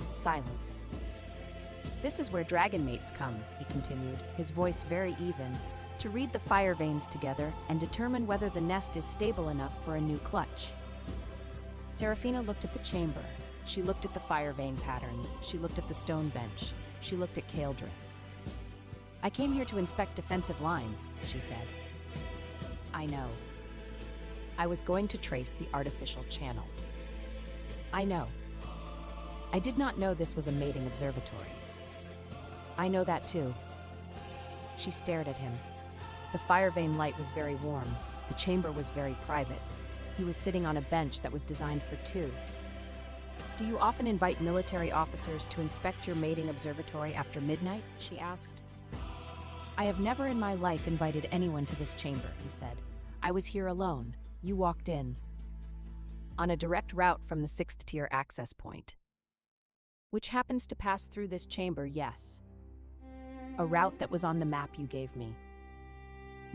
Silence. This is where dragon mates come, he continued, his voice very even, to read the fire veins together and determine whether the nest is stable enough for a new clutch. Serafina looked at the chamber. She looked at the fire vein patterns. She looked at the stone bench. She looked at Kaldrith. I came here to inspect defensive lines, she said. I know. I was going to trace the artificial channel. I know. I did not know this was a mating observatory. I know that too. She stared at him. The fire vein light was very warm. The chamber was very private. He was sitting on a bench that was designed for two. Do you often invite military officers to inspect your mating observatory after midnight? She asked. I have never in my life invited anyone to this chamber, he said. I was here alone. You walked in. On a direct route from the 6th tier access point. Which happens to pass through this chamber, yes. A route that was on the map you gave me.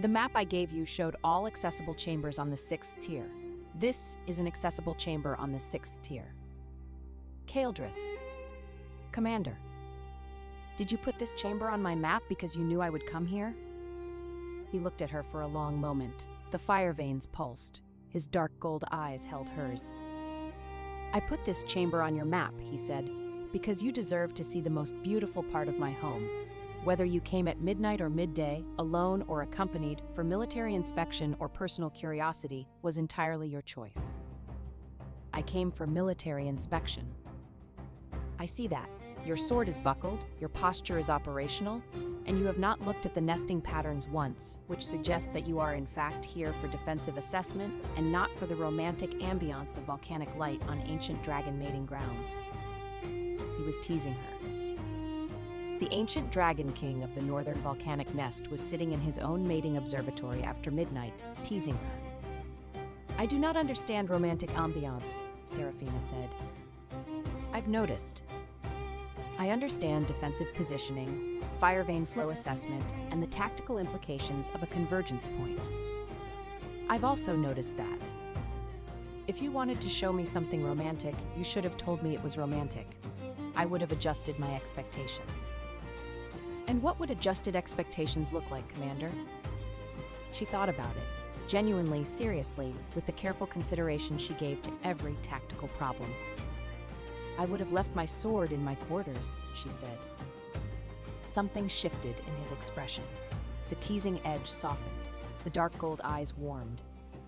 The map I gave you showed all accessible chambers on the 6th tier. This is an accessible chamber on the 6th tier. Kaldrith. Commander. Did you put this chamber on my map because you knew I would come here? He looked at her for a long moment. The fire veins pulsed. His dark gold eyes held hers. I put this chamber on your map, he said, because you deserve to see the most beautiful part of my home. Whether you came at midnight or midday, alone or accompanied, for military inspection or personal curiosity, was entirely your choice. I came for military inspection. I see that. Your sword is buckled, your posture is operational, and you have not looked at the nesting patterns once, which suggests that you are in fact here for defensive assessment and not for the romantic ambiance of volcanic light on ancient dragon mating grounds. He was teasing her. The ancient dragon king of the northern volcanic nest was sitting in his own mating observatory after midnight, teasing her. I do not understand romantic ambiance, Serafina said. I've noticed. I understand defensive positioning, fire vein flow assessment, and the tactical implications of a convergence point. I've also noticed that. If you wanted to show me something romantic, you should have told me it was romantic. I would have adjusted my expectations. And what would adjusted expectations look like, Commander? She thought about it, genuinely, seriously, with the careful consideration she gave to every tactical problem. I would have left my sword in my quarters, she said. Something shifted in his expression. The teasing edge softened. The dark gold eyes warmed.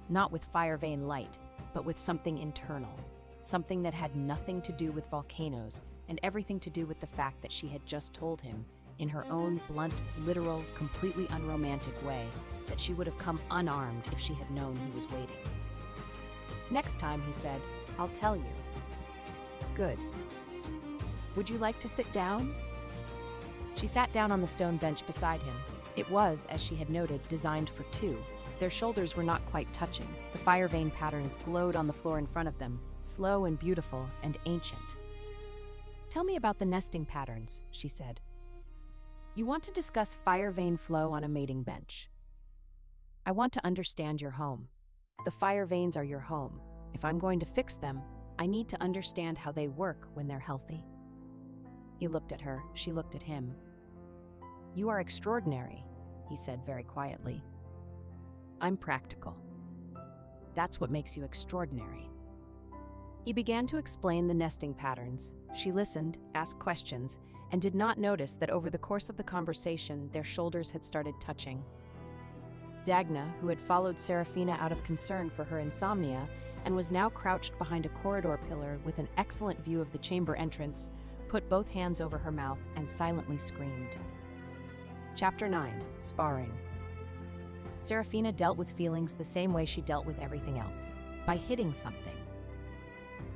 Not with fire vein light, but with something internal. Something that had nothing to do with volcanoes and everything to do with the fact that she had just told him, in her own blunt, literal, completely unromantic way, that she would have come unarmed if she had known he was waiting. Next time, he said, I'll tell you. Good. Would you like to sit down? She sat down on the stone bench beside him. It was, as she had noted, designed for two. Their shoulders were not quite touching. The fire vein patterns glowed on the floor in front of them, slow and beautiful and ancient. Tell me about the nesting patterns, she said. You want to discuss fire vein flow on a mating bench. I want to understand your home. The fire veins are your home. If I'm going to fix them, I need to understand how they work when they're healthy. He looked at her. She looked at him. You are extraordinary, he said very quietly. I'm practical. That's what makes you extraordinary. He began to explain the nesting patterns. She listened, asked questions, and did not notice that over the course of the conversation, their shoulders had started touching. Dagna, who had followed Serafina out of concern for her insomnia and was now crouched behind a corridor pillar with an excellent view of the chamber entrance, put both hands over her mouth and silently screamed. Chapter 9. Sparring. Serafina dealt with feelings the same way she dealt with everything else, by hitting something.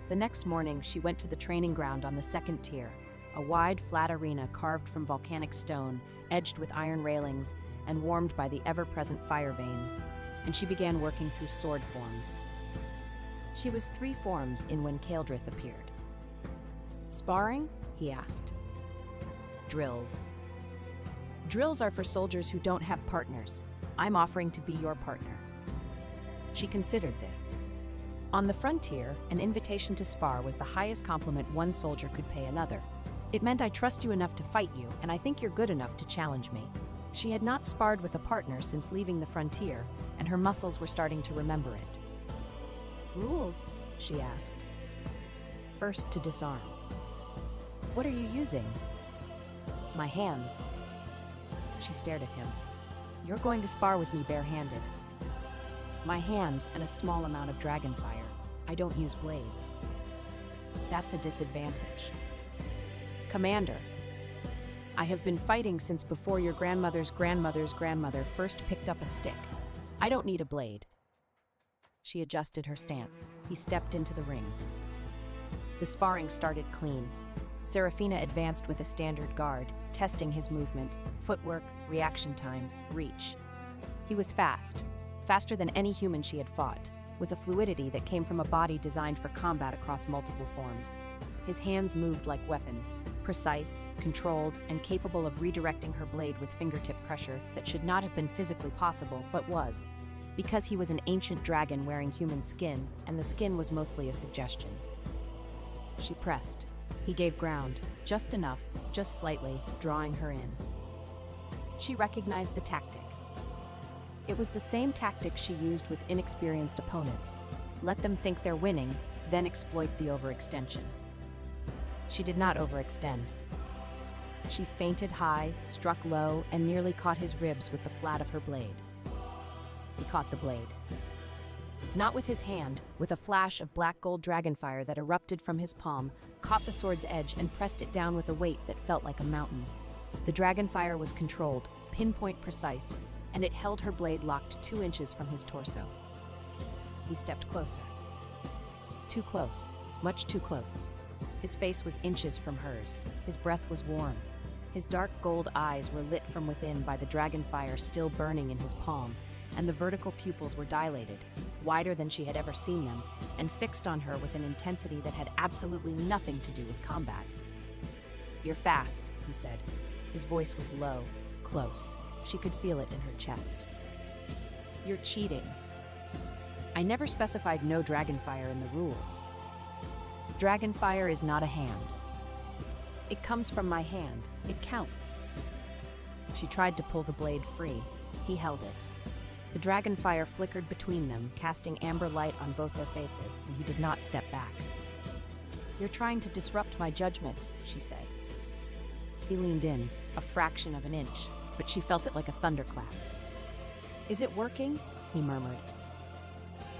The next morning, she went to the training ground on the 2nd tier, a wide, flat arena carved from volcanic stone, edged with iron railings, and warmed by the ever-present fire veins. and she began working through sword forms. She was 3 forms in when Kaeldrith appeared. "Sparring?" he asked. "Drills. Drills are for soldiers who don't have partners. I'm offering to be your partner." She considered this. On the frontier, an invitation to spar was the highest compliment one soldier could pay another. It meant I trust you enough to fight you, and I think you're good enough to challenge me. She had not sparred with a partner since leaving the frontier, and her muscles were starting to remember it. "Rules?" she asked. "First, to disarm." "What are you using?" "My hands." She stared at him. "You're going to spar with me barehanded." "My hands and a small amount of dragon fire. I don't use blades." "That's a disadvantage." "Commander, I have been fighting since before your grandmother's grandmother's grandmother first picked up a stick. I don't need a blade." She adjusted her stance. He stepped into the ring. The sparring started clean. Seraphina advanced with a standard guard, testing his movement, footwork, reaction time, reach. He was fast, faster than any human she had fought, with a fluidity that came from a body designed for combat across multiple forms. His hands moved like weapons, precise, controlled, and capable of redirecting her blade with fingertip pressure that should not have been physically possible, but was, because he was an ancient dragon wearing human skin, and the skin was mostly a suggestion. She pressed. He gave ground, just enough, just slightly, drawing her in. She recognized the tactic. It was the same tactic she used with inexperienced opponents. Let them think they're winning, then exploit the overextension. She did not overextend. She feinted high, struck low, and nearly caught his ribs with the flat of her blade. He caught the blade. Not with his hand, with a flash of black gold dragonfire that erupted from his palm, caught the sword's edge and pressed it down with a weight that felt like a mountain. The dragonfire was controlled, pinpoint precise, and it held her blade locked 2 inches from his torso. He stepped closer. Too close, much too close. His face was inches from hers. His breath was warm. His dark gold eyes were lit from within by the dragonfire still burning in his palm, and the vertical pupils were dilated, wider than she had ever seen them, and fixed on her with an intensity that had absolutely nothing to do with combat. "You're fast," he said. His voice was low, close. She could feel it in her chest. "You're cheating." "I never specified no dragonfire in the rules." "Dragonfire is not a hand. It comes from my hand. It counts." She tried to pull the blade free. He held it. The dragonfire flickered between them, casting amber light on both their faces, and he did not step back. "You're trying to disrupt my judgment," she said. He leaned in, a fraction of an inch, but she felt it like a thunderclap. "Is it working?" he murmured.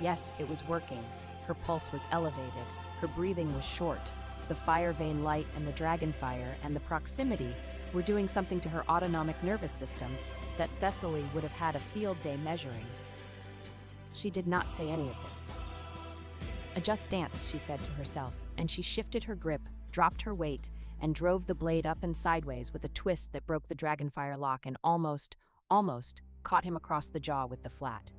Yes, it was working. Her pulse was elevated. Her breathing was short. The fire vein light and the dragonfire and the proximity were doing something to her autonomic nervous system that Thessaly would have had a field day measuring. She did not say any of this. "Adjust stance," she said to herself, and she shifted her grip, dropped her weight, and drove the blade up and sideways with a twist that broke the dragonfire lock and almost caught him across the jaw with the flat.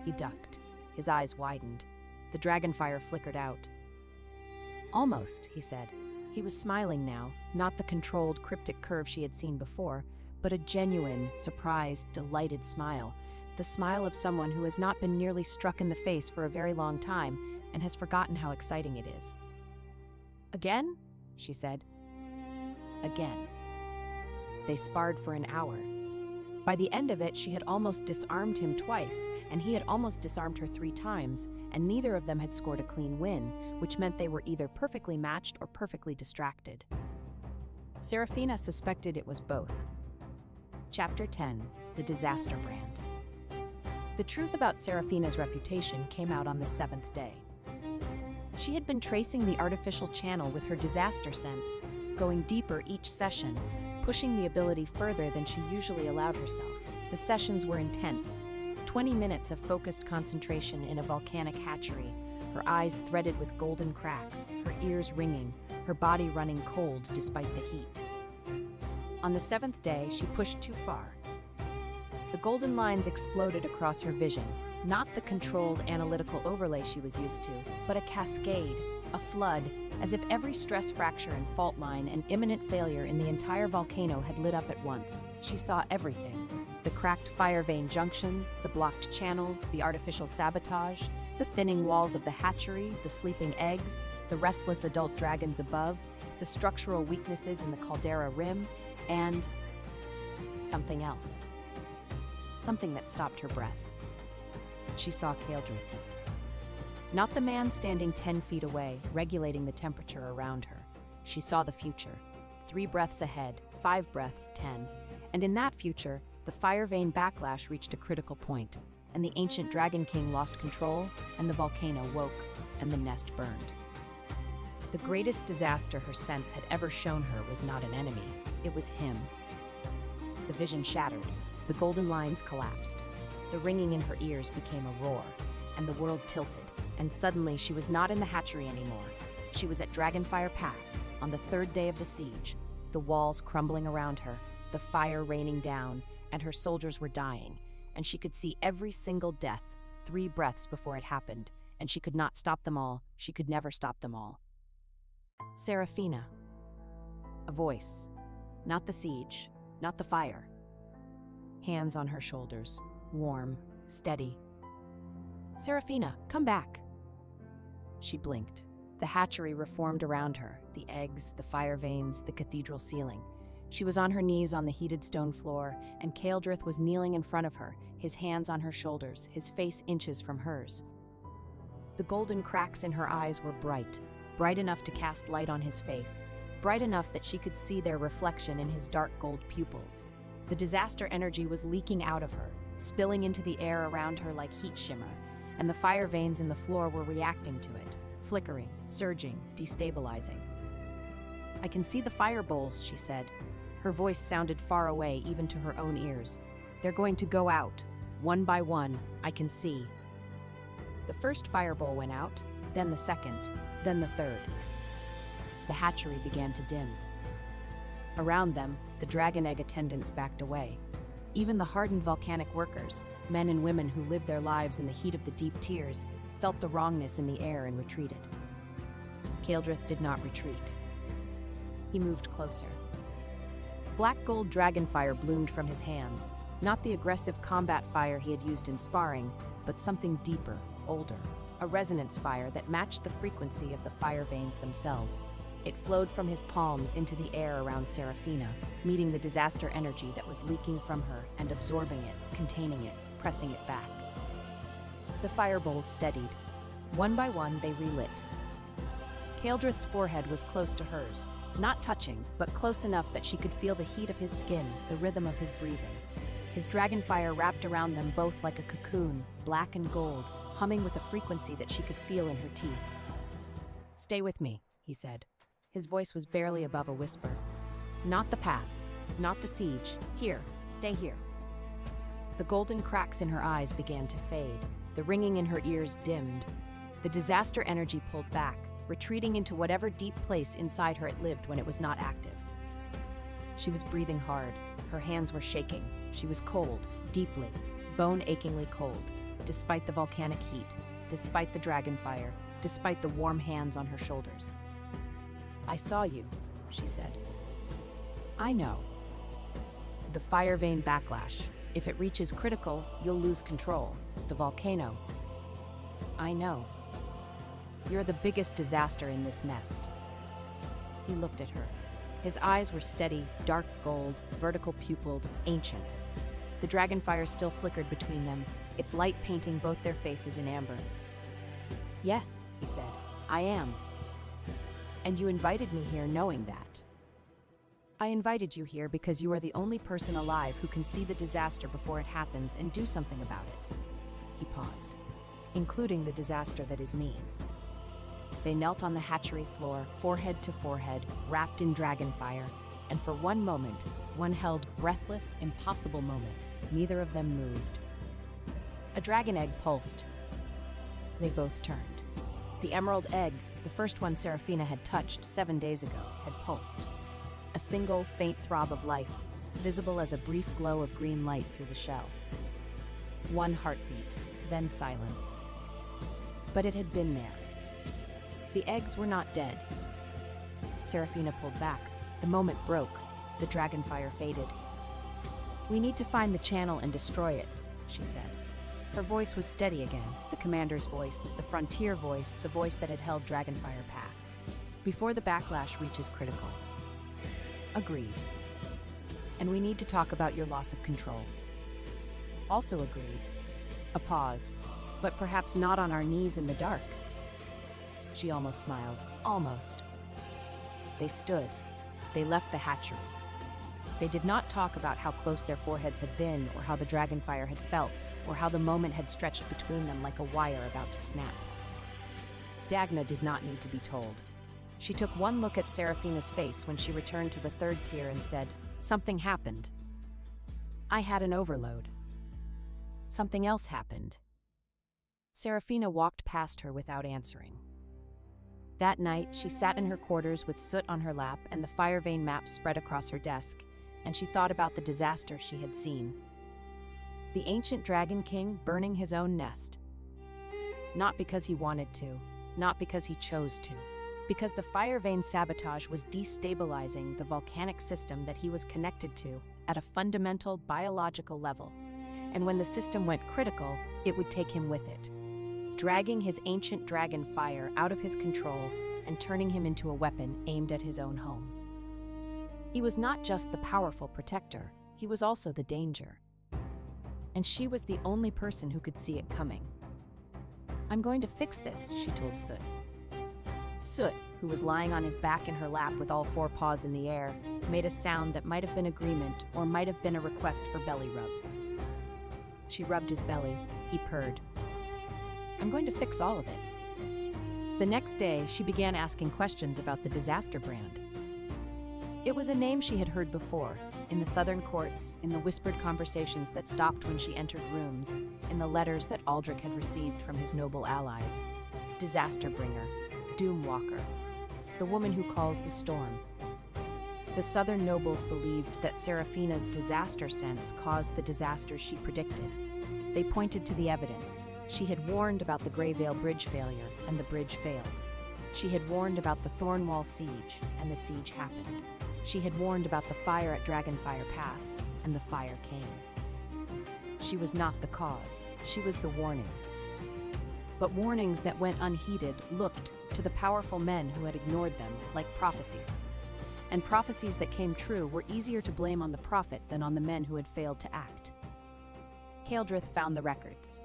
He ducked. His eyes widened. The dragonfire flickered out. "Almost," he said. He was smiling now, not the controlled, cryptic curve she had seen before, but a genuine, surprised, delighted smile, the smile of someone who has not been nearly struck in the face for a very long time and has forgotten how exciting it is. "Again?" she said. "Again." They sparred for an hour. By the end of it, she had almost disarmed him twice, and he had almost disarmed her 3 times, and neither of them had scored a clean win, which meant they were either perfectly matched or perfectly distracted. Seraphina suspected it was both. Chapter 10: The Disaster Brand. The truth about Seraphina's reputation came out on the 7th day. She had been tracing the artificial channel with her disaster sense, going deeper each session, pushing the ability further than she usually allowed herself. The sessions were intense, 20 minutes of focused concentration in a volcanic hatchery, her eyes threaded with golden cracks, her ears ringing, her body running cold despite the heat. On the 7th day, she pushed too far. The golden lines exploded across her vision, not the controlled analytical overlay she was used to, but a cascade, a flood, as if every stress fracture and fault line and imminent failure in the entire volcano had lit up at once. She saw everything. The cracked fire vein junctions, the blocked channels, the artificial sabotage, the thinning walls of the hatchery, the sleeping eggs, the restless adult dragons above, the structural weaknesses in the caldera rim, and something else. Something that stopped her breath. She saw Kaeldrith. Not the man standing 10 feet away, regulating the temperature around her. She saw the future. 3 breaths ahead, 5 breaths, 10. And in that future, the fire vein backlash reached a critical point, and the ancient Dragon King lost control, and the volcano woke, and the nest burned. The greatest disaster her sense had ever shown her was not an enemy, it was him. The vision shattered, the golden lines collapsed. The ringing in her ears became a roar, and the world tilted, and suddenly she was not in the hatchery anymore. She was at Dragonfire Pass, on the 3rd day of the siege, the walls crumbling around her, the fire raining down, and her soldiers were dying, and she could see every single death, 3 breaths before it happened, and she could not stop them all, she could never stop them all. Seraphina. A voice. Not the siege, not the fire. Hands on her shoulders, warm, steady. Seraphina, come back. She blinked. The hatchery reformed around her, the eggs, the fire veins, the cathedral ceiling. She was on her knees on the heated stone floor, and Kaeldrith was kneeling in front of her, his hands on her shoulders, his face inches from hers. The golden cracks in her eyes were bright, bright enough to cast light on his face, bright enough that she could see their reflection in his dark gold pupils. The disaster energy was leaking out of her, spilling into the air around her like heat shimmer, and the fire veins in the floor were reacting to it, flickering, surging, destabilizing. "I can see the fire bowls," she said. Her voice sounded far away, even to her own ears. "They're going to go out. One by one, I can see." The first fire bowl went out, then the second, then the third. The hatchery began to dim. Around them, the dragon egg attendants backed away. Even the hardened volcanic workers, men and women who lived their lives in the heat of the deep tears, felt the wrongness in the air and retreated. Kaeldrith did not retreat. He moved closer. Black gold dragonfire bloomed from his hands, not the aggressive combat fire he had used in sparring, but something deeper, older, a resonance fire that matched the frequency of the fire veins themselves. It flowed from his palms into the air around Seraphina, meeting the disaster energy that was leaking from her and absorbing it, containing it, pressing it back. The fire bowls steadied. One by one, they relit. Kaeldrith's forehead was close to hers, not touching, but close enough that she could feel the heat of his skin, the rhythm of his breathing. His dragonfire wrapped around them both like a cocoon, black and gold, humming with a frequency that she could feel in her teeth. "Stay with me," he said. His voice was barely above a whisper. "Not the pass, not the siege. Here, stay here." The golden cracks in her eyes began to fade. The ringing in her ears dimmed. The disaster energy pulled back, retreating into whatever deep place inside her it lived when it was not active. She was breathing hard. Her hands were shaking. She was cold, deeply, bone-achingly cold, despite the volcanic heat, despite the dragonfire, despite the warm hands on her shoulders. "I saw you," she said. "I know. The fire vein backlash. If it reaches critical, you'll lose control. The volcano. I know. You're the biggest disaster in this nest." He looked at her. His eyes were steady, dark gold, vertical pupilled, ancient. The dragonfire still flickered between them, its light painting both their faces in amber. "Yes," he said, "I am. And you invited me here knowing that. I invited you here because you are the only person alive who can see the disaster before it happens and do something about it." He paused. "Including the disaster that is me." They knelt on the hatchery floor, forehead to forehead, wrapped in dragonfire, and for one moment, one held breathless, impossible moment, neither of them moved. A dragon egg pulsed. They both turned. The emerald egg, the first one Seraphina had touched 7 days ago, had pulsed. A single, faint throb of life, visible as a brief glow of green light through the shell. One heartbeat, then silence. But it had been there. The eggs were not dead. Serafina pulled back. The moment broke. The dragonfire faded. "We need to find the channel and destroy it," she said. Her voice was steady again, the commander's voice, the frontier voice, the voice that had held Dragonfire Pass. "Before the backlash reaches critical." "Agreed. And we need to talk about your loss of control." "Also agreed." A pause. "But perhaps not on our knees in the dark." She almost smiled. Almost. They stood. They left the hatchery. They did not talk about how close their foreheads had been, or how the dragonfire had felt, or how the moment had stretched between them like a wire about to snap. Dagna did not need to be told. She took one look at Serafina's face when she returned to the third tier and said, "Something happened. I had an overload." Something else happened. Serafina walked past her without answering. That night, she sat in her quarters with soot on her lap and the fire vein map spread across her desk, and she thought about the disaster she had seen. The ancient Dragon King burning his own nest. Not because he wanted to, not because he chose to, because the fire vein sabotage was destabilizing the volcanic system that he was connected to at a fundamental biological level. And when the system went critical, it would take him with it, dragging his ancient dragon fire out of his control and turning him into a weapon aimed at his own home. He was not just the powerful protector, he was also the danger. And she was the only person who could see it coming. "I'm going to fix this," she told Soot. Soot, who was lying on his back in her lap with all four paws in the air, made a sound that might have been agreement or might have been a request for belly rubs. She rubbed his belly. He purred. "I'm going to fix all of it." The next day, she began asking questions about the disaster brand. It was a name she had heard before, in the southern courts, in the whispered conversations that stopped when she entered rooms, in the letters that Aldrich had received from his noble allies. Disaster bringer, Doomwalker, the woman who calls the storm. The southern nobles believed that Serafina's disaster sense caused the disasters she predicted. They pointed to the evidence. She had warned about the Greyvale Bridge failure, and the bridge failed. She had warned about the Thornwall siege, and the siege happened. She had warned about the fire at Dragonfire Pass, and the fire came. She was not the cause, she was the warning. But warnings that went unheeded looked to the powerful men who had ignored them like prophecies. And prophecies that came true were easier to blame on the prophet than on the men who had failed to act. Kaeldrith found the records.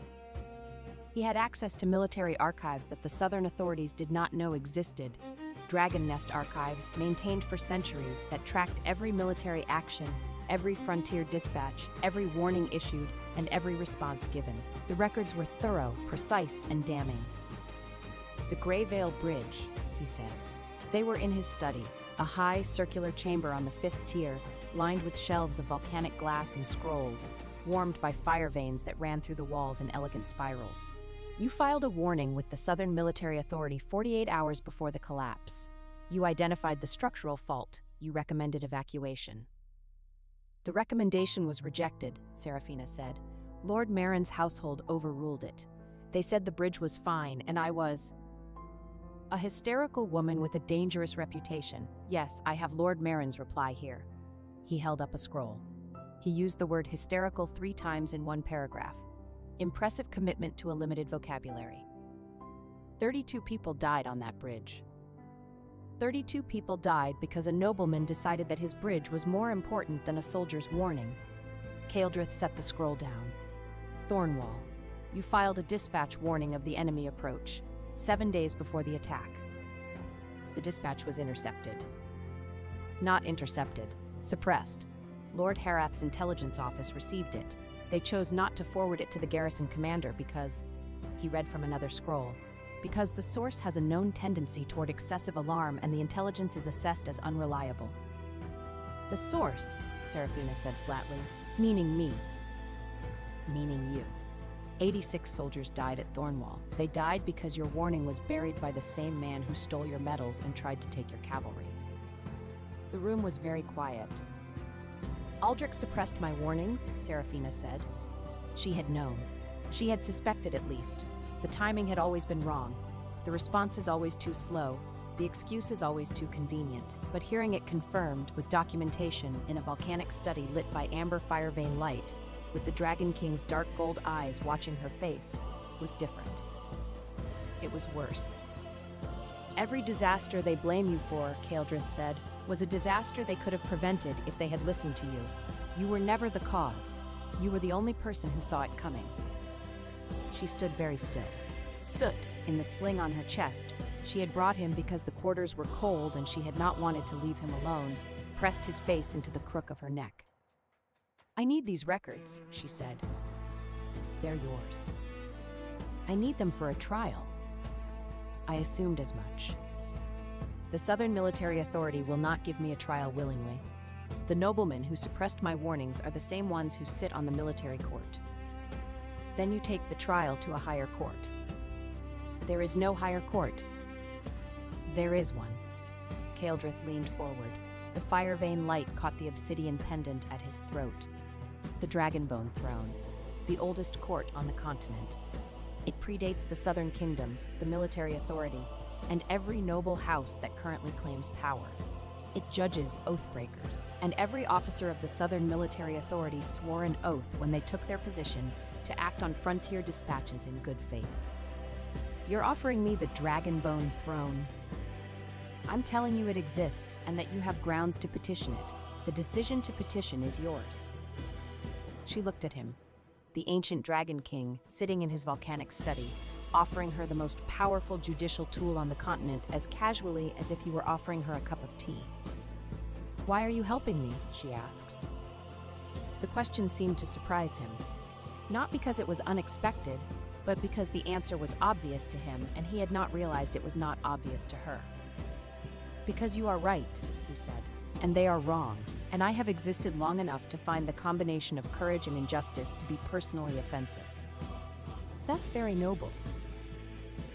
He had access to military archives that the southern authorities did not know existed. Dragon Nest archives, maintained for centuries, that tracked every military action, every frontier dispatch, every warning issued, and every response given. The records were thorough, precise, and damning. "The Greyvale Bridge," he said. They were in his study, a high, circular chamber on the 5th tier, lined with shelves of volcanic glass and scrolls, warmed by fire veins that ran through the walls in elegant spirals. "You filed a warning with the Southern Military Authority 48 hours before the collapse. You identified the structural fault. You recommended evacuation." "The recommendation was rejected," Serafina said. "Lord Marin's household overruled it. They said the bridge was fine, and I was a hysterical woman with a dangerous reputation. Yes, I have Lord Marin's reply here." He held up a scroll. He used the word hysterical 3 times in one paragraph. Impressive commitment to a limited vocabulary. 32 people died on that bridge. 32 people died because a nobleman decided that his bridge was more important than a soldier's warning. Kaeldrith set the scroll down. "Thornwall, you filed a dispatch warning of the enemy approach, 7 days before the attack. The dispatch was intercepted." "Not intercepted, suppressed. Lord Harath's intelligence office received it. They chose not to forward it to the garrison commander because," he read from another scroll, "because the source has a known tendency toward excessive alarm and the intelligence is assessed as unreliable." "The source," Serafina said flatly, "meaning me." "Meaning you. 86 soldiers died at Thornwall. They died because your warning was buried by the same man who stole your medals and tried to take your cavalry." The room was very quiet. Aldrich suppressed my warnings, Serafina said. She had known. She had suspected at least. The timing had always been wrong. The response is always too slow. The excuse is always too convenient. But hearing it confirmed with documentation in a volcanic study lit by amber fire vein light, with the Dragon King's dark gold eyes watching her face, was different. It was worse. Every disaster they blame you for, Kaeldrith said, was a disaster they could have prevented if they had listened to you. You were never the cause. You were the only person who saw it coming. She stood very still. Soot in the sling on her chest. She had brought him because the quarters were cold and she had not wanted to leave him alone, pressed his face into the crook of her neck. I need these records, she said. They're yours. I need them for a trial. I assumed as much. The Southern Military Authority will not give me a trial willingly. The noblemen who suppressed my warnings are the same ones who sit on the military court. Then you take the trial to a higher court. There is no higher court. There is one. Kaeldrith leaned forward. The fire vein light caught the obsidian pendant at his throat. The Dragonbone Throne, the oldest court on the continent. It predates the Southern Kingdoms, the military authority, and every noble house that currently claims power. It judges oathbreakers, and every officer of the Southern Military Authority swore an oath when they took their position to act on frontier dispatches in good faith. You're offering me the Dragonbone Throne. I'm telling you it exists and that you have grounds to petition it. The decision to petition is yours. She looked at him, the ancient Dragon King sitting in his volcanic study, offering her the most powerful judicial tool on the continent as casually as if he were offering her a cup of tea. Why are you helping me? She asked. The question seemed to surprise him, not because it was unexpected, but because the answer was obvious to him and he had not realized it was not obvious to her. Because you are right, he said, and they are wrong, and I have existed long enough to find the combination of courage and injustice to be personally offensive. That's very noble.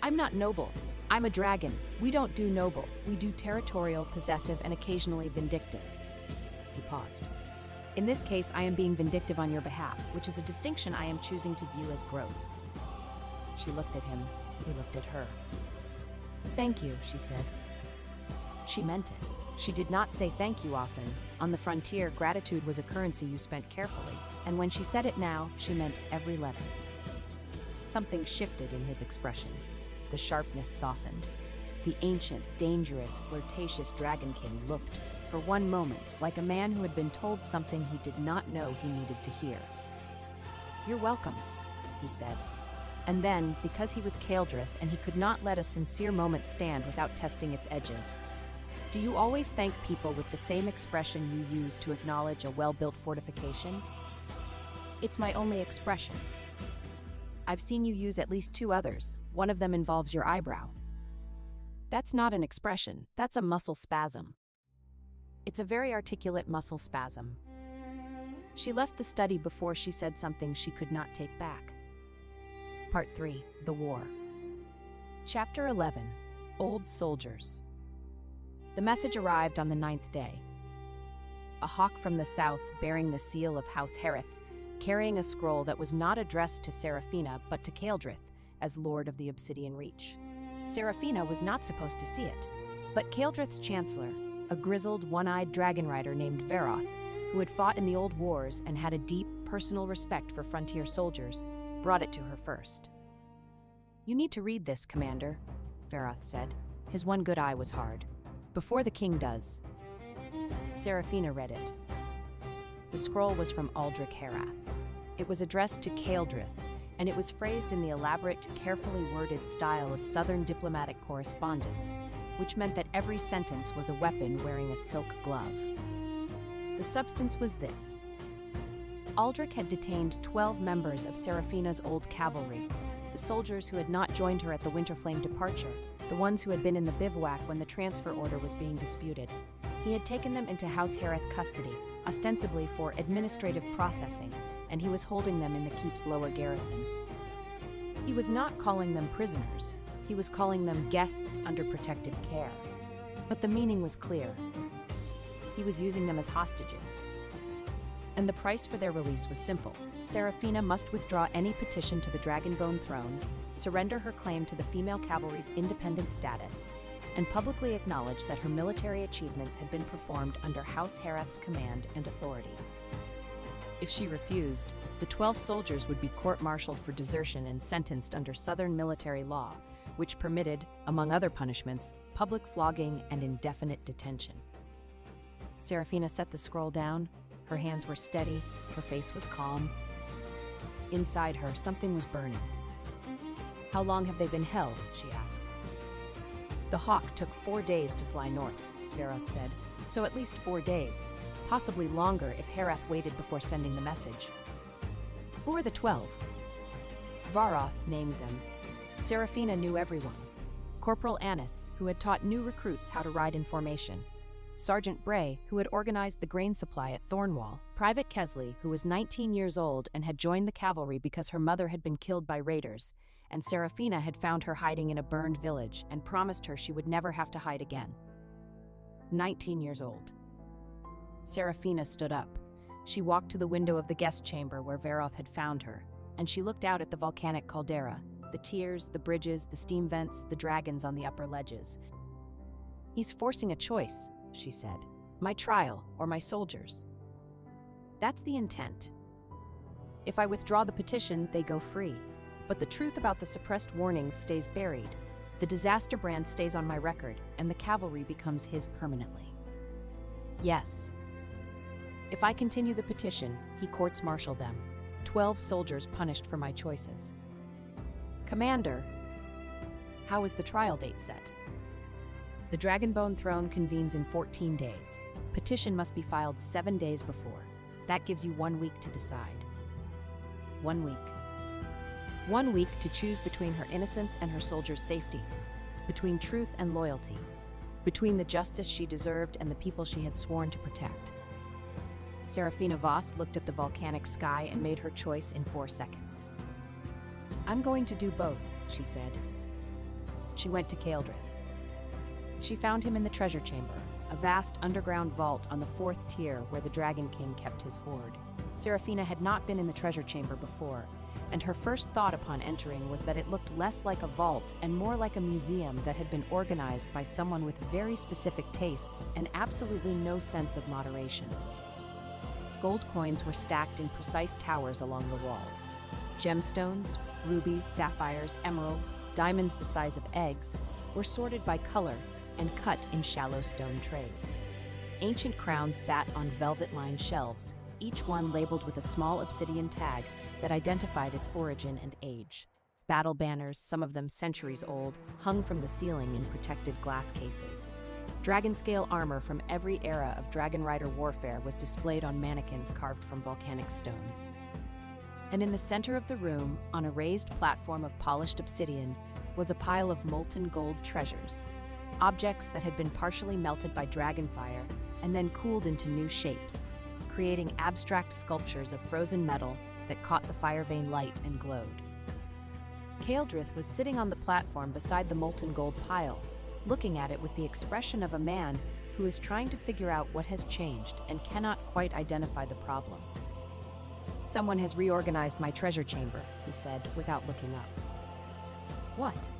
I'm not noble. I'm a dragon. We don't do noble. We do territorial, possessive, and occasionally vindictive. He paused. In this case, I am being vindictive on your behalf, which is a distinction I am choosing to view as growth. She looked at him. He looked at her. Thank you, she said. She meant it. She did not say thank you often. On the frontier, gratitude was a currency you spent carefully, and when she said it now, she meant every letter. Something shifted in his expression. The sharpness softened. The ancient, dangerous, flirtatious Dragon King looked, for one moment, like a man who had been told something he did not know he needed to hear. You're welcome, he said. And then, because he was Kaeldrith and he could not let a sincere moment stand without testing its edges, do you always thank people with the same expression you use to acknowledge a well-built fortification? It's my only expression. I've seen you use at least 2 others. One of them involves your eyebrow. That's not an expression. That's a muscle spasm. It's a very articulate muscle spasm. She left the study before she said something she could not take back. Part 3. The War. Chapter 11. Old Soldiers. The message arrived on the 9th day. A hawk from the south bearing the seal of House Harith, carrying a scroll that was not addressed to Serafina but to Kaeldrith as Lord of the Obsidian Reach. Serafina was not supposed to see it, but Kaeldrith's chancellor, a grizzled, one-eyed dragon rider named Veroth, who had fought in the old wars and had a deep, personal respect for frontier soldiers, brought it to her first. You need to read this, Commander, Veroth said. His one good eye was hard. Before the king does. Serafina read it. The scroll was from Aldrich Herath. It was addressed to Kaeldrith, and it was phrased in the elaborate, carefully worded style of Southern diplomatic correspondence, which meant that every sentence was a weapon wearing a silk glove. The substance was this. Aldrich had detained 12 members of Serafina's old cavalry, the soldiers who had not joined her at the Winterflame departure, the ones who had been in the bivouac when the transfer order was being disputed. He had taken them into House Harith custody, ostensibly for administrative processing, and he was holding them in the keep's lower garrison. He was not calling them prisoners. He was calling them guests under protective care. But the meaning was clear. He was using them as hostages. and the price for their release was simple. Seraphina must withdraw any petition to the Dragonbone throne, surrender her claim to the female cavalry's independent status, and publicly acknowledge that her military achievements had been performed under House Herath's command and authority. If she refused, the 12 soldiers would be court-martialed for desertion and sentenced under Southern military law, which permitted, among other punishments, public flogging and indefinite detention. Seraphina set the scroll down. Her hands were steady, her face was calm. Inside her, something was burning. "How long have they been held?" she asked. "The hawk took 4 days to fly north," Varoth said, "so at least 4 days. Possibly longer if Herath waited before sending the message." "Who are the 12? Varoth named them. Seraphina knew everyone. Corporal Annis, who had taught new recruits how to ride in formation. Sergeant Bray, who had organized the grain supply at Thornwall. Private Kesley, who was 19 years old and had joined the cavalry because her mother had been killed by raiders, and Seraphina had found her hiding in a burned village and promised her she would never have to hide again. 19 years old. Seraphina stood up. She walked to the window of the guest chamber where Varoth had found her, and she looked out at the volcanic caldera, the tiers, the bridges, the steam vents, the dragons on the upper ledges. "He's forcing a choice," she said. "My trial or my soldiers. That's the intent. If I withdraw the petition, they go free. But the truth about the suppressed warnings stays buried. The disaster brand stays on my record, and the cavalry becomes his permanently. Yes. If I continue the petition, he courts-martial them. 12 soldiers punished for my choices." "Commander, how is the trial date set?" "The Dragonbone throne convenes in 14 days. Petition must be filed 7 days before. That gives you 1 week to decide." 1 week. 1 week to choose between her innocence and her soldiers' safety, between truth and loyalty, between the justice she deserved and the people she had sworn to protect. Seraphina Voss looked at the volcanic sky and made her choice in 4 seconds. "I'm going to do both," she said. She went to Kaeldrith. She found him in the treasure chamber, a vast underground vault on the 4th tier where the Dragon King kept his hoard. Seraphina had not been in the treasure chamber before, and her first thought upon entering was that it looked less like a vault and more like a museum that had been organized by someone with very specific tastes and absolutely no sense of moderation. Gold coins were stacked in precise towers along the walls. Gemstones, rubies, sapphires, emeralds, diamonds the size of eggs, were sorted by color and cut in shallow stone trays. Ancient crowns sat on velvet-lined shelves, each one labeled with a small obsidian tag that identified its origin and age. Battle banners, some of them centuries old, hung from the ceiling in protected glass cases. Dragon-scale armor from every era of Dragon Rider warfare was displayed on mannequins carved from volcanic stone. And in the center of the room, on a raised platform of polished obsidian, was a pile of molten gold treasures, objects that had been partially melted by dragonfire and then cooled into new shapes, creating abstract sculptures of frozen metal that caught the fire vein light and glowed. Kaeldrith was sitting on the platform beside the molten gold pile, looking at it with the expression of a man who is trying to figure out what has changed and cannot quite identify the problem. "Someone has reorganized my treasure chamber," he said, without looking up. "What?"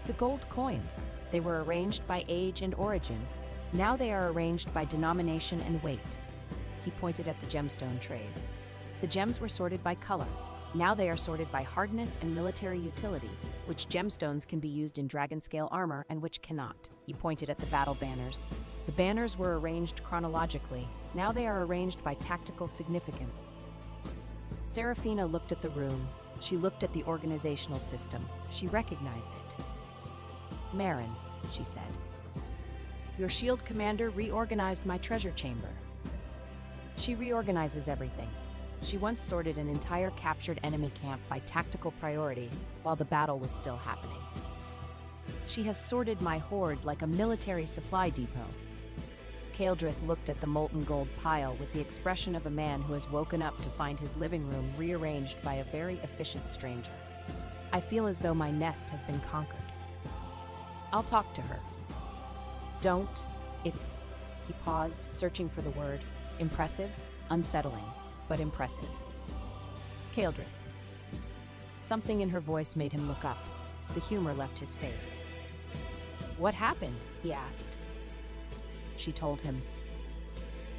"The gold coins. They were arranged by age and origin. Now they are arranged by denomination and weight." He pointed at the gemstone trays. "The gems were sorted by color. Now they are sorted by hardness and military utility, which gemstones can be used in dragon-scale armor and which cannot." He pointed at the battle banners. "The banners were arranged chronologically. Now they are arranged by tactical significance." Seraphina looked at the room. She looked at the organizational system. She recognized it. "Marin," she said. "Your shield commander reorganized my treasure chamber." "She reorganizes everything. She once sorted an entire captured enemy camp by tactical priority while the battle was still happening. She has sorted my hoard like a military supply depot." Kaeldrith looked at the molten gold pile with the expression of a man who has woken up to find his living room rearranged by a very efficient stranger. "I feel as though my nest has been conquered. I'll talk to her." "Don't. It's..." He paused, searching for the word. "Impressive? unsettling, but impressive. Keldrith. Something in her voice made him look up. The humor left his face. What happened? He asked. She told him.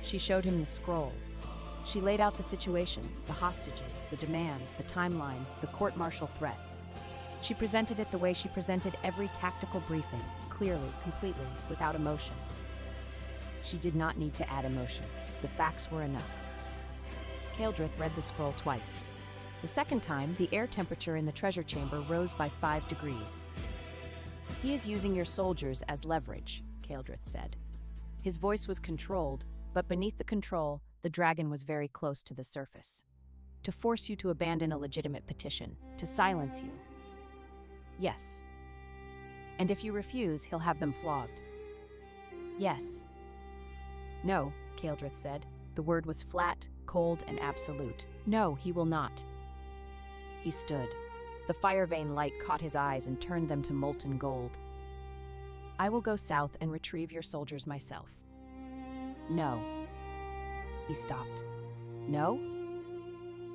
She showed him the scroll. She laid out the situation, the hostages, the demand, the timeline, the court-martial threat. She presented it the way she presented every tactical briefing, clearly, completely, without emotion. She did not need to add emotion. The facts were enough. Keldrith read the scroll twice. The second time, the air temperature in the treasure chamber rose by 5 degrees. He is using your soldiers as leverage, Keldrith said. His voice was controlled, but beneath the control, the dragon was very close to the surface. To force you to abandon a legitimate petition, to silence you. Yes. And if you refuse, he'll have them flogged. Yes. No, Keldrith said. The word was flat, cold, and absolute. No, he will not. He stood. The fire vein light caught his eyes and turned them to molten gold. I will go south and retrieve your soldiers myself. No. He stopped. No?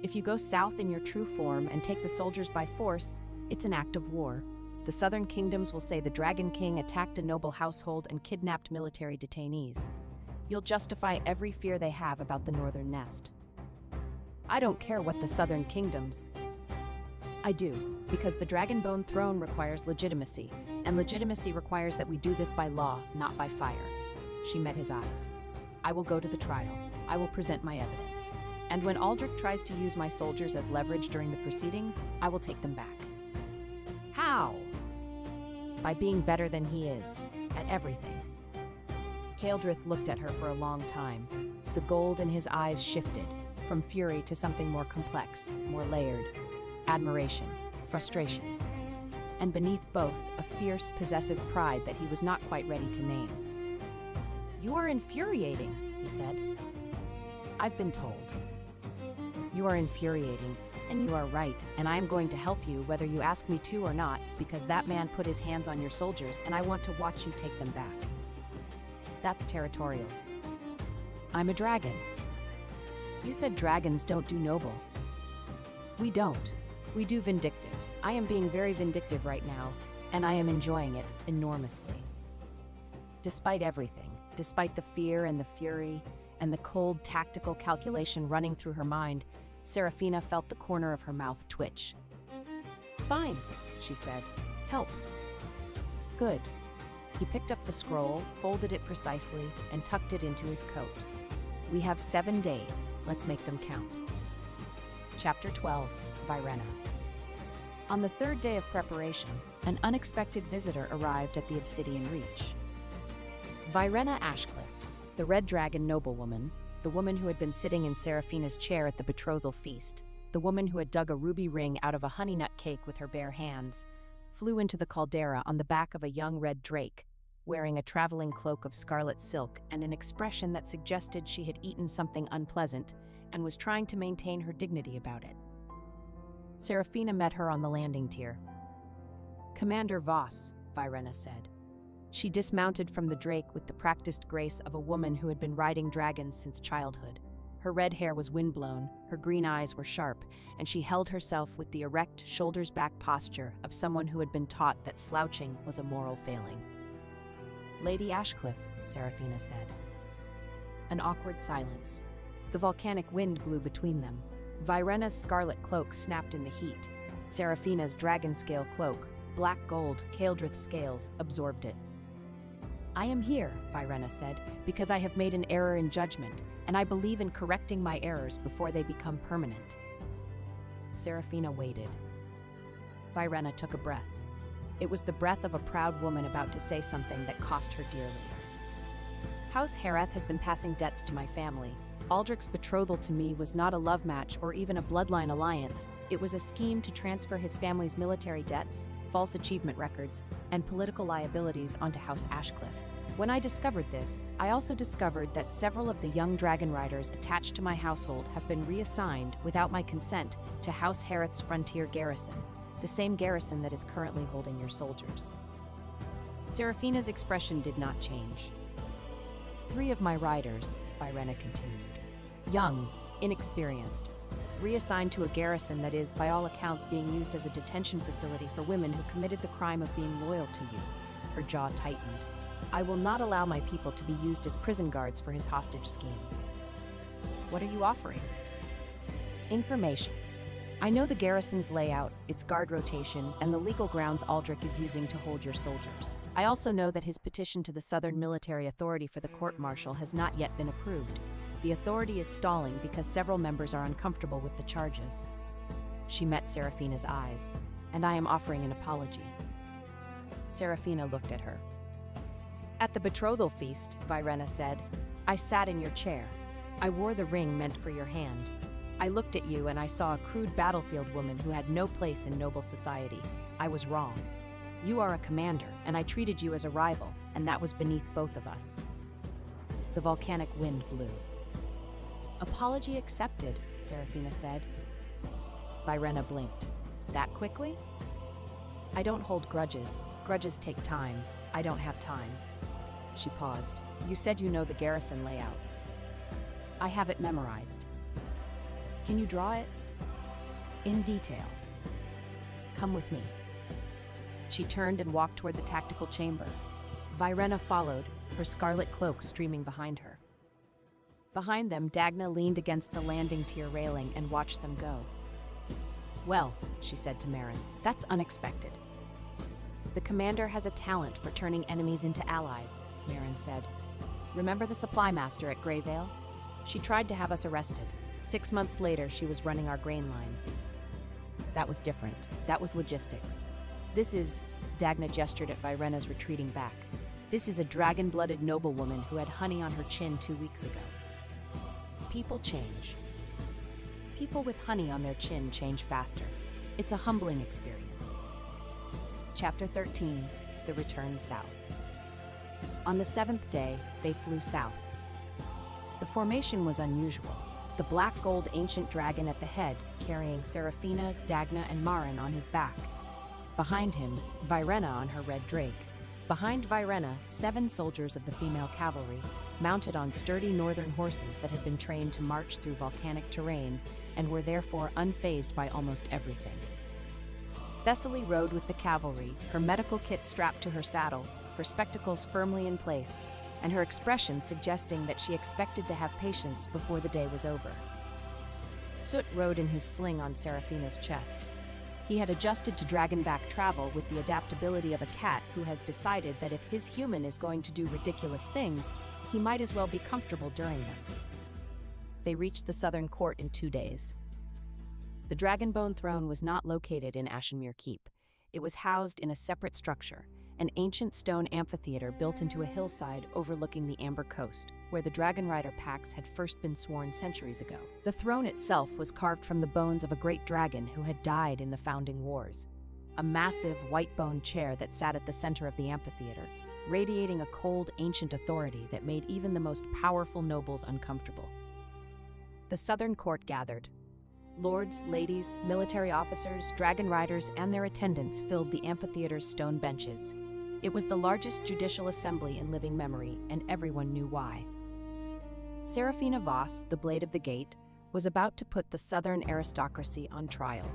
If you go south in your true form and take the soldiers by force, it's an act of war. The southern kingdoms will say the Dragon King attacked a noble household and kidnapped military detainees. You'll justify every fear they have about the northern nest. I don't care what the southern kingdoms. I do, because the Dragonbone throne requires legitimacy, and legitimacy requires that we do this by law, not by fire. She met his eyes. I will go to the trial. I will present my evidence. And when Aldrich tries to use my soldiers as leverage during the proceedings, I will take them back. How? By being better than he is, at everything. Keldrith looked at her for a long time. The gold in his eyes shifted, from fury to something more complex, more layered. Admiration, frustration, and beneath both, a fierce, possessive pride that he was not quite ready to name. You are infuriating, he said. I've been told. You are infuriating, and you are right, and I am going to help you whether you ask me to or not, because that man put his hands on your soldiers, and I want to watch you take them back. That's territorial. I'm a dragon. You said dragons don't do noble. We don't. We do vindictive. I am being very vindictive right now, and I am enjoying it enormously. Despite everything, despite the fear and the fury, and the cold tactical calculation running through her mind, Serafina felt the corner of her mouth twitch. Fine, she said. Help. Good. He picked up the scroll, folded it precisely, and tucked it into his coat. We have 7 days. Let's make them count. Chapter 12. Virena. On the 3rd day of preparation, an unexpected visitor arrived at the Obsidian Reach. Virena Ashcliffe, the Red Dragon noblewoman, the woman who had been sitting in Serafina's chair at the betrothal feast, the woman who had dug a ruby ring out of a honey nut cake with her bare hands, flew into the caldera on the back of a young red drake, wearing a traveling cloak of scarlet silk and an expression that suggested she had eaten something unpleasant and was trying to maintain her dignity about it. Serafina met her on the landing tier. Commander Voss, Virena said. She dismounted from the drake with the practiced grace of a woman who had been riding dragons since childhood. Her red hair was windblown, her green eyes were sharp, and she held herself with the erect, shoulders-back posture of someone who had been taught that slouching was a moral failing. Lady Ashcliffe, Serafina said. An awkward silence. The volcanic wind blew between them. Virena's scarlet cloak snapped in the heat. Serafina's dragon-scale cloak, black gold, Keldrith's scales, absorbed it. I am here, Virena said, because I have made an error in judgment, and I believe in correcting my errors before they become permanent. Serafina waited. Virena took a breath. It was the breath of a proud woman about to say something that cost her dearly. House Hareth has been passing debts to my family. Aldrich's betrothal to me was not a love match or even a bloodline alliance. It was a scheme to transfer his family's military debts, false achievement records, and political liabilities onto House Ashcliffe. When I discovered this, I also discovered that several of the young dragon riders attached to my household have been reassigned, without my consent, to House Hareth's frontier garrison, the same garrison that is currently holding your soldiers. Serafina's expression did not change. 3 of my riders, Virena continued. young, inexperienced, reassigned to a garrison that is, by all accounts, being used as a detention facility for women who committed the crime of being loyal to you. Her jaw tightened. I will not allow my people to be used as prison guards for his hostage scheme. What are you offering? Information. I know the garrison's layout, its guard rotation, and the legal grounds Aldrich is using to hold your soldiers. I also know that his petition to the Southern Military Authority for the court-martial has not yet been approved. The authority is stalling because several members are uncomfortable with the charges. She met Serafina's eyes, and I am offering an apology. Serafina looked at her. At the betrothal feast, Virena said, I sat in your chair. I wore the ring meant for your hand. I looked at you and I saw a crude battlefield woman who had no place in noble society. I was wrong. You are a commander, and I treated you as a rival, and that was beneath both of us. The volcanic wind blew. Apology accepted, Serafina said. Virena blinked. That quickly? I don't hold grudges. Grudges take time. I don't have time. She paused. You said you know the garrison layout. I have it memorized. Can you draw it? In detail. Come with me. She turned and walked toward the tactical chamber. Virena followed, her scarlet cloak streaming behind her. Behind them, Dagna leaned against the landing tier railing and watched them go. Well, she said to Marin, that's unexpected. The commander has a talent for turning enemies into allies, Marin said. Remember the supply master at Greyvale? She tried to have us arrested. 6 months later, she was running our grain line. That was different. That was logistics. This is, Dagna gestured at Virena's retreating back. This is a dragon-blooded noblewoman who had honey on her chin 2 weeks ago. People change. People with honey on their chin change faster. It's a humbling experience. Chapter 13, The Return South. On the 7th day, they flew south. The formation was unusual. The black-gold ancient dragon at the head, carrying Serafina, Dagna, and Marin on his back. Behind him, Virena on her red drake. Behind Virena, 7 soldiers of the female cavalry, mounted on sturdy northern horses that had been trained to march through volcanic terrain and were therefore unfazed by almost everything. Thessaly rode with the cavalry, her medical kit strapped to her saddle, her spectacles firmly in place, and her expression suggesting that she expected to have patience before the day was over. Soot rode in his sling on Serafina's chest. He had adjusted to dragonback travel with the adaptability of a cat who has decided that if his human is going to do ridiculous things, he might as well be comfortable during them. They reached the southern court in 2 days. The Dragonbone throne was not located in Ashenmere Keep. It was housed in a separate structure, an ancient stone amphitheater built into a hillside overlooking the Amber Coast, where the Dragon Rider packs had first been sworn centuries ago. The throne itself was carved from the bones of a great dragon who had died in the founding wars. A massive, white-boned chair that sat at the center of the amphitheater, radiating a cold, ancient authority that made even the most powerful nobles uncomfortable. The southern court gathered. Lords, ladies, military officers, dragon riders, and their attendants filled the amphitheater's stone benches. It was the largest judicial assembly in living memory, and everyone knew why. Serafina Voss, the Blade of the Gate, was about to put the southern aristocracy on trial.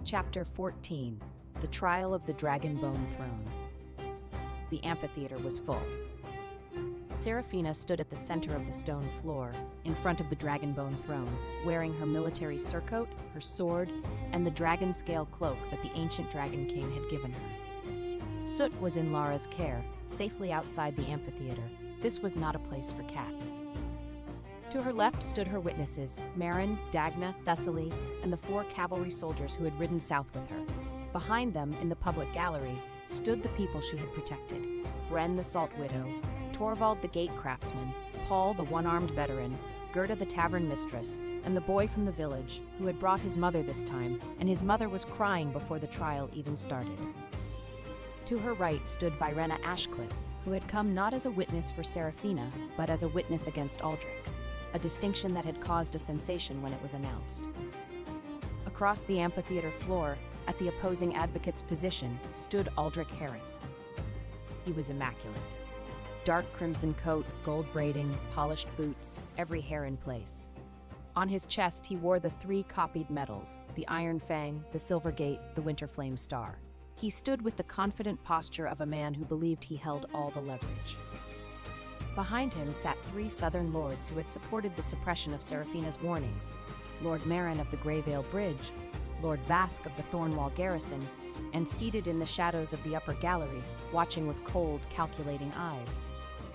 Chapter 14, The Trial of the Dragonbone Throne. The amphitheater was full. Serafina stood at the center of the stone floor, in front of the Dragonbone throne, wearing her military surcoat, her sword, and the dragon scale cloak that the ancient Dragon King had given her. Soot was in Lara's care, safely outside the amphitheater. This was not a place for cats. To her left stood her witnesses, Marin, Dagna, Thessaly, and the 4 cavalry soldiers who had ridden south with her. Behind them, in the public gallery, stood the people she had protected: Bren the Salt Widow, Torvald the Gate Craftsman, Paul the One-Armed Veteran, Gerda the Tavern Mistress, and the boy from the village, who had brought his mother this time, and his mother was crying before the trial even started. To her right stood Virena Ashcliffe, who had come not as a witness for Serafina, but as a witness against Aldrich, a distinction that had caused a sensation when it was announced. Across the amphitheater floor, at the opposing advocate's position, stood Aldrich Harith. He was immaculate. Dark crimson coat, gold braiding, polished boots, every hair in place. On his chest, he wore the 3 copied medals, the Iron Fang, the Silver Gate, the Winter Flame Star. He stood with the confident posture of a man who believed he held all the leverage. Behind him sat 3 southern lords who had supported the suppression of Serafina's warnings: Lord Marin of the Greyvale Bridge, Lord Vask of the Thornwall Garrison, and seated in the shadows of the upper gallery, watching with cold, calculating eyes,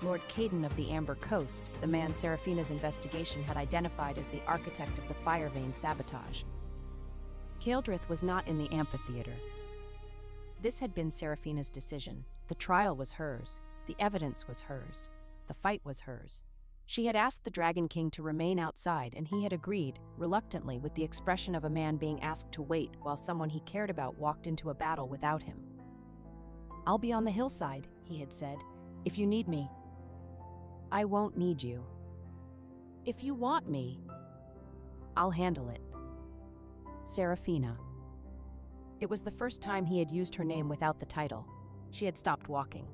Lord Caden of the Amber Coast, the man Serafina's investigation had identified as the architect of the Fire Vein sabotage. Kaeldrith was not in the amphitheater. This had been Serafina's decision. The trial was hers. The evidence was hers. The fight was hers. She had asked the Dragon King to remain outside, and he had agreed, reluctantly, with the expression of a man being asked to wait while someone he cared about walked into a battle without him. "I'll be on the hillside," he had said, "if you need me." "I won't need you. If you want me, I'll handle it." Serafina. It was the first time he had used her name without the title. She had stopped walking.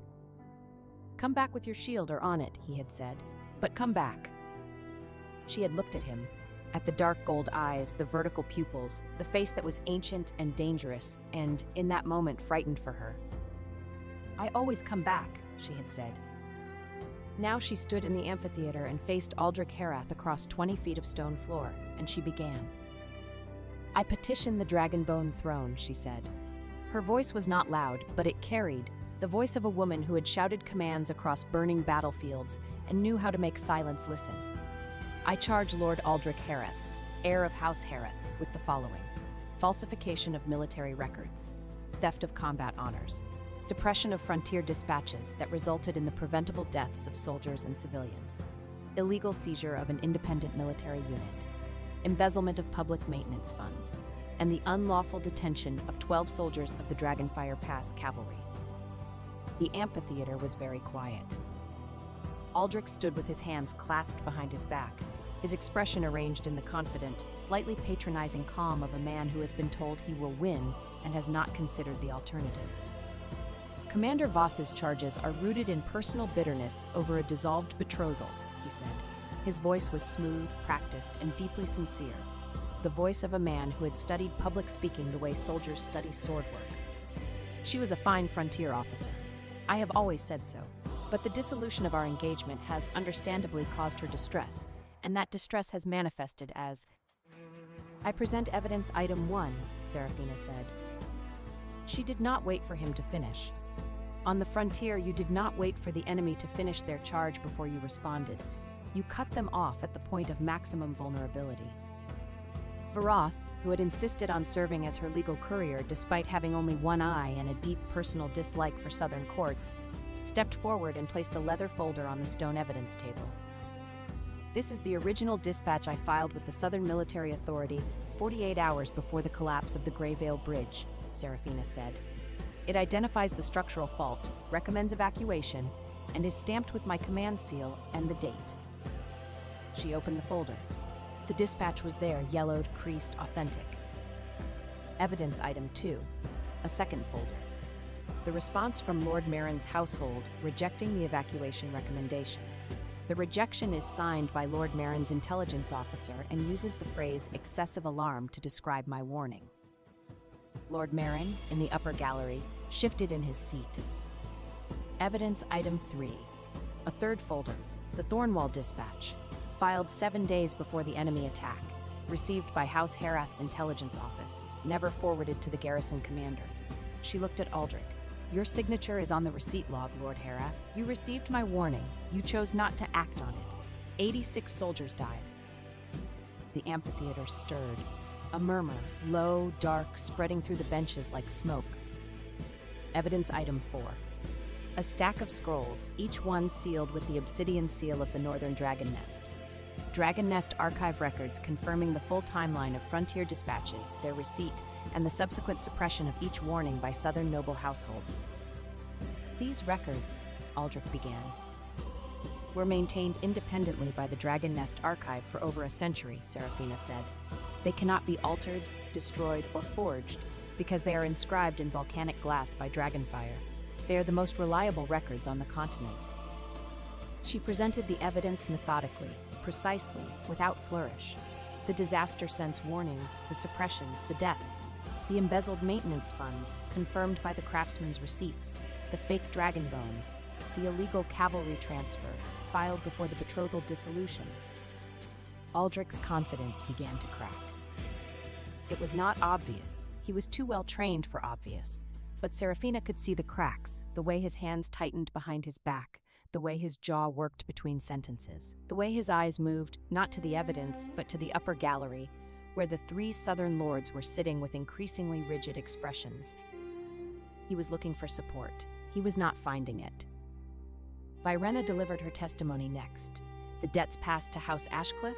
"Come back with your shield or on it," he had said. "But come back." She had looked at him, at the dark gold eyes, the vertical pupils, the face that was ancient and dangerous, and, in that moment, frightened for her. "I always come back," she had said. Now she stood in the amphitheater and faced Aldrich Herath across 20 feet of stone floor, and she began. "I petition the Dragonbone throne," she said. Her voice was not loud, but it carried, the voice of a woman who had shouted commands across burning battlefields and knew how to make silence listen. "I charge Lord Aldrich Herath, heir of House Herath, with the following: falsification of military records, theft of combat honors, suppression of frontier dispatches that resulted in the preventable deaths of soldiers and civilians, illegal seizure of an independent military unit, embezzlement of public maintenance funds, and the unlawful detention of 12 soldiers of the Dragonfire Pass Cavalry." The amphitheater was very quiet. Aldrich stood with his hands clasped behind his back, his expression arranged in the confident, slightly patronizing calm of a man who has been told he will win and has not considered the alternative. "Commander Voss's charges are rooted in personal bitterness over a dissolved betrothal," he said. His voice was smooth, practiced, and deeply sincere, the voice of a man who had studied public speaking the way soldiers study sword work. "She was a fine frontier officer. I have always said so. But the dissolution of our engagement has understandably caused her distress, and that distress has manifested as—" "I present evidence item 1, Serafina said. She did not wait for him to finish. On the frontier, you did not wait for the enemy to finish their charge before you responded. You cut them off at the point of maximum vulnerability." Varoth, who had insisted on serving as her legal courier despite having only one eye and a deep personal dislike for Southern courts, stepped forward and placed a leather folder on the stone evidence table. "This is the original dispatch I filed with the Southern Military Authority 48 hours before the collapse of the Greyvale Bridge," Serafina said. "It identifies the structural fault, recommends evacuation, and is stamped with my command seal and the date." She opened the folder. The dispatch was there, yellowed, creased, authentic. Evidence item 2, a second folder. The response from Lord Marin's household rejecting the evacuation recommendation. The rejection is signed by Lord Marin's intelligence officer and uses the phrase excessive alarm to describe my warning. Lord Marin, in the upper gallery, shifted in his seat. Evidence item 3, a third folder, the Thornwall dispatch, filed 7 days before the enemy attack, received by House Herath's intelligence office, never forwarded to the garrison commander. She looked at Aldrich. "Your signature is on the receipt log, Lord Herath. You received my warning. You chose not to act on it. 86 soldiers died." The amphitheater stirred. A murmur, low, dark, spreading through the benches like smoke. Evidence item 4. A stack of scrolls, each one sealed with the obsidian seal of the Northern Dragon Nest. Dragon Nest archive records confirming the full timeline of frontier dispatches, their receipt, and the subsequent suppression of each warning by Southern noble households. "These records," Aldrich began, "were maintained independently by the Dragon Nest archive for over a century," Serafina said. "They cannot be altered, destroyed, or forged because they are inscribed in volcanic glass by dragonfire. They are the most reliable records on the continent." She presented the evidence methodically, precisely, without flourish. The disaster sense warnings, the suppressions, the deaths, the embezzled maintenance funds, confirmed by the craftsman's receipts, the fake dragon bones, the illegal cavalry transfer, filed before the betrothal dissolution. Aldrich's confidence began to crack. It was not obvious. He was too well trained for obvious. But Serafina could see the cracks, the way his hands tightened behind his back, the way his jaw worked between sentences, the way his eyes moved, not to the evidence, but to the upper gallery, where the three southern lords were sitting with increasingly rigid expressions. He was looking for support. He was not finding it. Virena delivered her testimony next. The debts passed to House Ashcliffe,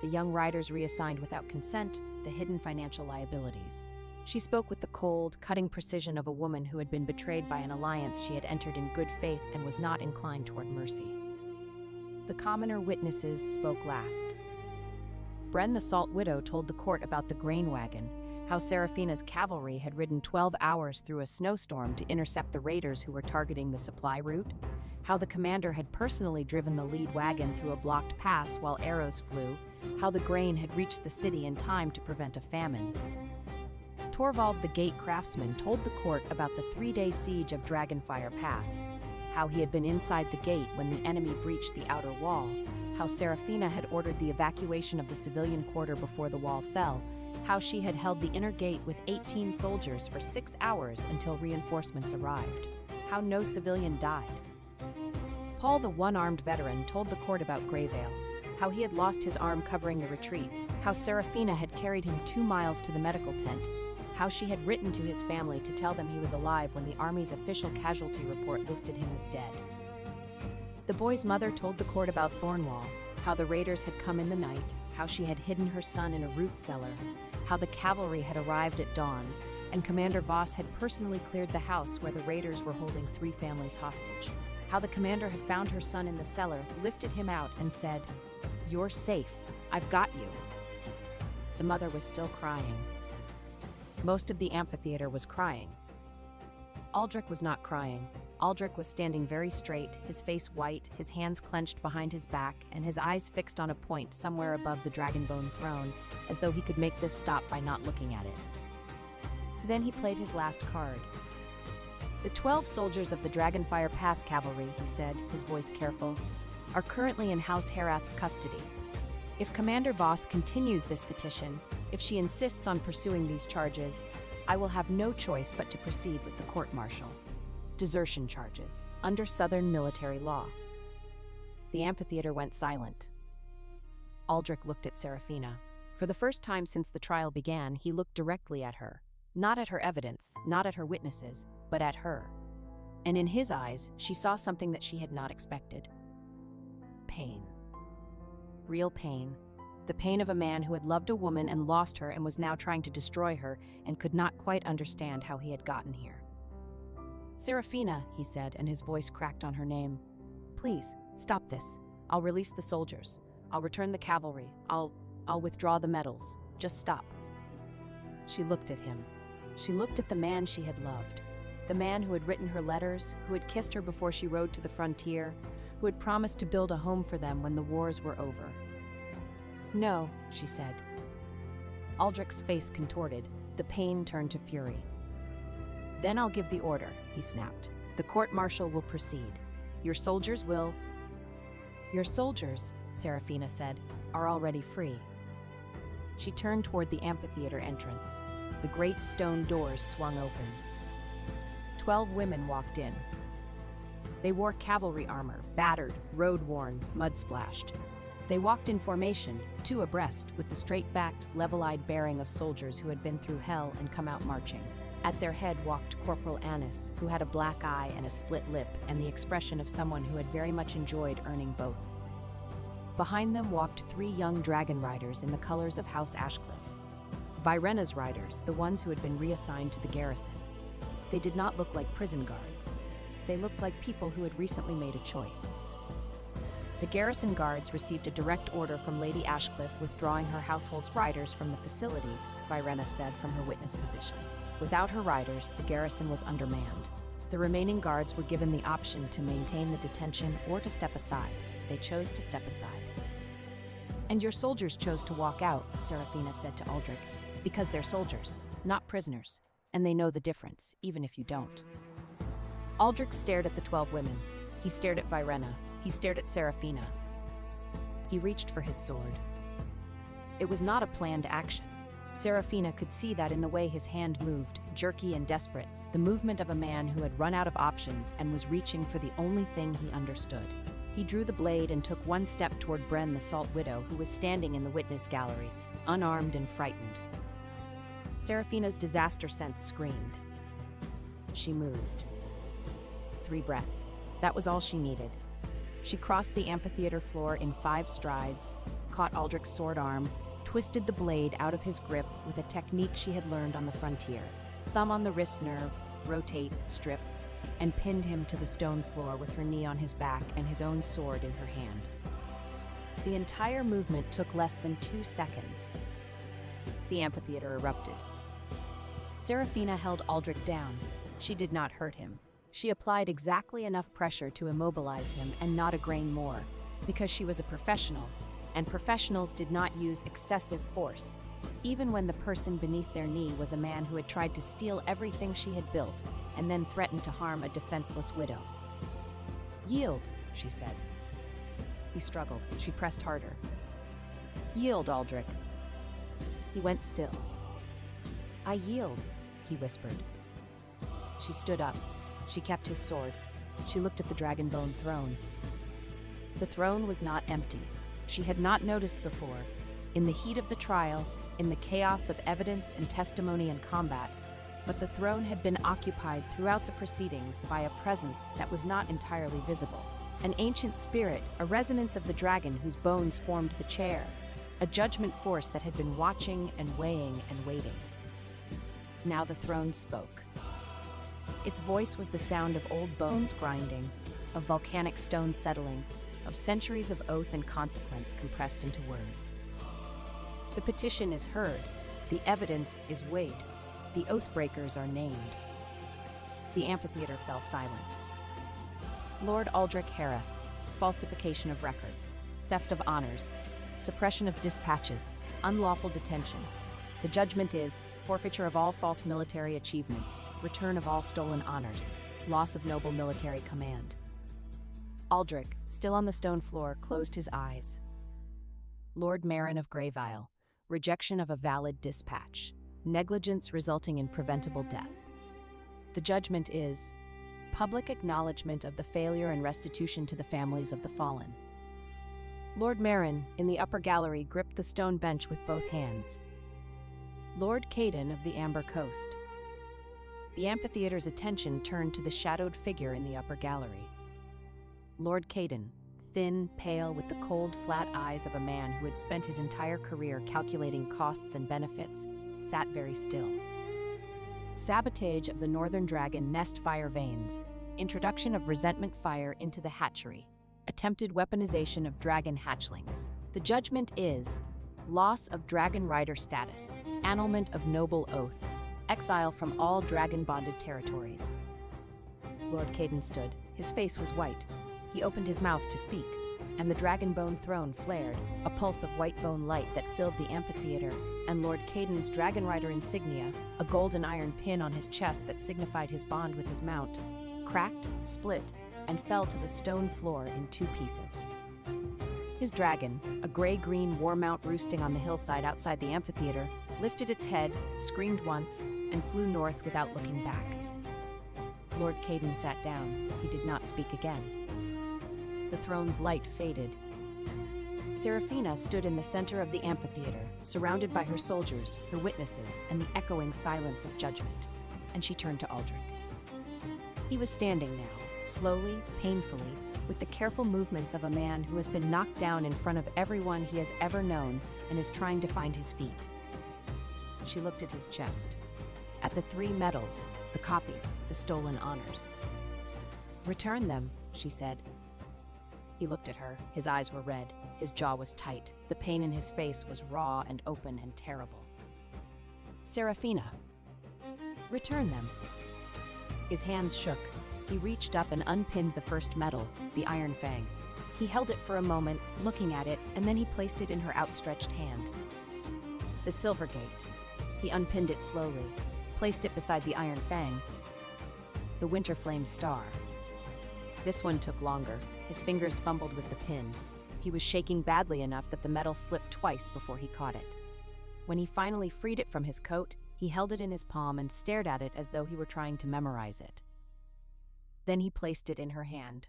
the young riders reassigned without consent, the hidden financial liabilities. She spoke with the cold, cutting precision of a woman who had been betrayed by an alliance she had entered in good faith and was not inclined toward mercy. The commoner witnesses spoke last. Bren the Salt Widow told the court about the grain wagon, how Serafina's cavalry had ridden 12 hours through a snowstorm to intercept the raiders who were targeting the supply route, how the commander had personally driven the lead wagon through a blocked pass while arrows flew, how the grain had reached the city in time to prevent a famine. Torvald the Gate craftsman told the court about the 3-day siege of Dragonfire Pass, how he had been inside the gate when the enemy breached the outer wall, how Serafina had ordered the evacuation of the civilian quarter before the wall fell, how she had held the inner gate with 18 soldiers for 6 hours until reinforcements arrived, how no civilian died. Paul the one-armed veteran told the court about Greyvale, how he had lost his arm covering the retreat, how Serafina had carried him 2 miles to the medical tent, how she had written to his family to tell them he was alive when the Army's official casualty report listed him as dead. The boy's mother told the court about Thornwall, how the raiders had come in the night, how she had hidden her son in a root cellar, how the cavalry had arrived at dawn, and Commander Voss had personally cleared the house where the raiders were holding 3 families hostage, how the commander had found her son in the cellar, lifted him out, and said, "You're safe. I've got you." The mother was still crying. Most of the amphitheater was crying. Aldrich was not crying. Aldrich was standing very straight, his face white, his hands clenched behind his back, and his eyes fixed on a point somewhere above the Dragonbone throne, as though he could make this stop by not looking at it. Then he played his last card. "The 12 soldiers of the Dragonfire Pass Cavalry," he said, his voice careful, "are currently in House Herath's custody. If Commander Voss continues this petition, if she insists on pursuing these charges, I will have no choice but to proceed with the court-martial. Desertion charges, under Southern military law." The amphitheater went silent. Aldrich looked at Serafina. For the first time since the trial began, he looked directly at her. Not at her evidence, not at her witnesses, but at her. And in his eyes, she saw something that she had not expected. Pain. Real pain. The pain of a man who had loved a woman and lost her and was now trying to destroy her and could not quite understand how he had gotten here. "Serafina," he said, and his voice cracked on her name. "Please, stop this. I'll release the soldiers. I'll return the cavalry. I'll withdraw the medals. Just stop." She looked at him. She looked at the man she had loved. The man who had written her letters, who had kissed her before she rode to the frontier, who had promised to build a home for them when the wars were over. "No," she said. Aldrich's face contorted. The pain turned to fury. "Then I'll give the order," he snapped. "The court-martial will proceed. Your soldiers will—" "Your soldiers," Serafina said, "are already free." She turned toward the amphitheater entrance. The great stone doors swung open. 12 women walked in. They wore cavalry armor, battered, road-worn, mud-splashed. They walked in formation, 2 abreast, with the straight-backed, level-eyed bearing of soldiers who had been through hell and come out marching. At their head walked Corporal Annis, who had a black eye and a split lip and the expression of someone who had very much enjoyed earning both. Behind them walked 3 young dragon riders in the colors of House Ashcliffe. Virena's riders, the ones who had been reassigned to the garrison. They did not look like prison guards. They looked like people who had recently made a choice. The garrison guards received a direct order from Lady Ashcliffe withdrawing her household's riders from the facility, Virena said from her witness position. Without her riders, the garrison was undermanned. The remaining guards were given the option to maintain the detention or to step aside. They chose to step aside. "And your soldiers chose to walk out," Serafina said to Aldrich, "because they're soldiers, not prisoners, and they know the difference, even if you don't." Aldrich stared at the 12 women. He stared at Virena. He stared at Serafina. He reached for his sword. It was not a planned action. Serafina could see that in the way his hand moved, jerky and desperate, the movement of a man who had run out of options and was reaching for the only thing he understood. He drew the blade and took one step toward Bren, the Salt Widow, who was standing in the witness gallery, unarmed and frightened. Serafina's disaster sense screamed. She moved. 3 breaths. That was all she needed. She crossed the amphitheater floor in 5 strides, caught Aldrich's sword arm, twisted the blade out of his grip with a technique she had learned on the frontier. Thumb on the wrist nerve, rotate, strip, and pinned him to the stone floor with her knee on his back and his own sword in her hand. The entire movement took less than 2 seconds. The amphitheater erupted. Serafina held Aldrich down. She did not hurt him. She applied exactly enough pressure to immobilize him and not a grain more, because she was a professional, and professionals did not use excessive force, even when the person beneath their knee was a man who had tried to steal everything she had built and then threatened to harm a defenseless widow. "Yield," she said. He struggled. She pressed harder. "Yield, Aldrich." He went still. "I yield," he whispered. She stood up. She kept his sword. She looked at the dragon-bone throne. The throne was not empty. She had not noticed before. In the heat of the trial, in the chaos of evidence and testimony and combat, but the throne had been occupied throughout the proceedings by a presence that was not entirely visible. An ancient spirit, a resonance of the dragon whose bones formed the chair, a judgment force that had been watching and weighing and waiting. Now the throne spoke. Its voice was the sound of old bones grinding, of volcanic stone settling, of centuries of oath and consequence compressed into words. The petition is heard, the evidence is weighed, the oath-breakers are named. The amphitheater fell silent. Lord Aldrich Hareth, falsification of records, theft of honors, suppression of dispatches, unlawful detention. The judgment is forfeiture of all false military achievements, return of all stolen honors, loss of noble military command. Aldrich, still on the stone floor, closed his eyes. Lord Marin of Greyville, rejection of a valid dispatch, negligence resulting in preventable death. The judgment is public acknowledgement of the failure and restitution to the families of the fallen. Lord Marin, in the upper gallery, gripped the stone bench with both hands. Lord Caden of the Amber Coast. The amphitheater's attention turned to the shadowed figure in the upper gallery. Lord Caden, thin, pale, with the cold, flat eyes of a man who had spent his entire career calculating costs and benefits, sat very still. Sabotage of the Northern Dragon nest fire vanes. Introduction of resentment fire into the hatchery. Attempted weaponization of dragon hatchlings. The judgment is loss of dragon rider status, annulment of noble oath, exile from all dragon-bonded territories. Lord Caden stood. His face was white. He opened his mouth to speak, and the dragon-bone throne flared, a pulse of white bone light that filled the amphitheater, and Lord Caden's dragon rider insignia, a golden iron pin on his chest that signified his bond with his mount, cracked, split, and fell to the stone floor in 2 pieces. His dragon, a gray-green war mount roosting on the hillside outside the amphitheater, lifted its head, screamed once, and flew north without looking back. Lord Caden sat down. He did not speak again. The throne's light faded. Serafina stood in the center of the amphitheater, surrounded by her soldiers, her witnesses, and the echoing silence of judgment, and she turned to Aldrich. He was standing now, slowly, painfully, with the careful movements of a man who has been knocked down in front of everyone he has ever known and is trying to find his feet. She looked at his chest, at the 3 medals, the copies, the stolen honors. "Return them," she said. He looked at her. His eyes were red. His jaw was tight. The pain in his face was raw and open and terrible. "Serafina, return them." His hands shook. He reached up and unpinned the first medal, the Iron Fang. He held it for a moment, looking at it, and then he placed it in her outstretched hand. The Silver Gate. He unpinned it slowly, placed it beside the Iron Fang. The Winter Flame Star. This one took longer. His fingers fumbled with the pin. He was shaking badly enough that the metal slipped twice before he caught it. When he finally freed it from his coat, he held it in his palm and stared at it as though he were trying to memorize it. Then he placed it in her hand.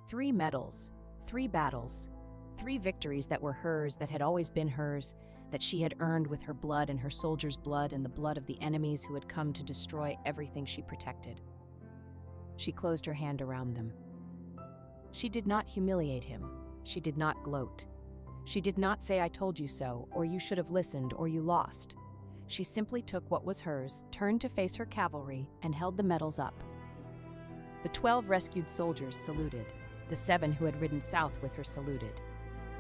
3 medals, 3 battles, 3 victories that were hers, that had always been hers, that she had earned with her blood and her soldiers' blood and the blood of the enemies who had come to destroy everything she protected. She closed her hand around them. She did not humiliate him. She did not gloat. She did not say, "I told you so," or "You should have listened," or "You lost." She simply took what was hers, turned to face her cavalry, and held the medals up. The 12 rescued soldiers saluted. The 7 who had ridden south with her saluted.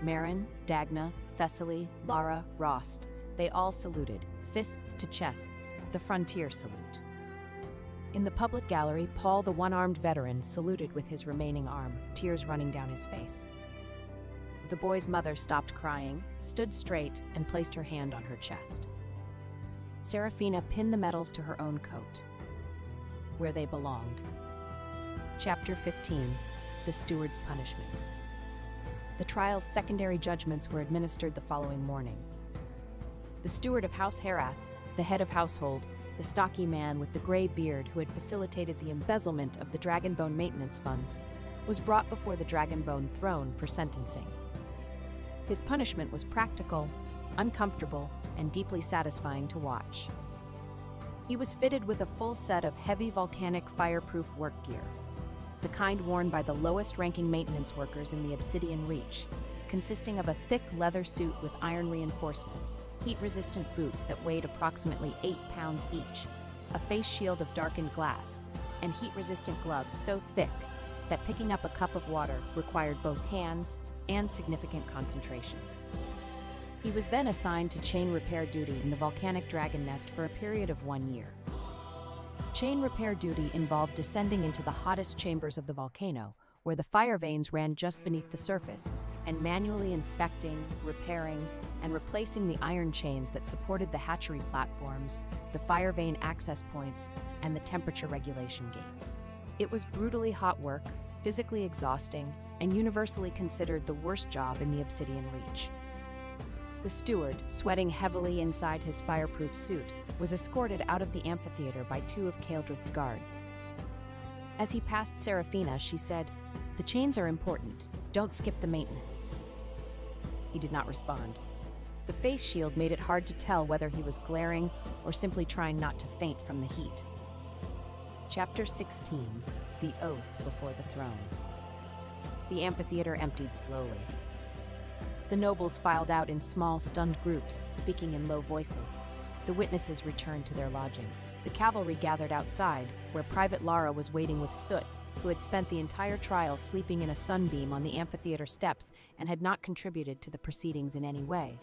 Marin, Dagna, Thessaly, Lara, Rost, they all saluted, fists to chests, the frontier salute. In the public gallery, Paul, the one-armed veteran, saluted with his remaining arm, tears running down his face. The boy's mother stopped crying, stood straight, and placed her hand on her chest. Serafina pinned the medals to her own coat, where they belonged. Chapter 15. The Steward's Punishment. The trial's secondary judgments were administered the following morning. The steward of House Herath, the head of household, the stocky man with the gray beard who had facilitated the embezzlement of the Dragonbone maintenance funds, was brought before the Dragonbone throne for sentencing. His punishment was practical, uncomfortable, and deeply satisfying to watch. He was fitted with a full set of heavy volcanic fireproof work gear, the kind worn by the lowest-ranking maintenance workers in the Obsidian Reach, consisting of a thick leather suit with iron reinforcements, heat-resistant boots that weighed approximately 8 pounds each, a face shield of darkened glass, and heat-resistant gloves so thick that picking up a cup of water required both hands and significant concentration. He was then assigned to chain repair duty in the volcanic dragon nest for a period of 1 year. Chain repair duty involved descending into the hottest chambers of the volcano, where the fire veins ran just beneath the surface, and manually inspecting, repairing, and replacing the iron chains that supported the hatchery platforms, the fire vein access points, and the temperature regulation gates. It was brutally hot work, physically exhausting, and universally considered the worst job in the Obsidian Reach. The steward, sweating heavily inside his fireproof suit, was escorted out of the amphitheater by 2 of Kaeldrith's guards. As he passed Serafina, she said, "The chains are important. Don't skip the maintenance." He did not respond. The face shield made it hard to tell whether he was glaring or simply trying not to faint from the heat. Chapter 16. The Oath Before the Throne. The amphitheater emptied slowly. The nobles filed out in small, stunned groups, speaking in low voices. The witnesses returned to their lodgings. The cavalry gathered outside, where Private Lara was waiting with Soot, who had spent the entire trial sleeping in a sunbeam on the amphitheater steps and had not contributed to the proceedings in any way.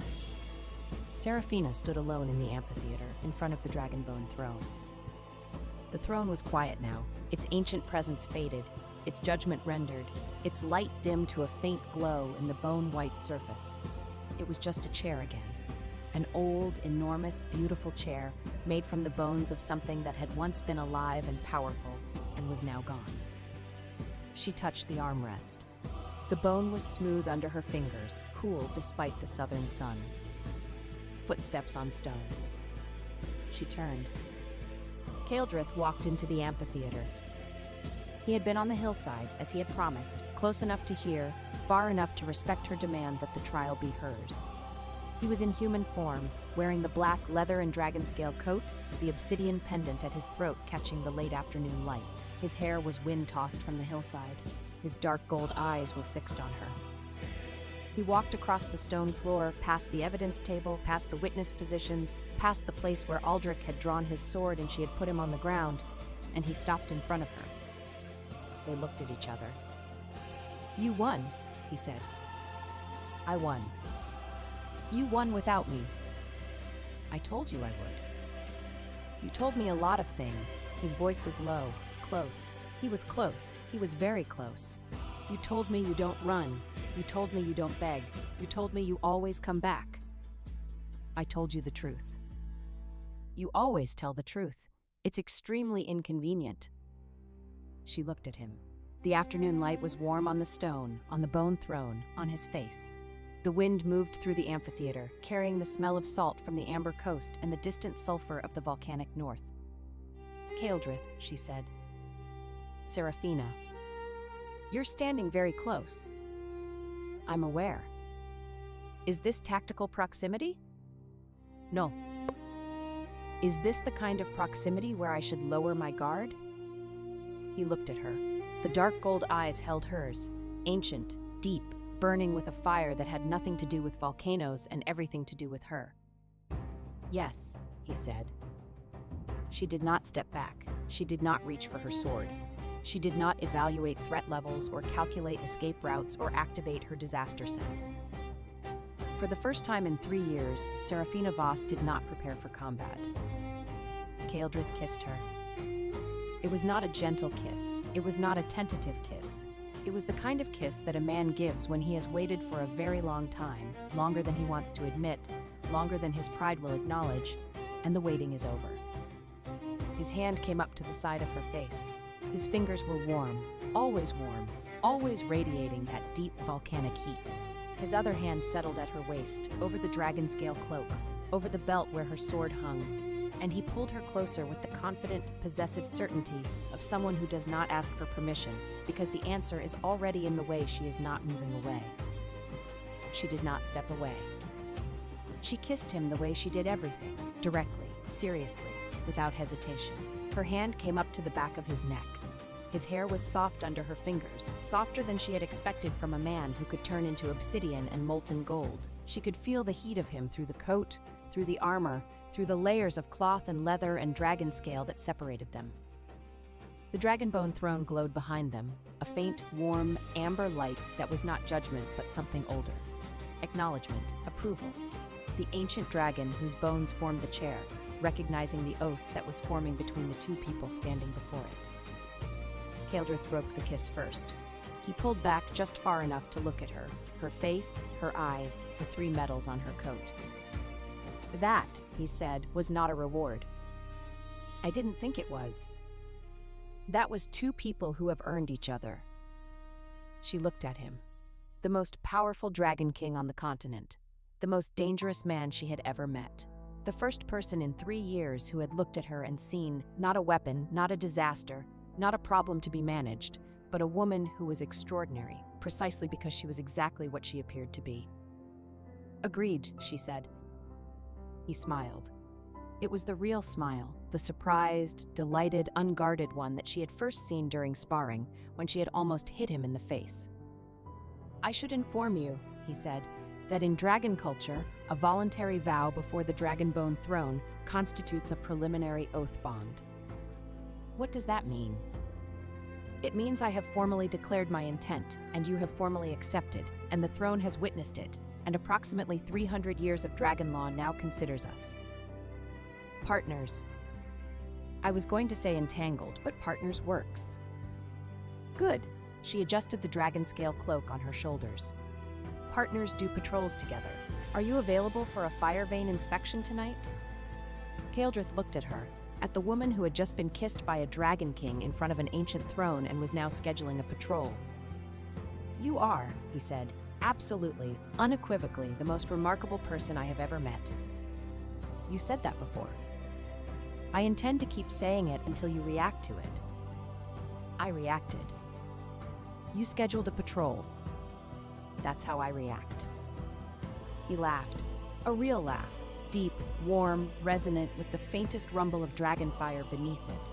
Serafina stood alone in the amphitheater, in front of the Dragonbone throne. The throne was quiet now, its ancient presence faded, its judgment rendered, its light dimmed to a faint glow in the bone-white surface. It was just a chair again. An old, enormous, beautiful chair made from the bones of something that had once been alive and powerful and was now gone. She touched the armrest. The bone was smooth under her fingers, cool despite the southern sun. Footsteps on stone. She turned. Kaeldrith walked into the amphitheater. He had been on the hillside, as he had promised, close enough to hear, far enough to respect her demand that the trial be hers. He was in human form, wearing the black leather and dragon-scale coat, the obsidian pendant at his throat catching the late afternoon light. His hair was wind-tossed from the hillside. His dark gold eyes were fixed on her. He walked across the stone floor, past the evidence table, past the witness positions, past the place where Aldrich had drawn his sword and she had put him on the ground, and he stopped in front of her. They looked at each other. "You won," he said. "I won. You won without me. I told you I would. You told me a lot of things." His voice was low, close, He was close. He was very close. You told me you don't run. You told me you don't beg. You told me you always come back. I told you the truth. You always tell the truth. It's extremely inconvenient. She looked at him. The afternoon light was warm on the stone, on the bone throne, on his face. The wind moved through the amphitheater, carrying the smell of salt from the amber coast and the distant sulfur of the volcanic north. Kaeldrith, she said. Seraphina. You're standing very close. I'm aware. Is this tactical proximity? No. Is this the kind of proximity where I should lower my guard? He looked at her. The dark gold eyes held hers, ancient, deep, burning with a fire that had nothing to do with volcanoes and everything to do with her. Yes, he said. She did not step back. She did not reach for her sword. She did not evaluate threat levels or calculate escape routes or activate her disaster sense. For the first time in 3 years, Seraphina Voss did not prepare for combat. Kaeldrith kissed her. It was not a gentle kiss. It was not a tentative kiss. It was the kind of kiss that a man gives when he has waited for a very long time, longer than he wants to admit, longer than his pride will acknowledge, and the waiting is over. His hand came up to the side of her face. His fingers were warm, always radiating that deep volcanic heat. His other hand settled at her waist, over the dragon scale cloak, over the belt where her sword hung, and he pulled her closer with the confident, possessive certainty of someone who does not ask for permission, because the answer is already in the way she is not moving away. She did not step away. She kissed him the way she did everything, directly, seriously, without hesitation. Her hand came up to the back of his neck. His hair was soft under her fingers, softer than she had expected from a man who could turn into obsidian and molten gold. She could feel the heat of him through the coat, through the armor, through the layers of cloth and leather and dragon scale that separated them. The dragonbone throne glowed behind them, a faint, warm, amber light that was not judgment but something older. Acknowledgement, approval. The ancient dragon whose bones formed the chair, recognizing the oath that was forming between the two people standing before it. Kaeldrith broke the kiss first. He pulled back just far enough to look at her, her face, her eyes, the 3 medals on her coat. That, he said, was not a reward. I didn't think it was. That was 2 people who have earned each other. She looked at him. The most powerful dragon king on the continent. The most dangerous man she had ever met. The first person in 3 years who had looked at her and seen not a weapon, not a disaster, not a problem to be managed, but a woman who was extraordinary, precisely because she was exactly what she appeared to be. Agreed, she said. He smiled. It was the real smile, the surprised, delighted, unguarded one that she had first seen during sparring, when she had almost hit him in the face. I should inform you, he said, that in dragon culture, a voluntary vow before the dragonbone throne constitutes a preliminary oath bond. What does that mean? It means I have formally declared my intent, and you have formally accepted, and the throne has witnessed it, and approximately 300 years of dragon law now considers us partners. I was going to say entangled, but partners works. Good. She adjusted the dragon scale cloak on her shoulders. Partners do patrols together. Are you available for a fire vein inspection tonight? Kaeldrith looked at her, at the woman who had just been kissed by a dragon king in front of an ancient throne and was now scheduling a patrol. You are, he said, absolutely, unequivocally the most remarkable person I have ever met. You said that before. I intend to keep saying it until you react to it. I reacted. You scheduled a patrol. That's how I react. He laughed, a real laugh, deep, warm, resonant with the faintest rumble of dragonfire beneath it.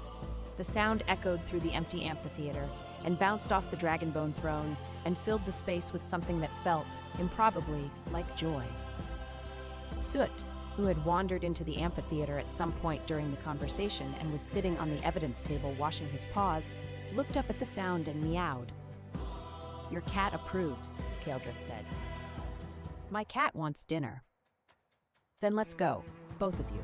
The sound echoed through the empty amphitheater and bounced off the dragonbone throne and filled the space with something that felt, improbably, like joy. Soot, who had wandered into the amphitheater at some point during the conversation and was sitting on the evidence table washing his paws, looked up at the sound and meowed. Your cat approves, Kaeldrith said. My cat wants dinner. Then let's go, both of you.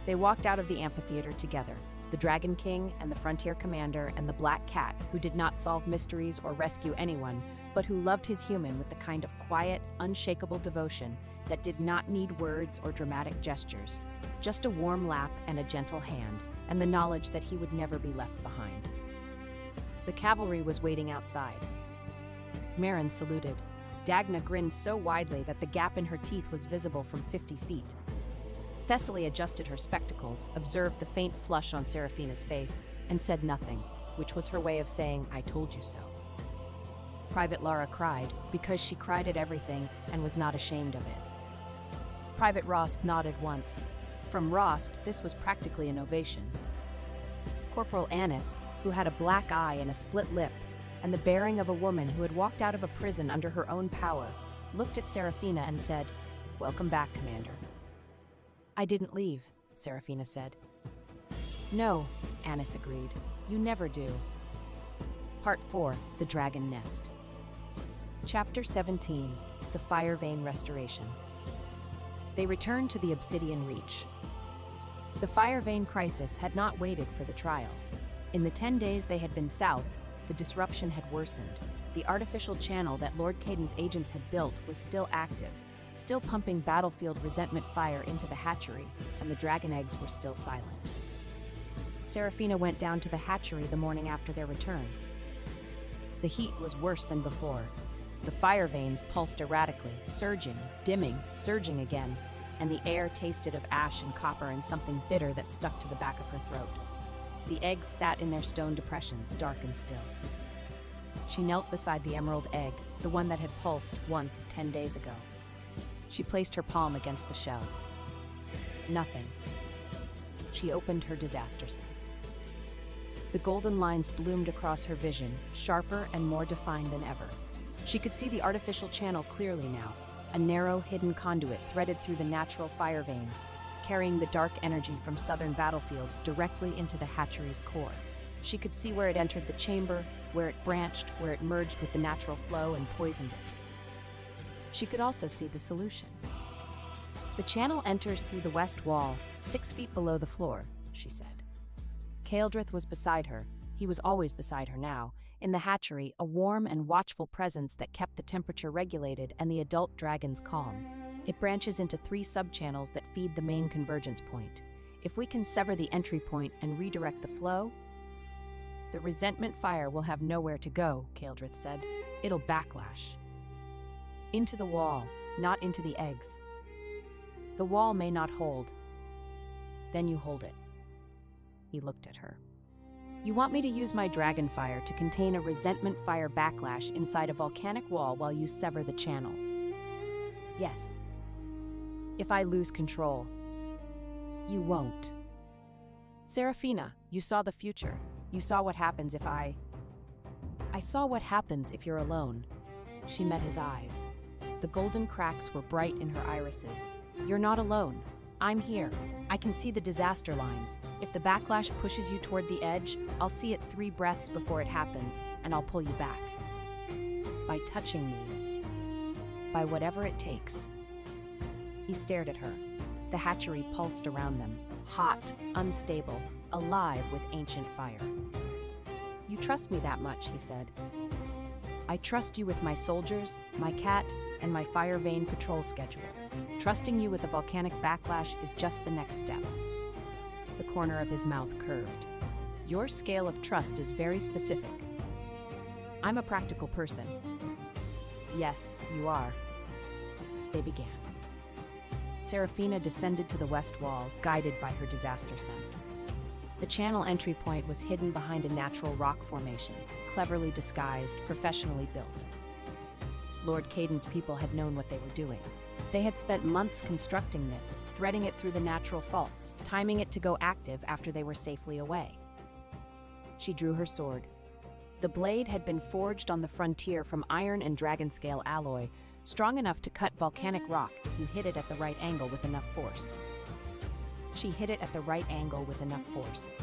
They walked out of the amphitheater together, the Dragon King and the Frontier Commander and the Black Cat, who did not solve mysteries or rescue anyone, but who loved his human with the kind of quiet, unshakable devotion that did not need words or dramatic gestures, just a warm lap and a gentle hand, and the knowledge that he would never be left behind. The cavalry was waiting outside. Marin saluted. Dagna grinned so widely that the gap in her teeth was visible from 50 feet. Thessaly adjusted her spectacles, observed the faint flush on Seraphina's face, and said nothing, which was her way of saying, "I told you so." Private Lara cried, because she cried at everything and was not ashamed of it. Private Rost nodded once. From Rost, this was practically an ovation. Corporal Annis, who had a black eye and a split lip, and the bearing of a woman who had walked out of a prison under her own power, looked at Seraphina and said, "Welcome back, Commander." "I didn't leave," Seraphina said. "No," Annis agreed. "You never do." Part 4, The Dragon Nest. Chapter 17, The Fire Vein Restoration. They returned to the Obsidian Reach. The Fire Vein crisis had not waited for the trial. In the 10 days they had been south, the disruption had worsened. The artificial channel that Lord Caden's agents had built was still active, still pumping battlefield resentment fire into the hatchery, and the dragon eggs were still silent. Seraphina went down to the hatchery the morning after their return. The heat was worse than before. The fire veins pulsed erratically, surging, dimming, surging again, and the air tasted of ash and copper and something bitter that stuck to the back of her throat. The eggs sat in their stone depressions, dark and still. She knelt beside the emerald egg, the one that had pulsed once 10 days ago. She placed her palm against the shell. Nothing. She opened her disaster sense. The golden lines bloomed across her vision, sharper and more defined than ever. She could see the artificial channel clearly now, a narrow, hidden conduit threaded through the natural fire veins, carrying the dark energy from southern battlefields directly into the hatchery's core. She could see where it entered the chamber, where it branched, where it merged with the natural flow and poisoned it. She could also see the solution. "The channel enters through the west wall, 6 feet below the floor," she said. Kaeldrith was beside her. He was always beside her now. In the hatchery, a warm and watchful presence that kept the temperature regulated and the adult dragons calm. It branches into 3 sub-channels that feed the main convergence point. If we can sever the entry point and redirect the flow, the resentment fire will have nowhere to go, Kaeldrith said. It'll backlash. Into the wall, not into the eggs. The wall may not hold. Then you hold it. He looked at her. "You want me to use my dragon fire to contain a resentment fire backlash inside a volcanic wall while you sever the channel?" "Yes." "If I lose control." "You won't." "Seraphina, you saw the future. You saw what happens if I saw what happens if you're alone." She met his eyes. The golden cracks were bright in her irises. "You're not alone. I'm here. I can see the disaster lines. If the backlash pushes you toward the edge, I'll see it 3 breaths before it happens, and I'll pull you back. By touching me. By whatever it takes." He stared at her. The hatchery pulsed around them, hot, unstable, alive with ancient fire. "You trust me that much," he said. "I trust you with my soldiers, my cat, and my fire vein patrol schedule. Trusting you with a volcanic backlash is just the next step." The corner of his mouth curved. "Your scale of trust is very specific." "I'm a practical person." "Yes, you are." They began. Seraphina descended to the west wall, guided by her disaster sense. The channel entry point was hidden behind a natural rock formation, cleverly disguised, professionally built. Lord Caden's people had known what they were doing. They had spent months constructing this, threading it through the natural faults, timing it to go active after they were safely away. She drew her sword. The blade had been forged on the frontier from iron and dragonscale alloy, strong enough to cut volcanic rock if you hit it at the right angle with enough force. She hit it at the right angle with enough force.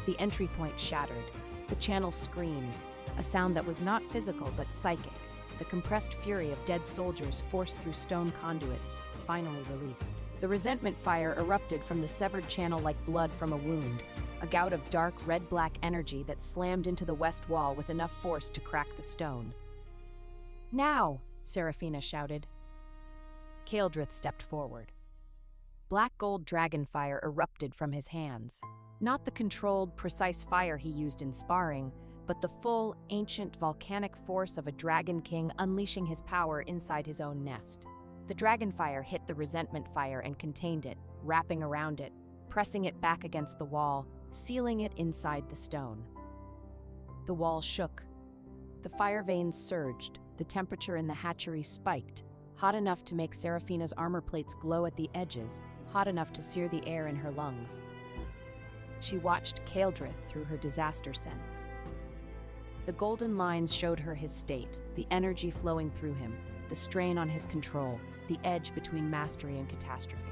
The entry point shattered. The channel screamed, a sound that was not physical but psychic, the compressed fury of dead soldiers forced through stone conduits, finally released. The resentment fire erupted from the severed channel like blood from a wound, a gout of dark red-black energy that slammed into the west wall with enough force to crack the stone. "Now!" Seraphina shouted. Kaeldrith stepped forward. Black gold dragon fire erupted from his hands. Not the controlled, precise fire he used in sparring, but the full, ancient, volcanic force of a dragon king unleashing his power inside his own nest. The dragon fire hit the resentment fire and contained it, wrapping around it, pressing it back against the wall, sealing it inside the stone. The wall shook. The fire veins surged, the temperature in the hatchery spiked, hot enough to make Seraphina's armor plates glow at the edges, hot enough to sear the air in her lungs. She watched Kaeldrith through her disaster sense. The golden lines showed her his state, the energy flowing through him, the strain on his control, the edge between mastery and catastrophe.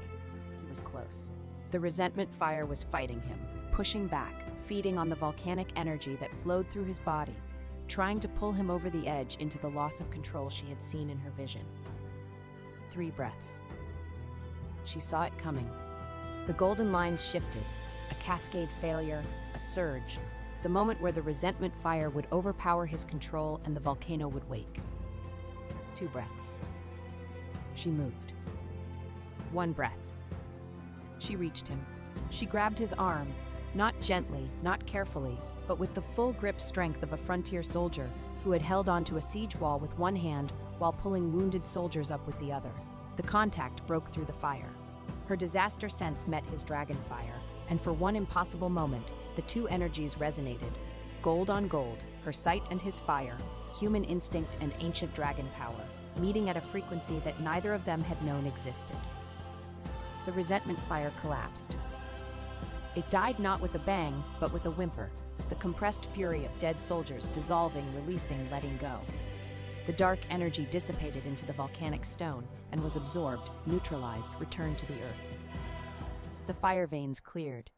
He was close. The resentment fire was fighting him, pushing back, feeding on the volcanic energy that flowed through his body, trying to pull him over the edge into the loss of control she had seen in her vision. 3 breaths. She saw it coming. The golden lines shifted, a cascade failure, a surge, the moment where the resentment fire would overpower his control and the volcano would wake. 2 breaths. She moved. 1 breath. She reached him. She grabbed his arm, not gently, not carefully, but with the full grip strength of a frontier soldier who had held onto a siege wall with one hand while pulling wounded soldiers up with the other. The contact broke through the fire. Her disaster sense met his dragon fire, and for one impossible moment, the two energies resonated. Gold on gold, her sight and his fire, human instinct and ancient dragon power, meeting at a frequency that neither of them had known existed. The resentment fire collapsed. It died not with a bang, but with a whimper, the compressed fury of dead soldiers dissolving, releasing, letting go. The dark energy dissipated into the volcanic stone and was absorbed, neutralized, returned to the earth. The fire veins cleared.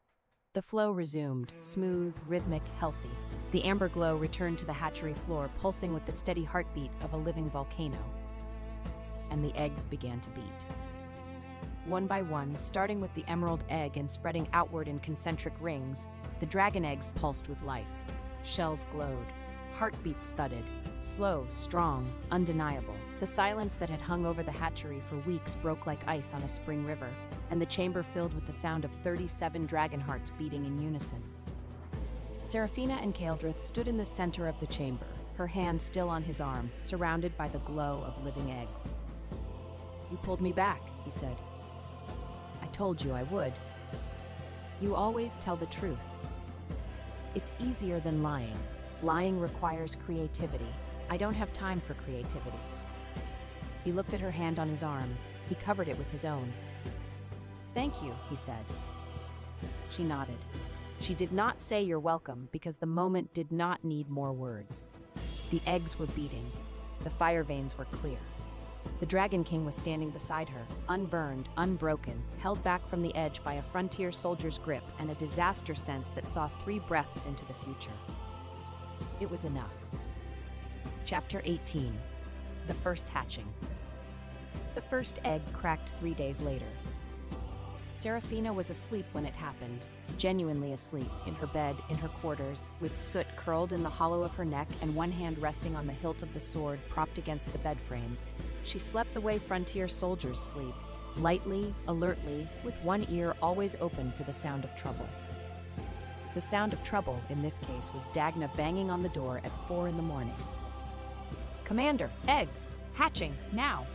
The flow resumed, smooth, rhythmic, healthy. The amber glow returned to the hatchery floor, pulsing with the steady heartbeat of a living volcano. And the eggs began to beat. One by one, starting with the emerald egg and spreading outward in concentric rings, the dragon eggs pulsed with life. Shells glowed. Heartbeats thudded. Slow, strong, undeniable. The silence that had hung over the hatchery for weeks broke like ice on a spring river, and the chamber filled with the sound of 37 dragon hearts beating in unison. Seraphina and Kaeldrith stood in the center of the chamber, her hand still on his arm, surrounded by the glow of living eggs. "You pulled me back," he said. "I told you I would. You always tell the truth. It's easier than lying. Lying requires creativity. I don't have time for creativity." He looked at her hand on his arm. He covered it with his own. "Thank you," he said. She nodded. She did not say "you're welcome" because the moment did not need more words. The eggs were beating. The fire veins were clear. The Dragon King was standing beside her, unburned, unbroken, held back from the edge by a frontier soldier's grip and a disaster sense that saw 3 breaths into the future. It was enough. Chapter 18. The First Hatching. The first egg cracked 3 days later. Seraphina was asleep when it happened, genuinely asleep, in her bed, in her quarters, with soot curled in the hollow of her neck and one hand resting on the hilt of the sword propped against the bed frame. She slept the way frontier soldiers sleep, lightly, alertly, with one ear always open for the sound of trouble. The sound of trouble, in this case, was Dagna banging on the door at 4 in the morning. "Commander, eggs! Hatching, now!"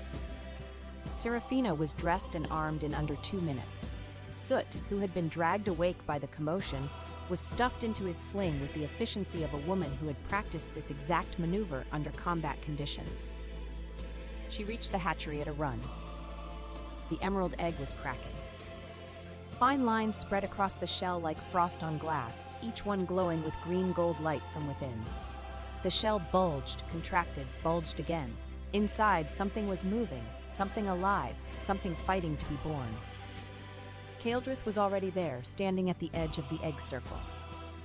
Seraphina was dressed and armed in under 2 minutes. Soot, who had been dragged awake by the commotion, was stuffed into his sling with the efficiency of a woman who had practiced this exact maneuver under combat conditions. She reached the hatchery at a run. The emerald egg was cracking. Fine lines spread across the shell like frost on glass, each one glowing with green-gold light from within. The shell bulged, contracted, bulged again. Inside, something was moving, something alive, something fighting to be born. Kaeldrith was already there, standing at the edge of the egg circle.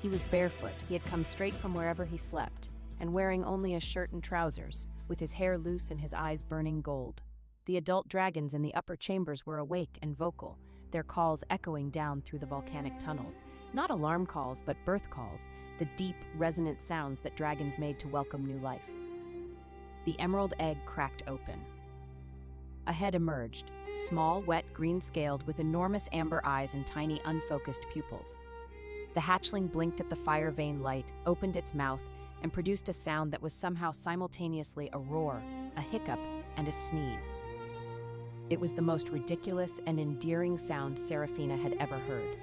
He was barefoot, he had come straight from wherever he slept, and wearing only a shirt and trousers, with his hair loose and his eyes burning gold. The adult dragons in the upper chambers were awake and vocal, their calls echoing down through the volcanic tunnels. Not alarm calls, but birth calls, the deep, resonant sounds that dragons made to welcome new life. The emerald egg cracked open. A head emerged, small, wet, green-scaled, with enormous amber eyes and tiny, unfocused pupils. The hatchling blinked at the fire vein light, opened its mouth, and produced a sound that was somehow simultaneously a roar, a hiccup, and a sneeze. It was the most ridiculous and endearing sound Seraphina had ever heard.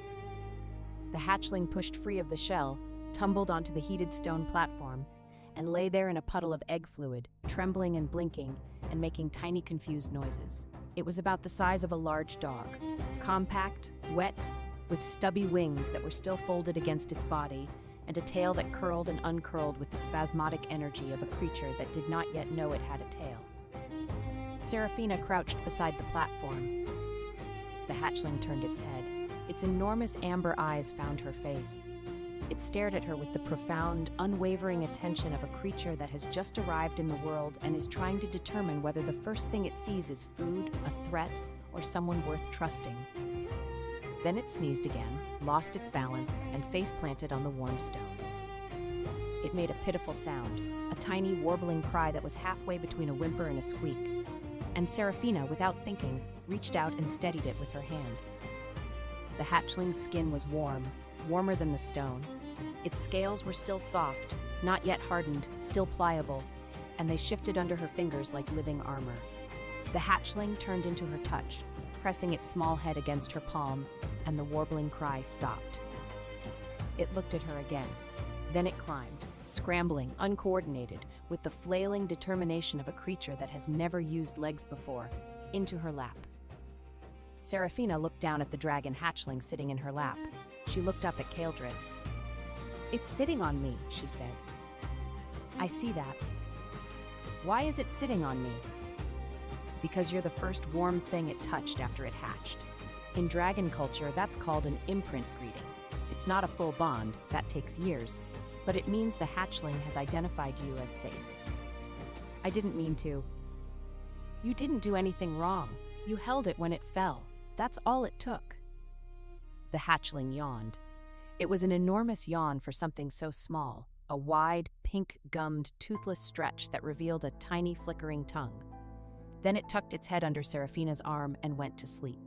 The hatchling pushed free of the shell, tumbled onto the heated stone platform, and lay there in a puddle of egg fluid, trembling and blinking, and making tiny, confused noises. It was about the size of a large dog, compact, wet, with stubby wings that were still folded against its body, and a tail that curled and uncurled with the spasmodic energy of a creature that did not yet know it had a tail. Seraphina crouched beside the platform. The hatchling turned its head. Its enormous amber eyes found her face. It stared at her with the profound, unwavering attention of a creature that has just arrived in the world and is trying to determine whether the first thing it sees is food, a threat, or someone worth trusting. Then it sneezed again, lost its balance, and face-planted on the warm stone. It made a pitiful sound, a tiny, warbling cry that was halfway between a whimper and a squeak. And Seraphina, without thinking, reached out and steadied it with her hand. The hatchling's skin was warm, warmer than the stone. Its scales were still soft, not yet hardened, still pliable, and they shifted under her fingers like living armor. The hatchling turned into her touch, pressing its small head against her palm, and the warbling cry stopped. It looked at her again. Then it climbed, scrambling, uncoordinated, with the flailing determination of a creature that has never used legs before, into her lap. Seraphina looked down at the dragon hatchling sitting in her lap. She looked up at Kaeldrith. "It's sitting on me," she said. "I see that." "Why is it sitting on me?" "Because you're the first warm thing it touched after it hatched. In dragon culture, that's called an imprint greeting. It's not a full bond, that takes years, but it means the hatchling has identified you as safe." "I didn't mean to." "You didn't do anything wrong. You held it when it fell. That's all it took." The hatchling yawned. It was an enormous yawn for something so small, a wide, pink-gummed, toothless stretch that revealed a tiny, flickering tongue. Then it tucked its head under Seraphina's arm and went to sleep.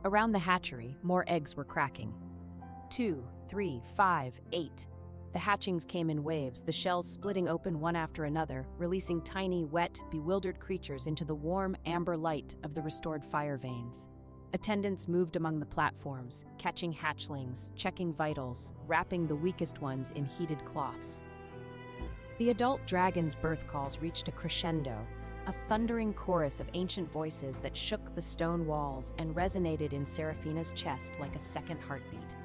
Around the hatchery, more eggs were cracking. 2, 3, 5, 8. The hatchings came in waves, the shells splitting open one after another, releasing tiny, wet, bewildered creatures into the warm, amber light of the restored fire veins. Attendants moved among the platforms, catching hatchlings, checking vitals, wrapping the weakest ones in heated cloths. The adult dragon's birth calls reached a crescendo, a thundering chorus of ancient voices that shook the stone walls and resonated in Seraphina's chest like a second heartbeat.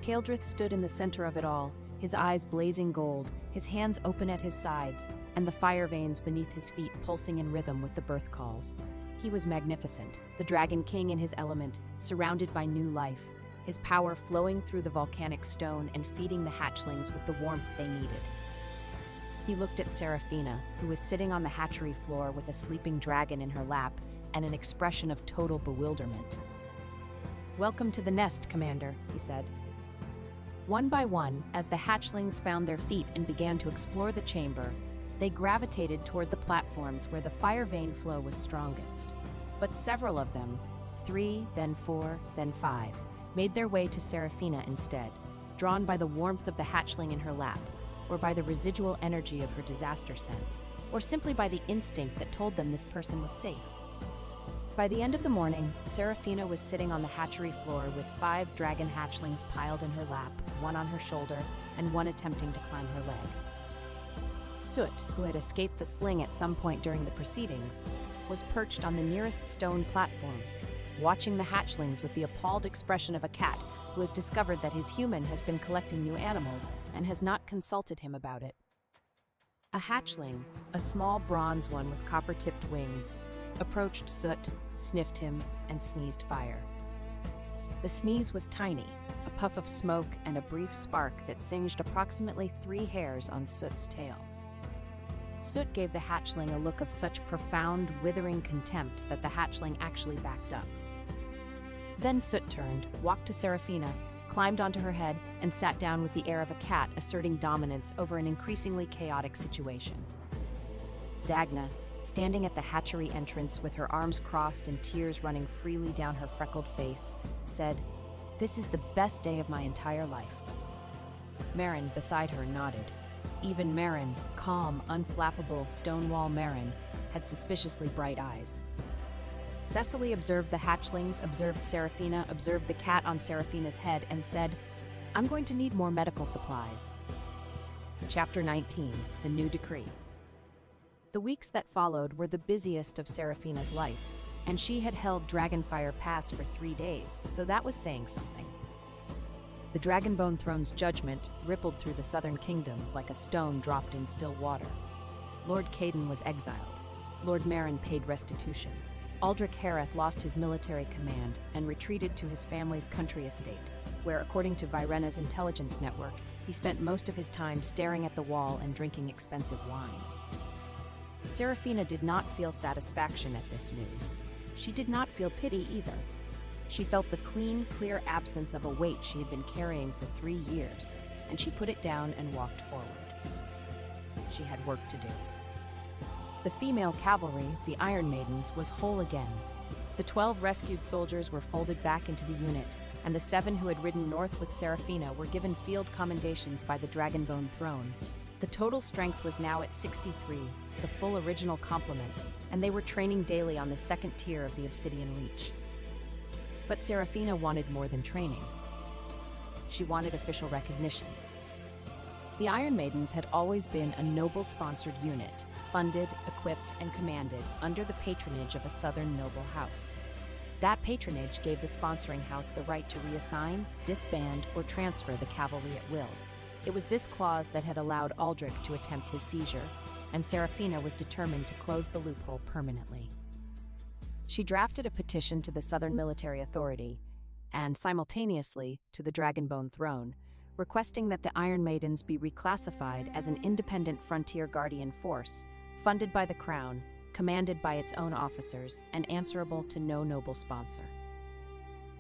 Kaeldrith stood in the center of it all, his eyes blazing gold, his hands open at his sides, and the fire veins beneath his feet pulsing in rhythm with the birth calls. He was magnificent, the Dragon King in his element, surrounded by new life, his power flowing through the volcanic stone and feeding the hatchlings with the warmth they needed. He looked at Seraphina, who was sitting on the hatchery floor with a sleeping dragon in her lap and an expression of total bewilderment. "Welcome to the nest, Commander," he said. One by one, as the hatchlings found their feet and began to explore the chamber, they gravitated toward the platforms where the fire vein flow was strongest. But several of them, 3, then 4, then 5, made their way to Seraphina instead, drawn by the warmth of the hatchling in her lap, or by the residual energy of her disaster sense, or simply by the instinct that told them this person was safe. By the end of the morning, Seraphina was sitting on the hatchery floor with 5 dragon hatchlings piled in her lap, one on her shoulder, and one attempting to climb her leg. Soot, who had escaped the sling at some point during the proceedings, was perched on the nearest stone platform, watching the hatchlings with the appalled expression of a cat who has discovered that his human has been collecting new animals and has not consulted him about it. A hatchling, a small bronze one with copper-tipped wings, approached Soot, sniffed him, and sneezed fire. The sneeze was tiny, a puff of smoke and a brief spark that singed approximately 3 hairs on Soot's tail. Soot gave the hatchling a look of such profound, withering contempt that the hatchling actually backed up. Then Soot turned, walked to Seraphina, climbed onto her head, and sat down with the air of a cat asserting dominance over an increasingly chaotic situation. Dagna, standing at the hatchery entrance with her arms crossed and tears running freely down her freckled face, said, "This is the best day of my entire life." Marin, beside her, nodded. Even Marin, calm, unflappable, Stonewall Marin, had suspiciously bright eyes. Thessaly observed the hatchlings, observed Seraphina, observed the cat on Seraphina's head, and said, "I'm going to need more medical supplies." Chapter 19, The New Decree. The weeks that followed were the busiest of Seraphina's life, and she had held Dragonfire Pass for 3 days, so that was saying something. The Dragonbone Throne's judgment rippled through the southern kingdoms like a stone dropped in still water. Lord Caden was exiled. Lord Marin paid restitution. Aldrich Hareth lost his military command and retreated to his family's country estate, where, according to Virena's intelligence network, he spent most of his time staring at the wall and drinking expensive wine. Seraphina did not feel satisfaction at this news. She did not feel pity either. She felt the clean, clear absence of a weight she had been carrying for 3 years, and she put it down and walked forward. She had work to do. The female cavalry, the Iron Maidens, was whole again. The 12 rescued soldiers were folded back into the unit, and the 7 who had ridden north with Seraphina were given field commendations by the Dragonbone Throne. The total strength was now at 63, the full original complement, and they were training daily on the second tier of the Obsidian Reach. But Seraphina wanted more than training. She wanted official recognition. The Iron Maidens had always been a noble-sponsored unit, funded, equipped, and commanded under the patronage of a southern noble house. That patronage gave the sponsoring house the right to reassign, disband, or transfer the cavalry at will. It was this clause that had allowed Aldrich to attempt his seizure, and Seraphina was determined to close the loophole permanently. She drafted a petition to the Southern Military Authority, and simultaneously to the Dragonbone Throne, requesting that the Iron Maidens be reclassified as an independent frontier guardian force, funded by the Crown, commanded by its own officers, and answerable to no noble sponsor.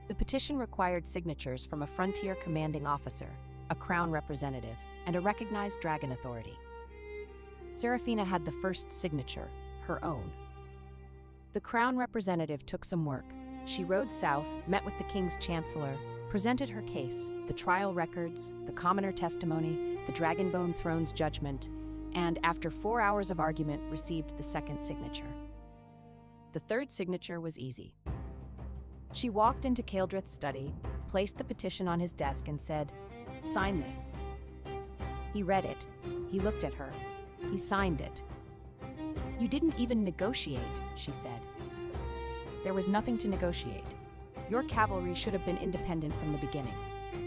The petition required signatures from a frontier commanding officer, a Crown representative, and a recognized dragon authority. Seraphina had the first signature, her own. The Crown representative took some work. She rode south, met with the King's Chancellor, presented her case, the trial records, the commoner testimony, the Dragonbone Throne's judgment, and after 4 hours of argument, received the second signature. The third signature was easy. She walked into Kaeldrith's study, placed the petition on his desk, and said, "Sign this." He read it. He looked at her. He signed it. "You didn't even negotiate," she said. "There was nothing to negotiate. Your cavalry should have been independent from the beginning.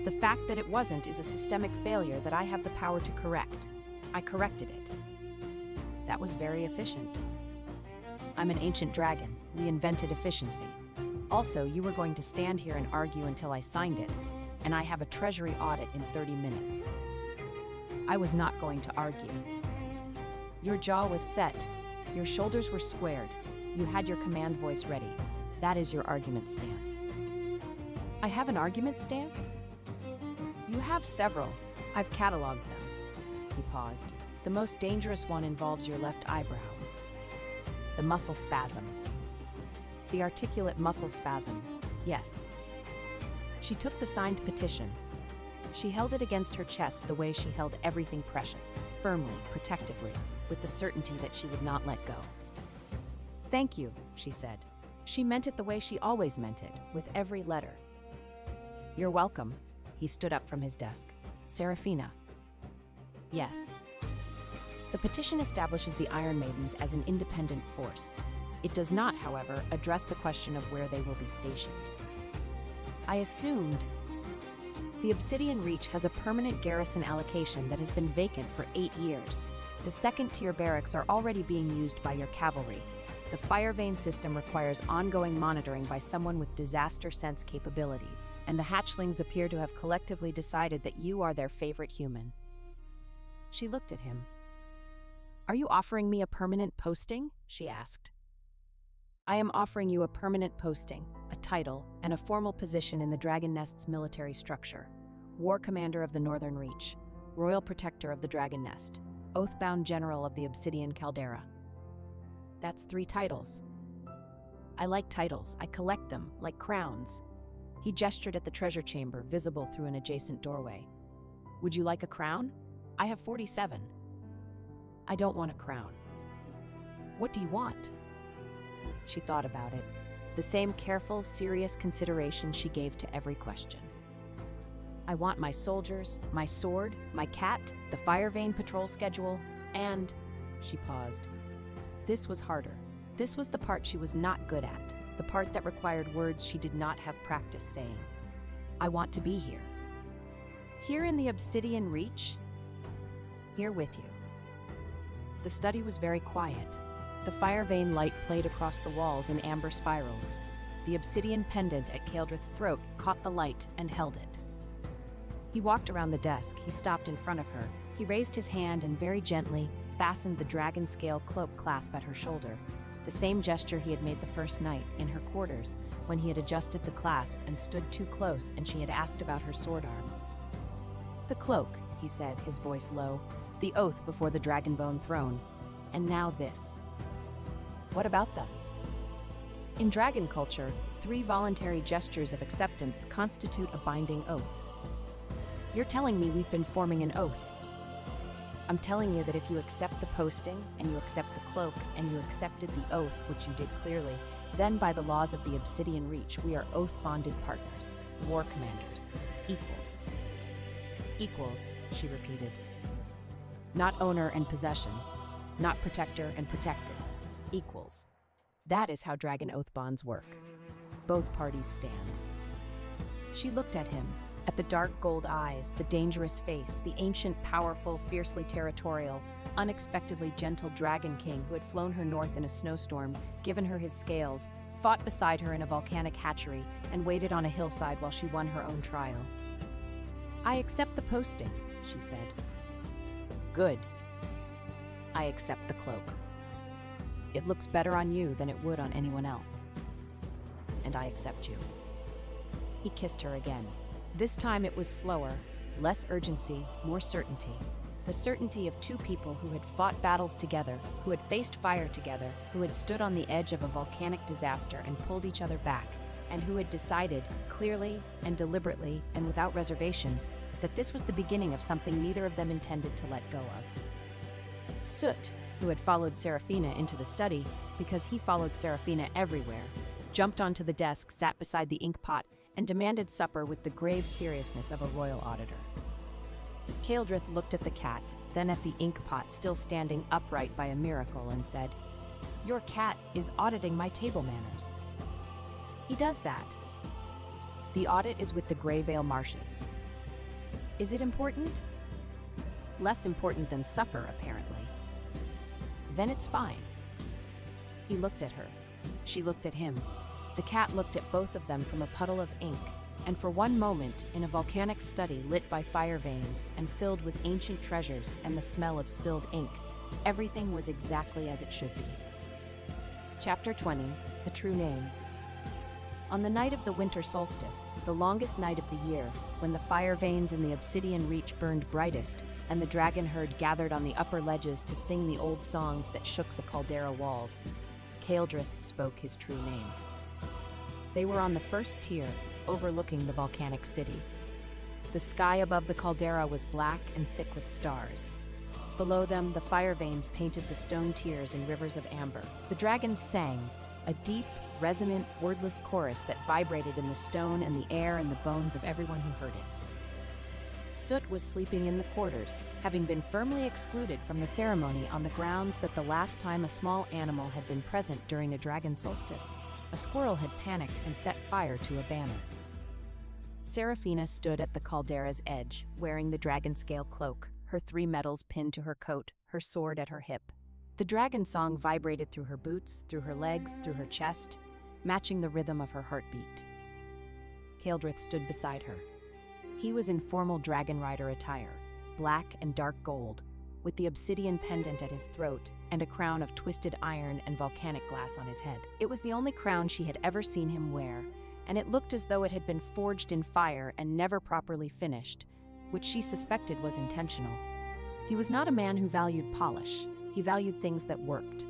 The fact that it wasn't is a systemic failure that I have the power to correct. I corrected it." That was very efficient. I'm an ancient dragon. We invented efficiency. Also, you were going to stand here and argue until I signed it, and I have a treasury audit in 30 minutes. I was not going to argue. Your jaw was set. Your shoulders were squared. You had your command voice ready. That is your argument stance. I have an argument stance? You have several. I've cataloged them. He paused. The most dangerous one involves your left eyebrow. The muscle spasm. The articulate muscle spasm. Yes. She took the signed petition. She held it against her chest the way she held everything precious, firmly, protectively, with the certainty that she would not let go. "Thank you," she said. She meant it the way she always meant it, with every letter. "You're welcome." He stood up from his desk. "Seraphina." "Yes." The petition establishes the Iron Maidens as an independent force. It does not, however, address the question of where they will be stationed. I assumed. The Obsidian Reach has a permanent garrison allocation that has been vacant for 8 years. The second-tier barracks are already being used by your cavalry. The fire vein system requires ongoing monitoring by someone with disaster sense capabilities, and the hatchlings appear to have collectively decided that you are their favorite human. She looked at him. Are you offering me a permanent posting? She asked. I am offering you a permanent posting, a title, and a formal position in the Dragon Nest's military structure. War Commander of the Northern Reach, Royal Protector of the Dragon Nest, Oathbound General of the Obsidian Caldera. That's 3 titles. I like titles. I collect them, like crowns. He gestured at the treasure chamber, visible through an adjacent doorway. Would you like a crown? I have 47. I don't want a crown. What do you want? She thought about it. The same careful, serious consideration she gave to every question. I want my soldiers, my sword, my cat, the Fire Vein patrol schedule, and... She paused. This was harder. This was the part she was not good at, the part that required words she did not have practice saying. I want to be here. Here in the Obsidian Reach? Here with you. The study was very quiet. The Fire Vein light played across the walls in amber spirals. The obsidian pendant at Kaeldrith's throat caught the light and held it. He walked around the desk. He stopped in front of her. He raised his hand and very gently fastened the dragon scale cloak clasp at her shoulder. The same gesture he had made the first night in her quarters when he had adjusted the clasp and stood too close and she had asked about her sword arm. The cloak, he said, his voice low, the oath before the Dragonbone throne, and now this. What about them? In dragon culture, 3 voluntary gestures of acceptance constitute a binding oath. You're telling me we've been forming an oath. I'm telling you that if you accept the posting, and you accept the cloak, and you accepted the oath, which you did clearly, then by the laws of the Obsidian Reach, we are oath-bonded partners, war commanders, equals. Equals, she repeated. Not owner and possession, not protector and protected, equals. That is how dragon oath bonds work. Both parties stand. She looked at him, at the dark gold eyes, the dangerous face, the ancient, powerful, fiercely territorial, unexpectedly gentle dragon king who had flown her north in a snowstorm, given her his scales, fought beside her in a volcanic hatchery, and waited on a hillside while she won her own trial. I accept the posting, she said. Good. I accept the cloak. It looks better on you than it would on anyone else. And I accept you. He kissed her again. This time it was slower, less urgency, more certainty. The certainty of 2 people who had fought battles together, who had faced fire together, who had stood on the edge of a volcanic disaster and pulled each other back, and who had decided, clearly and deliberately and without reservation, that this was the beginning of something neither of them intended to let go of. Soot, who had followed Seraphina into the study because he followed Seraphina everywhere, jumped onto the desk, sat beside the ink pot, and demanded supper with the grave seriousness of a royal auditor. Kaeldrith looked at the cat, then at the ink pot still standing upright by a miracle, and said, Your cat is auditing my table manners. He does that. The audit is with the Greyvale Marshes. Is it important? Less important than supper, apparently. Then it's fine. He looked at her. She looked at him. The cat looked at both of them from a puddle of ink, and for one moment, in a volcanic study lit by fire veins and filled with ancient treasures and the smell of spilled ink, everything was exactly as it should be. Chapter 20, The True Name. On the night of the winter solstice, the longest night of the year, when the fire veins in the Obsidian Reach burned brightest, and the dragon herd gathered on the upper ledges to sing the old songs that shook the caldera walls, Kaeldrith spoke his true name. They were on the first tier, overlooking the volcanic city. The sky above the caldera was black and thick with stars. Below them, the fire veins painted the stone tiers in rivers of amber. The dragons sang, a deep, resonant, wordless chorus that vibrated in the stone and the air and the bones of everyone who heard it. Soot was sleeping in the quarters, having been firmly excluded from the ceremony on the grounds that the last time a small animal had been present during a dragon solstice, a squirrel had panicked and set fire to a banner. Seraphina stood at the caldera's edge, wearing the dragon scale cloak, her 3 medals pinned to her coat, her sword at her hip. The dragon song vibrated through her boots, through her legs, through her chest, matching the rhythm of her heartbeat. Kaeldrith stood beside her. He was in formal dragon rider attire, black and dark gold, with the obsidian pendant at his throat and a crown of twisted iron and volcanic glass on his head. It was the only crown she had ever seen him wear, and it looked as though it had been forged in fire and never properly finished, which she suspected was intentional. He was not a man who valued polish. He valued things that worked.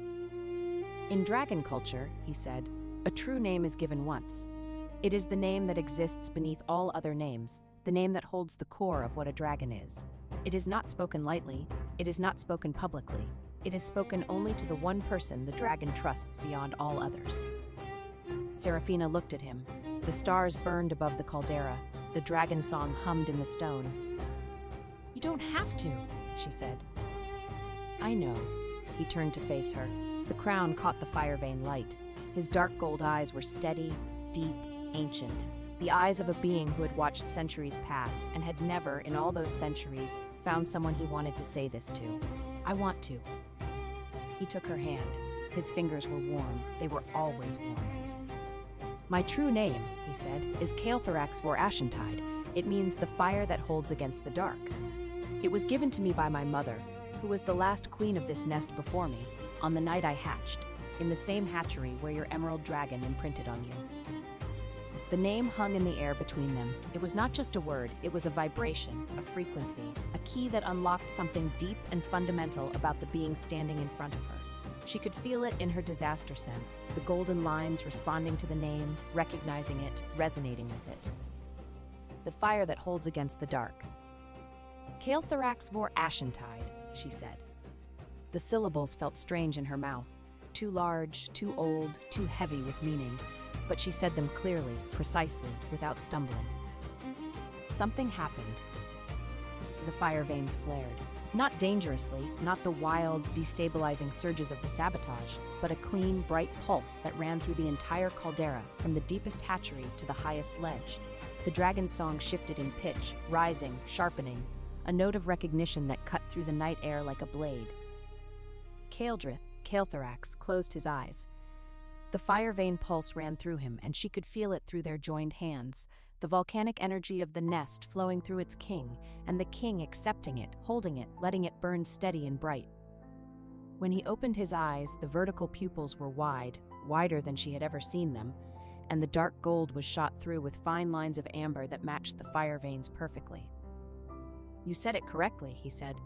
In dragon culture, he said, a true name is given once. It is the name that exists beneath all other names, the name that holds the core of what a dragon is. It is not spoken lightly, it is not spoken publicly. It is spoken only to the one person the dragon trusts beyond all others. Serafina looked at him. The stars burned above the caldera. The dragon song hummed in the stone. "You don't have to," she said. "I know." He turned to face her. The crown caught the fire vein light. His dark gold eyes were steady, deep, ancient. The eyes of a being who had watched centuries pass and had never, in all those centuries, found someone he wanted to say this to. "I want to." He took her hand. His fingers were warm. They were always warm. "My true name," he said, "is Cael'tharax vor Ashantide. It means the fire that holds against the dark. It was given to me by my mother, who was the last queen of this nest before me, on the night I hatched, in the same hatchery where your emerald dragon imprinted on you." The name hung in the air between them. It was not just a word, it was a vibration, a frequency, a key that unlocked something deep and fundamental about the being standing in front of her. She could feel it in her disaster sense, the golden lines responding to the name, recognizing it, resonating with it. The fire that holds against the dark. "Cael'tharax vor Ashantide," she said. The syllables felt strange in her mouth, too large, too old, too heavy with meaning, but she said them clearly, precisely, without stumbling. Something happened. The fire veins flared. Not dangerously, not the wild, destabilizing surges of the sabotage, but a clean, bright pulse that ran through the entire caldera, from the deepest hatchery to the highest ledge. The dragon's song shifted in pitch, rising, sharpening, a note of recognition that cut through the night air like a blade. Cael'tharax, closed his eyes. The fire vein pulse ran through him, and she could feel it through their joined hands, the volcanic energy of the nest flowing through its king, and the king accepting it, holding it, letting it burn steady and bright. When he opened his eyes, the vertical pupils were wide, wider than she had ever seen them, and the dark gold was shot through with fine lines of amber that matched the fire veins perfectly. "You said it correctly," he said.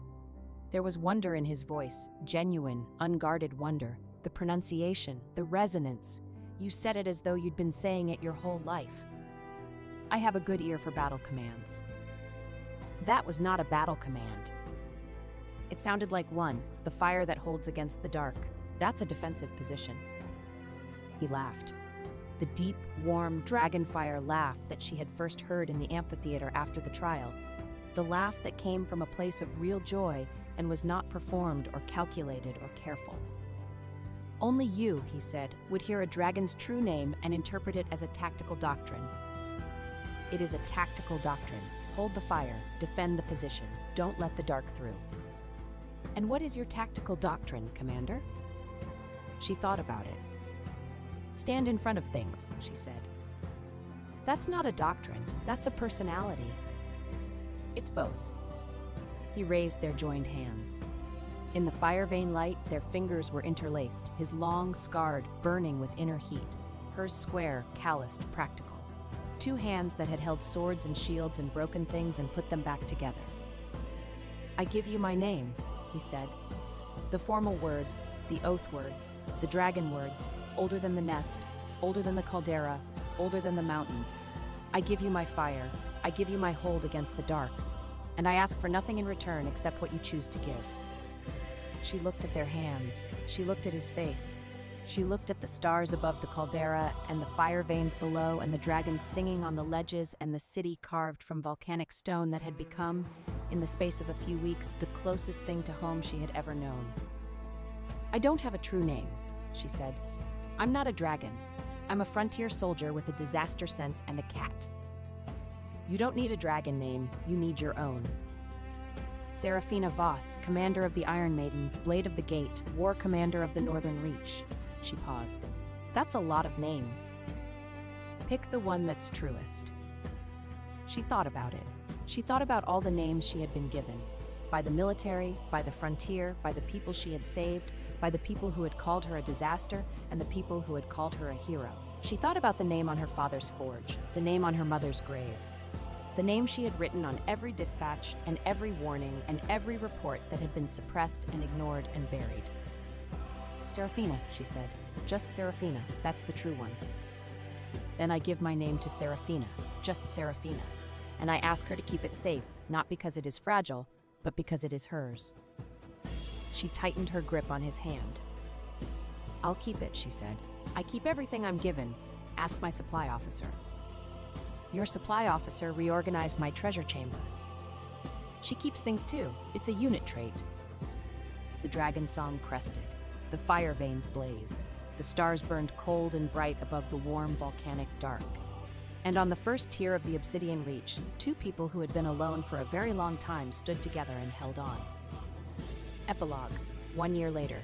There was wonder in his voice, genuine, unguarded wonder. The pronunciation, the resonance. You said it as though you'd been saying it your whole life. "I have a good ear for battle commands." That was not a battle command. It sounded like one, the fire that holds against the dark. That's a defensive position. He laughed. The deep, warm, dragon fire laugh that she had first heard in the amphitheater after the trial. The laugh that came from a place of real joy and was not performed or calculated or careful. "Only you," he said, "would hear a dragon's true name and interpret it as a tactical doctrine. It is a tactical doctrine. Hold the fire, defend the position, don't let the dark through." "And what is your tactical doctrine, Commander?" She thought about it. "Stand in front of things," she said. "That's not a doctrine, that's a personality." "It's both." He raised their joined hands. In the fire vein light, their fingers were interlaced, his long, scarred, burning with inner heat, hers square, calloused, practical. Two hands that had held swords and shields and broken things and put them back together. "I give you my name," he said. The formal words, the oath words, the dragon words, older than the nest, older than the caldera, older than the mountains. "I give you my fire, I give you my hold against the dark, and I ask for nothing in return except what you choose to give." She looked at their hands. She looked at his face. She looked at the stars above the caldera and the fire veins below and the dragons singing on the ledges and the city carved from volcanic stone that had become, in the space of a few weeks, the closest thing to home she had ever known. "I don't have a true name," she said. "I'm not a dragon. I'm a frontier soldier with a disaster sense and a cat. You don't need a dragon name, you need your own. Serafina Voss, commander of the Iron Maidens, Blade of the Gate, war commander of the Northern Reach." She paused. "That's a lot of names. Pick the one that's truest." She thought about it. She thought about all the names she had been given. by the military, by the frontier, by the people she had saved, by the people who had called her a disaster, and the people who had called her a hero. She thought about the name on her father's forge, the name on her mother's grave, the name she had written on every dispatch and every warning and every report that had been suppressed and ignored and buried. Serafina, she said. Just Serafina, that's the true one. Then I give my name to Serafina, just Serafina, and I ask her to keep it safe, not because it is fragile, but because it is hers. She tightened her grip on his hand. I'll keep it, she said. I keep everything I'm given. Ask my supply officer. Your supply officer reorganized my treasure chamber. She keeps things too. It's a unit trait. The dragon song crested. The fire veins blazed. The stars burned cold and bright above the warm volcanic dark. And on the first tier of the obsidian reach, two people who had been alone for a very long time stood together and held on. Epilogue, 1 year later.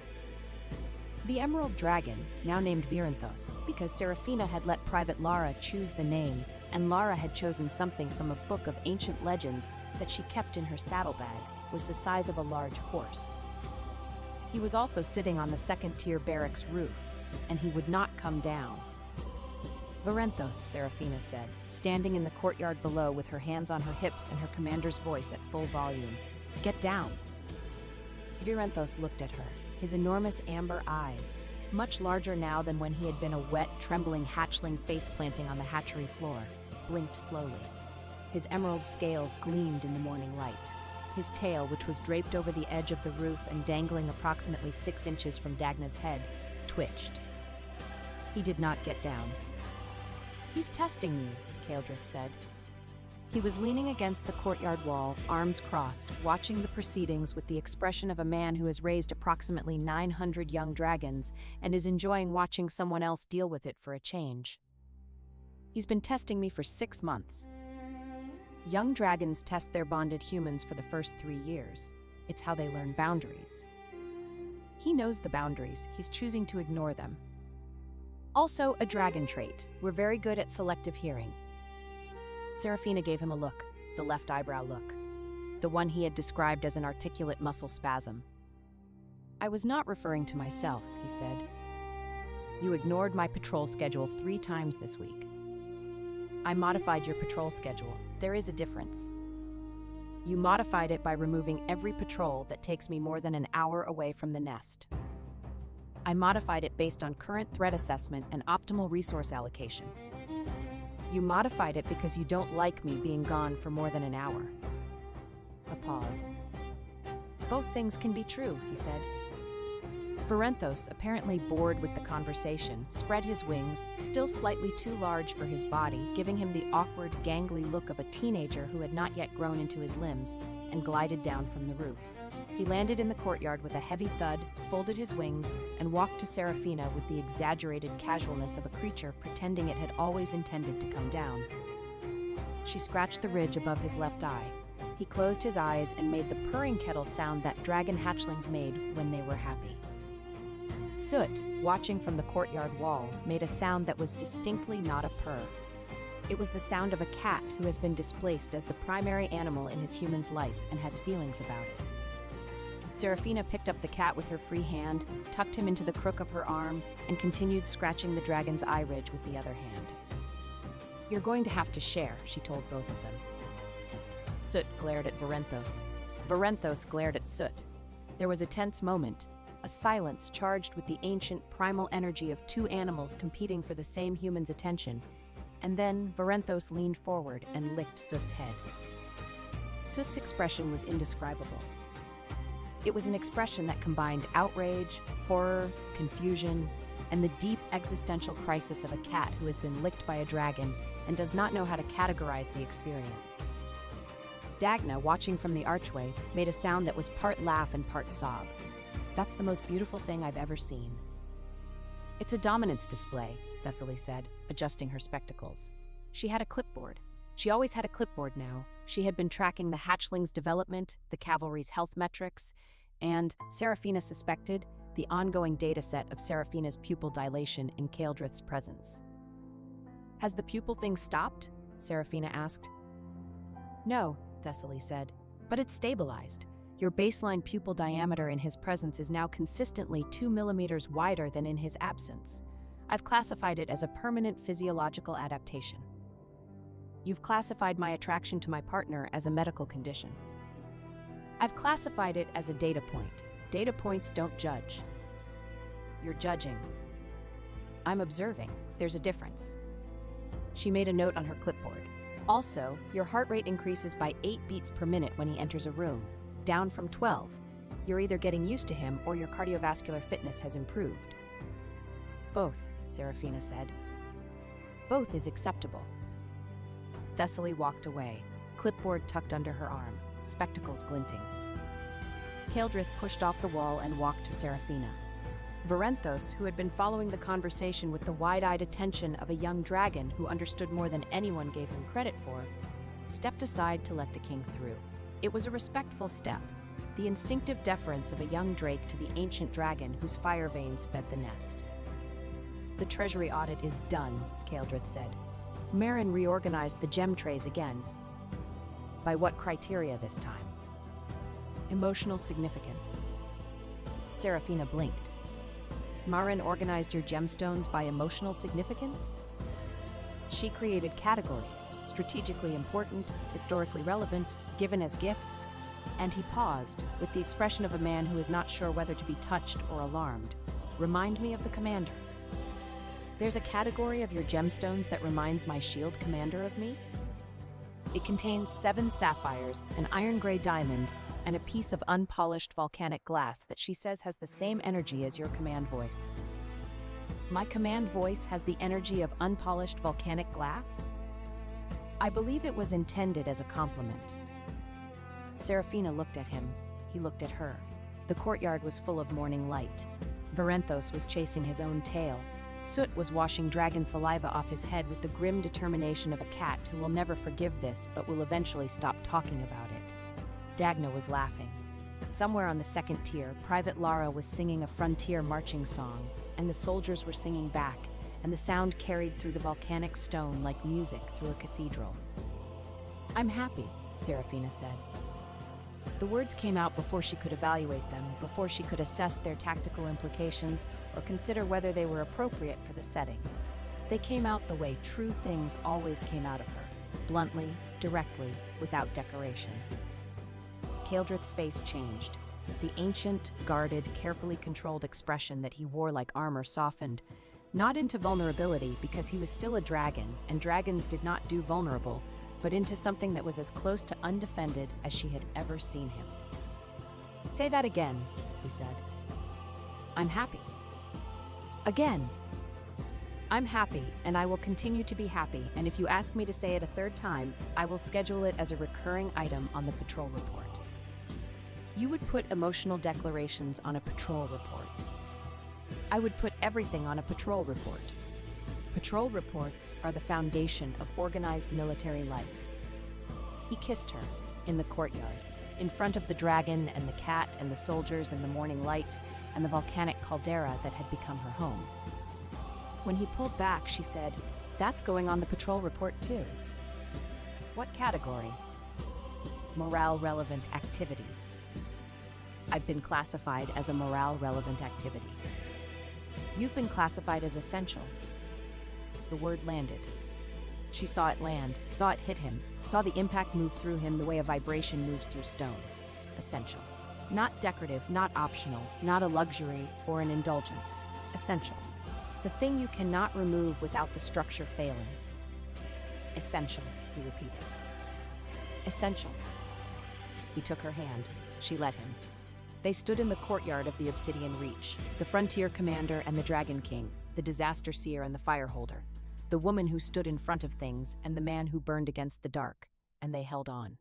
The Emerald Dragon, now named Viranthos, because Serafina had let Private Lara choose the name, and Lara had chosen something from a book of ancient legends that she kept in her saddlebag, was the size of a large horse. He was also sitting on the second-tier barracks roof, and he would not come down. Viranthos, Serafina said, standing in the courtyard below with her hands on her hips and her commander's voice at full volume. Get down! Viranthos looked at her, his enormous amber eyes, much larger now than when he had been a wet, trembling hatchling face planting on the hatchery floor, blinked slowly. His emerald scales gleamed in the morning light. His tail, which was draped over the edge of the roof and dangling approximately 6 inches from Dagna's head, twitched. He did not get down. He's testing you, Kaeldrith said. He was leaning against the courtyard wall, arms crossed, watching the proceedings with the expression of a man who has raised approximately 900 young dragons and is enjoying watching someone else deal with it for a change. He's been testing me for 6 months. Young dragons test their bonded humans for the first 3 years. It's how they learn boundaries. He knows the boundaries. He's choosing to ignore them. Also, a dragon trait. We're very good at selective hearing. Serafina gave him a look, the left eyebrow look, the one he had described as an articulate muscle spasm. I was not referring to myself, he said. You ignored my patrol schedule 3 times this week. I modified your patrol schedule. There is a difference. You modified it by removing every patrol that takes me more than an hour away from the nest. I modified it based on current threat assessment and optimal resource allocation. You modified it because you don't like me being gone for more than an hour. A pause. Both things can be true, he said. Viranthos, apparently bored with the conversation, spread his wings, still slightly too large for his body, giving him the awkward, gangly look of a teenager who had not yet grown into his limbs, and glided down from the roof. He landed in the courtyard with a heavy thud, folded his wings, and walked to Serafina with the exaggerated casualness of a creature pretending it had always intended to come down. She scratched the ridge above his left eye. He closed his eyes and made the purring kettle sound that dragon hatchlings made when they were happy. Soot, watching from the courtyard wall, made a sound that was distinctly not a purr. It was the sound of a cat who has been displaced as the primary animal in his human's life and has feelings about it. Serafina picked up the cat with her free hand, tucked him into the crook of her arm, and continued scratching the dragon's eye ridge with the other hand. You're going to have to share, she told both of them. Soot glared at Viranthos. Viranthos glared at Soot. There was a tense moment, a silence charged with the ancient primal energy of 2 animals competing for the same human's attention, and then Viranthos leaned forward and licked Soot's head. Soot's expression was indescribable. It was an expression that combined outrage, horror, confusion, and the deep existential crisis of a cat who has been licked by a dragon and does not know how to categorize the experience. Dagna, watching from the archway, made a sound that was part laugh and part sob. That's the most beautiful thing I've ever seen. It's a dominance display, Thessaly said, adjusting her spectacles. She had a clipboard. She always had a clipboard now. She had been tracking the hatchling's development, the cavalry's health metrics, and, Serafina suspected, the ongoing data set of Serafina's pupil dilation in Kaeldrith's presence. Has the pupil thing stopped? Serafina asked. No, Thessaly said, but it's stabilized. Your baseline pupil diameter in his presence is now consistently 2 millimeters wider than in his absence. I've classified it as a permanent physiological adaptation. You've classified my attraction to my partner as a medical condition. I've classified it as a data point. Data points don't judge. You're judging. I'm observing. There's a difference. She made a note on her clipboard. Also, your heart rate increases by 8 beats per minute when he enters a room, down from 12. You're either getting used to him or your cardiovascular fitness has improved. Both, Serafina said. Both is acceptable. Thessaly walked away, clipboard tucked under her arm, spectacles glinting. Kaeldrith pushed off the wall and walked to Serafina. Varenthos, who had been following the conversation with the wide-eyed attention of a young dragon who understood more than anyone gave him credit for, stepped aside to let the king through. It was a respectful step, the instinctive deference of a young drake to the ancient dragon whose fire veins fed the nest. The treasury audit is done, Kaeldrith said. Marin reorganized the gem trays again. By what criteria this time? Emotional significance. Serafina blinked. Marin organized your gemstones by emotional significance? She created categories, strategically important, historically relevant, given as gifts, and he paused, with the expression of a man who is not sure whether to be touched or alarmed. Remind me of the commander. There's a category of your gemstones that reminds my shield commander of me? It contains 7 sapphires, an iron-gray diamond, and a piece of unpolished volcanic glass that she says has the same energy as your command voice. My command voice has the energy of unpolished volcanic glass? I believe it was intended as a compliment. Serafina looked at him. He looked at her. The courtyard was full of morning light. Varenthos was chasing his own tail. Soot was washing dragon saliva off his head with the grim determination of a cat who will never forgive this but will eventually stop talking about it. Dagna was laughing. Somewhere on the second tier, Private Lara was singing a frontier marching song, and the soldiers were singing back, and the sound carried through the volcanic stone like music through a cathedral. I'm happy, Serafina said. The words came out before she could evaluate them, before she could assess their tactical implications or consider whether they were appropriate for the setting. They came out the way true things always came out of her, bluntly, directly, without decoration. Kaeldrith's face changed. The ancient, guarded, carefully controlled expression that he wore like armor softened, not into vulnerability because he was still a dragon, and dragons did not do vulnerable, but into something that was as close to undefended as she had ever seen him. Say that again, he said. I'm happy. Again. I'm happy, and I will continue to be happy, and if you ask me to say it a third time, I will schedule it as a recurring item on the patrol report. You would put emotional declarations on a patrol report. I would put everything on a patrol report. Patrol reports are the foundation of organized military life. He kissed her in the courtyard, in front of the dragon and the cat and the soldiers and the morning light and the volcanic caldera that had become her home. When he pulled back, she said, "That's going on the patrol report too." What category? Morale-relevant activities. I've been classified as a morale-relevant activity. You've been classified as essential. The word landed. She saw it land, saw it hit him, saw the impact move through him the way a vibration moves through stone. Essential. Not decorative, not optional, not a luxury or an indulgence. Essential. The thing you cannot remove without the structure failing. Essential, he repeated. Essential. He took her hand. She let him. They stood in the courtyard of the Obsidian Reach, the frontier commander and the Dragon King, the disaster seer and the fireholder, the woman who stood in front of things and the man who burned against the dark, and they held on.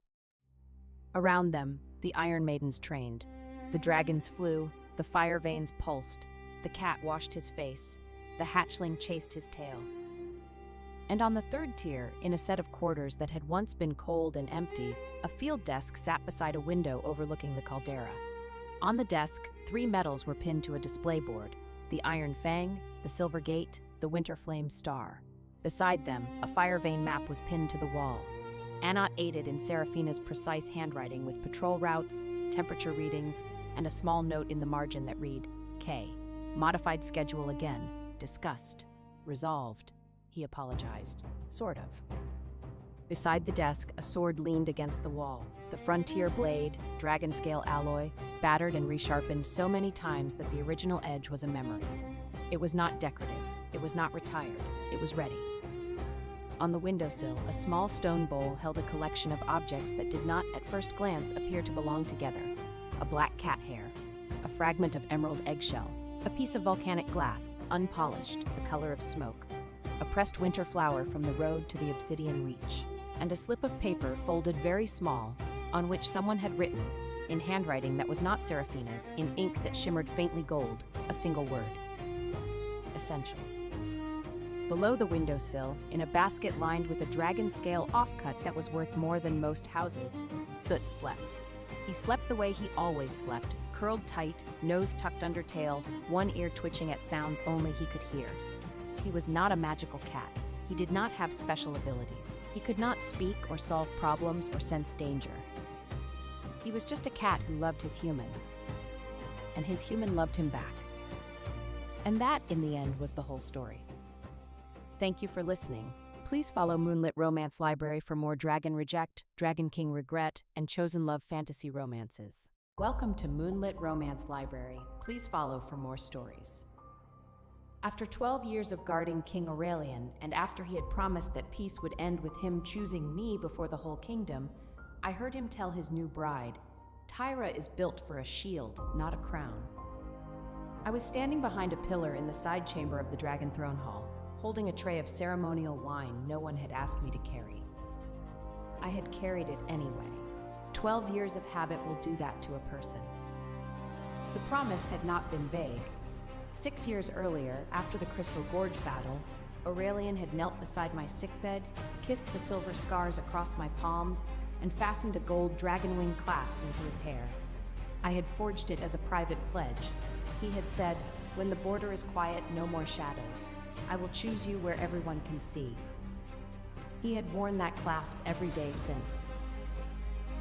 Around them, the Iron Maidens trained. The dragons flew, the fire veins pulsed, the cat washed his face, the hatchling chased his tail. And on the third tier, in a set of quarters that had once been cold and empty, a field desk sat beside a window overlooking the caldera. On the desk, 3 medals were pinned to a display board: the Iron Fang, the Silver Gate, the Winter Flame Star. Beside them, a fire vein map was pinned to the wall. Anat aided in Serafina's precise handwriting with patrol routes, temperature readings, and a small note in the margin that read, K. Modified schedule again. Discussed. Resolved. He apologized. Sort of. Beside the desk, a sword leaned against the wall. The frontier blade, dragon scale alloy, battered and resharpened so many times that the original edge was a memory. It was not decorative. It was not retired. It was ready. On the windowsill, a small stone bowl held a collection of objects that did not, at first glance, appear to belong together. A black cat hair, a fragment of emerald eggshell, a piece of volcanic glass, unpolished, the color of smoke, a pressed winter flower from the road to the obsidian reach, and a slip of paper folded very small, on which someone had written, in handwriting that was not Serafina's, in ink that shimmered faintly gold, a single word. Essential. Below the windowsill, in a basket lined with a dragon scale offcut that was worth more than most houses, Soot slept. He slept the way he always slept, curled tight, nose tucked under tail, one ear twitching at sounds only he could hear. He was not a magical cat. He did not have special abilities. He could not speak or solve problems or sense danger. He was just a cat who loved his human. And his human loved him back. And that, in the end, was the whole story. Thank you for listening. Please follow Moonlit Romance Library for more Dragon Reject, Dragon King Regret, and Chosen Love fantasy romances. Welcome to Moonlit Romance Library. Please follow for more stories. After 12 years of guarding King Aurelian, and after he had promised that peace would end with him choosing me before the whole kingdom, I heard him tell his new bride, Tyra is built for a shield, not a crown. I was standing behind a pillar in the side chamber of the Dragon Throne Hall, holding a tray of ceremonial wine no one had asked me to carry. I had carried it anyway. 12 years of habit will do that to a person. The promise had not been vague. 6 years earlier, after the Crystal Gorge battle, Aurelian had knelt beside my sickbed, kissed the silver scars across my palms, and fastened a gold dragon wing clasp into his hair. I had forged it as a private pledge. He had said, "When the border is quiet, no more shadows. I will choose you where everyone can see." He had worn that clasp every day since.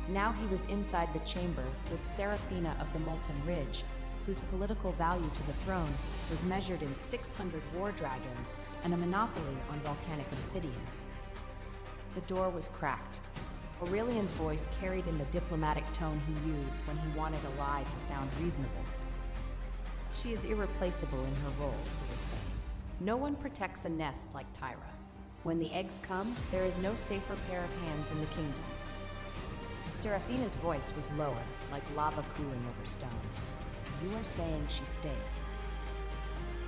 Now he was inside the chamber with Serafina of the Molten Ridge, whose political value to the throne was measured in 600 war dragons and a monopoly on volcanic obsidian. The door was cracked. Aurelian's voice carried in the diplomatic tone he used when he wanted a lie to sound reasonable. "She is irreplaceable in her role," he was saying. "No one protects a nest like Tyra. When the eggs come, there is no safer pair of hands in the kingdom." Serafina's voice was lower, like lava cooling over stone. "You are saying she stays."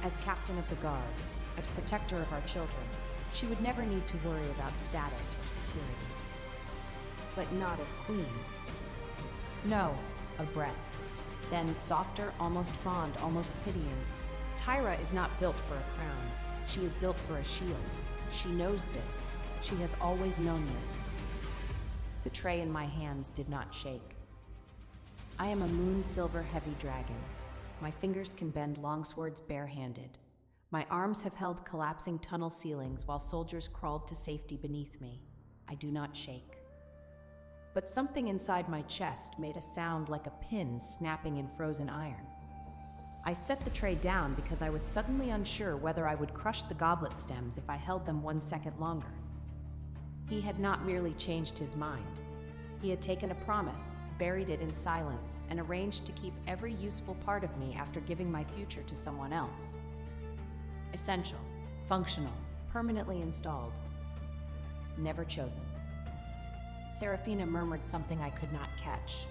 As captain of the guard, as protector of our children, she would never need to worry about status or security. But not as queen. "No," a breath. Then softer, almost fond, almost pitying. "Tyra is not built for a crown. She is built for a shield. She knows this. She has always known this." The tray in my hands did not shake. I am a moon silver heavy dragon. My fingers can bend longswords barehanded. My arms have held collapsing tunnel ceilings while soldiers crawled to safety beneath me. I do not shake. But something inside my chest made a sound like a pin snapping in frozen iron. I set the tray down because I was suddenly unsure whether I would crush the goblet stems if I held them 1 second longer. He had not merely changed his mind. He had taken a promise, buried it in silence, and arranged to keep every useful part of me after giving my future to someone else. Essential, functional, permanently installed. Never chosen. Serafina murmured something I could not catch.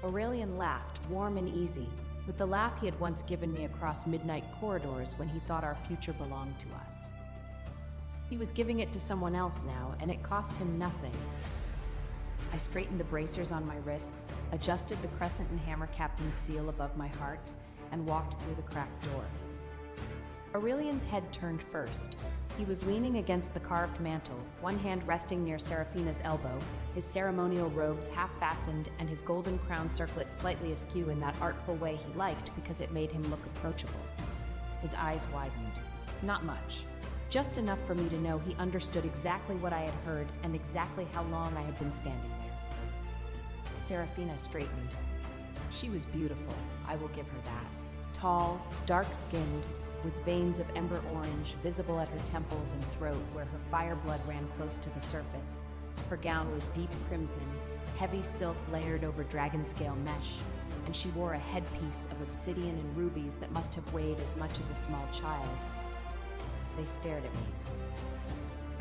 Aurelian laughed, warm and easy, with the laugh he had once given me across midnight corridors when he thought our future belonged to us. He was giving it to someone else now, and it cost him nothing. I straightened the bracers on my wrists, adjusted the crescent and hammer captain's seal above my heart, and walked through the cracked door. Aurelian's head turned first. He was leaning against the carved mantel, one hand resting near Serafina's elbow, his ceremonial robes half-fastened and his golden crown circlet slightly askew in that artful way he liked because it made him look approachable. His eyes widened. Not much. just enough for me to know he understood exactly what I had heard and exactly how long I had been standing there. Serafina straightened. She was beautiful, I will give her that. Tall, dark-skinned, with veins of ember orange visible at her temples and throat where her fire blood ran close to the surface. Her gown was deep crimson, heavy silk layered over dragon scale mesh, and she wore a headpiece of obsidian and rubies that must have weighed as much as a small child. They stared at me.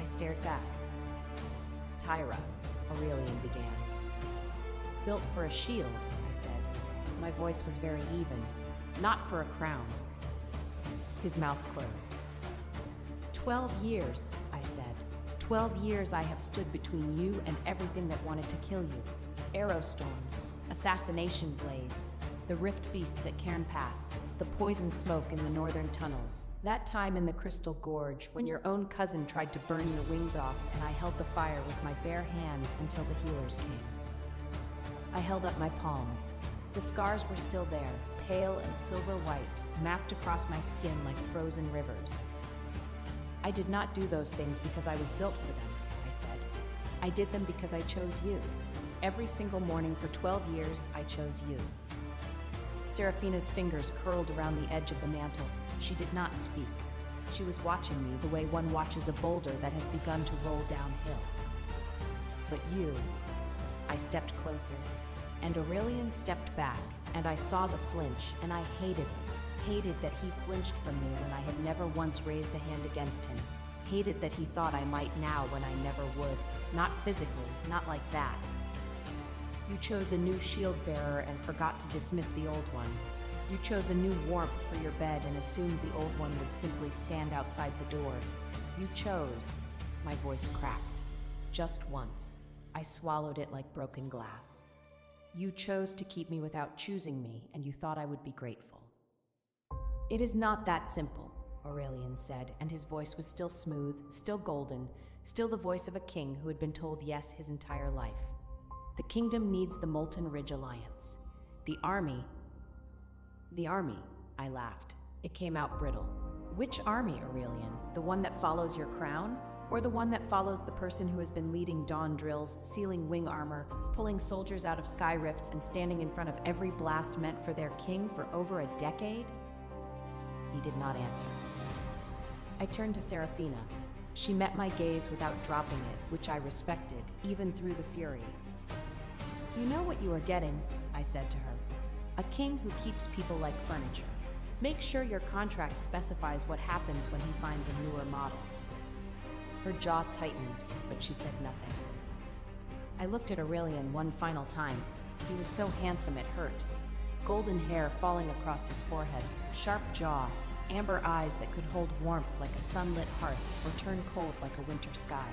I stared back. Tyra, Aurelian began. Built for a shield, I said. My voice was very even. Not for a crown. His mouth closed. 12 years, I said. 12 years I have stood between you and everything that wanted to kill you. Arrow storms, assassination blades, the rift beasts at Cairn Pass, the poison smoke in the northern tunnels. That time in the Crystal Gorge when your own cousin tried to burn your wings off and I held the fire with my bare hands until the healers came. I held up my palms. The scars were still there, pale and silver white, mapped across my skin like frozen rivers. I did not do those things because I was built for them, I said. I did them because I chose you. Every single morning for 12 years, I chose you. Serafina's fingers curled around the edge of the mantle. She did not speak. She was watching me the way one watches a boulder that has begun to roll downhill. But you, I stepped closer, and Aurelian stepped back, and I saw the flinch, and I hated it. Hated that he flinched from me when I had never once raised a hand against him. Hated that he thought I might now when I never would. Not physically, not like that. You chose a new shield bearer and forgot to dismiss the old one. You chose a new warmth for your bed and assumed the old one would simply stand outside the door. You chose, my voice cracked, just once. I swallowed it like broken glass. You chose to keep me without choosing me, and you thought I would be grateful. It is not that simple, Aurelian said, and his voice was still smooth, still golden, still the voice of a king who had been told yes his entire life. The kingdom needs the Molten Ridge Alliance. The army, I laughed. It came out brittle. Which army, Aurelian? The one that follows your crown? Or the one that follows the person who has been leading dawn drills, sealing wing armor, pulling soldiers out of sky rifts, and standing in front of every blast meant for their king for over a decade? He did not answer. I turned to Serafina. She met my gaze without dropping it, which I respected, even through the fury. You know what you are getting, I said to her. A king who keeps people like furniture. Make sure your contract specifies what happens when he finds a newer model. Her jaw tightened, but she said nothing. I looked at Aurelian one final time. He was so handsome it hurt. Golden hair falling across his forehead, sharp jaw, amber eyes that could hold warmth like a sunlit hearth or turn cold like a winter sky.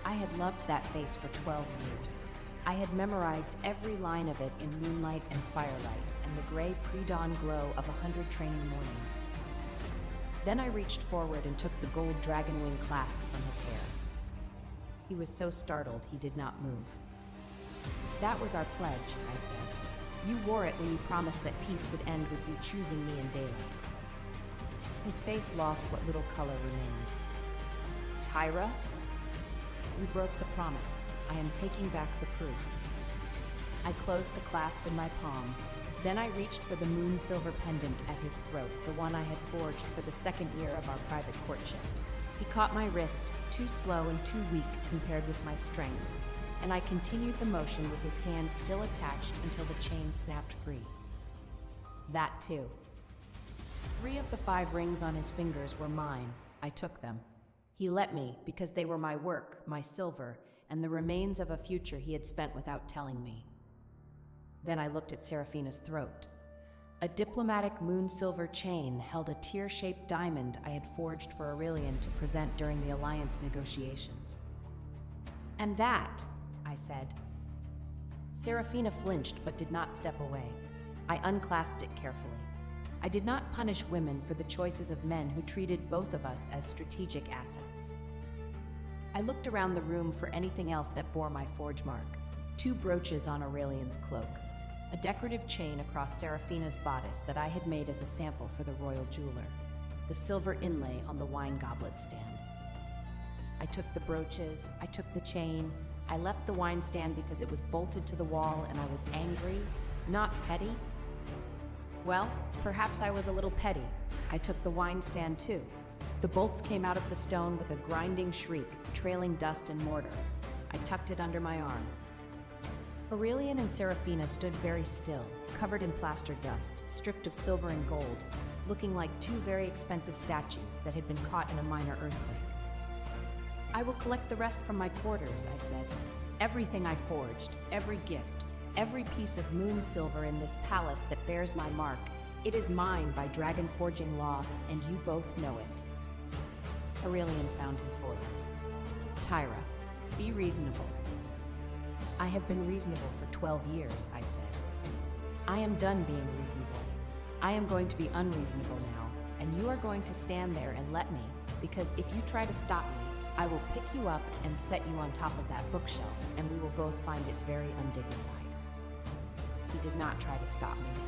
I had loved that face for 12 years. I had memorized every line of it in moonlight and firelight and the gray pre-dawn glow of 100 training mornings. Then I reached forward and took the gold dragon wing clasp from his hair. He was so startled he did not move. That was our pledge, I said. You wore it when you promised that peace would end with you choosing me in daylight. His face lost what little color remained. Tyra? We broke the promise. I am taking back the proof. I closed the clasp in my palm. Then I reached for the moon silver pendant at his throat, the one I had forged for the second year of our private courtship. He caught my wrist, too slow and too weak compared with my strength, and I continued the motion with his hand still attached until the chain snapped free. That too. 3 of the 5 rings on his fingers were mine. I took them. He let me because they were my work, my silver, and the remains of a future he had spent without telling me. Then I looked at Serafina's throat. A diplomatic moon-silver chain held a tear-shaped diamond I had forged for Aurelian to present during the alliance negotiations. And that, I said. Serafina flinched but did not step away. I unclasped it carefully. I did not punish women for the choices of men who treated both of us as strategic assets. I looked around the room for anything else that bore my forge mark. 2 brooches on Aurelian's cloak. A decorative chain across Serafina's bodice that I had made as a sample for the royal jeweler. The the silver inlay on the wine goblet stand. I took the brooches, I took the chain, I left the wine stand because it was bolted to the wall and I was angry, not petty. Well, perhaps I was a little petty. I took the wine stand too. The bolts came out of the stone with a grinding shriek, trailing dust and mortar. I tucked it under my arm. Aurelian and Seraphina stood very still, covered in plaster dust, stripped of silver and gold, looking like two very expensive statues that had been caught in a minor earthquake. I will collect the rest from my quarters, I said. Everything I forged, every gift, every piece of moon silver in this palace that bears my mark, it is mine by dragon forging law, and you both know it. Aurelian found his voice. Tyra, be reasonable. I have been reasonable for 12 years, I said. I am done being reasonable. I am going to be unreasonable now, and you are going to stand there and let me, because if you try to stop me, I will pick you up and set you on top of that bookshelf, and we will both find it very undignified. He did not try to stop me.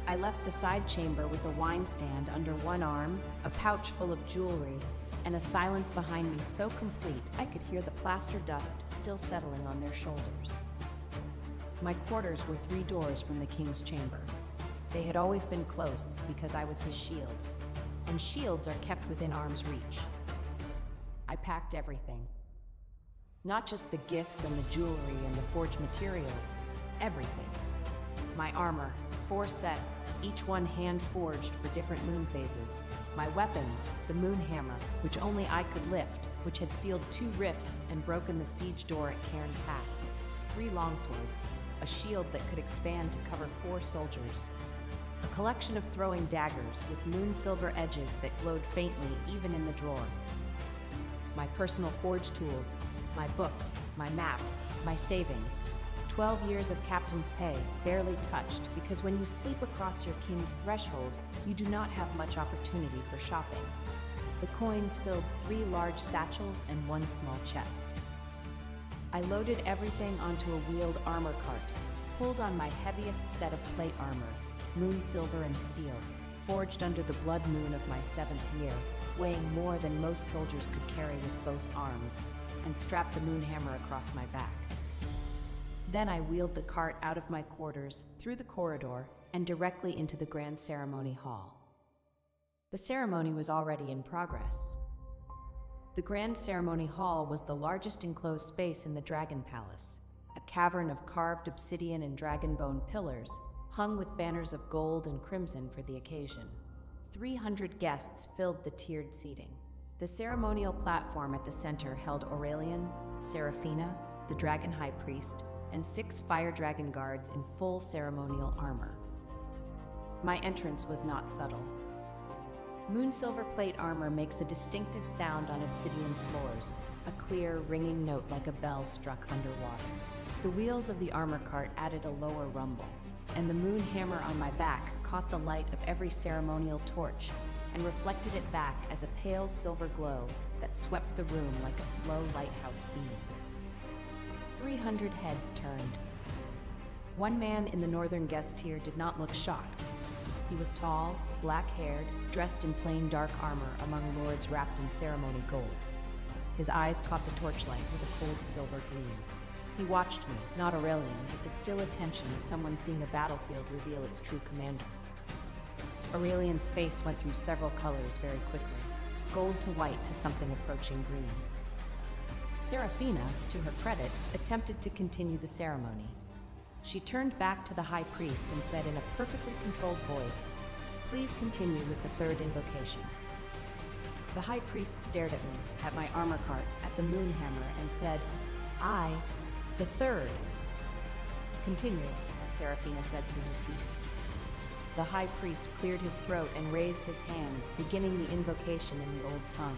I left the side chamber with a wine stand under one arm, a pouch full of jewelry, and a silence behind me so complete I could hear the plaster dust still settling on their shoulders. My quarters were 3 doors from the king's chamber. They had always been close because I was his shield, and shields are kept within arm's reach. I packed everything. Not just the gifts and the jewelry and the forged materials, everything. My armor, 4 sets, each one hand-forged for different moon phases. My weapons, the moon hammer, which only I could lift, which had sealed 2 rifts and broken the siege door at Cairn Pass. 3 longswords, a shield that could expand to cover 4 soldiers. A collection of throwing daggers with moon silver edges that glowed faintly even in the drawer. My personal forge tools, my books, my maps, my savings. 12 years of captain's pay, barely touched, because when you sleep across your king's threshold, you do not have much opportunity for shopping. The coins filled 3 large satchels and 1 small chest. I loaded everything onto a wheeled armor cart, pulled on my heaviest set of plate armor, moon silver and steel, forged under the blood moon of my 7th year, weighing more than most soldiers could carry with both arms, and strapped the moon hammer across my back. Then I wheeled the cart out of my quarters, through the corridor, and directly into the grand ceremony hall. The ceremony was already in progress. The grand ceremony hall was the largest enclosed space in the Dragon Palace, a cavern of carved obsidian and dragon bone pillars, hung with banners of gold and crimson for the occasion. 300 guests filled the tiered seating. The ceremonial platform at the center held Aurelian, Seraphina, the dragon high priest, and 6 fire dragon guards in full ceremonial armor. My entrance was not subtle. Moon silver plate armor makes a distinctive sound on obsidian floors, a clear, ringing note like a bell struck underwater. The wheels of the armor cart added a lower rumble, and the moon hammer on my back caught the light of every ceremonial torch and reflected it back as a pale silver glow that swept the room like a slow lighthouse beam. 300 heads turned. One man in the northern guest tier did not look shocked. He was tall, black-haired, dressed in plain dark armor among lords wrapped in ceremony gold. His eyes caught the torchlight with a cold silver gleam. He watched me, not Aurelian, with the still attention of someone seeing a battlefield reveal its true commander. Aurelian's face went through several colors very quickly, gold to white to something approaching green. Seraphina, to her credit, attempted to continue the ceremony. She turned back to the high priest and said in a perfectly controlled voice, "Please continue with the 3rd invocation." The high priest stared at me, at my armor cart, at the moon hammer, and said, "I, the 3rd." "Continue," Seraphina said through her teeth. The high priest cleared his throat and raised his hands, beginning the invocation in the old tongue.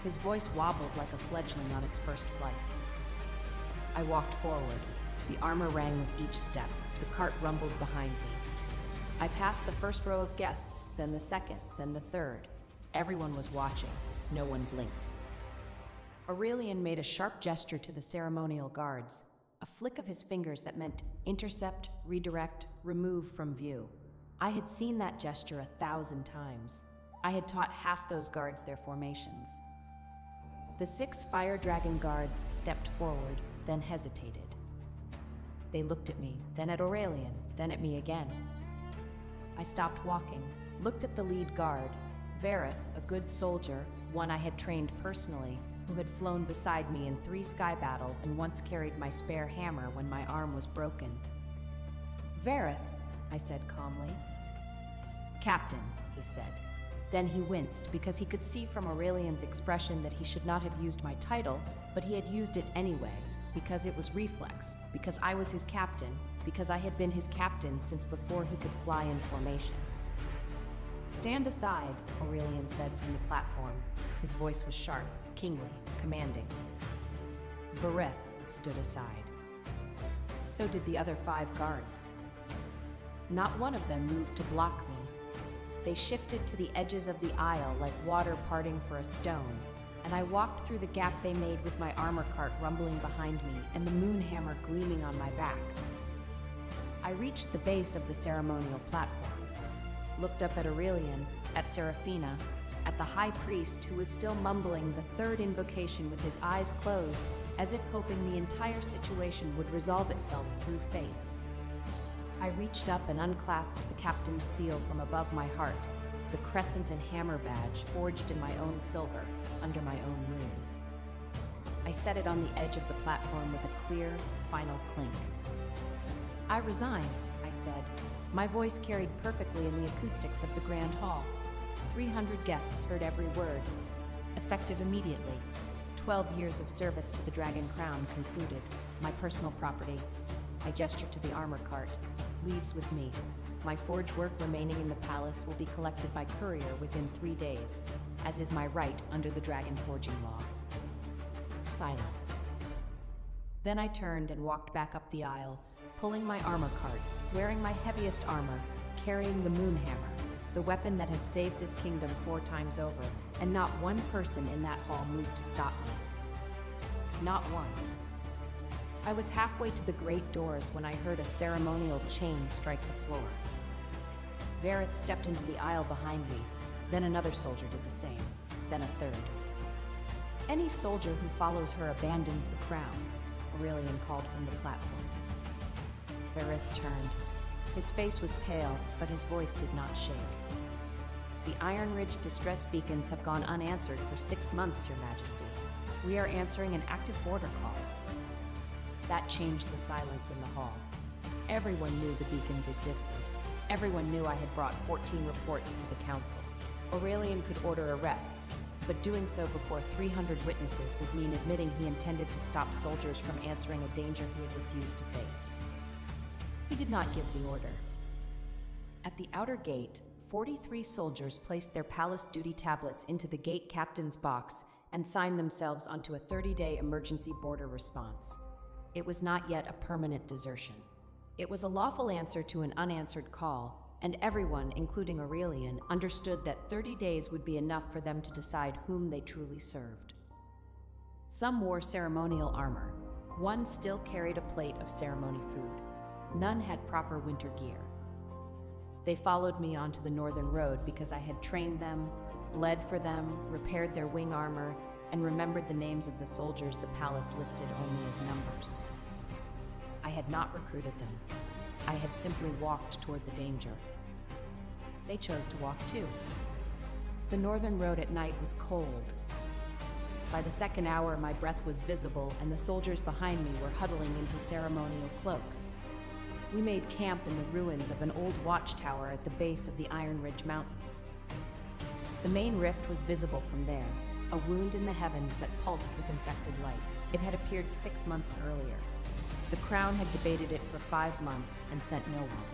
His voice wobbled like a fledgling on its first flight. I walked forward. The armor rang with each step. The cart rumbled behind me. I passed the first row of guests, then the second, then the third. Everyone was watching. No one blinked. Aurelian made a sharp gesture to the ceremonial guards, a flick of his fingers that meant intercept, redirect, remove from view. I had seen that gesture 1,000 times. I had taught half those guards their formations. The 6 fire dragon guards stepped forward, then hesitated. They looked at me, then at Aurelian, then at me again. I stopped walking, looked at the lead guard, Vareth, a good soldier, one I had trained personally, who had flown beside me in 3 sky battles and once carried my spare hammer when my arm was broken. "Vareth," I said calmly. "Captain," he said. Then he winced because he could see from Aurelian's expression that he should not have used my title, but he had used it anyway, because it was reflex, because I was his captain, because I had been his captain since before he could fly in formation. "Stand aside," Aurelian said from the platform. His voice was sharp, kingly, commanding. Vareth stood aside. So did the other 5 guards. Not one of them moved to block me. They shifted to the edges of the aisle like water parting for a stone, and I walked through the gap they made with my armor cart rumbling behind me and the moon hammer gleaming on my back. I reached the base of the ceremonial platform, looked up at Aurelian, at Seraphina, at the high priest who was still mumbling the 3rd invocation with his eyes closed, as if hoping the entire situation would resolve itself through faith. I reached up and unclasped the captain's seal from above my heart, the crescent and hammer badge forged in my own silver, under my own moon. I set it on the edge of the platform with a clear, final clink. "I resign," I said. My voice carried perfectly in the acoustics of the grand hall. 300 guests heard every word. Effective immediately. 12 years of service to the Dragon Crown concluded. My personal property. I gestured to the armor cart. Leaves with me. My forge work remaining in the palace will be collected by courier within 3 days, as is my right under the dragon forging law. Silence. Then I turned and walked back up the aisle, pulling my armor cart, wearing my heaviest armor, carrying the moon hammer, the weapon that had saved this kingdom 4 times over, and not one person in that hall moved to stop me. Not one. I was halfway to the great doors when I heard a ceremonial chain strike the floor. Vareth stepped into the aisle behind me, then another soldier did the same, then a 3rd. "Any soldier who follows her abandons the crown," Aurelian called from the platform. Vareth turned. His face was pale, but his voice did not shake. "The Iron Ridge distress beacons have gone unanswered for 6 months, Your Majesty. We are answering an active border call." That changed the silence in the hall. Everyone knew the beacons existed. Everyone knew I had brought 14 reports to the council. Aurelian could order arrests, but doing so before 300 witnesses would mean admitting he intended to stop soldiers from answering a danger he had refused to face. He did not give the order. At the outer gate, 43 soldiers placed their palace duty tablets into the gate captain's box and signed themselves onto a 30-day emergency border response. It was not yet a permanent desertion. It was a lawful answer to an unanswered call, and everyone, including Aurelian, understood that 30 days would be enough for them to decide whom they truly served. Some wore ceremonial armor. One still carried a plate of ceremony food. None had proper winter gear. They followed me onto the northern road because I had trained them, bled for them, repaired their wing armor, and remembered the names of the soldiers the palace listed only as numbers. I had not recruited them. I had simply walked toward the danger. They chose to walk too. The northern road at night was cold. By the 2nd hour, my breath was visible, and the soldiers behind me were huddling into ceremonial cloaks. We made camp in the ruins of an old watchtower at the base of the Iron Ridge Mountains. The main rift was visible from there, a wound in the heavens that pulsed with infected light. It had appeared 6 months earlier. The crown had debated it for 5 months and sent no one.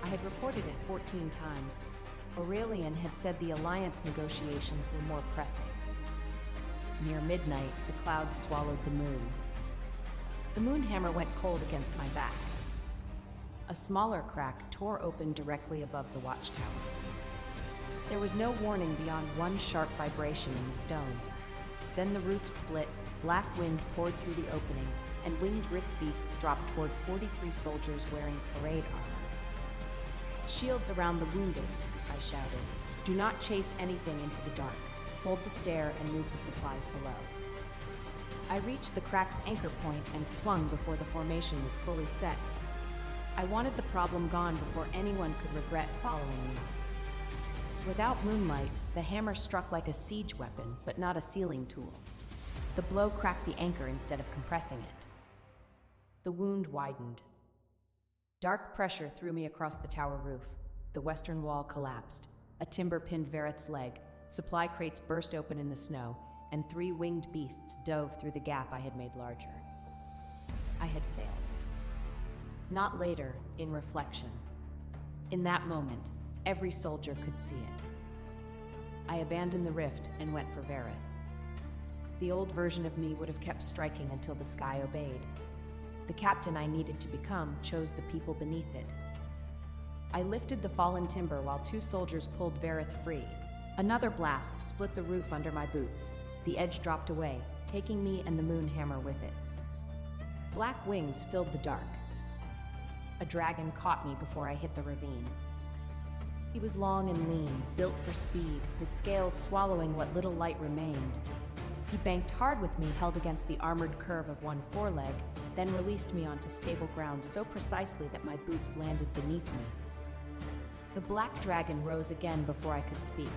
I had reported it 14 times. Aurelian had said the alliance negotiations were more pressing. Near midnight, the clouds swallowed the moon. The moon hammer went cold against my back. A smaller crack tore open directly above the watchtower. There was no warning beyond one sharp vibration in the stone. Then the roof split, black wind poured through the opening, and winged rift beasts dropped toward 43 soldiers wearing parade armor. "Shields around the wounded," I shouted. Do not chase anything into the dark. Hold the stair and move the supplies below. I reached the crack's anchor point and swung before the formation was fully set. I wanted the problem gone before anyone could regret following me. Without moonlight, the hammer struck like a siege weapon, but not a sealing tool. The blow cracked the anchor instead of compressing it. The wound widened. Dark pressure threw me across the tower roof. The western wall collapsed. A timber pinned Vereth's leg. Supply crates burst open in the snow, and 3 winged beasts dove through the gap I had made larger. I had failed. Not later, in reflection. In that moment, every soldier could see it. I abandoned the rift and went for Vereth. The old version of me would have kept striking until the sky obeyed. The captain I needed to become chose the people beneath it. I lifted the fallen timber while 2 soldiers pulled Vereth free. Another blast split the roof under my boots. The edge dropped away, taking me and the moon hammer with it. Black wings filled the dark. A dragon caught me before I hit the ravine. He was long and lean, built for speed, his scales swallowing what little light remained. He banked hard with me, held against the armored curve of one foreleg, then released me onto stable ground so precisely that my boots landed beneath me. The black dragon rose again before I could speak.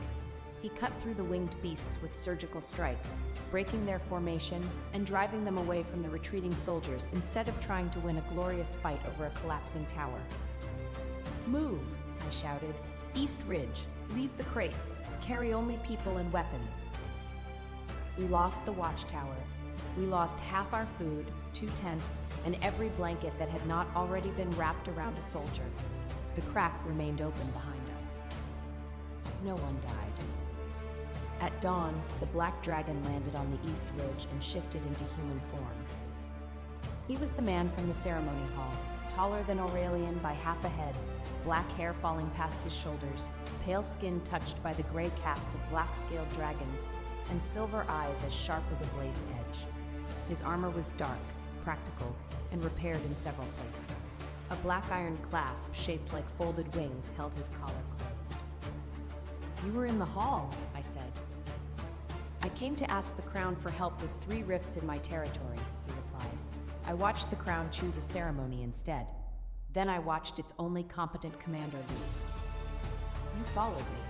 He cut through the winged beasts with surgical strikes, breaking their formation and driving them away from the retreating soldiers instead of trying to win a glorious fight over a collapsing tower. "Move," I shouted. "East Ridge, leave the crates, carry only people and weapons." We lost the watchtower. We lost half our food, 2 tents, and every blanket that had not already been wrapped around a soldier. The crack remained open behind us. No one died. At dawn, the black dragon landed on the East Ridge and shifted into human form. He was the man from the ceremony hall, taller than Aurelian by half a head, black hair falling past his shoulders, pale skin touched by the gray cast of black-scaled dragons, and silver eyes as sharp as a blade's edge. His armor was dark, practical, and repaired in several places. A black iron clasp shaped like folded wings held his collar closed. "You were in the hall," I said. "I came to ask the Crown for help with 3 rifts in my territory," he replied. "I watched the Crown choose a ceremony instead. Then I watched its only competent commander leave. You followed me."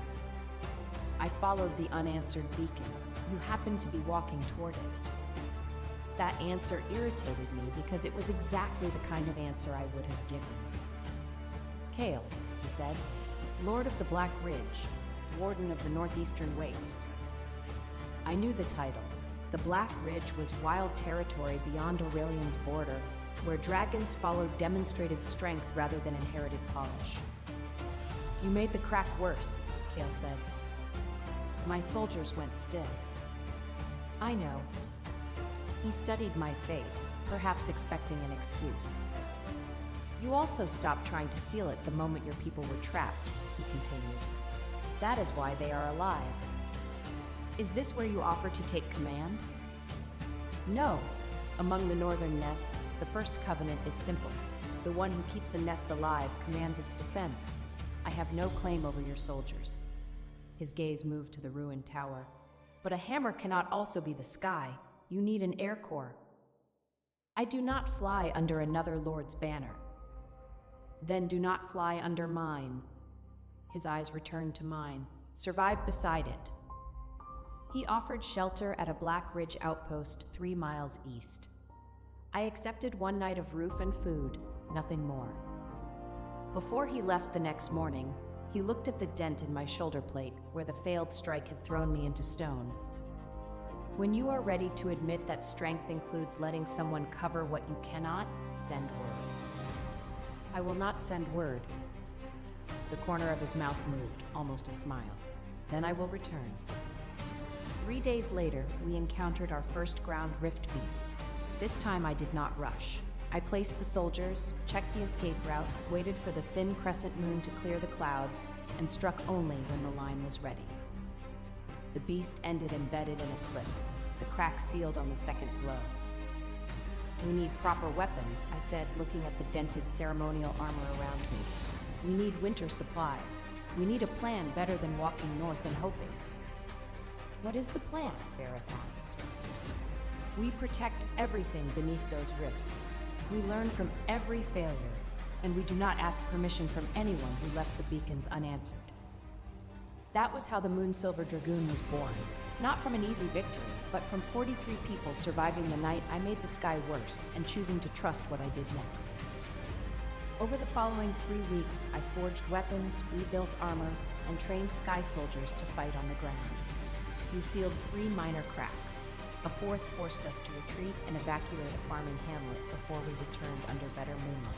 "I followed the unanswered beacon. You happened to be walking toward it." That answer irritated me because it was exactly the kind of answer I would have given. "Kale," he said, "Lord of the Black Ridge, Warden of the Northeastern Waste." I knew the title. The Black Ridge was wild territory beyond Aurelian's border, where dragons followed demonstrated strength rather than inherited polish. "You made the crack worse," Kale said. My soldiers went still. "I know." He studied my face, perhaps expecting an excuse. "You also stopped trying to seal it the moment your people were trapped," he continued. "That is why they are alive. Is this where you offer to take command?" "No. Among the northern nests, the first covenant is simple. The one who keeps a nest alive commands its defense. I have no claim over your soldiers." His gaze moved to the ruined tower. "But a hammer cannot also be the sky. You need an air corps." "I do not fly under another lord's banner." "Then do not fly under mine." His eyes returned to mine. "Survive beside it." He offered shelter at a Black Ridge outpost 3 miles east. I accepted 1 night of roof and food, nothing more. Before he left the next morning, he looked at the dent in my shoulder plate where the failed strike had thrown me into stone. "When you are ready to admit that strength includes letting someone cover what you cannot, send word." "I will not send word." The corner of his mouth moved, almost a smile. "Then I will return." 3 days later, we encountered our first ground rift beast. This time I did not rush. I placed the soldiers, checked the escape route, waited for the thin crescent moon to clear the clouds, and struck only when the line was ready. The beast ended embedded in a cliff, the crack sealed on the second blow. "We need proper weapons," I said, looking at the dented ceremonial armor around me. "We need winter supplies." We need a plan better than walking north and hoping. What is the plan? Vareth asked. We protect everything beneath those rifts. We learn from every failure, and we do not ask permission from anyone who left the beacons unanswered. That was how the Moonsilver Dragoon was born. Not from an easy victory, but from 43 people surviving the night I made the sky worse and choosing to trust what I did next. Over the following 3 weeks, I forged weapons, rebuilt armor, and trained sky soldiers to fight on the ground. We sealed 3 minor cracks. A 4th forced us to retreat and evacuate a farming hamlet before we returned under better moonlight.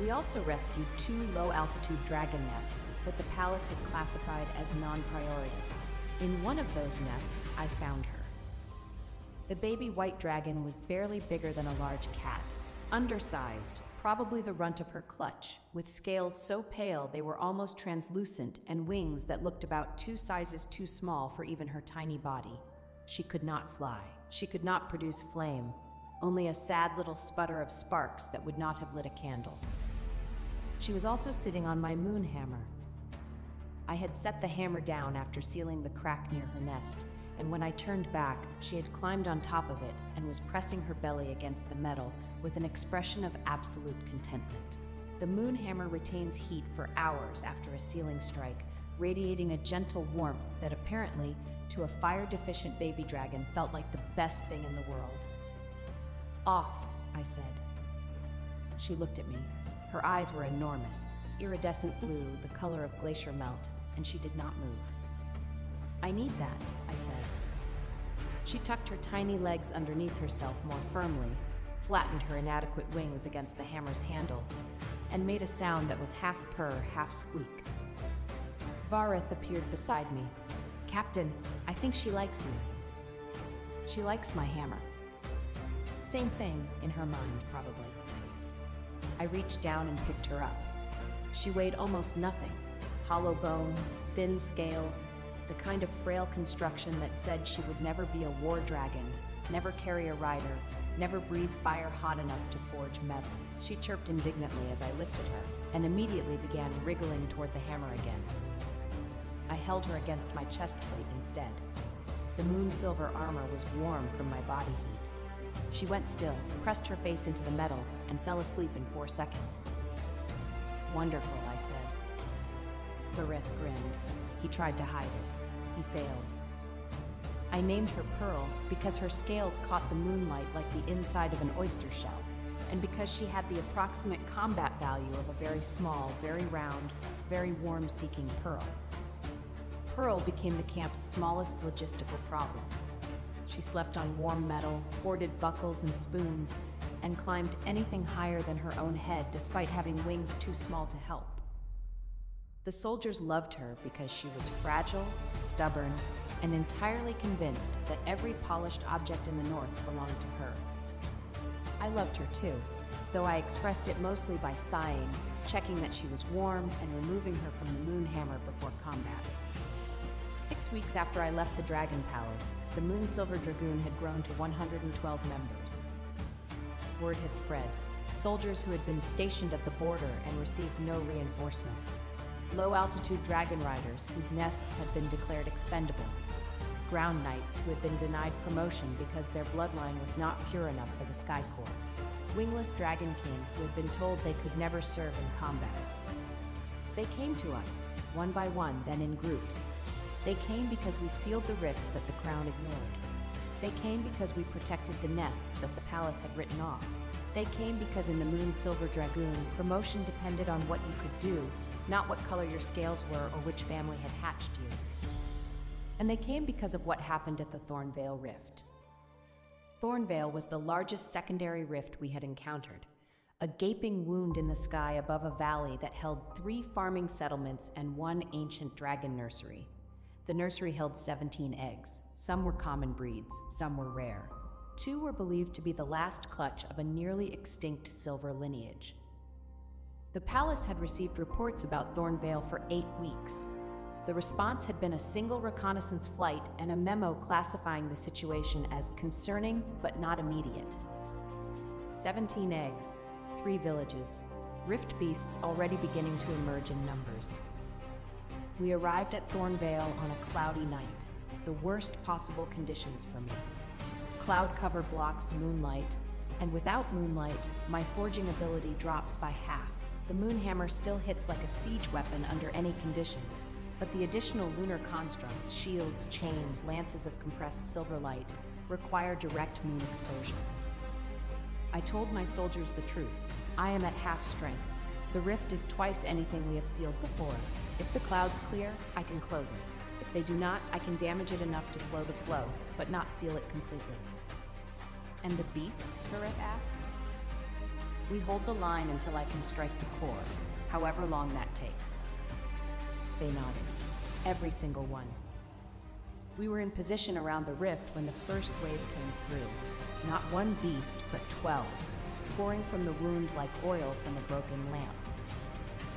We also rescued 2 low-altitude dragon nests that the palace had classified as non-priority. In one of those nests, I found her. The baby white dragon was barely bigger than a large cat, undersized, probably the runt of her clutch, with scales so pale they were almost translucent and wings that looked about 2 sizes too small for even her tiny body. She could not fly. She could not produce flame, only a sad little sputter of sparks that would not have lit a candle. She was also sitting on my moon hammer. I had set the hammer down after sealing the crack near her nest, and when I turned back, she had climbed on top of it and was pressing her belly against the metal with an expression of absolute contentment. The moon hammer retains heat for hours after a sealing strike, radiating a gentle warmth that apparently, to a fire-deficient baby dragon, felt like the best thing in the world. Off, I said. She looked at me. Her eyes were enormous, iridescent blue, the color of glacier melt, and she did not move. I need that, I said. She tucked her tiny legs underneath herself more firmly, flattened her inadequate wings against the hammer's handle, and made a sound that was half purr, half squeak. Vareth appeared beside me. Captain, I think she likes you. She likes my hammer. Same thing in her mind, probably. I reached down and picked her up. She weighed almost nothing. Hollow bones, thin scales, the kind of frail construction that said she would never be a war dragon, never carry a rider, never breathe fire hot enough to forge metal. She chirped indignantly as I lifted her, and immediately began wriggling toward the hammer again. I held her against my chest plate instead. The moon-silver armor was warm from my body heat. She went still, pressed her face into the metal, and fell asleep in 4 seconds. Wonderful, I said. Vareth grinned. He tried to hide it. He failed. I named her Pearl because her scales caught the moonlight like the inside of an oyster shell, and because she had the approximate combat value of a very small, very round, very warm-seeking pearl. Pearl became the camp's smallest logistical problem. She slept on warm metal, hoarded buckles and spoons, and climbed anything higher than her own head despite having wings too small to help. The soldiers loved her because she was fragile, stubborn, and entirely convinced that every polished object in the north belonged to her. I loved her too, though I expressed it mostly by sighing, checking that she was warm, and removing her from the moon hammer before combat. 6 weeks after I left the Dragon Palace, the Moonsilver Dragoon had grown to 112 members. Word had spread. Soldiers who had been stationed at the border and received no reinforcements. Low-altitude dragon riders whose nests had been declared expendable. Ground knights who had been denied promotion because their bloodline was not pure enough for the Sky Corps. Wingless Dragon King who had been told they could never serve in combat. They came to us, one by one, then in groups. They came because we sealed the rifts that the crown ignored. They came because we protected the nests that the palace had written off. They came because in the Moonsilver Dragoon, promotion depended on what you could do, not what color your scales were or which family had hatched you. And they came because of what happened at the Thornvale Rift. Thornvale was the largest secondary rift we had encountered, a gaping wound in the sky above a valley that held 3 farming settlements and 1 ancient dragon nursery. The nursery held 17 eggs. Some were common breeds, some were rare. 2 were believed to be the last clutch of a nearly extinct silver lineage. The palace had received reports about Thornvale for 8 weeks. The response had been a single reconnaissance flight and a memo classifying the situation as concerning but not immediate. 17 eggs, 3 villages, rift beasts already beginning to emerge in numbers. We arrived at Thornvale on a cloudy night, the worst possible conditions for me. Cloud cover blocks moonlight, and without moonlight, my forging ability drops by half. The moonhammer still hits like a siege weapon under any conditions, but the additional lunar constructs, shields, chains, lances of compressed silver light, require direct moon exposure. I told my soldiers the truth. I am at half strength. The rift is twice anything we have sealed before. If the clouds clear, I can close it. If they do not, I can damage it enough to slow the flow, but not seal it completely. And the beasts? Farith asked. We hold the line until I can strike the core, however long that takes. They nodded. Every single one. We were in position around the rift when the first wave came through. Not one beast, but 12, pouring from the wound like oil from a broken lamp.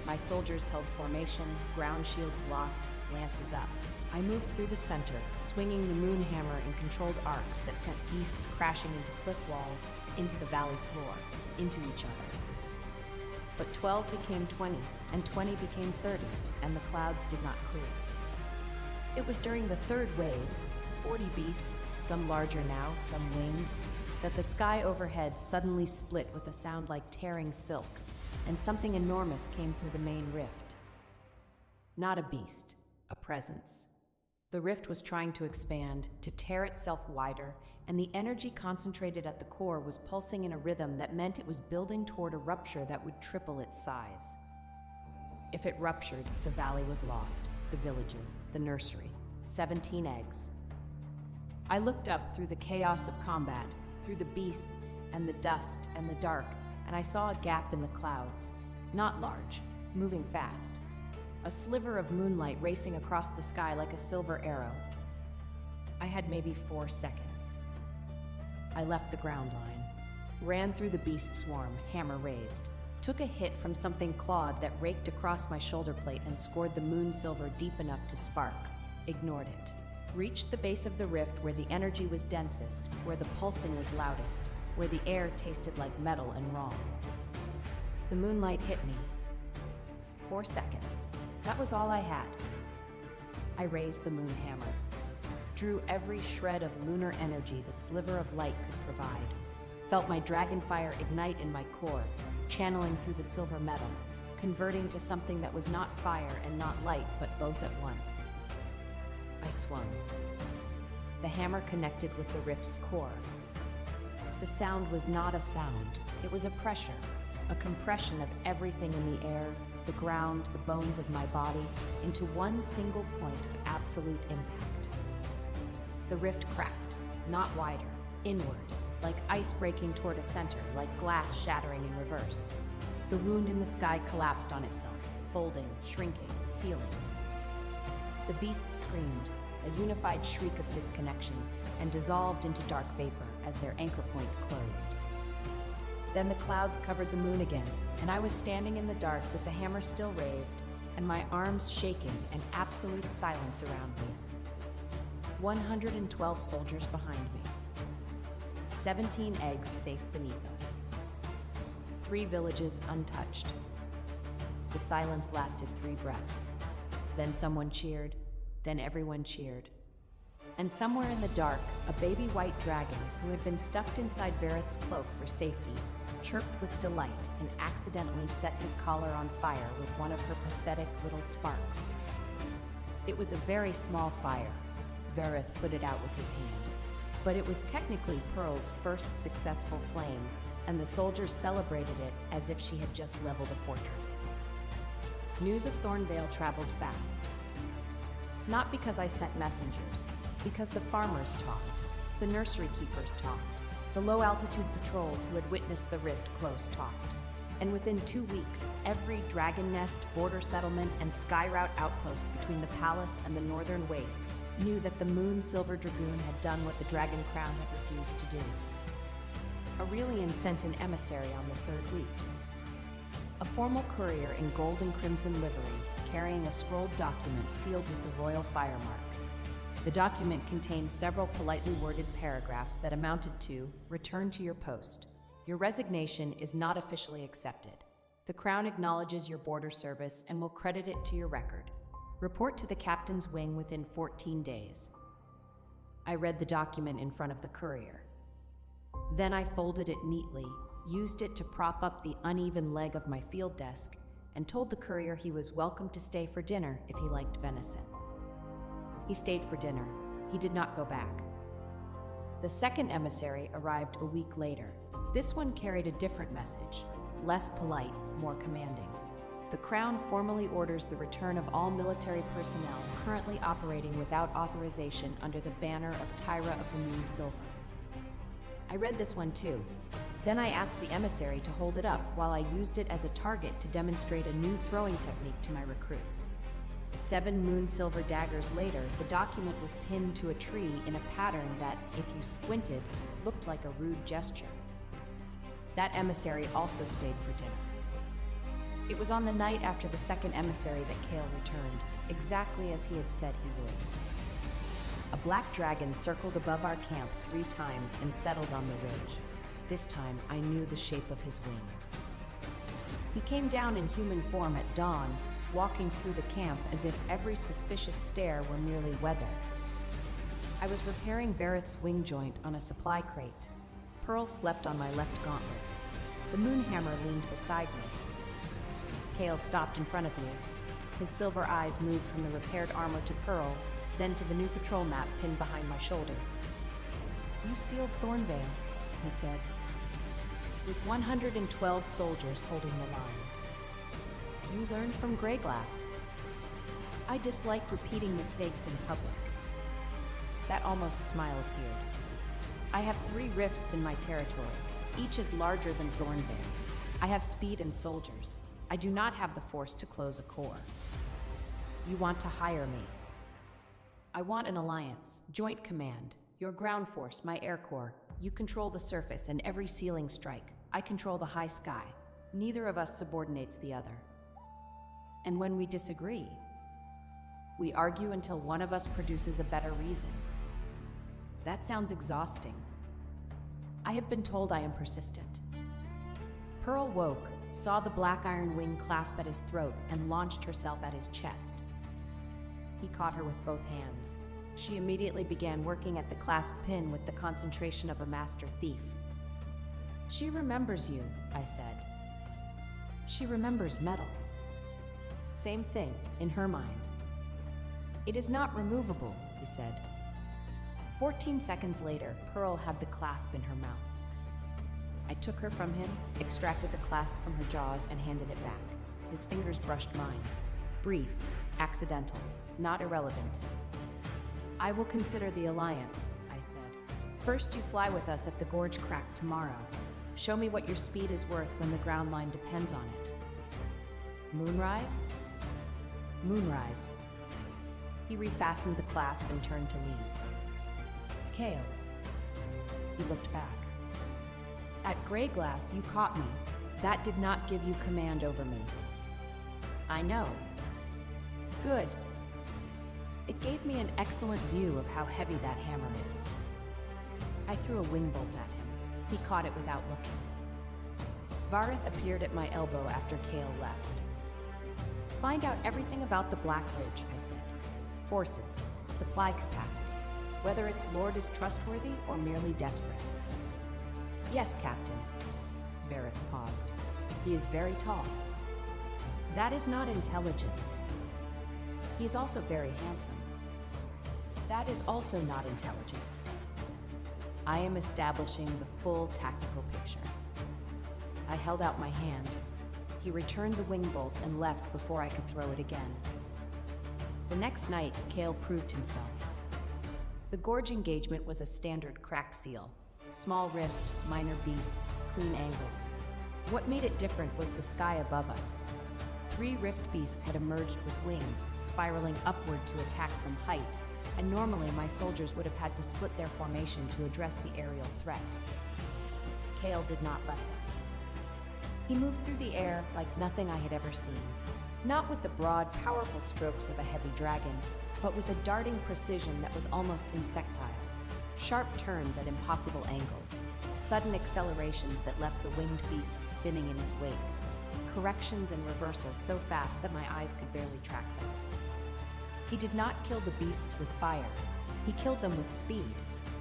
My soldiers held formation, ground shields locked, lances up. I moved through the center, swinging the moon hammer in controlled arcs that sent beasts crashing into cliff walls, into the valley floor, into each other. But 12 became 20, and 20 became 30, and the clouds did not clear. It was during the third wave, 40 beasts, some larger now, some winged, that the sky overhead suddenly split with a sound like tearing silk, and something enormous came through the main rift. Not a beast, a presence. The rift was trying to expand, to tear itself wider, and the energy concentrated at the core was pulsing in a rhythm that meant it was building toward a rupture that would triple its size. If it ruptured, the valley was lost, the villages, the nursery, 17 eggs. I looked up through the chaos of combat, through the beasts and the dust and the dark, and I saw a gap in the clouds, not large, moving fast. A sliver of moonlight racing across the sky like a silver arrow. I had maybe 4 seconds. I left the ground line, ran through the beast swarm, hammer raised, took a hit from something clawed that raked across my shoulder plate and scored the moon silver deep enough to spark, ignored it. Reached the base of the rift where the energy was densest, where the pulsing was loudest, where the air tasted like metal and wrong. The moonlight hit me. 4 seconds. That was all I had. I raised the moon hammer, drew every shred of lunar energy the sliver of light could provide, felt my dragonfire ignite in my core, channeling through the silver metal, converting to something that was not fire and not light, but both at once. I swung. The hammer connected with the rift's core. The sound was not a sound, it was a pressure, a compression of everything in the air, the ground, the bones of my body, into one single point of absolute impact. The rift cracked, not wider, inward, like ice breaking toward a center, like glass shattering in reverse. The wound in the sky collapsed on itself, folding, shrinking, sealing. The beasts screamed, a unified shriek of disconnection, and dissolved into dark vapor as their anchor point closed. Then the clouds covered the moon again, and I was standing in the dark with the hammer still raised, and my arms shaking and absolute silence around me. 112 soldiers behind me. 17 eggs safe beneath us. 3 villages untouched. The silence lasted 3 breaths. Then someone cheered, then everyone cheered. And somewhere in the dark, a baby white dragon, who had been stuffed inside Vareth's cloak for safety, chirped with delight and accidentally set his collar on fire with one of her pathetic little sparks. It was a very small fire. Vareth put it out with his hand. But it was technically Pearl's first successful flame, and the soldiers celebrated it as if she had just leveled a fortress. News of Thornvale traveled fast. Not because I sent messengers, because the farmers talked, the nursery keepers talked, the low-altitude patrols who had witnessed the rift close talked. And within 2 weeks, every dragon nest, border settlement, and sky route outpost between the palace and the northern waste knew that the Moon Silver Dragoon had done what the Dragon Crown had refused to do. Aurelian sent an emissary on the 3rd week. A formal courier in gold and crimson livery, carrying a scrolled document sealed with the royal fire mark. The document contained several politely worded paragraphs that amounted to, "Return to your post. Your resignation is not officially accepted. The Crown acknowledges your border service and will credit it to your record. Report to the captain's wing within 14 days. I read the document in front of the courier. Then I folded it neatly, used it to prop up the uneven leg of my field desk, and told the courier he was welcome to stay for dinner if he liked venison. He stayed for dinner. He did not go back. The second emissary arrived a week later. This one carried a different message, less polite, more commanding. The Crown formally orders the return of all military personnel currently operating without authorization under the banner of Tyra of the Moon Silver. I read this one too. Then I asked the emissary to hold it up while I used it as a target to demonstrate a new throwing technique to my recruits. 7 moon silver daggers later, the document was pinned to a tree in a pattern that, if you squinted, looked like a rude gesture. That emissary also stayed for dinner. It was on the night after the second emissary that Kale returned, exactly as he had said he would. A black dragon circled above our camp 3 times and settled on the ridge. This time, I knew the shape of his wings. He came down in human form at dawn, walking through the camp as if every suspicious stare were merely weather. I was repairing Vareth's wing joint on a supply crate. Pearl slept on my left gauntlet. The moonhammer leaned beside me. Kale stopped in front of me. His silver eyes moved from the repaired armor to Pearl, then to the new patrol map pinned behind my shoulder. "You sealed Thornvale," he said, "with 112 soldiers holding the line. You learned from Greyglass. I dislike repeating mistakes in public." That almost smile appeared. "I have 3 rifts in my territory. Each is larger than Thornvale. I have speed and soldiers. I do not have the force to close a core. You want to hire me. I want an alliance, joint command, your ground force, my air corps. You control the surface and every ceiling strike. I control the high sky. Neither of us subordinates the other. And when we disagree, we argue until one of us produces a better reason. That sounds exhausting. I have been told I am persistent." Pearl woke, saw the black iron wing clasp at his throat, and launched herself at his chest. He caught her with both hands. She immediately began working at the clasp pin with the concentration of a master thief. "She remembers you," I said. "She remembers metal." Same thing, in her mind. "It is not removable," he said. 14 seconds later, Pearl had the clasp in her mouth. I took her from him, extracted the clasp from her jaws, and handed it back. His fingers brushed mine. Brief, accidental, not irrelevant. "I will consider the alliance," I said. "First, you fly with us at the gorge crack tomorrow. Show me what your speed is worth when the ground line depends on it." "Moonrise?" "Moonrise." He refastened the clasp and turned to leave. "Kale." He looked back. "At Greyglass, you caught me. That did not give you command over me." "I know." "Good. It gave me an excellent view of how heavy that hammer is." I threw a wing bolt at him. He caught it without looking. Vareth appeared at my elbow after Kale left. "Find out everything about the Black Ridge," I said. "Forces, supply capacity, whether its lord is trustworthy or merely desperate." "Yes, Captain." Vareth paused. "He is very tall." "That is not intelligence." "He is also very handsome." "That is also not intelligence." I am establishing the full tactical picture. I held out my hand. He returned the wing bolt and left before I could throw it again. The next night, Kale proved himself. The gorge engagement was a standard crack seal. Small rift, minor beasts, clean angles. What made it different was the sky above us. 3 rift beasts had emerged with wings, spiraling upward to attack from height, and normally my soldiers would have had to split their formation to address the aerial threat. Kale did not let them. He moved through the air like nothing I had ever seen. Not with the broad, powerful strokes of a heavy dragon, but with a darting precision that was almost insectile. Sharp turns at impossible angles, sudden accelerations that left the winged beasts spinning in his wake, corrections and reversals so fast that my eyes could barely track them. He did not kill the beasts with fire. He killed them with speed,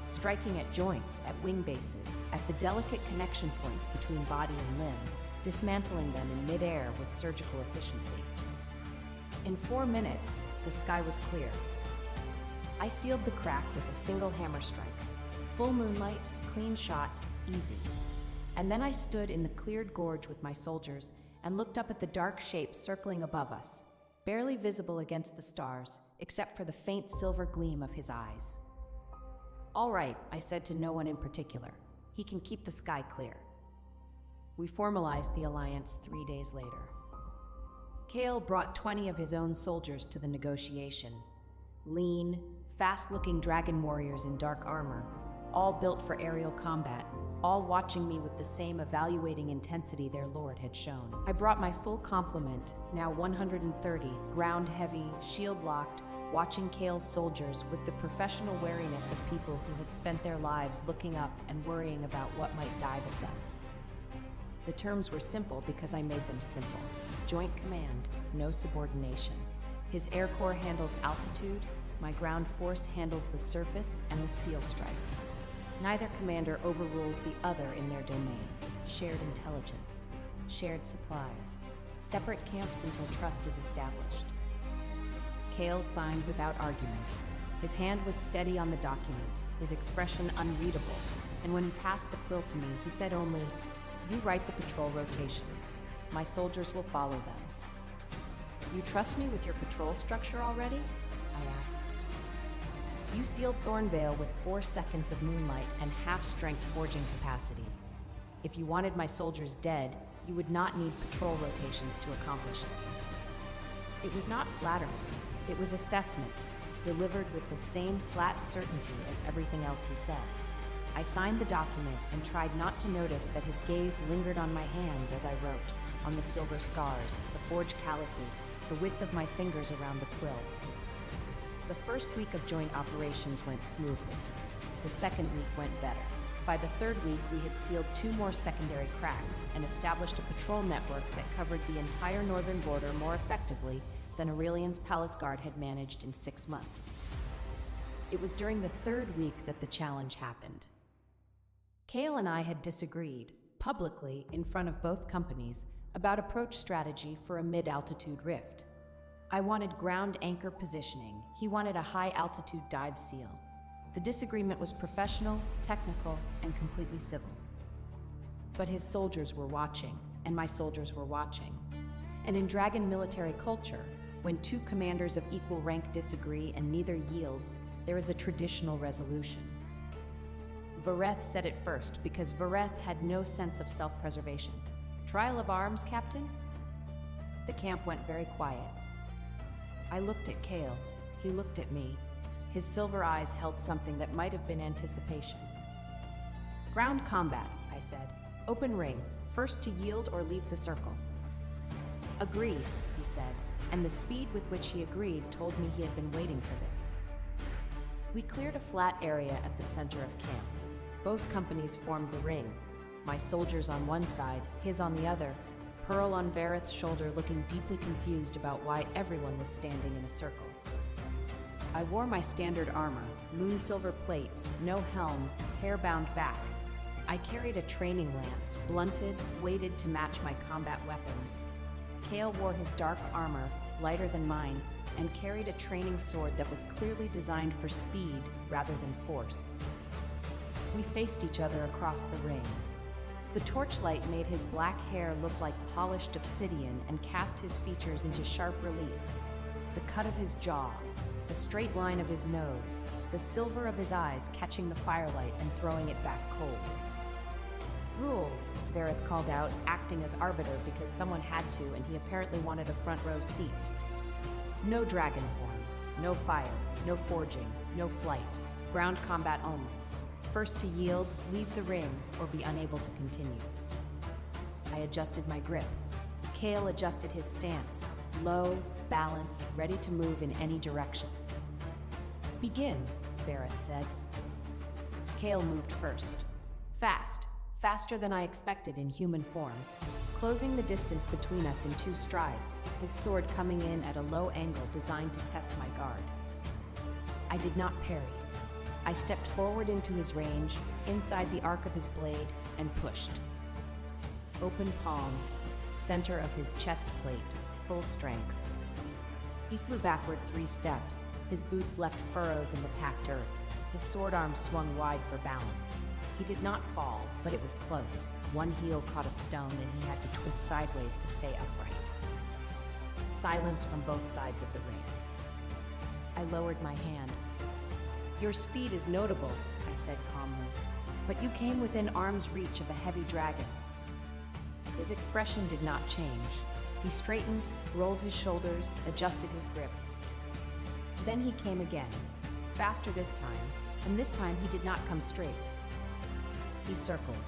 striking at joints, at wing bases, at the delicate connection points between body and limb, dismantling them in midair with surgical efficiency. In 4 minutes, the sky was clear. I sealed the crack with a single hammer strike. Full moonlight, clean shot, easy. And then I stood in the cleared gorge with my soldiers and looked up at the dark shape circling above us, barely visible against the stars, except for the faint silver gleam of his eyes. "All right," I said to no one in particular. "He can keep the sky clear." We formalized the alliance 3 days later. Kale brought 20 of his own soldiers to the negotiation. Lean, fast-looking dragon warriors in dark armor, all built for aerial combat, all watching me with the same evaluating intensity their lord had shown. I brought my full complement, now 130, ground-heavy, shield-locked, watching Kale's soldiers with the professional wariness of people who had spent their lives looking up and worrying about what might dive at them. The terms were simple because I made them simple. Joint command, no subordination. His air corps handles altitude, my ground force handles the surface and the SEAL strikes. Neither commander overrules the other in their domain. Shared intelligence, shared supplies, separate camps until trust is established. Kale signed without argument. His hand was steady on the document, his expression unreadable, and when he passed the quill to me, he said only, "You write the patrol rotations. My soldiers will follow them." "You trust me with your patrol structure already?" I asked. "You sealed Thornvale with 4 seconds of moonlight and half-strength forging capacity. If you wanted my soldiers dead, you would not need patrol rotations to accomplish it." It was not flattering. It was assessment, delivered with the same flat certainty as everything else he said. I signed the document and tried not to notice that his gaze lingered on my hands as I wrote, on the silver scars, the forged calluses, the width of my fingers around the quill. The first week of joint operations went smoothly. The second week went better. By the third week, we had sealed 2 more secondary cracks and established a patrol network that covered the entire northern border more effectively than Aurelian's palace guard had managed in 6 months. It was during the third week that the challenge happened. Kale and I had disagreed, publicly in front of both companies, about approach strategy for a mid-altitude rift. I wanted ground anchor positioning. He wanted a high-altitude dive seal. The disagreement was professional, technical, and completely civil. But his soldiers were watching, and my soldiers were watching. And in Dragon military culture, when 2 commanders of equal rank disagree and neither yields, there is a traditional resolution. Vareth said it first because Vareth had no sense of self-preservation. "Trial of arms, Captain?" The camp went very quiet. I looked at Kale. He looked at me. His silver eyes held something that might have been anticipation. "Ground combat," I said. "Open ring, first to yield or leave the circle." "Agreed," he said, and the speed with which he agreed told me he had been waiting for this. We cleared a flat area at the center of camp. Both companies formed the ring. My soldiers on one side, his on the other, Pearl on Vareth's shoulder looking deeply confused about why everyone was standing in a circle. I wore my standard armor, moon silver plate, no helm, hair-bound back. I carried a training lance, blunted, weighted to match my combat weapons. Kale wore his dark armor, lighter than mine, and carried a training sword that was clearly designed for speed rather than force. We faced each other across the ring. The torchlight made his black hair look like polished obsidian and cast his features into sharp relief. The cut of his jaw, the straight line of his nose, the silver of his eyes catching the firelight and throwing it back cold. "Rules," Vareth called out, acting as arbiter because someone had to and he apparently wanted a front row seat. "No dragon form, no fire, no forging, no flight, ground combat only. First to yield, leave the ring, or be unable to continue." I adjusted my grip. Kale adjusted his stance, low, balanced, ready to move in any direction. "Begin," Vareth said. Kale moved first. Fast, faster than I expected in human form, closing the distance between us in 2 strides, his sword coming in at a low angle designed to test my guard. I did not parry. I stepped forward into his range, inside the arc of his blade, and pushed. Open palm, center of his chest plate, full strength. He flew backward 3 steps. His boots left furrows in the packed earth. His sword arm swung wide for balance. He did not fall, but it was close. One heel caught a stone and he had to twist sideways to stay upright. Silence from both sides of the ring. I lowered my hand. "Your speed is notable," I said calmly, "but you came within arm's reach of a heavy dragon." His expression did not change. He straightened, rolled his shoulders, adjusted his grip. Then he came again, faster this time, and this time he did not come straight. He circled,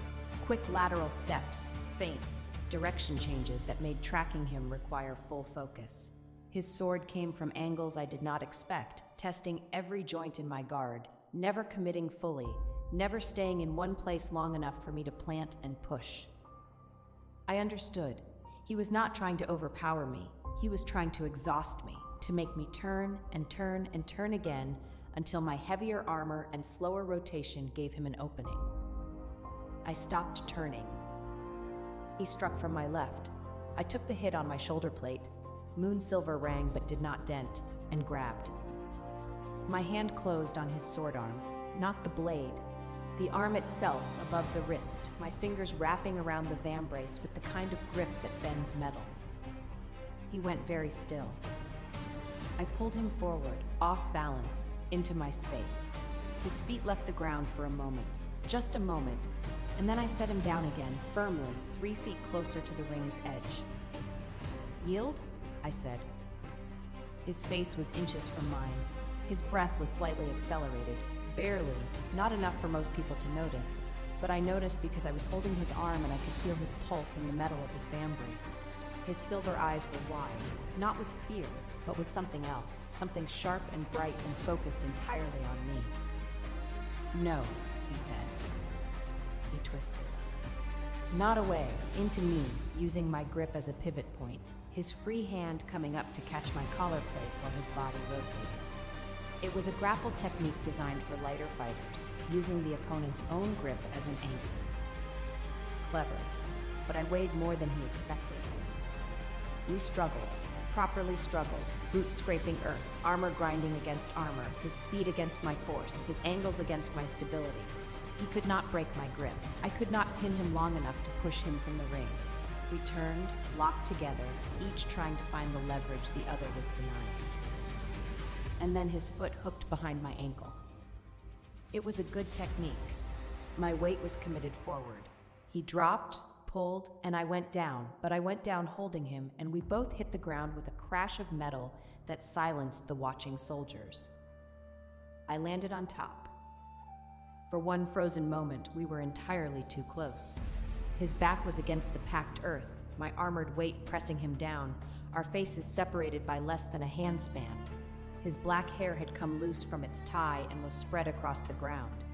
quick lateral steps, feints, direction changes that made tracking him require full focus. His sword came from angles I did not expect, testing every joint in my guard, never committing fully, never staying in one place long enough for me to plant and push. I understood. He was not trying to overpower me. He was trying to exhaust me, to make me turn and turn and turn again until my heavier armor and slower rotation gave him an opening. I stopped turning. He struck from my left. I took the hit on my shoulder plate. Moon silver rang but did not dent, and grabbed. My hand closed on his sword arm, not the blade. The arm itself above the wrist, my fingers wrapping around the vambrace with the kind of grip that bends metal. He went very still. I pulled him forward, off balance, into my space. His feet left the ground for a moment, just a moment, and then I set him down again, firmly, 3 feet closer to the ring's edge. "Yield?" I said. His face was inches from mine. His breath was slightly accelerated, barely, not enough for most people to notice, but I noticed because I was holding his arm and I could feel his pulse in the metal of his vambrace. His silver eyes were wide, not with fear, but with something else, something sharp and bright and focused entirely on me. "No," he said. He twisted. Not away, into me, using my grip as a pivot point, his free hand coming up to catch my collar plate while his body rotated. It was a grapple technique designed for lighter fighters, using the opponent's own grip as an anchor. Clever, but I weighed more than he expected. We struggled, properly struggled, boots scraping earth, armor grinding against armor, his speed against my force, his angles against my stability. He could not break my grip. I could not pin him long enough to push him from the ring. We turned, locked together, each trying to find the leverage the other was denying. And then his foot hooked behind my ankle. It was a good technique. My weight was committed forward. He dropped, pulled, and I went down, but I went down holding him, and we both hit the ground with a crash of metal that silenced the watching soldiers. I landed on top. For one frozen moment, we were entirely too close. His back was against the packed earth, my armored weight pressing him down, our faces separated by less than a handspan. His black hair had come loose from its tie and was spread across the ground.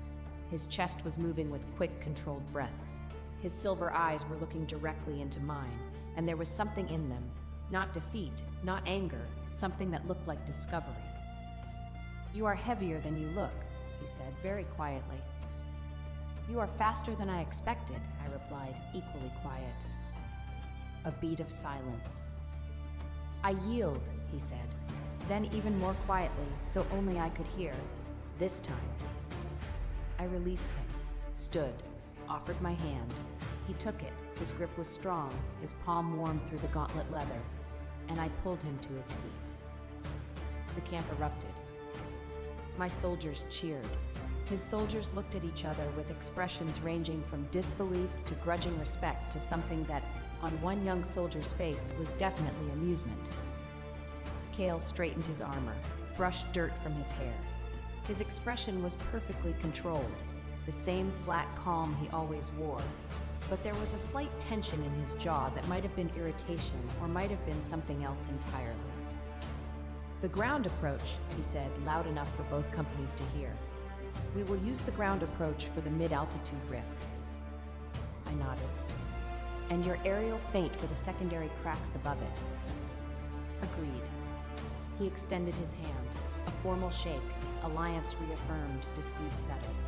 His chest was moving with quick, controlled breaths. His silver eyes were looking directly into mine, and there was something in them, not defeat, not anger, something that looked like discovery. "You are heavier than you look," he said, very quietly. "You are faster than I expected," I replied, equally quiet. A beat of silence. "I yield," he said. Then even more quietly, so only I could hear, "This time." I released him, stood, offered my hand. He took it, his grip was strong, his palm warm through the gauntlet leather, and I pulled him to his feet. The camp erupted. My soldiers cheered. His soldiers looked at each other with expressions ranging from disbelief to grudging respect to something that, on one young soldier's face, was definitely amusement. Kale straightened his armor, brushed dirt from his hair. His expression was perfectly controlled, the same flat calm he always wore, but there was a slight tension in his jaw that might have been irritation or might have been something else entirely. "The ground approach," he said, loud enough for both companies to hear. "We will use the ground approach for the mid-altitude rift." I nodded. And your aerial feint for the secondary cracks above it. Agreed. He extended his hand. A formal shake. Alliance reaffirmed, dispute settled.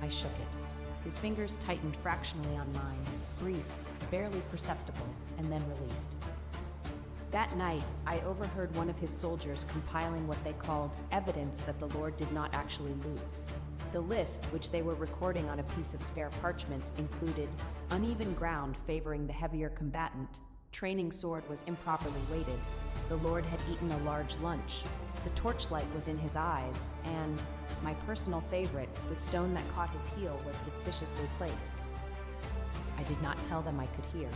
I shook it. His fingers tightened fractionally on mine, brief, barely perceptible, and then released. That night, I overheard one of his soldiers compiling what they called evidence that the Lord did not actually lose. The list, which they were recording on a piece of spare parchment, included uneven ground favoring the heavier combatant, training sword was improperly weighted, the Lord had eaten a large lunch, the torchlight was in his eyes, and, my personal favorite, the stone that caught his heel was suspiciously placed. I did not tell them I could hear.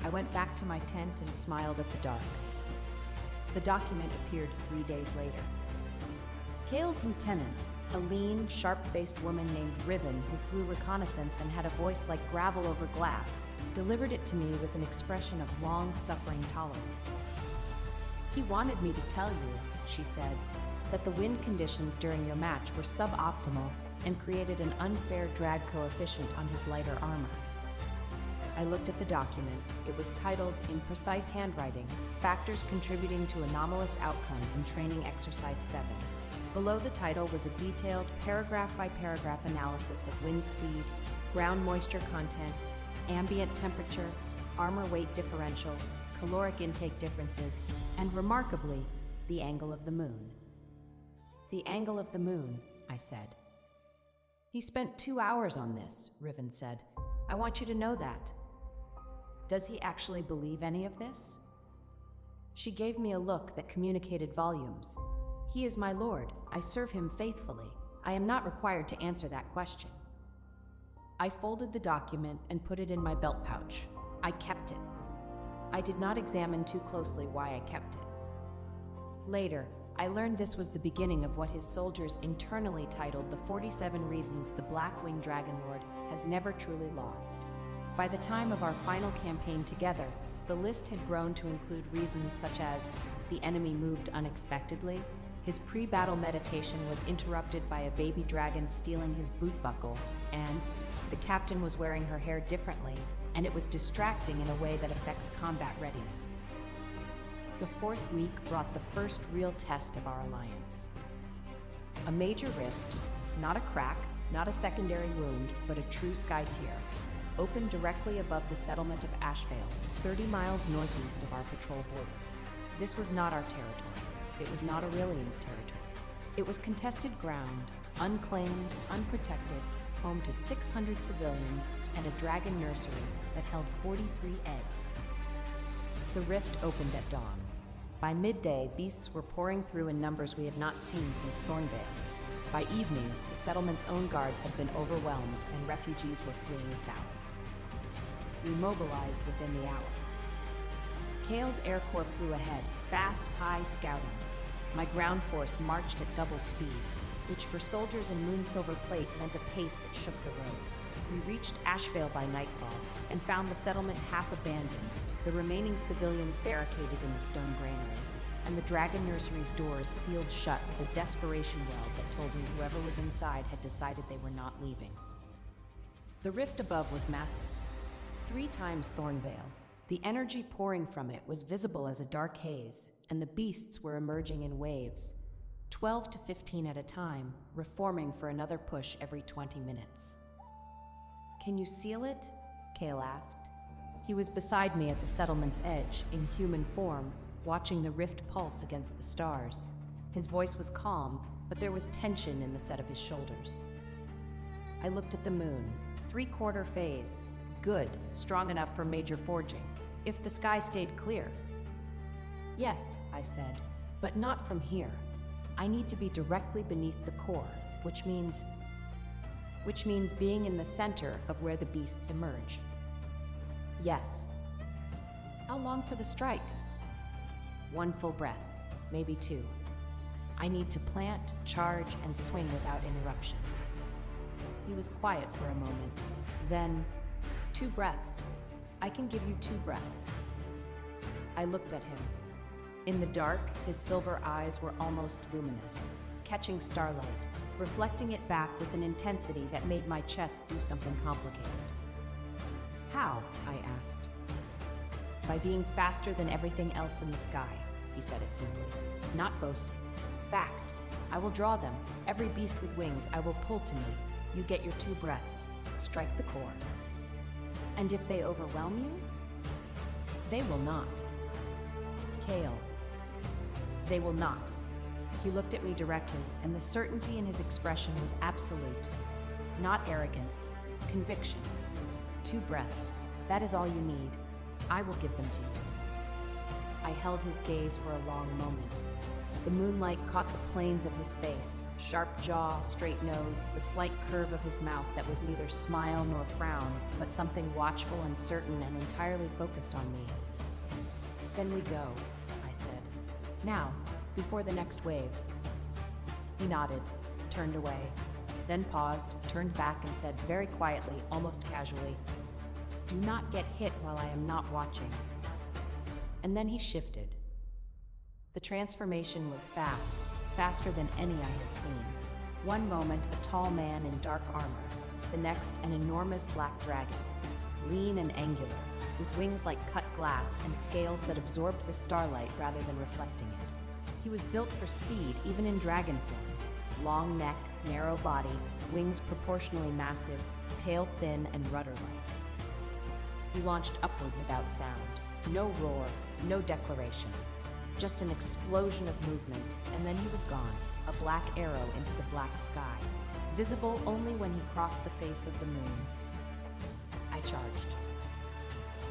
I went back to my tent and smiled at the dark. The document appeared 3 days later. Kale's lieutenant, a lean, sharp-faced woman named Riven who flew reconnaissance and had a voice like gravel over glass, delivered it to me with an expression of long-suffering tolerance. He wanted me to tell you, she said, that the wind conditions during your match were suboptimal and created an unfair drag coefficient on his lighter armor. I looked at the document. It was titled, in precise handwriting, Factors Contributing to Anomalous Outcome in Training Exercise 7. Below the title was a detailed paragraph-by-paragraph analysis of wind speed, ground moisture content, ambient temperature, armor weight differential, caloric intake differences, and remarkably, the angle of the moon. The angle of the moon, I said. He spent 2 hours on this, Riven said. I want you to know that. Does he actually believe any of this? She gave me a look that communicated volumes. He is my lord. I serve him faithfully. I am not required to answer that question. I folded the document and put it in my belt pouch. I kept it. I did not examine too closely why I kept it. Later, I learned this was the beginning of what his soldiers internally titled the 47 Reasons the Black-Winged Dragon Lord has never truly lost. By the time of our final campaign together, the list had grown to include reasons such as the enemy moved unexpectedly, his pre-battle meditation was interrupted by a baby dragon stealing his boot buckle, and the captain was wearing her hair differently, and it was distracting in a way that affects combat readiness. The 4th week brought the first real test of our alliance. A major rift, not a crack, not a secondary wound, but a true sky tear, opened directly above the settlement of Ashvale, 30 miles northeast of our patrol border. This was not our territory. It was not Aurelian's territory. It was contested ground, unclaimed, unprotected, home to 600 civilians and a dragon nursery that held 43 eggs. The rift opened at dawn. By midday, beasts were pouring through in numbers we had not seen since Thornvale. By evening, the settlement's own guards had been overwhelmed and refugees were fleeing south. We mobilized within the hour. Kale's Air Corps flew ahead, fast, high, scouting. My ground force marched at double speed, which for soldiers in Moonsilver Plate meant a pace that shook the road. We reached Ashvale by nightfall and found the settlement half abandoned, the remaining civilians barricaded in the stone granary, and the dragon nursery's doors sealed shut with a desperation yell that told me whoever was inside had decided they were not leaving. The rift above was massive, 3 times Thornvale. The energy pouring from it was visible as a dark haze, and the beasts were emerging in waves, 12 to 15 at a time, reforming for another push every 20 minutes. Can you seal it? Kale asked. He was beside me at the settlement's edge, in human form, watching the rift pulse against the stars. His voice was calm, but there was tension in the set of his shoulders. I looked at the moon. 3/4 phase. Good, strong enough for major forging, if the sky stayed clear. Yes, I said, but not from here. I need to be directly beneath the core, which means being in the center of where the beasts emerge. Yes. How long for the strike? 1 full breath, maybe 2. I need to plant, charge, and swing without interruption. He was quiet for a moment. Then, 2 breaths. I can give you 2 breaths. I looked at him. In the dark, his silver eyes were almost luminous, catching starlight, reflecting it back with an intensity that made my chest do something complicated. How? I asked. By being faster than everything else in the sky, he said it simply. Not boasting. Fact. I will draw them. Every beast with wings I will pull to me. You get your 2 breaths. Strike the core. And if they overwhelm you? They will not. Kale. They will not. He looked at me directly, and the certainty in his expression was absolute. Not arrogance. Conviction. 2 breaths. That is all you need. I will give them to you. I held his gaze for a long moment. The moonlight caught the planes of his face, sharp jaw, straight nose, the slight curve of his mouth that was neither smile nor frown, but something watchful and certain and entirely focused on me. Then we go, I said. Now, before the next wave. He nodded, turned away, then paused, turned back and said very quietly, almost casually, "Do not get hit while I am not watching." And then he shifted. The transformation was fast, faster than any I had seen. One moment, a tall man in dark armor. The next, an enormous black dragon, lean and angular, with wings like cut glass and scales that absorbed the starlight rather than reflecting it. He was built for speed, even in dragon form. Long neck, narrow body, wings proportionally massive, tail thin and rudder-like. He launched upward without sound. No roar, no declaration. Just an explosion of movement, and then he was gone, a black arrow into the black sky, visible only when he crossed the face of the moon. I charged.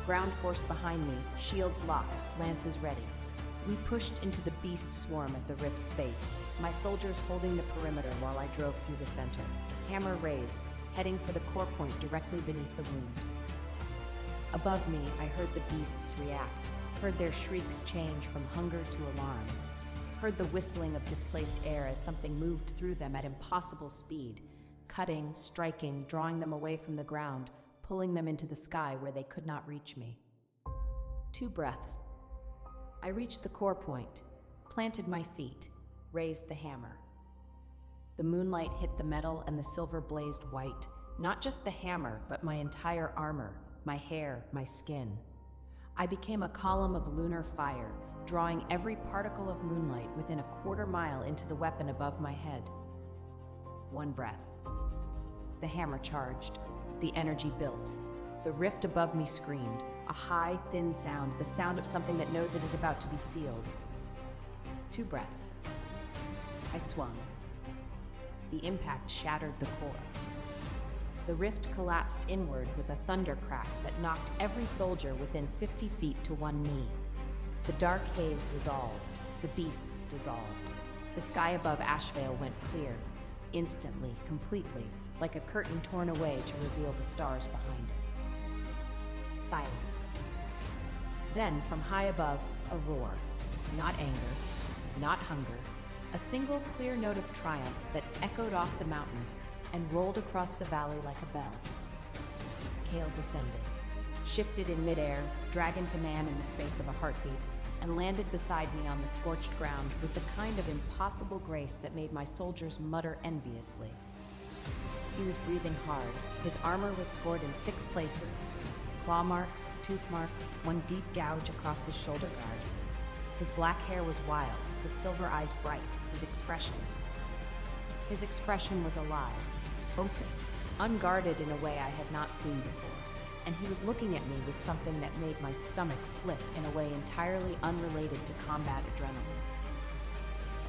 Ground force behind me, shields locked, lances ready. We pushed into the beast swarm at the rift's base, my soldiers holding the perimeter while I drove through the center, hammer raised, heading for the core point directly beneath the wound. Above me, I heard the beasts react, heard their shrieks change from hunger to alarm, heard the whistling of displaced air as something moved through them at impossible speed, cutting, striking, drawing them away from the ground, pulling them into the sky where they could not reach me. 2 breaths. I reached the core point, planted my feet, raised the hammer. The moonlight hit the metal and the silver blazed white, not just the hammer, but my entire armor, my hair, my skin. I became a column of lunar fire, drawing every particle of moonlight within a quarter mile into the weapon above my head. 1 breath. The hammer charged. The energy built. The rift above me screamed, a high, thin sound, the sound of something that knows it is about to be sealed. 2 breaths. I swung. The impact shattered the core. The rift collapsed inward with a thunder crack that knocked every soldier within 50 feet to one knee. The dark haze dissolved. The beasts dissolved. The sky above Ashvale went clear, instantly, completely, like a curtain torn away to reveal the stars behind it. Silence. Then, from high above, a roar. Not anger, not hunger. A single clear note of triumph that echoed off the mountains and rolled across the valley like a bell. Kale descended, shifted in midair, dragon to man in the space of a heartbeat, and landed beside me on the scorched ground with the kind of impossible grace that made my soldiers mutter enviously. He was breathing hard. His armor was scored in 6 places. Claw marks, tooth marks, one deep gouge across his shoulder guard. His black hair was wild, his silver eyes bright, his expression was alive, open, unguarded in a way I had not seen before. And he was looking at me with something that made my stomach flip in a way entirely unrelated to combat adrenaline.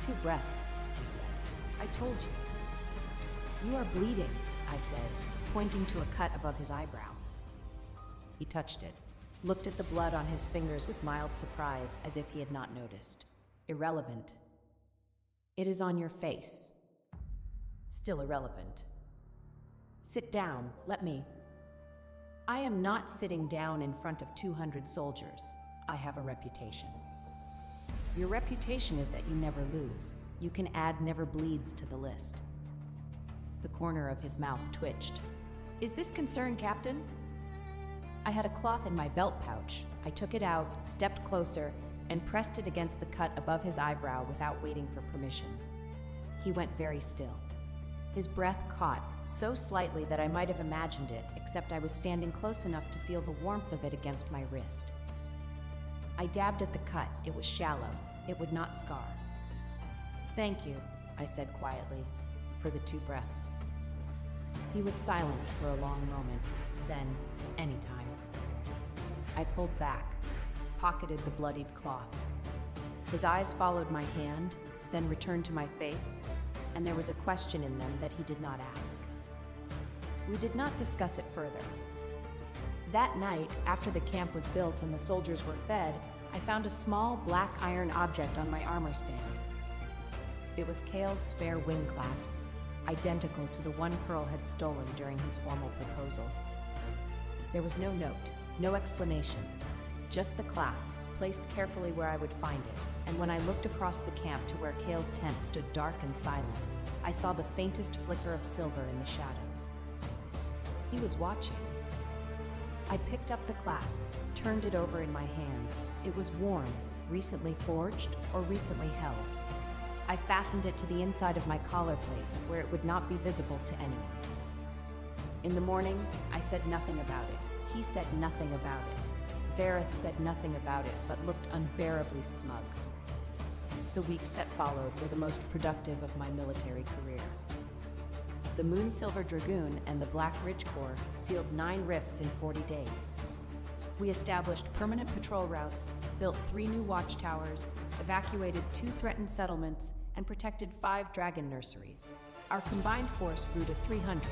2 breaths, he said. I told you. You are bleeding, I said, pointing to a cut above his eyebrow. He touched it, looked at the blood on his fingers with mild surprise, as if he had not noticed. Irrelevant. It is on your face. Still irrelevant. Sit down, let me. I am not sitting down in front of 200 soldiers. I have a reputation. Your reputation is that you never lose. You can add never bleeds to the list. The corner of his mouth twitched. Is this concern, Captain? I had a cloth in my belt pouch. I took it out, stepped closer, and pressed it against the cut above his eyebrow without waiting for permission. He went very still. His breath caught, so slightly that I might have imagined it, except I was standing close enough to feel the warmth of it against my wrist. I dabbed at the cut. It was shallow. It would not scar. "Thank you," I said quietly, for the 2 breaths. He was silent for a long moment. Then, "Anytime." I pulled back, pocketed the bloodied cloth. His eyes followed my hand, then returned to my face, and there was a question in them that he did not ask. We did not discuss it further. That night, after the camp was built and the soldiers were fed, I found a small black iron object on my armor stand. It was Kale's spare wing clasp, identical to the one Pearl had stolen during his formal proposal. There was no note, no explanation, just the clasp, placed carefully where I would find it, and when I looked across the camp to where Kale's tent stood dark and silent, I saw the faintest flicker of silver in the shadows. He was watching. I picked up the clasp, turned it over in my hands. It was warm, recently forged or recently held. I fastened it to the inside of my collar plate, where it would not be visible to anyone. In the morning, I said nothing about it. He said nothing about it. Vareth said nothing about it, but looked unbearably smug. The weeks that followed were the most productive of my military career. The Moonsilver Dragoon and the Black Ridge Corps sealed 9 rifts in 40 days. We established permanent patrol routes, built 3 new watchtowers, evacuated 2 threatened settlements, and protected 5 dragon nurseries. Our combined force grew to 300.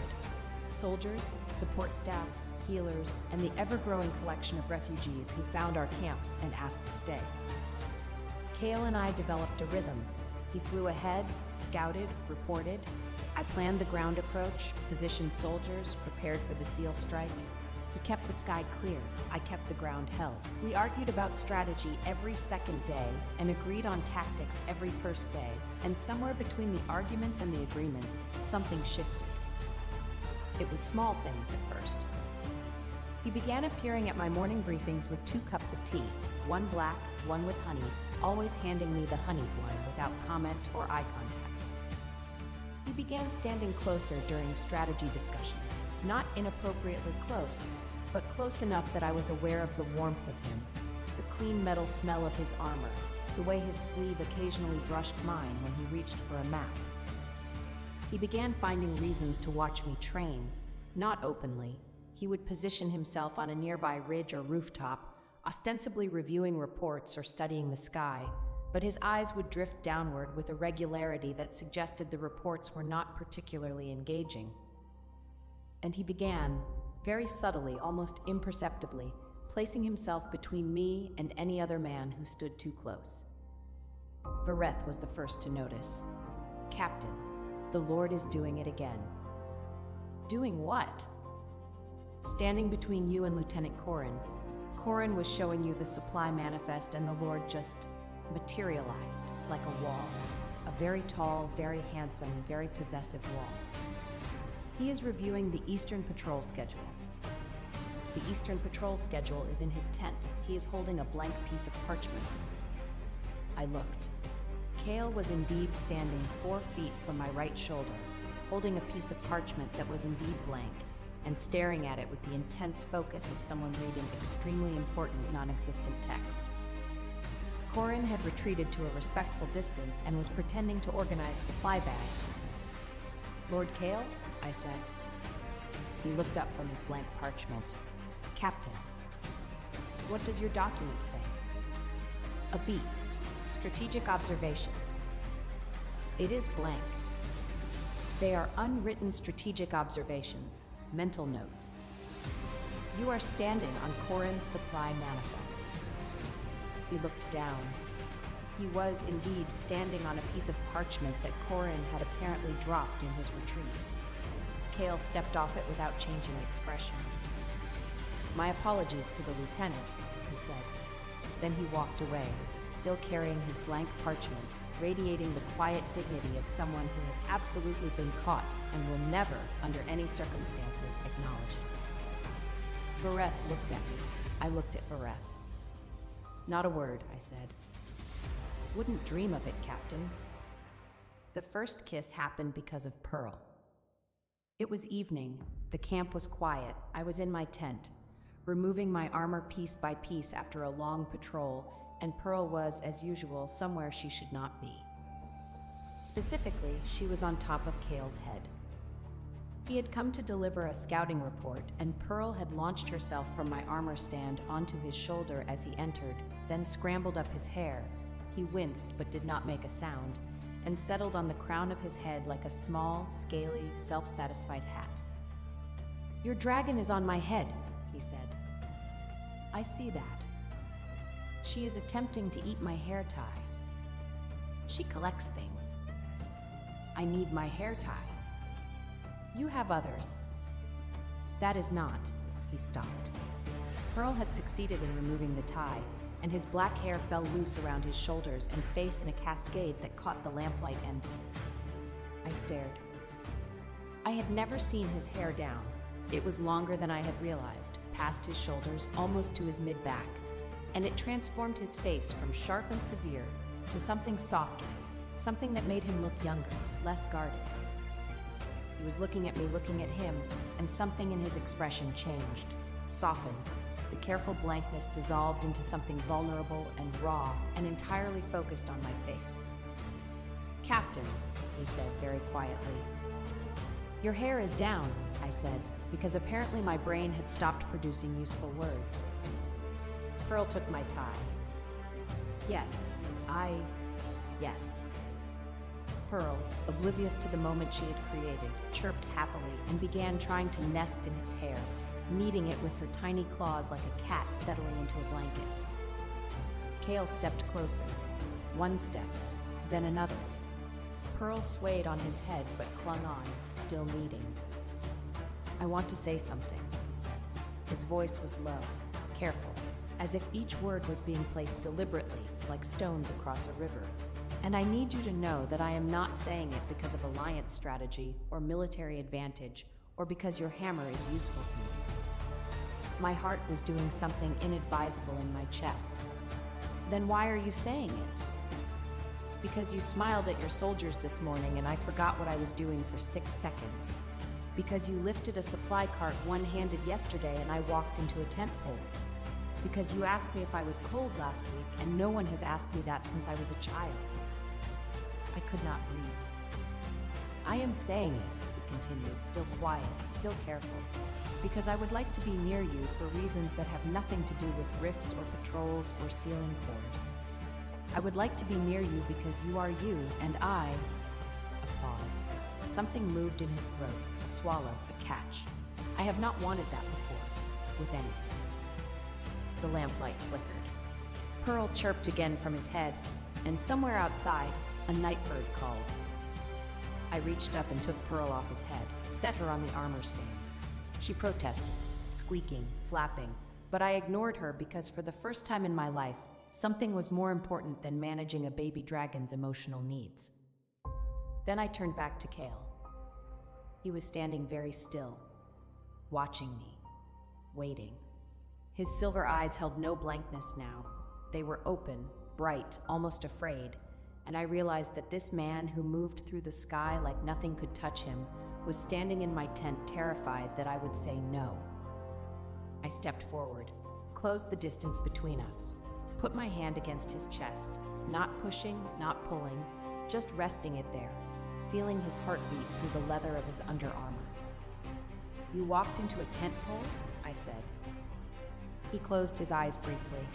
Soldiers, support staff, healers, and the ever-growing collection of refugees who found our camps and asked to stay. Kale and I developed a rhythm. He flew ahead, scouted, reported. I planned the ground approach, positioned soldiers, prepared for the SEAL strike. He kept the sky clear. I kept the ground held. We argued about strategy every second day and agreed on tactics every first day. And somewhere between the arguments and the agreements, something shifted. It was small things at first. He began appearing at my morning briefings with 2 cups of tea, one black, one with honey, always handing me the honeyed one without comment or eye contact. He began standing closer during strategy discussions, not inappropriately close, but close enough that I was aware of the warmth of him, the clean metal smell of his armor, the way his sleeve occasionally brushed mine when he reached for a map. He began finding reasons to watch me train, not openly. He would position himself on a nearby ridge or rooftop, ostensibly reviewing reports or studying the sky, but his eyes would drift downward with a regularity that suggested the reports were not particularly engaging. And he began, very subtly, almost imperceptibly, placing himself between me and any other man who stood too close. Vareth was the first to notice. "Captain, the Lord is doing it again." "Doing what?" "Standing between you and Lieutenant Corin. Corin was showing you the supply manifest and the Lord just materialized like a wall. A very tall, very handsome, very possessive wall. He is reviewing the Eastern Patrol schedule. The Eastern Patrol schedule is in his tent. He is holding a blank piece of parchment." I looked. Kale was indeed standing 4 feet from my right shoulder, holding a piece of parchment that was indeed blank, and staring at it with the intense focus of someone reading extremely important non-existent text. Corin had retreated to a respectful distance and was pretending to organize supply bags. "Lord Kale?" I said. He looked up from his blank parchment. "Captain, what does your document say?" "A beat. Strategic observations." "It is blank. They are unwritten strategic observations, mental notes. You are standing on Corin's supply manifest." He looked down. He was indeed standing on a piece of parchment that Corin had apparently dropped in his retreat. Kale stepped off it without changing expression. "My apologies to the lieutenant," he said. Then he walked away, still carrying his blank parchment, radiating the quiet dignity of someone who has absolutely been caught and will never, under any circumstances, acknowledge it. Vareth looked at me. I looked at Vareth. "Not a word," I said. "Wouldn't dream of it, Captain." The first kiss happened because of Pearl. It was evening. The camp was quiet. I was in my tent, removing my armor piece by piece after a long patrol, and Pearl was, as usual, somewhere she should not be. Specifically, she was on top of Kale's head. He had come to deliver a scouting report, and Pearl had launched herself from my armor stand onto his shoulder as he entered, then scrambled up his hair. He winced but did not make a sound, and settled on the crown of his head like a small, scaly, self-satisfied hat. "Your dragon is on my head," he said. "I see that. She is attempting to eat my hair tie. She collects things. I need my hair tie. You have others." "That is not," he stopped. Pearl had succeeded in removing the tie, and his black hair fell loose around his shoulders and face in a cascade that caught the lamplight end. I stared. I had never seen his hair down. It was longer than I had realized, past his shoulders, almost to his mid-back, and it transformed his face from sharp and severe to something softer, something that made him look younger, less guarded. He was looking at me, looking at him, and something in his expression changed, softened. The careful blankness dissolved into something vulnerable and raw and entirely focused on my face. "Captain," he said very quietly. "Your hair is down," I said, because apparently my brain had stopped producing useful words. Pearl took my tie. Yes. Pearl, oblivious to the moment she had created, chirped happily and began trying to nest in his hair, kneading it with her tiny claws like a cat settling into a blanket. Kale stepped closer. One step, then another. Pearl swayed on his head but clung on, still kneading. "I want to say something," he said. His voice was low, careful, as if each word was being placed deliberately, like stones across a river. "And I need you to know that I am not saying it because of alliance strategy or military advantage or because your hammer is useful to me." My heart was doing something inadvisable in my chest. "Then why are you saying it?" "Because you smiled at your soldiers this morning and I forgot what I was doing for 6 seconds. Because you lifted a supply cart one-handed yesterday and I walked into a tent pole. Because you asked me if I was cold last week and no one has asked me that since I was a child." I could not breathe. "I am saying it," he continued, still quiet, still careful, "because I would like to be near you for reasons that have nothing to do with rifts or patrols or sealing cores. I would like to be near you because you are you and I—" A pause. Something moved in his throat, a swallow, a catch. I have not wanted that before, with anything. The lamplight flickered. Pearl chirped again from his head, and somewhere outside, a nightbird called. I reached up and took Pearl off his head, set her on the armor stand. She protested, squeaking, flapping, but I ignored her because for the first time in my life, something was more important than managing a baby dragon's emotional needs. Then I turned back to Kale. He was standing very still, watching me, waiting. His silver eyes held no blankness now. They were open, bright, almost afraid, and I realized that this man who moved through the sky like nothing could touch him was standing in my tent terrified that I would say no. I stepped forward, closed the distance between us, put my hand against his chest, not pushing, not pulling, just resting it there, feeling his heartbeat through the leather of his underarmor. "You walked into a tent pole?" I said. He closed his eyes briefly.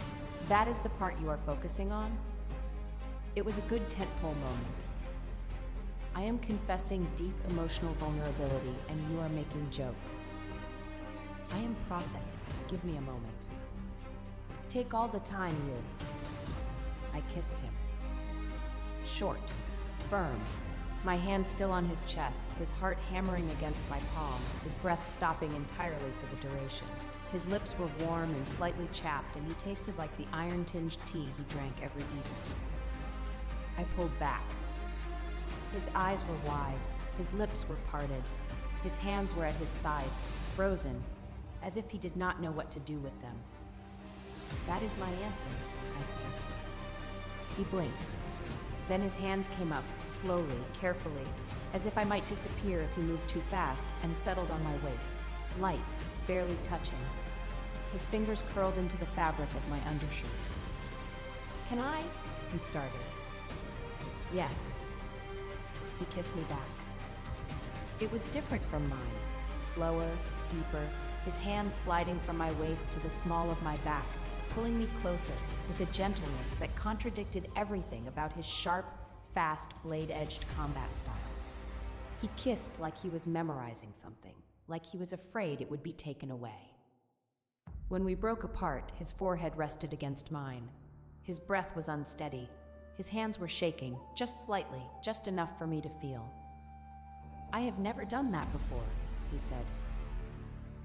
"That is the part you are focusing on?" It was a good tentpole moment. "I am confessing deep emotional vulnerability and you are making jokes. I am processing. Give me a moment. Take all the time you—" I kissed him. Short, firm, my hand still on his chest, his heart hammering against my palm, his breath stopping entirely for the duration. His lips were warm and slightly chapped, and he tasted like the iron-tinged tea he drank every evening. I pulled back. His eyes were wide, his lips were parted, his hands were at his sides, frozen, as if he did not know what to do with them. "That is my answer," I said. He blinked. Then his hands came up, slowly, carefully, as if I might disappear if he moved too fast, and settled on my waist, light, barely touching. His fingers curled into the fabric of my undershirt. "Can I?" he started. "Yes." He kissed me back. It was different from mine, slower, deeper, his hands sliding from my waist to the small of my back, pulling me closer with a gentleness that contradicted everything about his sharp, fast, blade-edged combat style. He kissed like he was memorizing something, like he was afraid it would be taken away. When we broke apart, his forehead rested against mine. His breath was unsteady. His hands were shaking, just slightly, just enough for me to feel. "I have never done that before," he said.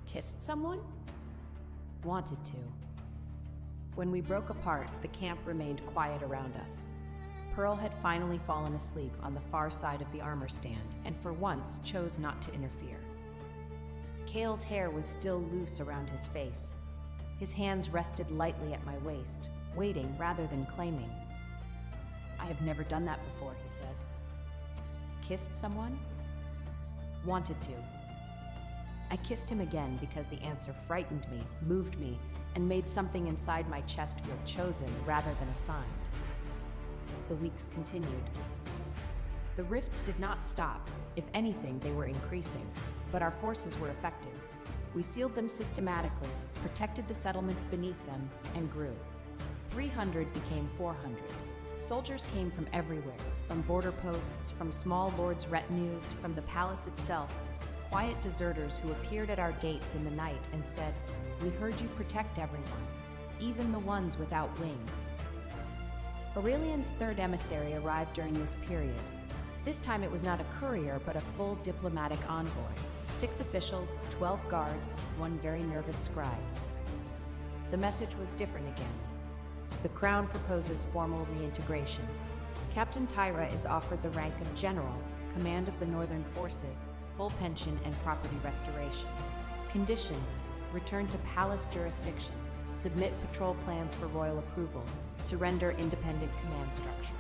"Kissed someone?" "Wanted to." When we broke apart, the camp remained quiet around us. Pearl had finally fallen asleep on the far side of the armor stand, and for once chose not to interfere. Kale's hair was still loose around his face. His hands rested lightly at my waist, waiting rather than claiming. "I have never done that before," he said. "Kissed someone?" "Wanted to." I kissed him again because the answer frightened me, moved me, and made something inside my chest feel chosen rather than assigned. The weeks continued. The rifts did not stop. If anything, they were increasing, but our forces were effective. We sealed them systematically, protected the settlements beneath them, and grew. 300 became 400. Soldiers came from everywhere, from border posts, from small lords' retinues, from the palace itself, quiet deserters who appeared at our gates in the night and said, "We heard you protect everyone, even the ones without wings." Aurelian's third emissary arrived during this period. This time it was not a courier, but a full diplomatic envoy. 6 officials, 12 guards, 1 very nervous scribe. The message was different again. The Crown proposes formal reintegration. Captain Tyra is offered the rank of general, command of the northern forces, full pension and property restoration. Conditions: return to palace jurisdiction, submit patrol plans for royal approval, surrender independent command structure.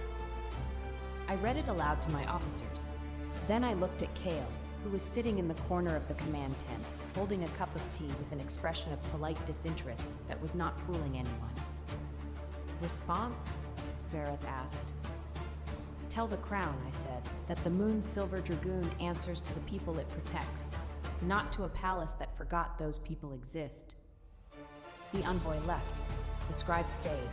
I read it aloud to my officers. Then I looked at Kale, who was sitting in the corner of the command tent, holding a cup of tea with an expression of polite disinterest that was not fooling anyone. "Response?" Vareth asked. "Tell the Crown," I said, "that the Moon's Silver Dragoon answers to the people it protects, not to a palace that forgot those people exist." The envoy left. The scribe stayed.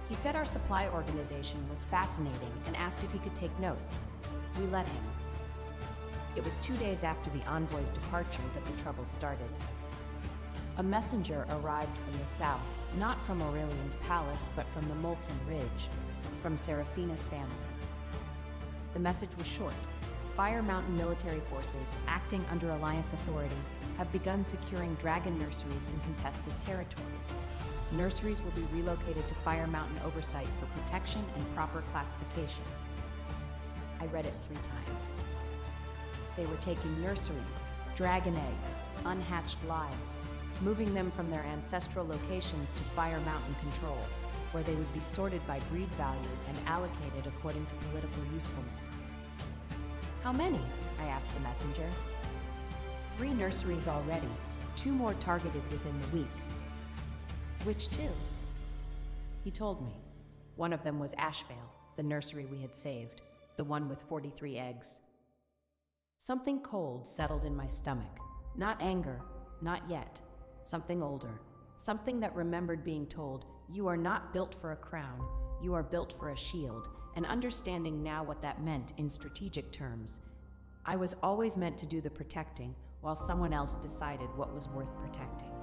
He said our supply organization was fascinating and asked if he could take notes. We let him. It was 2 days after the envoy's departure that the trouble started. A messenger arrived from the south, not from Aurelian's palace, but from the Molten Ridge, from Seraphina's family. The message was short. Fire Mountain military forces, acting under Alliance authority, have begun securing dragon nurseries in contested territories. Nurseries will be relocated to Fire Mountain oversight for protection and proper classification. I read it 3 times. They were taking nurseries, dragon eggs, unhatched lives, moving them from their ancestral locations to Fire Mountain control, where they would be sorted by breed value and allocated according to political usefulness. "How many?" I asked the messenger. 3 nurseries already, 2 more targeted within the week. "Which 2?" He told me. One of them was Ashvale, the nursery we had saved, the one with 43 eggs. Something cold settled in my stomach. Not anger, not yet. Something older. Something that remembered being told, "You are not built for a crown, you are built for a shield," and understanding now what that meant in strategic terms. I was always meant to do the protecting, while someone else decided what was worth protecting.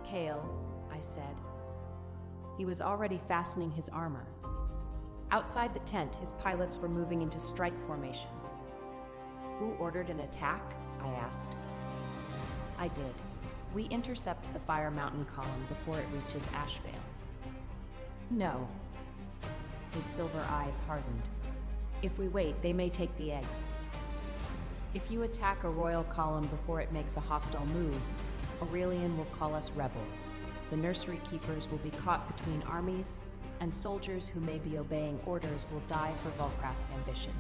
"Kale," I said. He was already fastening his armor. Outside the tent, his pilots were moving into strike formation. "Who ordered an attack?" I asked. I did. We intercept the Fire Mountain column before it reaches Ashvale. "No." His silver eyes hardened. "If we wait, they may take the eggs. If you attack a royal column before it makes a hostile move, Aurelian will call us rebels. The nursery keepers will be caught between armies, and soldiers who may be obeying orders will die for Volkrath's ambition.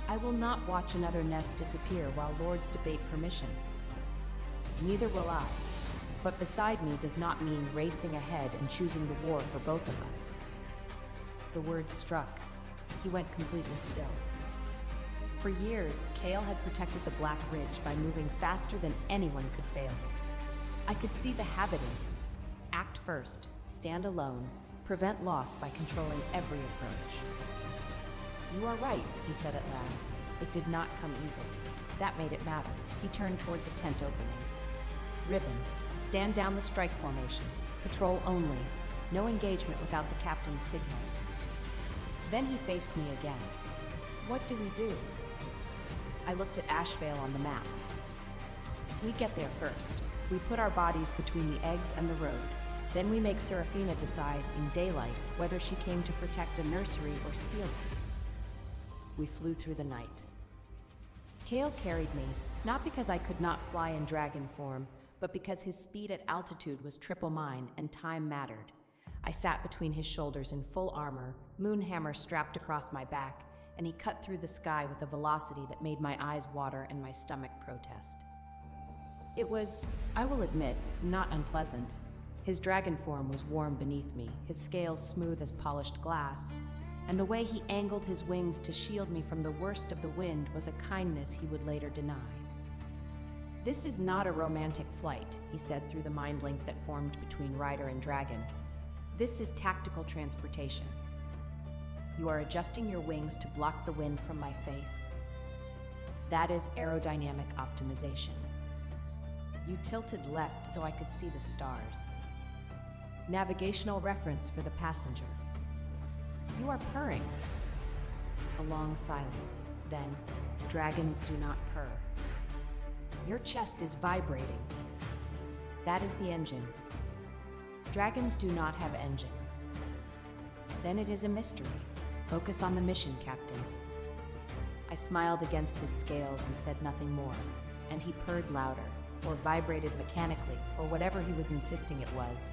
I will not watch another nest disappear while lords debate permission. Neither will I, but beside me does not mean racing ahead and choosing the war for both of us. The words struck. He went completely still. For years, Kale had protected the Black Ridge by moving faster than anyone could fail. I could see the habit in him. Act first, stand alone, prevent loss by controlling every approach. You are right, he said at last. It did not come easily. That made it matter. He turned toward the tent opening. Riven, stand down the strike formation. Patrol only. No engagement without the captain's signal. Then he faced me again. What do we do? I looked at Ashvale on the map. We get there first. We put our bodies between the eggs and the road. Then we make Seraphina decide, in daylight, whether she came to protect a nursery or steal it. We flew through the night. Kale carried me, not because I could not fly in dragon form, but because his speed at altitude was triple mine and time mattered. I sat between his shoulders in full armor, moonhammer strapped across my back, and he cut through the sky with a velocity that made my eyes water and my stomach protest. It was, I will admit, not unpleasant. His dragon form was warm beneath me, his scales smooth as polished glass, and the way he angled his wings to shield me from the worst of the wind was a kindness he would later deny. This is not a romantic flight, he said through the mind link that formed between rider and dragon. This is tactical transportation. You are adjusting your wings to block the wind from my face. That is aerodynamic optimization. You tilted left so I could see the stars. Navigational reference for the passenger. You are purring. A long silence. Then, dragons do not purr. Your chest is vibrating. That is the engine. Dragons do not have engines. Then it is a mystery. Focus on the mission, Captain. I smiled against his scales and said nothing more, and he purred louder, or vibrated mechanically, or whatever he was insisting it was,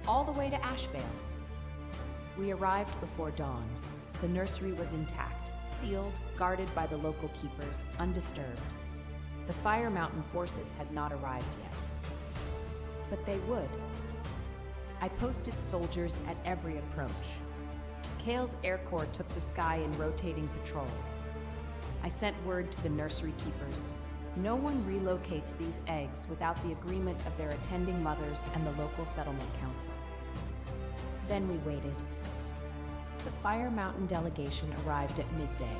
all the way to Ashvale. We arrived before dawn. The nursery was intact, sealed, guarded by the local keepers, undisturbed. The Fire Mountain forces had not arrived yet. But they would. I posted soldiers at every approach. Kale's Air Corps took the sky in rotating patrols. I sent word to the nursery keepers. No one relocates these eggs without the agreement of their attending mothers and the local settlement council. Then we waited. The Fire Mountain delegation arrived at midday.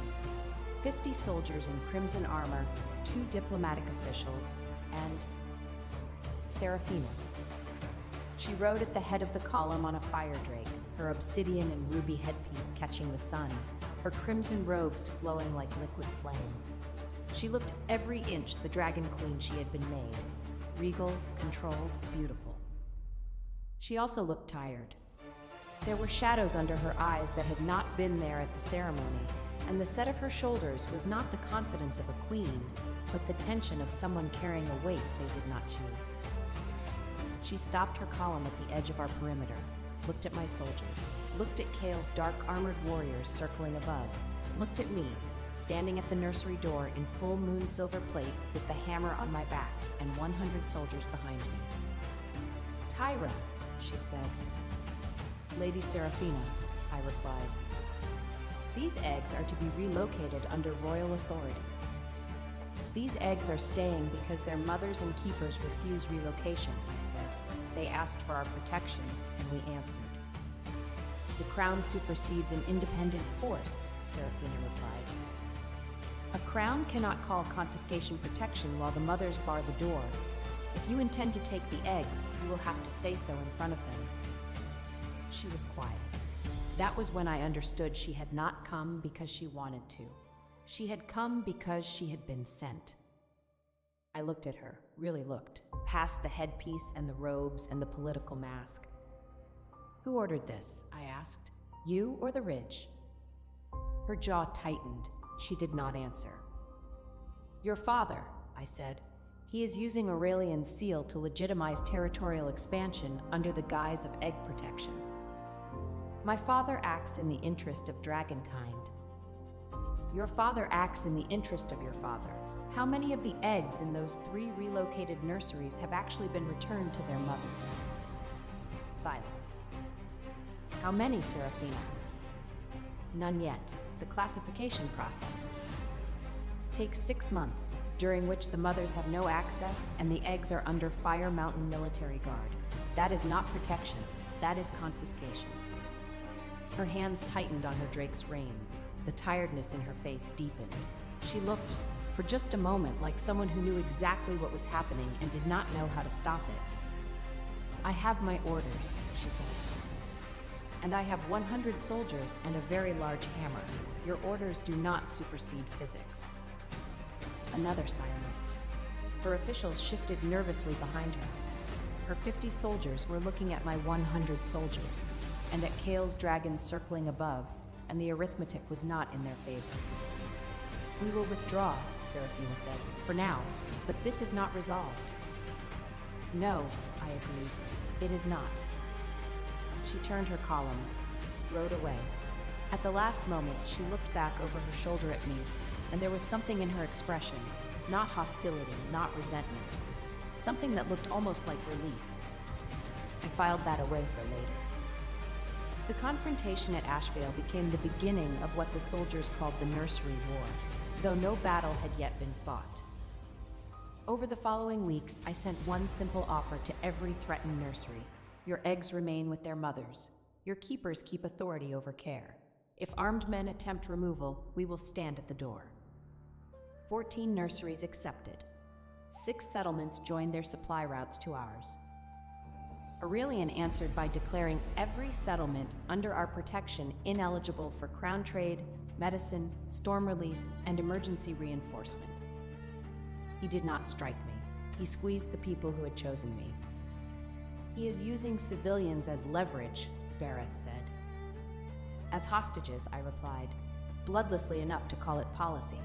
50 soldiers in crimson armor, 2 diplomatic officials, and Seraphina. She rode at the head of the column on a fire drake, her obsidian and ruby headpiece catching the sun, her crimson robes flowing like liquid flame. She looked every inch the Dragon Queen she had been made, regal, controlled, beautiful. She also looked tired. There were shadows under her eyes that had not been there at the ceremony, and the set of her shoulders was not the confidence of a queen, but the tension of someone carrying a weight they did not choose. She stopped her column at the edge of our perimeter, looked at my soldiers, looked at Kale's dark armored warriors circling above, looked at me, standing at the nursery door in full moon silver plate with the hammer on my back and 100 soldiers behind me. Tyra, she said. Lady Seraphina, I replied. These eggs are to be relocated under royal authority. These eggs are staying because their mothers and keepers refuse relocation, I said. They asked for our protection, and we answered. The crown supersedes an independent force, Seraphina replied. A crown cannot call confiscation protection while the mothers bar the door. If you intend to take the eggs, you will have to say so in front of them. She was quiet. That was when I understood she had not come because she wanted to. She had come because she had been sent. I looked at her, really looked, past the headpiece and the robes and the political mask. Who ordered this? I asked. You or the Ridge? Her jaw tightened. She did not answer. Your father, I said. He is using Aurelian's seal to legitimize territorial expansion under the guise of egg protection. My father acts in the interest of dragonkind. Your father acts in the interest of your father. How many of the eggs in those 3 relocated nurseries have actually been returned to their mothers? Silence. How many, Serafina? None yet. The classification process takes 6 months, during which the mothers have no access and the eggs are under Fire Mountain military guard. That is not protection. That is confiscation. Her hands tightened on her drake's reins. The tiredness in her face deepened. She looked, for just a moment, like someone who knew exactly what was happening and did not know how to stop it. I have my orders, she said. And I have 100 soldiers and a very large hammer. Your orders do not supersede physics. Another silence. Her officials shifted nervously behind her. Her 50 soldiers were looking at my 100 soldiers, and at Kale's dragons circling above, and the arithmetic was not in their favor. We will withdraw, Serafina said, for now, but this is not resolved. No, I agreed. It is not. She turned her column, rode away. At the last moment, she looked back over her shoulder at me, and there was something in her expression, not hostility, not resentment, something that looked almost like relief. I filed that away for later. The confrontation at Ashvale became the beginning of what the soldiers called the Nursery War, though no battle had yet been fought. Over the following weeks, I sent one simple offer to every threatened nursery. Your eggs remain with their mothers. Your keepers keep authority over care. If armed men attempt removal, we will stand at the door. 14 nurseries accepted. 6 settlements joined their supply routes to ours. Aurelian answered by declaring every settlement under our protection ineligible for crown trade, medicine, storm relief, and emergency reinforcement. He did not strike me. He squeezed the people who had chosen me. He is using civilians as leverage, Vareth said. As hostages, I replied, bloodlessly enough to call it policy.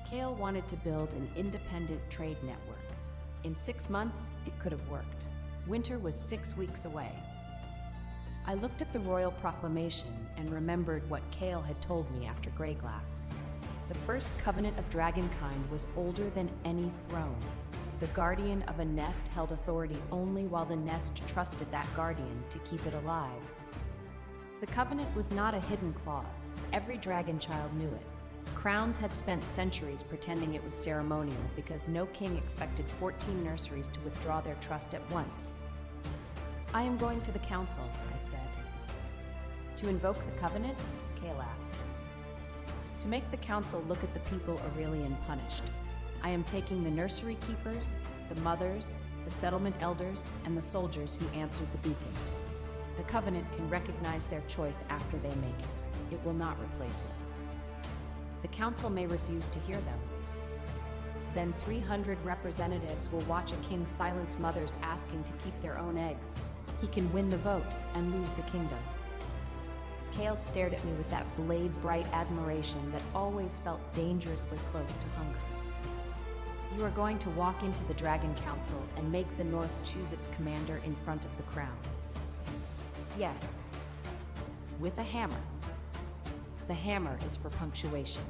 Kale wanted to build an independent trade network. In 6 months, it could have worked. Winter was 6 weeks away. I looked at the royal proclamation and remembered what Kale had told me after Greyglass. The first covenant of dragonkind was older than any throne. The guardian of a nest held authority only while the nest trusted that guardian to keep it alive. The covenant was not a hidden clause. Every dragon child knew it. Crowns had spent centuries pretending it was ceremonial because no king expected 14 nurseries to withdraw their trust at once. I am going to the council, I said. To invoke the covenant? Kale asked. To make the council look at the people Aurelian punished. I am taking the nursery keepers, the mothers, the settlement elders, and the soldiers who answered the beacons. The covenant can recognize their choice after they make it. It will not replace it. The council may refuse to hear them. Then 300 representatives will watch a king silence mothers asking to keep their own eggs. He can win the vote and lose the kingdom. Kale stared at me with that blade-bright admiration that always felt dangerously close to hunger. You are going to walk into the Dragon Council and make the North choose its commander in front of the crown. Yes, with a hammer. The hammer is for punctuation.